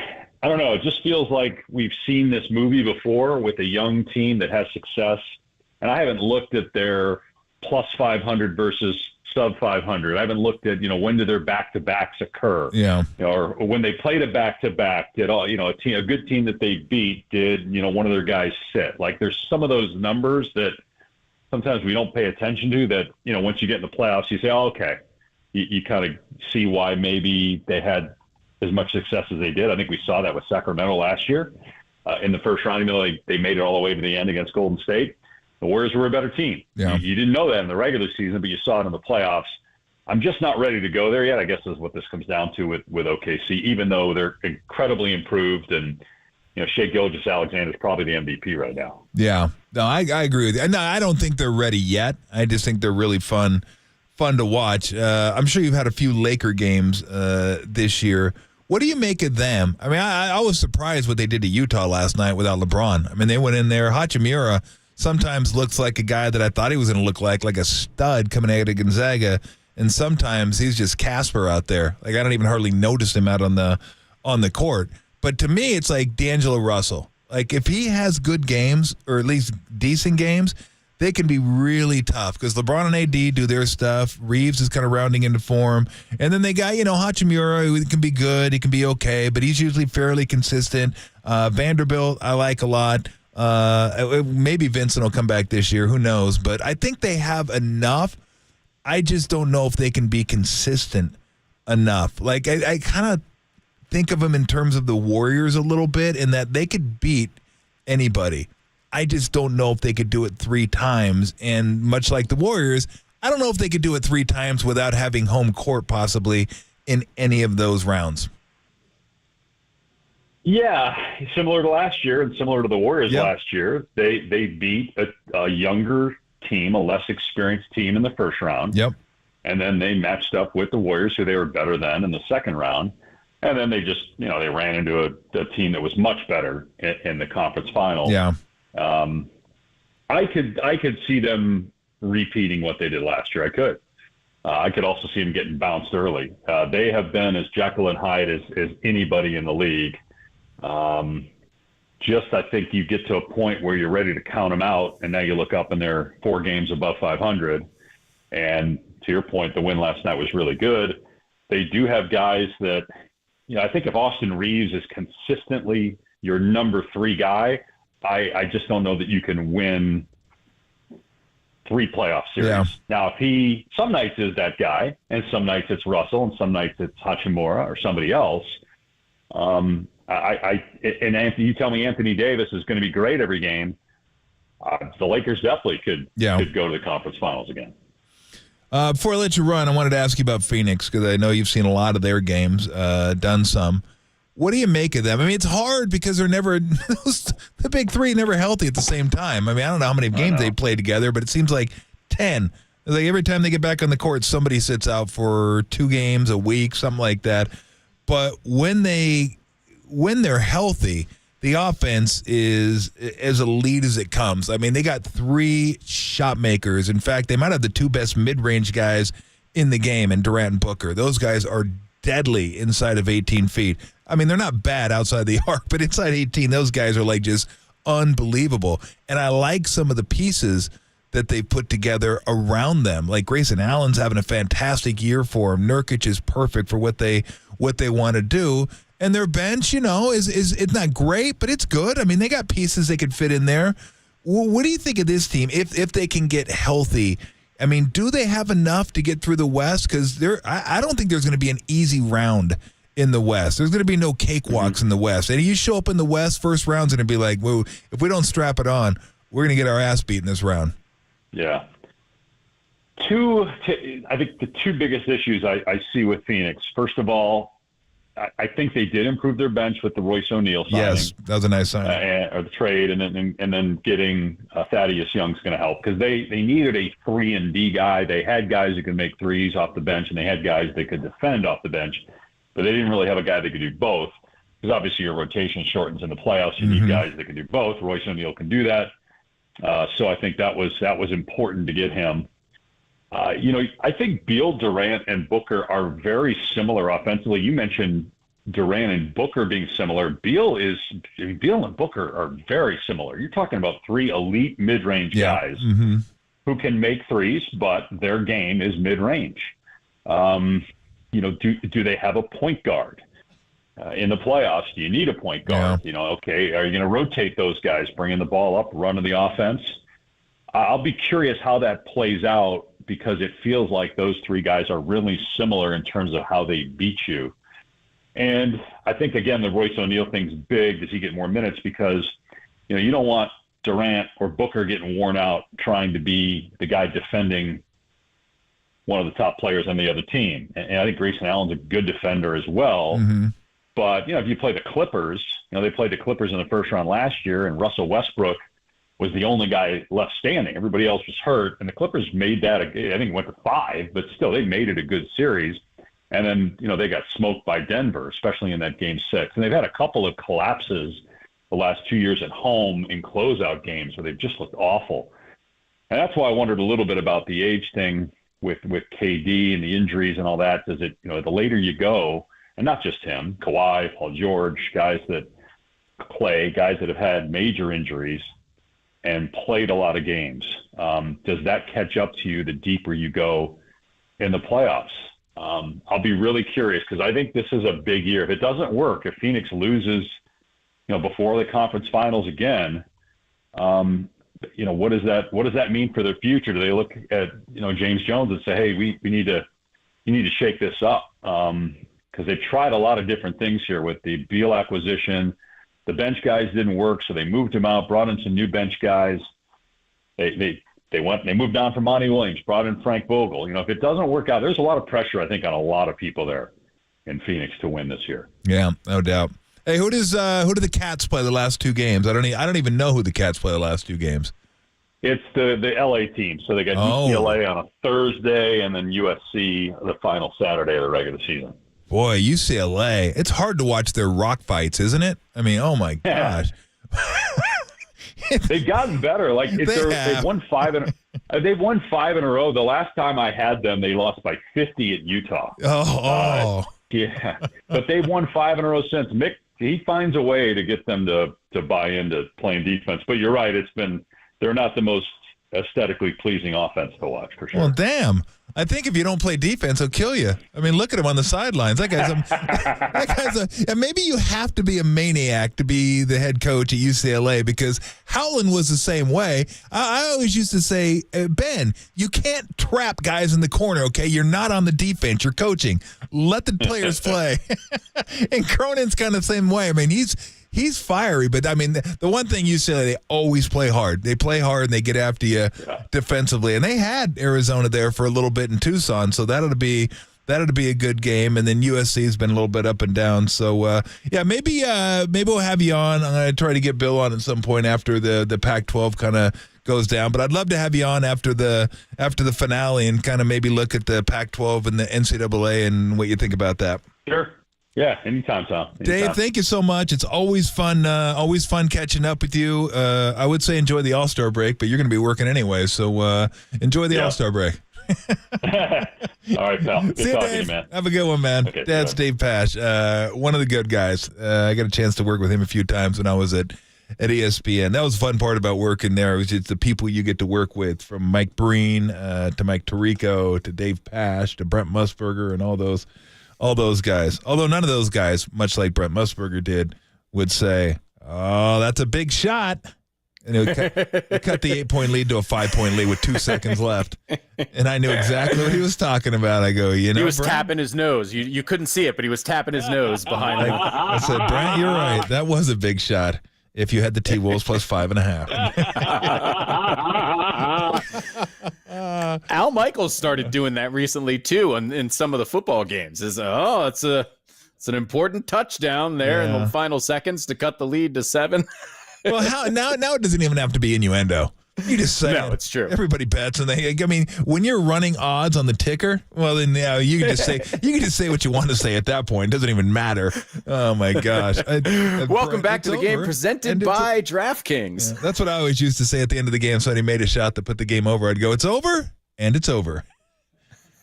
don't know. It just feels like we've seen this movie before with a young team that has success. And I haven't looked at their plus 500 versus sub 500. I haven't looked at, when do their back-to-backs occur? Yeah. Or when they played a back-to-back, did a good team that they beat, did, one of their guys sit? Like there's some of those numbers that sometimes we don't pay attention to that, once you get in the playoffs, you say, oh, okay. You kind of see why maybe they had as much success as they did. I think we saw that with Sacramento last year in the first round. Even though they made it all the way to the end against Golden State, the Warriors were a better team. Yeah. You didn't know that in the regular season, but you saw it in the playoffs. I'm just not ready to go there yet. I guess is what this comes down to with OKC, even though they're incredibly improved. And, Shai Gilgeous-Alexander is probably the MVP right now. Yeah. No, I agree with you. No, I don't think they're ready yet. I just think they're really fun to watch. I'm sure you've had a few Laker games this year. What do you make of them? I mean, I was surprised what they did to Utah last night without LeBron. I mean, they went in there. Hachimura sometimes looks like a guy that I thought he was going to look like a stud coming out of Gonzaga, and sometimes he's just Casper out there. Like I don't even hardly notice him out on the court. But to me, it's like D'Angelo Russell. Like if he has good games or at least decent games, they can be really tough because LeBron and AD do their stuff. Reeves is kind of rounding into form. And then they got, Hachimura, who can be good. He can be okay, but he's usually fairly consistent. Vanderbilt, I like a lot. Maybe Vincent will come back this year. Who knows? But I think they have enough. I just don't know if they can be consistent enough. Like, I kind of think of them in terms of the Warriors a little bit in that they could beat anybody. I just don't know if they could do it 3 times. And much like the Warriors, I don't know if they could do it 3 times without having home court possibly in any of those rounds. Yeah, similar to last year and similar to the Warriors last year, they beat a younger team, a less experienced team in the first round. Yep. And then they matched up with the Warriors, who they were better than in the second round. And then they just, they ran into a team that was much better in the conference final. Yeah. I could see them repeating what they did last year. I could. I could also see them getting bounced early. They have been as Jekyll and Hyde as anybody in the league. I think you get to a point where you're ready to count them out, and now you look up and they're 4 games above 500. And to your point, the win last night was really good. They do have guys that, I think if Austin Reeves is consistently your number 3 guy, I just don't know that you can win 3 playoff series. Yeah. Now, if he some nights is that guy, and some nights it's Russell, and some nights it's Hachimura or somebody else. And Anthony, you tell me Anthony Davis is going to be great every game. The Lakers definitely could go to the conference finals again. Before I let you run, I wanted to ask you about Phoenix because I know you've seen a lot of their games, done some. What do you make of them? I mean, it's hard because they're never the big 3 never healthy at the same time. I mean, I don't know how many games they play together, but it seems like 10. It's like every time they get back on the court, somebody sits out for 2 games a week, something like that. But when they're healthy, the offense is as elite as it comes. I mean, they got 3 shot makers. In fact, they might have the 2 best mid-range guys in the game, and Durant and Booker. Those guys are deadly inside of 18 feet. I mean, they're not bad outside the arc, but inside 18, those guys are like just unbelievable. And I like some of the pieces that they put together around them. Like Grayson Allen's having a fantastic year for him. Nurkic is perfect for what they want to do. And their bench, is it's not great, but it's good. I mean, they got pieces they could fit in there. What do you think of this team if they can get healthy? I mean, do they have enough to get through the West? Because I don't think there's going to be an easy round in the West. There's going to be no cakewalks in the West. And you show up in the West, first round's going to be like, whoa, if we don't strap it on, we're going to get our ass beat in this round. Yeah. I think the two biggest issues I see with Phoenix, first of all, I think they did improve their bench with the Royce O'Neal signing. Yes, that was a nice signing. Or the trade, and then getting Thaddeus Young's going to help because they needed a 3-and-D guy. They had guys who could make threes off the bench, and they had guys that could defend off the bench, but they didn't really have a guy that could do both because obviously your rotation shortens in the playoffs. You need guys that can do both. Royce O'Neal can do that. So I think that was important to get him. I think Beal, Durant, and Booker are very similar offensively. You mentioned Durant and Booker being similar. Beal and Booker are very similar. You're talking about 3 elite mid-range guys who can make threes, but their game is mid-range. Do they have a point guard? In the playoffs, do you need a point guard? Yeah. Okay, are you going to rotate those guys, bringing the ball up, running the offense? I'll be curious how that plays out because it feels like those 3 guys are really similar in terms of how they beat you. And I think, again, the Royce O'Neal thing's big. Does he get more minutes? Because, you don't want Durant or Booker getting worn out trying to be the guy defending one of the top players on the other team. And I think Grayson Allen's a good defender as well. But, if you play the Clippers, they played the Clippers in the first round last year, and Russell Westbrook was the only guy left standing. Everybody else was hurt, and the Clippers made that, I think it went to 5, but still they made it a good series. And then, they got smoked by Denver, especially in that Game 6. And they've had a couple of collapses the last 2 years at home in closeout games where they've just looked awful. And that's why I wondered a little bit about the age thing with KD and the injuries and all that. Does it, the later you go, and not just him, Kawhi, Paul George, guys that have had major injuries and played a lot of games. Does that catch up to you the deeper you go in the playoffs? I'll be really curious because I think this is a big year. If it doesn't work, if Phoenix loses, before the conference finals again, what does that mean for their future? Do they look at, James Jones and say, hey, you need to shake this up? Because they tried a lot of different things here with the Beal acquisition. The bench guys didn't work, so they moved him out, brought in some new bench guys. They moved on from Monty Williams, brought in Frank Vogel. If it doesn't work out, there's a lot of pressure, I think, on a lot of people there in Phoenix to win this year. Yeah, no doubt. Hey, who do the Cats play the last 2 games? I don't even know who the Cats play the last 2 games. It's the LA team. So they got UCLA on a Thursday and then USC the final Saturday of the regular season. Boy, UCLA, it's hard to watch their rock fights, isn't it? I mean, oh my gosh. They've gotten better. Like they've won 5 in a row. The last time I had them, they lost by 50 at Utah. Yeah, but they've won 5 in a row since. Mick, he finds a way to get them to buy into playing defense. But you're right; they're not the most aesthetically pleasing offense to watch for sure. Well, damn. I think if you don't play defense, he'll kill you. I mean, look at him on the sidelines. That guy's and maybe you have to be a maniac to be the head coach at UCLA because Howland was the same way. I always used to say, Ben, you can't trap guys in the corner, okay? You're not on the defense. You're coaching. Let the players play. And Cronin's kind of the same way. I mean, he's fiery, but I mean, the one thing you say, they always play hard. They play hard and they get after you defensively. And they had Arizona there for a little bit in Tucson, so that'll be a good game. And then USC's been a little bit up and down. So maybe we'll have you on. I'm gonna try to get Bill on at some point after the Pac-12 kind of goes down. But I'd love to have you on after the finale and kind of maybe look at the Pac-12 and the NCAA and what you think about that. Sure. Yeah, anytime, Tom. Dave, thank you so much. It's always fun catching up with you. I would say enjoy the All-Star break, but you're going to be working anyway, so enjoy the All-Star break. All right, pal. Good talking to you, man. Have a good one, man. Okay, That's Dave Pash, one of the good guys. I got a chance to work with him a few times when I was at ESPN. That was the fun part about working there. It was just the people you get to work with, from Mike Breen to Mike Tirico to Dave Pash to Brent Musburger and all those guys. Although none of those guys, much like Brent Musburger did, would say, "Oh, that's a big shot." And it cut the 8-point lead to a 5-point lead with 2 seconds left. And I knew exactly what he was talking about. I go, he was tapping his nose. You couldn't see it, but he was tapping his nose behind him. I said, Brent, you're right. That was a big shot. If you had the T-Wolves plus 5.5. Al Michaels started doing that recently too, in some of the football games. It's an important touchdown there in the final seconds to cut the lead to 7. Well, now it doesn't even have to be innuendo. You just say no, it's true. Everybody bets, and when you're running odds on the ticker, well, then you can just say what you want to say at that point. It doesn't even matter. Oh my gosh! Welcome back to the game presented by DraftKings. Yeah, that's what I always used to say at the end of the game. Somebody made a shot that put the game over. I'd go, "It's over," and it's over.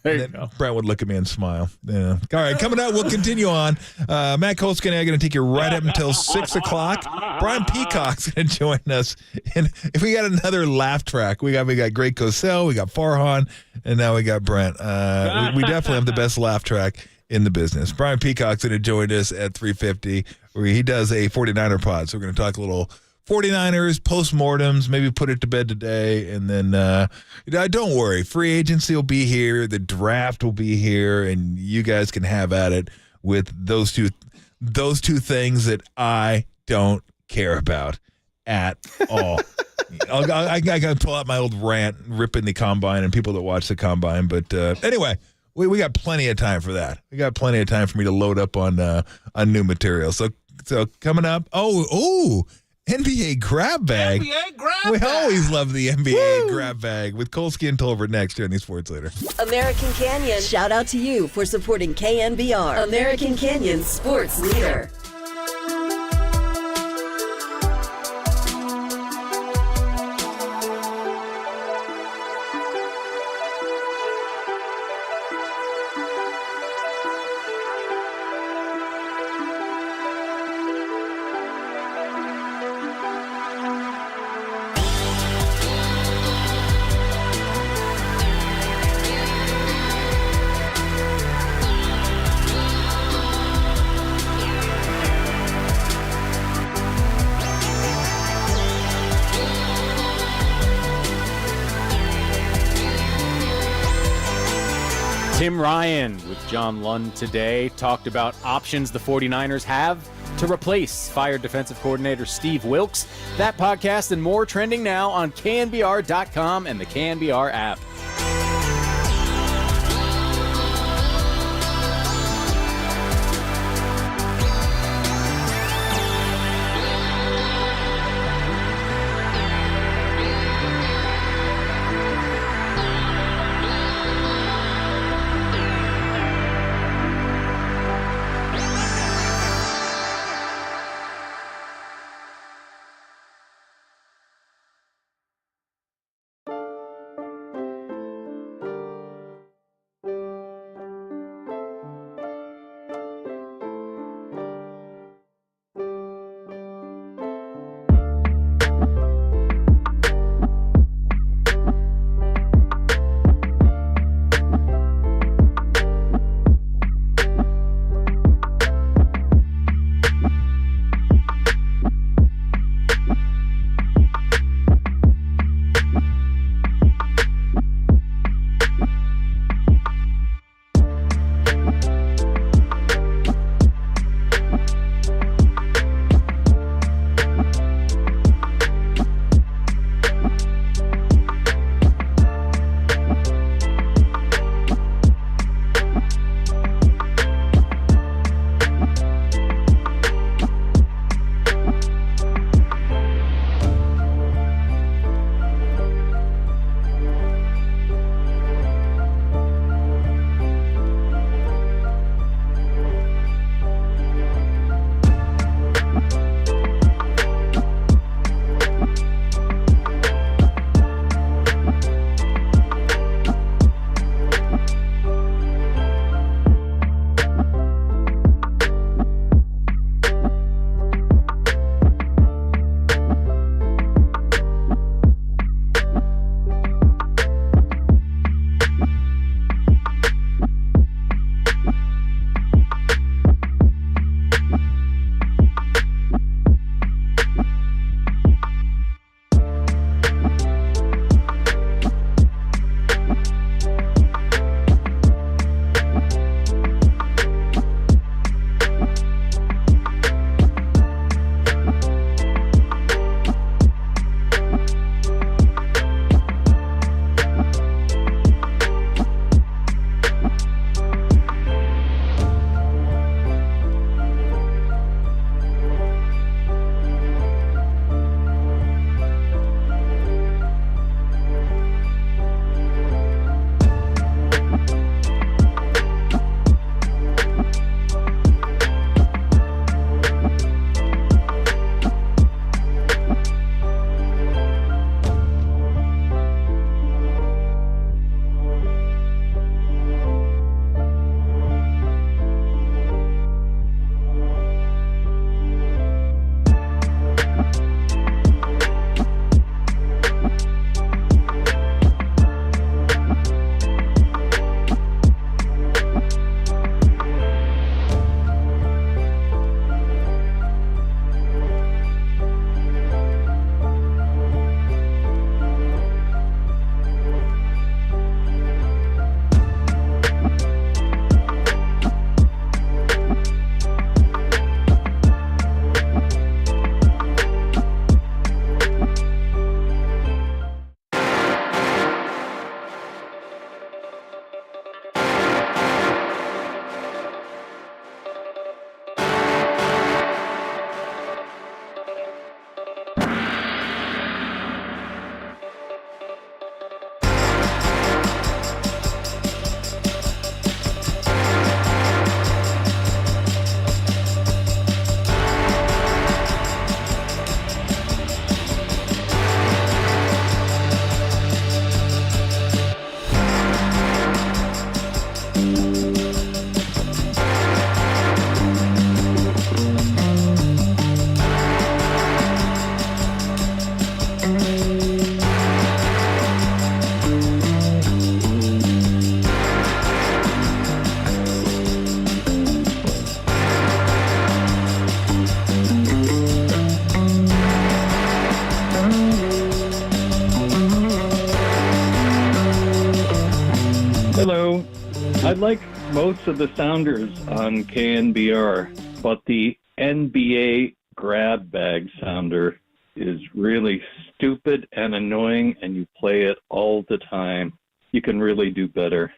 There you go. Brent would look at me and smile. Yeah. All right, coming up, we'll continue on. Matt Colskin and I are going to take you right up until 6 o'clock. Brian Peacock's going to join us. And if we got another laugh track, we got Greg Cosell, we got Farhan, and now we got Brent. We definitely have the best laugh track in the business. Brian Peacock's going to join us at 3:50, where he does a 49er pod. So we're going to talk a little 49ers, postmortems, maybe put it to bed today. And then don't worry, free agency will be here. The draft will be here. And you guys can have at it with those two things that I don't care about at all. I got to pull out my old rant, ripping the combine and people that watch the combine. But anyway, we got plenty of time for that. We got plenty of time for me to load up on new material. So coming up, NBA grab bag. We always love the NBA grab bag with Kolsky and Tolbert next here on the Sports Leader. American Canyon, shout out to you for supporting KNBR, American Canyon's sports leader. Tim Ryan with John Lund today talked about options the 49ers have to replace fired defensive coordinator Steve Wilks. That podcast and more trending now on KNBR.com and the KNBR app. Hello. I like most of the sounders on KNBR, but the NBA grab bag sounder is really stupid and annoying, and you play it all the time. You can really do better.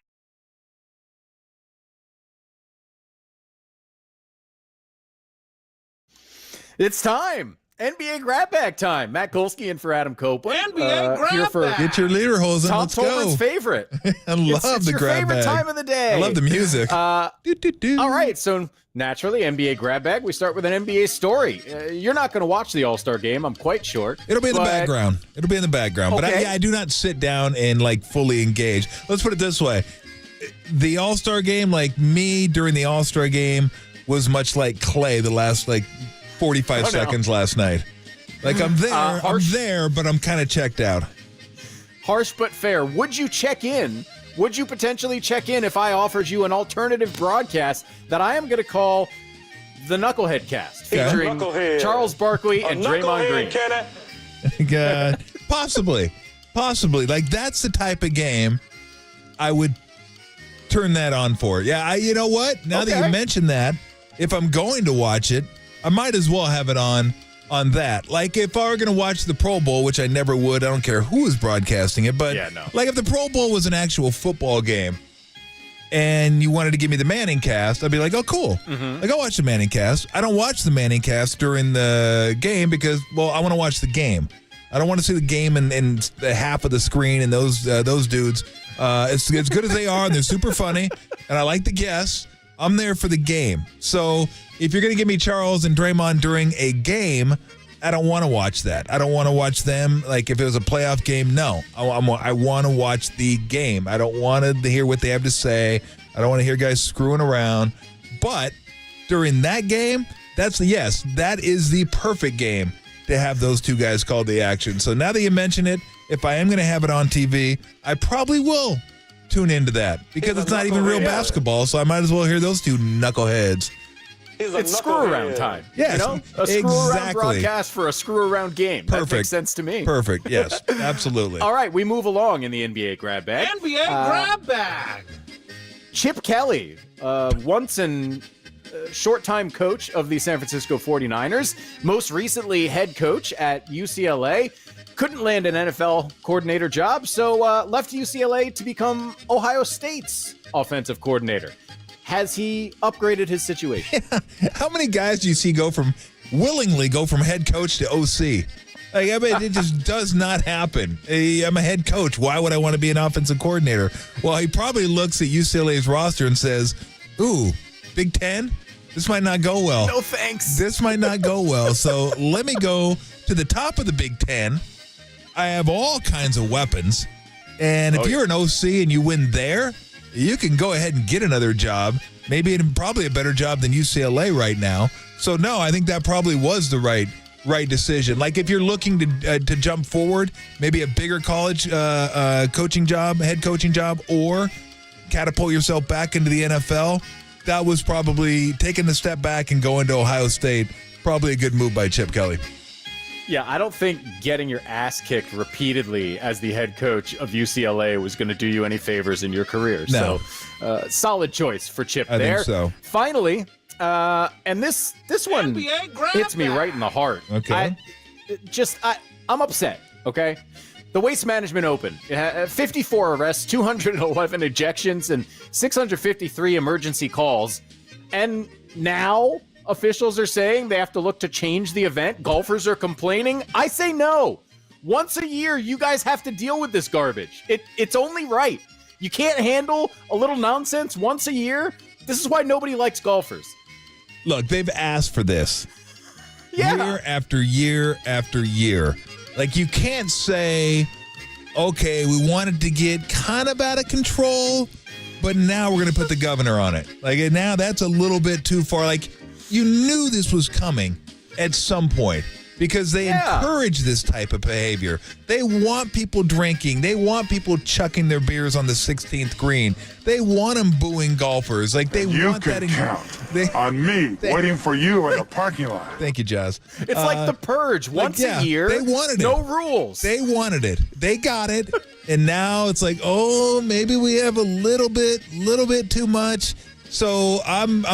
It's time. NBA grab bag time. Matt Kolsky in for Adam Copeland. NBA grab bag. Get your leader holes in. Tom Let's go. Tolbert's favorite. I love it's the your grab favorite bag. time of the day. I love the music. All right, so naturally, NBA grab bag. We start with an NBA story. You're not going to watch the All-Star game, I'm quite sure. It'll be in the background. It'll be in the background. But Okay. I do not sit down and like fully engage. Let's put it this way. The All-Star game, like me during the All-Star game, was much like Clay the last like 45 seconds last night. Like I'm there, but I'm kind of checked out. Harsh but fair. Would you check in? Would you potentially check in if I offered you an alternative broadcast that I am going to call the Knucklehead Cast, featuring Charles Barkley and Draymond Green? God. Possibly. Like that's the type of game I would turn that on for. Yeah, you know what? Now that you mentioned that, if I'm going to watch it, I might as well have it on that. Like if I were going to watch the Pro Bowl, which I never would, I don't care who is broadcasting it, but like if the Pro Bowl was an actual football game and you wanted to give me the Manning cast, I'd be like, oh, cool. Like I'll watch the Manning cast. I don't watch the Manning cast during the game because, well, I want to watch the game. I don't want to see the game and the half of the screen and those dudes. As good as they are, and they're super funny, and I like the guests. I'm there for the game. So if you're going to give me Charles and Draymond during a game, I don't want to watch that. I don't want to watch them. Like if it was a playoff game, no. I want to watch the game. I don't want to hear what they have to say. I don't want to hear guys screwing around. But during that game, that is the perfect game to have those two guys call the action. So now that you mention it, if I am going to have it on TV, I probably will tune into that because it's not even real basketball, so I might as well hear those two knuckleheads. It's screw-around time. Yes, a screw-around broadcast for a screw-around game. Perfect. That makes sense to me. Perfect, yes, absolutely. All right, we move along in the NBA grab bag. NBA grab bag. Chip Kelly, once and short-time coach of the San Francisco 49ers, most recently head coach at UCLA, couldn't land an NFL coordinator job, so left UCLA to become Ohio State's offensive coordinator. Has he upgraded his situation? How many guys do you see willingly go from head coach to OC? Like, I mean, it just does not happen. I'm a head coach. Why would I want to be an offensive coordinator? Well, he probably looks at UCLA's roster and says, ooh, Big Ten? This might not go well. No thanks. This might not go well. So let me go to the top of the Big Ten. I have all kinds of weapons. And if you're an OC and you win there, you can go ahead and get another job, maybe probably a better job than UCLA right now. So, no, I think that probably was the right decision. Like if you're looking to jump forward, maybe a bigger college coaching job, head coaching job, or catapult yourself back into the NFL, that was probably taking a step back and going to Ohio State. Probably a good move by Chip Kelly. Yeah, I don't think getting your ass kicked repeatedly as the head coach of UCLA was going to do you any favors in your career. No. So, solid choice for Chip I there. think so. Finally, and this one hits me right in the heart. Okay. I'm upset, okay? The Waste Management Open, 54 arrests, 211 ejections, and 653 emergency calls. And now officials are saying they have to look to change the event. Golfers are complaining. I say no. Once a year, you guys have to deal with this garbage. It's only right. You can't handle a little nonsense once a year. This is why nobody likes golfers. Look, they've asked for this. Yeah. Year after year after year. Like, you can't say, okay, we wanted to get kind of out of control, but now we're going to put the governor on it. Like, now that's a little bit too far. Like, you knew this was coming at some point because they encourage this type of behavior. They want people drinking. They want people chucking their beers on the 16th green. They want them booing golfers. Like, they want that. You can count on me waiting for you in the parking lot. Thank you, Jazz. It's like the purge. Once a year, they wanted it. No rules. They wanted it. They got it. And now it's like, oh, maybe we have a little bit too much. So I'm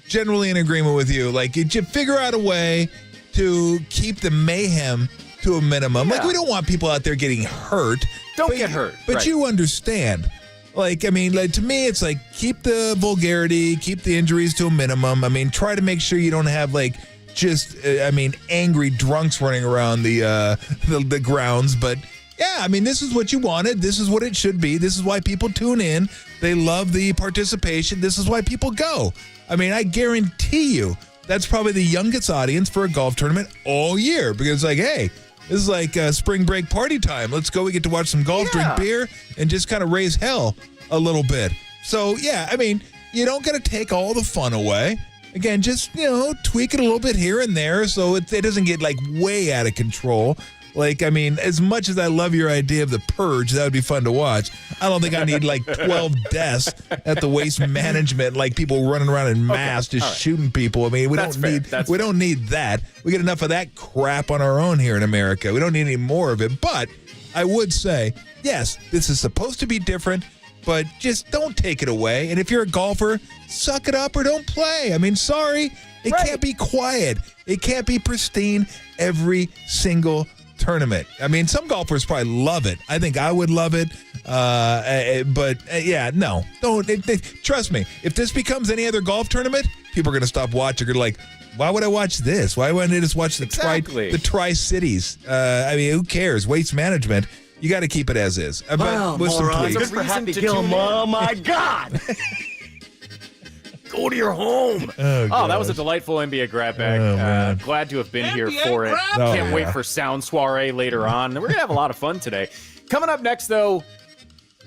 generally in agreement with you. Like, you figure out a way to keep the mayhem to a minimum. Yeah. Like, we don't want people out there getting hurt. Don't get hurt. But right. you understand. Like, I mean, like, to me, it's like, keep the vulgarity, keep the injuries to a minimum. I mean, try to make sure you don't have, like, just, angry drunks running around the grounds. But, yeah, I mean, this is what you wanted. This is what it should be. This is why people tune in. They love the participation. This is why people go. I mean, I guarantee you that's probably the youngest audience for a golf tournament all year. Because it's like, hey, this is like spring break party time. Let's go. We get to watch some golf, drink beer, and just kind of raise hell a little bit. So, yeah, I mean, you don't got to take all the fun away. Again, just, tweak it a little bit here and there so it doesn't get, like, way out of control. Like, I mean, as much as I love your idea of the purge, that would be fun to watch. I don't think I need, like, 12 deaths at the Waste Management, like people running around in mass just shooting people. I mean, we don't need that. We get enough of that crap on our own here in America. We don't need any more of it. But I would say, yes, this is supposed to be different, but just don't take it away. And if you're a golfer, suck it up or don't play. I mean, sorry, it can't be quiet. It can't be pristine every single tournament. I mean, some golfers probably love it. I think I would love it. No. Don't. Trust me, if this becomes any other golf tournament, people are going to stop watching. They're like, why would I watch this? Why wouldn't I just watch the Tri-Cities? I mean, who cares? Waste Management. You got to keep it as is. Wow, morons. Good for Happy Gilmore. Oh, my God. Go to your home. Oh, that was a delightful NBA grab bag. Glad to have been here for it. Can't wait for Sound Soiree later on. We're going to have a lot of fun today. Coming up next, though,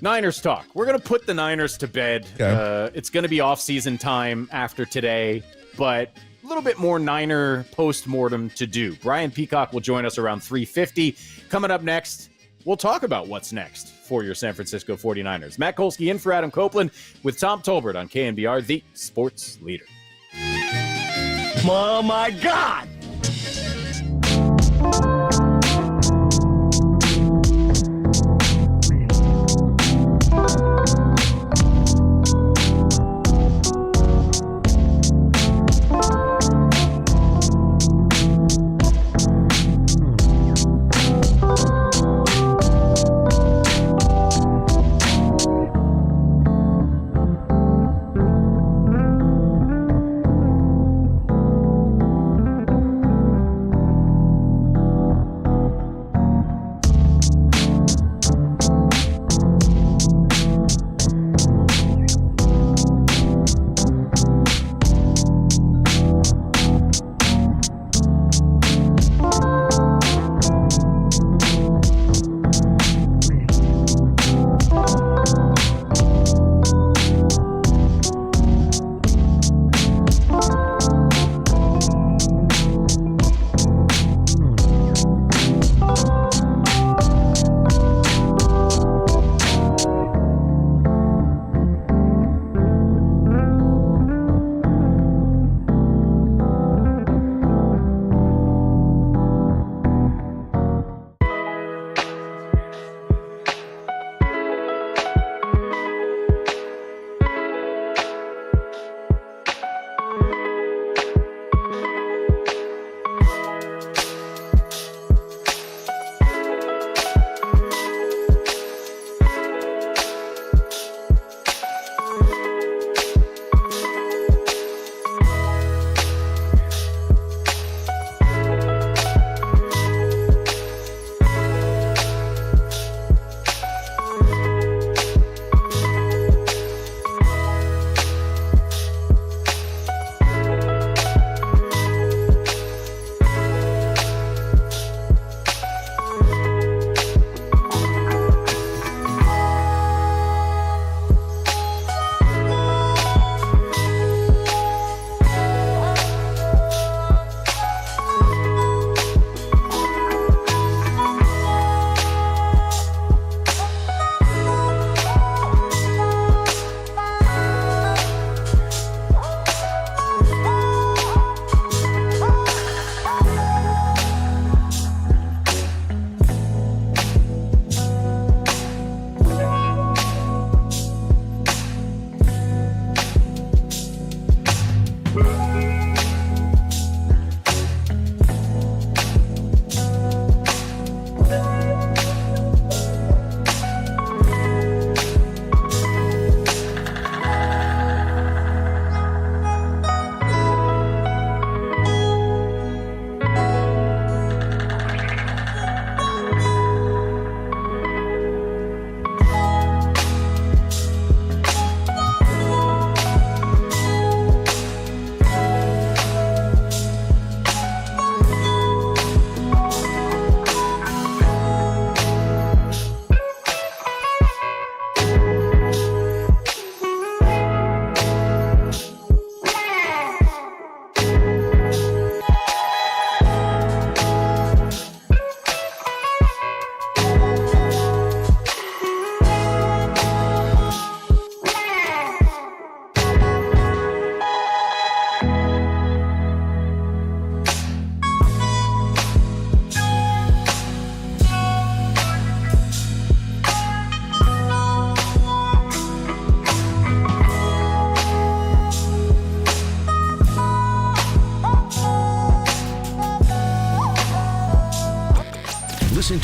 Niners talk. We're going to put the Niners to bed. Okay. It's going to be off-season time after today, but a little bit more Niner post-mortem to do. Brian Peacock will join us around 3:50. Coming up next, we'll talk about what's next for your San Francisco 49ers. Matt Kolsky in for Adam Copeland with Tom Tolbert on KNBR, the sports leader. Oh, my God.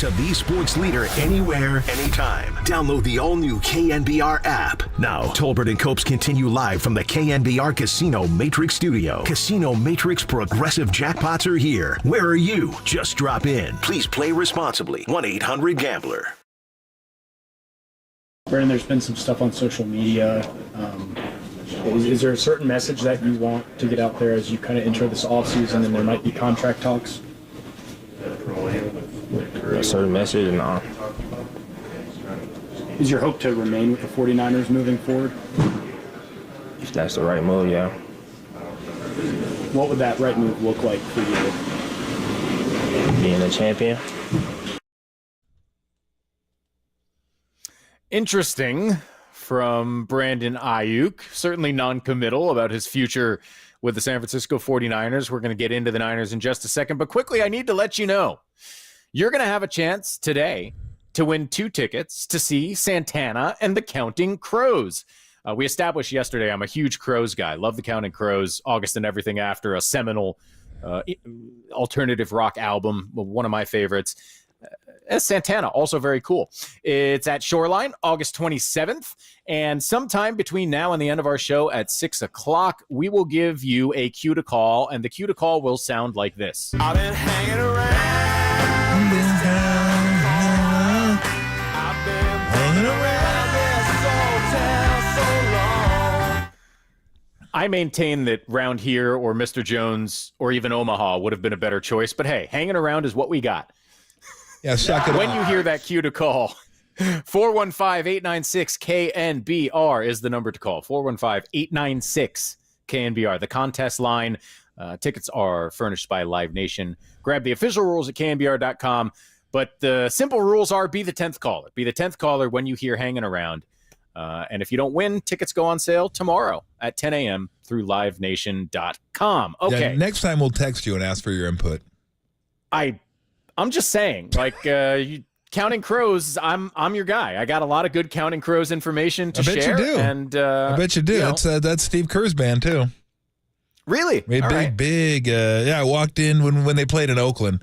to the sports leader anywhere, anytime. Download the all-new KNBR app. Now, Tolbert and Copes continue live from the KNBR Casino Matrix Studio. Casino Matrix Progressive Jackpots are here. Where are you? Just drop in. Please play responsibly. 1-800-GAMBLER. Brandon, there's been some stuff on social media. Is there a certain message that you want to get out there as you kind of enter this offseason and there might be contract talks? A certain message? No. Is your hope to remain with the 49ers moving forward? If that's the right move, yeah. What would that right move look like for you? Being a champion. Interesting from Brandon Ayuk. Certainly non-committal about his future with the San Francisco 49ers. We're going to get into the Niners in just a second. But quickly, I need to let you know, you're going to have a chance today to win 2 tickets to see Santana and the Counting Crows. We established yesterday I'm a huge Crows guy. Love the Counting Crows, August and Everything After, a seminal alternative rock album, one of my favorites. Santana, also very cool. It's at Shoreline, August 27th. And sometime between now and the end of our show at 6 o'clock, we will give you a cue to call. And the cue to call will sound like this. I've been hanging around. I maintain that round here or Mr. Jones or even Omaha would have been a better choice. But hey, hanging around is what we got. Yeah, suck it When up. you hear that cue to call, 415-896-KNBR is the number to call. 415-896-KNBR. The contest line. Tickets are furnished by Live Nation. Grab the official rules at KNBR.com. But the simple rules are be the 10th caller. Be the 10th caller when you hear hanging around. And if you don't win, tickets go on sale tomorrow at 10 a.m. through livenation.com. Okay. Yeah, next time we'll text you and ask for your input. I'm just saying, like, Counting Crows, I'm your guy. I got a lot of good Counting Crows information to share. I bet you do. And, I bet you do. That's Steve Kerr's band, too. Really? Big. I walked in when they played in Oakland.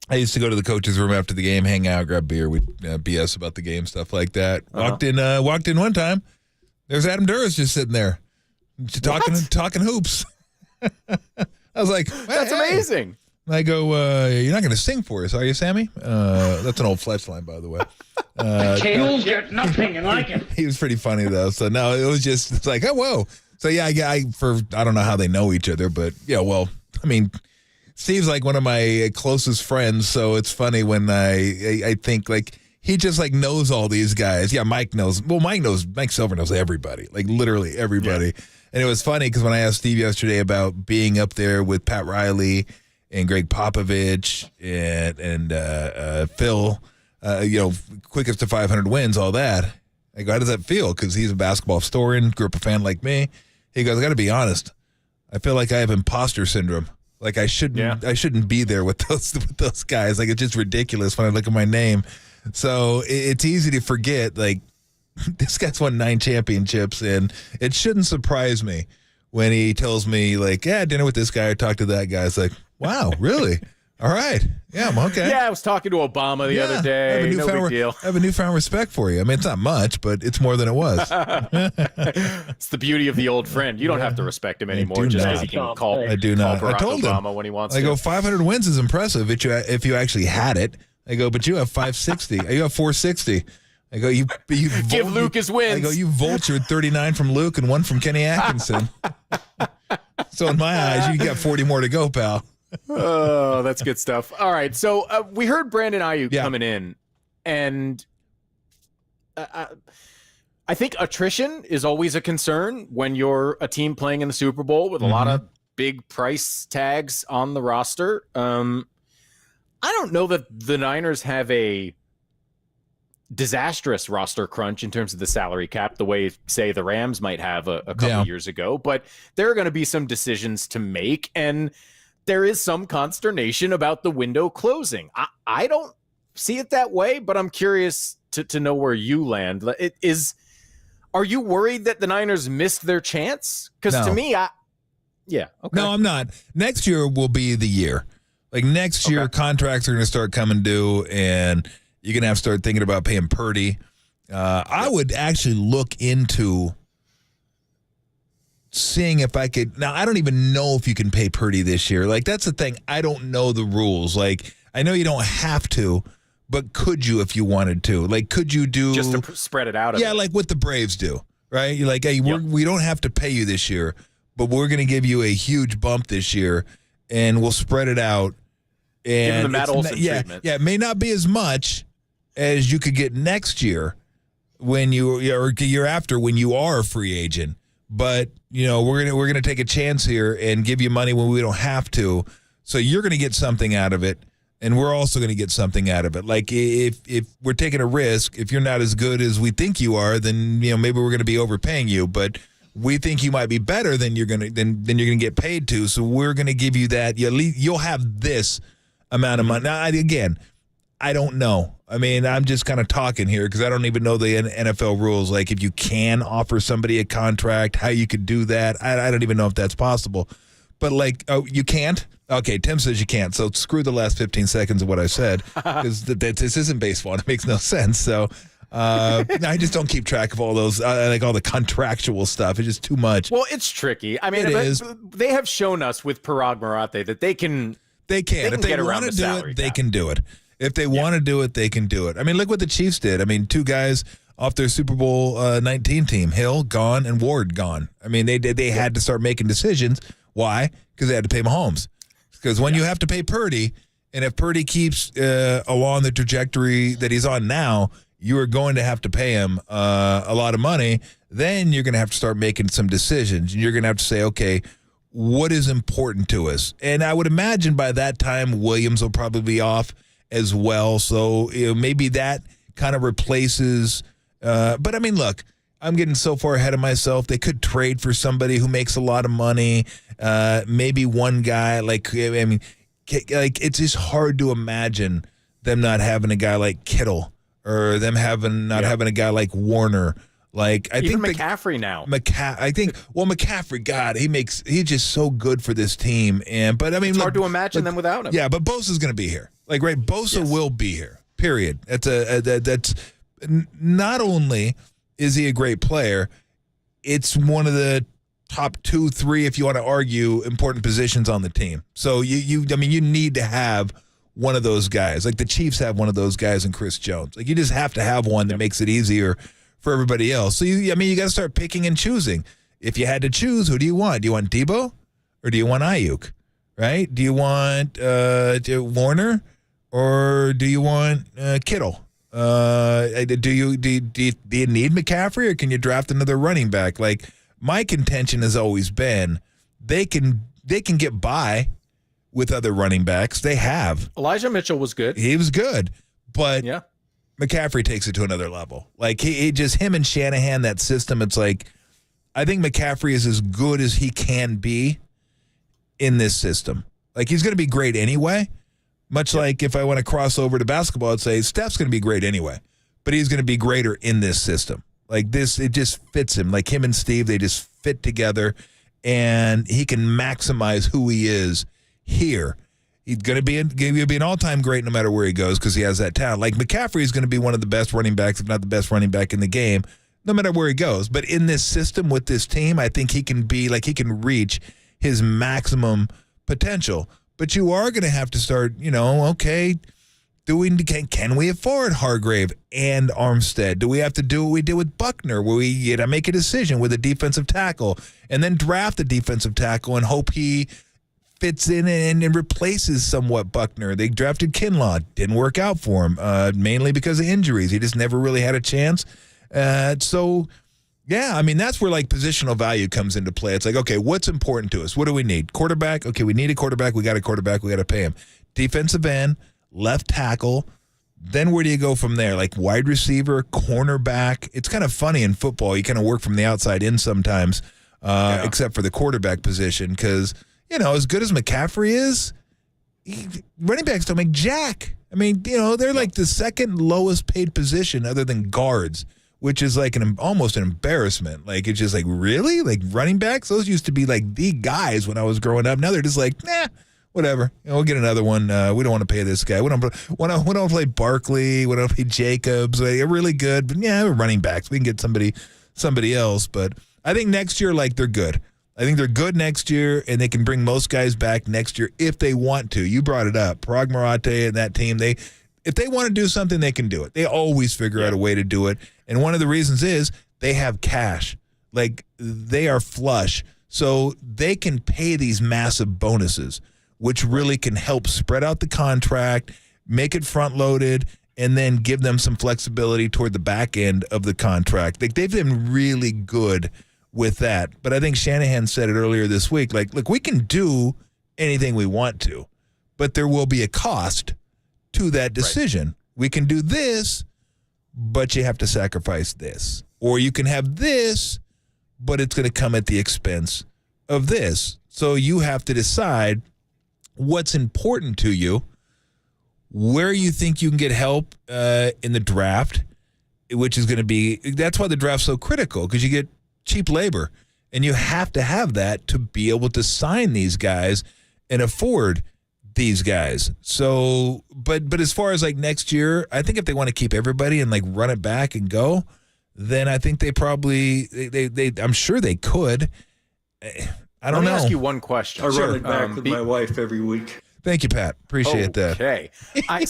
I used to go to the coach's room after the game, hang out, grab beer. We'd BS about the game, stuff like that. Walked in one time. There's Adam Duras just sitting there, talking hoops. I was like, that's amazing. I go, you're not going to sing for us, are you, Sammy? That's an old Fletch line, by the way. Tails get nothing, and I can. He was pretty funny, though. So, no, it was just, it's like, oh, whoa. So, yeah, I don't know how they know each other, but, yeah, well, I mean, Steve's like one of my closest friends, so it's funny when I think, like, he just, like, knows all these guys. Yeah, Mike Silver knows everybody, like, literally everybody. Yeah. And it was funny because when I asked Steve yesterday about being up there with Pat Riley and Greg Popovich and Phil, quickest to 500 wins, all that. I go, how does that feel? Because he's a basketball historian, grew up a fan like me. He goes, I got to be honest. I feel like I have imposter syndrome. Like I shouldn't be there with those guys. Like it's just ridiculous when I look at my name. So it's easy to forget. Like this guy's won 9 championships, and it shouldn't surprise me when he tells me like, yeah, dinner with this guy, I talked to that guy. It's like, wow, really? All right. Yeah, I'm okay. Yeah, I was talking to Obama the other day. No big deal. I have a newfound respect for you. I mean, it's not much, but it's more than it was. It's the beauty of the old friend. You don't have to respect him anymore just because he can call Barack Obama when he wants to. I go, 500 wins is impressive if you actually had it. I go, but you have 560. You have 460. I go, you give Luke his wins. I go, you vultured 39 from Luke and 1 from Kenny Atkinson. So in my eyes, you got 40 more to go, pal. Oh, that's good stuff. All right, so we heard Brandon Ayuk coming in, and I think attrition is always a concern when you're a team playing in the Super Bowl with a lot of big price tags on the roster. I don't know that the Niners have a disastrous roster crunch in terms of the salary cap the way, say, the Rams might have a couple years ago, but there are going to be some decisions to make, and there is some consternation about the window closing. I don't see it that way, but I'm curious to know where you land. Are you worried that the Niners missed their chance? Because to me, okay. No, I'm not. Next year will be the year. Like next year, contracts are going to start coming due, and you're going to have to start thinking about paying Purdy. I would actually look into seeing if I could. Now, I don't even know if you can pay Purdy this year. Like, that's the thing. I don't know the rules. Like, I know you don't have to, but could you if you wanted to? Like, could you do. Just to spread it out? Yeah, like what the Braves do, right? You're like, hey, we don't have to pay you this year, but we're going to give you a huge bump this year, and we'll spread it out. And give him the Matt Olson treatment. Yeah, it may not be as much as you could get next year or year after when you are a free agent. But, we're gonna take a chance here and give you money when we don't have to. So you're going to get something out of it, and we're also going to get something out of it. Like if we're taking a risk, if you're not as good as we think you are, then maybe we're going to be overpaying you. But we think you might be better than you're going to get paid to. So we're going to give you that. You'll have this amount of money. Now, again, I don't know. I mean, I'm just kind of talking here because I don't even know the NFL rules. Like, if you can offer somebody a contract, how you could do that. I don't even know if that's possible. But, you can't? Okay, Tim says you can't. So screw the last 15 seconds of what I said because this isn't baseball. It makes no sense. So I just don't keep track of all those, all the contractual stuff. It's just too much. Well, it's tricky. I mean, they have shown us with Parag Marathe that they can. They can. If they want to do it, they can do it. If they want to do it, they can do it. I mean, look what the Chiefs did. I mean, 2 guys off their Super Bowl 19 team, Hill gone and Ward gone. I mean, they had to start making decisions. Why? Because they had to pay Mahomes. Because when you have to pay Purdy, and if Purdy keeps along the trajectory that he's on now, you are going to have to pay him a lot of money. Then you're going to have to start making some decisions. And you're going to have to say, okay, what is important to us? And I would imagine by that time, Williams will probably be off as well. So maybe that kind of replaces. But I mean, look, I'm getting so far ahead of myself. They could trade for somebody who makes a lot of money. Maybe one guy it's just hard to imagine them not having a guy like Kittle or them having a guy like Warner. Like I Even think McCaffrey now. McCaffrey, God, he's just so good for this team. But I mean, it's hard to imagine them without him. Yeah, but Bosa's going to be here. Bosa will be here. Period. That's not only is he a great player, it's one of the top 2, 3, if you want to argue, important positions on the team. So you need to have one of those guys. Like the Chiefs have one of those guys in Chris Jones. Like you just have to have one that makes it easier for everybody else. So you got to start picking and choosing. If you had to choose, who do you want? Do you want Debo or do you want Ayuk? Right? Do you want Warner or do you want Kittle? Do you need McCaffrey or can you draft another running back? Like my contention has always been they can get by with other running backs. They have. Elijah Mitchell was good. He was good, but McCaffrey takes it to another level. Like he just him and Shanahan, that system. It's like I think McCaffrey is as good as he can be in this system. Like he's going to be great anyway. Much like if I want to cross over to basketball, I'd say Steph's going to be great anyway, but he's going to be greater in this system. Like this, it just fits him. Like him and Steve, they just fit together, and he can maximize who he is here. He's going to be an all-time great no matter where he goes because he has that talent. Like McCaffrey is going to be one of the best running backs, if not the best running back in the game, no matter where he goes. But in this system with this team, I think he can reach his maximum potential. But you are going to have to start, can we afford Hargrave and Armstead? Do we have to do what we did with Buckner, where we make a decision with a defensive tackle and then draft a defensive tackle and hope he fits in and replaces somewhat Buckner? They drafted Kinlaw. Didn't work out for him, mainly because of injuries. He just never really had a chance. Yeah, I mean, that's where, positional value comes into play. It's like, okay, what's important to us? What do we need? Quarterback? Okay, we need a quarterback. We got a quarterback. We got to pay him. Defensive end, left tackle. Then where do you go from there? Like wide receiver, cornerback. It's kind of funny in football. You kind of work from the outside in sometimes, except for the quarterback position because, as good as McCaffrey is, running backs don't make jack. I mean, they're like the second lowest paid position other than guards, which is like almost an embarrassment. Like, it's just like, really? Like running backs? Those used to be like the guys when I was growing up. Now they're just like, whatever. We'll get another one. We don't want to pay this guy. We don't play Barkley. We don't play Jacobs. They're really good, but we're running backs. We can get somebody else. But I think next year, they're good. I think they're good next year, and they can bring most guys back next year if they want to. You brought it up. Parag Marate and that team, if they want to do something, they can do it. They always figure out a way to do it. And one of the reasons is they have cash. They are flush. So they can pay these massive bonuses, which really can help spread out the contract, make it front-loaded, and then give them some flexibility toward the back end of the contract. They've been really good with that. But I think Shanahan said it earlier this week, look, we can do anything we want to, but there will be a cost to that decision. Right. We can do this, but you have to sacrifice this. Or you can have this, but it's going to come at the expense of this. So you have to decide what's important to you, where you think you can get help in the draft, which is going to be, that's why the draft's so critical, because you get cheap labor, and you have to have that to be able to sign these guys and afford these guys. So, but as far as next year, I think if they want to keep everybody and run it back and go, then I think they probably I'm sure they could. I don't know. Let me ask you one question. I run it back with my wife every week. Thank you, Pat. Appreciate that. Okay. I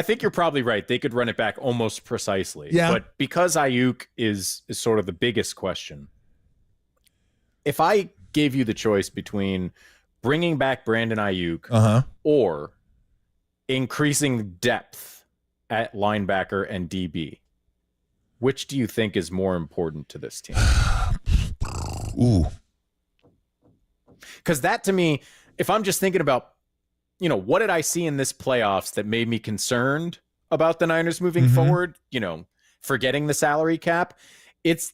think you're probably right. They could run it back almost precisely. Yeah. But because Ayuk is sort of the biggest question, if I gave you the choice between bringing back Brandon Ayuk or increasing depth at linebacker and DB, which do you think is more important to this team? Ooh. Because that, to me, if I'm just thinking about, what did I see in this playoffs that made me concerned about the Niners moving forward, forgetting the salary cap, it's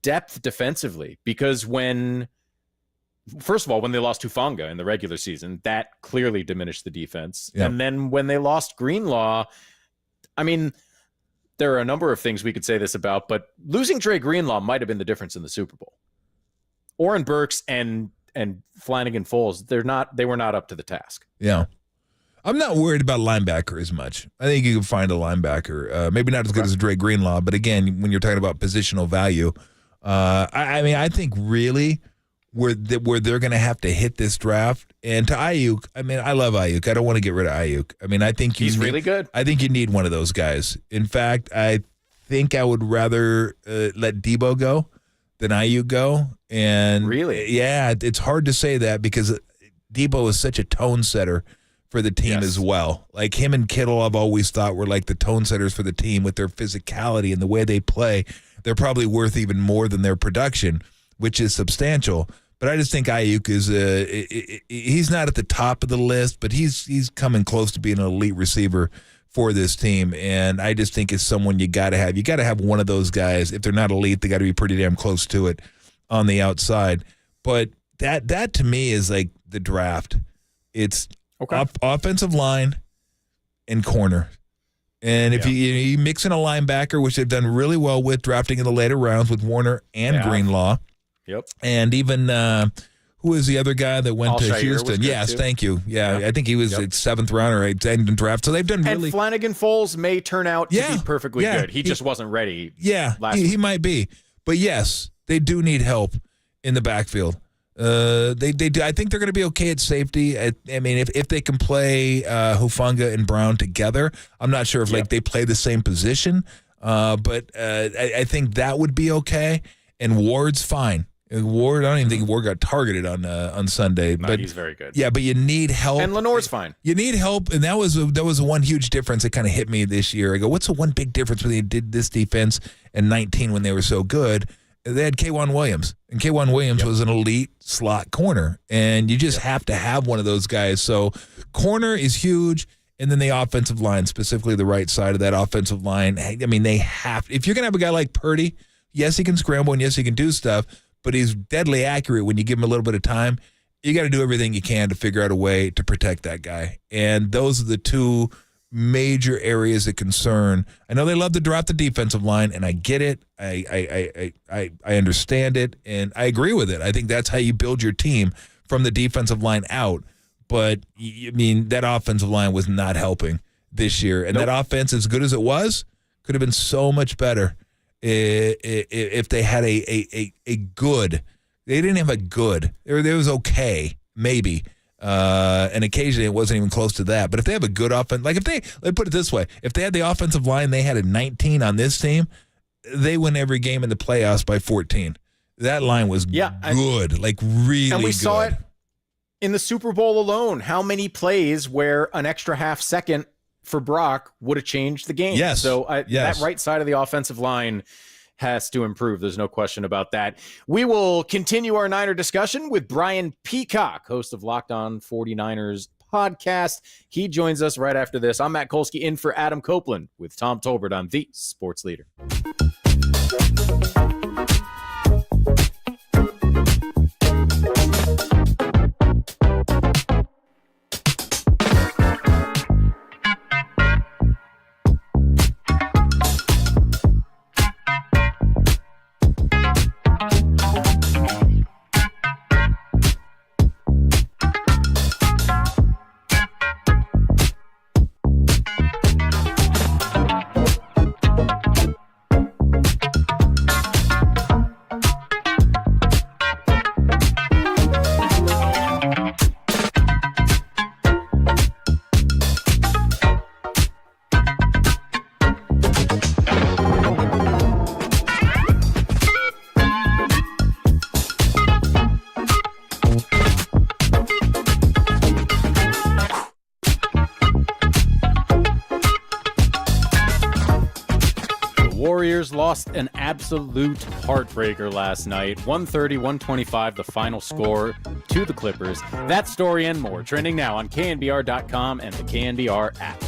depth defensively. Because first of all, when they lost Hufanga in the regular season, that clearly diminished the defense. Yep. And then when they lost Greenlaw, there are a number of things we could say this about, but losing Dre Greenlaw might have been the difference in the Super Bowl. Oren Burks and Flanagan Foles, they were not up to the task. Yeah. I'm not worried about linebacker as much. I think you can find a linebacker, maybe not as good as Dre Greenlaw, but again, when you're talking about positional value, I think really where they're going to have to hit this draft, and to Ayuk, I love Ayuk. I don't want to get rid of Ayuk. I think he's really good. I think you need one of those guys. In fact, I think I would rather let Debo go than Ayuk go. And really? Yeah, it's hard to say that because Debo is such a tone setter for the team as well. Him and Kittle, I've always thought were the tone setters for the team with their physicality and the way they play. They're probably worth even more than their production, which is substantial. But I just think Ayuk is he's not at the top of the list, but he's coming close to being an elite receiver for this team. And I just think it's someone you got to have. You got to have one of those guys. If they're not elite, they got to be pretty damn close to it on the outside. But that to me is the draft. It's offensive line and corner. And if you mix in a linebacker, which they've done really well with drafting in the later rounds with Warner and Greenlaw. Yep. And even who is the other guy that went to Alshire Houston? Yes, thank you. Yeah, I think he was at 7th round or 8th in draft. So they've done really. And Flanagan Foles may turn out to be perfectly good. He just wasn't ready. Yeah, he might be. But yes, they do need help in the backfield. They do. I think they're going to be okay at safety. If they can play Hufanga and Brown together, I'm not sure if they play the same position. But I think that would be okay. And Ward's fine. Ward, I don't even think Ward got targeted on Sunday. But he's very good. Yeah, but you need help. And Lenore's fine. You need help, and that was the one huge difference that kind of hit me this year. I go, what's the one big difference when they did this defense in 19 when they were so good? They had K'Wan Williams, and K'Wan Williams was an elite slot corner, and you just have to have one of those guys. So corner is huge, and then the offensive line, specifically the right side of that offensive line. They have – if you're going to have a guy like Purdy, yes, he can scramble, and yes, he can do stuff, but he's deadly accurate when you give him a little bit of time. You got to do everything you can to figure out a way to protect that guy. And those are the two major areas of concern. I know they love to drop the defensive line, and I get it. I understand it, and I agree with it. I think that's how you build your team from the defensive line out. but I mean, that offensive line was not helping this year. And that offense, as good as it was, could have been so much better if they had a good. They didn't have a good. It was okay, maybe. And occasionally it wasn't even close to that. But if they have a good offense, like let's put it this way, if they had the offensive line they had at 19 on this team, they win every game in the playoffs by 14. That line was good, like really good. And we saw it in the Super Bowl alone. How many plays where an extra half second for Brock would have changed the game? Yes. So that right side of the offensive line has to improve. There's no question about that. We will continue our Niner discussion with Brian Peacock, host of Locked On 49ers podcast. He joins us right after this. I'm Matt Kolsky in for Adam Copeland with Tom Tolbert on The Sports Leader. Lost an absolute heartbreaker last night. 130-125, the final score to the Clippers. That story and more trending now on KNBR.com and the KNBR app.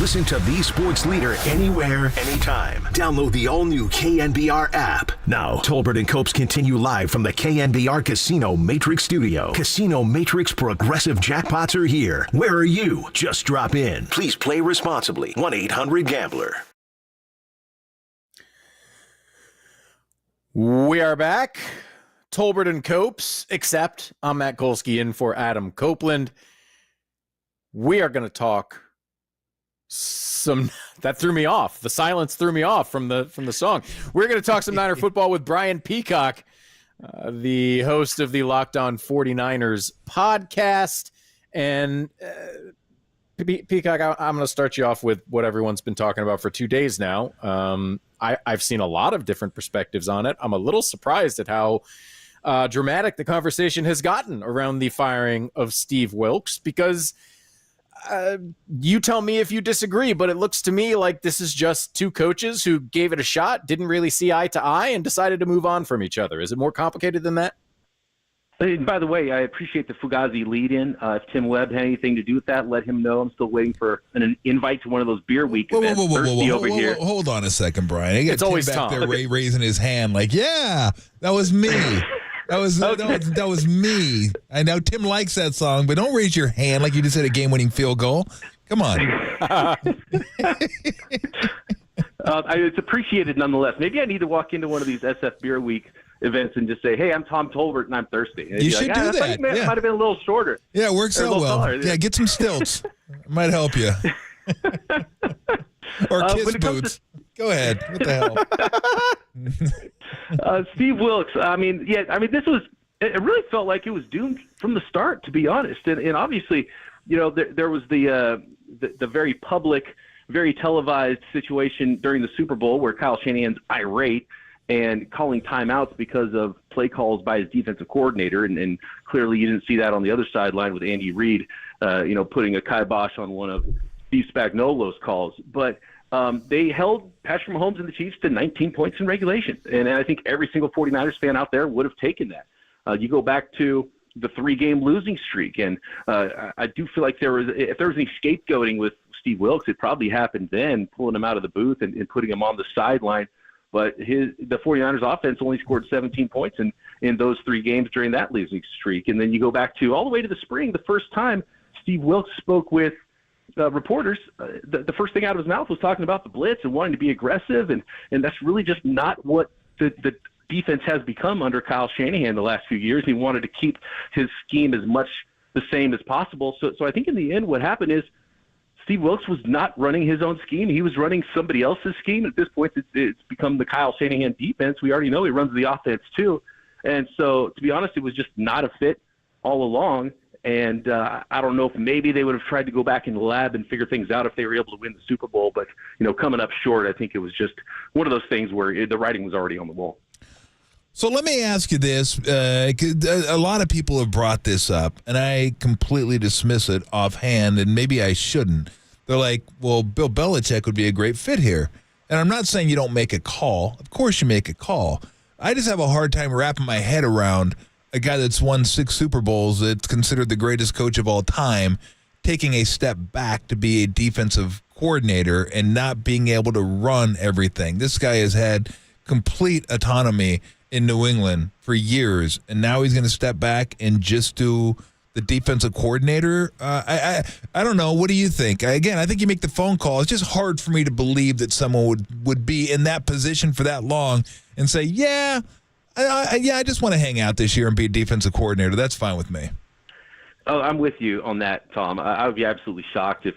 Listen to the sports leader anywhere, anytime. Download the all-new KNBR app. Now, Tolbert and Copes continue live from the KNBR Casino Matrix Studio. Casino Matrix progressive jackpots are here. Where are you? Just drop in. Please play responsibly. 1-800-GAMBLER. We are back. Tolbert and Copes, except I'm Matt Kolsky in for Adam Copeland. We are going to talk that threw me off. The silence threw me off from the song. We're going to talk some Niner football with Brian Peacock, the host of the Locked On 49ers podcast. And Peacock, I'm going to start you off with what everyone's been talking about for 2 days now. I've seen a lot of different perspectives on it. I'm a little surprised at how dramatic the conversation has gotten around the firing of Steve Wilks, because you tell me if you disagree, but it looks to me like this is just two coaches who gave it a shot, didn't really see eye to eye, and decided to move on from each other. Is it more complicated than that? And by the way, I appreciate the Fugazi lead-in. If Tim Webb had anything to do with that, let him know. I'm still waiting for an invite to one of those beer week events. Here. Hold on a second, Brian. I got it's always Tim back Tom. there raising his hand like, yeah, that was me. That was me. I know Tim likes that song, but don't raise your hand like you just hit a game-winning field goal. Come on. It's appreciated nonetheless. Maybe I need to walk into one of these SF Beer Week events and just say, hey, I'm Tom Tolbert and I'm thirsty. And you should do that. It might have been a little shorter. Yeah, it works out well. Taller. Yeah, get some stilts. It might help you. Or kiss boots. Go ahead. What the hell? Steve Wilks. This was. It really felt like it was doomed from the start, to be honest. And obviously, there was the very public, very televised situation during the Super Bowl where Kyle Shanahan's irate and calling timeouts because of play calls by his defensive coordinator. And clearly you didn't see that on the other sideline with Andy Reid, putting a kibosh on one of Steve Spagnuolo's calls. But they held Patrick Mahomes and the Chiefs to 19 points in regulation. And I think every single 49ers fan out there would have taken that. You go back to the 3-game losing streak. And I do feel like if there was any scapegoating with Steve Wilks, it probably happened then, pulling him out of the booth and putting him on the sideline. But the 49ers offense only scored 17 points in those 3 games during that losing streak. And then you go back to all the way to the spring, the first time Steve Wilks spoke with reporters, the first thing out of his mouth was talking about the blitz and wanting to be aggressive. And that's really just not what the defense has become under Kyle Shanahan the last few years. He wanted to keep his scheme as much the same as possible. So I think in the end what happened is Steve Wilks was not running his own scheme. He was running somebody else's scheme. At this point, it's become the Kyle Shanahan defense. We already know he runs the offense too. And so, to be honest, it was just not a fit all along. And I don't know if maybe they would have tried to go back in the lab and figure things out if they were able to win the Super Bowl. But, coming up short, I think it was just one of those things where the writing was already on the wall. So let me ask you this. A lot of people have brought this up, and I completely dismiss it offhand, and maybe I shouldn't. They're like, well, Bill Belichick would be a great fit here. And I'm not saying you don't make a call. Of course you make a call. I just have a hard time wrapping my head around a guy that's won 6 Super Bowls, that's considered the greatest coach of all time, taking a step back to be a defensive coordinator and not being able to run everything. This guy has had complete autonomy in New England for years, and now he's going to step back and just do the defensive coordinator. I don't know. What do you think? Again, I think you make the phone call. It's just hard for me to believe that someone would be in that position for that long and say, I just want to hang out this year and be a defensive coordinator. That's fine with me. Oh, I'm with you on that, Tom. I would be absolutely shocked if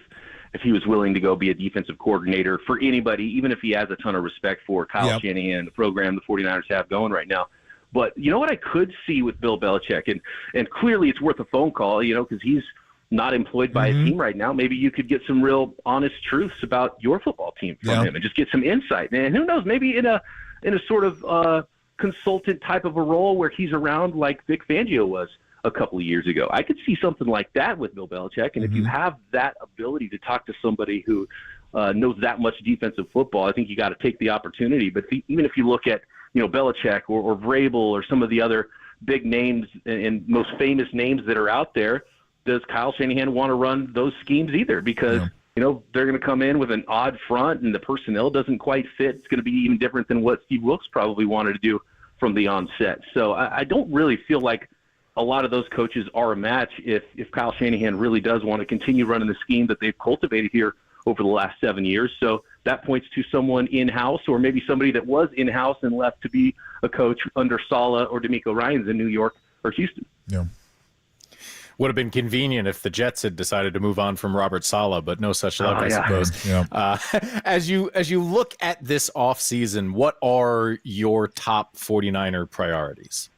he was willing to go be a defensive coordinator for anybody, even if he has a ton of respect for Kyle Shanahan, the program the 49ers have going right now. But you know what I could see with Bill Belichick, and clearly it's worth a phone call, because he's not employed by a team right now. Maybe you could get some real honest truths about your football team from him and just get some insight. And who knows, maybe in a sort of consultant type of a role where he's around like Vic Fangio was a couple of years ago. I could see something like that with Bill Belichick. And if you have that ability to talk to somebody who knows that much defensive football, I think you got to take the opportunity. But even if you look at, Belichick or Vrabel or some of the other big names and most famous names that are out there, does Kyle Shanahan want to run those schemes either? Because they're going to come in with an odd front and the personnel doesn't quite fit. It's going to be even different than what Steve Wilks probably wanted to do from the onset. So I don't really feel like a lot of those coaches are a match if Kyle Shanahan really does want to continue running the scheme that they've cultivated here over the last 7 years. So that points to someone in-house, or maybe somebody that was in-house and left to be a coach under Saleh or DeMeco Ryans in New York or Houston. Yeah. Would have been convenient if the Jets had decided to move on from Robert Saleh, but no such luck, I suppose. Yeah. As you look at this offseason, what are your top 49er priorities?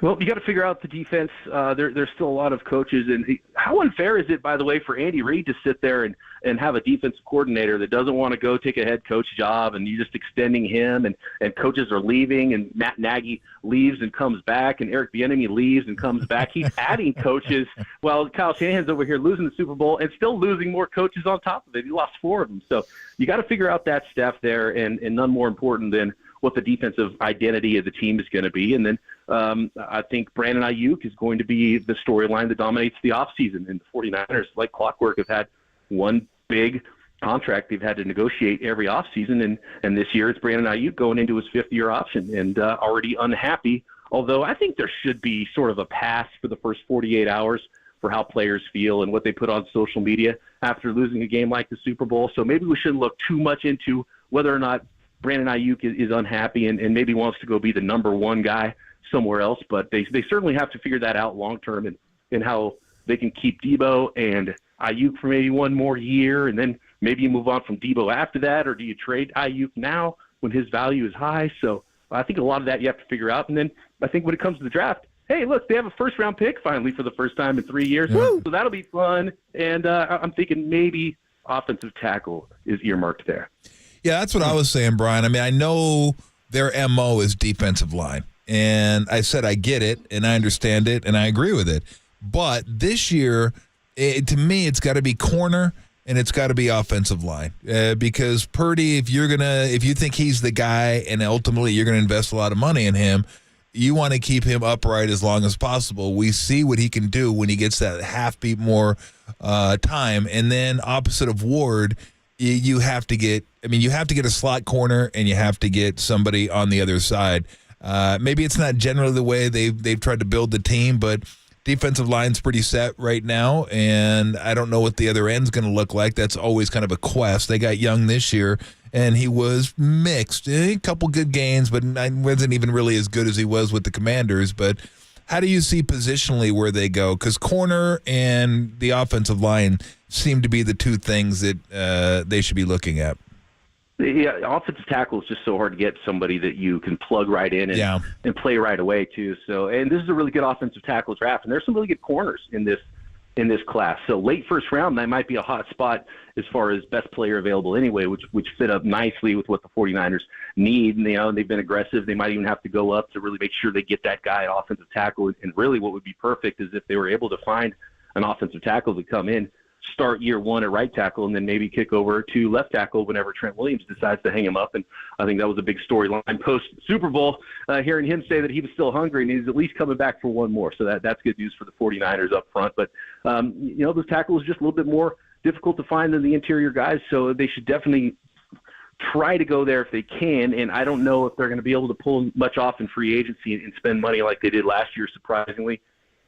Well, you got to figure out the defense. There's still a lot of coaches. And how unfair is it, by the way, for Andy Reid to sit there and have a defensive coordinator that doesn't want to go take a head coach job, and you're just extending him, and coaches are leaving, and Matt Nagy leaves and comes back, and Eric Bieniemy leaves and comes back. He's adding coaches while Kyle Shanahan's over here losing the Super Bowl and still losing more coaches on top of it. He lost 4 of them. So you got to figure out that staff there, and none more important than what the defensive identity of the team is going to be. And then I think Brandon Ayuk is going to be the storyline that dominates the offseason. And the 49ers, like clockwork, have had one big contract they've had to negotiate every offseason. And this year it's Brandon Ayuk going into his 5th-year option and already unhappy. Although I think there should be sort of a pass for the first 48 hours for how players feel and what they put on social media after losing a game like the Super Bowl. So maybe we shouldn't look too much into whether or not Brandon Ayuk is unhappy and maybe wants to go be the number 1 guy somewhere else, but they certainly have to figure that out long term and how they can keep Debo and Ayuk for maybe 1 more year, and then maybe you move on from Debo after that, or do you trade Ayuk now when his value is high? So I think a lot of that you have to figure out. And then I think when it comes to the draft, hey, look, they have a first-round pick finally for the first time in 3 years. Yeah. So that'll be fun, and I'm thinking maybe offensive tackle is earmarked there. Yeah, that's what I was saying, Brian. I mean, I know their MO is defensive line. And I said I get it, and I understand it, and I agree with it. But this year, to me, it's got to be corner, and it's got to be offensive line. Because Purdy, if you think he's the guy, and ultimately you're going to invest a lot of money in him, you want to keep him upright as long as possible. We see what he can do when he gets that half beat more time. And then opposite of Ward, you have to get a slot corner, and you have to get somebody on the other side. Maybe it's not generally the way they've tried to build the team, but defensive line's pretty set right now, and I don't know what the other end's going to look like. That's always kind of a quest. They got Young this year, and he was mixed. A couple good games, but wasn't even really as good as he was with the Commanders. But how do you see positionally where they go? Because corner and the offensive line seem to be the 2 things that they should be looking at. Yeah, offensive tackle is just so hard to get somebody that you can plug right in and play right away too. So, and this is a really good offensive tackle draft, and there's some really good corners in this class. So late first round, that might be a hot spot as far as best player available anyway, which fit up nicely with what the 49ers need. And, they've been aggressive. They might even have to go up to really make sure they get that guy at offensive tackle. And really what would be perfect is if they were able to find an offensive tackle to come in, start year 1 at right tackle, and then maybe kick over to left tackle whenever Trent Williams decides to hang him up. And I think that was a big storyline post Super Bowl, hearing him say that he was still hungry and he's at least coming back for 1 more. So that's good news for the 49ers up front. But, those tackles just a little bit more difficult to find than the interior guys. So they should definitely try to go there if they can. And I don't know if they're going to be able to pull much off in free agency and spend money like they did last year, surprisingly,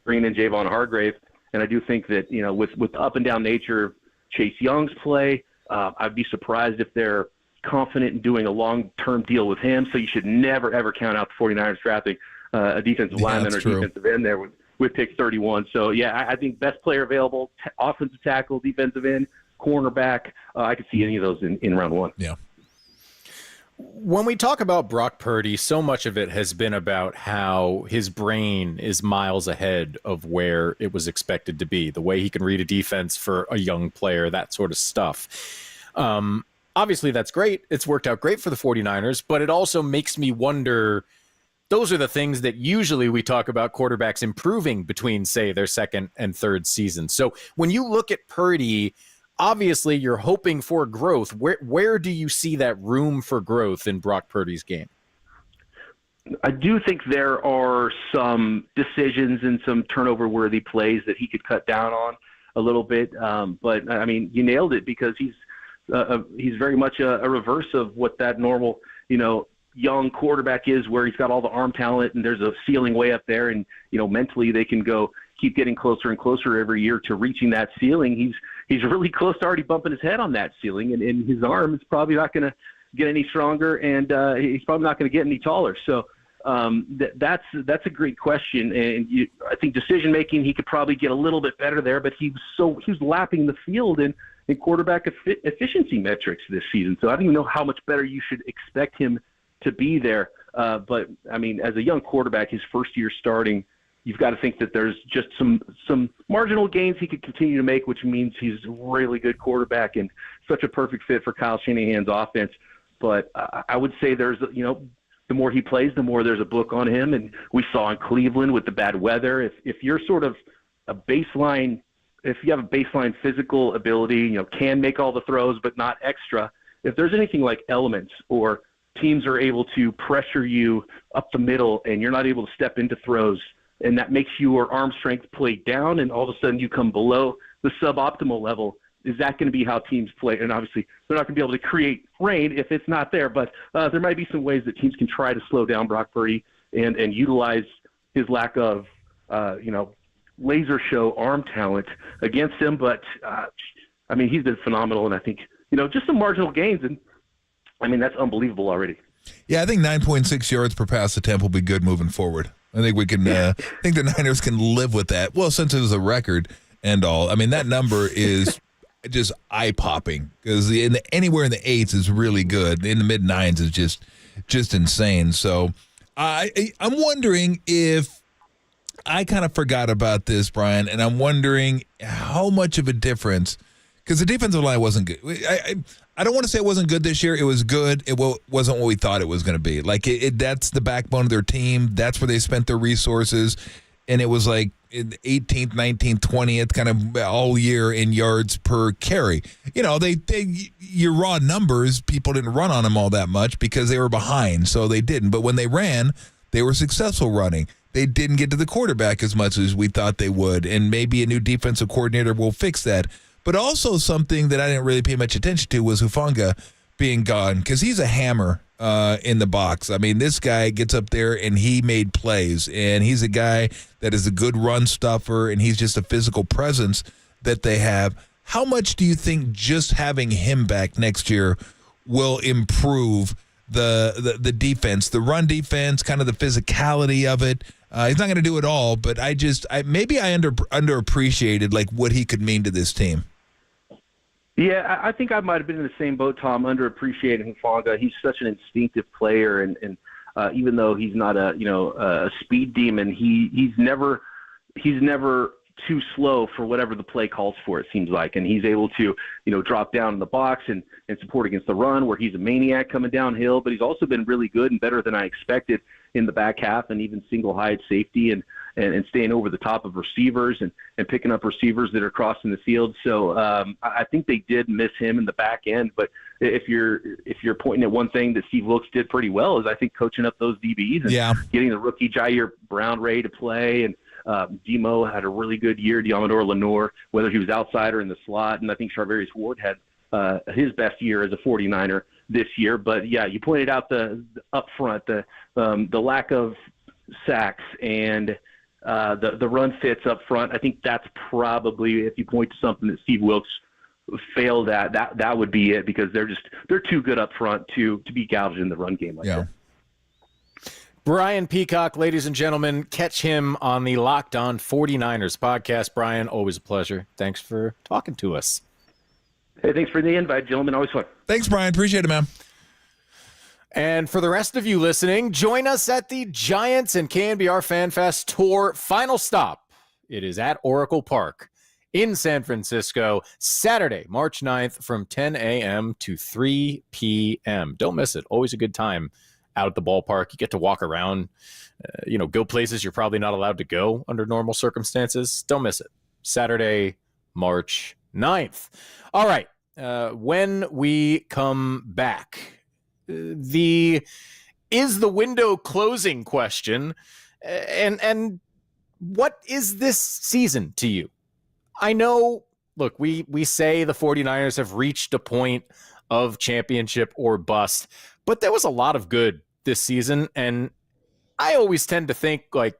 bringing in Javon Hargrave. And I do think that, with the up-and-down nature of Chase Young's play, I'd be surprised if they're confident in doing a long-term deal with him. So you should never, ever count out the 49ers drafting a defensive lineman or defensive end there with pick 31. So, yeah, I think best player available, offensive tackle, defensive end, cornerback. I could see any of those in round 1. Yeah. When we talk about Brock Purdy, so much of it has been about how his brain is miles ahead of where it was expected to be, the way he can read a defense for a young player, that sort of stuff. Obviously, that's great. It's worked out great for the 49ers, but it also makes me wonder, those are the things that usually we talk about quarterbacks improving between, say, their 2nd and 3rd season. So when you look at Purdy, obviously you're hoping for growth. Where do you see that room for growth in Brock Purdy's game? I do think there are some decisions and some turnover-worthy plays that he could cut down on. a little bit. But I mean, you nailed it, because he's very much a reverse of what that normal, young quarterback is, where he's got all the arm talent and there's a ceiling way up there, and mentally they can keep getting closer and closer every year to reaching that ceiling. He's really close to already bumping his head on that ceiling, and his arm is probably not going to get any stronger, and he's probably not going to get any taller. So that's a great question, and I think decision making, he could probably get a little bit better there, but he was lapping the field in quarterback efficiency metrics this season. So I don't even know how much better you should expect him to be there. But I mean, as a young quarterback, his first year starting, you've got to think that there's just some marginal gains he could continue to make, which means he's a really good quarterback and such a perfect fit for Kyle Shanahan's offense. But I would say there's, the more he plays, the more there's a book on him. And we saw in Cleveland with the bad weather, if you're sort of if you have a baseline physical ability, can make all the throws but not extra, if there's anything like elements, or teams are able to pressure you up the middle and you're not able to step into throws, and that makes your arm strength play down, and all of a sudden you come below the suboptimal level, is that going to be how teams play? And obviously they're not going to be able to create rain if it's not there, but there might be some ways that teams can try to slow down Brock Purdy and utilize his lack of, laser show arm talent against him. But I mean, he's been phenomenal, and I think, just some marginal gains, and I mean, that's unbelievable already. Yeah, I think 9.6 yards per pass attempt will be good moving forward. I think we can. I think the Niners can live with that. Well, since it was a record and all, I mean, that number is just eye popping, because anywhere in the 8s is really good. In the mid 9s is just insane. So I'm wondering if I kind of forgot about this, Brian, and I'm wondering how much of a difference, because the defensive line wasn't good. I don't want to say it wasn't good this year. It was good. It wasn't what we thought it was going to be. Like, that's the backbone of their team. That's where they spent their resources. And it was like 18th, 19th, 20th, kind of all year in yards per carry. Your raw numbers, people didn't run on them all that much because they were behind, so they didn't. But when they ran, they were successful running. They didn't get to the quarterback as much as we thought they would, and maybe a new defensive coordinator will fix that. But also something that I didn't really pay much attention to was Hufanga being gone, because he's a hammer in the box. I mean, this guy gets up there and he made plays, and he's a guy that is a good run stuffer, and he's just a physical presence that they have. How much do you think just having him back next year will improve the defense, the run defense, kind of the physicality of it? He's not going to do it all, but maybe I underappreciated like what he could mean to this team. Yeah, I think I might have been in the same boat, Tom, underappreciating Hufanga. He's such an instinctive player, and even though he's not a speed demon, he's never too slow for whatever the play calls for, it seems like. And he's able to, drop down in the box and support against the run, where he's a maniac coming downhill. But he's also been really good and better than I expected in the back half, and even single high safety and staying over the top of receivers and picking up receivers that are crossing the field. So I think they did miss him in the back end. But if you're pointing at one thing that Steve Wilks did pretty well, is I think coaching up those DBs and getting the rookie Jair Brown ready to play. And Demo had a really good year, Diamador Lenore, whether he was outside or in the slot. And I think Charvarius Ward had his best year as a 49er this year. But yeah, you pointed out the up front, the lack of sacks and the run fits up front. I think that's probably, if you point to something that Steve Wilks failed at, that would be it, because they're too good up front to be gouged in the run game like that. Brian Peacock, ladies and gentlemen, catch him on the Locked On 49ers podcast. Brian, always a pleasure. Thanks for talking to us. Hey, thanks for the invite, gentlemen. Always fun. Thanks, Brian. Appreciate it, man. And for the rest of you listening, join us at the Giants and KNBR Fan Fest Tour final stop. It is at Oracle Park in San Francisco, Saturday, March 9th from 10 a.m. to 3 p.m. Don't miss it. Always a good time out at the ballpark. You get to walk around, go places you're probably not allowed to go under normal circumstances. Don't miss it. Saturday, March 9th. All right. When we come back, is the window closing question, and what is this season to you? I know look, we say the 49ers have reached a point of championship or bust, but there was a lot of good this season. And I always tend to think like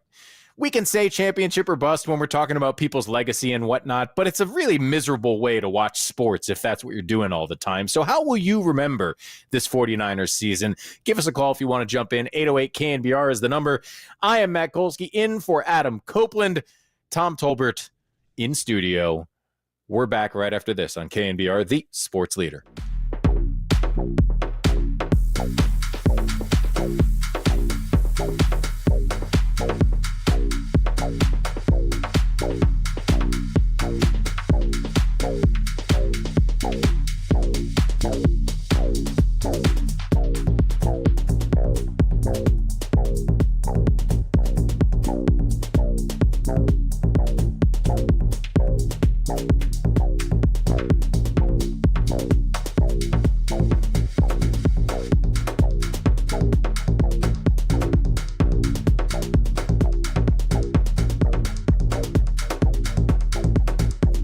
we can say championship or bust when we're talking about people's legacy and whatnot, but it's a really miserable way to watch sports if that's what you're doing all the time. So how will you remember this 49ers season? Give us a call if you want to jump in. 808 KNBR is the number. I am Matt Kolsky in for Adam Copeland. Tom Tolbert in studio. We're back right after this on KNBR, the sports leader.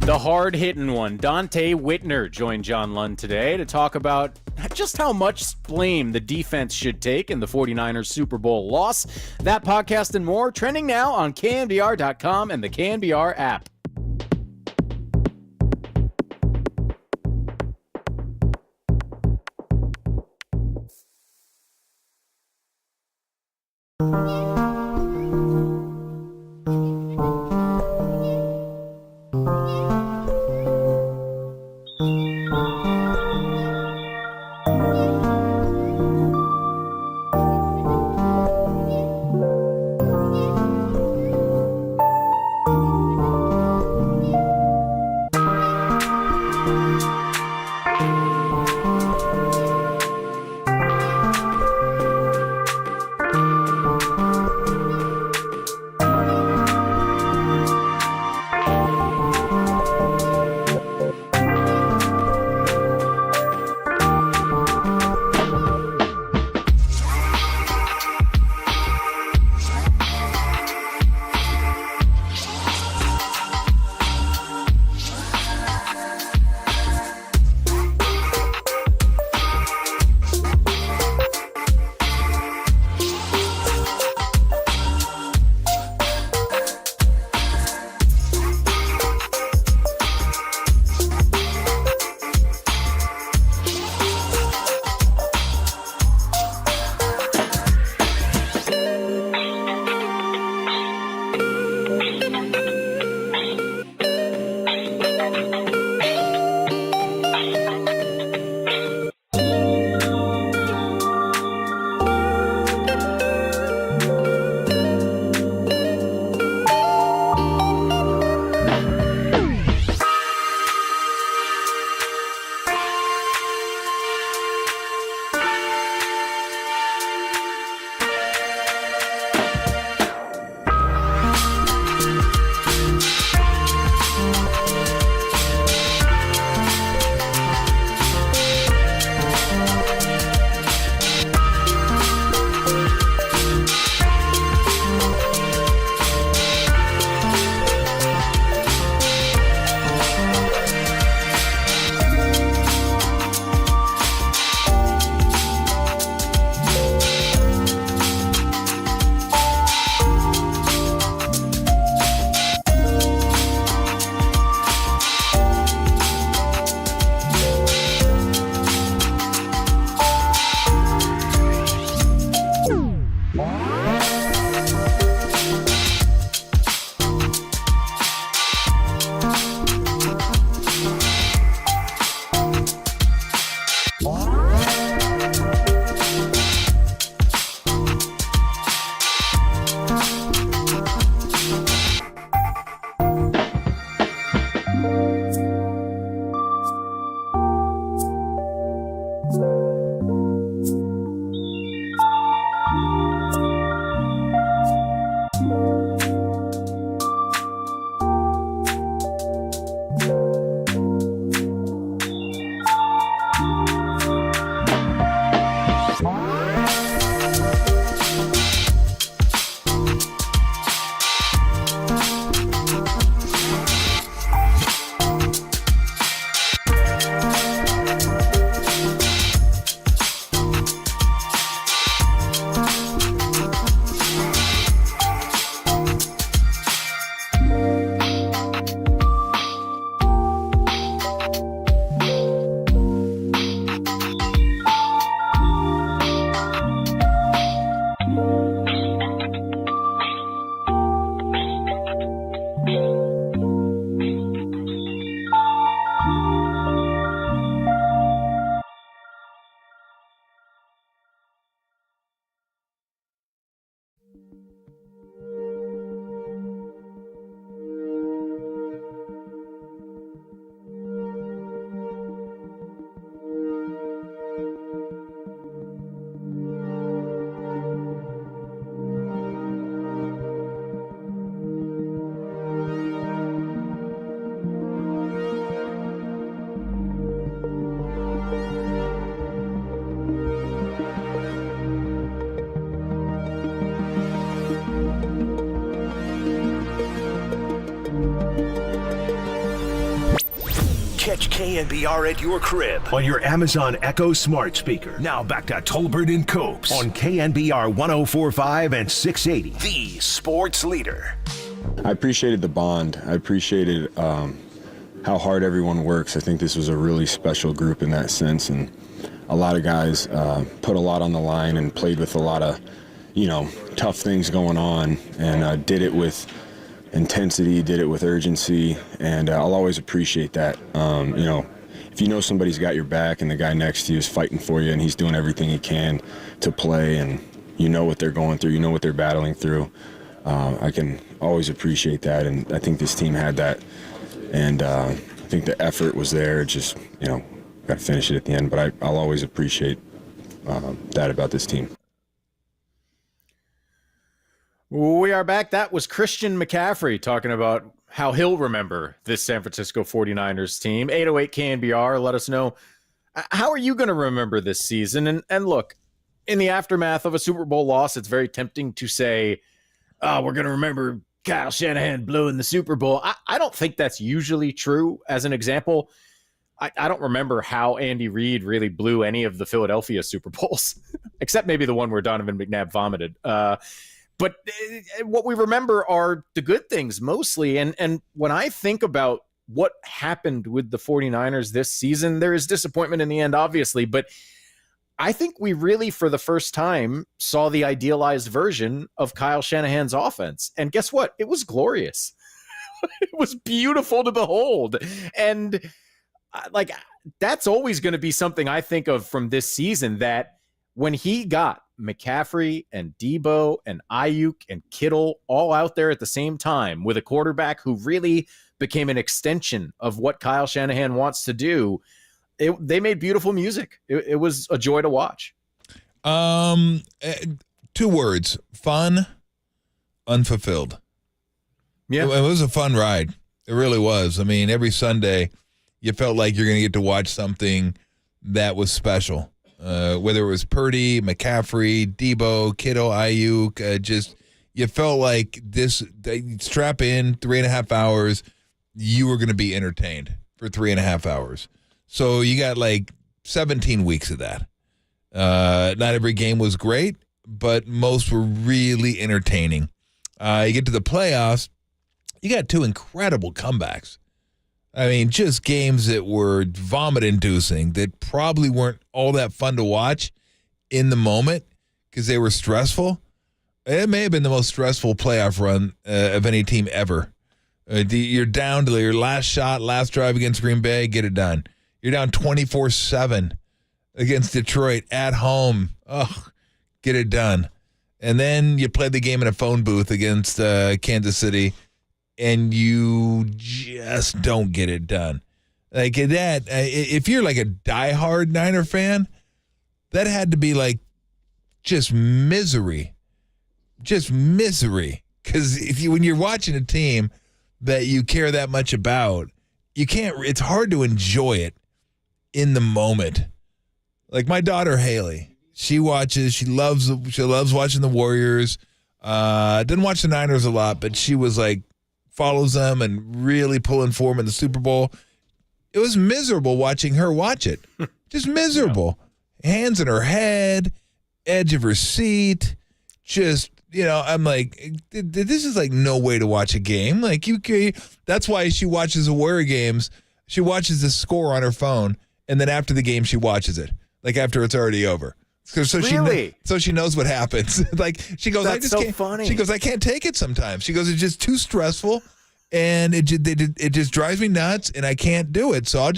The hard-hitting one, Dante Whitner, joined John Lund today to talk about just how much blame the defense should take in the 49ers Super Bowl loss. That podcast and more trending now on KNBR.com and the KNBR app. Catch KNBR at your crib on your Amazon Echo smart speaker. Now back to Tolbert and Copes on KNBR 104.5 and 680, the sports leader. I appreciated the bond. I appreciated how hard everyone works. I think this was a really special group in that sense, and a lot of guys put a lot on the line and played with a lot of, tough things going on, and did it with intensity, did it with urgency, and I'll always appreciate that. If you know somebody's got your back and the guy next to you is fighting for you and he's doing everything he can to play, and you know what they're going through, you know what they're battling through, I can always appreciate that, and I think this team had that, and I think the effort was there. Just, got to finish it at the end, but I'll always appreciate that about this team. We are back. That was Christian McCaffrey talking about how he'll remember this San Francisco 49ers team. 808 KNBR, let us know. How are you going to remember this season? And look, in the aftermath of a Super Bowl loss, it's very tempting to say, oh, we're going to remember Kyle Shanahan blew in the Super Bowl. I don't think that's usually true. As an example, I don't remember how Andy Reid really blew any of the Philadelphia Super Bowls, except maybe the one where Donovan McNabb vomited. But what we remember are the good things mostly. And when I think about what happened with the 49ers this season, there is disappointment in the end, obviously. But I think we really, for the first time, saw the idealized version of Kyle Shanahan's offense. And guess what? It was glorious. It was beautiful to behold. And that's always going to be something I think of from this season, that when he got McCaffrey and Debo and Ayuk and Kittle all out there at the same time with a quarterback who really became an extension of what Kyle Shanahan wants to do, they made beautiful music. It was a joy to watch. 2 words: fun, unfulfilled. Yeah, it was a fun ride. It really was. I mean, every Sunday you felt like you're going to get to watch something that was special. Whether it was Purdy, McCaffrey, Debo, Kittle, Ayuk, you felt like strap in 3.5 hours, you were going to be entertained for 3.5 hours. So you got like 17 weeks of that. Not every game was great, but most were really entertaining. You get to the playoffs, you got 2 incredible comebacks. I mean, just games that were vomit-inducing, that probably weren't all that fun to watch in the moment because they were stressful. It may have been the most stressful playoff run of any team ever. You're down to your last shot, last drive against Green Bay, get it done. You're down 24-7 against Detroit at home. Oh, get it done. And then you play the game in a phone booth against Kansas City, and you just don't get it done. Like that, if you're like a diehard Niner fan, that had to be like just misery. Just misery. Because when you're watching a team that you care that much about, it's hard to enjoy it in the moment. Like my daughter Haley, she loves watching the Warriors. Didn't watch the Niners a lot, but she was like, follows them and really pulling for them in the Super Bowl. It was miserable watching her watch it. Just miserable. Hands in her head, edge of her seat. Just, I'm like, this is like no way to watch a game. Like that's why she watches the Warrior games. She watches the score on her phone, and then after the game, she watches it. Like after it's already over. So really? She knows what happens. Like she goes, That's so funny. She goes, I can't take it sometimes. She goes, it's just too stressful, and it just drives me nuts, and I can't do it. So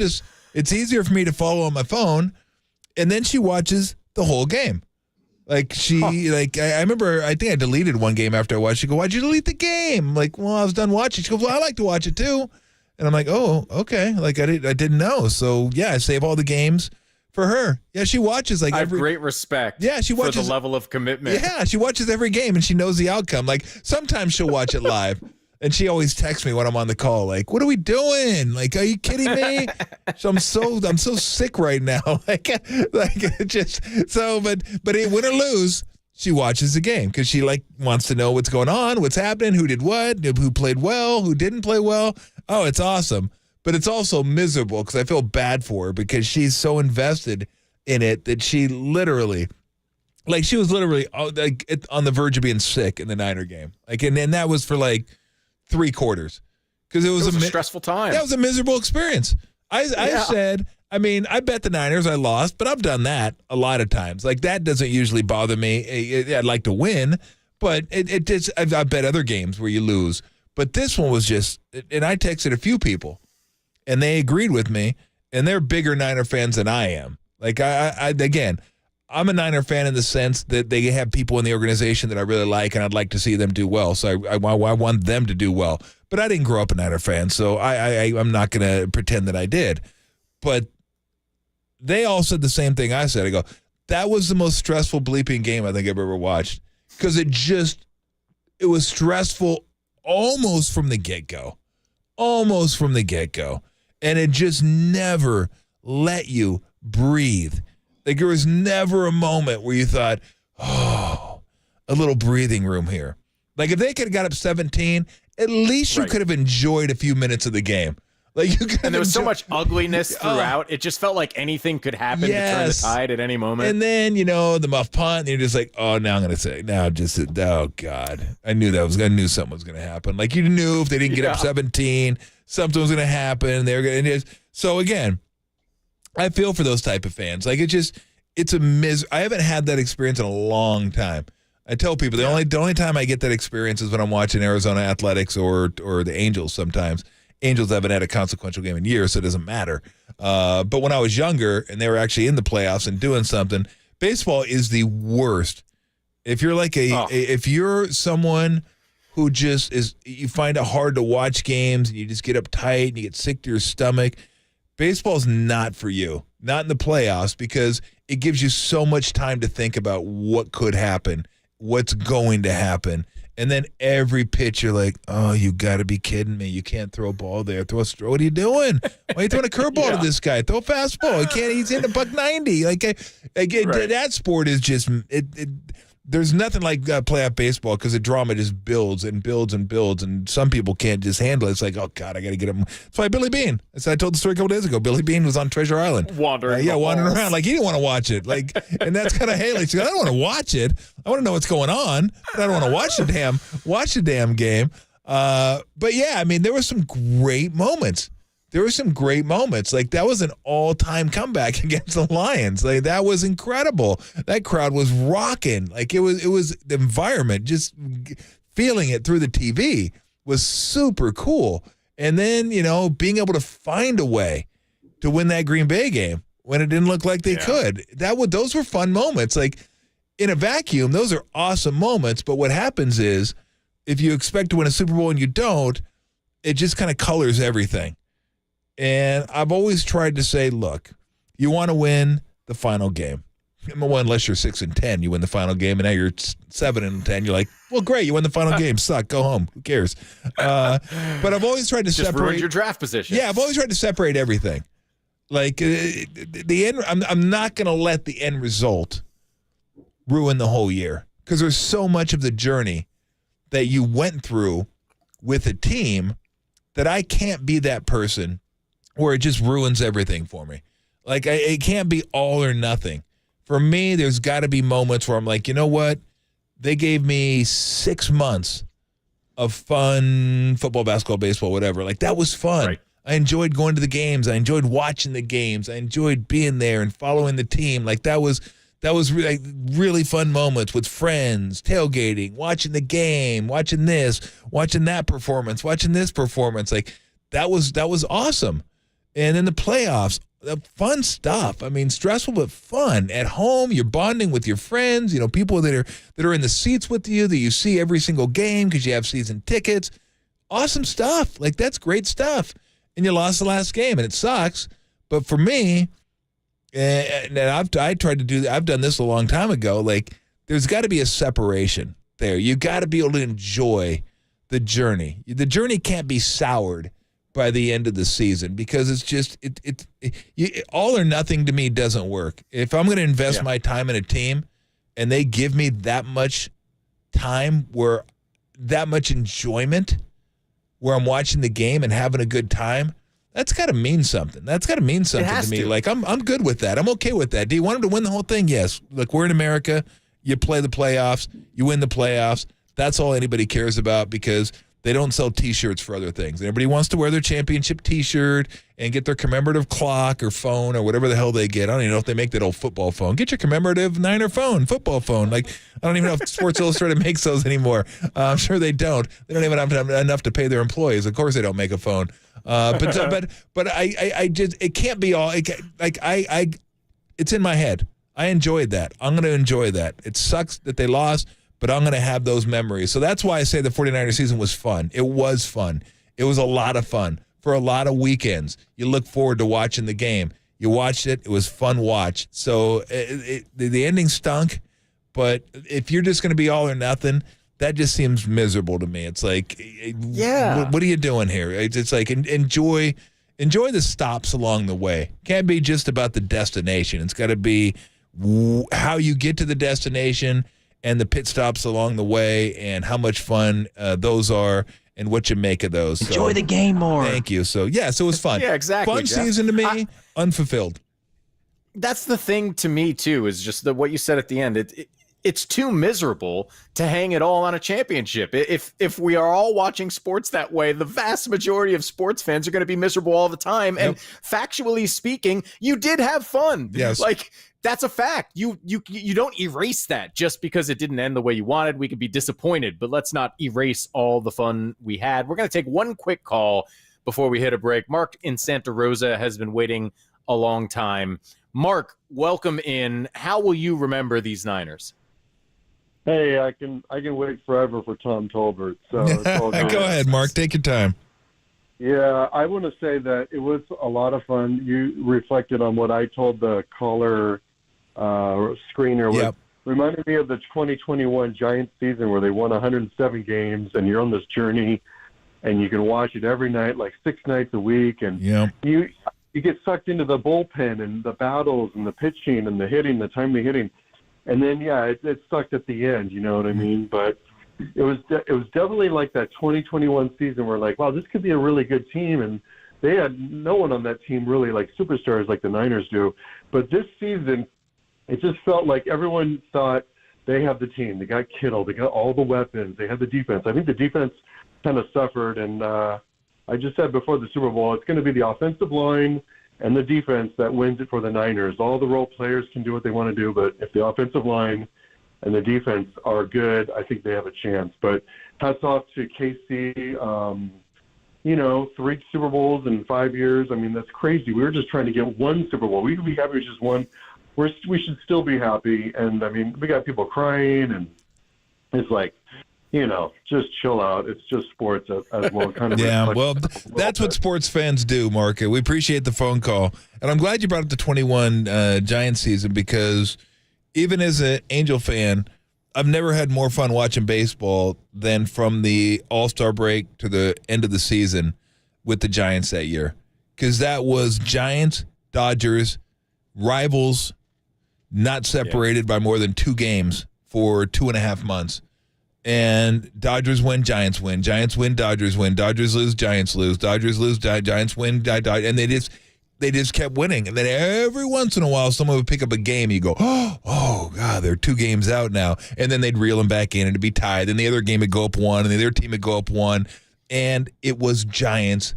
it's easier for me to follow on my phone, and then she watches the whole game. Like I remember, I think I deleted one game after I watched. She goes, why'd you delete the game? I'm like, well, I was done watching. She goes, well, I like to watch it too, and I'm like, oh, okay. Like I didn't know. So yeah, I save all the games for her. Yeah, she watches like I have great respect. Yeah, she watches for the level of commitment. Yeah, she watches every game and she knows the outcome. Like sometimes she'll watch it live, and she always texts me when I'm on the call. Like, what are we doing? Like, are you kidding me? So I'm so sick right now. But win or lose, she watches the game because she wants to know what's going on, what's happening, who did what, who played well, who didn't play well. Oh, it's awesome. but it's also miserable because I feel bad for her because she's so invested in it that she literally, like she was literally like on the verge of being sick in the Niner game. Like, and that was for like 3 quarters because it was a stressful time. That was a miserable experience. I said, I mean, I bet the Niners, I lost, but I've done that a lot of times. Like that doesn't usually bother me. I'd like to win, but it just, I bet other games where you lose. But this one was just, and I texted a few people, and they agreed with me, and they're bigger Niner fans than I am. Like, again, I'm a Niner fan in the sense that they have people in the organization that I really like, and I'd like to see them do well. So I want them to do well. But I didn't grow up a Niner fan, so I'm not going to pretend that I did. But they all said the same thing I said. I go, that was the most stressful bleeping game I think I've ever watched because it was stressful almost from the get-go. Almost from the get-go. And it just never let you breathe. Like there was never a moment where you thought, oh, a little breathing room here. Like if they could have got up 17, at least you could have enjoyed a few minutes of the game. Like you could, and there was so much ugliness throughout. It just felt like anything could happen to turn the tide at any moment. And then, the muff punt, and you're just like, oh, now I'm going to say, oh, God. I knew something was going to happen. Like you knew if they didn't get up 17, something was going to happen. They were going to. So again, I feel for those type of fans. Like it's a I haven't had that experience in a long time. I tell people the only time I get that experience is when I'm watching Arizona Athletics or the Angels sometimes. Angels haven't had a consequential game in years, so it doesn't matter. But when I was younger and they were actually in the playoffs and doing something, baseball is the worst. If you're like if you're someone who just you find it hard to watch games and you just get uptight and you get sick to your stomach, baseball's not for you. Not in the playoffs because it gives you so much time to think about what could happen, what's going to happen. And then every pitch, you're like, oh, you got to be kidding me. You can't throw a ball there. What are you doing? Why are you throwing a curveball to this guy? Throw a fastball. He's hitting $190. That sport is just there's nothing like playoff baseball because the drama just builds and builds and builds, and some people can't just handle it. It's like, oh, God, I got to get him. That's why Billy Bean. I told the story a couple days ago. Billy Bean was on Treasure Island. Wandering around. Like, he didn't want to watch it. Like, and that's kind of Haley. She's like, I don't want to watch it. I want to know what's going on, but I don't want to watch the damn game. But, yeah, I mean, there were some great moments. Like that was an all-time comeback against the Lions. Like that was incredible. That crowd was rocking. Like it was the environment, just feeling it through the TV was super cool. And then, being able to find a way to win that Green Bay game when it didn't look like they could. Those were fun moments. Like in a vacuum, those are awesome moments, but what happens is if you expect to win a Super Bowl and you don't, it just kind of colors everything. And I've always tried to say, look, you want to win the final game. Unless you're 6-10, you win the final game, and now you're 7-10. You're like, well, great, you win the final game. Suck, go home. Who cares? But I've always tried to separate. Ruined your draft position. Yeah, I've always tried to separate everything. Like the end. I'm not going to let the end result ruin the whole year because there's so much of the journey that you went through with a team that I can't be that person where it just ruins everything for me. Like, it can't be all or nothing. For me, there's got to be moments where I'm like, you know what? They gave me 6 months of fun football, basketball, baseball, whatever. Like, that was fun. Right. I enjoyed going to the games. I enjoyed watching the games. I enjoyed being there and following the team. Like, that was really fun moments with friends, tailgating, watching the game, watching this, watching that performance, watching this performance. Like, that was awesome. And in the playoffs, the fun stuff. I mean, stressful but fun. At home, you're bonding with your friends. People that are in the seats with you that you see every single game because you have season tickets. Awesome stuff. Like that's great stuff. And you lost the last game, and it sucks. But for me, and I've tried to do. I've done this a long time ago. Like there's got to be a separation there. You got to be able to enjoy the journey. The journey can't be soured by the end of the season because it's just all or nothing to me doesn't work. If I'm going to invest my time in a team and they give me that much time that much enjoyment where I'm watching the game and having a good time, That's got to mean something. That's got to mean something to me. Like, I'm good with that. I'm okay with that. Do you want them to win the whole thing? Yes. Look, we're in America. You play the playoffs. You win the playoffs. That's all anybody cares about because they don't sell T-shirts for other things. Everybody wants to wear their championship T-shirt and get their commemorative clock or phone or whatever the hell they get. I don't even know if they make that old football phone. Get your commemorative Niner phone, football phone. Like, I don't even know if Sports Illustrated makes those anymore. I'm sure they don't. They don't even have enough to pay their employees. Of course, they don't make a phone. But I just, it can't be all. It's in my head. I enjoyed that. I'm going to enjoy that. It sucks that they lost, but I'm going to have those memories. So that's why I say the 49ers season was fun. It was fun. It was a lot of fun for a lot of weekends. You look forward to watching the game. You watched it. It was fun watch. So the ending stunk, but if you're just going to be all or nothing, that just seems miserable to me. It's like, what are you doing here? It's like enjoy the stops along the way. Can't be just about the destination. It's got to be how you get to the destination and the pit stops along the way and how much fun those are and what you make of those. Enjoy the game more. Thank you. So, yes, it was fun. Yeah, exactly. Fun Jeff. season to me, unfulfilled. That's the thing to me, too, is just what you said at the end. It's too miserable to hang it all on a championship. If we are all watching sports that way, the vast majority of sports fans are going to be miserable all the time. And factually speaking, you did have fun. Yes. Like, that's a fact. You don't erase that just because it didn't end the way you wanted. We could be disappointed, but let's not erase all the fun we had. We're going to take one quick call before we hit a break. Mark in Santa Rosa has been waiting a long time. Mark, welcome in. How will you remember these Niners? Hey, I can wait forever for Tom Tolbert. So it's all good. Go ahead, Mark. Take your time. Yeah, I want to say that it was a lot of fun. You reflected on what I told the caller screener. Yep. Reminded me of the 2021 Giants season where they won 107 games, and you're on this journey, and you can watch it every night, like 6 nights a week, and you get sucked into the bullpen and the battles and the pitching and the hitting, the timely hitting. And then, it sucked at the end, you know what I mean? But it was definitely like that 2021 season where, like, wow, this could be a really good team. And they had no one on that team really like superstars like the Niners do. But this season, it just felt like everyone thought they have the team. They got Kittle. They got all the weapons. They had the defense. I think the defense kind of suffered. And I just said before the Super Bowl, it's going to be the offensive line and the defense that wins it for the Niners. All the role players can do what they want to do, but if the offensive line and the defense are good, I think they have a chance. But hats off to KC. 3 Super Bowls in 5 years. I mean, that's crazy. We were just trying to get one Super Bowl. We could be happy with just one. We should still be happy. And, I mean, we got people crying, and it's like, just chill out. It's just sports as well. Kind of. Yeah, well, that's what sports fans do, Mark. We appreciate the phone call. And I'm glad you brought up the 21 Giants season because even as an Angel fan, I've never had more fun watching baseball than from the All-Star break to the end of the season with the Giants that year. Because that was Giants, Dodgers, rivals, not separated by more than 2 games for 2.5 months. And Dodgers win, Giants win. Giants win, Dodgers win. Dodgers lose, Giants lose. Dodgers lose, Giants win, and they just kept winning. And then every once in a while, someone would pick up a game. You go, oh God, they're 2 games out now. And then they'd reel them back in, and it'd be tied. Then the other game would go up 1, and the other team would go up 1. And it was Giants,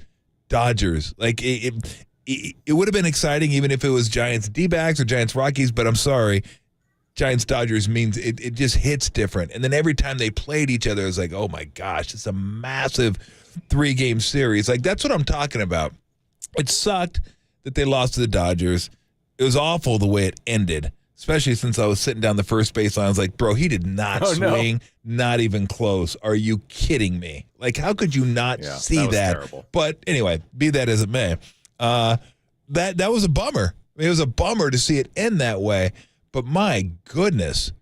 Dodgers. Like it would have been exciting even if it was Giants D-backs or Giants Rockies. But I'm sorry. Giants Dodgers means it just hits different. And then every time they played each other, it was like, oh my gosh, it's a massive 3-game series. Like, that's what I'm talking about. It sucked that they lost to the Dodgers. It was awful the way it ended, especially since I was sitting down the first baseline. I was like, bro, he did not swing, not even close. Are you kidding me? Like, how could you not see that? Terrible. But anyway, be that as it may, that was a bummer. It was a bummer to see it end that way. But my goodness,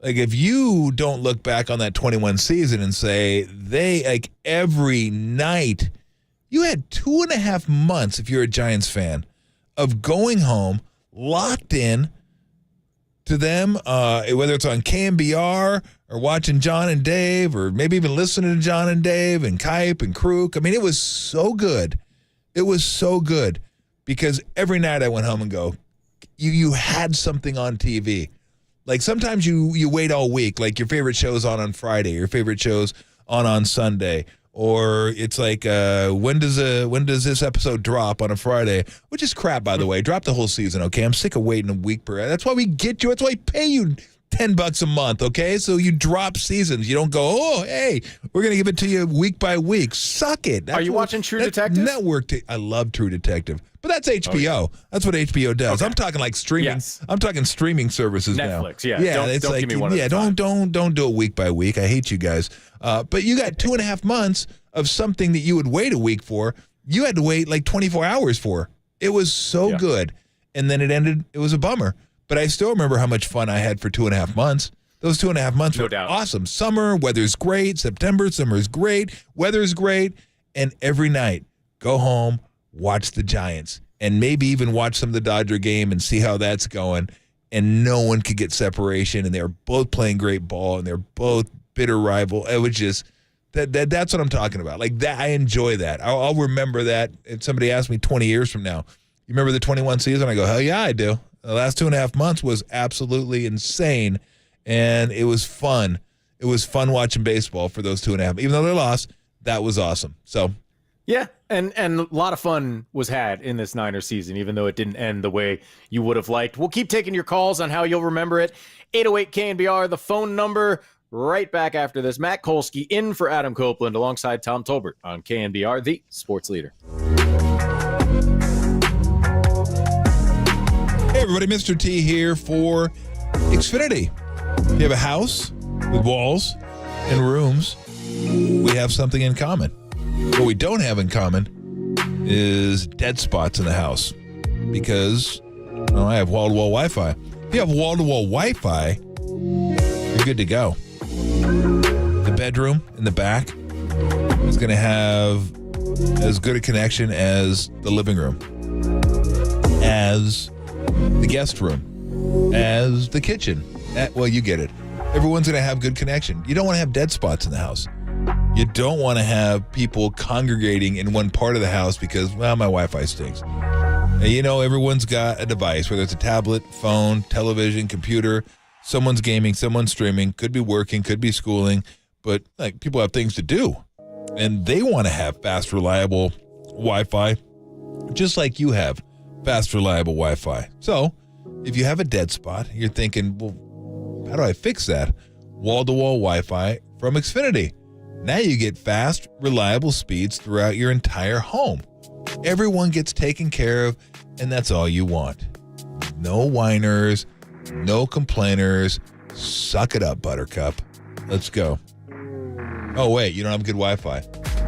like if you don't look back on that 21 season and say like every night, you had 2.5 months, if you're a Giants fan, of going home, locked in to them, whether it's on KNBR or watching John and Dave or maybe even listening to John and Dave and Kipe and Kruk. I mean, it was so good It was so good because every night I went home and go, you had something on TV. Like sometimes you wait all week, like your favorite show's on Friday, your favorite show's on Sunday, or it's like when does this episode drop on a Friday? Which is crap, by the way. Drop the whole season, okay? I'm sick of waiting a week per. That's why we get you. That's why we pay you $10 a month, okay? So you drop seasons. You don't go, oh, hey, we're going to give it to you week by week. Suck it. Are you watching True Detective? I love True Detective. But that's HBO. Oh, yeah. That's what HBO does. Okay. I'm talking like streaming. Yes. I'm talking streaming services now. Netflix, yeah. Don't give me one. Yeah, don't do it week by week. I hate you guys. But you got 2.5 months of something that you would wait a week for. You had to wait like 24 hours for. It was so good. And then it ended. It was a bummer. But I still remember how much fun I had for 2.5 months. Those 2.5 months were awesome. Summer, weather's great. September, summer's great. Weather's great. And every night, go home, watch the Giants, and maybe even watch some of the Dodger game and see how that's going. And no one could get separation, and they're both playing great ball, and they're both bitter rival. It was just that's what I'm talking about. Like that, I enjoy that. I'll remember that. If somebody asked me 20 years from now, you remember the 21 season? I go, hell yeah, I do. The last 2.5 months was absolutely insane, and it was fun. It was fun watching baseball for those 2.5. Even though they lost, that was awesome. So, yeah, and a lot of fun was had in this Niners season, even though it didn't end the way you would have liked. We'll keep taking your calls on how you'll remember it. 808 KNBR, the phone number. Right back after this, Matt Kolsky in for Adam Copeland alongside Tom Tolbert on KNBR, the sports leader. Hey everybody, Mr. T here for Xfinity. If you have a house with walls and rooms, we have something in common. What we don't have in common is dead spots in the house because I have wall-to-wall Wi-Fi. If you have wall-to-wall Wi-Fi, you're good to go. The bedroom in the back is going to have as good a connection as the living room, as the guest room, as the kitchen. Well, you get it. Everyone's going to have good connection. You don't want to have dead spots in the house. You don't want to have people congregating in one part of the house because, well, my Wi-Fi stinks. And everyone's got a device, whether it's a tablet, phone, television, computer. Someone's gaming, someone's streaming, could be working, could be schooling, but like people have things to do. And they want to have fast, reliable Wi-Fi, just like you have fast, reliable Wi-Fi. So if you have a dead spot, you're thinking, well, how do I fix that? Wall-to-wall Wi-Fi from Xfinity. Now you get fast, reliable speeds throughout your entire home. Everyone gets taken care of, and that's all you want. No whiners, no complainers. Suck it up, Buttercup. Let's go. Oh, wait, you don't have good Wi-Fi.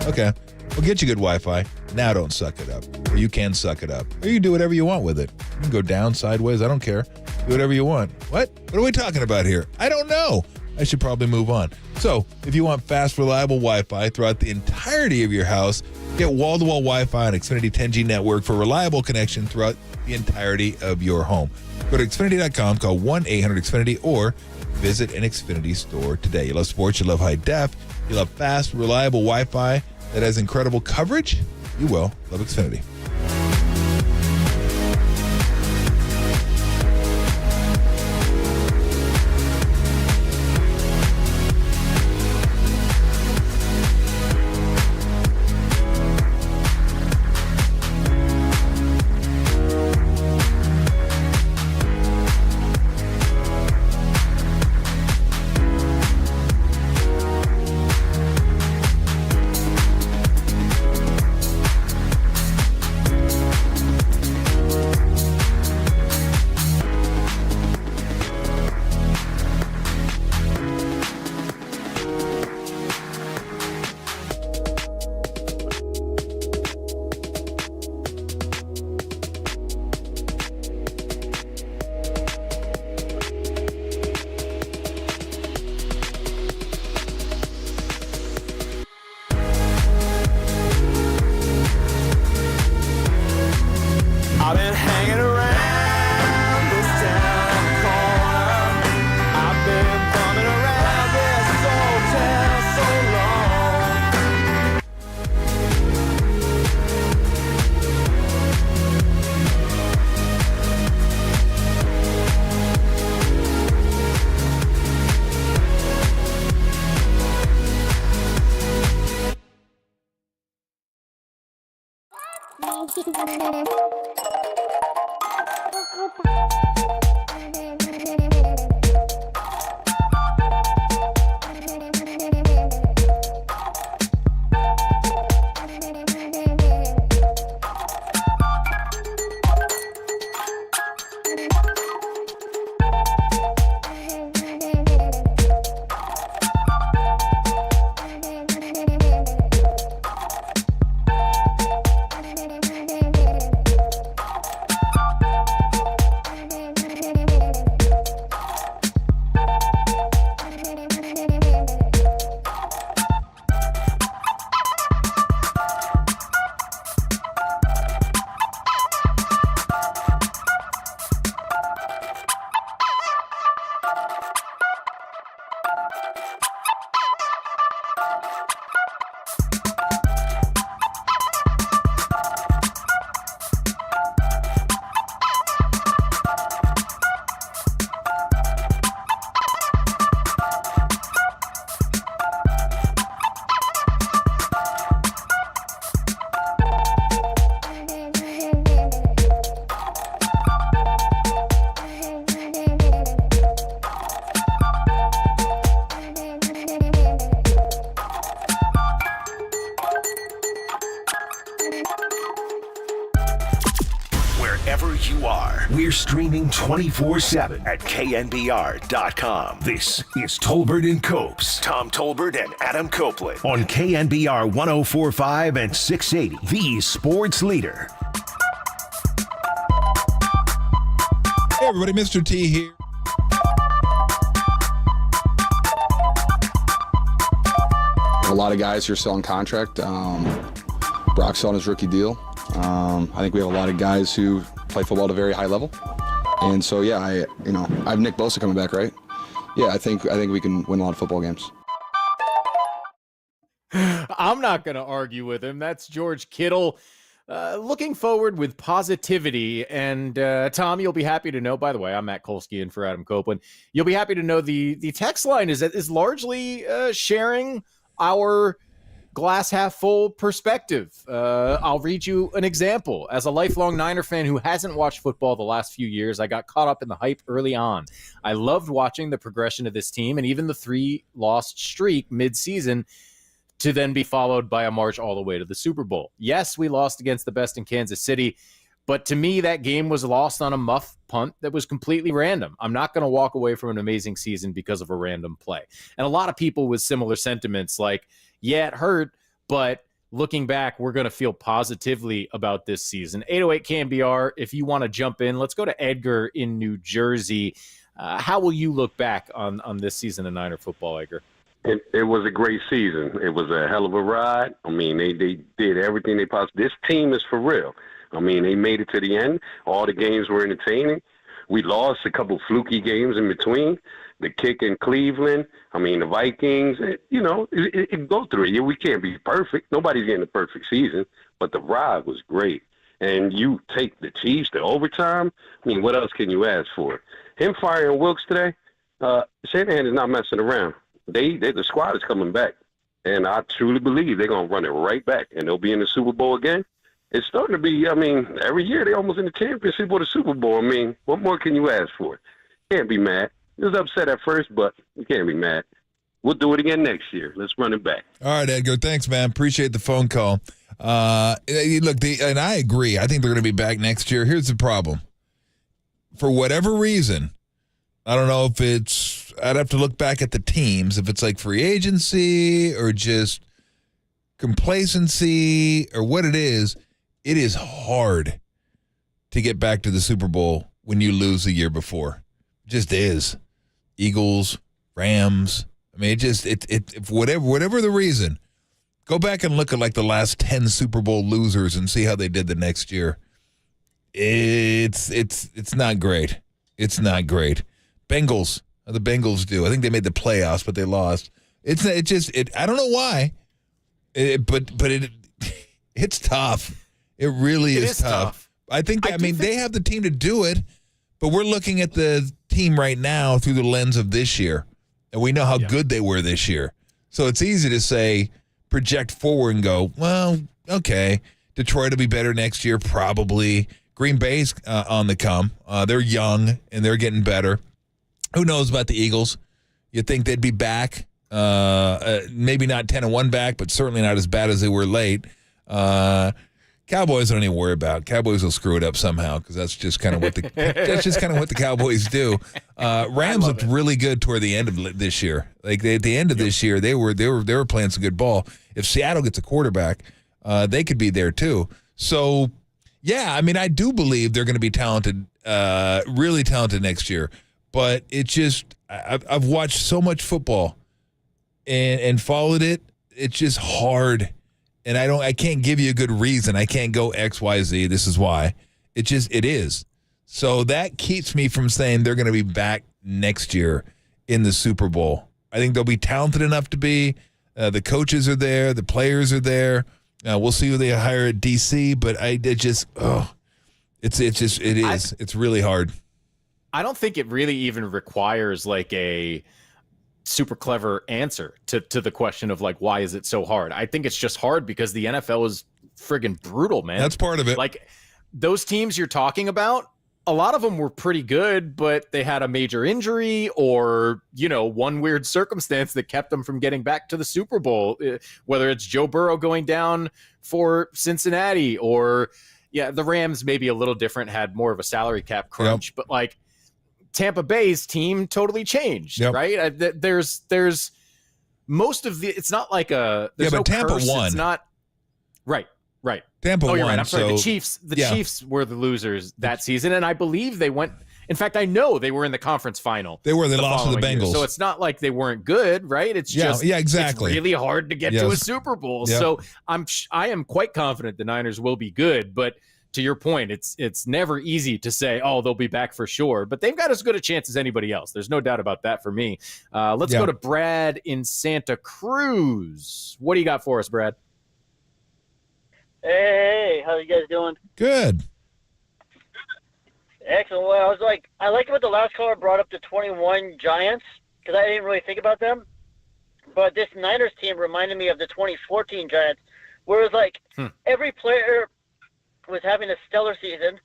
Okay, we'll get you good Wi-Fi. Now don't suck it up. Or you can suck it up. Or you can do whatever you want with it. You can go down, sideways, I don't care. Do whatever you want. What are we talking about here? I don't know. I should probably move on. So, if you want fast, reliable Wi-Fi throughout the entirety of your house, get wall-to-wall Wi-Fi on Xfinity 10G network for reliable connection throughout the entirety of your home. Go to Xfinity.com, call 1-800-XFINITY, or visit an Xfinity store today. You love sports, you love high def, you love fast, reliable Wi-Fi that has incredible coverage. You will love Xfinity. Wherever you are, we're streaming 24/7 at KNBR.com. This is Tolbert and Copes. Tom Tolbert and Adam Copeland on KNBR 104.5 and 680, the sports leader. Hey, everybody, Mr. T here. A lot of guys who are still on contract. Brock's still on his rookie deal. I think we have a lot of guys who play football at a very high level. And so, yeah, I have Nick Bosa coming back, right? Yeah, I think we can win a lot of football games. I'm not going to argue with him. That's George Kittle looking forward with positivity. And Tom, you'll be happy to know, by the way, I'm Matt Kolsky in for Adam Copeland. You'll be happy to know the text line is largely sharing our glass half full perspective. I'll read you an example. As a lifelong Niner fan who hasn't watched football the last few years, I got caught up in the hype early on. I loved watching the progression of this team and even the 3-loss streak mid-season to then be followed by a march all the way to the Super Bowl. Yes, we lost against the best in Kansas City, but to me, that game was lost on a muff punt that was completely random. I'm not going to walk away from an amazing season because of a random play. And a lot of people with similar sentiments like, yeah, it hurt, but looking back, we're going to feel positively about this season. 808 KNBR, if you want to jump in, let's go to Edgar in New Jersey. How will you look back on this season of Niner football, Edgar? It was a great season. It was a hell of a ride. I mean, they did everything they possibly. This team is for real. I mean, they made it to the end. All the games were entertaining. We lost a couple fluky games in between. The kick in Cleveland, I mean, the Vikings, it go through it. We can't be perfect. Nobody's getting a perfect season, but the ride was great. And you take the Chiefs to overtime, I mean, what else can you ask for? Him firing Wilks today, Shanahan is not messing around. The squad is coming back, and I truly believe they're going to run it right back, and they'll be in the Super Bowl again. It's starting to be, I mean, every year they're almost in the championship or the Super Bowl. I mean, what more can you ask for? Can't be mad. It was upset at first, but you can't be mad. We'll do it again next year. Let's run it back. All right, Edgar. Thanks, man. Appreciate the phone call. Look, and I agree. I think they're going to be back next year. Here's the problem. For whatever reason, I don't know if it's – I'd have to look back at the teams, if it's like free agency or just complacency or what it is hard to get back to the Super Bowl when you lose the year before. It just is. Eagles, Rams. I mean, whatever the reason, go back and look at like the last 10 Super Bowl losers and see how they did the next year. It's not great. It's not great. Bengals, how the Bengals do. I think they made the playoffs, but they lost. I don't know why, but it's tough. It really is tough. I think they have the team to do it, but we're looking at the team right now through the lens of this year, and we know how good they were this year. So it's easy to say, project forward and go, well, okay, Detroit will be better next year, probably. Green Bay's on the come. They're young, and they're getting better. Who knows about the Eagles? You'd think they'd be back. Maybe not 10-1 back, but certainly not as bad as they were late. Cowboys don't even worry about. Cowboys will screw it up somehow because that's just kind of what the Cowboys do. Rams looked really good toward the end of this year. Like at the end of this year, they were playing some good ball. If Seattle gets a quarterback, they could be there too. So yeah, I mean, I do believe they're going to be talented, really talented next year. But it just, I've watched so much football and followed it. It's just hard. And I can't give you a good reason. I can't go X, Y, Z. This is why. It is. So that keeps me from saying they're going to be back next year in the Super Bowl. I think they'll be talented enough to be. The coaches are there. The players are there. We'll see who they hire at DC. But it's really hard. I don't think it really even requires like a super clever answer to the question of like, why is it so hard? I think it's just hard because the NFL is friggin' brutal, man. That's part of it. Like those teams you're talking about, a lot of them were pretty good, but they had a major injury or, one weird circumstance that kept them from getting back to the Super Bowl, whether it's Joe Burrow going down for Cincinnati or the Rams maybe a little different, had more of a salary cap crunch, but like Tampa Bay's team totally changed, right? There's most of the. It's not like a. There's no Tampa curse. won. It's not right. Tampa won. You're right. I'm sorry. So, the Chiefs were the losers that season, and I believe they went. In fact, I know they were in the conference final. They lost to the Bengals. Year. So it's not like they weren't good, right? It's just exactly. It's really hard to get to a Super Bowl. Yep. So I am quite confident the Niners will be good, but. To your point, it's never easy to say, they'll be back for sure, but they've got as good a chance as anybody else. There's no doubt about that for me. Let's go to Brad in Santa Cruz. What do you got for us, Brad? Hey, how you guys doing? Good. Excellent. Well, I like what the last caller brought up the 21 Giants because I didn't really think about them, but this Niners team reminded me of the 2014 Giants, where it was like every player was having a stellar season,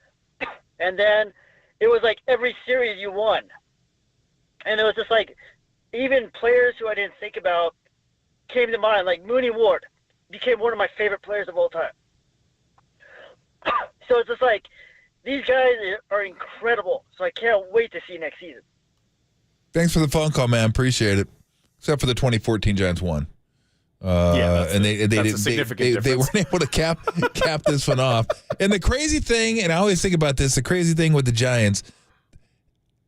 and then it was like every series you won. And it was just like even players who I didn't think about came to mind, like Mooney Ward became one of my favorite players of all time. So it's just like these guys are incredible, so I can't wait to see next season. Thanks for the phone call, man. Appreciate it. Except for the 2014 Giants won. And they weren't able to cap this one off. And the crazy thing, and I always think about this, the crazy thing with the Giants,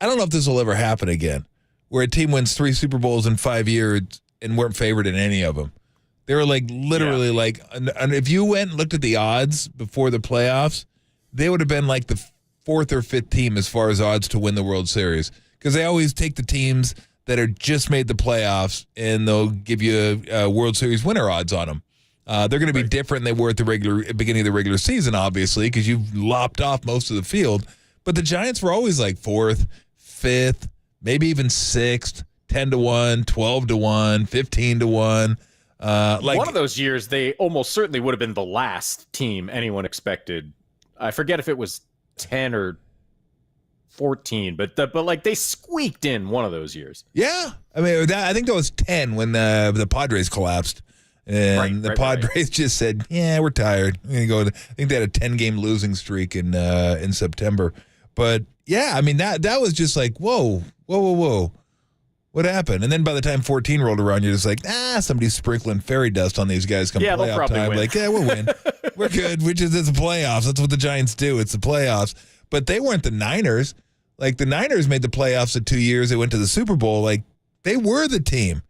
I don't know if this will ever happen again, where a team wins 3 Super Bowls in 5 years and weren't favored in any of them. They were like literally like, and if you went and looked at the odds before the playoffs, they would have been like the 4th or 5th team as far as odds to win the World Series, because they always take the teams that are just made the playoffs, and they'll give you a World Series winner odds on them. They're going to be different than they were at the beginning of the regular season, obviously, because you've lopped off most of the field. But the Giants were always like 4th, 5th, maybe even 6th, 10-1, 12-1, 15-1. One of those years, they almost certainly would have been the last team anyone expected. I forget if it was 10 or 14, but like they squeaked in one of those years. Yeah, I mean, I think that was 10 when the Padres collapsed, and the Padres just said, "Yeah, we're tired. We're gonna go." I think they had a 10-game losing streak in September. But yeah, I mean that was just like whoa, what happened? And then by the time 14 rolled around, you're just like, somebody's sprinkling fairy dust on these guys come playoff time. Win. Like, we'll win. We're good. It's the playoffs. That's what the Giants do. It's the playoffs. But they weren't the Niners. Like, the Niners made the playoffs in 2 years. They went to the Super Bowl. Like, they were the team.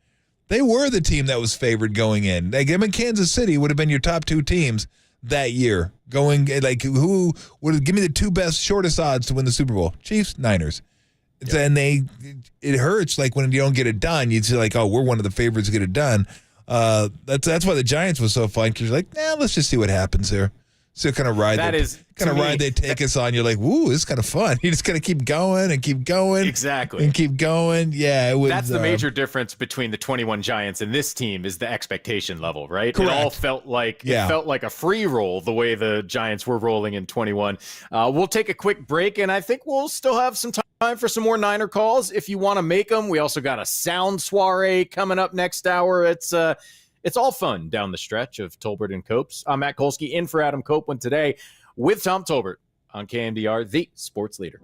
They were the team that was favored going in. Like, them in Kansas City would have been your top 2 teams that year. Going, like, who would give me the 2 best, shortest odds to win the Super Bowl? Chiefs, Niners. Yeah. And it hurts, like, when you don't get it done. You'd say, like, we're one of the favorites to get it done. That's why the Giants was so fun, because you're like, let's just see what happens here. So kind of ride they take us on. You're like, woo, this is kind of fun. You just got to keep going and keep going. Exactly. And keep going. Yeah. That's the major difference between the 21 Giants and this team is the expectation level, right? Correct. It all felt like a free roll the way the Giants were rolling in 21. We'll take a quick break, and I think we'll still have some time for some more Niner calls if you want to make them. We also got a sound soiree coming up next hour. It's all fun down the stretch of Tolbert and Copes. I'm Matt Kolsky in for Adam Copeland today with Tom Tolbert on KNBR, the sports leader.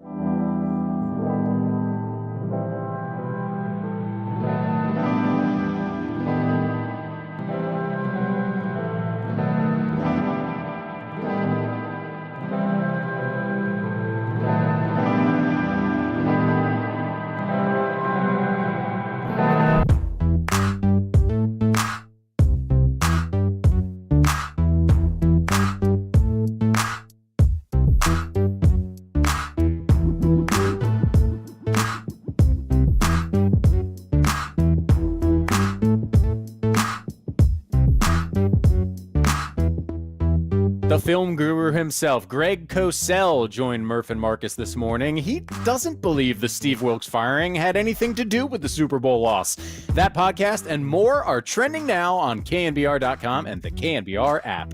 The film guru himself, Greg Cosell, joined Murph and Marcus this morning. He doesn't believe the Steve Wilks firing had anything to do with the Super Bowl loss. That podcast and more are trending now on KNBR.com and the KNBR app.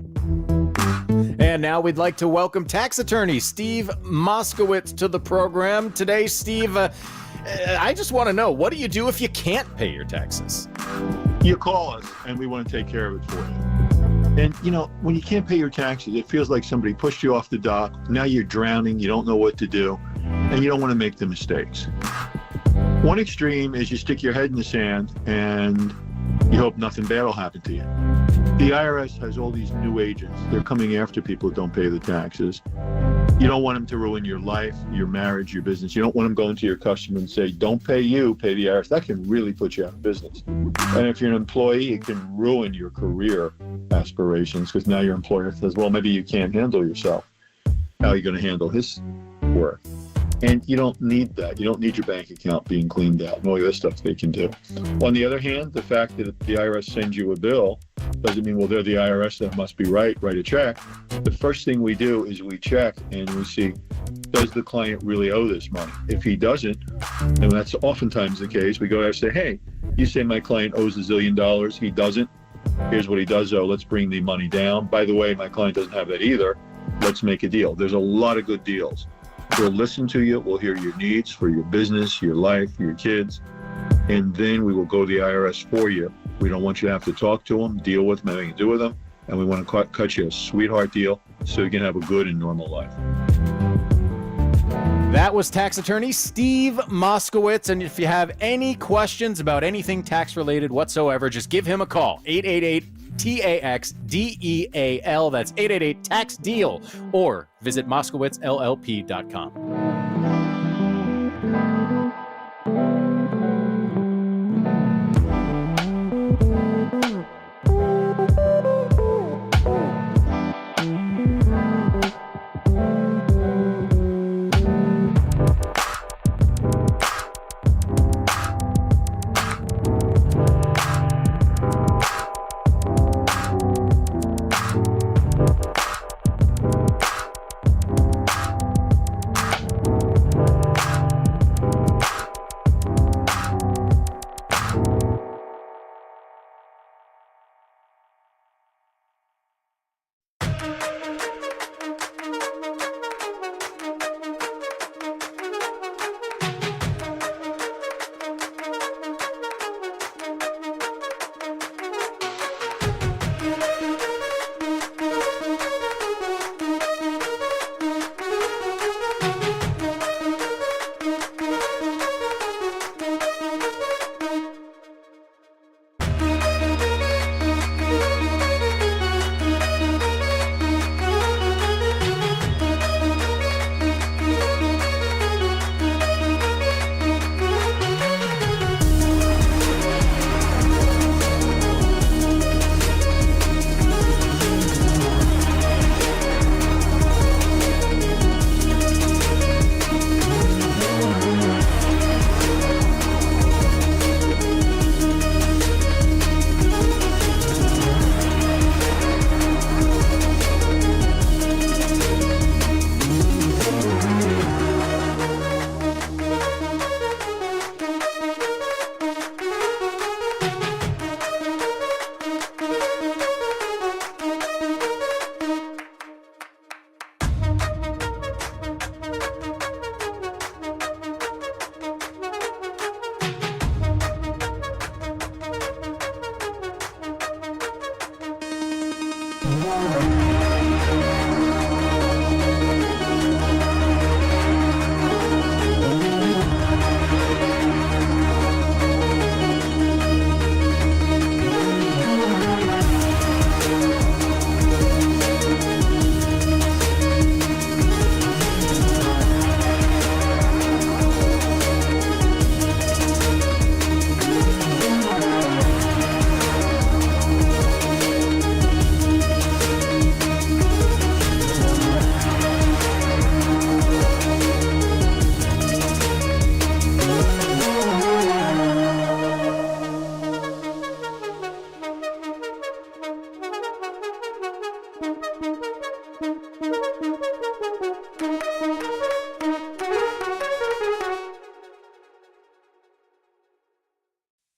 And now we'd like to welcome tax attorney Steve Moskowitz to the program. Today, Steve, I just want to know, what do you do if you can't pay your taxes? You call us, and we want to take care of it for you. And, when you can't pay your taxes, it feels like somebody pushed you off the dock. Now you're drowning. You don't know what to do, and you don't want to make the mistakes. One extreme is you stick your head in the sand, and you hope nothing bad will happen to you. The IRS has all these new agents. They're coming after people who don't pay the taxes. You don't want them to ruin your life, your marriage, your business. You don't want them going to your customer and say, don't pay you, pay the IRS. That can really put you out of business. And if you're an employee, it can ruin your career aspirations because now your employer says, well, maybe you can't handle yourself. How are you going to handle his work? And you don't need that. You don't need your bank account being cleaned out and all the other stuff they can do. On the other hand, the fact that the IRS sends you a bill doesn't mean, well, they're the IRS, that must be right, write a check. The first thing we do is we check and we see, does the client really owe this money? If he doesn't, and that's oftentimes the case, we go there and say, hey, you say my client owes $1 zillion. He doesn't. Here's what he does owe. Let's bring the money down. By the way, my client doesn't have that either. Let's make a deal. There's a lot of good deals. We'll listen to you. We'll hear your needs for your business, your life, your kids, and then we will go to the IRS for you. We don't want you to have to talk to them, deal with them, have anything to do with them, and we want to cut you a sweetheart deal so you can have a good and normal life. That was tax attorney Steve Moskowitz, and if you have any questions about anything tax-related whatsoever, just give him a call, 888-TAX-DEAL. That's 888-TAX-DEAL, or visit MoskowitzLLP.com.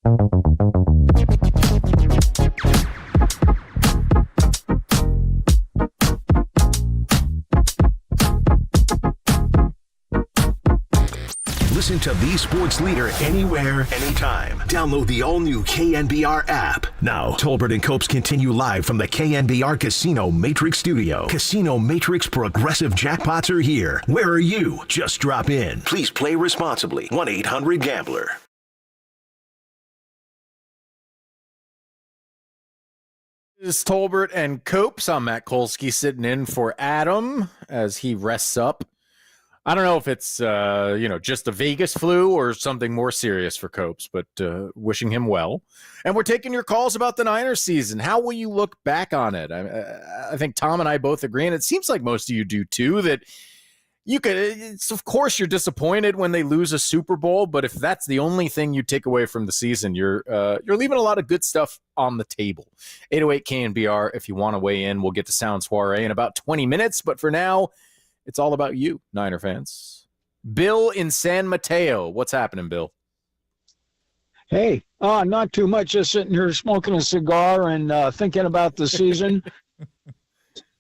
Listen to the sports leader anywhere, anytime. Download the all-new KNBR app. Now, Tolbert and Copes continue live from the KNBR Casino Matrix Studio. Casino Matrix progressive jackpots are here. Where are you? Just drop in. Please play responsibly. 1-800-GAMBLER. This is Tolbert and Copes. I'm Matt Kolsky sitting in for Adam as he rests up. I don't know if it's, just a Vegas flu or something more serious for Copes, but wishing him well. And we're taking your calls about the Niners season. How will you look back on it? I think Tom and I both agree, and it seems like most of you do too, that of course you're disappointed when they lose a Super Bowl, but if that's the only thing you take away from the season, you're leaving a lot of good stuff on the table. 808 KNBR, if you want to weigh in. We'll get to Sound Soiree in about 20 minutes, but for now, it's all about you, Niner fans. Bill in San Mateo. What's happening, Bill? Hey, not too much. Just sitting here smoking a cigar and thinking about the season.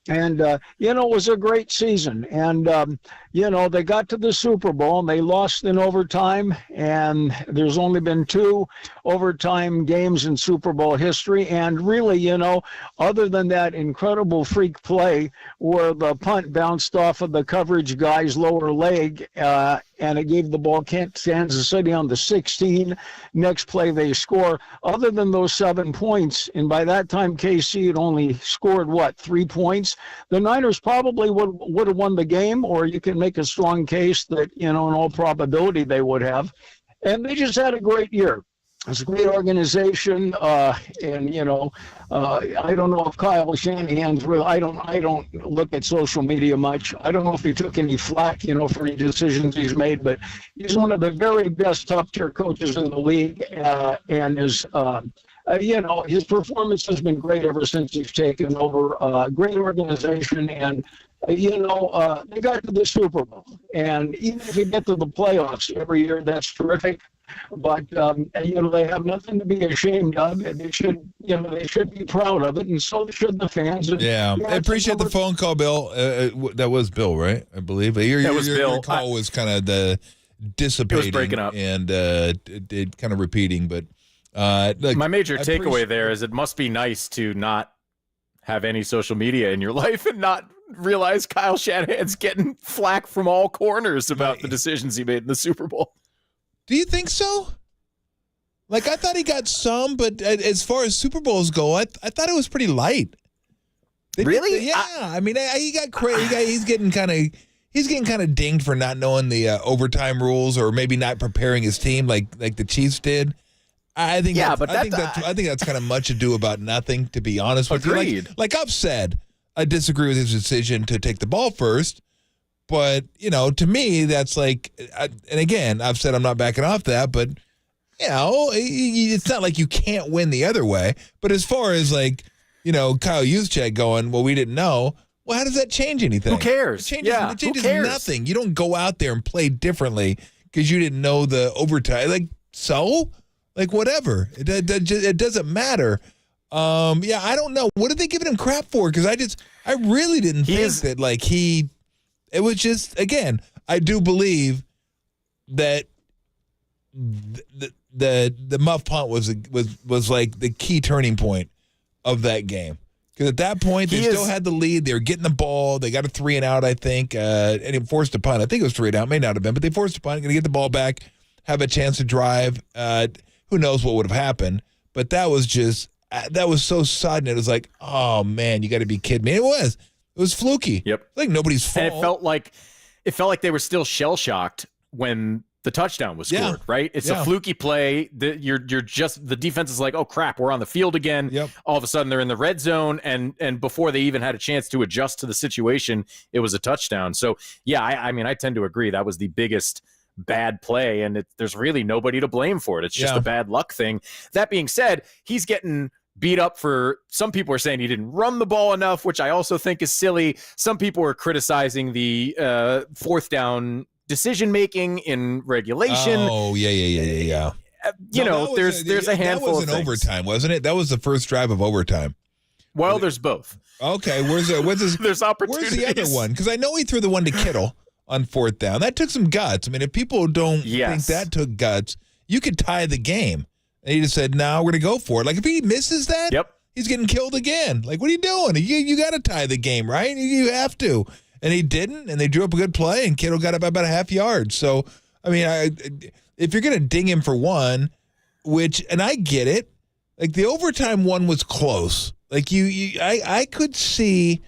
And, it was a great season. And, they got to the Super Bowl and they lost in overtime. And there's only been 2 overtime games in Super Bowl history. And really, other than that incredible freak play where the punt bounced off of the coverage guy's lower leg, and it gave the ball Kansas City on the 16. Next play they score. Other than those 7 points, and by that time KC had only scored, 3 points, the Niners probably would have won the game, or you can make a strong case that, in all probability they would have. And they just had a great year. It's a great organization, and I don't know if Kyle Shanahan's really. I don't look at social media much. I don't know if he took any flack, for any decisions he's made, but he's one of the very best top-tier coaches in the league, and his performance has been great ever since he's taken over. Great organization, and they got to the Super Bowl, and even if you get to the playoffs every year, that's terrific. But they have nothing to be ashamed of. They should be proud of it, and so should the fans. Yeah, I appreciate the phone call, Bill. That was Bill, right? I believe Bill. Your call was kind of the dissipating. It was breaking up and it kind of repeating. But my major takeaway there is it must be nice to not have any social media in your life and not realize Kyle Shanahan's getting flack from all corners about the decisions he made in the Super Bowl. Do you think so? I thought he got some, but as far as Super Bowls go, I thought it was pretty light. Really? He got crazy. He's getting kind of dinged for not knowing the overtime rules, or maybe not preparing his team like the Chiefs did. I think that's kind of much ado about nothing, to be honest with you. Like I've said, I disagree with his decision to take the ball first. But, to me, that's and again, I've said I'm not backing off that, but, it's not like you can't win the other way. But as far as Kyle Juszczyk going, well, we didn't know. Well, how does that change anything? Who cares? It changes nothing. You don't go out there and play differently because you didn't know the overtime. Whatever. It doesn't matter. I don't know. What are they giving him crap for? Because I really didn't think that it was just, again, I do believe that the muff punt was like the key turning point of that game. Because at that point, they still had the lead. They were getting the ball. They got a 3-and-out, I think, and he forced a punt. I think it was 3-and-out. May not have been, but they forced a punt. Going to get the ball back, have a chance to drive. Who knows what would have happened? But that was so sudden. It was like, oh, man, you got to be kidding me. It was fluky. Yep. Nobody's fault. And it felt like they were still shell-shocked when the touchdown was scored, right? It's a fluky play. You're just, the defense is like, oh crap, we're on the field again. Yep. All of a sudden they're in the red zone, and before they even had a chance to adjust to the situation, it was a touchdown. So yeah, I tend to agree that was the biggest bad play, and there's really nobody to blame for it. It's just a bad luck thing. That being said, he's getting beat up for, some people are saying he didn't run the ball enough, which I also think is silly. Some people are criticizing the fourth down decision making in regulation. Oh, yeah. there's a handful of things. That was in overtime, wasn't it? That was the first drive of overtime. Well, there's both. Okay, what's this? There's opportunities. Where's the other one? Because I know he threw the one to Kittle on 4th down. That took some guts. I mean, if people don't think that took guts, you could tie the game. And he just said, "No, we're going to go for it." Like, if he misses that, he's getting killed again. Like, what are you doing? You got to tie the game, right? You have to. And he didn't, and they drew up a good play, and Kittle got up about a half yard. So, I mean, if you're going to ding him for one, and I get it, like the overtime one was close. Like I could see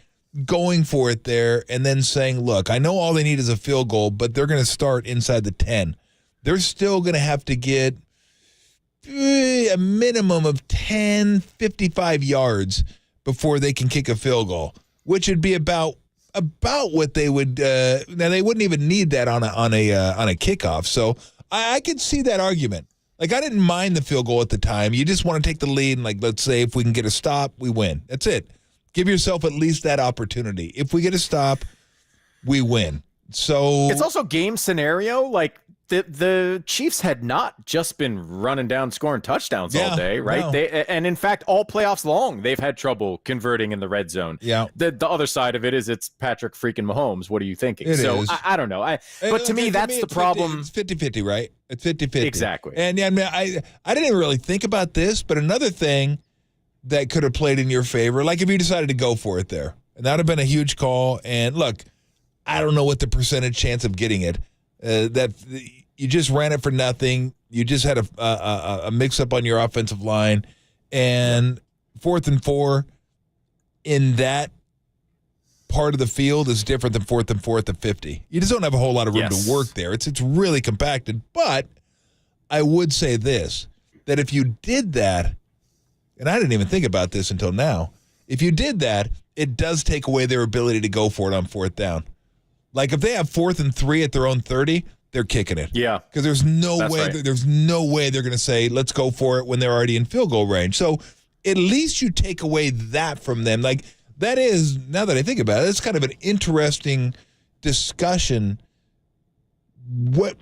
going for it there and then saying, look, I know all they need is a field goal, but they're going to start inside the 10. They're still going to have to get a minimum of 10, 55 yards before they can kick a field goal, which would be about what they would. Now they wouldn't even need that on a kickoff. So I could see that argument. Like, I didn't mind the field goal at the time. You just want to take the lead, and, like, let's say if we can get a stop, we win. That's it. Give yourself at least that opportunity. If we get a stop, we win. So it's also game scenario. Like, the Chiefs had not just been running down scoring touchdowns all day, right? No. And in fact, all playoffs long, they've had trouble converting in the red zone. Yeah. The other side of it is it's Patrick freaking Mahomes. What are you thinking? It so is. I don't know. But to me, that's the problem. It's 50-50, right? It's 50-50. Exactly. And yeah, I mean, I didn't even really think about this, but another thing that could have played in your favor, like if you decided to go for it there, and that would have been a huge call. And look, I don't know what the percentage chance of getting it. That you just ran it for nothing. You just had a mix-up on your offensive line. And 4th and 4 in that part of the field is different than 4th and 4 at the 50. You just don't have a whole lot of room to work there. It's really compacted. But I would say this, that if you did that, and I didn't even think about this until now, if you did that, it does take away their ability to go for it on 4th down. Like if they have 4th and 3 at their own 30, they're kicking it. Yeah. Because there's no way right. there's no way they're going to say, let's go for it when they're already in field goal range. So at least you take away that from them. Like that is, now that I think about it, it's kind of an interesting discussion. What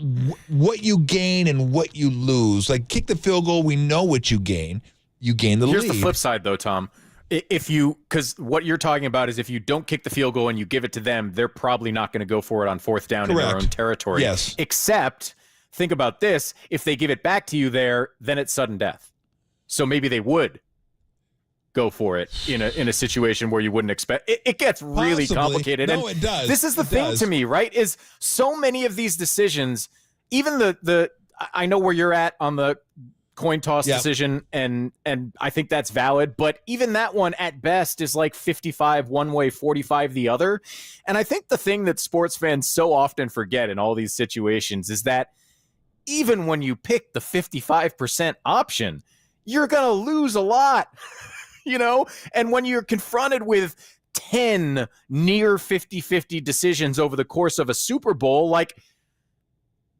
you gain and what you lose. Like kick the field goal, we know what you gain. You gain the lead. Here's the flip side though, Tom. Because what you're talking about is if you don't kick the field goal and you give it to them, they're probably not going to go for it on 4th down in their own territory. Yes. Except, think about this, if they give it back to you there, then it's sudden death. So maybe they would go for it in a situation where you wouldn't expect. It gets really complicated. No, it does. This is the thing to me, right? Is so many of these decisions, even the I know where you're at on the coin toss decision, and I think that's valid, but even that one at best is like 55 one way, 45 the other. And I think the thing that sports fans so often forget in all these situations is that even when you pick the 55% option, you're going to lose a lot, and when you're confronted with 10 near 50-50 decisions over the course of a Super Bowl, like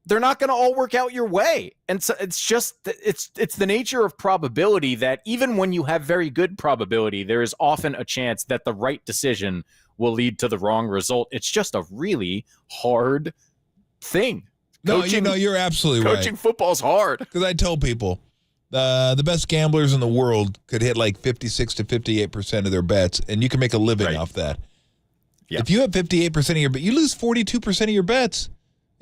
they're not going to all work out your way. And so it's the nature of probability that even when you have very good probability, there is often a chance that the right decision will lead to the wrong result. It's just a really hard thing. You're absolutely right. Coaching football's hard. Because I tell people the best gamblers in the world could hit like 56 to 58% of their bets, and you can make a living off that. Yeah. If you have 58% of your bets, you lose 42% of your bets.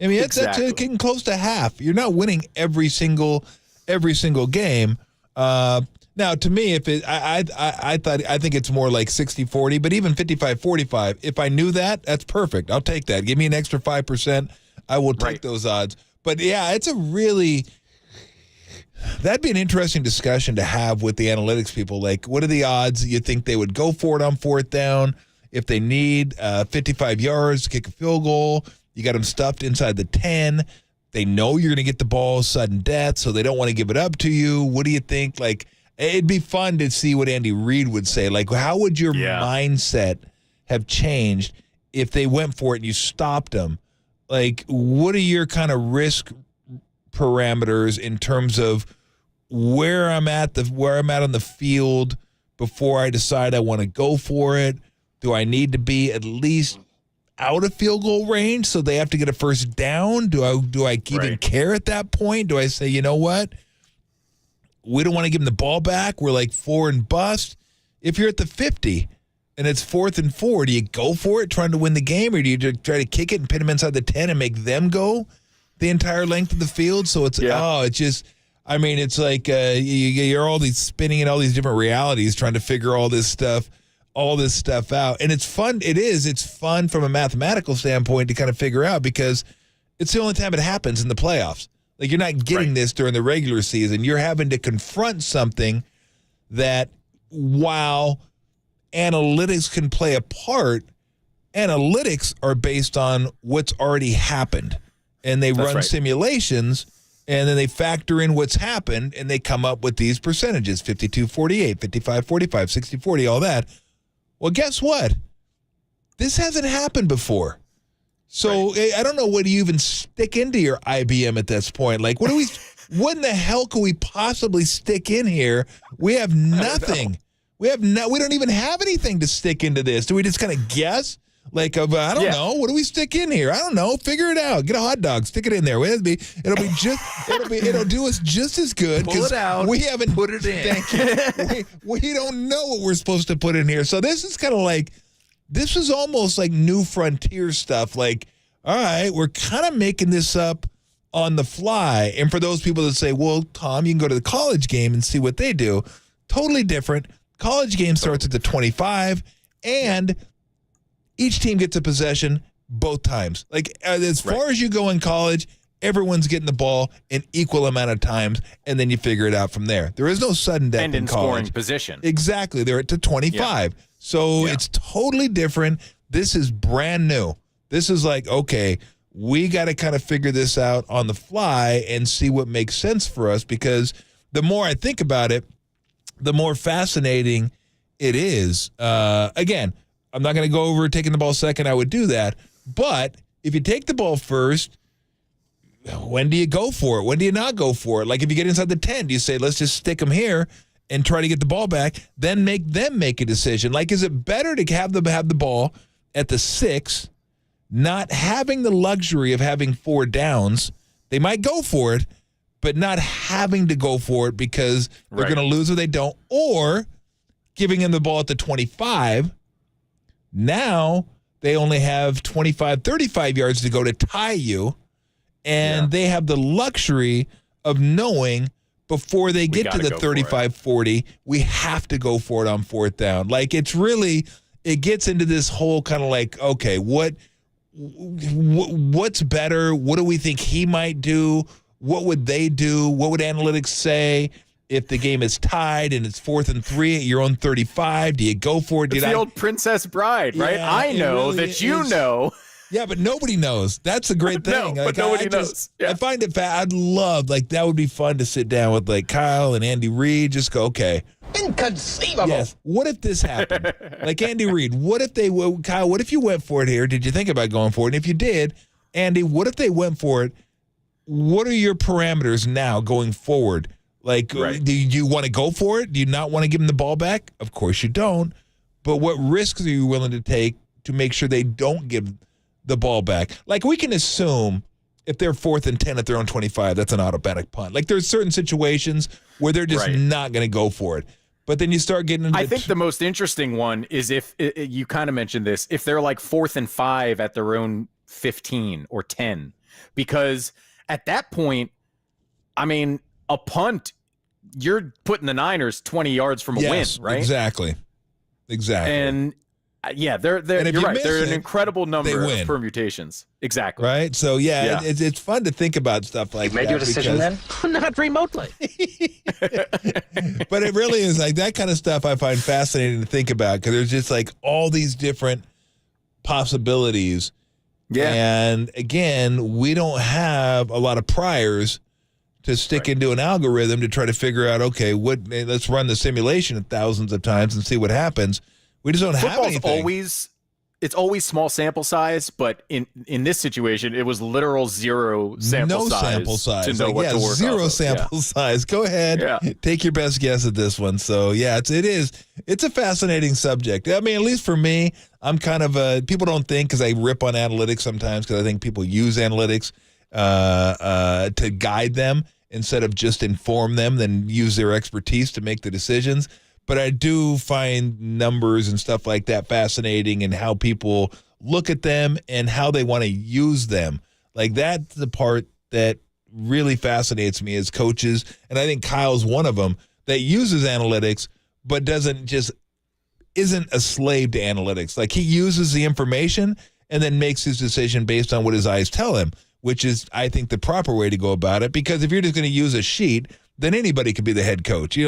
I mean, that's getting close to half. You're not winning every single game. Now, to me, I think it's more like 60-40, but even 55-45. If I knew that, that's perfect. I'll take that. Give me an extra 5%. I will take those odds. But yeah, that'd be an interesting discussion to have with the analytics people. Like, what are the odds you think they would go for it on 4th down if they need 55 yards to kick a field goal? You got them stuffed inside the 10. They know you're going to get the ball sudden death, so they don't want to give it up to you. What do you think? Like, it'd be fun to see what Andy Reid would say. Like, how would your mindset have changed if they went for it and you stopped them? Like, what are your kind of risk parameters in terms of where I'm at on the field before I decide I want to go for it? Do I need to be at least out of field goal range so they have to get a first down? Do I even care at that point? Do I say, you know what? we don't want to give them the ball back. We're like 4 and bust. If you're at the 50 and it's 4th and 4, do you go for it trying to win the game, or do you try to kick it and pin them inside the 10 and make them go the entire length of the field? So it's, it's just, I mean, it's like you're all these spinning in all these different realities trying to figure all this stuff out. And it's fun. It's fun from a mathematical standpoint to kind of figure out, because it's the only time it happens in the playoffs. Like, you're not getting this during the regular season. You're having to confront something that, while analytics can play a part, analytics are based on what's already happened. And they run simulations, and then they factor in what's happened, and they come up with these percentages, 52-48, 55-45, 60-40, all that. Well, guess what? This hasn't happened before. So I don't know what do you even stick into your IBM at this point. Like, what in the hell could we possibly stick in here? We have nothing. We don't even have anything to stick into this. Do we just kind of guess? Like, I don't know. What do we stick in here? I don't know. Figure it out. Get a hot dog. Stick it in there. It'll do us just as good. Pull it out. We haven't put it in. Thank you. We don't know what we're supposed to put in here. So this is kind of like, this is almost like new frontier stuff. Like, all right, we're kind of making this up on the fly. And for those people that say, well, Tom, you can go to the college game and see what they do. Totally different. College game starts at the 25, and each team gets a possession both times. Like, as far as you go in college, everyone's getting the ball an equal amount of times, and then you figure it out from there. There is no sudden death and in college. Scoring position. Exactly. They're at the 25. So it's totally different. This is brand new. This is like, okay, we got to kind of figure this out on the fly and see what makes sense for us, because the more I think about it, the more fascinating it is. Again, I'm not going to go over taking the ball second. I would do that. But if you take the ball first, when do you go for it? When do you not go for it? Like, if you get inside the 10, do you say, let's just stick them here and try to get the ball back, then make them make a decision? Like, is it better to have them have the ball at the 6, not having the luxury of having 4 downs? They might go for it, but not having to go for it because they're going to lose or they don't, or giving them the ball at the 25. Now they only have 25, 35 yards to go to tie you, and they have the luxury of knowing before they get to the 35, 40, we have to go for it on 4th down. Like, it's really, it gets into this whole kind of like, okay, what's better? What do we think he might do? What would they do? What would analytics say if the game is tied and it's 4th and 3 at your own 35? Do you go for it? It's the old Princess Bride, right? Yeah, I know really that you know. Yeah, but nobody knows. That's a great thing. No, but nobody knows. I find it I'd love, like, that would be fun to sit down with, like, Kyle and Andy Reid, just go, okay. Inconceivable. Yes. What if this happened? Like Andy Reid, Kyle, what if you went for it here? Did you think about going for it? And if you did, Andy, what if they went for it? What are your parameters now going forward? Like, do you want to go for it? Do you not want to give them the ball back? Of course you don't. But what risks are you willing to take to make sure they don't give the ball back? Like, we can assume if they're 4th and 10 at their own 25, that's an automatic punt. Like, there's certain situations where they're just not going to go for it. But then you start getting into I think the most interesting one is if you kind of mentioned this, if they're like 4th and 5 at their own 15 or 10, because at that point, I mean, a punt, you're putting the Niners 20 yards from a win, right? Exactly. And they're you're right. They're an incredible number of permutations. Exactly. Right. So it's fun to think about stuff like that. You made your decision then? Not remotely. But it really is like that kind of stuff I find fascinating to think about, because there's just like all these different possibilities. Yeah. And again, we don't have a lot of priors to stick into an algorithm to try to figure out, okay, let's run the simulation thousands of times and see what happens. We just don't have anything. It's always small sample size, but in this situation, it was literal zero sample size to know what to work zero off of. sample size. Go ahead, take your best guess at this one. So it's a fascinating subject. I mean, at least for me, I'm kind of people don't think, because I rip on analytics sometimes, because I think people use analytics to guide them instead of just inform them, then use their expertise to make the decisions. But I do find numbers and stuff like that fascinating, and how people look at them and how they want to use them. Like, that's the part that really fascinates me as coaches. And I think Kyle's one of them that uses analytics, but isn't a slave to analytics. Like, he uses the information and then makes his decision based on what his eyes tell him, which is, I think, the proper way to go about it. Because if you're just going to use a sheet, then anybody could be the head coach. You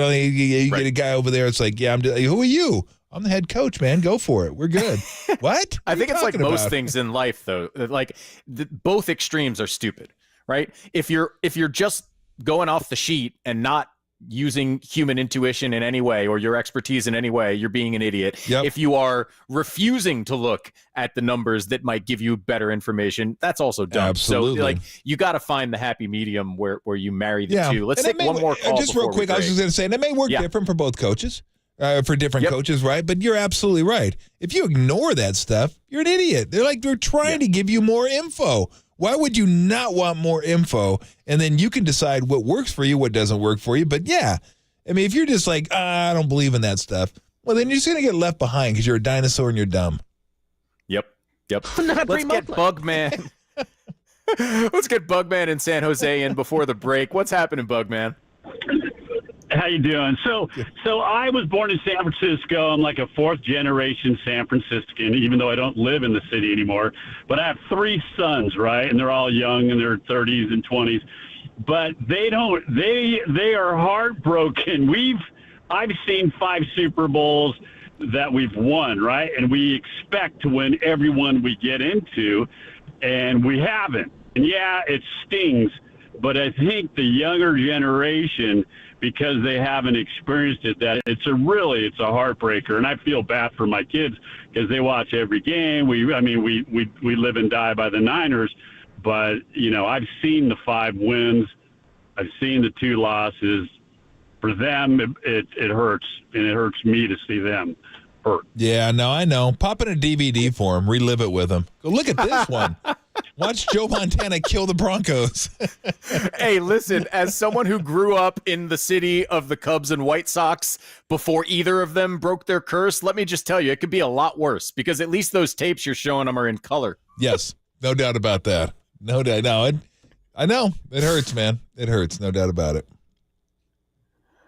get a guy over there. It's like, who are you? I'm the head coach, man. Go for it. We're good. What? I think it's like most things in life, though. Like, both extremes are stupid, right? If you're just going off the sheet and not using human intuition in any way or your expertise in any way, you're being an idiot. Yep. If you are refusing to look at the numbers that might give you better information, that's also dumb. Absolutely. So, like, you got to find the happy medium where you marry the two. Let's take one more call. Just real quick, I was just going to say, and it may work different for both coaches, for different coaches, right? But you're absolutely right. If you ignore that stuff, you're an idiot. They're trying to give you more info. Why would you not want more info? And then you can decide what works for you, what doesn't work for you. But yeah, I mean, if you're just like, I don't believe in that stuff, well, then you're just going to get left behind because you're a dinosaur and you're dumb. Yep. Let's get Bugman. Let's get Bugman in San Jose in before the break. What's happening, Bugman? How you doing? So I was born in San Francisco. I'm like a fourth generation San Franciscan, even though I don't live in the city anymore. But I have 3 sons, right? And they're all young in their 30s and 20s. But they are heartbroken. I've seen 5 Super Bowls that we've won, right? And we expect to win every one we get into, and we haven't. And yeah, it stings. But I think the younger generation, because they haven't experienced it, that it's a heartbreaker. And I feel bad for my kids because they watch every game. We live and die by the Niners, but I've seen the 5 wins. I've seen the 2 losses. For them, it hurts, and it hurts me to see them hurt. Yeah, no, I know. Pop in a DVD for them. Relive it with them. Go look at this one. Watch Joe Montana kill the Broncos. Hey, listen, as someone who grew up in the city of the Cubs and White Sox before either of them broke their curse, let me just tell you, it could be a lot worse because at least those tapes you're showing them are in color. Yes, no doubt about that. No doubt. No, I know. It hurts, man. It hurts. No doubt about it.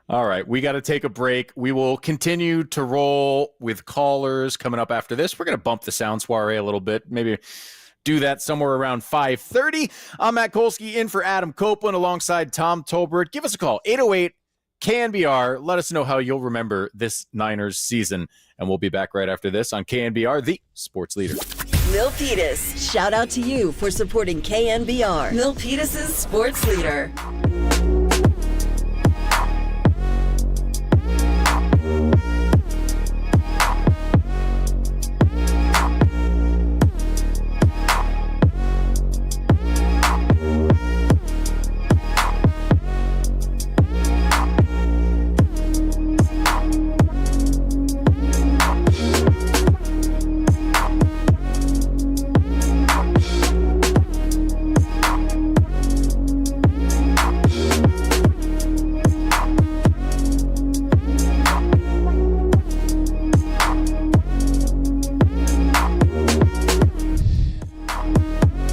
All right, we got to take a break. We will continue to roll with callers coming up after this. We're going to bump the sound soiree a little bit, maybe do that somewhere around 5:30. I'm Matt Kolsky in for Adam Copeland alongside Tom Tolbert. Give us a call, 808-KNBR. Let us know how you'll remember this Niners season, and we'll be back right after this on KNBR, the sports leader. Milpitas, shout out to you for supporting KNBR, Milpitas' sports leader.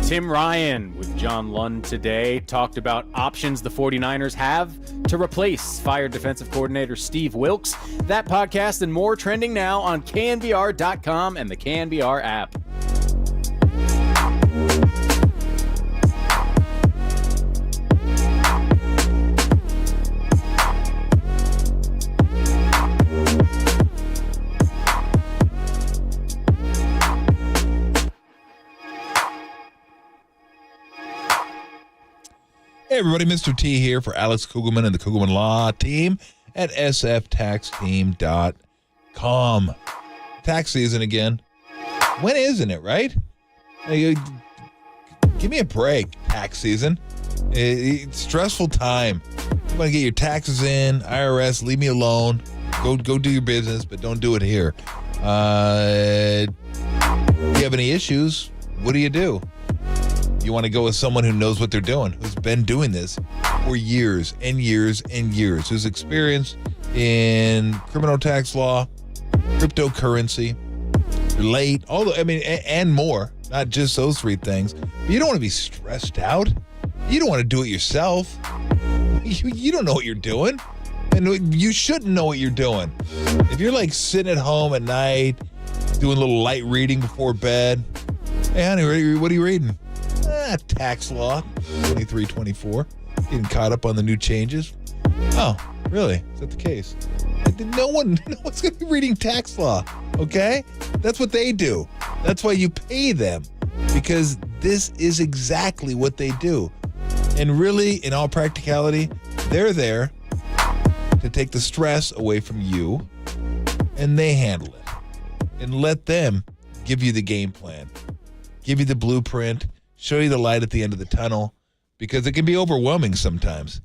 Tim Ryan with John Lund today talked about options the 49ers have to replace fired defensive coordinator Steve Wilks. That podcast and more trending now on KNBR.com and the KNBR app. Hey, everybody, Mr. T here for Alex Kugelman and the Kugelman Law team at sftaxteam.com. Tax season again. When isn't it, right? Hey, give me a break, tax season. It's stressful time. You want to get your taxes in, IRS, leave me alone. Go do your business, but don't do it here. If you have any issues, what do? You want to go with someone who knows what they're doing, who's been doing this for years and years and years. His experience in criminal tax law, cryptocurrency, late, and more. Not just those three things. But you don't want to be stressed out. You don't want to do it yourself. You don't know what you're doing. And you shouldn't know what you're doing. If you're like sitting at home at night, doing a little light reading before bed. Hey, honey, what are you reading? Tax law, 2324. Getting caught up on the new changes. Oh, really? Is that the case? No one's going to be reading tax law, okay? That's what they do. That's why you pay them, because this is exactly what they do. And really, in all practicality, they're there to take the stress away from you, and they handle it. And let them give you the game plan, give you the blueprint, show you the light at the end of the tunnel, because it can be overwhelming sometimes.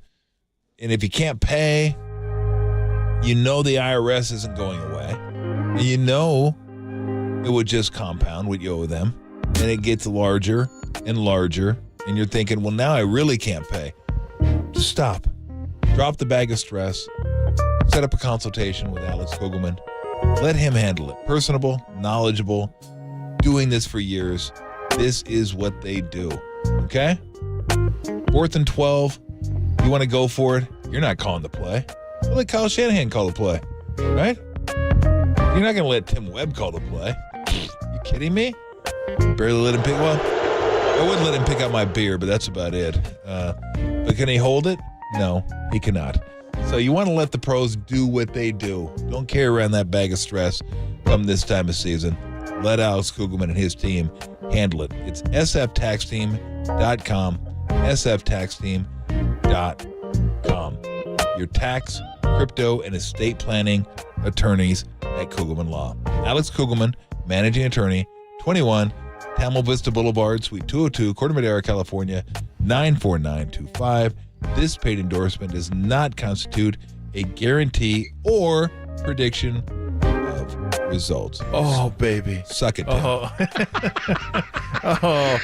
And if you can't pay, you know the IRS isn't going away. And you know it would just compound what you owe them. And it gets larger and larger. And you're thinking, well, now I really can't pay. Just stop. Drop the bag of stress. Set up a consultation with Alex Kugelman. Let him handle it. Personable, knowledgeable, doing this for years. This is what they do. Okay? 4th and 12. You want to go for it? You're not calling the play. Well, let Kyle Shanahan call the play. Right? You're not going to let Tim Webb call the play. You kidding me? Barely let him pick. Well, I wouldn't let him pick out my beer, but that's about it. But can he hold it? No, he cannot. So you want to let the pros do what they do. Don't carry around that bag of stress come this time of season. Let Alex Kugelman and his team handle it. It's sftaxteam.com, sftaxteam.com. Your tax, crypto, and estate planning attorneys at Kugelman Law. Alex Kugelman, managing attorney, 21 Tamil Vista Boulevard, Suite 202, Corte Madera, California, 94925. This paid endorsement does not constitute a guarantee or prediction of results. Oh, baby. Suck it down. Oh. Oh.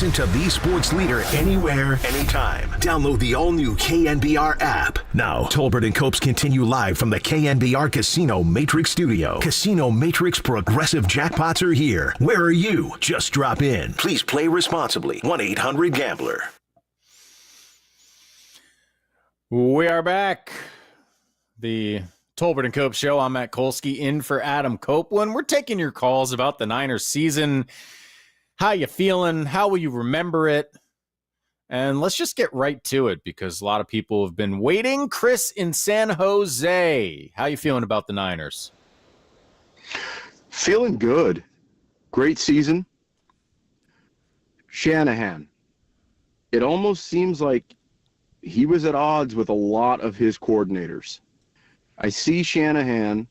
Listen to the sports leader anywhere, anytime. Download the all-new KNBR app. Now, Tolbert and Copes continue live from the KNBR Casino Matrix Studio. Casino Matrix Progressive Jackpots are here. Where are you? Just drop in. Please play responsibly. 1-800-GAMBLER. We are back. The Tolbert and Cope Show. I'm Matt Kolsky in for Adam Copeland. We're taking your calls about the Niners season. How you feeling? How will you remember it? And let's just get right to it because a lot of people have been waiting. Chris in San Jose. How you feeling about the Niners? Feeling good. Great season. Shanahan. It almost seems like he was at odds with a lot of his coordinators. I see Shanahan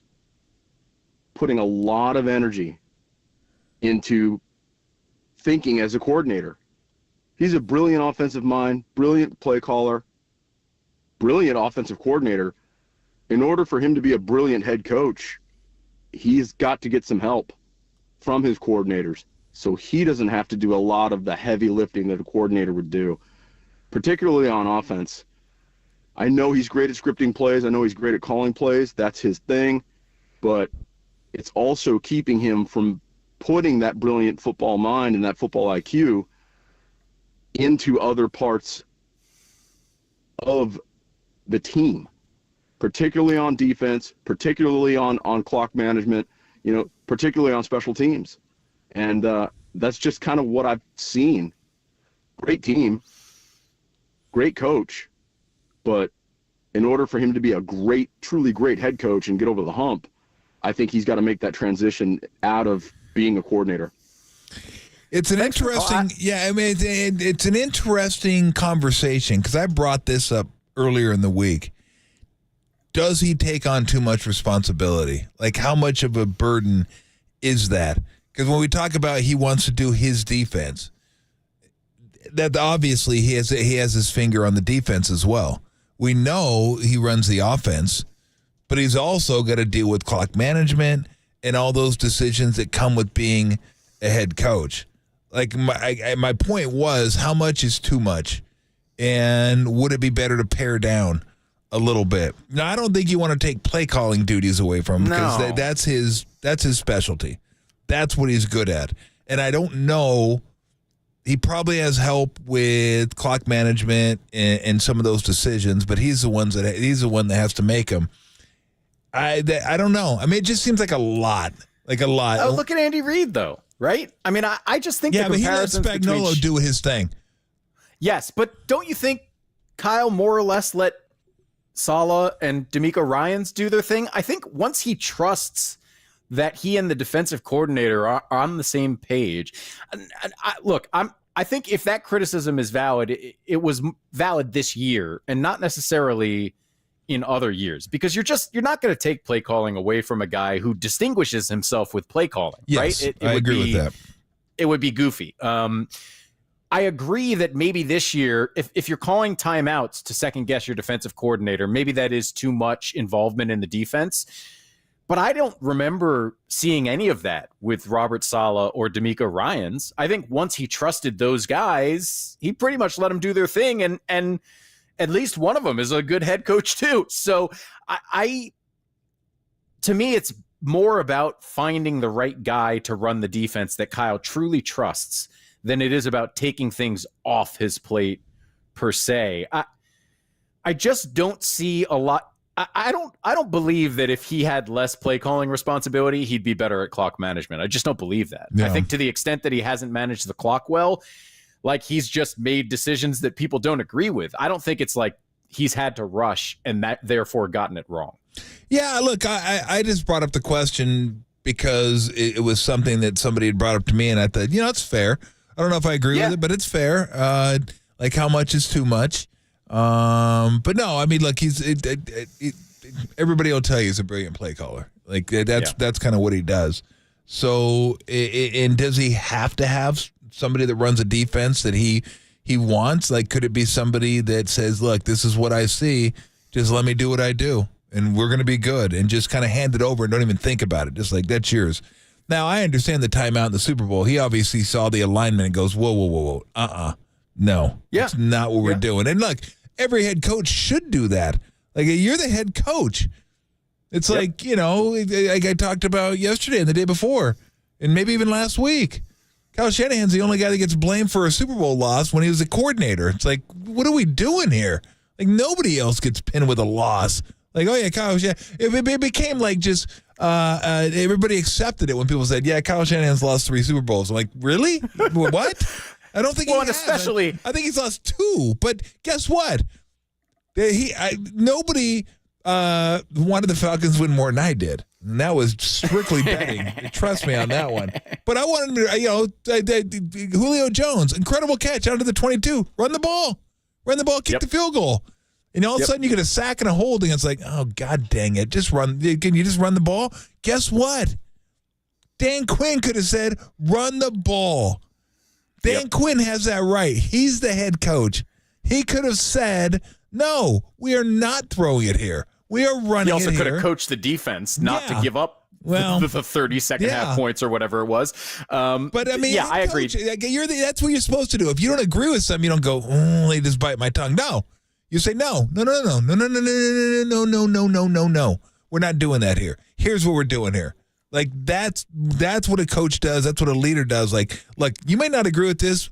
putting a lot of energy into thinking as a coordinator. He's a brilliant offensive mind, brilliant play caller, brilliant offensive coordinator. In order for him to be a brilliant head coach, he's got to get some help from his coordinators so he doesn't have to do a lot of the heavy lifting that a coordinator would do, particularly on offense. I know he's great at scripting plays. I know he's great at calling plays. That's his thing. But it's also keeping him from putting that brilliant football mind and that football IQ into other parts of the team, particularly on defense, particularly on clock management, particularly on special teams. And that's just kind of what I've seen. Great team, great coach, but in order for him to be a truly great head coach and get over the hump, I think he's got to make that transition out of being a coordinator. It's an interesting, it's an interesting conversation because I brought this up earlier in the week. Does he take on too much responsibility? Like, how much of a burden is that? Because when we talk about he wants to do his defense, that obviously he has his finger on the defense as well. We know he runs the offense, but he's also got to deal with clock management and all those decisions that come with being a head coach. Like my point was, how much is too much, and would it be better to pare down a little bit? Now, I don't think you want to take play calling duties away from him because that's his specialty. That's what he's good at, and I don't know. He probably has help with clock management and some of those decisions, but he's the one that has to make them. I don't know. I mean, it just seems like a lot. Oh, look at Andy Reid, though, right? I mean, I just think but he let Spagnuolo do his thing. Yes, but don't you think Kyle more or less let Saleh and DeMeco Ryans do their thing? I think once he trusts that he and the defensive coordinator are on the same page. I think if that criticism is valid, it was valid this year and not necessarily in other years, because you're not going to take play calling away from a guy who distinguishes himself with play calling, yes, right? I agree with that. It would be goofy. I agree that maybe this year, if you're calling timeouts to second guess your defensive coordinator, maybe that is too much involvement in the defense. But I don't remember seeing any of that with Robert Saleh or DeMeco Ryans. I think once he trusted those guys, he pretty much let them do their thing, and at least one of them is a good head coach too. So to me, it's more about finding the right guy to run the defense that Kyle truly trusts than it is about taking things off his plate per se. I just don't see a lot. I don't believe that if he had less play calling responsibility, he'd be better at clock management. I just don't believe that. Yeah. I think to the extent that he hasn't managed the clock well, like he's just made decisions that people don't agree with. I don't think it's like he's had to rush and that therefore gotten it wrong. Yeah, look, I just brought up the question because it was something that somebody had brought up to me, and I thought, it's fair. I don't know if I agree with it, but it's fair. Like how much is too much? But no, I mean, look, everybody will tell you he's a brilliant play caller. Like that's kind of what he does. So, and does he have to have somebody that runs a defense that he wants? Like, could it be somebody that says, look, this is what I see. Just let me do what I do, and we're going to be good, and just kind of hand it over and don't even think about it. Just like, that's yours. Now, I understand the timeout in the Super Bowl. He obviously saw the alignment and goes, whoa. No, that's not what we're doing. And look, every head coach should do that. Like, you're the head coach. It's like, like I talked about yesterday and the day before, and maybe even last week. Kyle Shanahan's the only guy that gets blamed for a Super Bowl loss when he was a coordinator. It's like, what are we doing here? Like, nobody else gets pinned with a loss. Like, oh, yeah, Kyle Shanahan. It became like just everybody accepted it when people said, yeah, Kyle Shanahan's lost 3 Super Bowls. I'm like, really? What? I don't think he has. Especially, I think he's lost 2. But guess what? Nobody wanted the Falcons to win more than I did. And that was strictly betting. Trust me on that one. But I wanted him to, Julio Jones, incredible catch out to the 22. Run the ball, kick the field goal. And all of a sudden you get a sack and a holding. It's like, oh, God dang it. Can you just run the ball? Guess what? Dan Quinn could have said, run the ball. Dan Quinn has that right. He's the head coach. He could have said, no, we are not throwing it here. We are running it here. He also could have coached the defense not to give up the 30-second half points or whatever it was. But I mean, I agree. That's what you're supposed to do. If you don't agree with something, you don't go, they just bite my tongue. No. You say, no. We're not doing that here. Here's what we're doing here. Like, that's what a coach does. That's what a leader does. Like, look, you may not agree with this,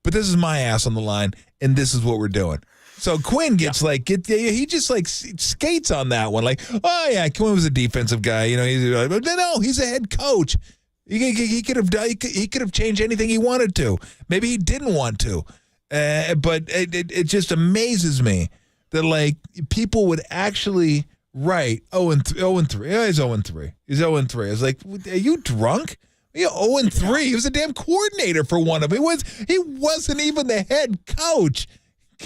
but this is my ass on the line, and this is what we're doing. So Quinn gets he just like skates on that one. Like, oh yeah, Quinn was a defensive guy. He's a head coach. He could have changed anything he wanted to. Maybe he didn't want to. But it just amazes me that like people would actually write 0-3. Oh, he's 0-3. He's 0-3. I was like, are you drunk? You're 0-3. He was a damn coordinator for one of them. He wasn't even the head coach.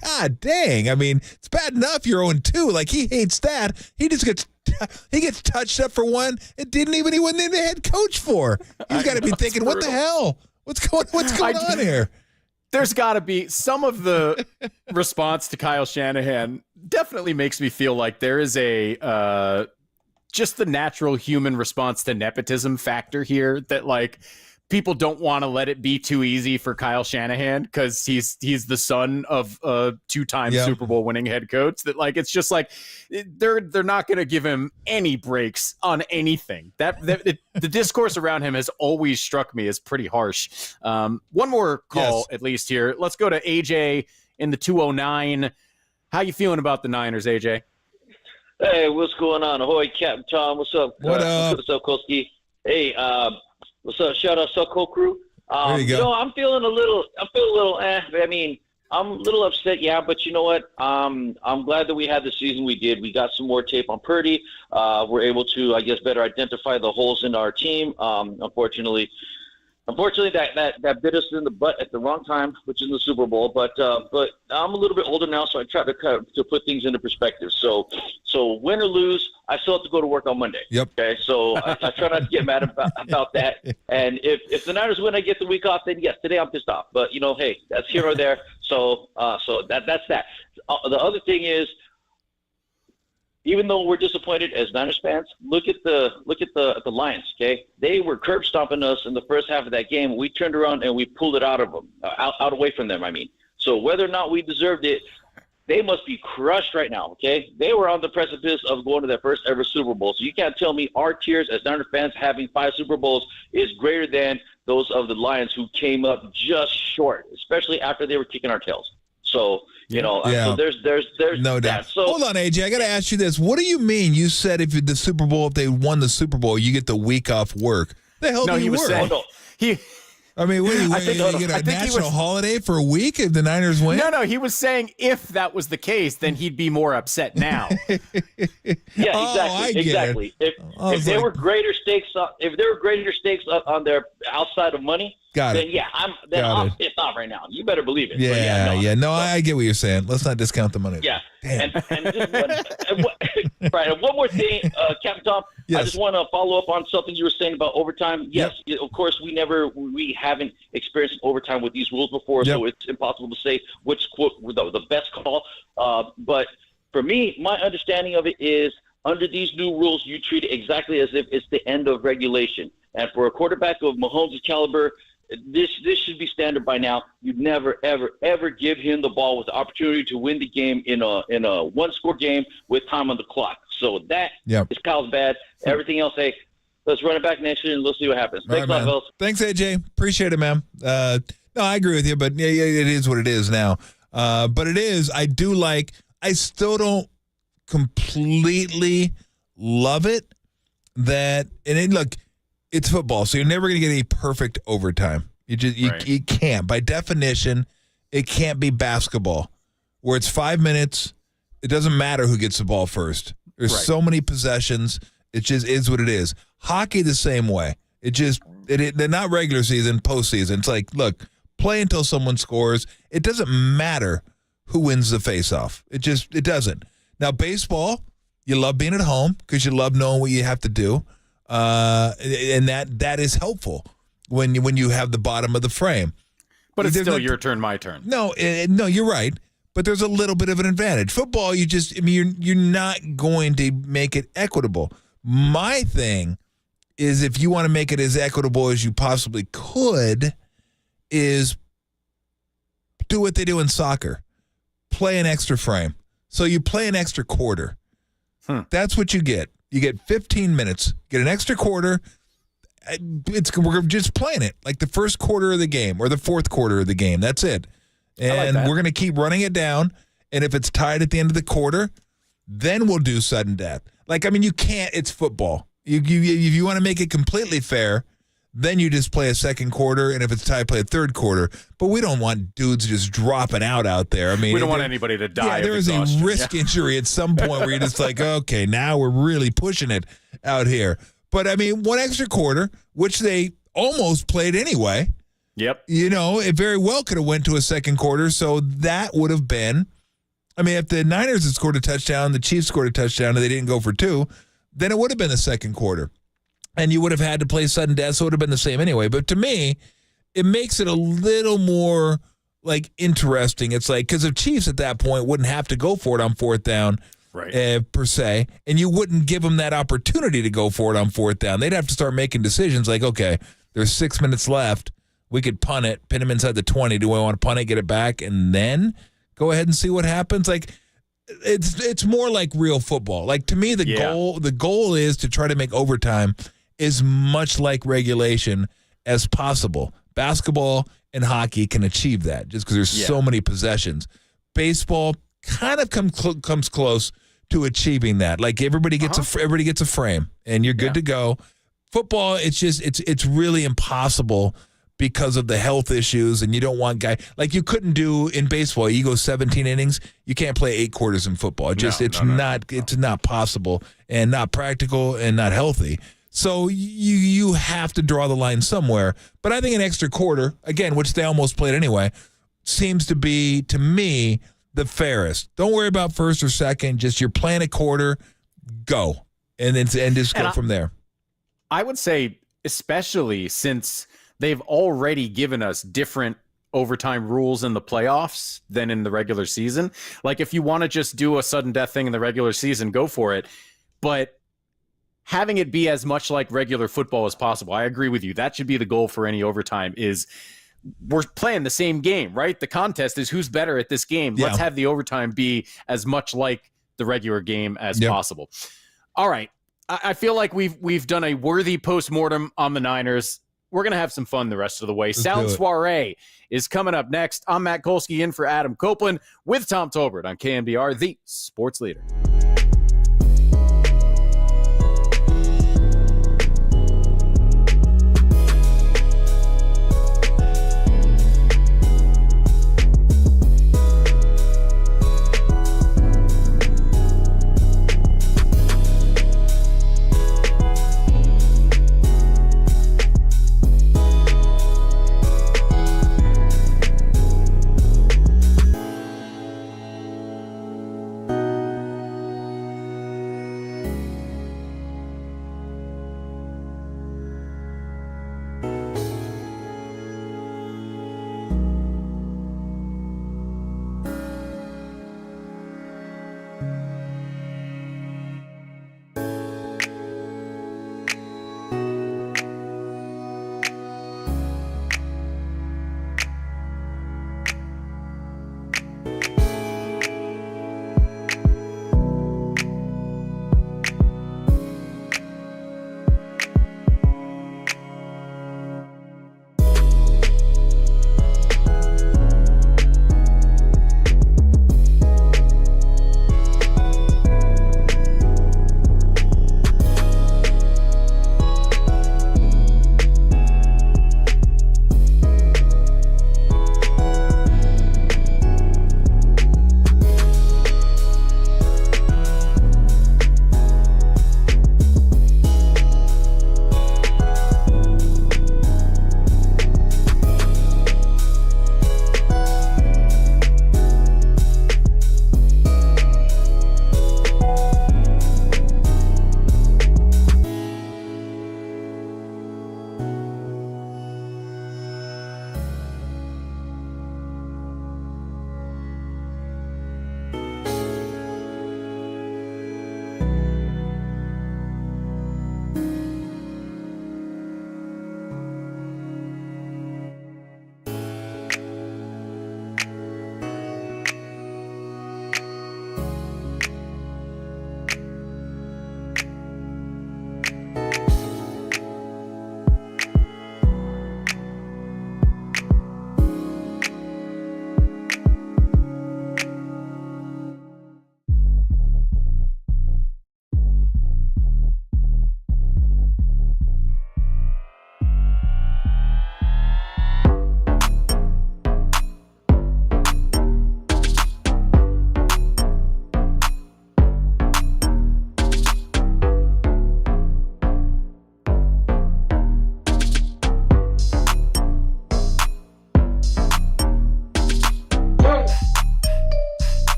God dang. I mean, it's bad enough you're 0-2. Like, he hates that. He gets touched up for one. He wasn't even the head coach for. He's got to be thinking, what the hell? What's going on here? There's got to be some of the response to Kyle Shanahan definitely makes me feel like there is a just the natural human response to nepotism factor here that like people don't want to let it be too easy for Kyle Shanahan because he's the son of a 2-time Super Bowl winning head coach. That like it's just like they're not going to give him any breaks on anything. The discourse around him has always struck me as pretty harsh. One more call at least here. Let's go to AJ in the 209. How you feeling about the Niners, AJ? Hey, what's going on? Ahoy, Captain Tom. What's up? What up? What's up, Kolsky? Hey, what's up? Shout out, Succo Crew. There you go. I'm feeling a little. I mean, I'm a little upset, but you know what? I'm glad that we had the season we did. We got some more tape on Purdy. We're able to, I guess, better identify the holes in our team. Unfortunately, that bit us in the butt at the wrong time, which is the Super Bowl. But I'm a little bit older now, so I try to put things into perspective. So win or lose, I still have to go to work on Monday. Yep. Okay. So I try not to get mad about that. And if the Niners win, I get the week off. Then yes, today I'm pissed off. But hey, that's here or there. So that's that. The other thing is, even though we're disappointed as Niners fans, look at the Lions. Okay, they were curb stomping us in the first half of that game. We turned around and we pulled it out of them, out away from them. I mean, so whether or not we deserved it, they must be crushed right now. Okay, they were on the precipice of going to their first ever Super Bowl. So you can't tell me our tears as Niners fans having 5 Super Bowls is greater than those of the Lions who came up just short, especially after they were kicking our tails. So. So there's no doubt. That. So, hold on, AJ. I got to ask you this. What do you mean? You said if they won the Super Bowl, you get the week off work. The hell do you work? I mean, what, you get a national holiday for a week if the Niners win? No, he was saying if that was the case, then he'd be more upset now. Exactly. If there were greater stakes on their outside of money, I'm pissed off right now. You better believe it. Yeah. No, I get what you're saying. Let's not discount the money. Yeah. And one more thing, Captain Tom. Yes. I just want to follow up on something you were saying about overtime. Yes, of course, we haven't experienced overtime with these rules before, so it's impossible to say which quote the best call. But for me, my understanding of it is under these new rules, you treat it exactly as if it's the end of regulation. And for a quarterback of Mahomes' caliber, this should be standard by now. You'd never, ever, ever give him the ball with the opportunity to win the game in a one-score game with time on the clock. So that is Kyle's bad. Everything else, hey, let's run it back next year and let's see what happens. Thanks a lot, fellas. Thanks, AJ. Appreciate it, man. No, I agree with you, but yeah, it is what it is now. But it is, I still don't completely love it look, it's football, so you're never going to get a perfect overtime. You can't. By definition, it can't be basketball, where it's 5 minutes. It doesn't matter who gets the ball first. There's so many possessions. It just is what it is. Hockey the same way. They're not regular season, postseason. It's like, look, play until someone scores. It doesn't matter who wins the faceoff. It doesn't. Now, baseball, you love being at home because you love knowing what you have to do. And that is helpful when you have the bottom of the frame. But it's still your turn, my turn. No, you're right. But there's a little bit of an advantage. Football, you're not going to make it equitable. My thing is, if you want to make it as equitable as you possibly could, is do what they do in soccer. Play an extra frame. So you play an extra quarter. That's what you get. You get 15 minutes, get an extra quarter. We're just playing it like the first quarter of the game or the fourth quarter of the game. That's it. And we're going to keep running it down. And if it's tied at the end of the quarter, then we'll do sudden death. You can't. It's football. If you want to make it completely fair, then you just play a second quarter. And if it's tied, play a third quarter. But we don't want dudes just dropping out there. We don't want anybody to die. Yeah, there is a risk injury at some point where you're just like, okay, now we're really pushing it out here. But, one extra quarter, which they almost played anyway. Yep. It very well could have went to a second quarter. So that would have been, if the Niners had scored a touchdown, the Chiefs scored a touchdown, and they didn't go for two, then it would have been the second quarter. And you would have had to play sudden death, so it would have been the same anyway. But to me, it makes it a little more, interesting. It's because the Chiefs at that point wouldn't have to go for it on fourth down, per se, and you wouldn't give them that opportunity to go for it on fourth down. They'd have to start making decisions like, okay, there's 6 minutes left. We could punt it, pin him inside the 20. Do I want to punt it, get it back, and then go ahead and see what happens? It's more like real football. To me, the goal is to try to make overtime as much like regulation as possible. Basketball and hockey can achieve that just because there's so many possessions. Baseball kind of comes close to achieving that. Everybody gets a frame and you're good to go. Football, it's really impossible because of the health issues, and you don't want you couldn't do in baseball. You go 17 innings, you can't play 8 quarters in football. It's not possible and not practical and not healthy. So you have to draw the line somewhere. But I think an extra quarter, again, which they almost played anyway, seems to be, to me, the fairest. Don't worry about first or second. Just you're playing a quarter, go. And just go from there. I would say, especially since they've already given us different overtime rules in the playoffs than in the regular season. If you want to just do a sudden death thing in the regular season, go for it. But having it be as much like regular football as possible. I agree with you. That should be the goal for any overtime is we're playing the same game, right? The contest is who's better at this game. Let's have the overtime be as much like the regular game as possible. All right. I feel like we've done a worthy postmortem on the Niners. We're going to have some fun the rest of the way. Sound Soiree is coming up next. I'm Matt Kolsky in for Adam Copeland with Tom Tolbert on KNBR, the sports leader.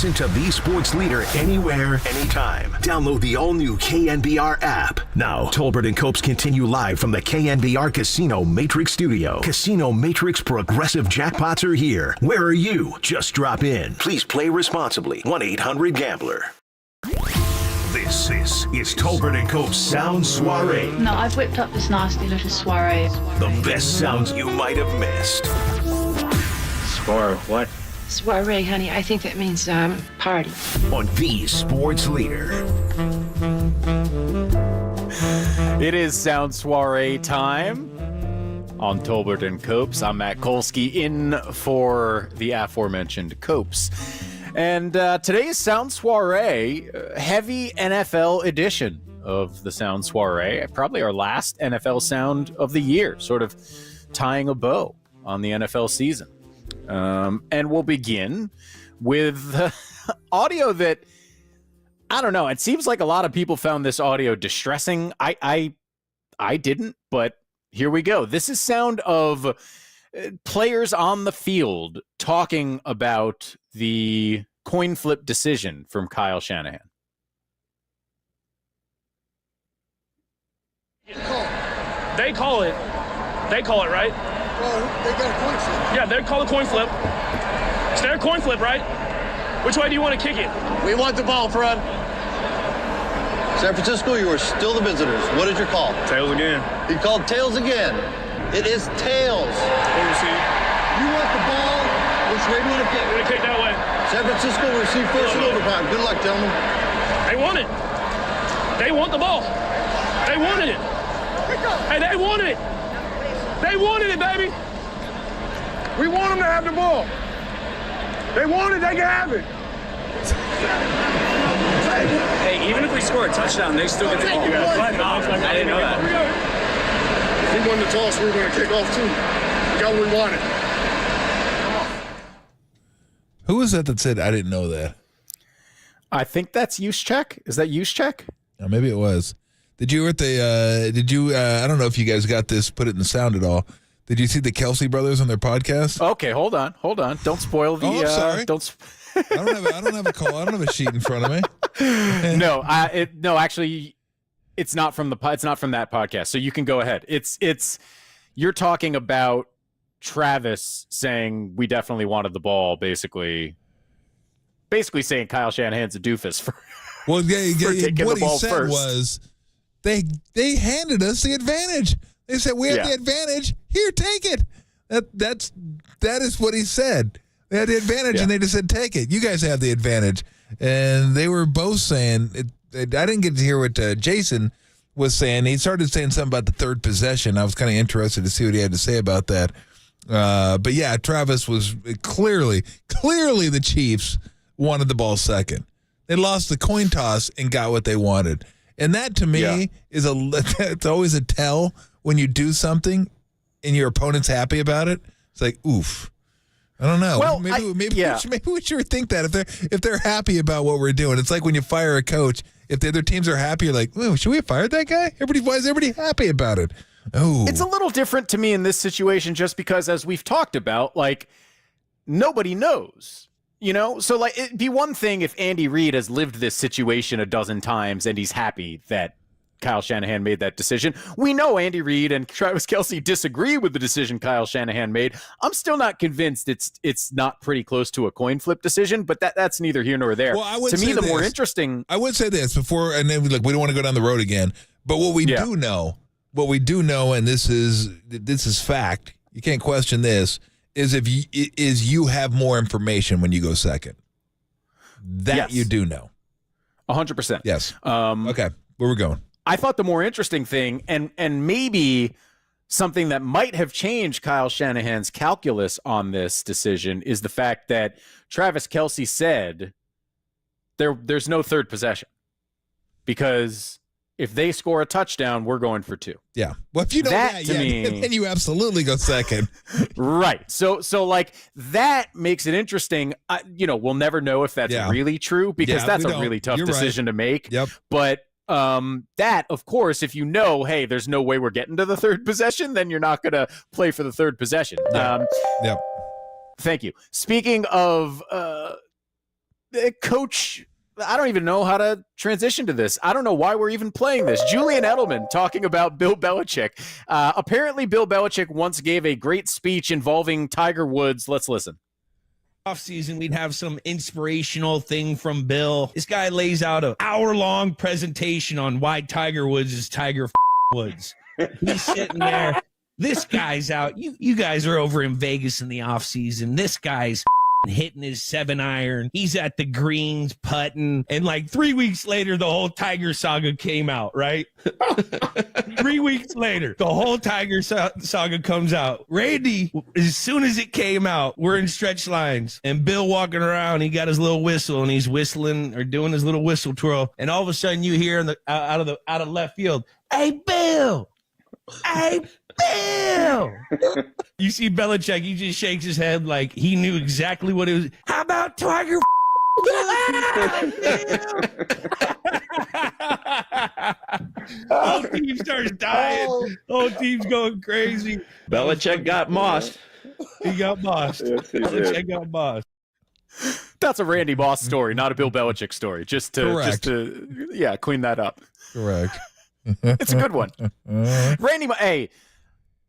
Listen to the sports leader anywhere, anytime. Download the all-new KNBR app. Now, Tolbert and Copes continue live from the KNBR Casino Matrix Studio. Casino Matrix Progressive Jackpots are here. Where are you? Just drop in. Please play responsibly. 1-800-GAMBLER. This is Tolbert and Cope's Sound Soiree. No, I've whipped up this nasty little soiree. The best sounds you might have missed. Soiree, what? Soiree, honey. I think that means party. On the sports leader. It is Sound Soiree time on Tolbert and Copes. I'm Matt Kolsky, in for the aforementioned Copes. And today's Sound Soiree, heavy NFL edition of the Sound Soiree. Probably our last NFL sound of the year, sort of tying a bow on the NFL season. And we'll begin with audio that, I don't know, it seems like a lot of people found this audio distressing. I didn't, but here we go. This is sound of players on the field talking about the coin flip decision from Kyle Shanahan. They call it, right? Well, they got a coin flip. Yeah, they call a coin flip. It's their coin flip, right? Which way do you want to kick it? We want the ball, Fred. San Francisco, you are still the visitors. What is your call? Tails again. He called tails again. It is tails. We'll receive. You want the ball? Which way do you want to kick? We're going to kick that way. San Francisco will receive first in overtime. Good luck, gentlemen. They want it. They want the ball. They wanted it. Hey, they wanted it. They wanted it, baby. We want them to have the ball. They want it, they can have it. Hey, even if we score a touchdown, they still get the ball. I didn't know that. If we won the toss, we were going to kick off too. We got what we wanted. Who was that said, I didn't know that? I think that's Juszczyk. Is that Juszczyk? Oh, maybe it was. Did you, I don't know if you guys got this, put it in the sound at all. Did you see the Kelsey brothers on their podcast? Okay, hold on. Don't spoil the. I'm sorry. I don't have a call. I don't have a sheet in front of me. No, actually, it's not from that podcast. So you can go ahead. It's you're talking about Travis saying we definitely wanted the ball, basically saying Kyle Shanahan's a doofus for. Well, for taking what the ball he said first. was they handed us the advantage. They said we have the advantage. Here, take it. That is what he said. They had the advantage, and they just said, take it. You guys have the advantage. And they were both saying, I didn't get to hear what Jason was saying. He started saying something about the third possession. I was kind of interested to see what he had to say about that. But yeah, Travis was clearly the Chiefs wanted the ball second. They lost the coin toss and got what they wanted. And that to me is it's always a tell when you do something and your opponent's happy about it. It's like, oof. I don't know. Well, maybe we should think that if they're happy about what we're doing. It's like when you fire a coach. If the other teams are happy, you're like, should we have fired that guy? Why is everybody happy about it? Oh, it's a little different to me in this situation, just because, as we've talked about, like, nobody knows. You know, so like it'd be one thing if Andy Reid has lived this situation a dozen times and he's happy that Kyle Shanahan made that decision. We know Andy Reid and Travis Kelce disagree with the decision Kyle Shanahan made. I'm still not convinced it's not pretty close to a coin flip decision, but that's neither here nor there. Well, to me, the more interesting. I would say this before, and then we don't want to go down the road again. But what we do know, and this is fact. You can't question this. Is you have more information when you go second. That you do know. 100%. Yes. Okay. Where we're going. I thought the more interesting thing, and maybe something that might have changed Kyle Shanahan's calculus on this decision, is the fact that Travis Kelce said there's no third possession, because if they score a touchdown, we're going for two. Yeah. Well, if you know that to me, then you absolutely go second. Right. So like that makes it interesting. We'll never know if that's really true, because that's a really tough decision to make. Yep. But that, of course, if you know, hey, there's no way we're getting to the third possession, then you're not going to play for the third possession. Yep. Thank you. Speaking of Coach, I don't even know how to transition to this. I don't know why we're even playing this. Julian Edelman talking about Bill Belichick. Apparently, Bill Belichick once gave a great speech involving Tiger Woods. Let's listen. Off season, we'd have some inspirational thing from Bill. This guy lays out an hour-long presentation on why Tiger Woods is Tiger Woods. He's sitting there. This guy's out. You guys are over in Vegas in the off season. This guy's hitting his 7-iron. He's at the greens putting. And like 3 weeks later, the whole Tiger saga came out, right? 3 weeks later, the whole Tiger saga comes out. Randy, as soon as it came out, we're in stretch lines. And Bill walking around, he got his little whistle and he's whistling or doing his little whistle twirl. And all of a sudden you hear out of left field, "Hey, Bill! Hey, Bill!" You see Belichick, he just shakes his head like he knew exactly what it was. How about Tiger? Whole team starts dying. Whole team's going crazy. Belichick got mossed. He got mossed. Yes, he Belichick did. got mossed. That's a Randy Moss story, not a Bill Belichick story. Just to clean that up. Correct. It's a good one.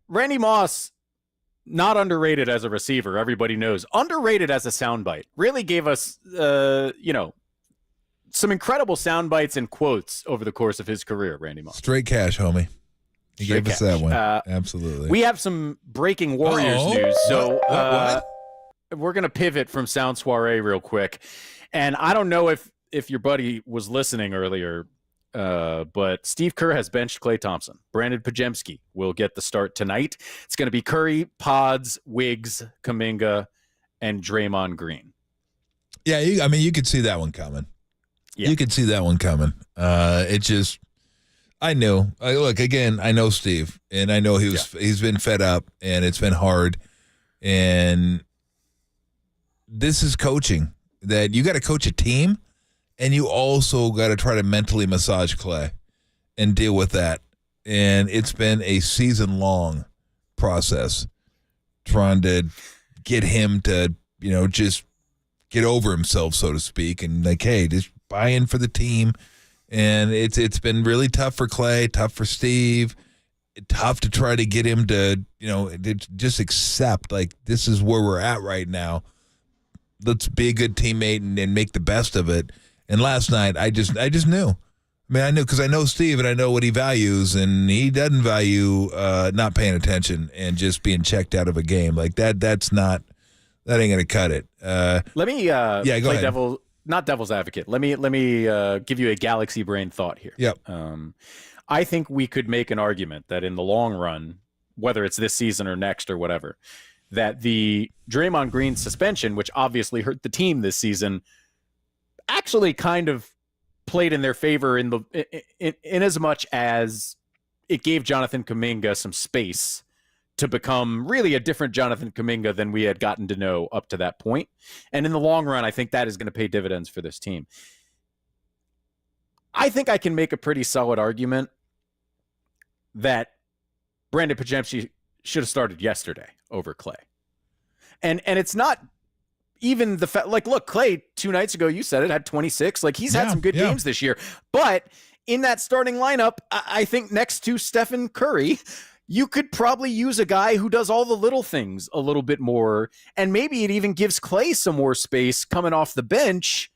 Randy Moss, not underrated as a receiver. Everybody knows. Underrated as a soundbite. Really gave us, some incredible sound bites and quotes over the course of his career, Randy Moss. Straight cash, homie. He Straight gave us cash. that one. Absolutely. We have some breaking Warriors news, so What? we're going to pivot from Sound Soiree real quick. And I don't know if your buddy was listening earlier, but Steve Kerr has benched Klay Thompson. Brandon Pajemski will get the start tonight. It's going to be Curry, Pods, Wiggs, Kuminga, and Draymond Green. Yeah, you could see that one coming. Yeah. You could see that one coming. I knew. Look, again, I know Steve, and I know he's been fed up, and it's been hard. And this is coaching. That you got to coach a team, and you also got to try to mentally massage Klay and deal with that. And it's been a season-long process trying to get him to, just get over himself, so to speak, and like, hey, just buy in for the team. And it's been really tough for Klay, tough for Steve, tough to try to get him to, just accept, like, this is where we're at right now. Let's be a good teammate and make the best of it. And last night, I just knew. I mean, I knew because I know Steve and I know what he values, and he doesn't value not paying attention and just being checked out of a game like that. That ain't gonna cut it. Let me go ahead. Not devil's advocate. Let me give you a galaxy brain thought here. Yep. I think we could make an argument that in the long run, whether it's this season or next or whatever, that the Draymond Green suspension, which obviously hurt the team this season, actually kind of played in their favor in as much as it gave Jonathan Kuminga some space to become really a different Jonathan Kuminga than we had gotten to know up to that point. And in the long run, I think that is going to pay dividends for this team. I think I can make a pretty solid argument that Brandon Pajemski should have started yesterday over Klay. And it's not even the fact, like, look, Klay 2 nights ago, you said it, had 26. Like, he's had some good games this year. But in that starting lineup, I think next to Stephen Curry, you could probably use a guy who does all the little things a little bit more. And maybe it even gives Klay some more space coming off the bench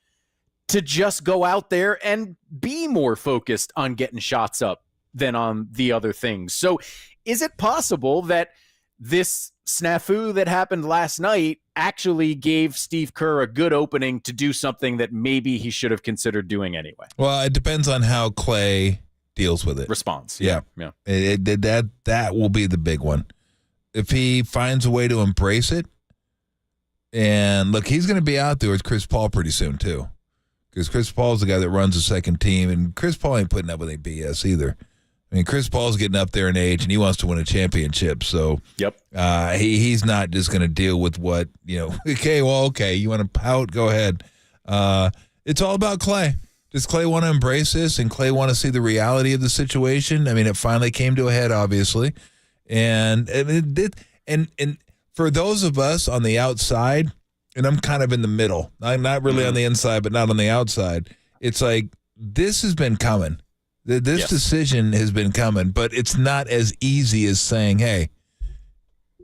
to just go out there and be more focused on getting shots up than on the other things. So is it possible that this snafu that happened last night actually gave Steve Kerr a good opening to do something that maybe he should have considered doing anyway? Well, it depends on how Klay deals with it. Response. Yeah. That will be the big one. If he finds a way to embrace it, and look, he's going to be out there with Chris Paul pretty soon too, because Chris Paul's the guy that runs the second team, and Chris Paul ain't putting up with any BS either. I mean, Chris Paul's getting up there in age, and he wants to win a championship. So, he's not just going to deal with what, okay, you want to pout? Go ahead. It's all about Klay. Does Klay want to embrace this, and Klay want to see the reality of the situation? I mean, it finally came to a head, obviously. And for those of us on the outside, and I'm kind of in the middle. I'm not really on the inside, but not on the outside. It's like this has been coming. This decision has been coming, but it's not as easy as saying, hey,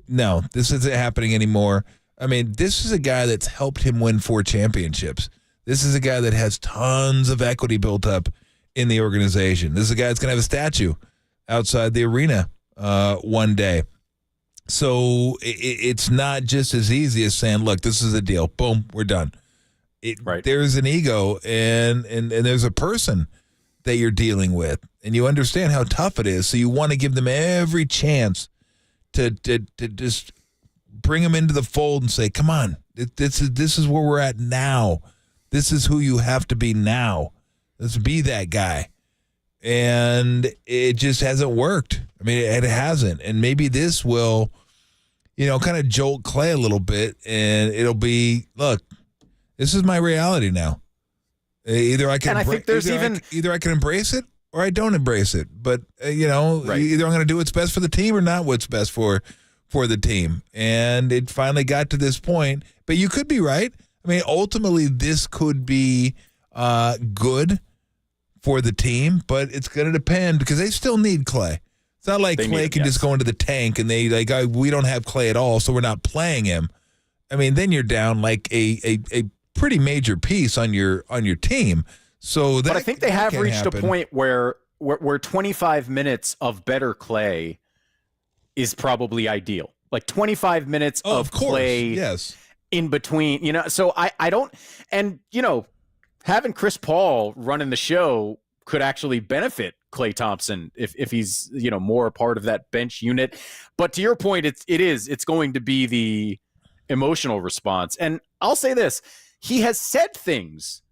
no, this isn't happening anymore. I mean, this is a guy that's helped him win 4 championships. This is a guy that has tons of equity built up in the organization. This is a guy that's going to have a statue outside the arena one day. So it's not just as easy as saying, look, this is a deal. Boom, we're done. There's an ego and there's a person that you're dealing with, and you understand how tough it is. So you want to give them every chance to just bring them into the fold and say, come on, this is where we're at now. This is who you have to be now. Let's be that guy. And it just hasn't worked. I mean, it hasn't. And maybe this will, kind of jolt Clay a little bit, and it'll be, look, this is my reality now. Either I can, either I can embrace it or I don't embrace it. But either I'm going to do what's best for the team or not what's best for the team. And it finally got to this point. But you could be right. I mean, ultimately, this could be good for the team, but it's going to depend because they still need Clay. It's not like Clay can just go into the tank and we don't have Clay at all, so we're not playing him. I mean, then you're down like a pretty major piece on your team. So but I think they have reached a point where 25 minutes of better Clay is probably ideal. Like 25 minutes of Clay in between, so I don't, and having Chris Paul running the show could actually benefit Klay Thompson if he's, more a part of that bench unit. But to your point, it's going to be the emotional response. And I'll say this, he has said things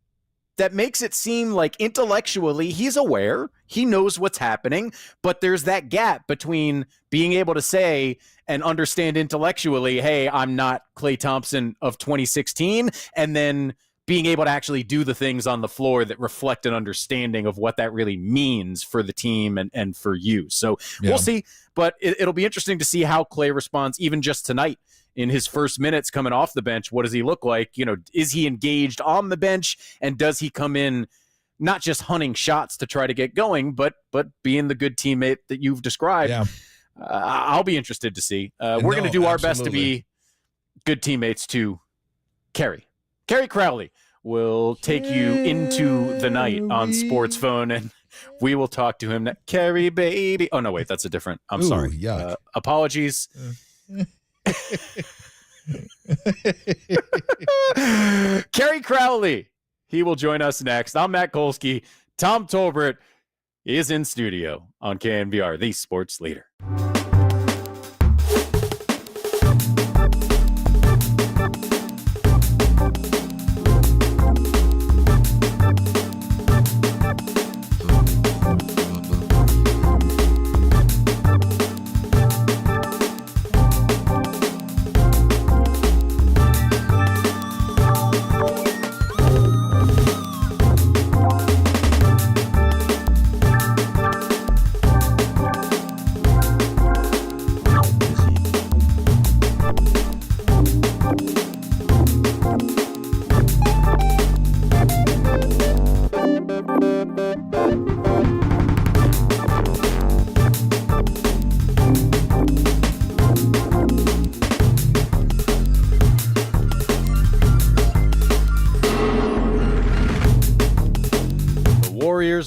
that makes it seem like intellectually he's aware, he knows what's happening, but there's that gap between being able to say and understand intellectually, hey, I'm not Klay Thompson of 2016, and then being able to actually do the things on the floor that reflect an understanding of what that really means for the team and for you. So we'll see, but it'll be interesting to see how Klay responds even just tonight in his first minutes coming off the bench. What does he look like? Is he engaged on the bench, and does he come in not just hunting shots to try to get going, but being the good teammate that you've described? Yeah. I'll be interested to see. We're going to do our best to be good teammates to Kerry Crowley will take you into the night on Sports Phone, and we will talk to him. Kerry, baby. Oh, no, wait, that's a different. I'm sorry. Apologies. Kerry Crowley. He will join us next. I'm Matt Kolsky. Tom Tolbert is in studio on KNBR, the sports leader.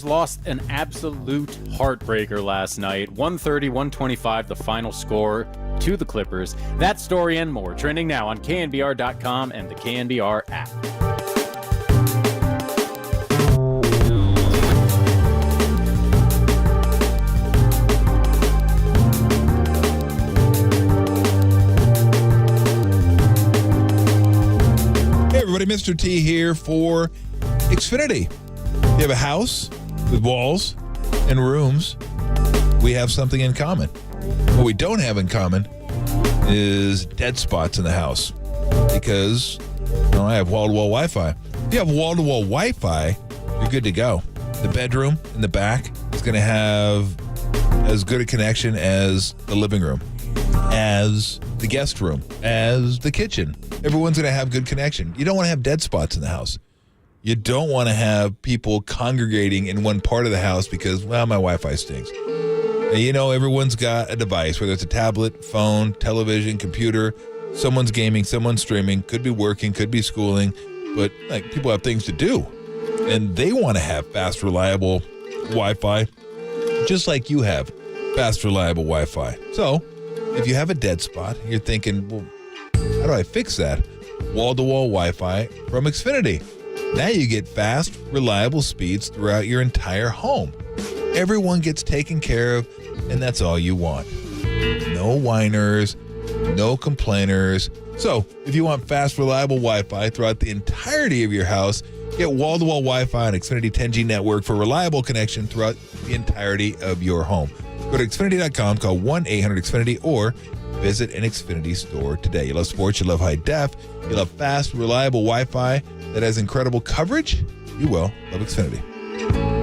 Lost an absolute heartbreaker last night. 130-125, the final score to the Clippers. That story and more trending now on KNBR.com and the KNBR app. Hey everybody, Mr. T here for Xfinity. You have a house with walls and rooms. We have something in common. What we don't have in common is dead spots in the house, because I have wall-to-wall Wi-Fi. If you have wall-to-wall Wi-Fi, you're good to go. The bedroom in the back is going to have as good a connection as the living room, as the guest room, as the kitchen, Everyone's going to have good connection. You don't want to have dead spots in the house. You don't want to have people congregating in one part of the house because, well, my Wi-Fi stinks. And you know, everyone's got a device, whether it's a tablet, phone, television, computer. Someone's gaming, someone's streaming, could be working, could be schooling, but like people have things to do. And they want to have fast, reliable Wi-Fi, just like you have fast, reliable Wi-Fi. So if you have a dead spot, you're thinking, well, how do I fix that? Wall-to-wall Wi-Fi from Xfinity. Now you get fast, reliable speeds throughout your entire home. Everyone gets taken care of, and that's all you want. No whiners, no complainers. So if you want fast, reliable Wi-Fi throughout the entirety of your house, get wall-to-wall Wi-Fi on Xfinity 10G network for reliable connection throughout the entirety of your home. Go to Xfinity.com, call 1-800-XFINITY, or visit an Xfinity store today. You love sports, you love high def, you love fast, reliable Wi-Fi that has incredible coverage. You will love Xfinity.